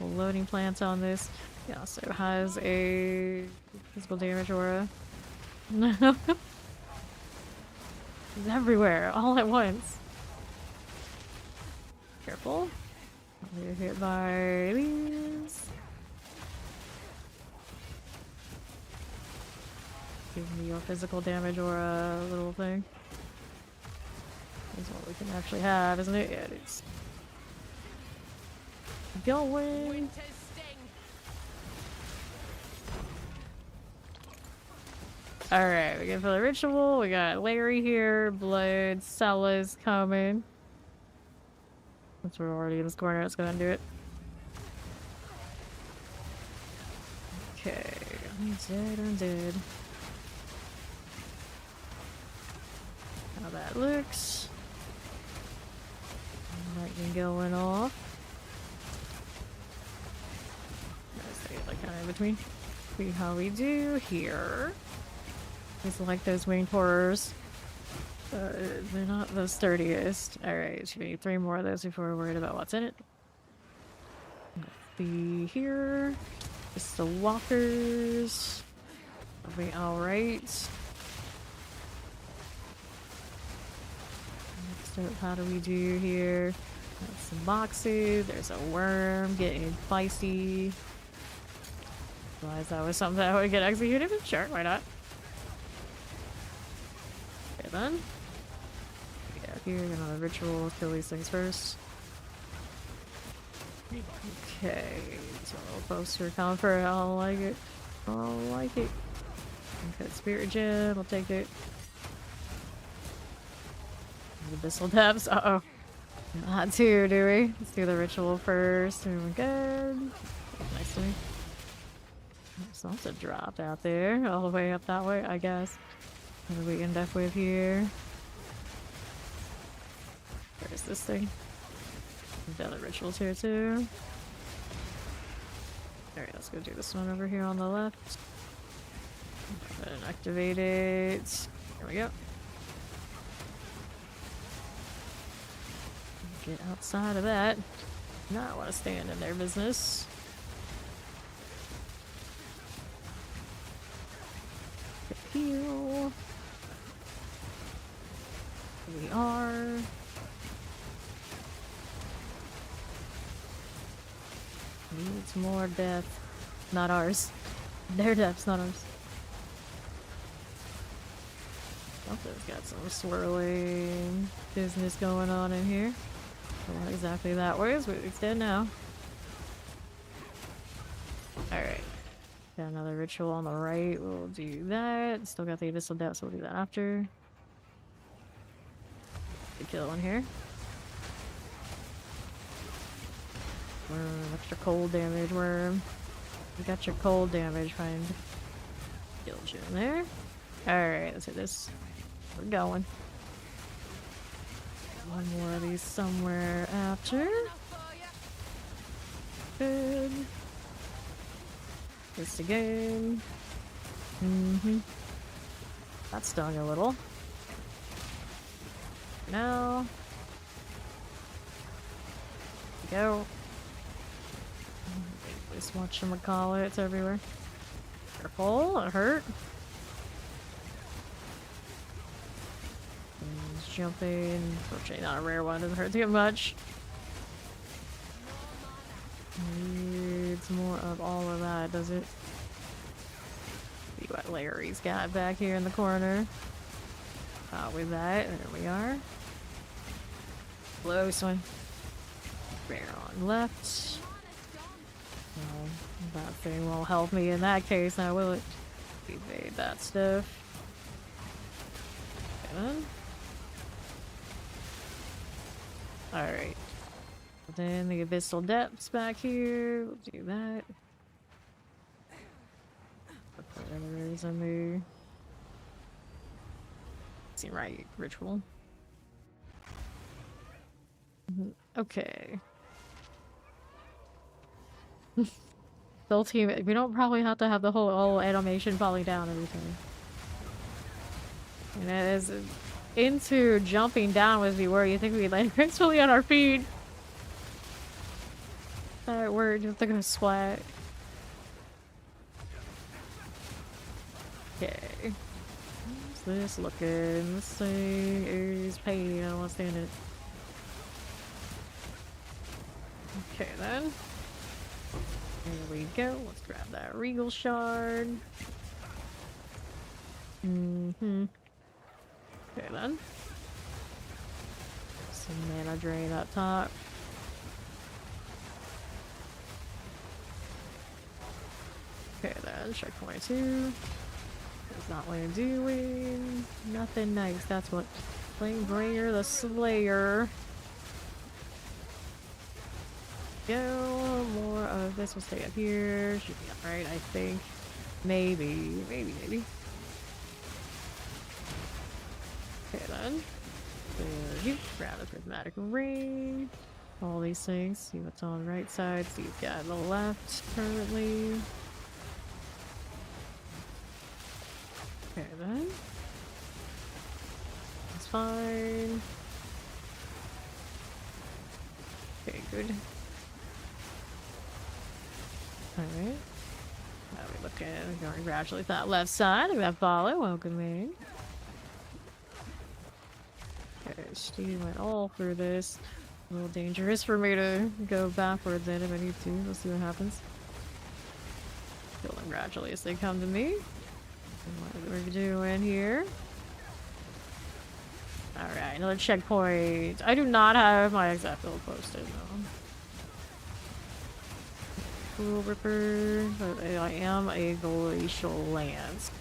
Loading plants on this. It also has a physical damage aura. It's everywhere, all at once. Careful. You're hit by these. Give me your physical damage aura little thing. That's what we can actually have, isn't it? Yeah, it is. Going. Winter's sting. Alright, we go for the ritual. We got Larry here. Blood. Cella's coming. Since we're already in this corner, let's go ahead and do it. Okay. I'm dead. How that looks. Lightning going off. Like kind of in between. See how we do here. These are like those winged horrors. They're not the sturdiest. Alright, should we need 3 more of those before we're worried about what's in it? Be here. Just the walkers. Are we alright? Next up, how do we do here? Got some boxes. There's a worm getting feisty. Realized that was something that would get executed, but sure, why not? Okay then. Yeah, here, another ritual, kill these things first. Okay, so poster comfort, I don't like it. I don't like it. Okay, spirit gem, I'll take it. Abyssal depths, uh-oh. Not too, do we? Let's do the ritual first. Here we go. Nice to me. Something dropped out there, all the way up that way, I guess. What do we end up with here? Where is this thing? We've done the rituals here too. Alright, let's go do this one over here on the left. Go ahead and activate it. There we go. Get outside of that. Not want to stand in their business. Heal. Here we are. Needs more death. Not ours. Their death's not ours. Something's got some swirling business going on in here. Not exactly that way, but it's dead now. Alright. Got another ritual on the right. We'll do that. Still got the abyssal depths, so we'll do that after. Good kill in here. Worm, extra cold damage, worm. You got your cold damage, find. Killed you in there. Alright, let's hit this. We're going. One more of these somewhere after. Good. This again. That stung a little. Now. Go. Just whatchamacallit, it's everywhere. Careful, it hurt. jumping. Unfortunately, not a rare one. Doesn't hurt too much. Needs more of all of that, does it? See what Larry's got back here in the corner. With that, there we are. Close one. Bear on left. Well, that thing won't help me in that case, now will it? Evade that stuff. Good. Alright. Then the abyssal depths back here. We'll do that. Put the others in there. See, right, ritual. Okay. Full team. We don't probably have to have the whole animation falling down every time. And as into jumping down was we were, you think we'd land gracefully on our feet. Alright, we're just gonna splat. Okay. How's this looking? This thing is pain. I don't want to stand it. Okay then. There we go. Let's grab that regal shard. Okay then. Some mana drain up top. Okay then, checkpoint 2. That's not what I'm doing. Nothing nice, that's what. Flamebringer the Slayer. Go. More of this will stay up here. Should be alright, I think. Maybe. Okay then. You grab a prismatic ring. All these things. See what's on the right side. See what's got on the left currently. Okay then. That's fine. Okay, good. Alright. Now we're looking, going gradually to that left side. We have Follow, welcoming. Okay, she went all through this. A little dangerous for me to go backwards then if I need to. We'll see what happens. Kill them gradually as they come to me. What are we doing here? Alright, another checkpoint. I do not have my exact build posted though. Cool Ripper, but I am a Glacial Lance.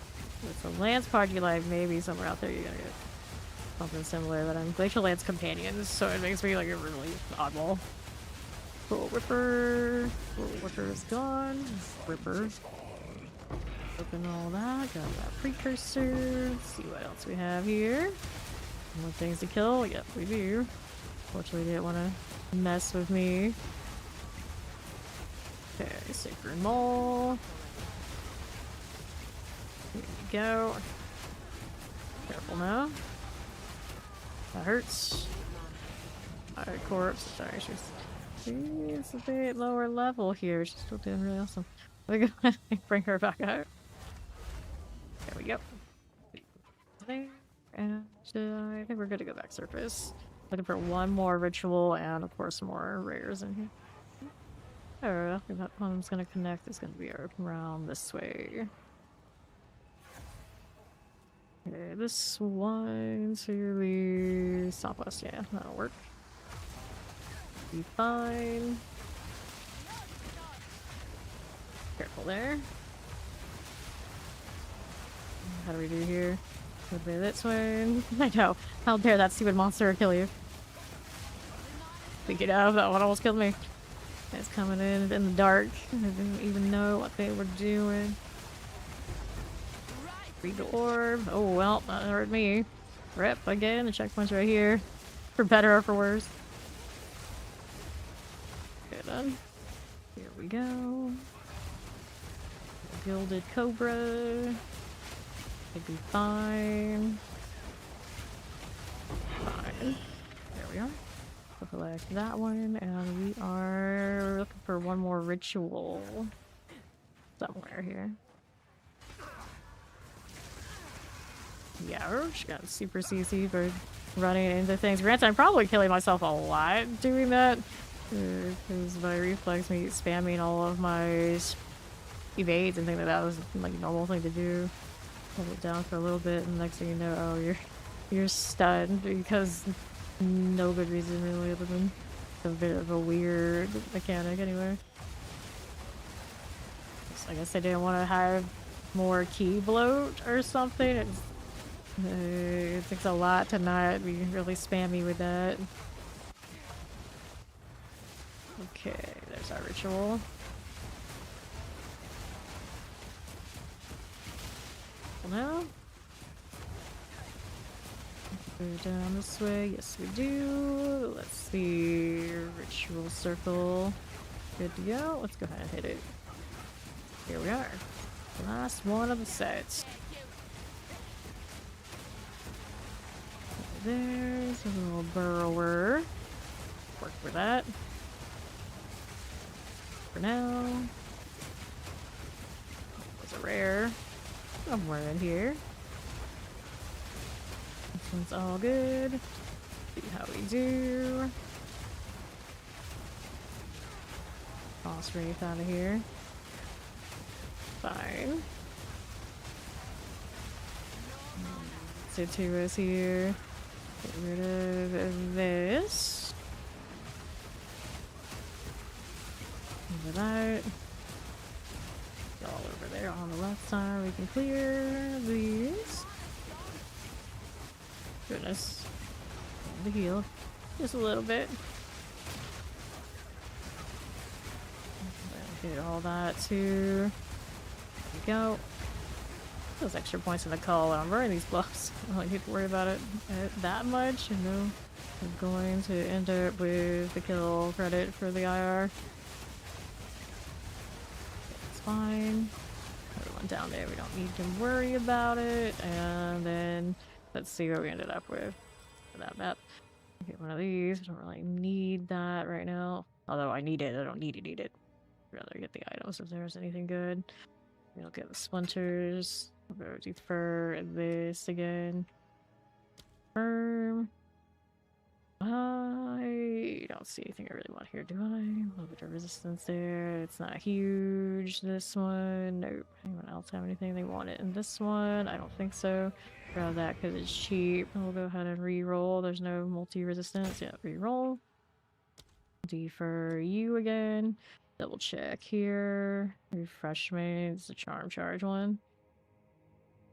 With a Lance party like maybe somewhere out there you're gonna get something similar, but I'm Glacial Lance companions, so it makes me like a really oddball. Cool Ripper. Cool Ripper is gone. Ripper. Open all that. Got that precursor. Let's see what else we have here. More things to kill. Yep, we do. Fortunately, didn't want to mess with me. Okay, Sacred Mole. Here we go. Careful now. That hurts. Alright, corpse. Sorry, she's a bit lower level here. She's still doing really awesome. Let me go bring her back out. There we go. And I think we're good to go back surface. Looking for one more ritual and of course more rares in here. Oh, I think that one's gonna connect. It's gonna be around this way. Okay, this one to the southwest. Yeah, that'll work. Be fine. Careful there. How do we do here? Would be this way. I know. How dare that stupid monster kill you? Speaking of, that one almost killed me. It's coming in the dark. I didn't even know what they were doing. Read the orb. Oh well, that hurt me. Rip again. The checkpoint's right here. For better or for worse. Okay then. Here we go. Gilded Cobra. It'd be fine. Fine. There we are. Select that one, and we are looking for one more ritual somewhere here. Yeah, she got super CC for running into things. Granted, I'm probably killing myself a lot doing that. Because my reflex me spamming all of my evades and things like that was like a normal thing to do. Hold it down for a little bit, and next thing you know, oh, you're stunned because no good reason really, other than a bit of a weird mechanic anyway. So I guess I didn't want to have more key bloat or something. It takes a lot to not be really spammy with that. Okay, there's our ritual. Now, go down this way. Yes, we do. Let's see. Ritual circle. Good to go. Let's go ahead and hit it. Here we are. Last one of the sets. There's a little burrower. Work for that. For now. There's a rare. Somewhere in here. This one's all good. See how we do. Boss Wraith out of here. Fine. Situ is here. Get rid of this. Move it out. All over there on the left side. We can clear these. Goodness. The heal. Just a little bit. Get all that too. There we go. Those extra points in the call. I'm burning these buffs. I don't need to worry about it that much. You know, I'm going to end up with the kill credit for the IR. It's fine. Everyone down there, we don't need to worry about it. And then let's see what we ended up with for that map. Get one of these. I don't really need that right now. Although I need it, I don't need it. I'd rather get the items if there's anything good. We'll get the splinters. We'll go defer this again. Firm. I don't see anything I really want here, do I? A little bit of resistance there. It's not huge. This one, nope. Anyone else have anything they want it in this one? I don't think so. Grab that because it's cheap. We'll go ahead and re-roll. There's no multi-resistance. Yeah, re-roll. Defer you again. Double check here. Refreshment. It's the charm charge one.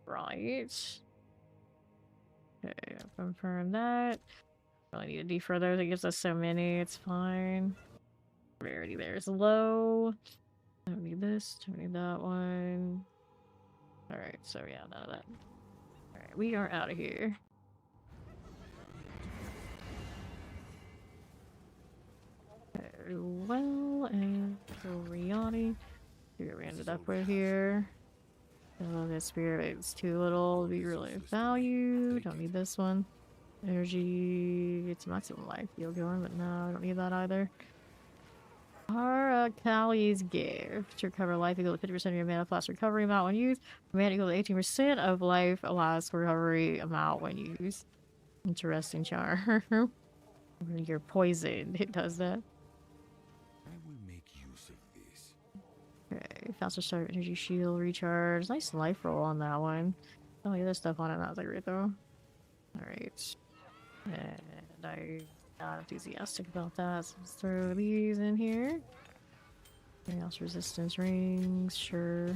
Right. Okay, confirm that. Really need to defer those. It gives us so many. It's fine. Rarity there is low. Don't need this. Don't need that one. Alright, so yeah, none of that. Alright, we are out of here. Well, and Riani. See what we ended up with here. Oh, this spirit is too little to be really of value. Don't need this one. Energy, it's maximum life heal going, but no, I don't need that either. Kali's gift. To recover life equal to 50% of your mana plus recovery amount when used. Mana equal to 18% of life allows recovery amount when used. Interesting charm. When you're poisoned, it does that. I will make use of this. Okay, faster start, energy shield, recharge. Nice life roll on that one. Oh, the other stuff on it, that was like great though. Alright. And I'm not enthusiastic about that, so let's throw these in here. Anything else? Resistance rings, sure.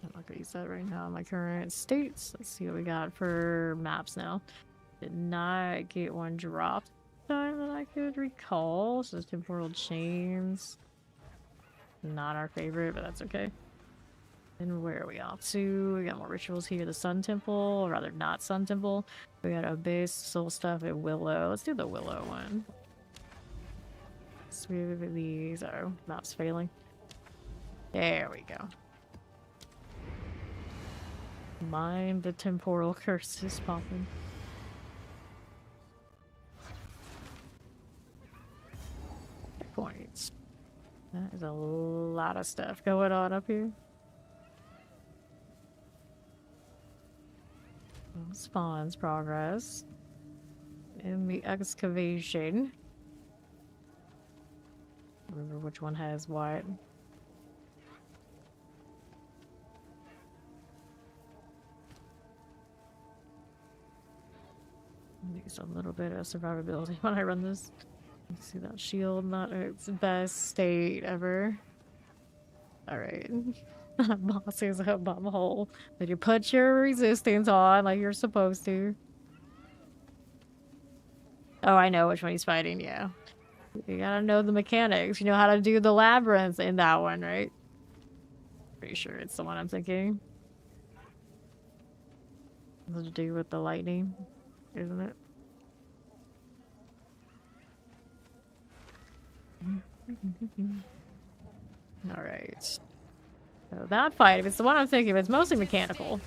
I'm not gonna use that right now in my current states. Let's see what we got for maps now. Did not get one dropped time that I could recall. So it's temporal chains. Not our favorite, but that's okay. And where are we off to? We got more rituals here. The Sun Temple, or rather not Sun Temple. We got Abyss, Soul Stuff, and Willow. Let's do the Willow one. Smooth these. Oh, map's failing. There we go. Mind the temporal curses popping. Points. That is a lot of stuff going on up here. Spawns progress. In the excavation. Remember which one has what. Needs a little bit of survivability when I run this. You see that shield, not its best state ever. Alright. Boss is a bum hole. Did you put your resistance on like you're supposed to? Oh, I know which one he's fighting, yeah. You gotta know the mechanics. You know how to do the labyrinth in that one, right? Pretty sure it's the one I'm thinking. Has to do with the lightning, isn't it? Alright. So that fight, if it's the one I'm thinking of, it's mostly mechanical.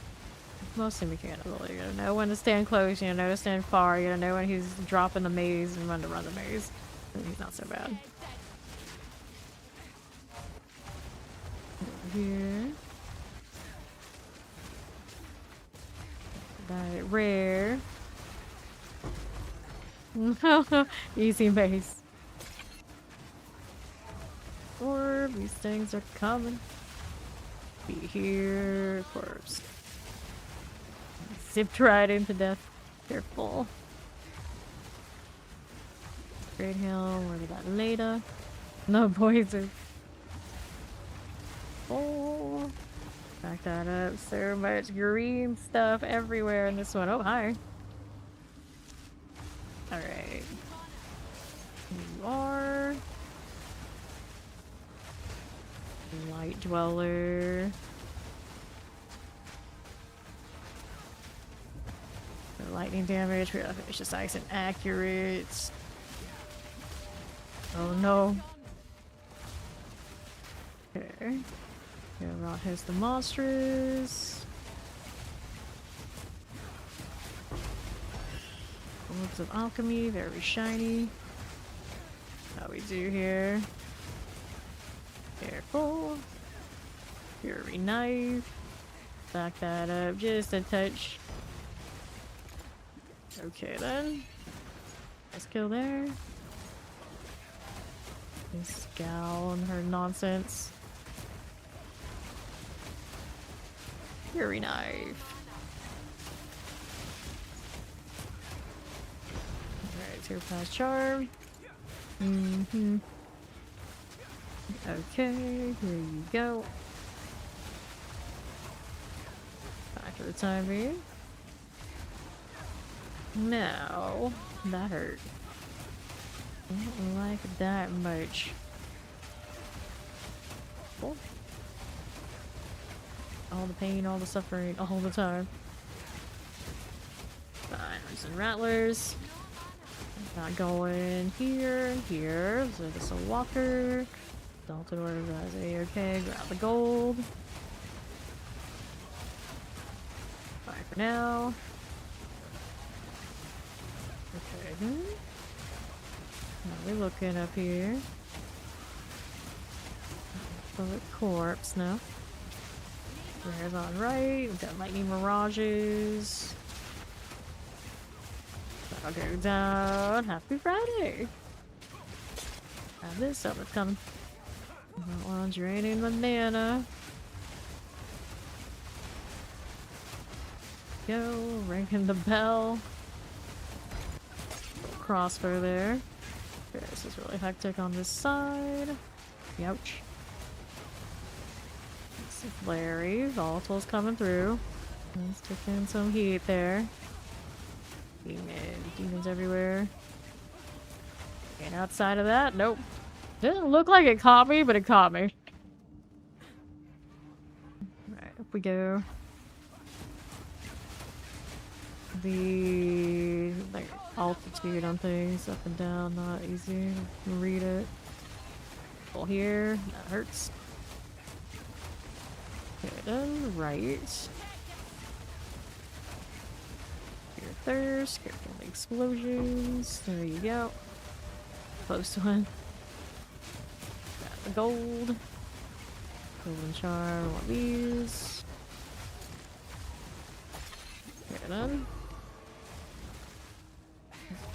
Mostly mechanical. You gotta know when to stand close, you gotta know to stand far, you gotta know when he's dropping the maze and when to run the maze. He's not so bad. Over here. Got it rare. Easy base. Orb, these things are coming. Be here, corpse. Zipped right into death. Careful. Great Hill, where we got later. No poison. Oh, back that up. So much green stuff everywhere in this one. Oh, hi. Alright. You are. Light Dweller. The lightning damage. It's just nice and accurate. Oh no. Okay. Yeah, Rot hits the monstrous. Orbs of Alchemy, very shiny. How we do here? Careful. Fury Knife. Back that up just a touch. Okay then. Nice kill there. This gal and her nonsense. Fury Knife. Alright, Tear Pass Charm. Okay, here you go. Back for the time being. Now, that hurt. Don't like that much. Cool. All the pain, all the suffering, all the time. Diners and Rattlers. Not going here and here. So this a Walker. Dalton orders as A-OK. Grab the gold. Bye for now. Okay then. Now we're looking up here. Bullet corpse now. Rare's on right. We've got lightning mirages. That'll go down. Happy Friday. Have this summer's coming. That one's draining the mana. Go, ringing the bell. Crossbow there. Okay, this is really hectic on this side. Ouch. Larry, Volatile's coming through. Let's take in some heat there. Demons everywhere. And outside of that, nope. Didn't look like it caught me, but it caught me. Alright, up we go. The like altitude on things, up and down, not easy to read it. Well, here, that hurts. Okay, then right. Your thirst, careful of the explosions. There you go. Close one. Got the gold. Golden charm, want these. Okay, then.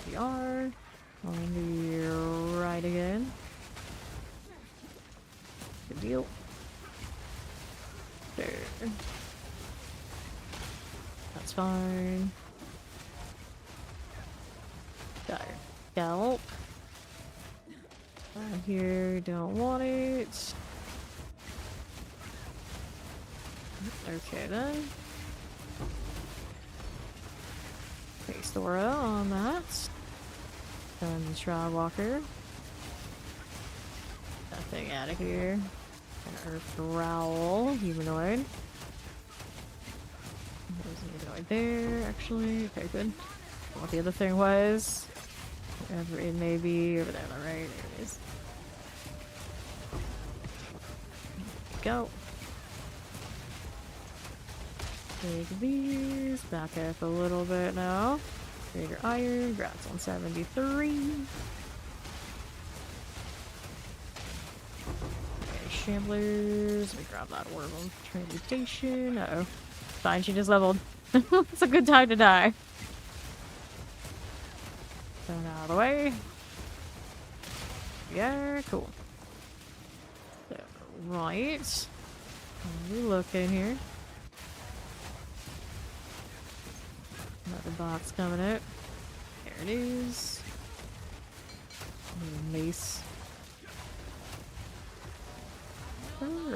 We are on the right again. Good deal. There. That's fine. Got her. Scalp. Down here, don't want it. Okay then. Okay, Sora on that. Done the Shroud Walker. That thing out of here. An Earth Growl, humanoid. There's an humanoid there, actually. Okay, good. What the other thing was. Wherever it may be, over there on the right. There it is. Go. Take these. Back up a little bit now. Greater Iron. Grats on 73. Okay, Shamblers. Let me grab that Orb on Transmutation. Uh-oh. Fine, she just leveled. It's a good time to die. Turn out of the way. Yeah, cool. So, right. What are we looking here? Another box coming out. There it is. Mace.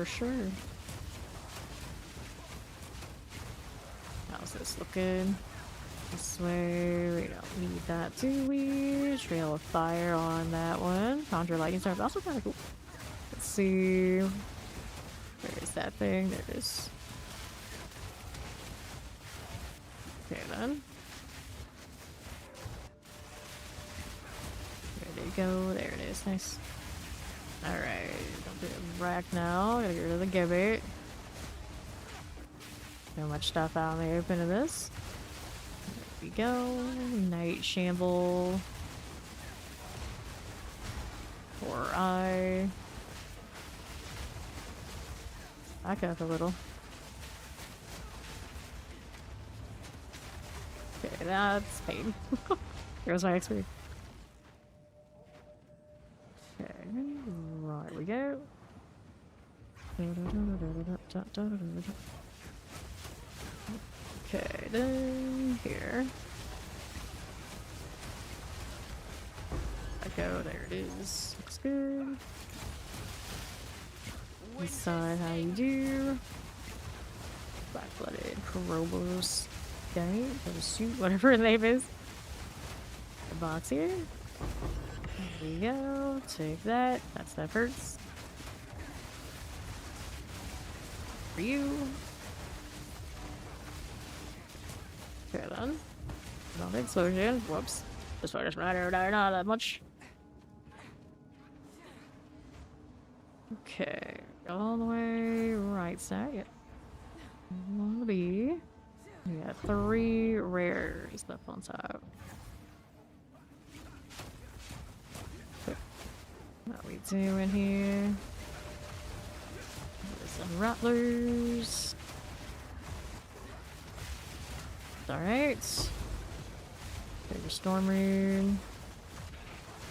Sure. How's this looking? This way, we don't need that, do we? Trail of Fire on that one. Conjure Lightning Storm, also kind of cool. Let's see. Where's that thing? There it is. Okay then. There they go. There it is. Nice. Alright. Don't do it rack now. Gotta get rid of the gibbet. So much stuff out in the open of this. There we go. Night Shamble. Poor Eye. Back up a little. Okay, that's pain. Here's my XP. Okay, right we go. Okay, then here. I go, there it is. Looks good. This side, how you do? Black-blooded Corobos. Okay, or suit, whatever his name is. The box here. There we go. Take that. That's that hurts. For you. Okay then. Another explosion. Whoops. This one just matter not that much. Okay. All the way right side. Yep. Wanna be. We got 3 rares left on top. What are we doing here? There's some rattlers. Alright. There's a storm rune.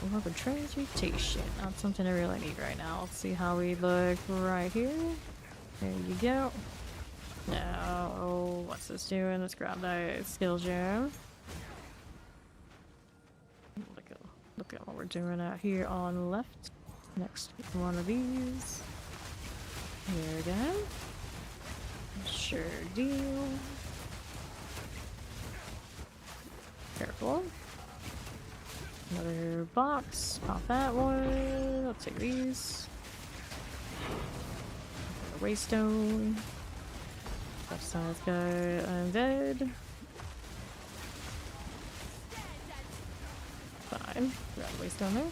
We'll have a transmutation. Not something I really need right now. Let's see how we look right here. There you go. Now, oh, what's this doing? Let's grab that skill gem. Look at what we're doing out here on the left. Next one of these. Here we go. Sure deal. Careful. Another box. Pop that one. I'll take these. Waystone. Left side's got undead. Fine. Got a waystone there.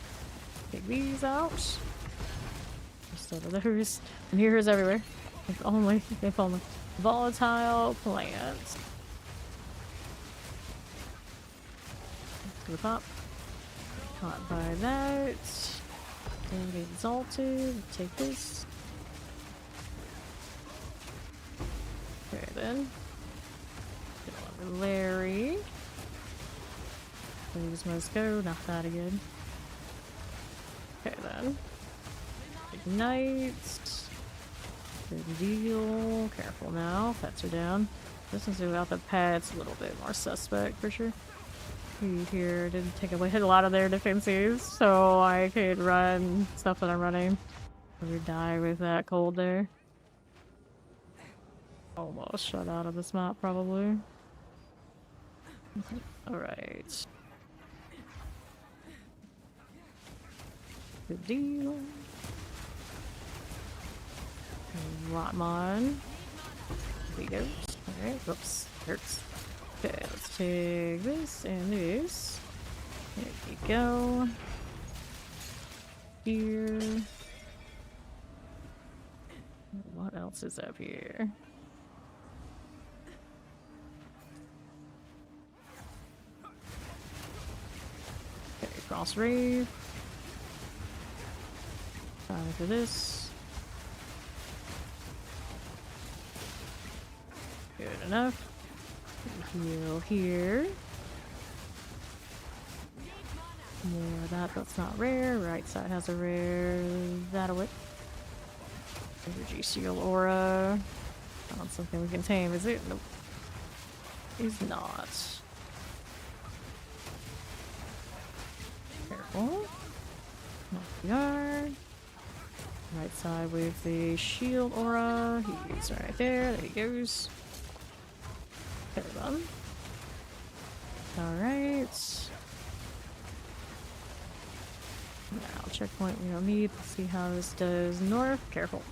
Take these out. Just over those. And here's everywhere. If only. Volatile plants. To the top. Caught by that. Then get exalted. Take this. Okay then. Larry. Please must go, not that again. Okay then. Ignite. Good deal. Careful now. Pets are down. This is without the pets, a little bit more suspect for sure. Here didn't take away a lot of their defenses, so I could run stuff that I'm running. Or die with that cold there. Almost shut out of this map, probably. Alright. Good deal. Rotmon. There we go. Alright, whoops. Hurts. Okay, let's take this and this. There you go. Here. What else is up here? Okay, cross rave. Time for this. Good enough. Heal here. More of that, that's not rare. Right side has a rare. That'll it. Energy Seal Aura. Not something we can tame, is it? Nope. Is not. Careful. Not we are. Right side with the Shield Aura. He's right there. There he goes. There we go. Alright. Now, checkpoint we don't need. Let's see how this does north. Careful.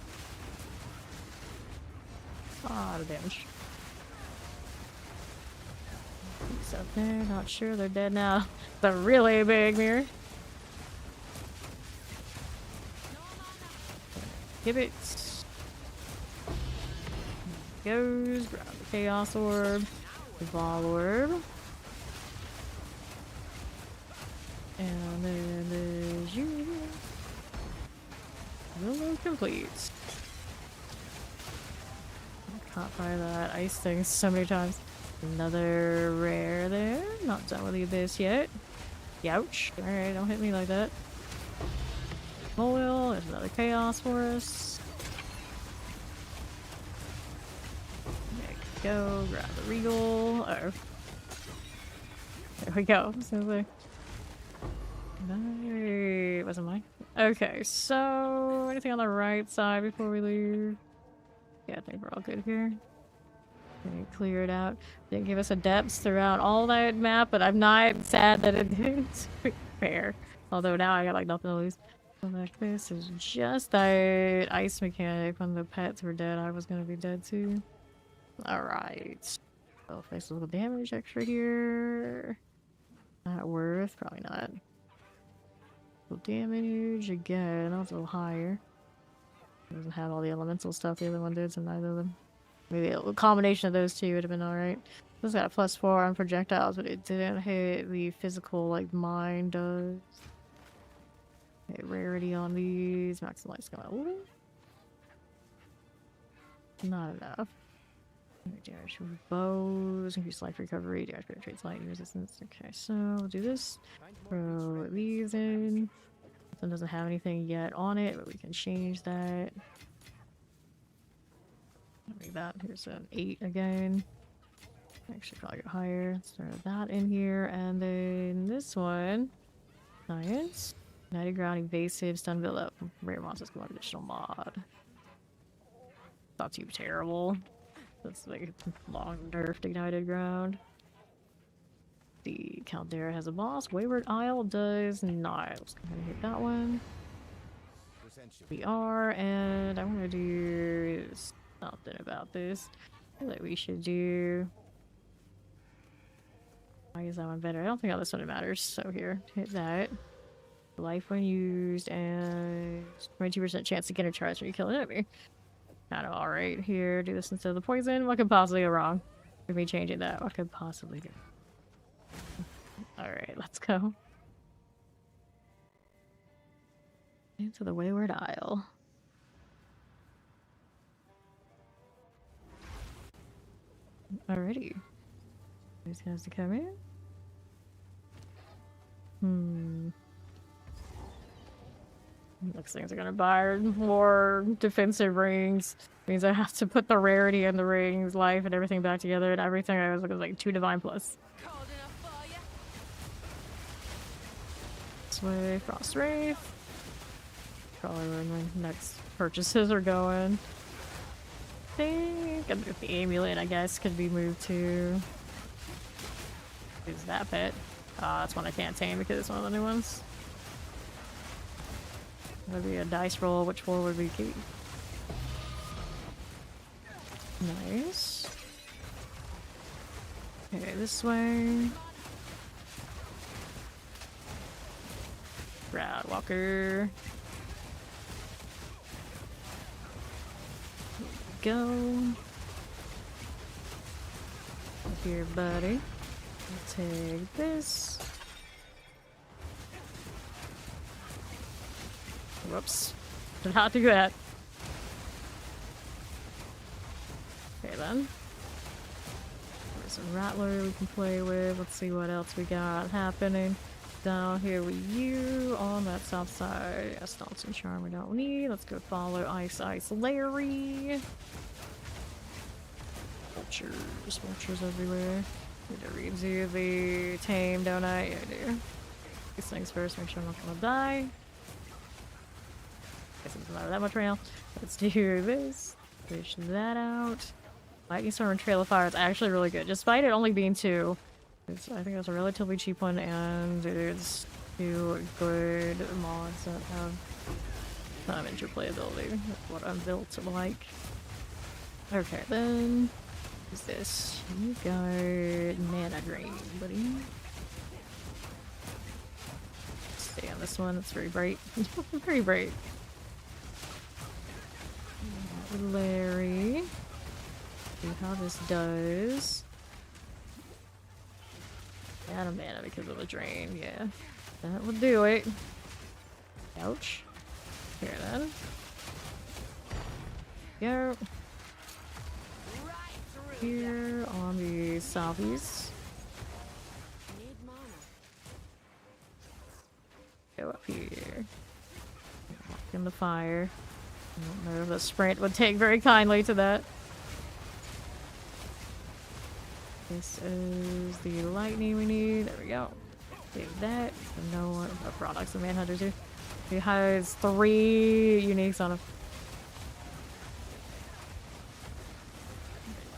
A lot of damage. He's up there. Not sure they're dead now. It's a really big mirror. Give it. Goes. Grab the Chaos Orb. The Ball Orb. And then there's you. Willow complete. Caught by that ice thing so many times. Another rare there. Not done with the abyss yet. Youch. Alright, don't hit me like that. Oil. There's another chaos for us. There we go. Grab the regal. Oh. There we go. So no, wasn't mine. Okay, so anything on the right side before we leave? Yeah, I think we're all good here. Okay, clear it out. Didn't give us a depth throughout all that map, but I'm not sad that it didn't. Fair. Although now I got like nothing to lose. So like this is just that ice mechanic. When the pets were dead, I was gonna be dead too. Alright. I'll face a little damage extra here. Not worth, probably not. Damage again, that's a little higher. Doesn't have all the elemental stuff the other one did, so neither of them. Maybe a combination of those two would have been alright. This got a +4 on projectiles, but it didn't hit the physical like mine does. Okay, rarity on these. Maximize going. Not enough. Damage from bows, increase life recovery, damage penetrates lightning resistance. Okay, so we'll do this. Throw these in. This one doesn't have anything yet on it, but we can change that. Like that. Here's an 8 again. Actually, probably go higher. Let's throw that in here, and then this one. Science. United Ground, evasive, stun build up. Rare monsters go on additional mod. Not too terrible. That's like long nerfed ignited ground. The Caldera has a boss. Wayward Isle does not. Let's go ahead and hit that one. We are, and I want to do something about this. I feel like we should do. Why is that one better? I don't think on this one it matters. So here, hit that. Life when used, and 22% chance to get a charge when you kill an enemy. Kind of alright here. Do this instead of the poison. What could possibly go wrong with me changing that? What could possibly go? Alright, let's go. Into the Wayward Isle. Alrighty. These guys to come in. Looks things are gonna buy more defensive rings. Means I have to put the rarity in the rings, life, and everything back together, and everything I was looking like 2 divine plus. Cold enough for ya? This way, Frost Wraith. Probably where my next purchases are going. I think the amulet, I guess, could be moved to. Who's that pet? That's one I can't tame because it's one of the new ones. That'd be a dice roll. Which one would we keep? Nice. Okay, this way. Rad Walker. Go. Up here, buddy. Take this. Whoops. Did not do that. Okay then. There's a rattler we can play with. Let's see what else we got happening. Down here with you on that south side. Assault and Charm we don't need. Let's go follow Ice Larry. Vultures everywhere. Need to read you the tame, don't I? Yeah, I do. These things first, make sure I'm not gonna die. Guess it doesn't matter that much right now. Let's do this. Fish that out. Lightning Storm and Trail of Fire is actually really good, despite it only being 2. I think that's a relatively cheap one, and it's 2 good mods that have some interplayability. That's what I'm built to like. Okay, then. What's this? You got Mana Drain, buddy. Stay on this one, it's very bright. Very bright. Larry. See how this does. Out of mana because of the drain, yeah. That will do it. Ouch. Here then. Go. Here on the southeast. Need mana. Go up here. Walk in the fire. I don't know if a sprint would take very kindly to that. This is the lightning we need. There we go. Save that. So no products and manhunters here. He has 3 uniques on him.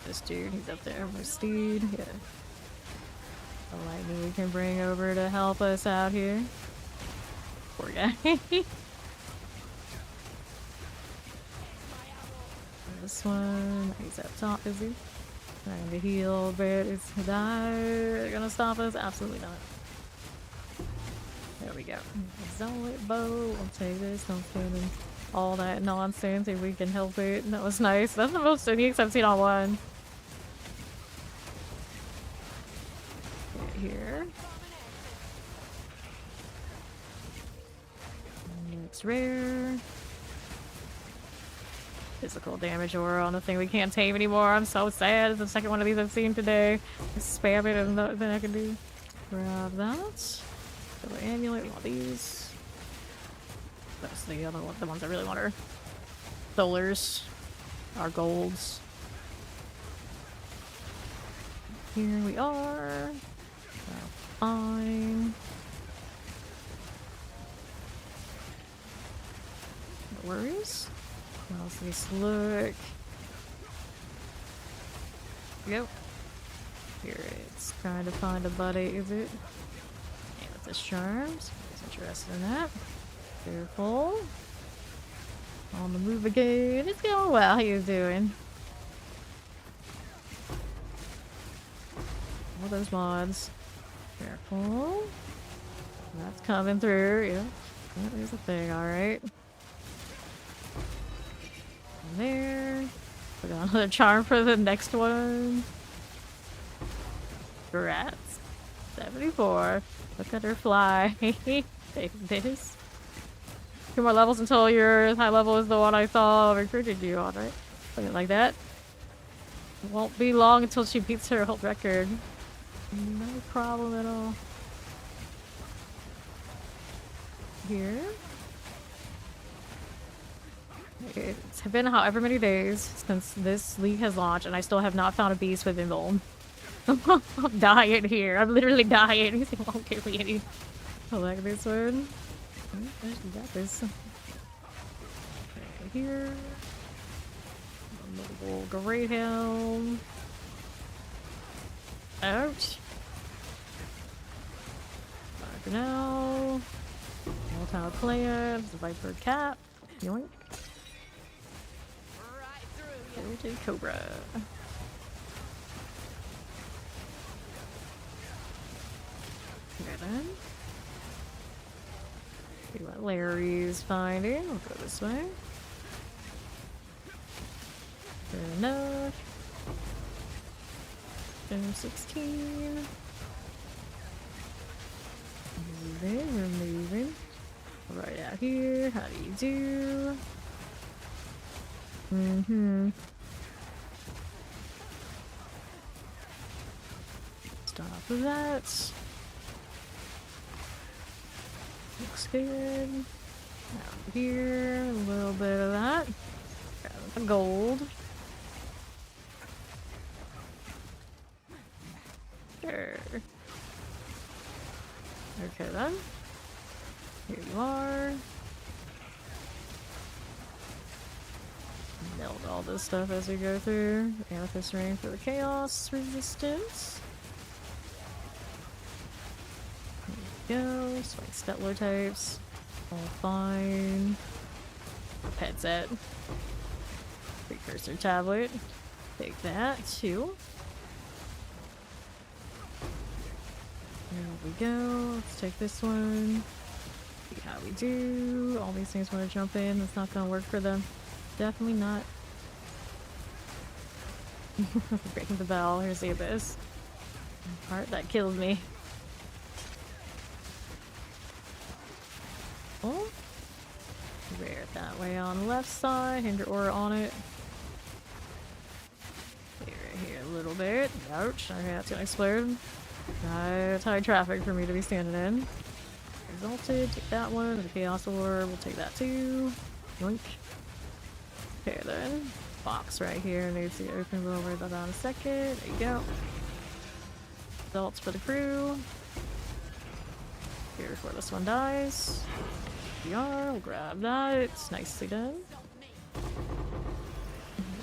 This dude, he's up there with Steed. Yeah. The lightning we can bring over to help us out here. Poor guy. This one, he's up top, is he? Trying to heal a bit. Is that gonna stop us? Absolutely not. There we go. Zealot bow. I'll take this. Don't spend all that nonsense if we can help it. That was nice. That's the most unique I've seen on one. Get here. Next rare. Physical damage aura on the thing we can't tame anymore. I'm so sad. It's the second one of these I've seen today. Spam it and nothing I can do. Grab that. Go amulet. We want these. That's the other one. The ones I really want are solars. Our golds. Here we are. Fine. No worries. How's this look? Yep. Here it's trying to find a buddy, is it? And with the charms. He's interested in that. Careful. On the move again. It's going well. How you doing? All those mods. Careful. That's coming through. Yeah. That is a thing, alright. There. Put on another charm for the next one. Rats. 74. Look at her fly. Take this. 2 more levels until your high level is the one I saw recruited you on, right? Something like that. It won't be long until she beats her whole record. No problem at all. here. It's been however many days since this league has launched, and I still have not found a beast with Invuln. I'm dying here. I'm literally dying. He won't give me any. I like this one. You got this. Okay, here. Little great helm. Ouch. Bye for now. Multi plants, the Viper Cap. Yoink. Right through you. Gilded Cobra. Okay then. See what Larry's finding. We'll go this way. Fair enough. 16. Moving, we're moving. Right out here. How do you do? Stop with that. Looks good. Out here, a little bit of that. Grab the gold. Sure. Okay then. Here you are. Melt all this stuff as we go through. Amethyst ring for the chaos resistance. There we go. Spike Stetler types. All fine. Pet set. Precursor tablet. Take that too. There we go. Let's take this one. See how we do. All these things want to jump in. That's not going to work for them. Definitely not. Breaking the bell. Here's the abyss. Part that kills me. Oh. Rare it that way on the left side. Hinder aura on it. Here a little bit. Ouch. Okay, that's gonna explode. That's high traffic for me to be standing in. Exalted, take that one. The Chaos Orb, we'll take that too. Yoink. Okay then. Box right here needs to open. We'll worry about that in a second. There you go. Results for the crew. Here before this one dies. We are. We'll grab that. It's nicely done. We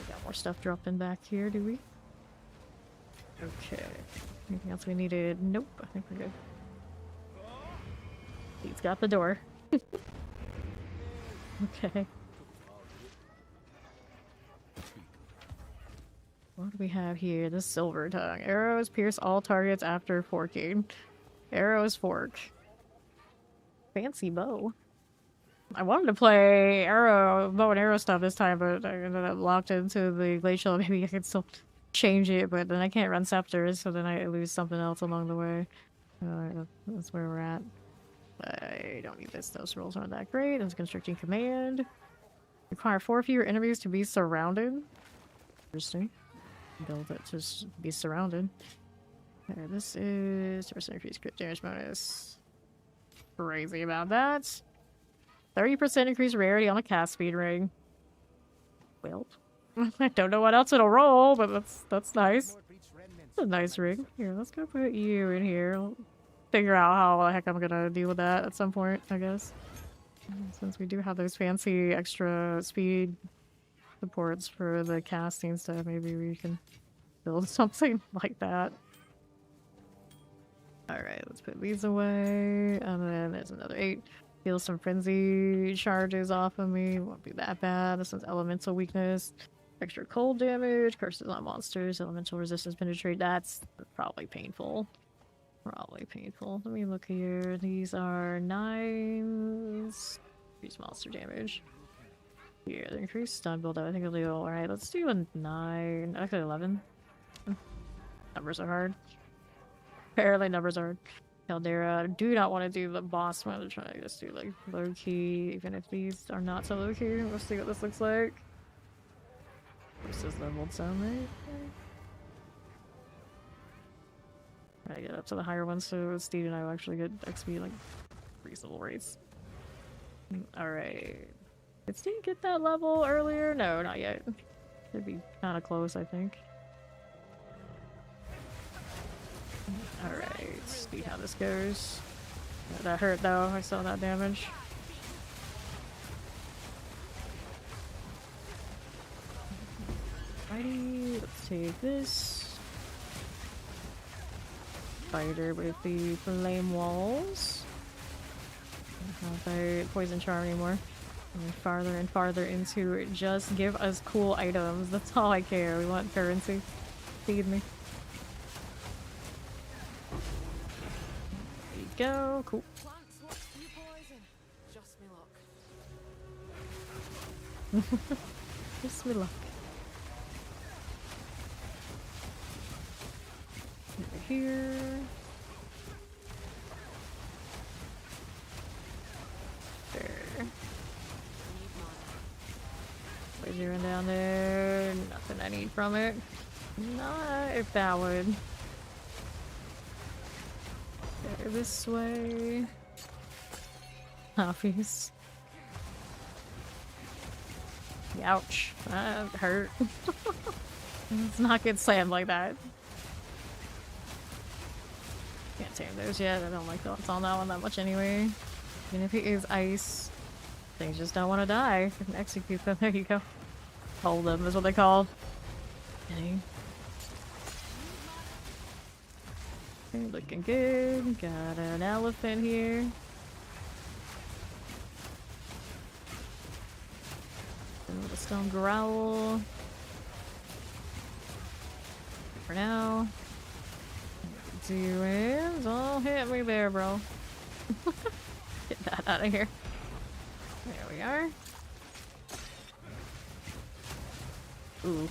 got more stuff dropping back here, do we? Okay. Anything else we needed? Nope. I think we're good. He's got the door. Okay. What do we have here? The Silver Tongue. Arrows pierce all targets after forking. Arrows fork. Fancy bow. I wanted to play bow and arrow stuff this time, but I ended up locked into the Glacial. Maybe I could still change it, but then I can't run scepters, so then I lose something else along the way. That's where we're at. I don't need this. Those rolls aren't that great. That's constricting command. Require 4 fewer enemies to be surrounded. Interesting. Build it to be surrounded. There, this is 2% increased crit damage bonus. Crazy about that. 30% increased rarity on a cast speed ring. Well, I don't know what else it'll roll, but that's nice. That's a nice ring. Here, let's go put you in here. I'll figure out how the heck I'm gonna deal with that at some point, I guess. Since we do have those fancy extra speed supports for the casting stuff, maybe we can build something like that. Alright, let's put these away. And then there's another 8. Heal some frenzy charges off of me. Won't be that bad. This one's elemental weakness. Extra cold damage. Curses on monsters. Elemental resistance penetrate. That's probably painful. Probably painful. Let me look here. These are 9s. Increase monster damage. Here, the increased stun build up. I think it'll do alright. Let's do a 9. Actually, 11. Numbers are hard. Apparently, numbers are hard. Caldera. I do not want to do the boss one. I'm trying to just do like low key, even if these are not so low key. Let's see what this looks like. This is leveled some, right? Try to get up to the higher ones so Steve and I will actually get XP like reasonable rates. Alright. Did Steve get that level earlier? No, not yet. Should be kind of close, I think. Alright, see how this goes. That hurt though, I saw that damage. Alrighty, let's take this. Spider with the flame walls. Not a poison charm anymore. And farther and farther into it. Just give us cool items. That's all I care. We want currency. Feed me. There you go. Cool. Plants want few poison. Just me luck. Just me luck. Over here. There. Need mana. Where's you down there? Nothing I need from it. Not if that would. There, this way. Office. Ouch. That hurt. Let's not get slammed like that. Can't tame those yet. I don't like thoughts on that one that much anyway. Even if he is ice, things just don't want to die. You can execute them. There you go. Hold them is what they call. Okay. Okay, looking good. Got an elephant here. The stone growl. For now. Doing. Don't hit me there, bro. Get that out of here. There we are. Ooh.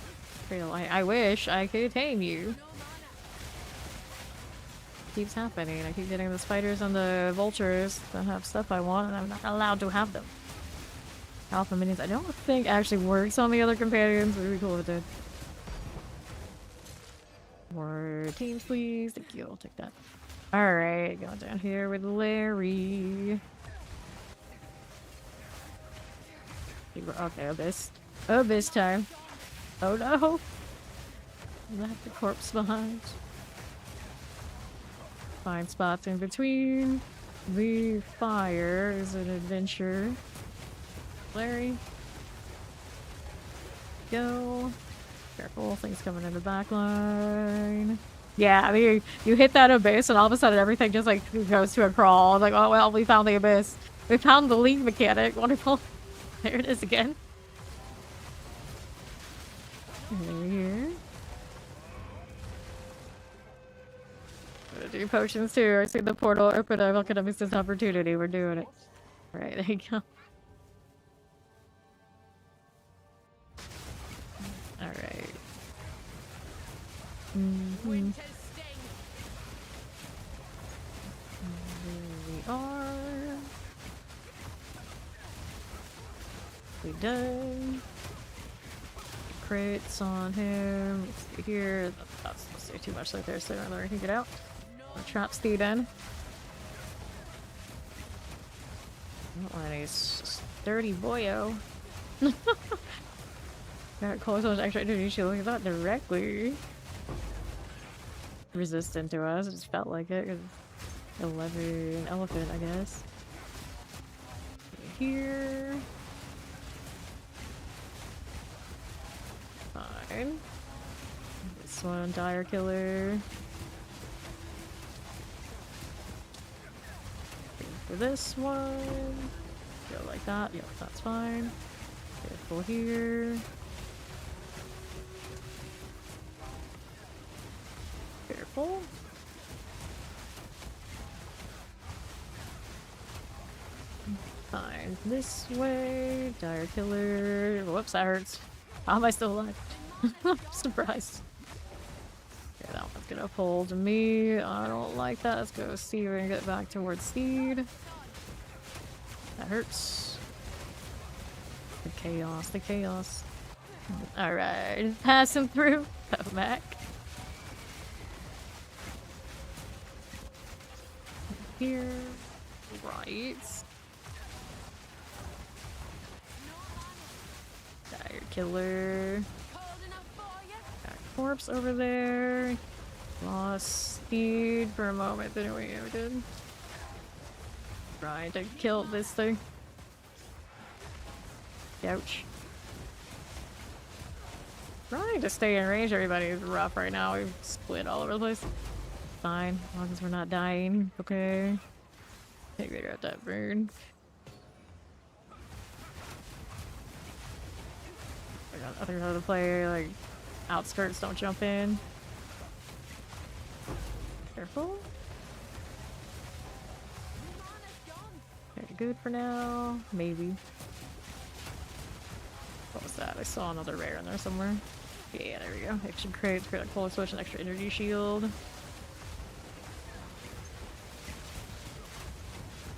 I wish I could tame you. Keeps happening. I keep getting the spiders and the vultures that have stuff I want, and I'm not allowed to have them. Alpha minions, I don't think actually works on the other companions. It would be cool if it did. More teams, please. Thank you. I'll take that. Alright, going down here with Larry. Okay, Abyss. Abyss time. Oh no! Left the corpse behind. Find spots in between. The fire is an adventure. Larry. Go. Careful, things coming in the back line. Yeah, I mean, you hit that abyss and all of a sudden everything just like goes to a crawl. Like, oh well, we found the abyss. We found the league mechanic. Wonderful. There it is again. Over here. Gonna do potions too. I see the portal open. I'm looking to miss this opportunity. We're doing it. Alright, there you go. Alright. Winter's sting. There we are. We done. Crits on him. Let's see here. That's not say too much like there, so I can get out. Trap Steed in. Oh, and he's sturdy boyo. Got close on extra energy shield. Look at that directly. Resistant to us. It just felt like it. 11 elephant, I guess. Here. Fine. This one, Dire Killer. For this one. Go like that. Yep, that's fine. Careful here. Careful. Fine. This way. Dire Killer. Whoops, that hurts. How am I still alive? I'm surprised. Okay, that one's gonna hold me. I don't like that. Let's go see and get back towards Steed. That hurts. The chaos, the chaos. Alright, passing through. Come back. Here. Right. Killer. Cold enough for you? Got a corpse over there. Lost speed for a moment, didn't we? Yeah, we did. Trying to kill this thing. Ouch. Trying to stay in range, everybody is rough right now. We've split all over the place. Fine, as long as we're not dying. Okay. Take they got that burn. I got other player, like outskirts, don't jump in. Careful. Okay, good for now. Maybe. What was that? I saw another rare in there somewhere. Yeah, there we go. Action crates, create a cold switch, an extra energy shield.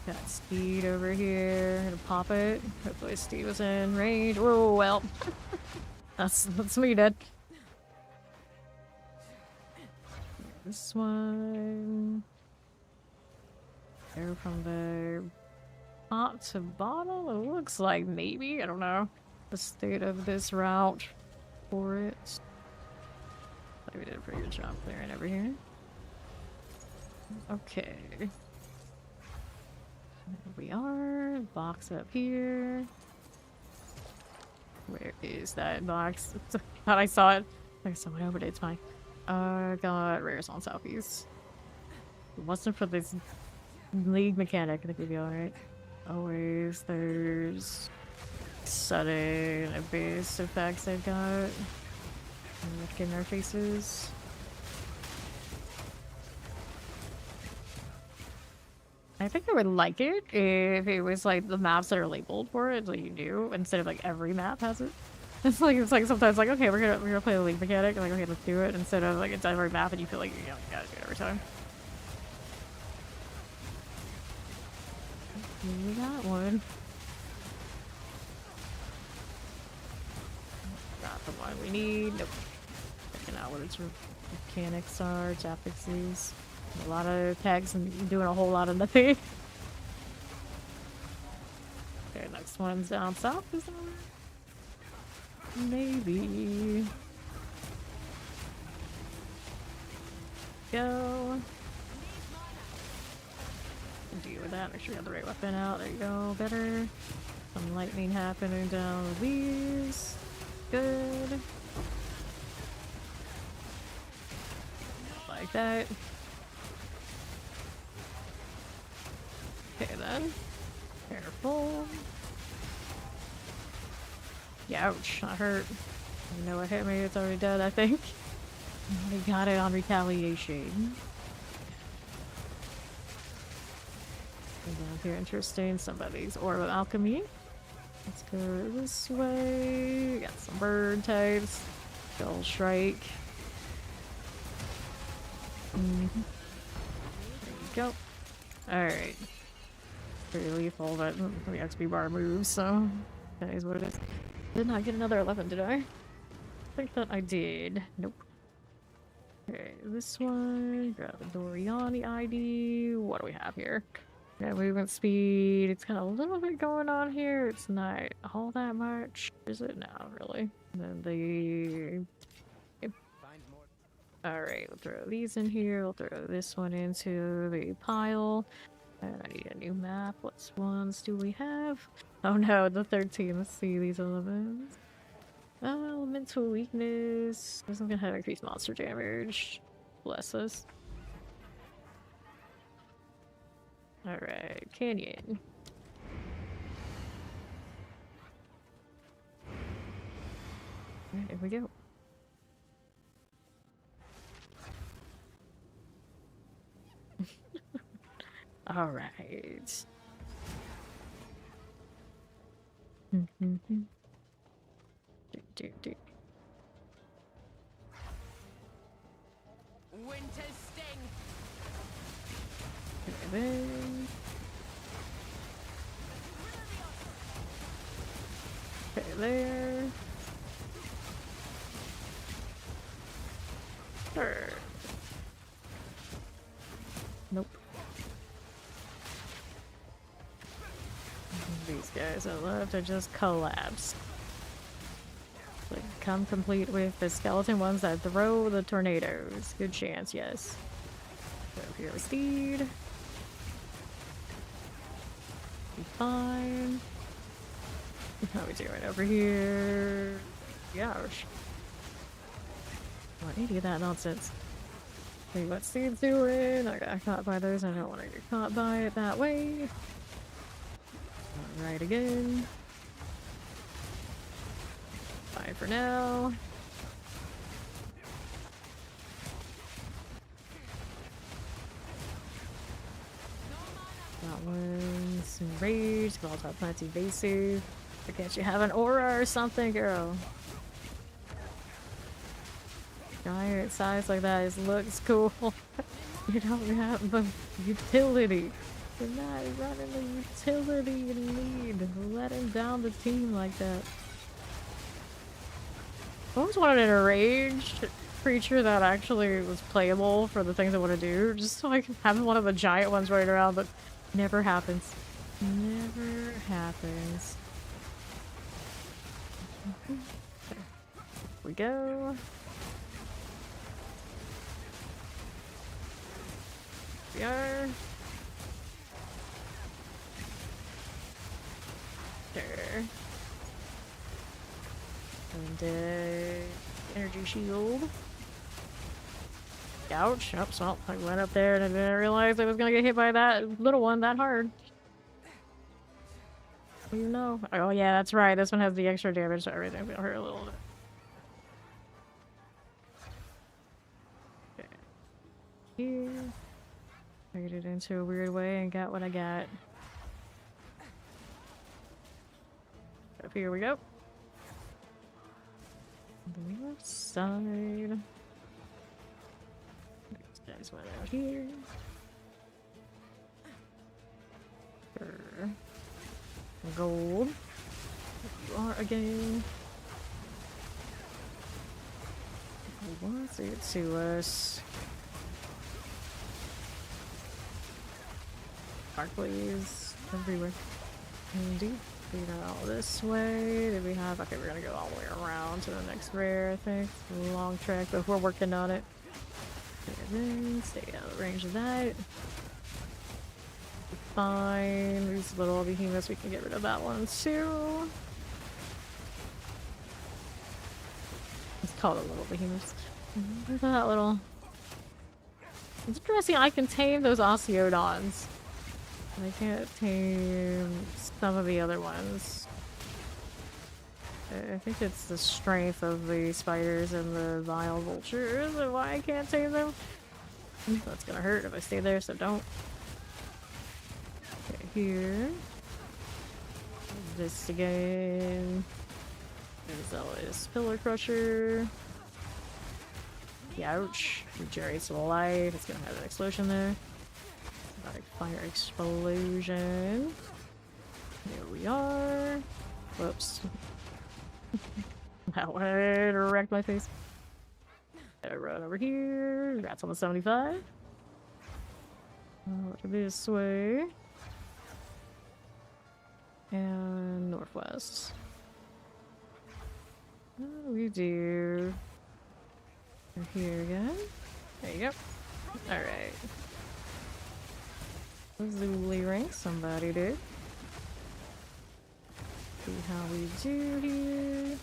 Got speed over here. Gonna pop it. Hopefully Steve was in range. Whoa, well. that's me dead. This one. Arrow from the top to bottom. It looks like maybe. I don't know the state of this route for it. I think we did a pretty good job clearing over here. Okay. There we are. Box up here. Where is that box? Thought I saw it. I saw it over it. It's fine. Got rares on Southeast. If it wasn't for this league mechanic, I think we'd be alright. Always there's sudden abyss effects they've got. Look in their faces. I think I would like it if it was like the maps that are labeled for it, so you do, instead of like every map has it. It's like sometimes like, okay, we're gonna play the league mechanic, and like, okay, let's do it, instead of like it's every map and you feel like you gotta do it every time. We got one. Not the one we need. Nope. Checking out what its mechanics are, affixes. A lot of tags and doing a whole lot of nothing. Okay, next one's down south, is that right? Maybe. Go. Deal with that. Make sure you have the right weapon out. There you go. Better. Some lightning happening down these. Good. Like that. Okay then. Careful. Yeah, ouch. That hurt. You know what hit me? It's already dead, I think. I got it on retaliation. And down here, interesting. Somebody's Orb of Alchemy. Let's go this way. Got some bird types. Skull Strike. There you go. Alright. Pretty lethal, but the XP bar moves, so that is what it is. Did not get another 11, did I? I think that I did. Nope. Okay, this one. Grab the Doriani ID. What do we have here? Yeah, movement speed. It's got a little bit going on here. It's not all that much. Is it? No, really. And then the... Alright, we'll throw these in here. We'll throw this one into the pile. And I need a new map. What ones do we have? Oh no, the 13. Let's see these elements. Elemental weakness. This is gonna have increased monster damage. Bless us. Alright, Canyon. Alright, here we go. Alright. Winter's sting. Okay, there. Sure. Nope. These guys I love to just collapse. come complete with the skeleton ones that throw the tornadoes. Good chance, yes. So here we steed. Be fine. How we doing over here? Gosh. I need to get that nonsense. See what Steve's doing. I got caught by those. I don't want to get caught by it that way. Alright, again. Fine for now. That one's enraged, but also plenty evasive. Or can't you have an aura or something, girl? Giant size like that just looks cool. You don't have the utility. You're not running the utility you need. Letting down the team like that. I always wanted an enraged creature that actually was playable for the things I want to do, just so I can have one of the giant ones running around, but never happens. Never happens. Here we go. We are. Sure. And energy shield. Ouch. Oops, well, I went up there and I didn't realize I was gonna get hit by that little one that hard. You know. Oh yeah, that's right. This one has the extra damage, so everything's gonna hurt a little bit. Okay. Here. Made it into a weird way and got what I got. Up here we go. The left side. These guys went out here. Sure. Gold. You are again. What's it to us? Sparklies everywhere. Indeed. Feed out this way. Did we have? Okay, we're gonna go all the way around to the next rare, I think. It's a long trek, but we're working on it. And then stay out of range of that. Fine. These little behemoths, we can get rid of that one too. It's called a little behemoths. Look at that little. It's interesting. I can tame those Osteodons. I can't tame some of the other ones. I think it's the strength of the spiders and the vile vultures and why I can't tame them. That's gonna hurt if I stay there, so don't. Okay, here. This again. There's always Pillar Crusher. Ouch. Regenerates some life. It's gonna have an explosion there. Like fire explosion. Here we are. Whoops. That would wreck my face. Gotta run over here. Rats on the 75. This way. And northwest. What do we do? We're here again. There you go. Alright. Zuli rank, somebody did. See how we do here.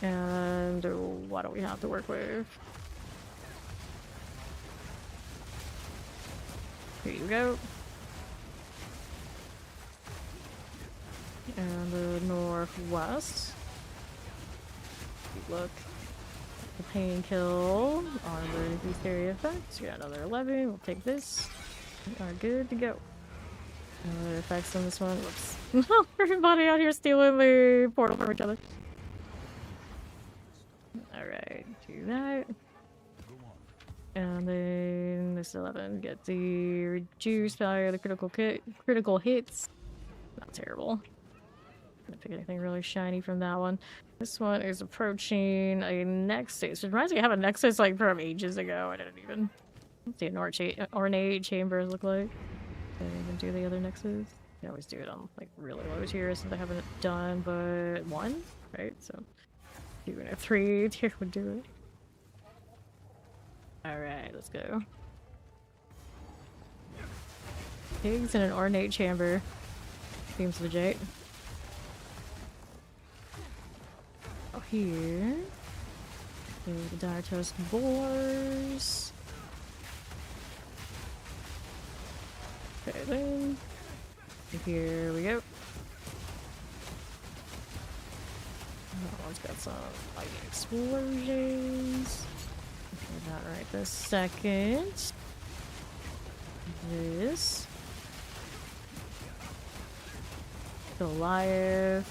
And what do we have to work with? Here you go. And the northwest. Look. The pain kill, armor increased area effects. We got another 11. We'll take this. We are good to go. Other effects on this one. Whoops. Everybody out here stealing the portal from each other. Alright, do that. And then this 11. Get the reduced value of the critical hits. Not terrible. Gonna pick anything really shiny from that one. This one is approaching a nexus. It reminds me I have a nexus like from ages ago. I didn't even see an ornate chambers look like. Didn't even do the other nexus. I always do it on like really low tiers since I haven't done but 1, right? So even a 3 tier would do it. Alright, let's go. Pigs in an ornate chamber. Seems legit. Oh, here. The dire toast boars. Okay, then. Here we go. That one's got some lightning explosions. Okay, not right this second. This. Goliath.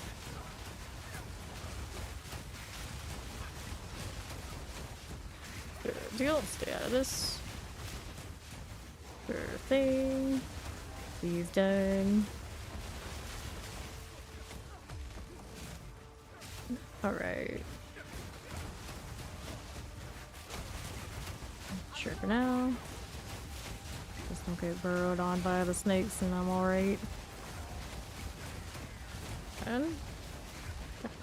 Good deal. Stay out of this. Sure thing. He's done. Alright. Sure for now. Just don't get burrowed on by the snakes and I'm alright. And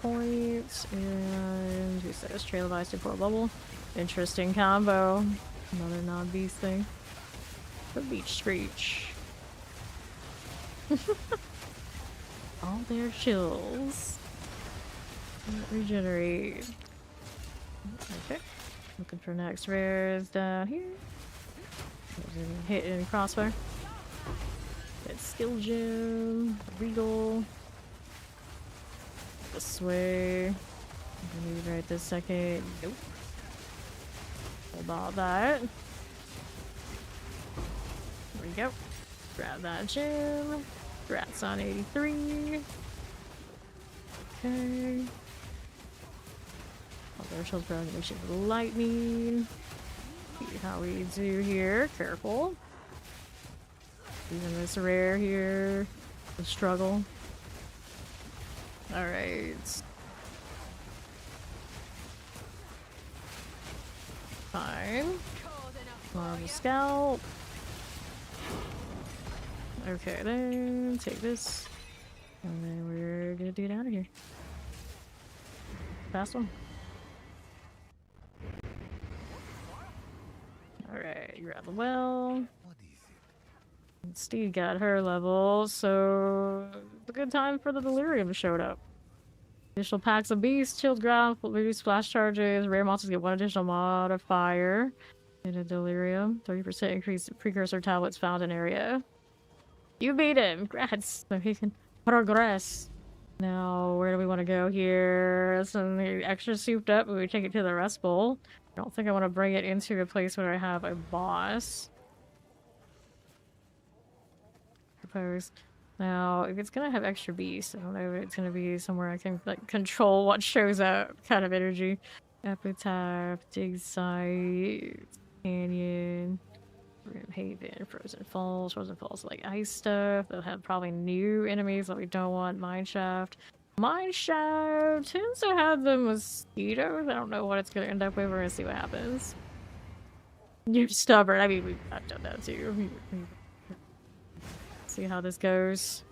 points and who says trail of ice to pour bubble. Interesting combo. Another non-beast thing. The beach screech. All their chills. Regenerate. Okay. Looking for next rares down here. Hit any crossfire. That skill gem. Regal. This way. I need right this second. Nope. Hold on that. There we go. Grab that gem. Rats on 83. Okay. Other child's progression with lightning. See how we do here. Careful. Even this rare here. The struggle. Alright. Fine. Marvel Scalp. Okay, then take this. And then we're gonna get out of here. Fast one. Alright, you're at the well. What is it? Steed got her level, so it's a good time for the delirium to show up. Additional packs of beasts, chilled ground, reduced splash charges, rare monsters get 1 additional modifier. And a delirium, 30% increased precursor tablets found in area. You beat him! Congrats! So he can progress. Now, where do we want to go here? Something extra souped up, but we take it to the Rust Bowl. I don't think I want to bring it into a place where I have a boss. Suppose. Now, if it's gonna have extra beasts, I don't know if it's gonna be somewhere I can like control what shows up kind of energy. Epitaph, Dig Site, Canyon, Grim Haven, Frozen Falls. Frozen Falls like ice stuff. They'll have probably new enemies that we don't want. Mineshaft. Mineshaft tends to have the mosquitoes. I don't know what it's gonna end up with. We're gonna see what happens. You're stubborn. I mean, I've done that too. See how this goes.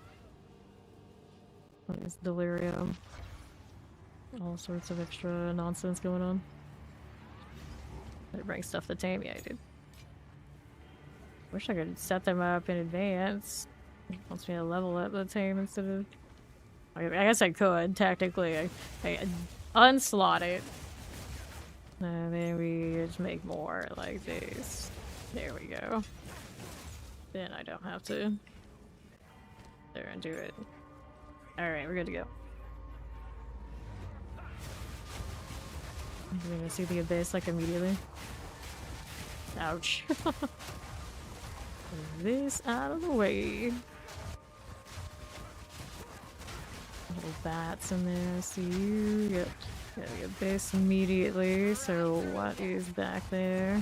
What is delirium? All sorts of extra nonsense going on. Did I bring stuff to tame? Yeah, I did. Wish I could set them up in advance. It wants me to level up the tame instead of... I guess I could, technically. I unslot it. And then we just make more like this. There we go. Then I don't have to... there and do it. Alright, we're good to go. We're gonna see the abyss like immediately. Ouch. This out of the way. Little bats in there. See you. Yep. Got the abyss immediately. So what is back there?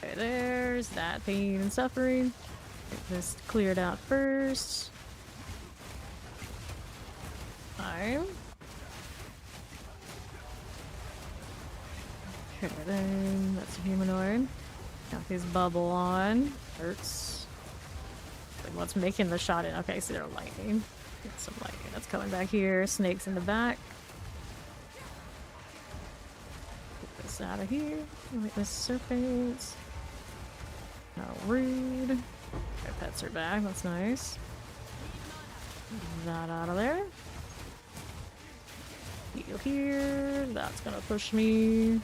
Okay, there's that pain and suffering. Get this cleared out first. Fine. Okay, then that's a humanoid. Got his bubble on. Hurts. what's making the shot in? Okay, so they're lightning. Get some lightning that's coming back here. Snakes in the back. Get this out of here. Witness serpents. How rude. Okay, pets are back. That's nice. That out of there. Heal here. That's gonna push me.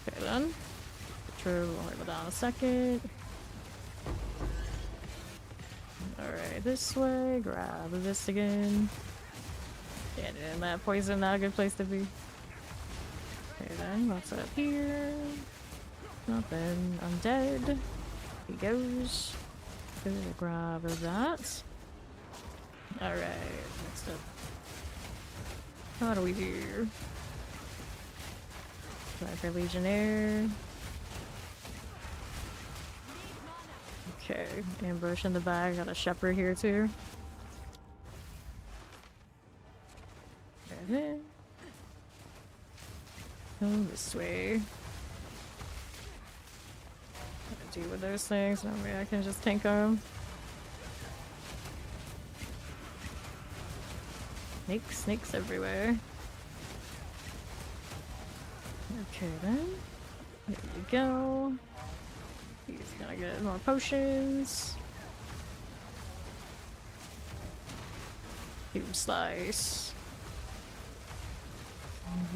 Okay then. True, we'll hold it down a second. Alright, this way. Grab this again. Yeah, and that poison, not a good place to be. Okay then, what's up here? Nothing. I'm dead. He goes. Gonna grab that. Alright, next up. How do we do? Sniper Legionnaire. Okay, ambush in the back. Got a shepherd here too. Okay. Go this way. What to do with those things? No way I can just tank them. Snakes everywhere. Okay then. Here we go. He's gonna get more potions. Huge slice.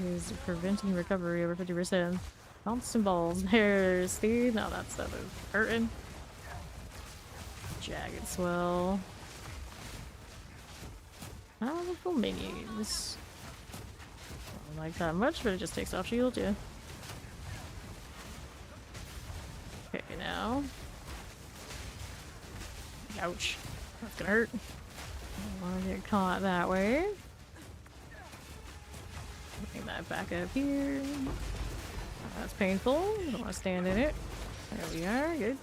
He's preventing recovery over 50%. Bounce and balls. There's Steve. No, that stuff is hurting. Jagged swell. Powerful minions. I don't like that much, but it just takes off shield, yeah. Okay, now. Ouch. That's gonna hurt. I don't want to get caught that way. Bring that back up here. That's painful. Don't want to stand in it. There we are. Good.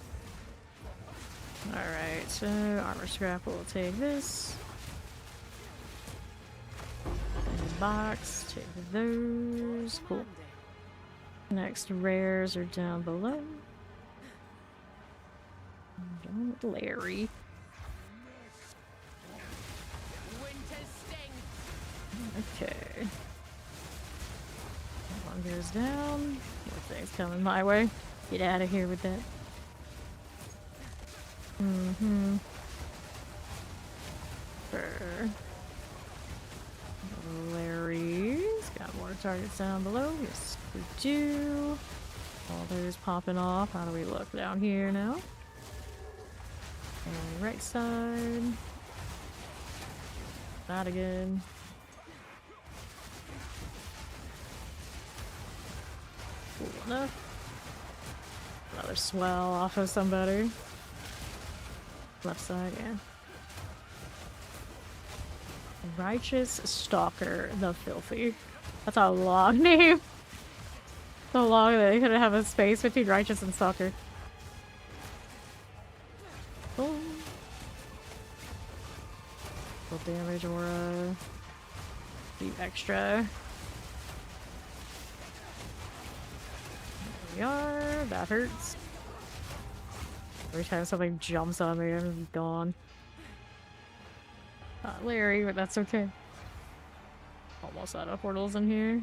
Alright, so armor scrap will take this. And box, take those. Cool. Next rares are down below. Down with Larry. Winter's sting. Okay. One goes down. More things coming my way. Get out of here with that. Larry's got more targets down below. Yes, we do. All those popping off. How do we look down here now? And right side. That again. Cool enough. Another swell off of somebody. Left side, yeah. Righteous Stalker the Filthy. That's a long name. So long that they couldn't have a space between Righteous and Stalker. Cool. Full damage aura. Deep extra. There we are. That hurts. Every time something jumps on me, I'm gone. Not Larry, but that's okay. Almost out of portals in here.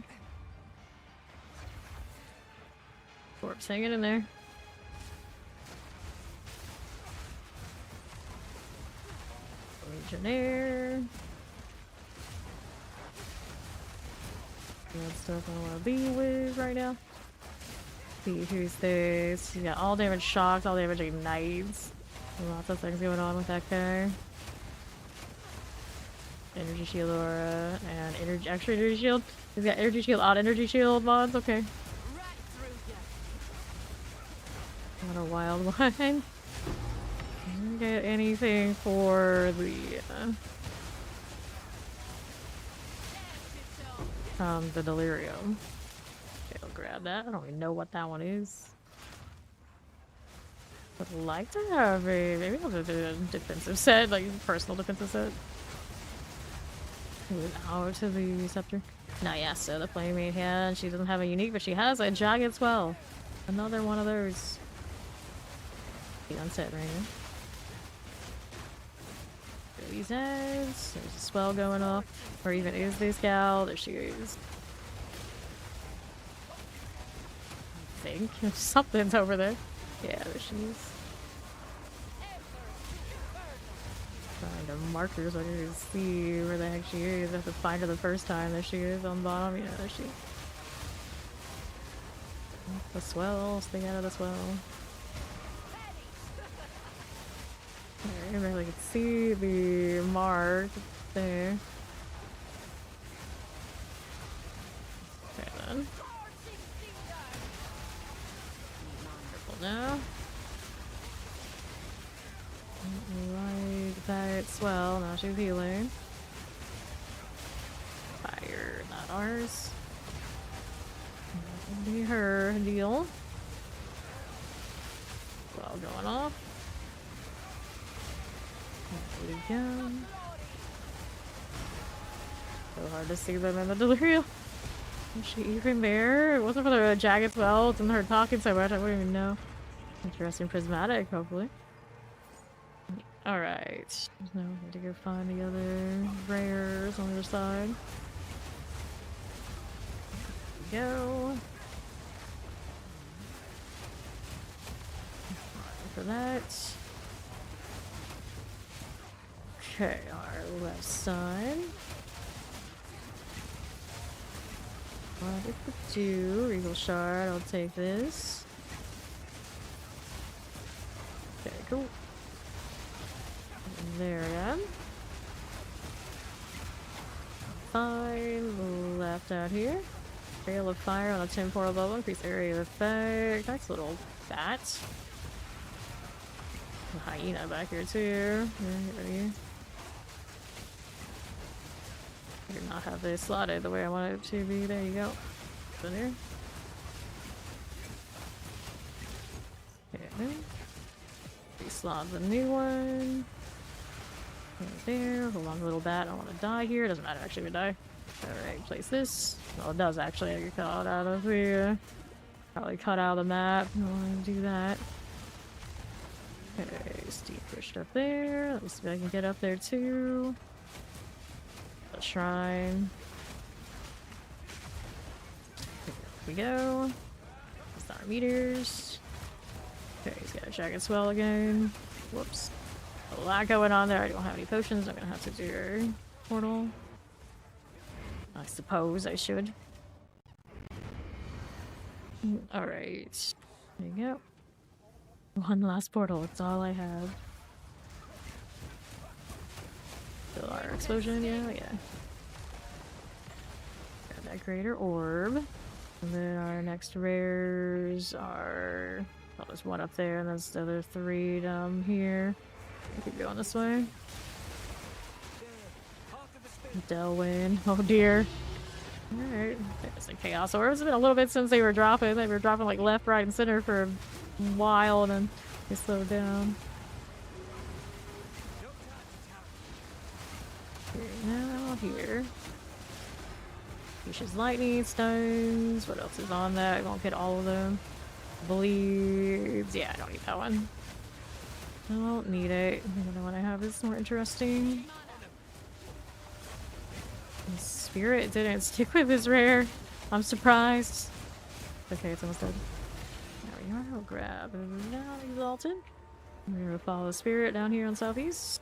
Corpse hanging in there. Legionnaire. That stuff I don't want to be with right now. See who's this. He's got all damage shocks, all damage ignites. Lots of things going on with that guy. Energy shield aura and energy shield. He's got energy shield, odd energy shield mods. Okay. Right through you. What a wild one. Didn't get anything for the delirium. Okay, I'll grab that. I don't even know what that one is. Would like to have a maybe I'll do a defensive set, like personal defensive set. Out to the scepter. Nah, yeah, so the Playmate hand. She doesn't have a unique, but she has a jagged swell. Another one of those. The unset ring. These heads. There's a swell going off. Or even is this gal? There she is. I think. Something's over there. Yeah, there she is. Find the markers so I can see where the heck she is. I have to find her the first time. There she is on the bottom. Yeah, there she is. The swell. Stay out of the swell. I barely can see the mark there. Okay then. Careful now. Like that swell. Now she's healing. Fire, not ours. That can be her deal. Swell going off. There we go. So hard to see them in the delirium. Is she even there? It wasn't for the jagged welts and her talking so much, I wouldn't even know. Interesting prismatic, hopefully. Alright. Now we need to go find the other rares on the other side. There we go. For that. Okay, our left side. What we could do, Regal Shard, I'll take this. Okay, cool. And there again. Fine, left out here. Trail of fire on a 10 portal level, increase area of effect. Nice little bat. A hyena back here too. Ready? I did not have this slotted the way I wanted it to be. There you go. So there. Okay. Reslot the new one. Right there. Hold on, little bat. I don't want to die here. Doesn't matter actually if I die. Alright, place this. Well, it does actually. I get cut out of here. Probably cut out of the map. I don't want to do that. Okay, Steve pushed up there. Let me see if I can get up there too. The shrine. Here we go. Star meters. Okay, he's got a jagged swell again. Whoops. A lot going on there. I don't have any potions. I'm gonna have to do a portal. I suppose I should. Alright. There you go. One last portal. That's all I have. Still our explosion, yeah. Got that greater orb. And then our next rares are... well, there's one up there, and there's the other three down here. I keep going this way. Delwyn. Oh dear. Alright. There's the Chaos Orbs. It's been a little bit since they were dropping. They were dropping like left, right, and center for a while, and then they slowed down. Okay, now here. Fuchsia's Lightning Stones. What else is on that? I won't get all of them. Bleeds. Yeah, I don't need that one. I don't need it. The other one I have is more interesting. The Spirit didn't stick with his rare. I'm surprised. Okay, it's almost dead. There we are. I'll grab now Exalted. We're gonna follow the Spirit down here on Southeast.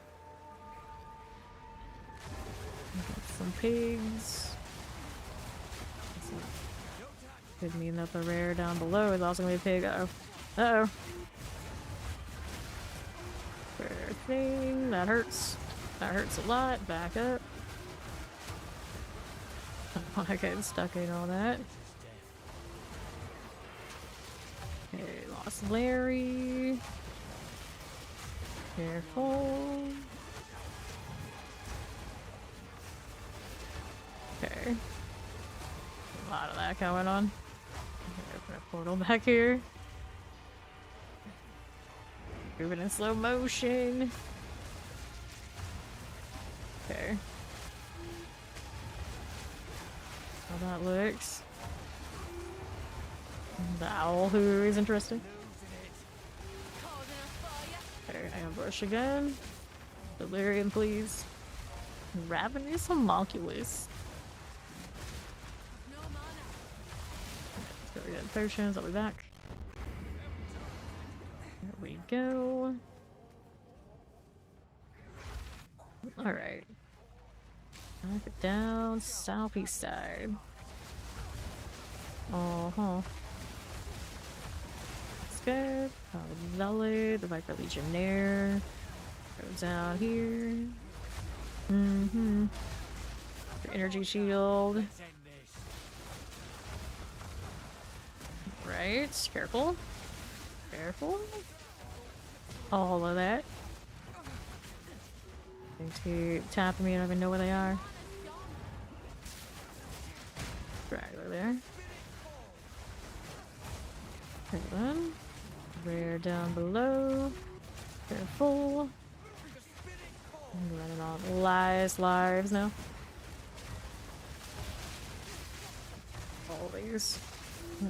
Got some pigs. Could mean that the rare down below is also gonna be a pig. Uh-oh. Uh-oh. Rare thing. That hurts. That hurts a lot. Back up. I don't want to get stuck in all that. Okay, lost Larry. Careful. Okay. A lot of that going on. Open a portal back here. Moving in slow motion. Okay. How that looks. The owl who is interesting. Causing a fire. Okay, ambush again. Delirium, please. Ravenous homunculus. No mana. Let's go get potions. I'll be back. There we go. Alright. Knock it down southeast side. Uh-huh. That's good. Zealot, the Viper Legionnaire. Go down here. Mm-hmm. Energy shield. Right, careful. Careful. All of that. They tap me, I don't even know where they are. Straggler there. Hold on. Rare down below. Careful. I'm running on lives now. All these.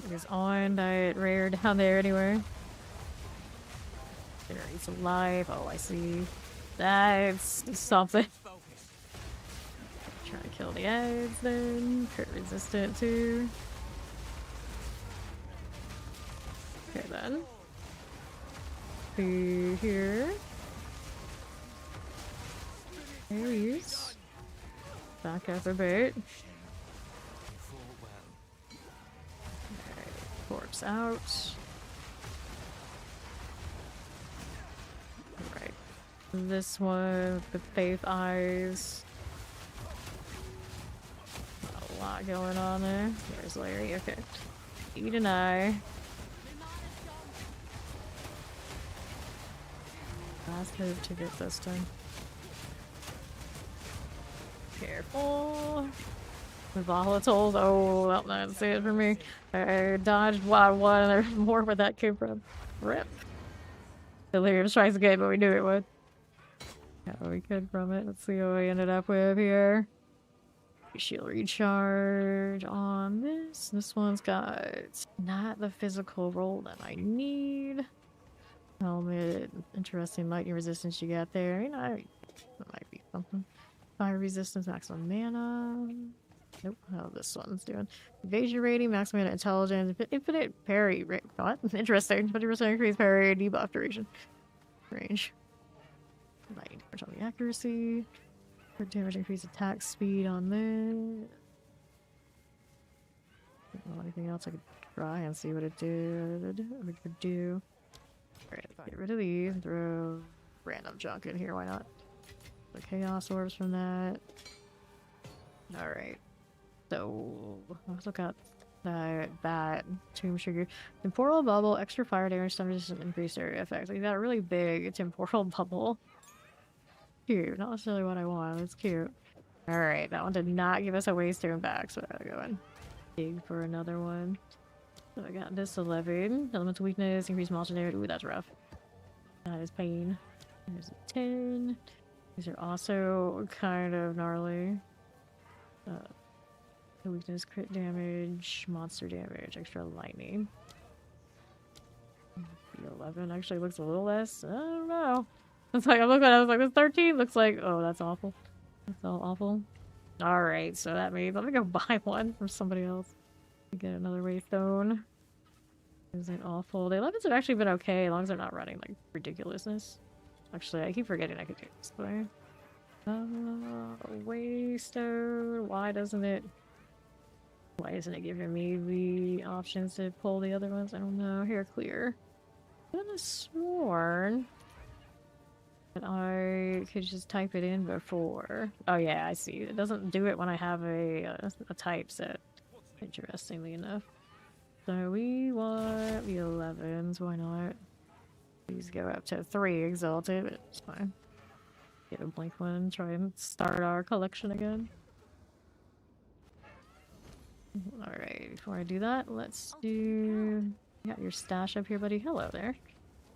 There's on diet rare down there anyway. Generates alive. Oh, I see. That's something. Try to kill the eggs then. Crit resistant too. Okay then. Be here. There he is. Back at the bait. Alright, corpse out. Alright. This one with the faith eyes. A lot going on there. There's Larry, okay. Eat an eye. Last move to get this done. Careful. The volatiles. Oh, well, that's it for me. I dodged wild one, and there's more where that came from. Rip. Delirium tries again, but we knew it would. Yeah, we could from it. Let's see what we ended up with here. Shield recharge on this. This one's got not the physical roll that I need. Helmet. Interesting lightning resistance you got there. You know, that might be something. Fire resistance, maximum mana. Nope, how this one's doing. Evasion rating, maximum mana intelligence, infinite parry rate. What? Interesting. 20% increased parry, debuff duration. Range. 90 damage on the accuracy. For damage increased attack speed on this. Anything else I could try and see what it could do. Alright, get rid of these and throw random junk in here, why not? The chaos orbs from that. Alright. So I also got that tomb sugar. Temporal bubble, extra fire damage, stun resistance, increased area effect. So you got a really big temporal bubble. Cute. Not necessarily what I want. It's cute. Alright, that one did not give us a waystone back, so I gotta go and dig for another one. So I got this 11. Elemental weakness, increased monster damage. Ooh, that's rough. That is pain. There's a 10. These are also kind of gnarly. Weakness, crit damage, monster damage, extra lightning. The 11 actually looks a little less. I don't know. It's like, I was like, this 13 looks like, oh, that's awful. That's all awful. Alright, so that means, let me go buy one from somebody else. Get another waystone. Isn't awful. The 11s have actually been okay, as long as they're not running like ridiculousness. Actually, I keep forgetting I could do this way. Waystone. Why isn't it giving me the options to pull the other ones? I don't know. Here, clear. I could have sworn that I could just type it in before. Oh yeah, I see. It doesn't do it when I have a type set. Interestingly enough. So we want the 11s. Why not? These go up to 3 exalted. It's fine. Get a blank one. Try and start our collection again. Alright, before I do that, let's do... You got your stash up here, buddy. Hello there.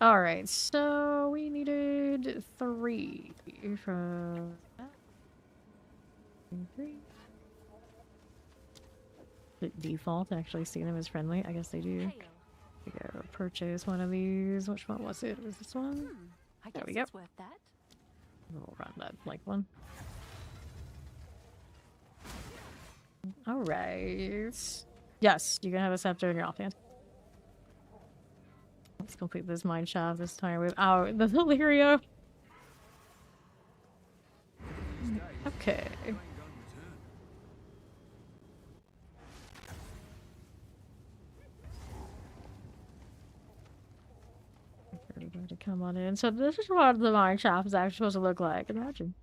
Alright, so we needed 3 from that. 3. The default actually see them as friendly. I guess they do. We go purchase one of these. Which one was it? Was this one? I There guess we go. it's worth that. We'll run that blank one. Alright. Yes, you can have a scepter in your offhand. Let's complete this mine shaft this time without the Valyria. Okay. Everybody to come on in. So this is what the mine shaft is actually supposed to look like. Imagine.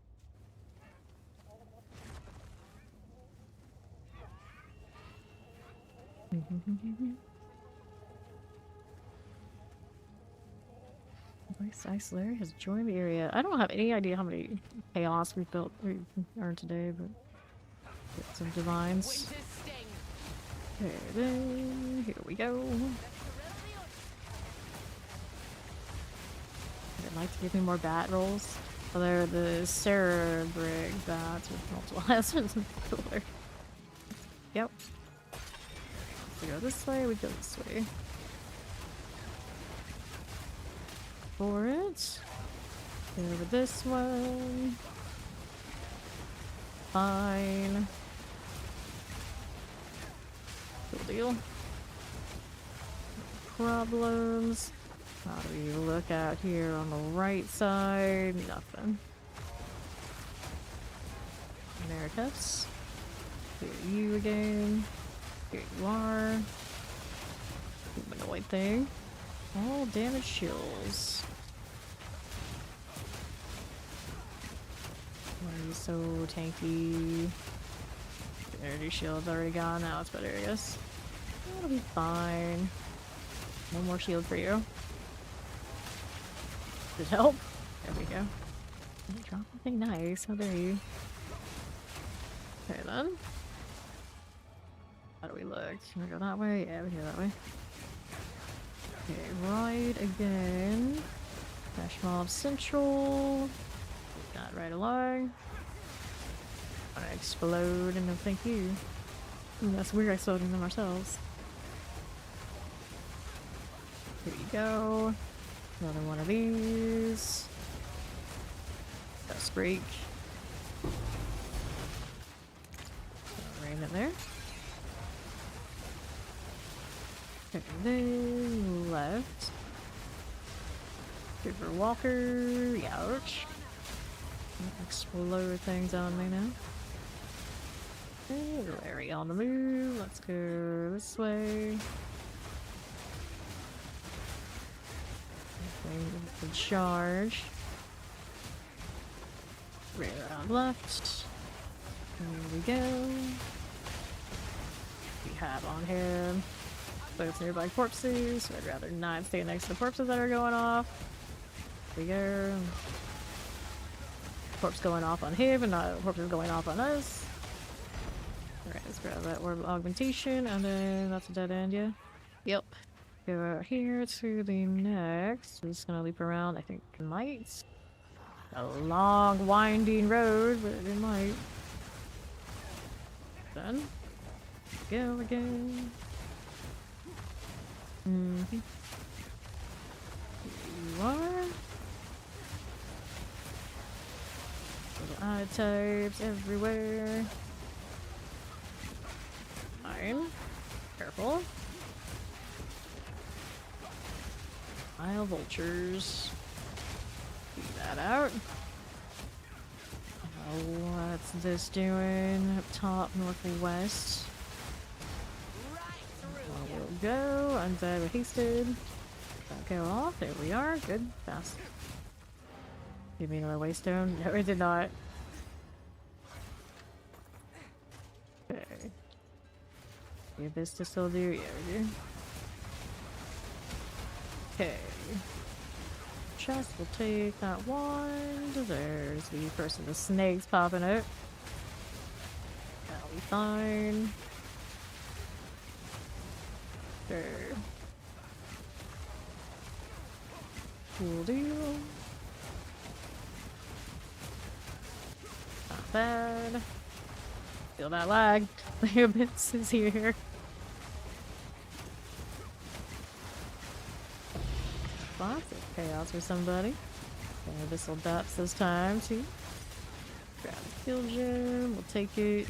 Nice, Larry has joined the area. I don't have any idea how many chaos we earned today, but get some divines. Winter's sting. Okay, then here we go. I'd like to give me more bat rolls. Oh, they're the Sarah Brig bats with multiple hazards and cooler. Yep. We go this way, we go this way. For it. Go over this one. Fine. Cool deal. No problems. How do we look out here on the right side? Nothing. Emeritus. Here you again. Here you are. Humanoid thing. All damage shields. Why are you so tanky? The energy shield's already gone. Now it's better, I guess. That'll be fine. No more shield for you. Did it help? There we go. Drop something nice. How dare you? Okay then. How do we look? Can we go that way? Yeah, we can go that way. Okay, right again. Dash Mob Central. Got right along. Gonna explode and no thank you. Unless we're exploding them ourselves. Here you go. Another one of these. Dust break. Rain it there. And then left. River Walker. Ouch. Explode things on me now. Okay, Larry on the move. Let's go this way. The charge. Right around left. There we go. We have on him both nearby corpses, so I'd rather not stay next to the corpses that are going off. There we go. Corpse going off on him and not corpses going off on us. Alright, let's grab that orb of augmentation and then that's a dead end, yeah? Yep. Go out here to the next. We're just gonna leap around. I think it might. A long, winding road, but it might. Done. Go again. Here you are. Little eye types everywhere. Fine. Careful. Isle vultures. Keep that out. What's this doing? Up top, northwest. We'll go. Undead with hasted. Don't go off. There we are. Good. Fast. Give me another waystone. No, it did not. Okay. Give this to still do. Yeah, we do. Okay. Chest will take that one. There's the first of the snakes popping out. That'll be fine. Sure. Cool deal. Not bad. Feel that lag. The abyss is here. chaos for somebody. Abyssal dots this time too. Grab the skill gem, we'll take it.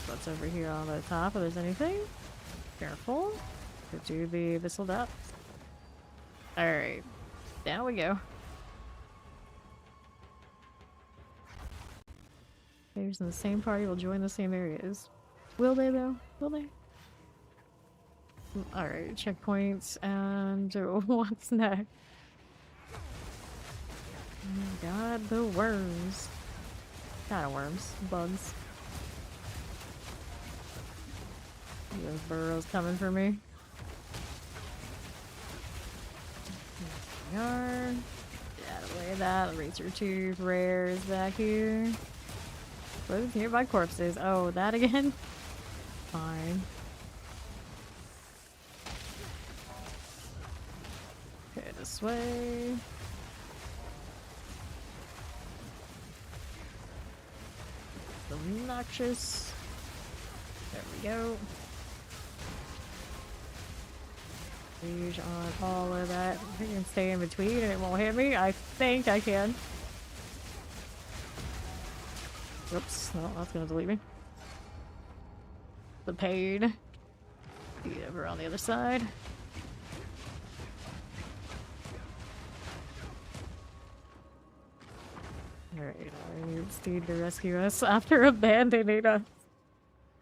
What's over here on the top if there's anything? Careful. Could do the abyssal dots. Alright. Down we go. Players in the same party will join the same areas. Will they though? Will they? Alright, checkpoints and what's next? Oh my god, the worms. Not worms, bugs. Those burrows coming for me. There we are. Get out of the way of that. The Razor Tooth Rare is back here. Where's nearby corpses? Oh, that again? Fine. Okay, this way. Obnoxious. There we go. Siege on all of that. I can stay in between and it won't hit me. I think I can. Oops, no, that's gonna delete me. The pain. Be over on the other side. Alright, I need Steed to rescue us after abandoning us.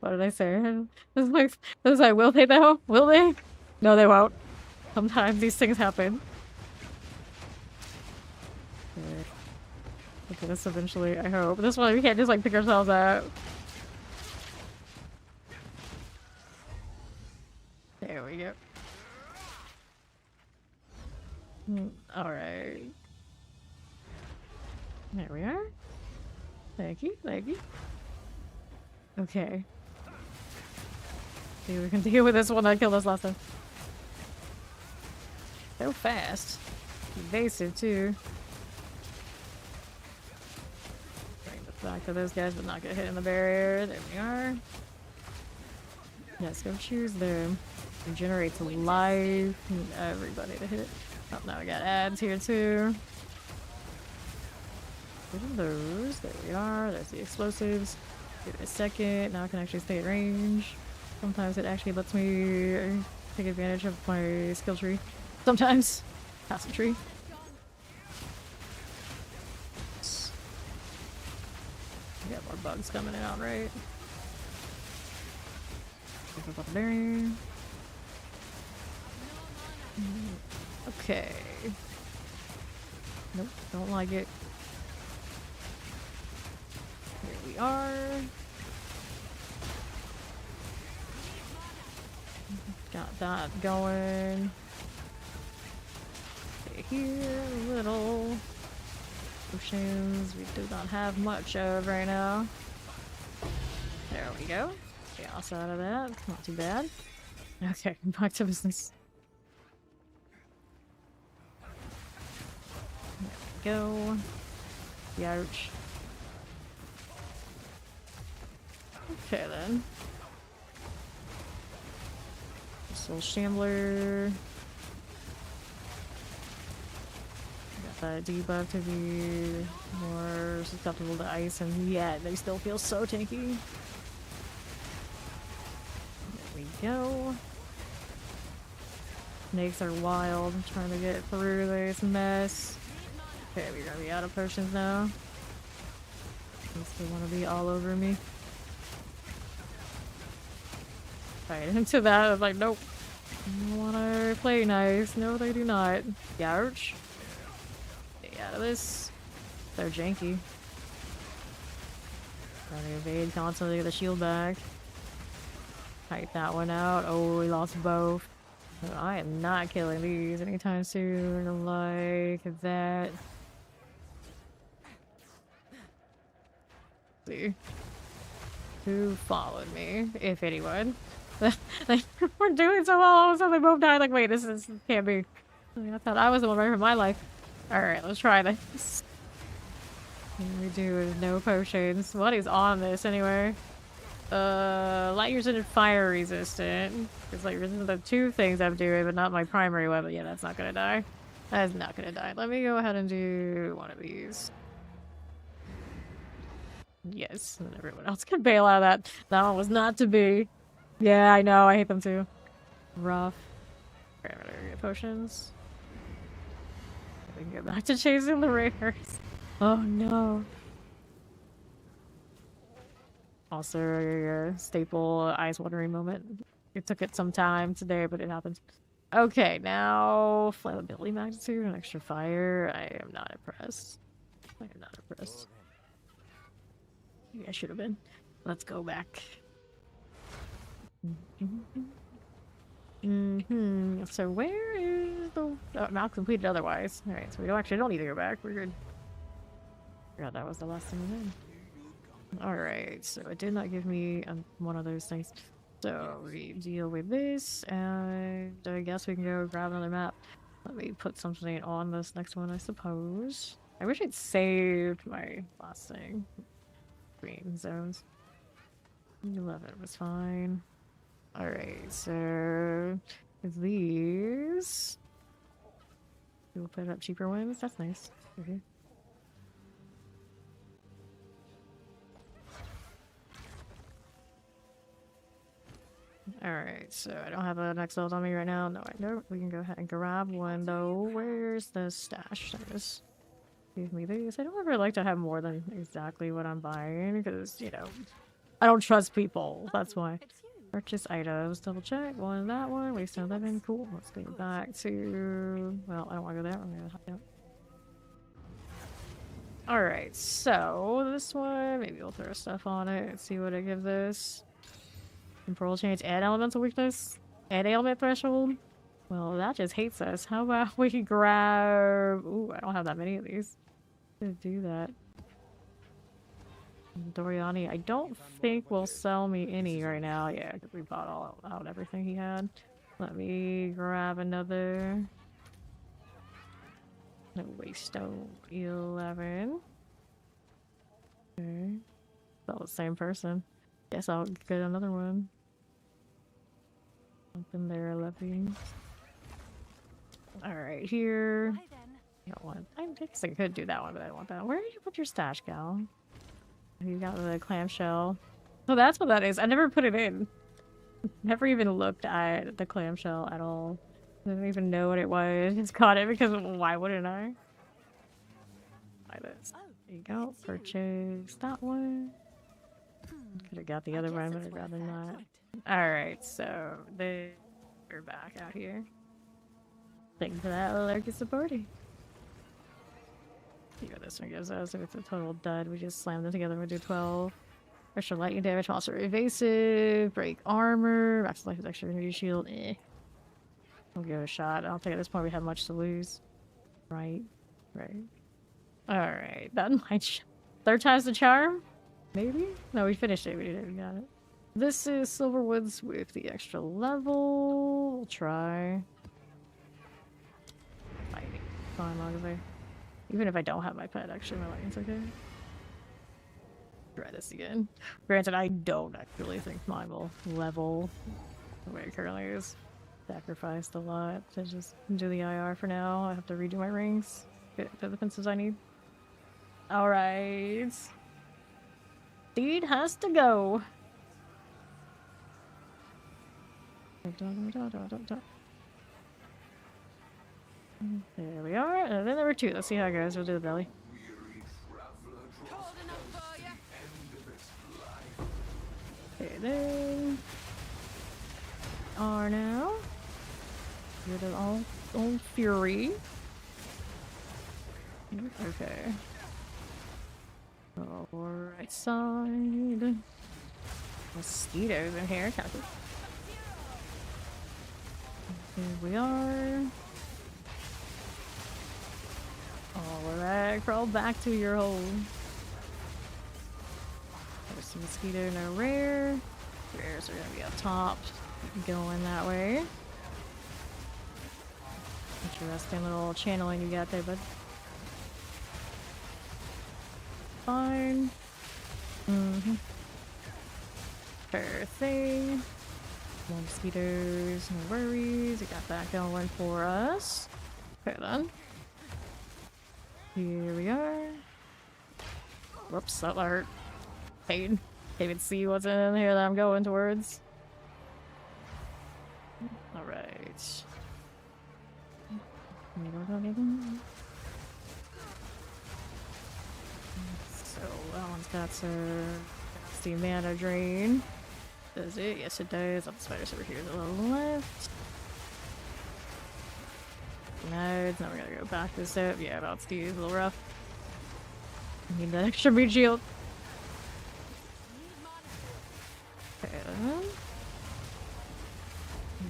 What did I say? This is like, will they though? Will they? No, they won't. Sometimes these things happen. Okay. Look at this eventually, I hope. This one, we can't just like pick ourselves up. There we go. Alright. There we are. Thank you, thank you. Okay. See, we can deal with this one that killed us last time. So fast. Evasive, too. Bring this back to those guys, but not get hit in the barrier. There we are. Let's go choose them. Regenerates life. Everybody to hit. Oh, now we got ads here, too. What are those? There we are. There's the explosives. Give it a second. Now I can actually stay at range. Sometimes it actually lets me take advantage of my skill tree. Sometimes. Passive tree. We got more bugs coming in out, right? Pick up the barrier. Okay. Nope, don't like it. Here we are. Got that going. Stay here a little. Potions we do not have much of right now. There we go. Chaos out of that. Not too bad. Okay, back to business. There we go. Youch. Okay then. This little shambler. Got that debuff to be more susceptible to ice, and yet they still feel so tanky. There we go. Snakes are wild. I'm trying to get through this mess. Okay, we're gonna be out of potions now. They still want to be all over me. Right into that, I was like, nope. I don't want to play nice. No, they do not. Youch. Stay out of this. They're janky. Trying to evade constantly, get the shield back. Fight that one out. Oh, we lost both. I am not killing these anytime soon. Like that. Let's see who followed me, if anyone. Like, we're doing so well, all of a sudden they both died. Like, wait, this can't be. I thought I was the one right for my life. Alright, let's try this. What do we do with no potions? What is on this anyway? Light resistant, fire resistant. It's like resistant to two things I'm doing, but not my primary weapon. Yeah, that's not gonna die. That is not gonna die. Let me go ahead and do one of these. Yes, and everyone else can bail out of that. That one was not to be. Yeah, I know. I hate them too. Rough. Okay, I'm gonna get potions. We can get back to chasing the raiders. Oh no. Also, your staple eyes watering moment. It took it some time today, but it happened. Okay, now flammability magnitude and extra fire. I am not impressed. I am not impressed. Maybe I should have been. Let's go back. So where is the map completed otherwise? Alright, so we don't need to go back. We're good. Yeah, that was the last thing we did. Alright, so it did not give me one of those things. So we deal with this, and I guess we can go grab another map. Let me put something on this next one, I suppose. I wish I'd saved my last thing. Green zones. 11 was fine. Alright, so these we'll put up cheaper ones. That's nice. Okay. Alright, so I don't have an XL on me right now. No, I don't. We can go ahead and grab one though. Where's the stash? There it is. Give me these. I don't ever like to have more than exactly what I'm buying because, you know, I don't trust people. That's why. Purchase items. Double check. One, that one. Waste 11. Cool. Let's go back to... Well, I don't want to go there. I'm going to hop out. Alright, so this one, maybe we'll throw stuff on it and see what it gives us. Temporal change and elemental weakness and ailment threshold. Well, that just hates us. How about we can grab... Ooh, I don't have that many of these. To do that. Doriani, I don't think will sell me any right now. Yeah, because we bought all out everything he had. Let me grab another. No Waystone 11. Okay. All the same person. Guess I'll get another one. Something there, 11. Alright, here. I don't want. I guess I could do that one, but I don't want that. Where did you put your stash, gal? You got the clamshell. So that's what that is. I never put it in. Never even looked at the clamshell at all. I didn't even know what it was. Just caught it because why wouldn't I? Buy this. There you go. Purchase that one. Could have got the other one, but I'd rather not. Alright, so we're back out here. Thanks for that, Lurk is a party. See what this one gives us. If it's a total dud, we just slam them together and we do 12. Extra lightning damage, monster evasive, break armor, max life is extra energy shield. We'll give it a shot. I don't think at this point we have much to lose. Right. Alright, that might. Third time's the charm? Maybe? No, we finished it. We got it. This is Silverwoods with the extra level. We'll try. Fighting. Fine, long as I. Even if I don't have my pet, actually, my lighting's okay. Try this again. Granted, I don't actually think mine will level the way it currently is. Sacrificed a lot to just do the IR for now. I have to redo my rings. Get the defenses I need. Alright. Steed has to go. There we are. And then there were two. Let's see how it goes. We'll do the belly. Okay, then. Are now. Get it all fury. Okay. Alright side. Mosquitoes in here. Here we are. Alright, crawl back to your hole. There's some mosquito, no rare. Rares are gonna be up top. Going that way. Interesting little channeling you got there, bud. Fine. Fair thing. More mosquitoes, no worries. We got that going for us. Okay then. Here we are. Whoops, that hurt. Pain. Can't even see what's in here that I'm going towards. Alright. So that one's got some nasty mana drain. Does it? Yes it does. Oh, the spider's over here to the left. Nodes. Now we gotta go back this up. Yeah, about to use a little rough. Need that extra meat shield. Okay, then.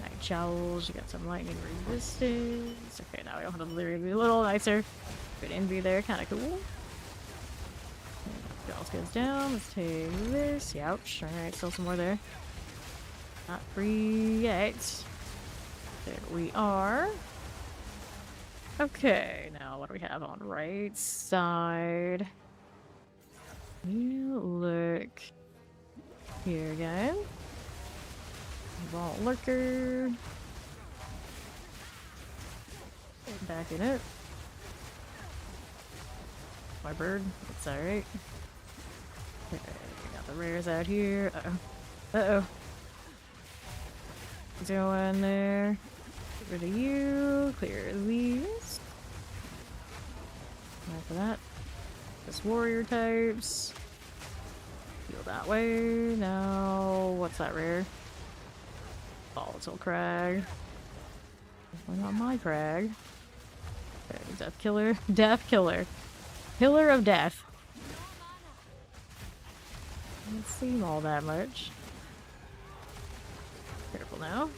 Night Jowls, you got some lightning resistance. Okay, now we don't have to literally be a little nicer. Good envy there, kinda cool. Jowls goes down, let's take this. Ouch. Alright, still some more there. Not free yet. There we are. Okay, now what do we have on the right side? You look here again. Vault Lurker. Backing it. My bird. It's alright. Okay, got the rares out here. Uh-oh. Uh-oh. Doing there. Get rid of you. Clear these. After that. Just warrior types. Heal that way. Now, what's that rare? Volatile Crag. Why not my Crag? Okay, Death Killer. Death Killer. Killer of Death. Doesn't seem all that much. Careful now.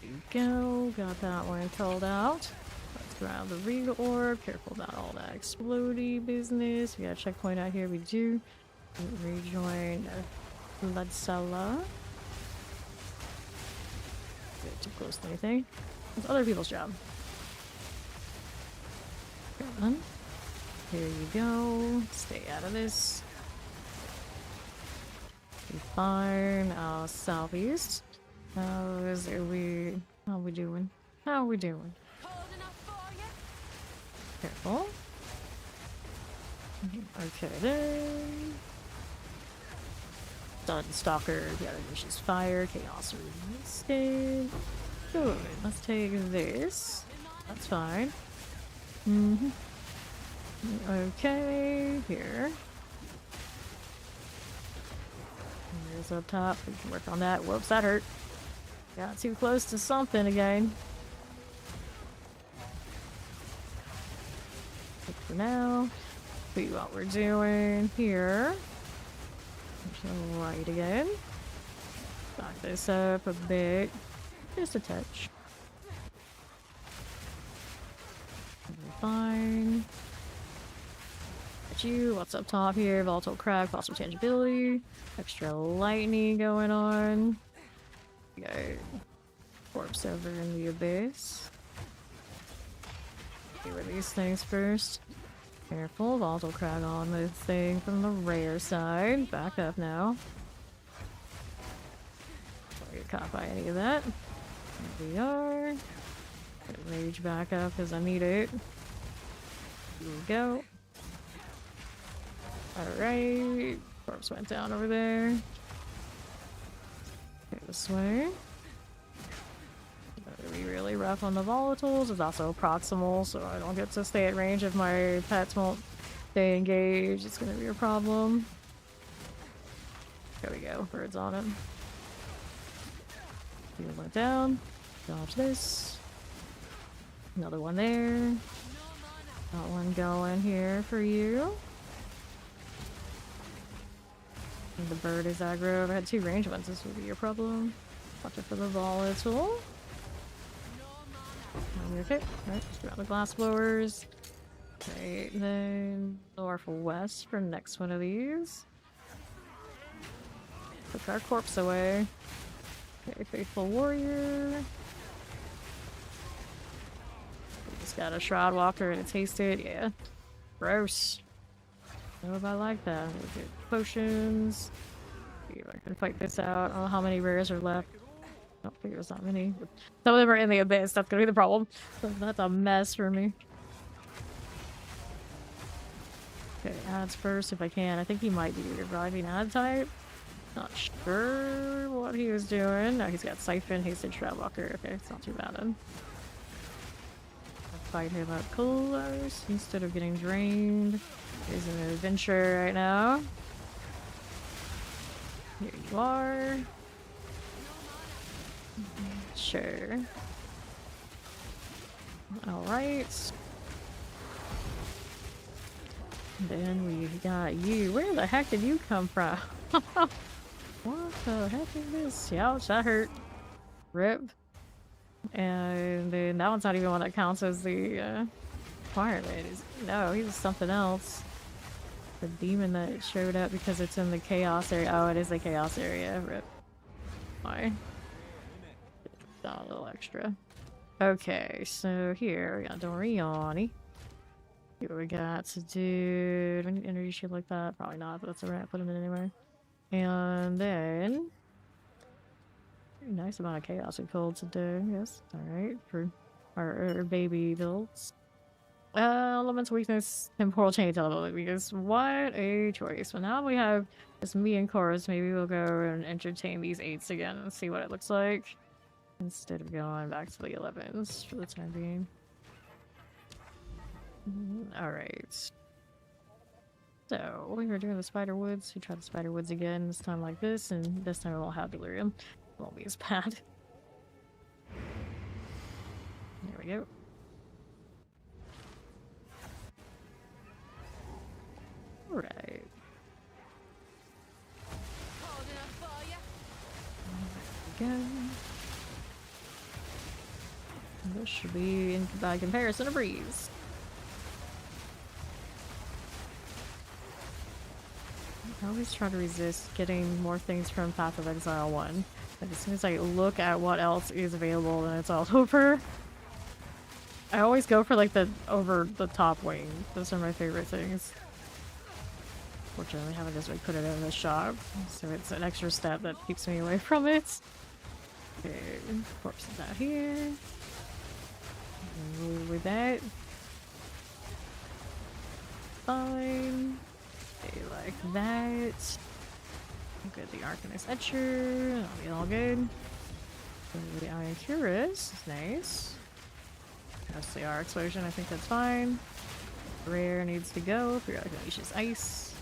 There you go. Got that one called out. Let's grab the Regal Orb. Careful about all that explodey business. We got a checkpoint out here. We do. Rejoin Glacial. Get too close to anything. It's other people's job. Come on. Here you go. Stay out of this. Be fine. Southeast. How are we doing? How are we doing? Cold enough for you? Careful. Okay then. Stun Stalker, the other vicious fire, chaos resistant. Good. Let's take this. That's fine. Okay, here. Here's up top. We can work on that. Whoops, that hurt. Got too close to something again. But for now, see what we're doing here. Right again. Back this up a bit. Just a touch. Fine. Got you. What's up top here? Volatile Crag, Foster Tangibility. Extra lightning going on. Got corpse over in the abyss. Get rid of these things first. Careful, Volatile Crag on this thing from the rare side. Back up now. Don't get caught by any of that. Here we are. Get rage back up because I need it. Here we go. Alright. Corpse went down over there. Okay, this way. Gotta be really rough on the volatiles. It's also proximal, so I don't get to stay at range if my pets won't stay engaged. It's gonna be a problem. There we go. Birds on him. Heal went down. Dodge this. Another one there. Got one going here for you. And the bird is aggro. If I had two range ones, this would be your problem. Watch it for the volatile. Okay, alright, just grab the glass blowers. Okay, then northwest for next one of these. Put our corpse away. Okay, faithful warrior. We just got a shroud walker and a tasted, yeah. Gross. I don't know if I like that. We'll get potions. See if I can fight this out. I don't know how many rares are left. I don't think there's not many. Some of them are in the abyss. That's gonna be the problem. So that's a mess for me. Okay, ads first if I can. I think he might be reviving ad type. Not sure what he was doing. No, he's got Siphon, Hasted Shroudwalker. Okay, it's not too bad then. I'll fight him up close instead of getting drained. He's in an adventure right now. Here you are. Sure. Alright. Then we got you. Where the heck did you come from? What the heck is this? Ouch, that hurt. Rip. And then that one's not even one that counts as the fireman. No, he was something else. The demon that showed up because it's in the chaos area. Oh, it is the chaos area. Rip. Why? Got a little extra. Okay, so here we got Doriani. What we got to do? Do we need energy shield like that? Probably not, but that's alright. Put him in anyway. And then nice amount of chaos we pulled today. Yes, alright. For our baby builds. Elemental weakness, temporal change element, because what a choice. But now we have just me and Chorus. Maybe we'll go and entertain these 8s again and see what it looks like. Instead of going back to the 11s for the time being. Alright. So, we were doing the Spider Woods. We tried the Spider Woods again, this time like this, and this time we won't have Delirium. It won't be as bad. There we go. Alright. Cold enough for ya? There we go. This should be, by comparison, a breeze. I always try to resist getting more things from Path of Exile 1. But as soon as I look at what else is available, then it's all over. I always go for like the over-the-top wing. Those are my favorite things. Fortunately, I haven't just like put it in the shop, so it's an extra step that keeps me away from it. Okay, corpse is out here. Move with that. Fine. Okay, like that. Good, the Arcanist Etcher. That'll be all good. The Iron Curus is nice. Mostly our explosion, I think that's fine. Rare needs to go. Periodic Unleashes Ice.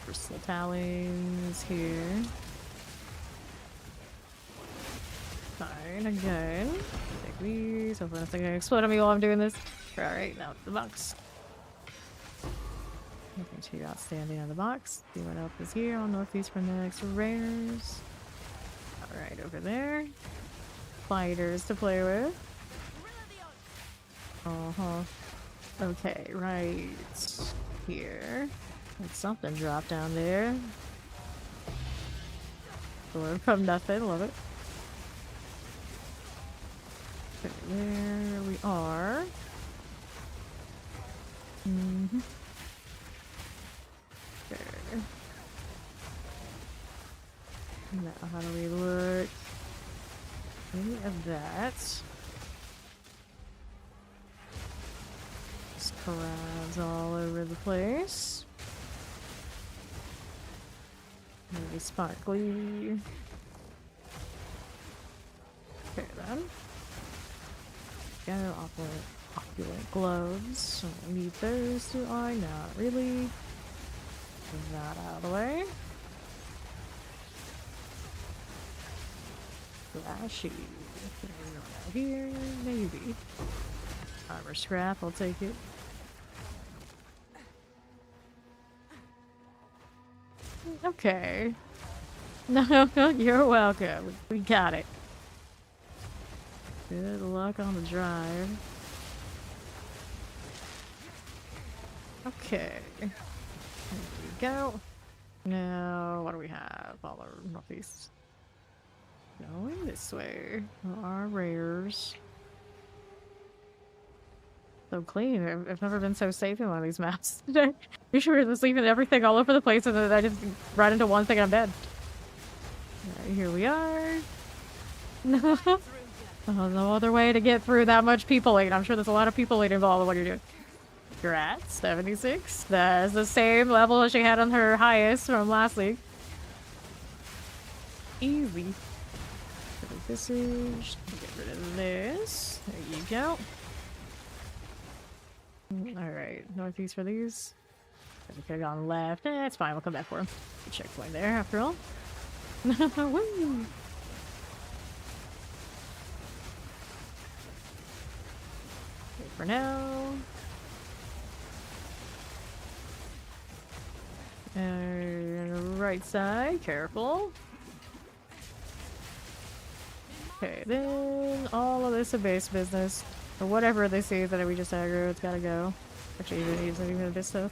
Crystal Talons here. Fine, again. Take these. Hopefully that's not gonna explode on me while I'm doing this. Alright, now the box. Nothing too outstanding in the box. See what else is here. I'll northeast for the next rares. Alright, over there. Fighters to play with. Uh-huh. Okay, right here. Like something dropped down there. Or from nothing, love it. Okay, there we are. Mm-hmm. Okay. Now, how do we look? Any of that? Crabs all over the place. Maybe sparkly. Okay then. Go opulent gloves. I don't need those, do I? Not really. Move that out of the way. Flashy. Here, maybe. Armor scrap, I'll take it. Okay. No, you're welcome. We got it. Good luck on the drive. Okay. There we go. Now, what do we have? All our northeast. Going this way. Our rares. So clean. I've never been so safe in one of these maps today. Usually we're just leaving everything all over the place and then I just run into one thing and I'm dead. Alright, here we are. No other way to get through that much people aid. I'm sure there's a lot of people aid involved in what you're doing. You're at 76. That's the same level as she had on her highest from last week. Easy. This is. Get rid of this. There you go. Alright, northeast for these. We could have gone left. It's fine, we'll come back for him. Checkpoint there after all. Woo! Okay, for now. Right side, careful. Okay, then all of this abyss business. Or whatever they say that we just aggro, it's gotta go. Actually, even using even abyss stuff.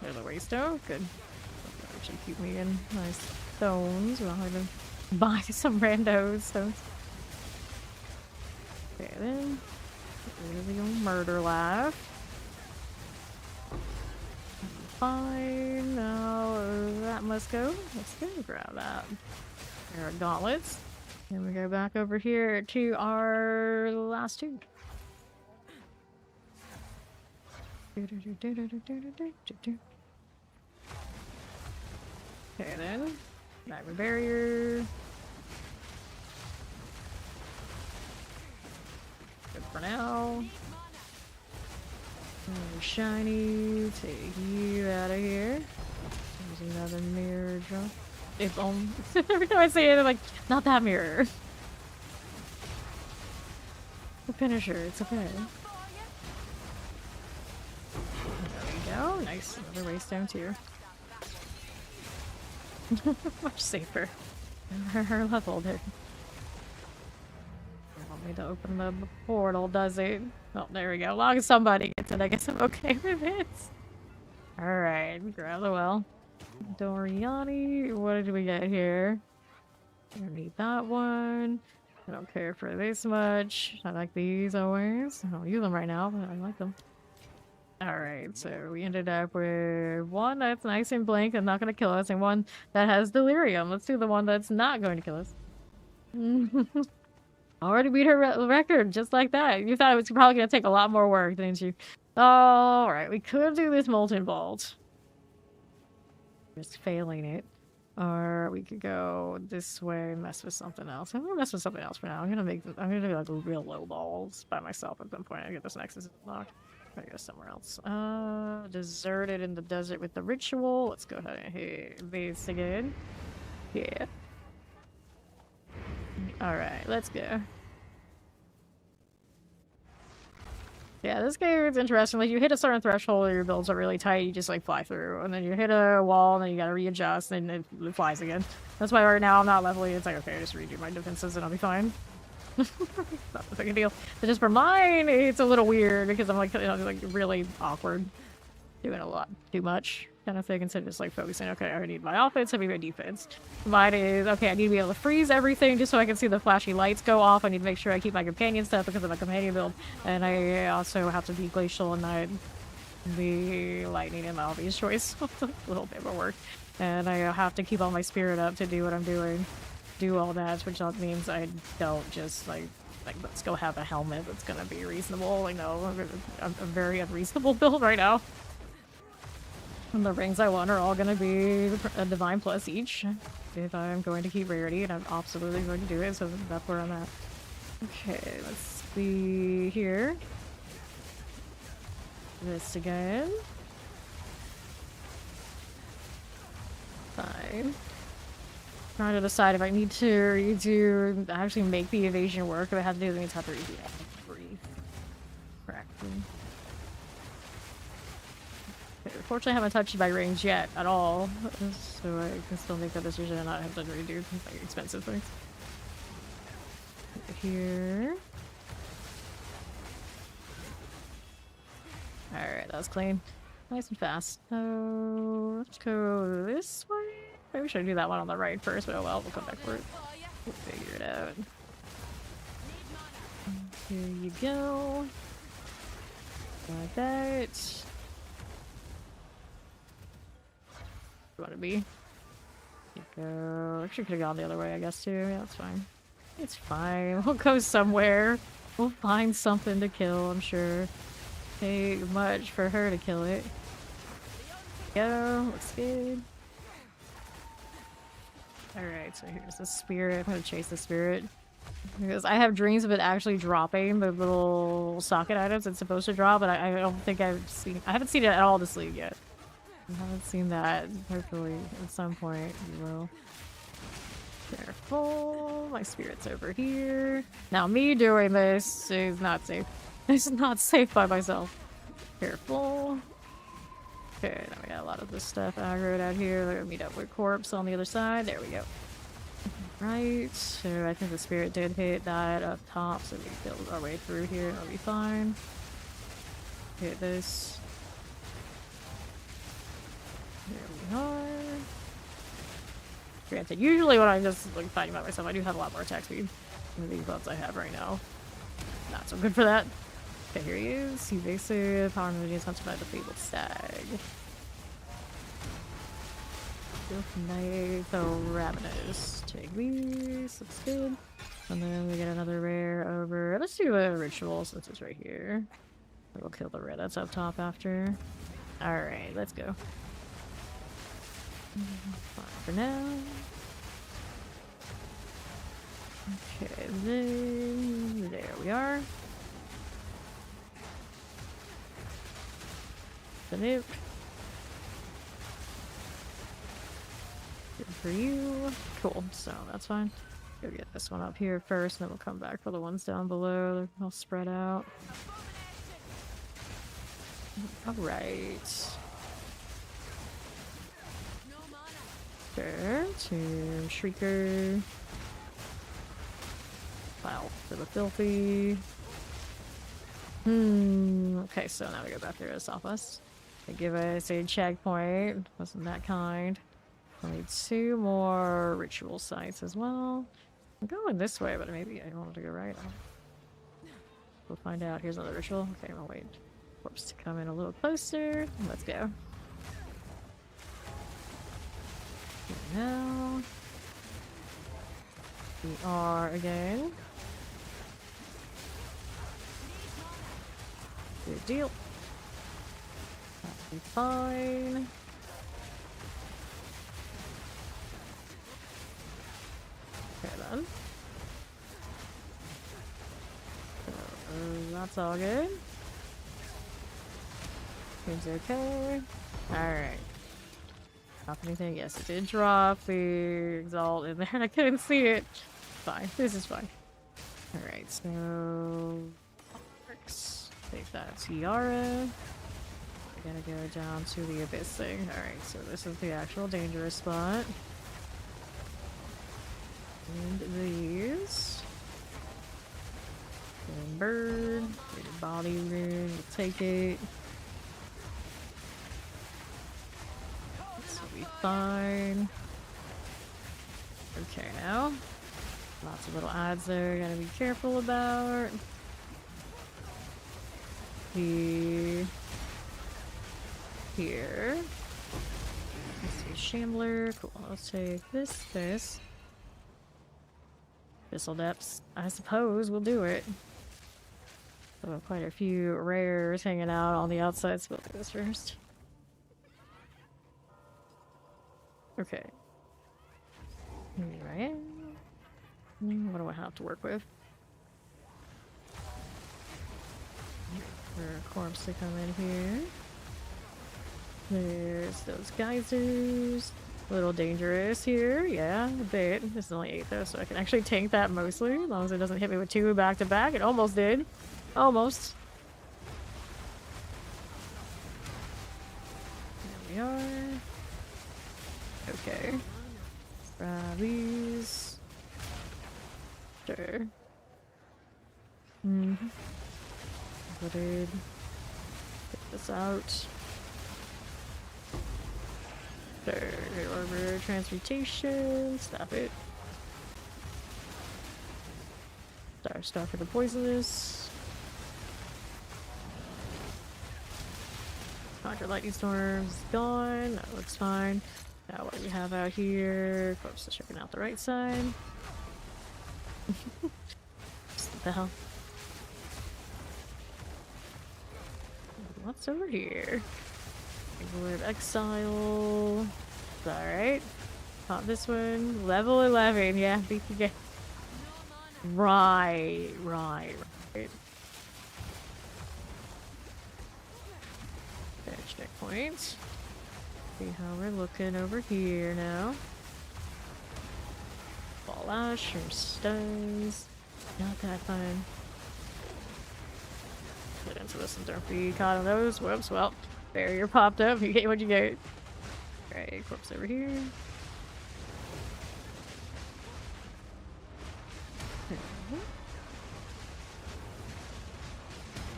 There's a waystone, good. That'll actually keep me in nice stones. We'll have to buy some rando stones. Okay, then. There's the old murder laugh. Fine, now that must go. Let's go grab that. There are gauntlets. And we go back over here to our last two. Okay then. Magma barrier. Good for now. Shiny, take you out of here. There's another mirror drop. If only. Every time I say it, I'm like, not that mirror. The finisher, it's okay. There we go. Nice. Another waystone too. Much safer. Her level there. Want me to open the portal, does it? Oh, there we go. As long as somebody gets it, I guess I'm okay with it. Alright, grab the well. Doriani, what did we get here? I don't need that one. I don't care for this much. I like these always. I don't use them right now, but I like them. Alright, so we ended up with one that's nice and blank and not going to kill us, and one that has delirium. Let's do the one that's not going to kill us. Already beat her record, just like that. You thought it was probably going to take a lot more work, didn't you? Alright, we could do this molten vault. Just failing it. Or we could go this way and mess with something else. I'm gonna mess with something else for now. I'm gonna do like real low balls by myself at some point. I get this nexus locked. I go somewhere else. Deserted in the desert with the ritual. Let's go ahead and hit this again. Yeah. Alright, let's go. Yeah, this game is interesting. Like, you hit a certain threshold, your builds are really tight, you just, like, fly through. And then you hit a wall, and then you gotta readjust, and it flies again. That's why right now I'm not leveling. It's like, okay, I just redo my defenses, and I'll be fine. Not a big deal. But just for mine, it's a little weird, because I'm, like, you know, like, really awkward. Doing a lot too much kind of thing, instead of just, like, focusing, okay, I need my offense, I need my defense. Mine is, okay, I need to be able to freeze everything just so I can see the flashy lights go off. I need to make sure I keep my companion stuff because of my companion build. And I also have to be Glacial and not be lightning in my obvious choice. A little bit more work. And I have to keep all my spirit up to do what I'm doing. Do all that, which means I don't just, like, let's go have a helmet that's gonna be reasonable. Like, no, I'm a very unreasonable build right now. And the rings I want are all going to be a divine plus each. If I'm going to keep rarity, and I'm absolutely going to do it, so that's where I'm at. Okay, let's see here. This again. Fine. Trying to decide if I need to redo, actually make the evasion work. If I have to do it, means I have to redo that. Breathe. Correctly. Fortunately, I haven't touched my range yet at all, so I can still make that decision and not have to redo like expensive things. Here. Alright, that was clean. Nice and fast. So, let's go this way. Maybe we should do that one on the right first, but oh well, we'll come back for it. We'll figure it out. Here you go. Like that. Want to be? Go. Actually, could have gone the other way, I guess, too. Yeah, that's fine. It's fine. We'll go somewhere. We'll find something to kill, I'm sure. Take much for her to kill it. Go, looks good. Alright, so here's the spirit. I'm gonna chase the spirit. Because I have dreams of it actually dropping the little socket items it's supposed to drop, but I don't think I haven't seen it at all this league yet. I haven't seen that. Hopefully, at some point, you will. Careful. My spirit's over here. Now, me doing this is not safe. It's not safe by myself. Careful. Okay, now we got a lot of this stuff aggroed out here. We're gonna meet up with Corpse on the other side. There we go. Right, so I think the spirit did hit that up top, so we can build our way through here. It'll be fine. Hit this. There we are. Granted, usually when I'm just like fighting by myself, I do have a lot more attack speed than these buffs I have right now. Not so good for that. Okay, here he is. Evasive, power meridians, hunted by the fabled stag. Night, the Ravenous. Take these, looks good. And then we get another rare over. Let's do a ritual since it's right here. We'll kill the red that's up top after. Alright, let's go. Fine for now. Okay, then there we are. The nuke. Good for you. Cool, so that's fine. Go get this one up here first, and then we'll come back for the ones down below. They're all spread out. Alright. Sure, to Shrieker. Wow, for the filthy. Okay, so now we go back there to Southwest. They give us a checkpoint. Wasn't that kind. I need 2 more ritual sites as well. I'm going this way, but maybe I wanted to go right. We'll find out. Here's another ritual. Okay, we'll wait. Corpse to come in a little closer. Let's go. Now we are again. Good deal. That'll be fine. Okay then. So, that's all good. Seems okay. Alright. Drop anything? Yes, it did drop the Exalt in there and I couldn't see it. Fine. This is fine. Alright, so... Take that tiara. I gotta go down to the abyss thing. Alright, so this is the actual dangerous spot. And these. And bird. Get a body rune. We'll take it. This will be fine. Okay, now. Lots of little adds there. Gotta be careful about. Here. Let's see, Shambler. Cool. Let's take this. Thistle Depths. I suppose we'll do it. So quite a few rares hanging out on the outside, so we'll do this first. Okay. Here I am. What do I have to work with? For a corpse to come in here. There's those geysers. A little dangerous here. Yeah, a bit. This is only 8 though, so I can actually tank that mostly. As long as it doesn't hit me with 2 back to back. It almost did. Almost. There we are. Okay. Grab these. Sure. Get this out. There, order transmutation. Stop it. Star for the poisonous. Conjure lightning storms gone. That looks fine. Now what do we have out here? Corpse is checking out the right side. What the hell? What's over here? Word exile. Alright. Pop this one. Level 11. Yeah, BPK. Right. There's checkpoint. See how we're looking over here now. Ball ash or stuns. Not that fun. Get into this and don't be caught on those. Whoops, well, barrier popped up. You get what you get. Alright, corpse over here.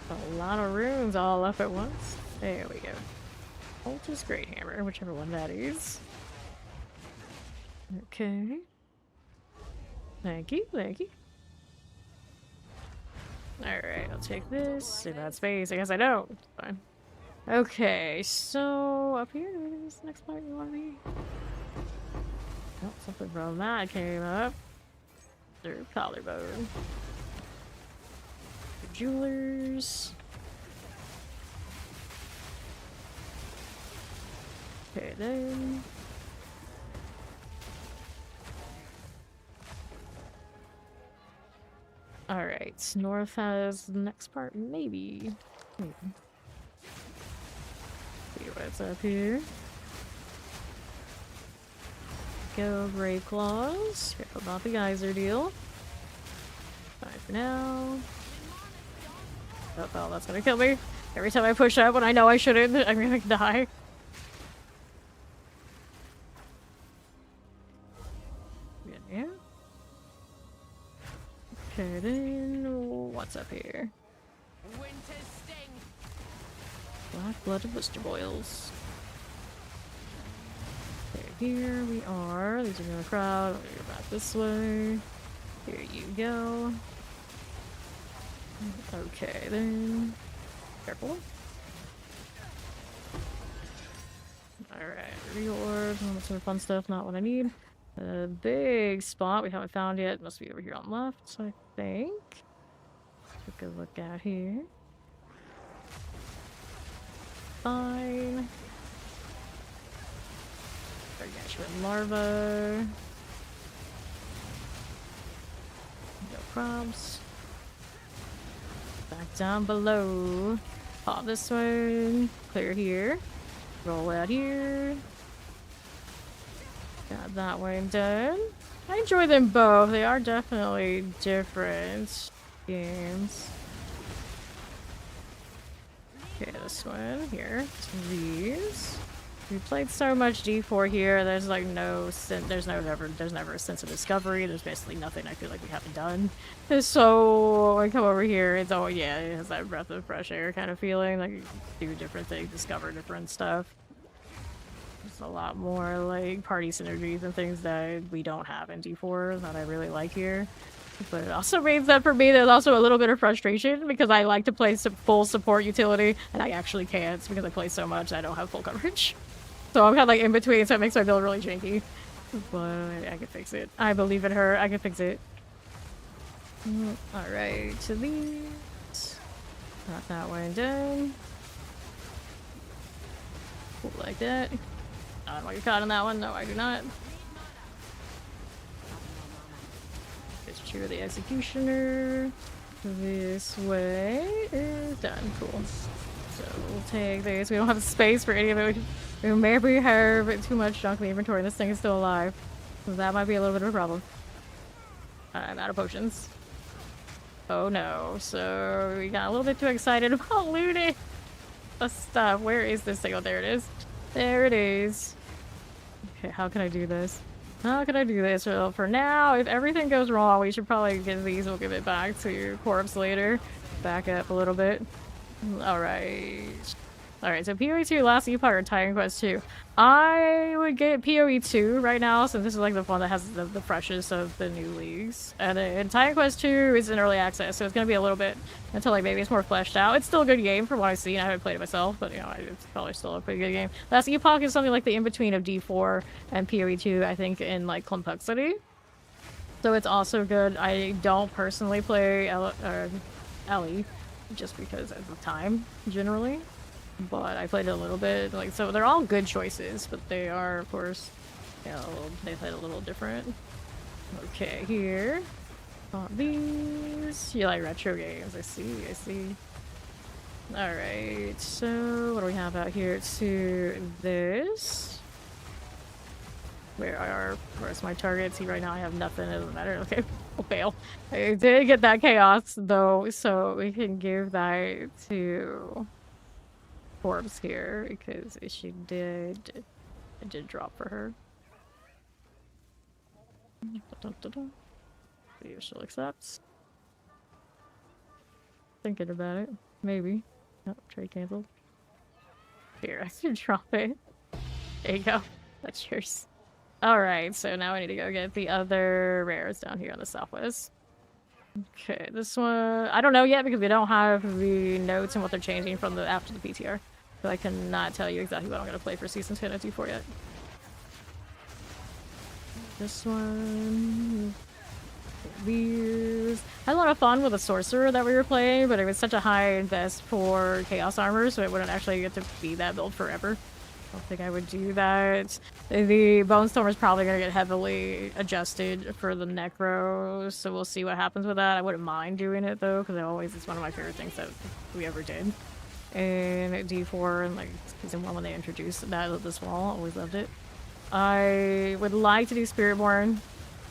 A lot of runes all up at once. There we go. Ultra's Great Hammer, whichever one that is. Okay. Thank you, thank you. Alright, I'll take this. In that space, I guess I don't. It's fine. Okay, so up here, where is the next part you want to be? Oh, something from that came up. Third collarbone. The jewelers. Okay, then. Alright, North has the next part, maybe. See what's up here. Go Brave Claws. Careful about the geyser deal. Fine for now. Oh, well, that's gonna kill me. Every time I push up when I know I shouldn't, I'm gonna die. Yeah. Okay, then what's up here? Winter's sting. Black-blooded blister boils. Okay, here we are. These are in the crowd. We're back this way. Here you go. Okay, then. Careful. Alright, reorb. Some fun stuff, not what I need. A big spot we haven't found yet. Must be over here on the left, I think. Take a look out here. Fine. Gargantuan larva. No probs. Back down below. Pop this one. Clear here. Roll out here. Got that one done. I enjoy them both. They are definitely different games. Okay, this one here. These. We played so much D4 here. There's like there's never a sense of discovery. There's basically nothing I feel like we haven't done. So when I come over here, it's all it has that breath of fresh air kind of feeling. Like you do different things, discover different stuff. There's a lot more like party synergies and things that we don't have in D4 that I really like here. But it also means that for me there's also a little bit of frustration because I like to play some full support utility and I actually can't because I play so much I don't have full coverage. So I'm kind of like in between, so it makes my build really janky. But I can fix it. I believe in her. I can fix it. Alright, to these. Got that one done. Cool, like that. I don't want you caught on that one. No, I do not. Just cheer the executioner. This way is done. Cool. So we'll take this. We don't have space for any of it. We maybe have too much junk in the inventory and this thing is still alive. So that might be a little bit of a problem. I'm out of potions. Oh no. So we got a little bit too excited about looting the stuff. Where is this thing? Oh, there it is. There it is. Okay, how can I do this? How can I do this? Well, for now, if everything goes wrong, we should probably get these. We'll give it back to your corpse later. Back up a little bit. Alright. Alright, so PoE2, last epoch, or Titan Quest 2. I would get PoE2 right now, since this is like the one that has the freshest of the new leagues. And then Titan Quest 2 is in early access, so it's gonna be a little bit until like maybe it's more fleshed out. It's still a good game from what I've seen. I haven't played it myself, but you know, it's probably still a pretty good game. Last epoch is something like the in-between of D4 and PoE2, I think, in like complexity. So it's also good. I don't personally play Ellie just because of the time, generally. But I played it a little bit. Like, so they're all good choices, but they are, of course, you know, they played a little different. Okay, here. These. You like retro games, I see. Alright, so what do we have out here to this? Where's my target? See, right now I have nothing, it doesn't matter. Okay, we'll fail. I did get that chaos, though, so we can give that to Forbes here, because she did... I did drop for her. See if she'll accept. Thinking about it. Maybe. Oh, trade canceled. Here, I can drop it. There you go. That's yours. Alright, so now I need to go get the other rares down here on the southwest. Okay, this one... I don't know yet because we don't have the notes and what they're changing from the after the PTR. So I cannot tell you exactly what I'm going to play for Season 10 and 2-4 yet. This one... These... I had a lot of fun with the sorcerer that we were playing, but it was such a high invest for chaos armor, so it wouldn't actually get to be that build forever. I don't think I would do that. The Bone Storm is probably going to get heavily adjusted for the Necro, so we'll see what happens with that. I wouldn't mind doing it though, because it's one of my favorite things that we ever did. And D4 and like Season 1 when they introduced that this wall, always loved it. I would like to do Spiritborn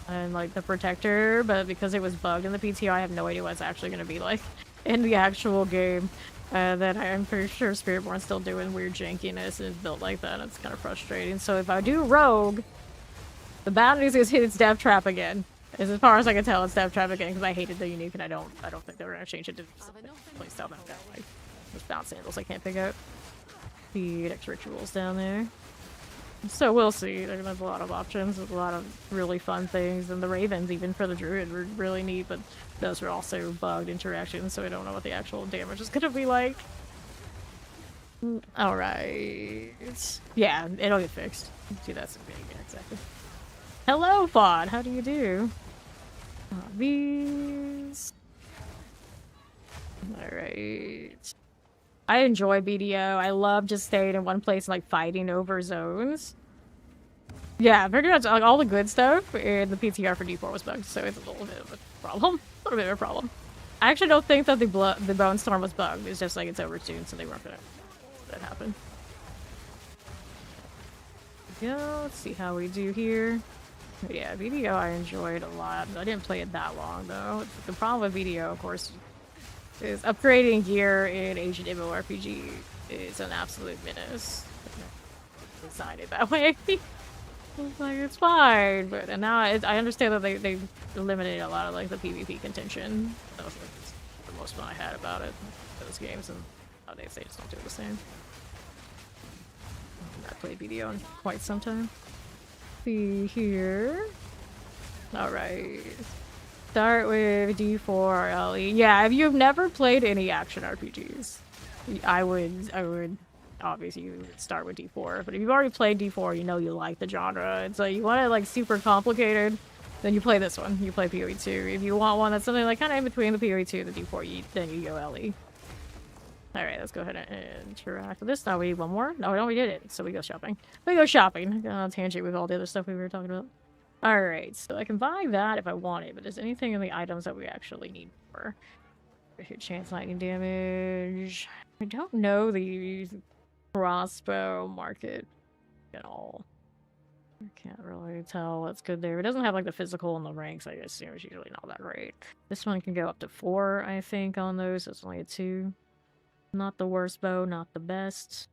and like the Protector, but because it was bugged in the PTO, I have no idea what it's actually going to be like in the actual game. That I'm pretty sure Spiritborn's still doing weird jankiness and it's built like that. It's kind of frustrating. So if I do Rogue, the bad news is it's Death Trap again. As far as I can tell, it's Death Trap again because I hated the unique and I don't think they were gonna change it to playstyle that I've got like those bounce sandals I can't pick up. The X rituals down there. So we'll see. There's a lot of options, a lot of really fun things, and the Ravens, even for the Druid, were really neat, but those were also bugged interactions, so I don't know what the actual damage is gonna be like. Alright. Yeah, it'll get fixed. See, that's yeah, exactly. Hello, Fod! How do you do? These... Alright. I enjoy BDO. I love just staying in one place and like fighting over zones. Yeah, pretty much like all the good stuff in the PTR for D4 was bugged, so it's a little bit of a problem. A little bit of a problem. I actually don't think that the Bone Storm was bugged. It's just like it's overtuned, so they weren't gonna let that happen. Yeah, let's see how we do here. Yeah, BDO I enjoyed a lot. I didn't play it that long though. The problem with BDO, of course, is upgrading gear in Asian MMORPG is an absolute menace. Designed it that way. It's like, it's fine, but and now I understand that they eliminated a lot of like the PvP contention. That was like, the most fun I had about it, those games, and nowadays they just don't do the same. I played BDO in quite some time. See here. Alright. Start with D4 LE. Yeah, if you've never played any action RPGs, I would obviously you would start with D4. But if you've already played D4, you know you like the genre. And so you want it like super complicated, then you play this one. You play PoE2. If you want one that's something like kind of in between the PoE2 and the D4, then you go LE. Alright, let's go ahead and interact with this. Now we need one more. No, we did it. So we go shopping. We go shopping. On tangent with all the other stuff we were talking about. Alright, so I can buy that if I want it, but is anything in the items that we actually need for? Hit chance lightning damage. I don't know the crossbow market at all. I can't really tell what's good there. It doesn't have like the physical and the ranks, I assume it's usually not that great. This one can go up to 4, I think, on those. It's only a 2. Not the worst bow, not the best.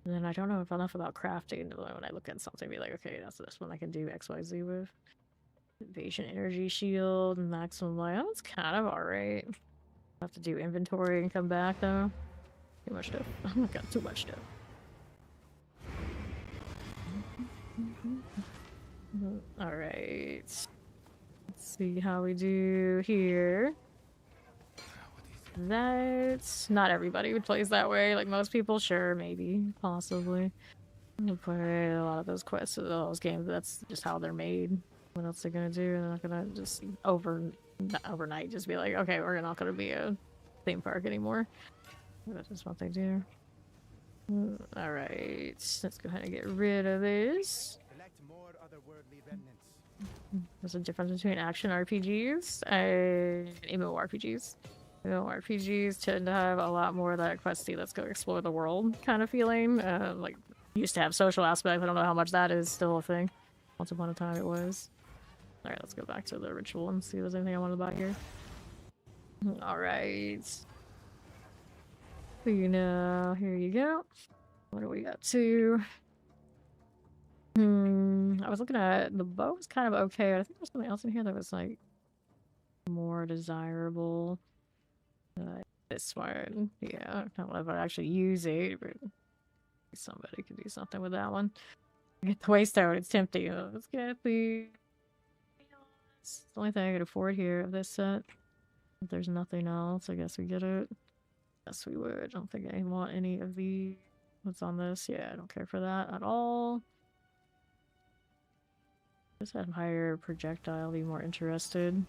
And then I don't know enough about crafting when I look at something, be like, okay, that's this one I can do XYZ with. Invasion energy shield, maximum light. Oh, that's kind of alright. I'll have to do inventory and come back though. Too much stuff. I've got too much stuff. Alright. Let's see how we do here. That's not everybody who plays that way. Like most people, sure, maybe, possibly. I play a lot of those quests, those games. That's just how they're made. What else they're gonna do? They're not gonna just not overnight just be like, okay, we're not gonna be a theme park anymore. That's just what they do. Alright, let's go ahead and get rid of this. Collect more otherworldly remnants. There's a difference between action RPGs and MMORPGs. MMORPGs tend to have a lot more of that questy, let's go explore the world kind of feeling. Like, used to have social aspects. I don't know how much that is still a thing. Once upon a time it was. Alright, let's go back to the ritual and see if there's anything I want to buy here. Alright. So, here you go. What are we up to? I was looking at the bow was kind of okay. I think there's something else in here that was like more desirable. This one, yeah. I don't know if I actually use it, but somebody could do something with that one. Get the waystone. It's tempting. Let's get the. It's the only thing I could afford here of this set. If there's nothing else, I guess we get it. Yes, we would. I don't think I want any of the. What's on this? Yeah, I don't care for that at all. Just have higher projectile, be more interested.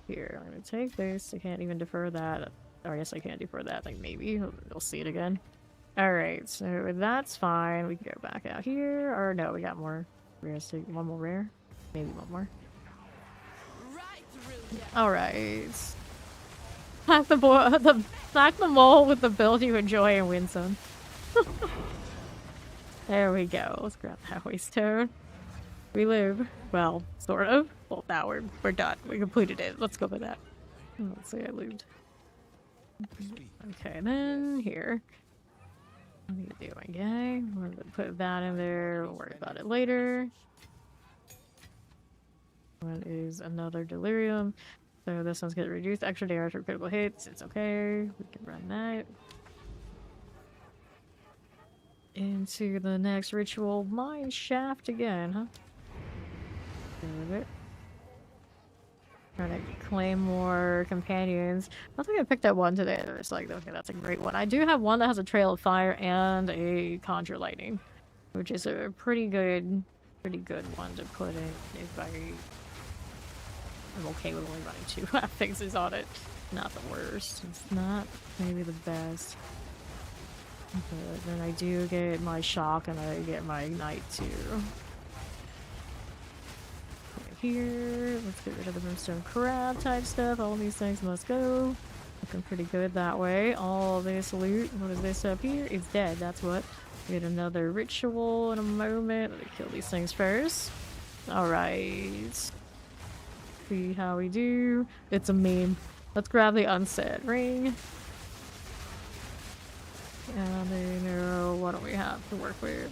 Here, I'm gonna take this. I can't even defer that. Or yes, I can defer that. Like maybe you'll see it again. Alright, so that's fine. We can go back out here. Or no, we got more rares. One more rare? Maybe one more. Alright. Pack pack the mole with the build you enjoy and win some. There we go. Let's grab that waystone. We live. Well, sort of. Well, now we're done. We completed it. Let's go with that. Let's see, I lived. Okay, then here. What are you doing, guy? We're gonna put that in there. We'll worry about it later. What is another delirium? So this one's gonna reduce extra damage for critical hits. It's okay. We can run that. Into the next ritual. Mine shaft again, huh? Good. Trying to claim more companions. I think I picked up one today. It's like, okay, that's a great one. I do have one that has a trail of fire and a conjure lightning, which is a pretty good one to put in if I'm okay with only running 2 fixes on it. Not the worst. It's not maybe the best. But then I do get my shock and I get my ignite too. Here, let's get rid of the brimstone crab type stuff. All these things must go. Looking pretty good that way. All this loot, what is this up here? It's dead, that's what. Get another ritual in a moment. Let me kill these things first. Alright. See how we do. It's a meme. Let's grab the unsaid ring. And then, what do we have to work with?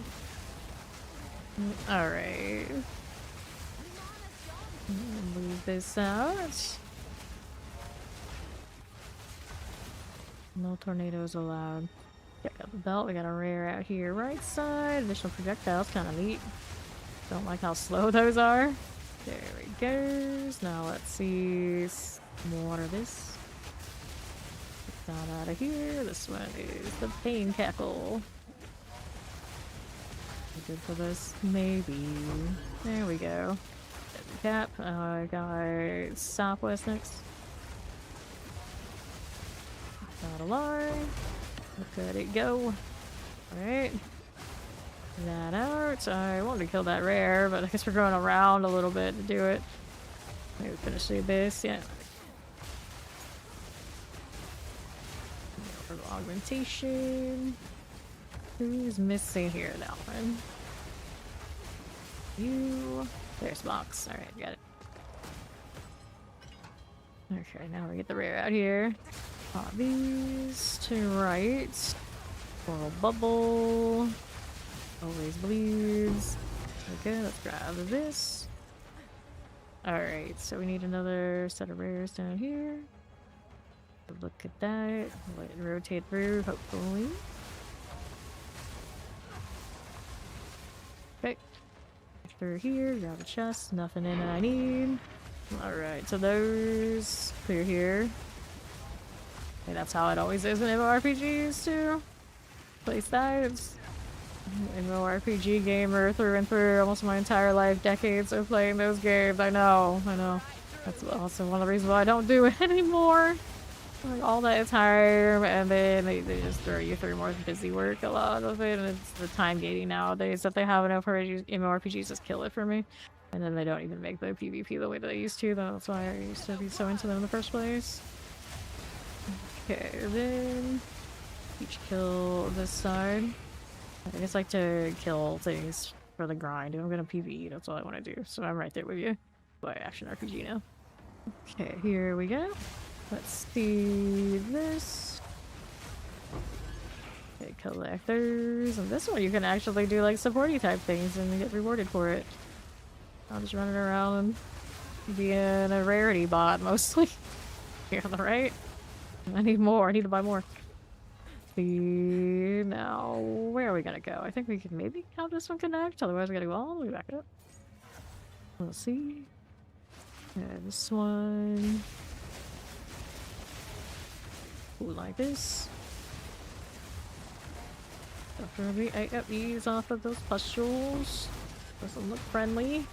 Alright. Move this out. No tornadoes allowed. Check out the belt. We got a rare out here, right side. Additional projectiles, kind of neat. Don't like how slow those are. There it goes. Now let's see more of this. Get that out of here. This one is the pain cackle. Good for this, maybe. There we go. Cap. I got Southwest next. Got a line. Look at it go. Alright. That out. I wanted to kill that rare, but I guess we're going around a little bit to do it. Maybe finish the abyss. Yeah. Augmentation. Who's missing here? That one. You. There's box. Alright, got it. Okay, now we get the rare out here. Pop these to right. Coral bubble. Always bleeds. Okay, let's grab this. Alright, so we need another set of rares down here. Look at that. Let it rotate through, hopefully. Okay. Through here, grab a chest, nothing in it I need. Alright, so those clear here. Okay, that's how it always is in MMORPGs too. Place those. MMORPG gamer through and through, almost my entire life, decades of playing those games. I know. That's also one of the reasons why I don't do it anymore. Like all that time, and then they just throw you through more busy work, a lot of it, and it's the time gating nowadays that they have enough MMORPGs just kill it for me. And then they don't even make the PvP the way that they used to, that's why I used to be so into them in the first place. Okay, then each kill this side. I just like to kill things for the grind. If I'm gonna PvE, that's all I want to do. So I'm right there with you. But action RPG now. Okay, here we go. Let's see this. Okay, collectors. And this one you can actually do like supporty type things and get rewarded for it. I'm just running around and being a rarity bot mostly. Here on the right. I need more. I need to buy more. See, now where are we gonna go? I think we can maybe have this one connect, otherwise we gotta go all the way back up. We'll see. And this one. Ooh, like this. Definitely I got these off of those pustules. Doesn't look friendly.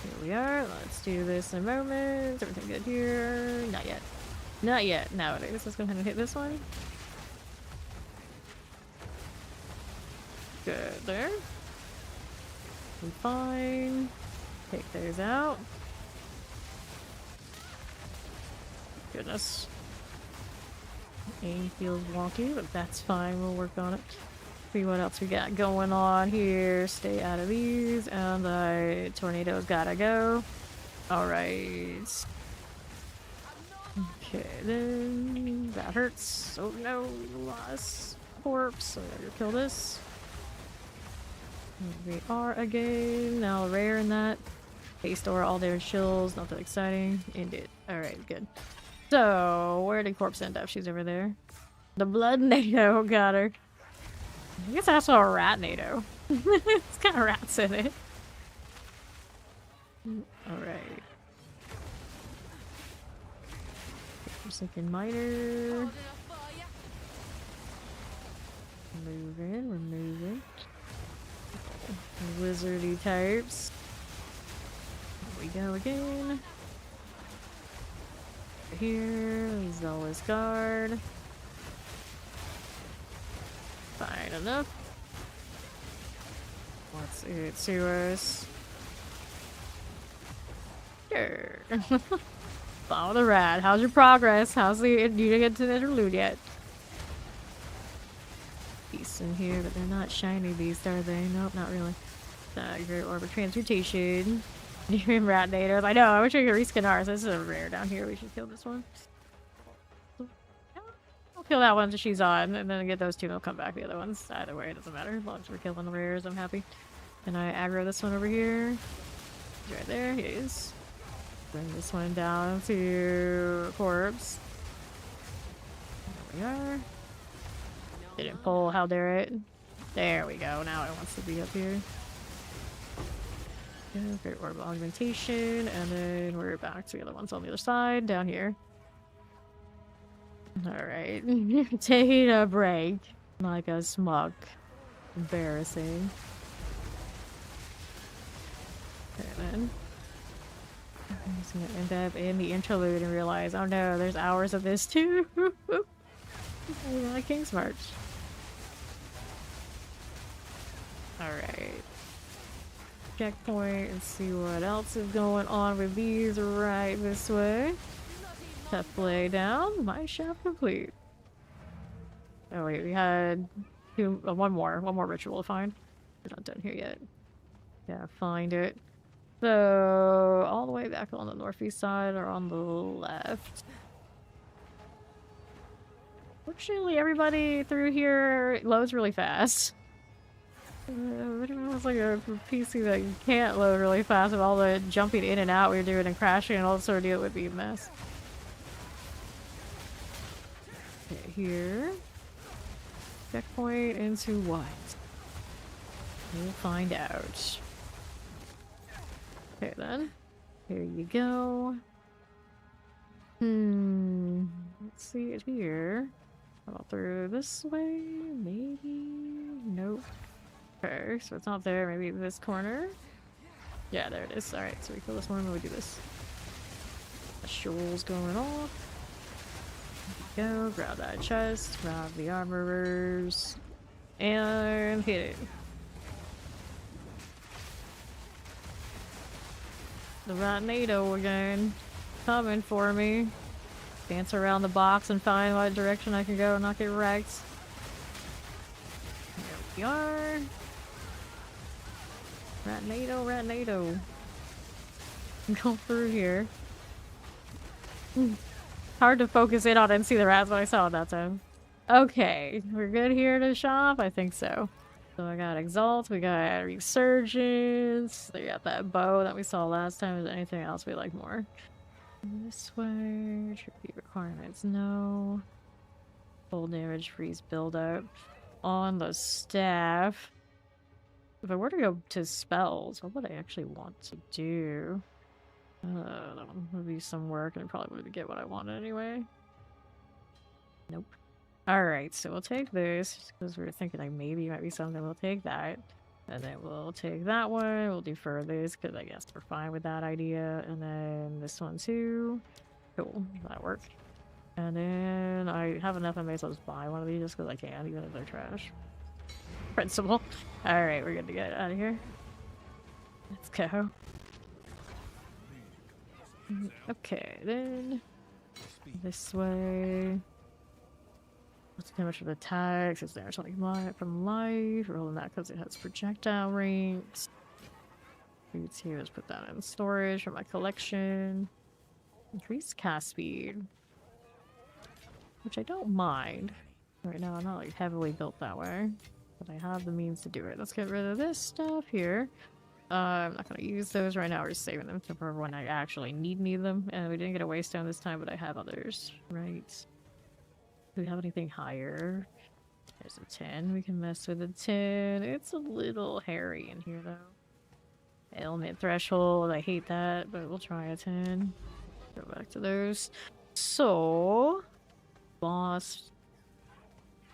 Here we are. Let's do this in a moment. Is everything good here? Not yet. Not yet. Nowadays, let's go ahead and hit this one. Good there. I'm fine. Take those out. Goodness. Aim feels wonky, but that's fine. We'll work on it. See what else we got going on here. Stay out of these. And the tornado's gotta go. Alright. Okay, then that hurts. Oh no, lost corpse. So I gotta kill this. Here we are again. Now rare in that. Base door, all damage chills. Not that exciting. End it. Alright, good. So, where did corpse end up? She's over there. The blood NATO got her. I guess I saw a rat NATO. It's got rats in it. Alright. Forsaken miner. Moving, we're moving. Wizardy types. Here we go again. Here, Zealous Guard. Fine enough. Let's see it to us. Sure. Follow the rat. How's your progress? How's the you didn't get to the interlude yet? Beasts in here, but they're not shiny beasts, are they? Nope, not really. Great Orb of Transmutation. Dream Rat Native. I know, I wish I could reskin ours. This is a rare down here. We should kill this one. I'll kill that one until she's on, and then get those two and I'll come back the other ones. Either way, it doesn't matter. As long as we're killing the rares, I'm happy. And I aggro this one over here. He's right there. He is. Bring this one down to corpse. There we are. Didn't pull. How dare it? There we go. Now it wants to be up here. Great Orb of Augmentation, and then we're back to the other ones on the other side, down here. Alright. Taking a break. Like a smug. Embarrassing. Okay then. I'm just gonna end up in the interlude and realize, oh no, there's hours of this too! King's March. Alright. Checkpoint and see what else is going on with these right this way. Tough play down. Mine shaft complete. Oh wait, we had one more ritual to find. We're not done here yet. Yeah, find it. So all the way back on the northeast side or on the left. Fortunately, everybody through here loads really fast. It's like a PC that you can't load really fast with all the jumping in and out we're doing and crashing and all that sort of deal would be a mess. Okay, here. Checkpoint into what? We'll find out. Okay then. Here you go. Let's see it here. How about through this way? Maybe? Nope. Okay, so it's not there. Maybe this corner? Yeah, there it is. Alright, so we kill this one and we do this. The shoal's going off. There we go. Grab that chest. Grab the armorers. And hit it. The Ratnado again. Coming for me. Dance around the box and find what direction I can go and not get wrecked. There we are. Ratnado, Ratnado. Go through here. Hard to focus in on and see the rats, but I saw it that time. Okay, we're good here to shop? I think so. So I got Exalt, we got Resurgence, we got that bow that we saw last time. Is there anything else we like more? This way, tribute requirements, no. Full damage, freeze buildup. On the staff. If I were to go to spells, what would I actually want to do? That one would be some work and probably wouldn't get what I wanted anyway. Nope. Alright, so we'll take this, because we were thinking like maybe it might be something. We'll take that. And then we'll take that one. We'll defer this, because I guess we're fine with that idea. And then this one too. Cool, that'll work. And then I have enough in base, I'll just buy one of these just because I can, even if they're trash. Principle. Alright, we're good to get out of here. Let's go. Okay, then this way. What's too much of the tags? Is there something from life? Rolling that because it has projectile rings. Boots here, let's put that in storage for my collection. Increase cast speed, which I don't mind. Right now, I'm not like heavily built that way, but I have the means to do it. Let's get rid of this stuff here. I'm not gonna use those right now. We're just saving them for when I actually need them. And we didn't get a waystone this time, but I have others. Right. Do we have anything higher? There's a 10. We can mess with a 10. It's a little hairy in here, though. Element threshold. I hate that, but we'll try a 10. Go back to those. So, boss.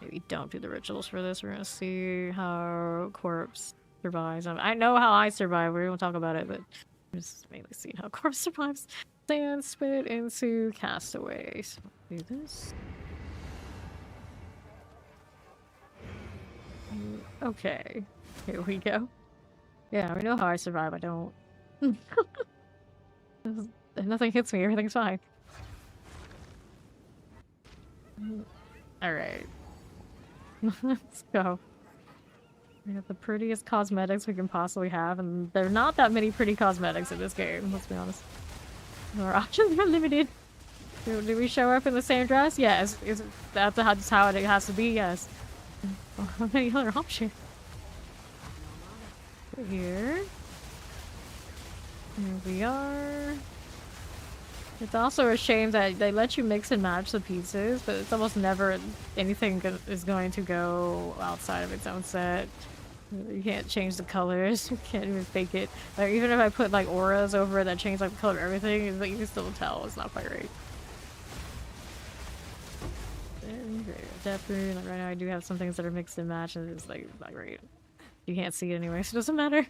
Maybe don't do the rituals for this. We're gonna see how corpse survives. I know how I survive. We won't talk about it, but I'm just mainly seeing how corpse survives. Sand spit into castaway. So do this. Okay, here we go. Yeah, we know how I survive. I don't. Nothing hits me. Everything's fine. Alright. Let's go. We have the prettiest cosmetics we can possibly have, and there are not that many pretty cosmetics in this game, let's be honest. Our options are limited. Do we show up in the same dress? Yes. That's how it has to be, yes. How many other options? Here. Here we are. It's also a shame that they let you mix and match the pieces, but it's almost never anything is going to go outside of its own set. You can't change the colors. You can't even fake it. Like, even if I put like auras over it that change like the color of everything, it's like you can still tell it's not quite right. Definitely, like right now I do have some things that are mixed and matched, and it's like not great. You can't see it anyway, so it doesn't matter.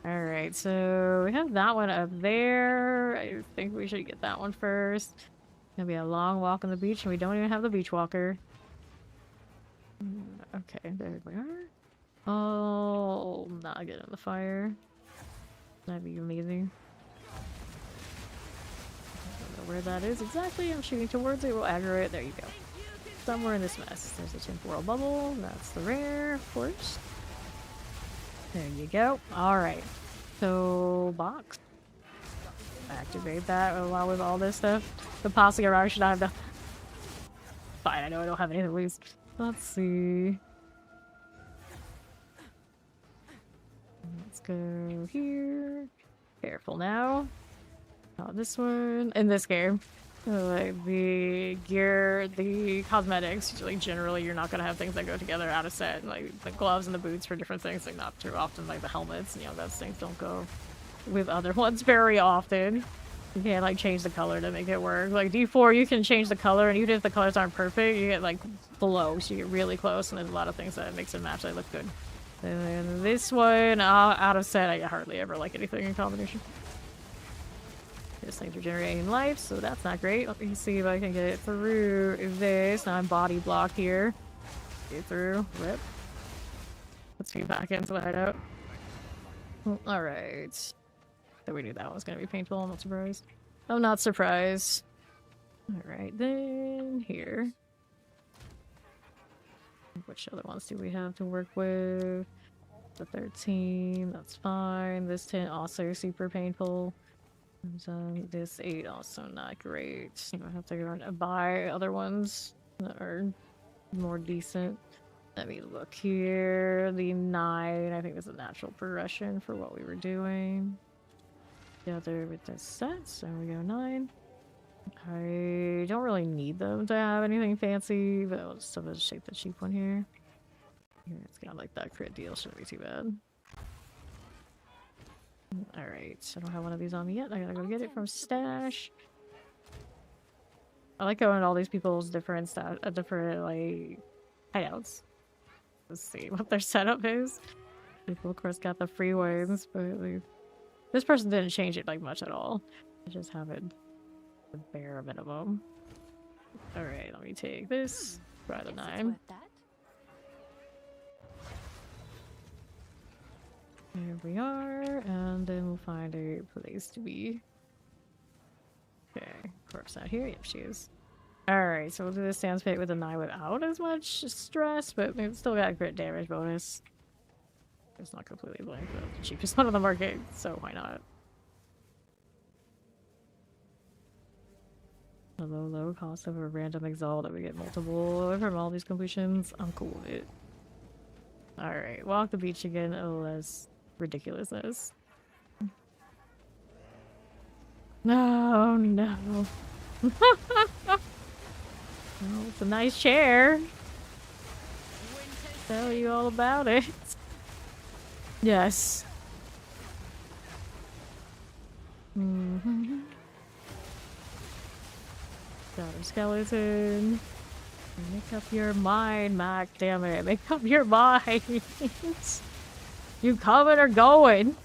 Alright, so we have that one up there. I think we should get that one first. It's gonna be a long walk on the beach, and we don't even have the beach walker. Okay, there we are. Oh, not get in the fire. That'd be amazing. I don't know where that is exactly. I'm shooting towards it. We'll aggro it. There you go. Somewhere in this mess. There's a temporal bubble. That's the rare, of course. There you go. Alright. So, box. Activate that along with all this stuff. The posse around should not have done. Fine, I know I don't have anything to lose. Let's see. Let's go here. Careful now. Not this one. In this game. Like the gear, the cosmetics, usually generally you're not gonna have things that go together out of set. Like the gloves and the boots for different things, like not too often, like the helmets, you know, those things don't go with other ones very often. You can't like change the color to make it work. Like D4, you can change the color, and even if the colors aren't perfect, you get like close. You get really close, and there's a lot of things that makes it match that look good. And then this one, out of set, I hardly ever like anything in combination. This thing's regenerating life, so that's not great. Let me see if I can get it through this. Now I'm body block here. Get through. Rip. Let's get back into the hideout. Alright. So we knew that was gonna be painful, I'm not surprised. I'm not surprised. Alright, then here. Which other ones do we have to work with? The 13, that's fine. This 10 also super painful. And, this 8 also not great. I have to go and buy other ones that are more decent. Let me look here. The 9, I think is a natural progression for what we were doing. Together with this set, so we go 9. I don't really need them to have anything fancy, but I'll still just shape the cheap one here. It's got like that crit deal, shouldn't be too bad. Alright, I don't have one of these on me yet. I gotta go get it from stash. I like going to all these people's different different like hideouts. Let's see what their setup is. People of course got the free ones, but like, this person didn't change it like much at all. I just have it the bare minimum. Alright, let me take this. Try the 9. Here we are, and then we'll find a place to be. Okay, Corpse not here. Yep, she is. Alright, so we'll do this stance pit with a 9 without as much stress, but we've still got a crit damage bonus. It's not completely blank, but it's the cheapest one on the market, so why not? A low cost of a random exalt that we get multiple from all these completions. I'm cool with it. Alright, walk the beach again. Oh, that's ridiculousness. No, no. Oh, it's a nice chair. Tell you all about it. Yes. Mm-hmm. Got a skeleton. Make up your mind, Mac. Damn it. Make up your mind. You coming or going?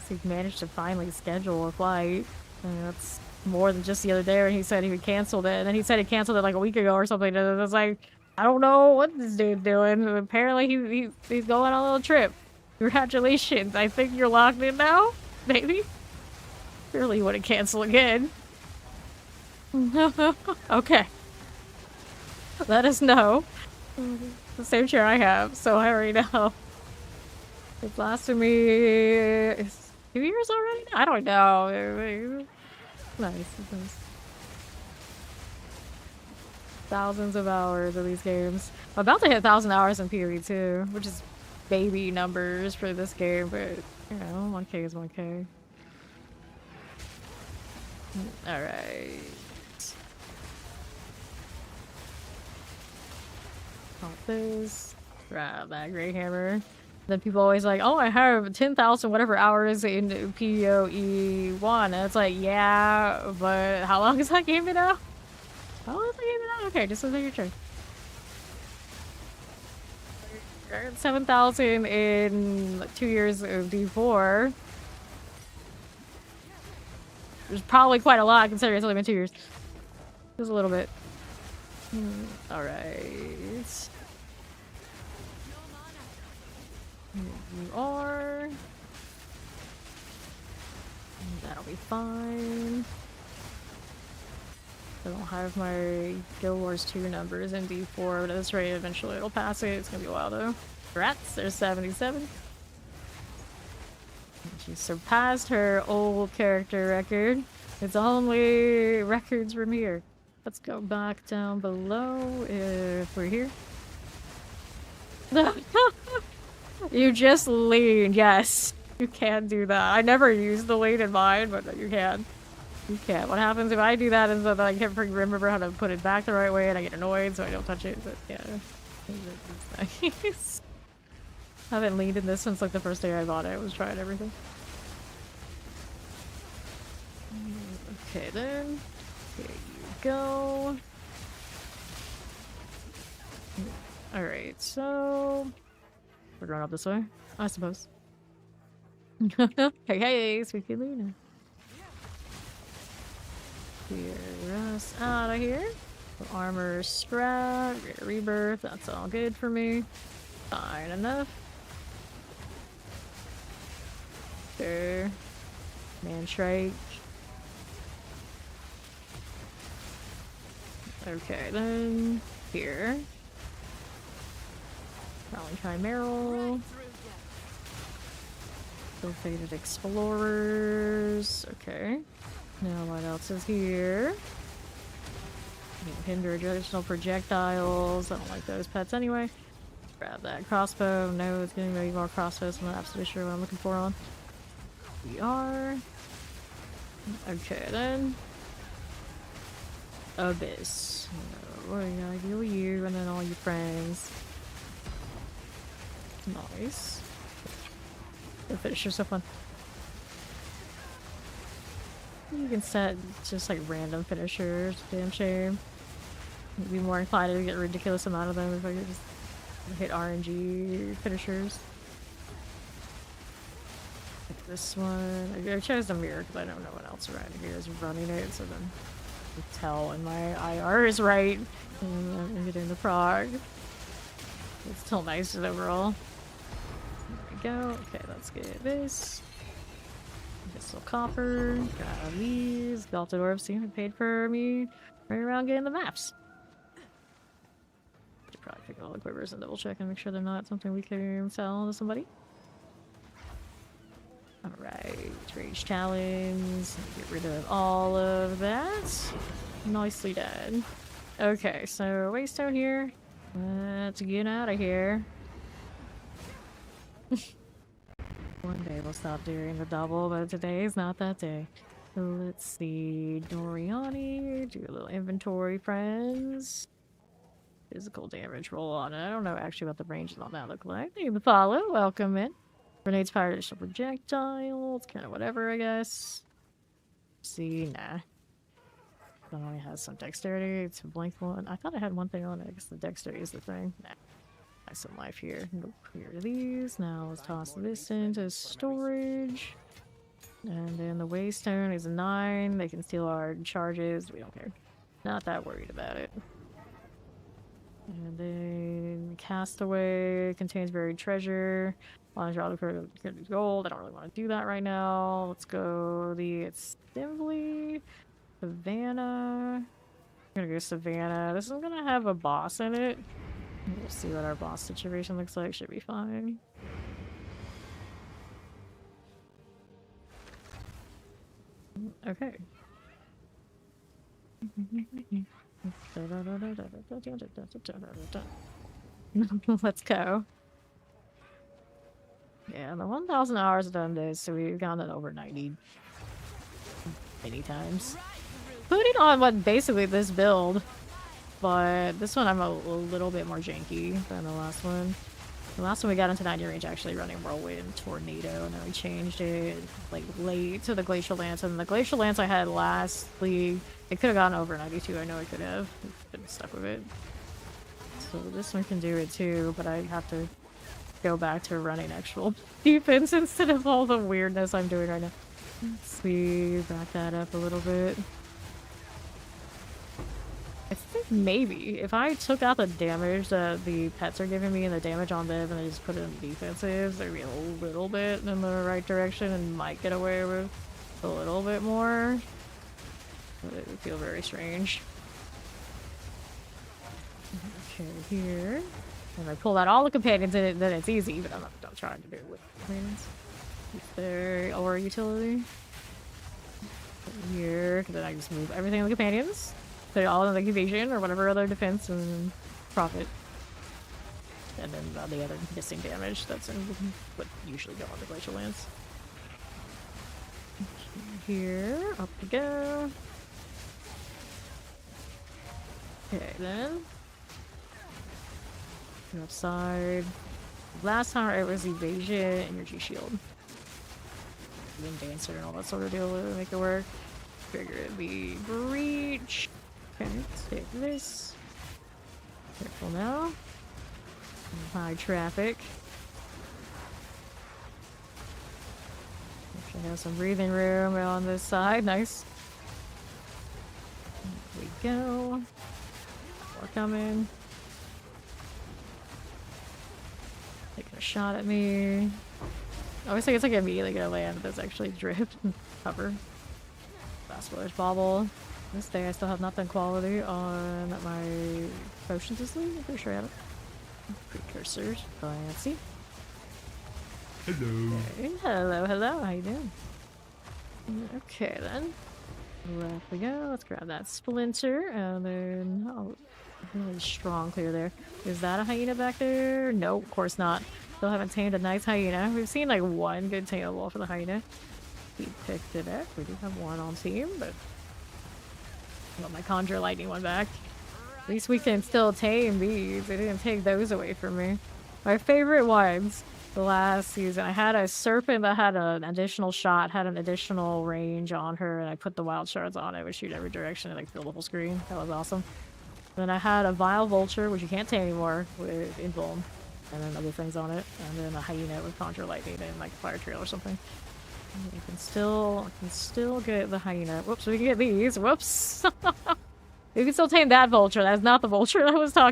He's managed to finally schedule a flight. And that's more than just the other day when he said he would cancel it. And then he said he canceled it like a week ago or something. And it was like, I don't know what this dude's doing. Apparently he's going on a little trip. Congratulations. I think you're locked in now? Maybe? Surely you wouldn't cancel again. Okay. Let us know. The same chair I have, so I already know. It's lasted me 2 years already? I don't know. Nice. Nice. Thousands of hours of these games. I'm about to hit 1,000 hours in PoE2, which is baby numbers for this game, but you know, 1K is 1K. Alright. Pop this. Grab that Grey Hammer. Then people always like, oh, I have 10,000 whatever hours in PoE1. And it's like, yeah, but how long has that game been out? How long has that game been out? Okay, just make your turn. 7,000 in 2 years of D4. There's probably quite a lot considering it's only been 2 years. Just a little bit. Alright. Here you are. That'll be fine. I don't have my Guild Wars 2 numbers in D4, but at this rate, eventually it'll pass it. It's gonna be a while though. Rats, there's 77. She surpassed her old character record. It's only records from here. Let's go back down below if we're here. You just lean, yes. You can do that. I never used the lean in mine, but you can. You can. What happens if I do that is that I can't remember how to put it back the right way and I get annoyed so I don't touch it, but yeah. It's nice. I haven't leaned in this since like the first day I bought it. I was trying everything. Okay, then. Here you go. Alright, so... We're going up this way, I suppose. Hey, Sweetie Luna. Clear us out of here. Armor scrap, rebirth, that's all good for me. Fine enough. Sure. Man strike. Okay, then here. Rally Chimeral. Ill-fated Explorers. Okay. Now what else is here? Hinder additional projectiles. I don't like those pets anyway. Grab that crossbow. No, it's gonna be more crossbows. I'm not absolutely sure what I'm looking for on. We are. Okay then. Abyss. What do I do with you and then all your friends? Nice. The finisher's so fun. You can set just like random finishers. Damn shame. I'd be more inclined to get a ridiculous amount of them if I could just hit RNG finishers. Like this one. I chose the mirror because I don't know what else around here is running it, so then I can tell when my IR is right and I'm getting the prog. It's still nice overall. There we go. Okay, let's get this. Crystal copper. Got these. Belted orbs seem to paid for me right around getting the maps. Should probably pick all the quivers and double check and make sure they're not something we can sell to somebody. Alright, Rage Talons. Get rid of all of that. Nicely done. Okay, so Waystone here. Let's get out of here. One day we'll stop doing the double, but today is not that day. So let's see. Doriani. Do a little inventory, friends. Physical damage roll on it. I don't know actually what the ranges on that look like. Thank you for the follow. Welcome in. Grenades fired additional projectiles. Kind of whatever, I guess. See, nah. It only has some dexterity. It's a blank one. I thought I had one thing on it. I guess the dexterity is the thing. Nah. Nice some life here. Nope. Clear these. Now let's toss this into storage. And then the Waystone is a 9. They can steal our charges. We don't care. Not that worried about it. And then Castaway contains buried treasure. Long as you're all for gold. I don't really want to do that right now. Let's go the Assembly. Savannah. I'm gonna go Savannah. This is gonna have a boss in it. We'll see what our boss situation looks like. Should be fine. Okay. Let's go. Yeah, the 1,000 hours done this, so we've gotten it over 90 many times. Putting on what basically this build, but this one I'm a little bit more janky than the last one. The last one we got into 90 range actually running Whirlwind Tornado, and then we changed it like late to the Glacial Lance. And the Glacial Lance I had last league, it could have gone over 92. I know it could have. Been stuck with it. So this one can do it too, but I have to go back to running actual defense instead of all the weirdness I'm doing right now. Let's see, back that up a little bit. I think maybe if I took out the damage that the pets are giving me and the damage on them and I just put it in defensives, there'd be a little bit in the right direction and might get away with a little bit more. But it would feel very strange. Okay, here. And I pull out all the companions in it, then it's easy, but I'm not trying to do it with companions. There, or utility. Here, then I just move everything in the companions. Put it all in the evasion or whatever other defense and profit. And then the other missing damage that's in what usually go on the Glacial Lance. Here, up we go. Okay, then. Outside. Last time it was evasion, energy shield. And dancer and all that sort of deal to make it work. trigger it'd be breach. Okay, let's take this. Careful now. High traffic. Actually have some breathing room on this side. Nice. There we go. More coming. Taking a shot at me. I always think it's like immediately gonna land, but that's actually drift and cover. Fast Wars Bobble. This day I still have nothing quality on my potions this week. I'm pretty sure I have it. Precursors. Fancy. Hello. Okay. Hello, hello. How you doing? Okay then. Left we go. Let's grab that splinter and then oh, really strong clear there. Is that a hyena back there? Nope, of course not. Still haven't tamed a nice hyena. We've seen like one good tameable for the hyena. He picked it up. We do have one on team, but I got my Conjure Lightning one back. At least we can still tame these. They didn't take those away from me. My favorite ones the last season. I had a serpent that had an additional shot, had an additional range on her, and I put the wild shards on it, would shoot every direction and like fill the whole screen. That was awesome. Then I had a vile vulture, which you can't tame anymore with invuln, and then other things on it, and then a hyena with Conjure Lightning and like Fire Trail or something. And you can still get the hyena. Whoops, we can get these. Whoops. You can still tame that vulture. That's not the vulture I was talking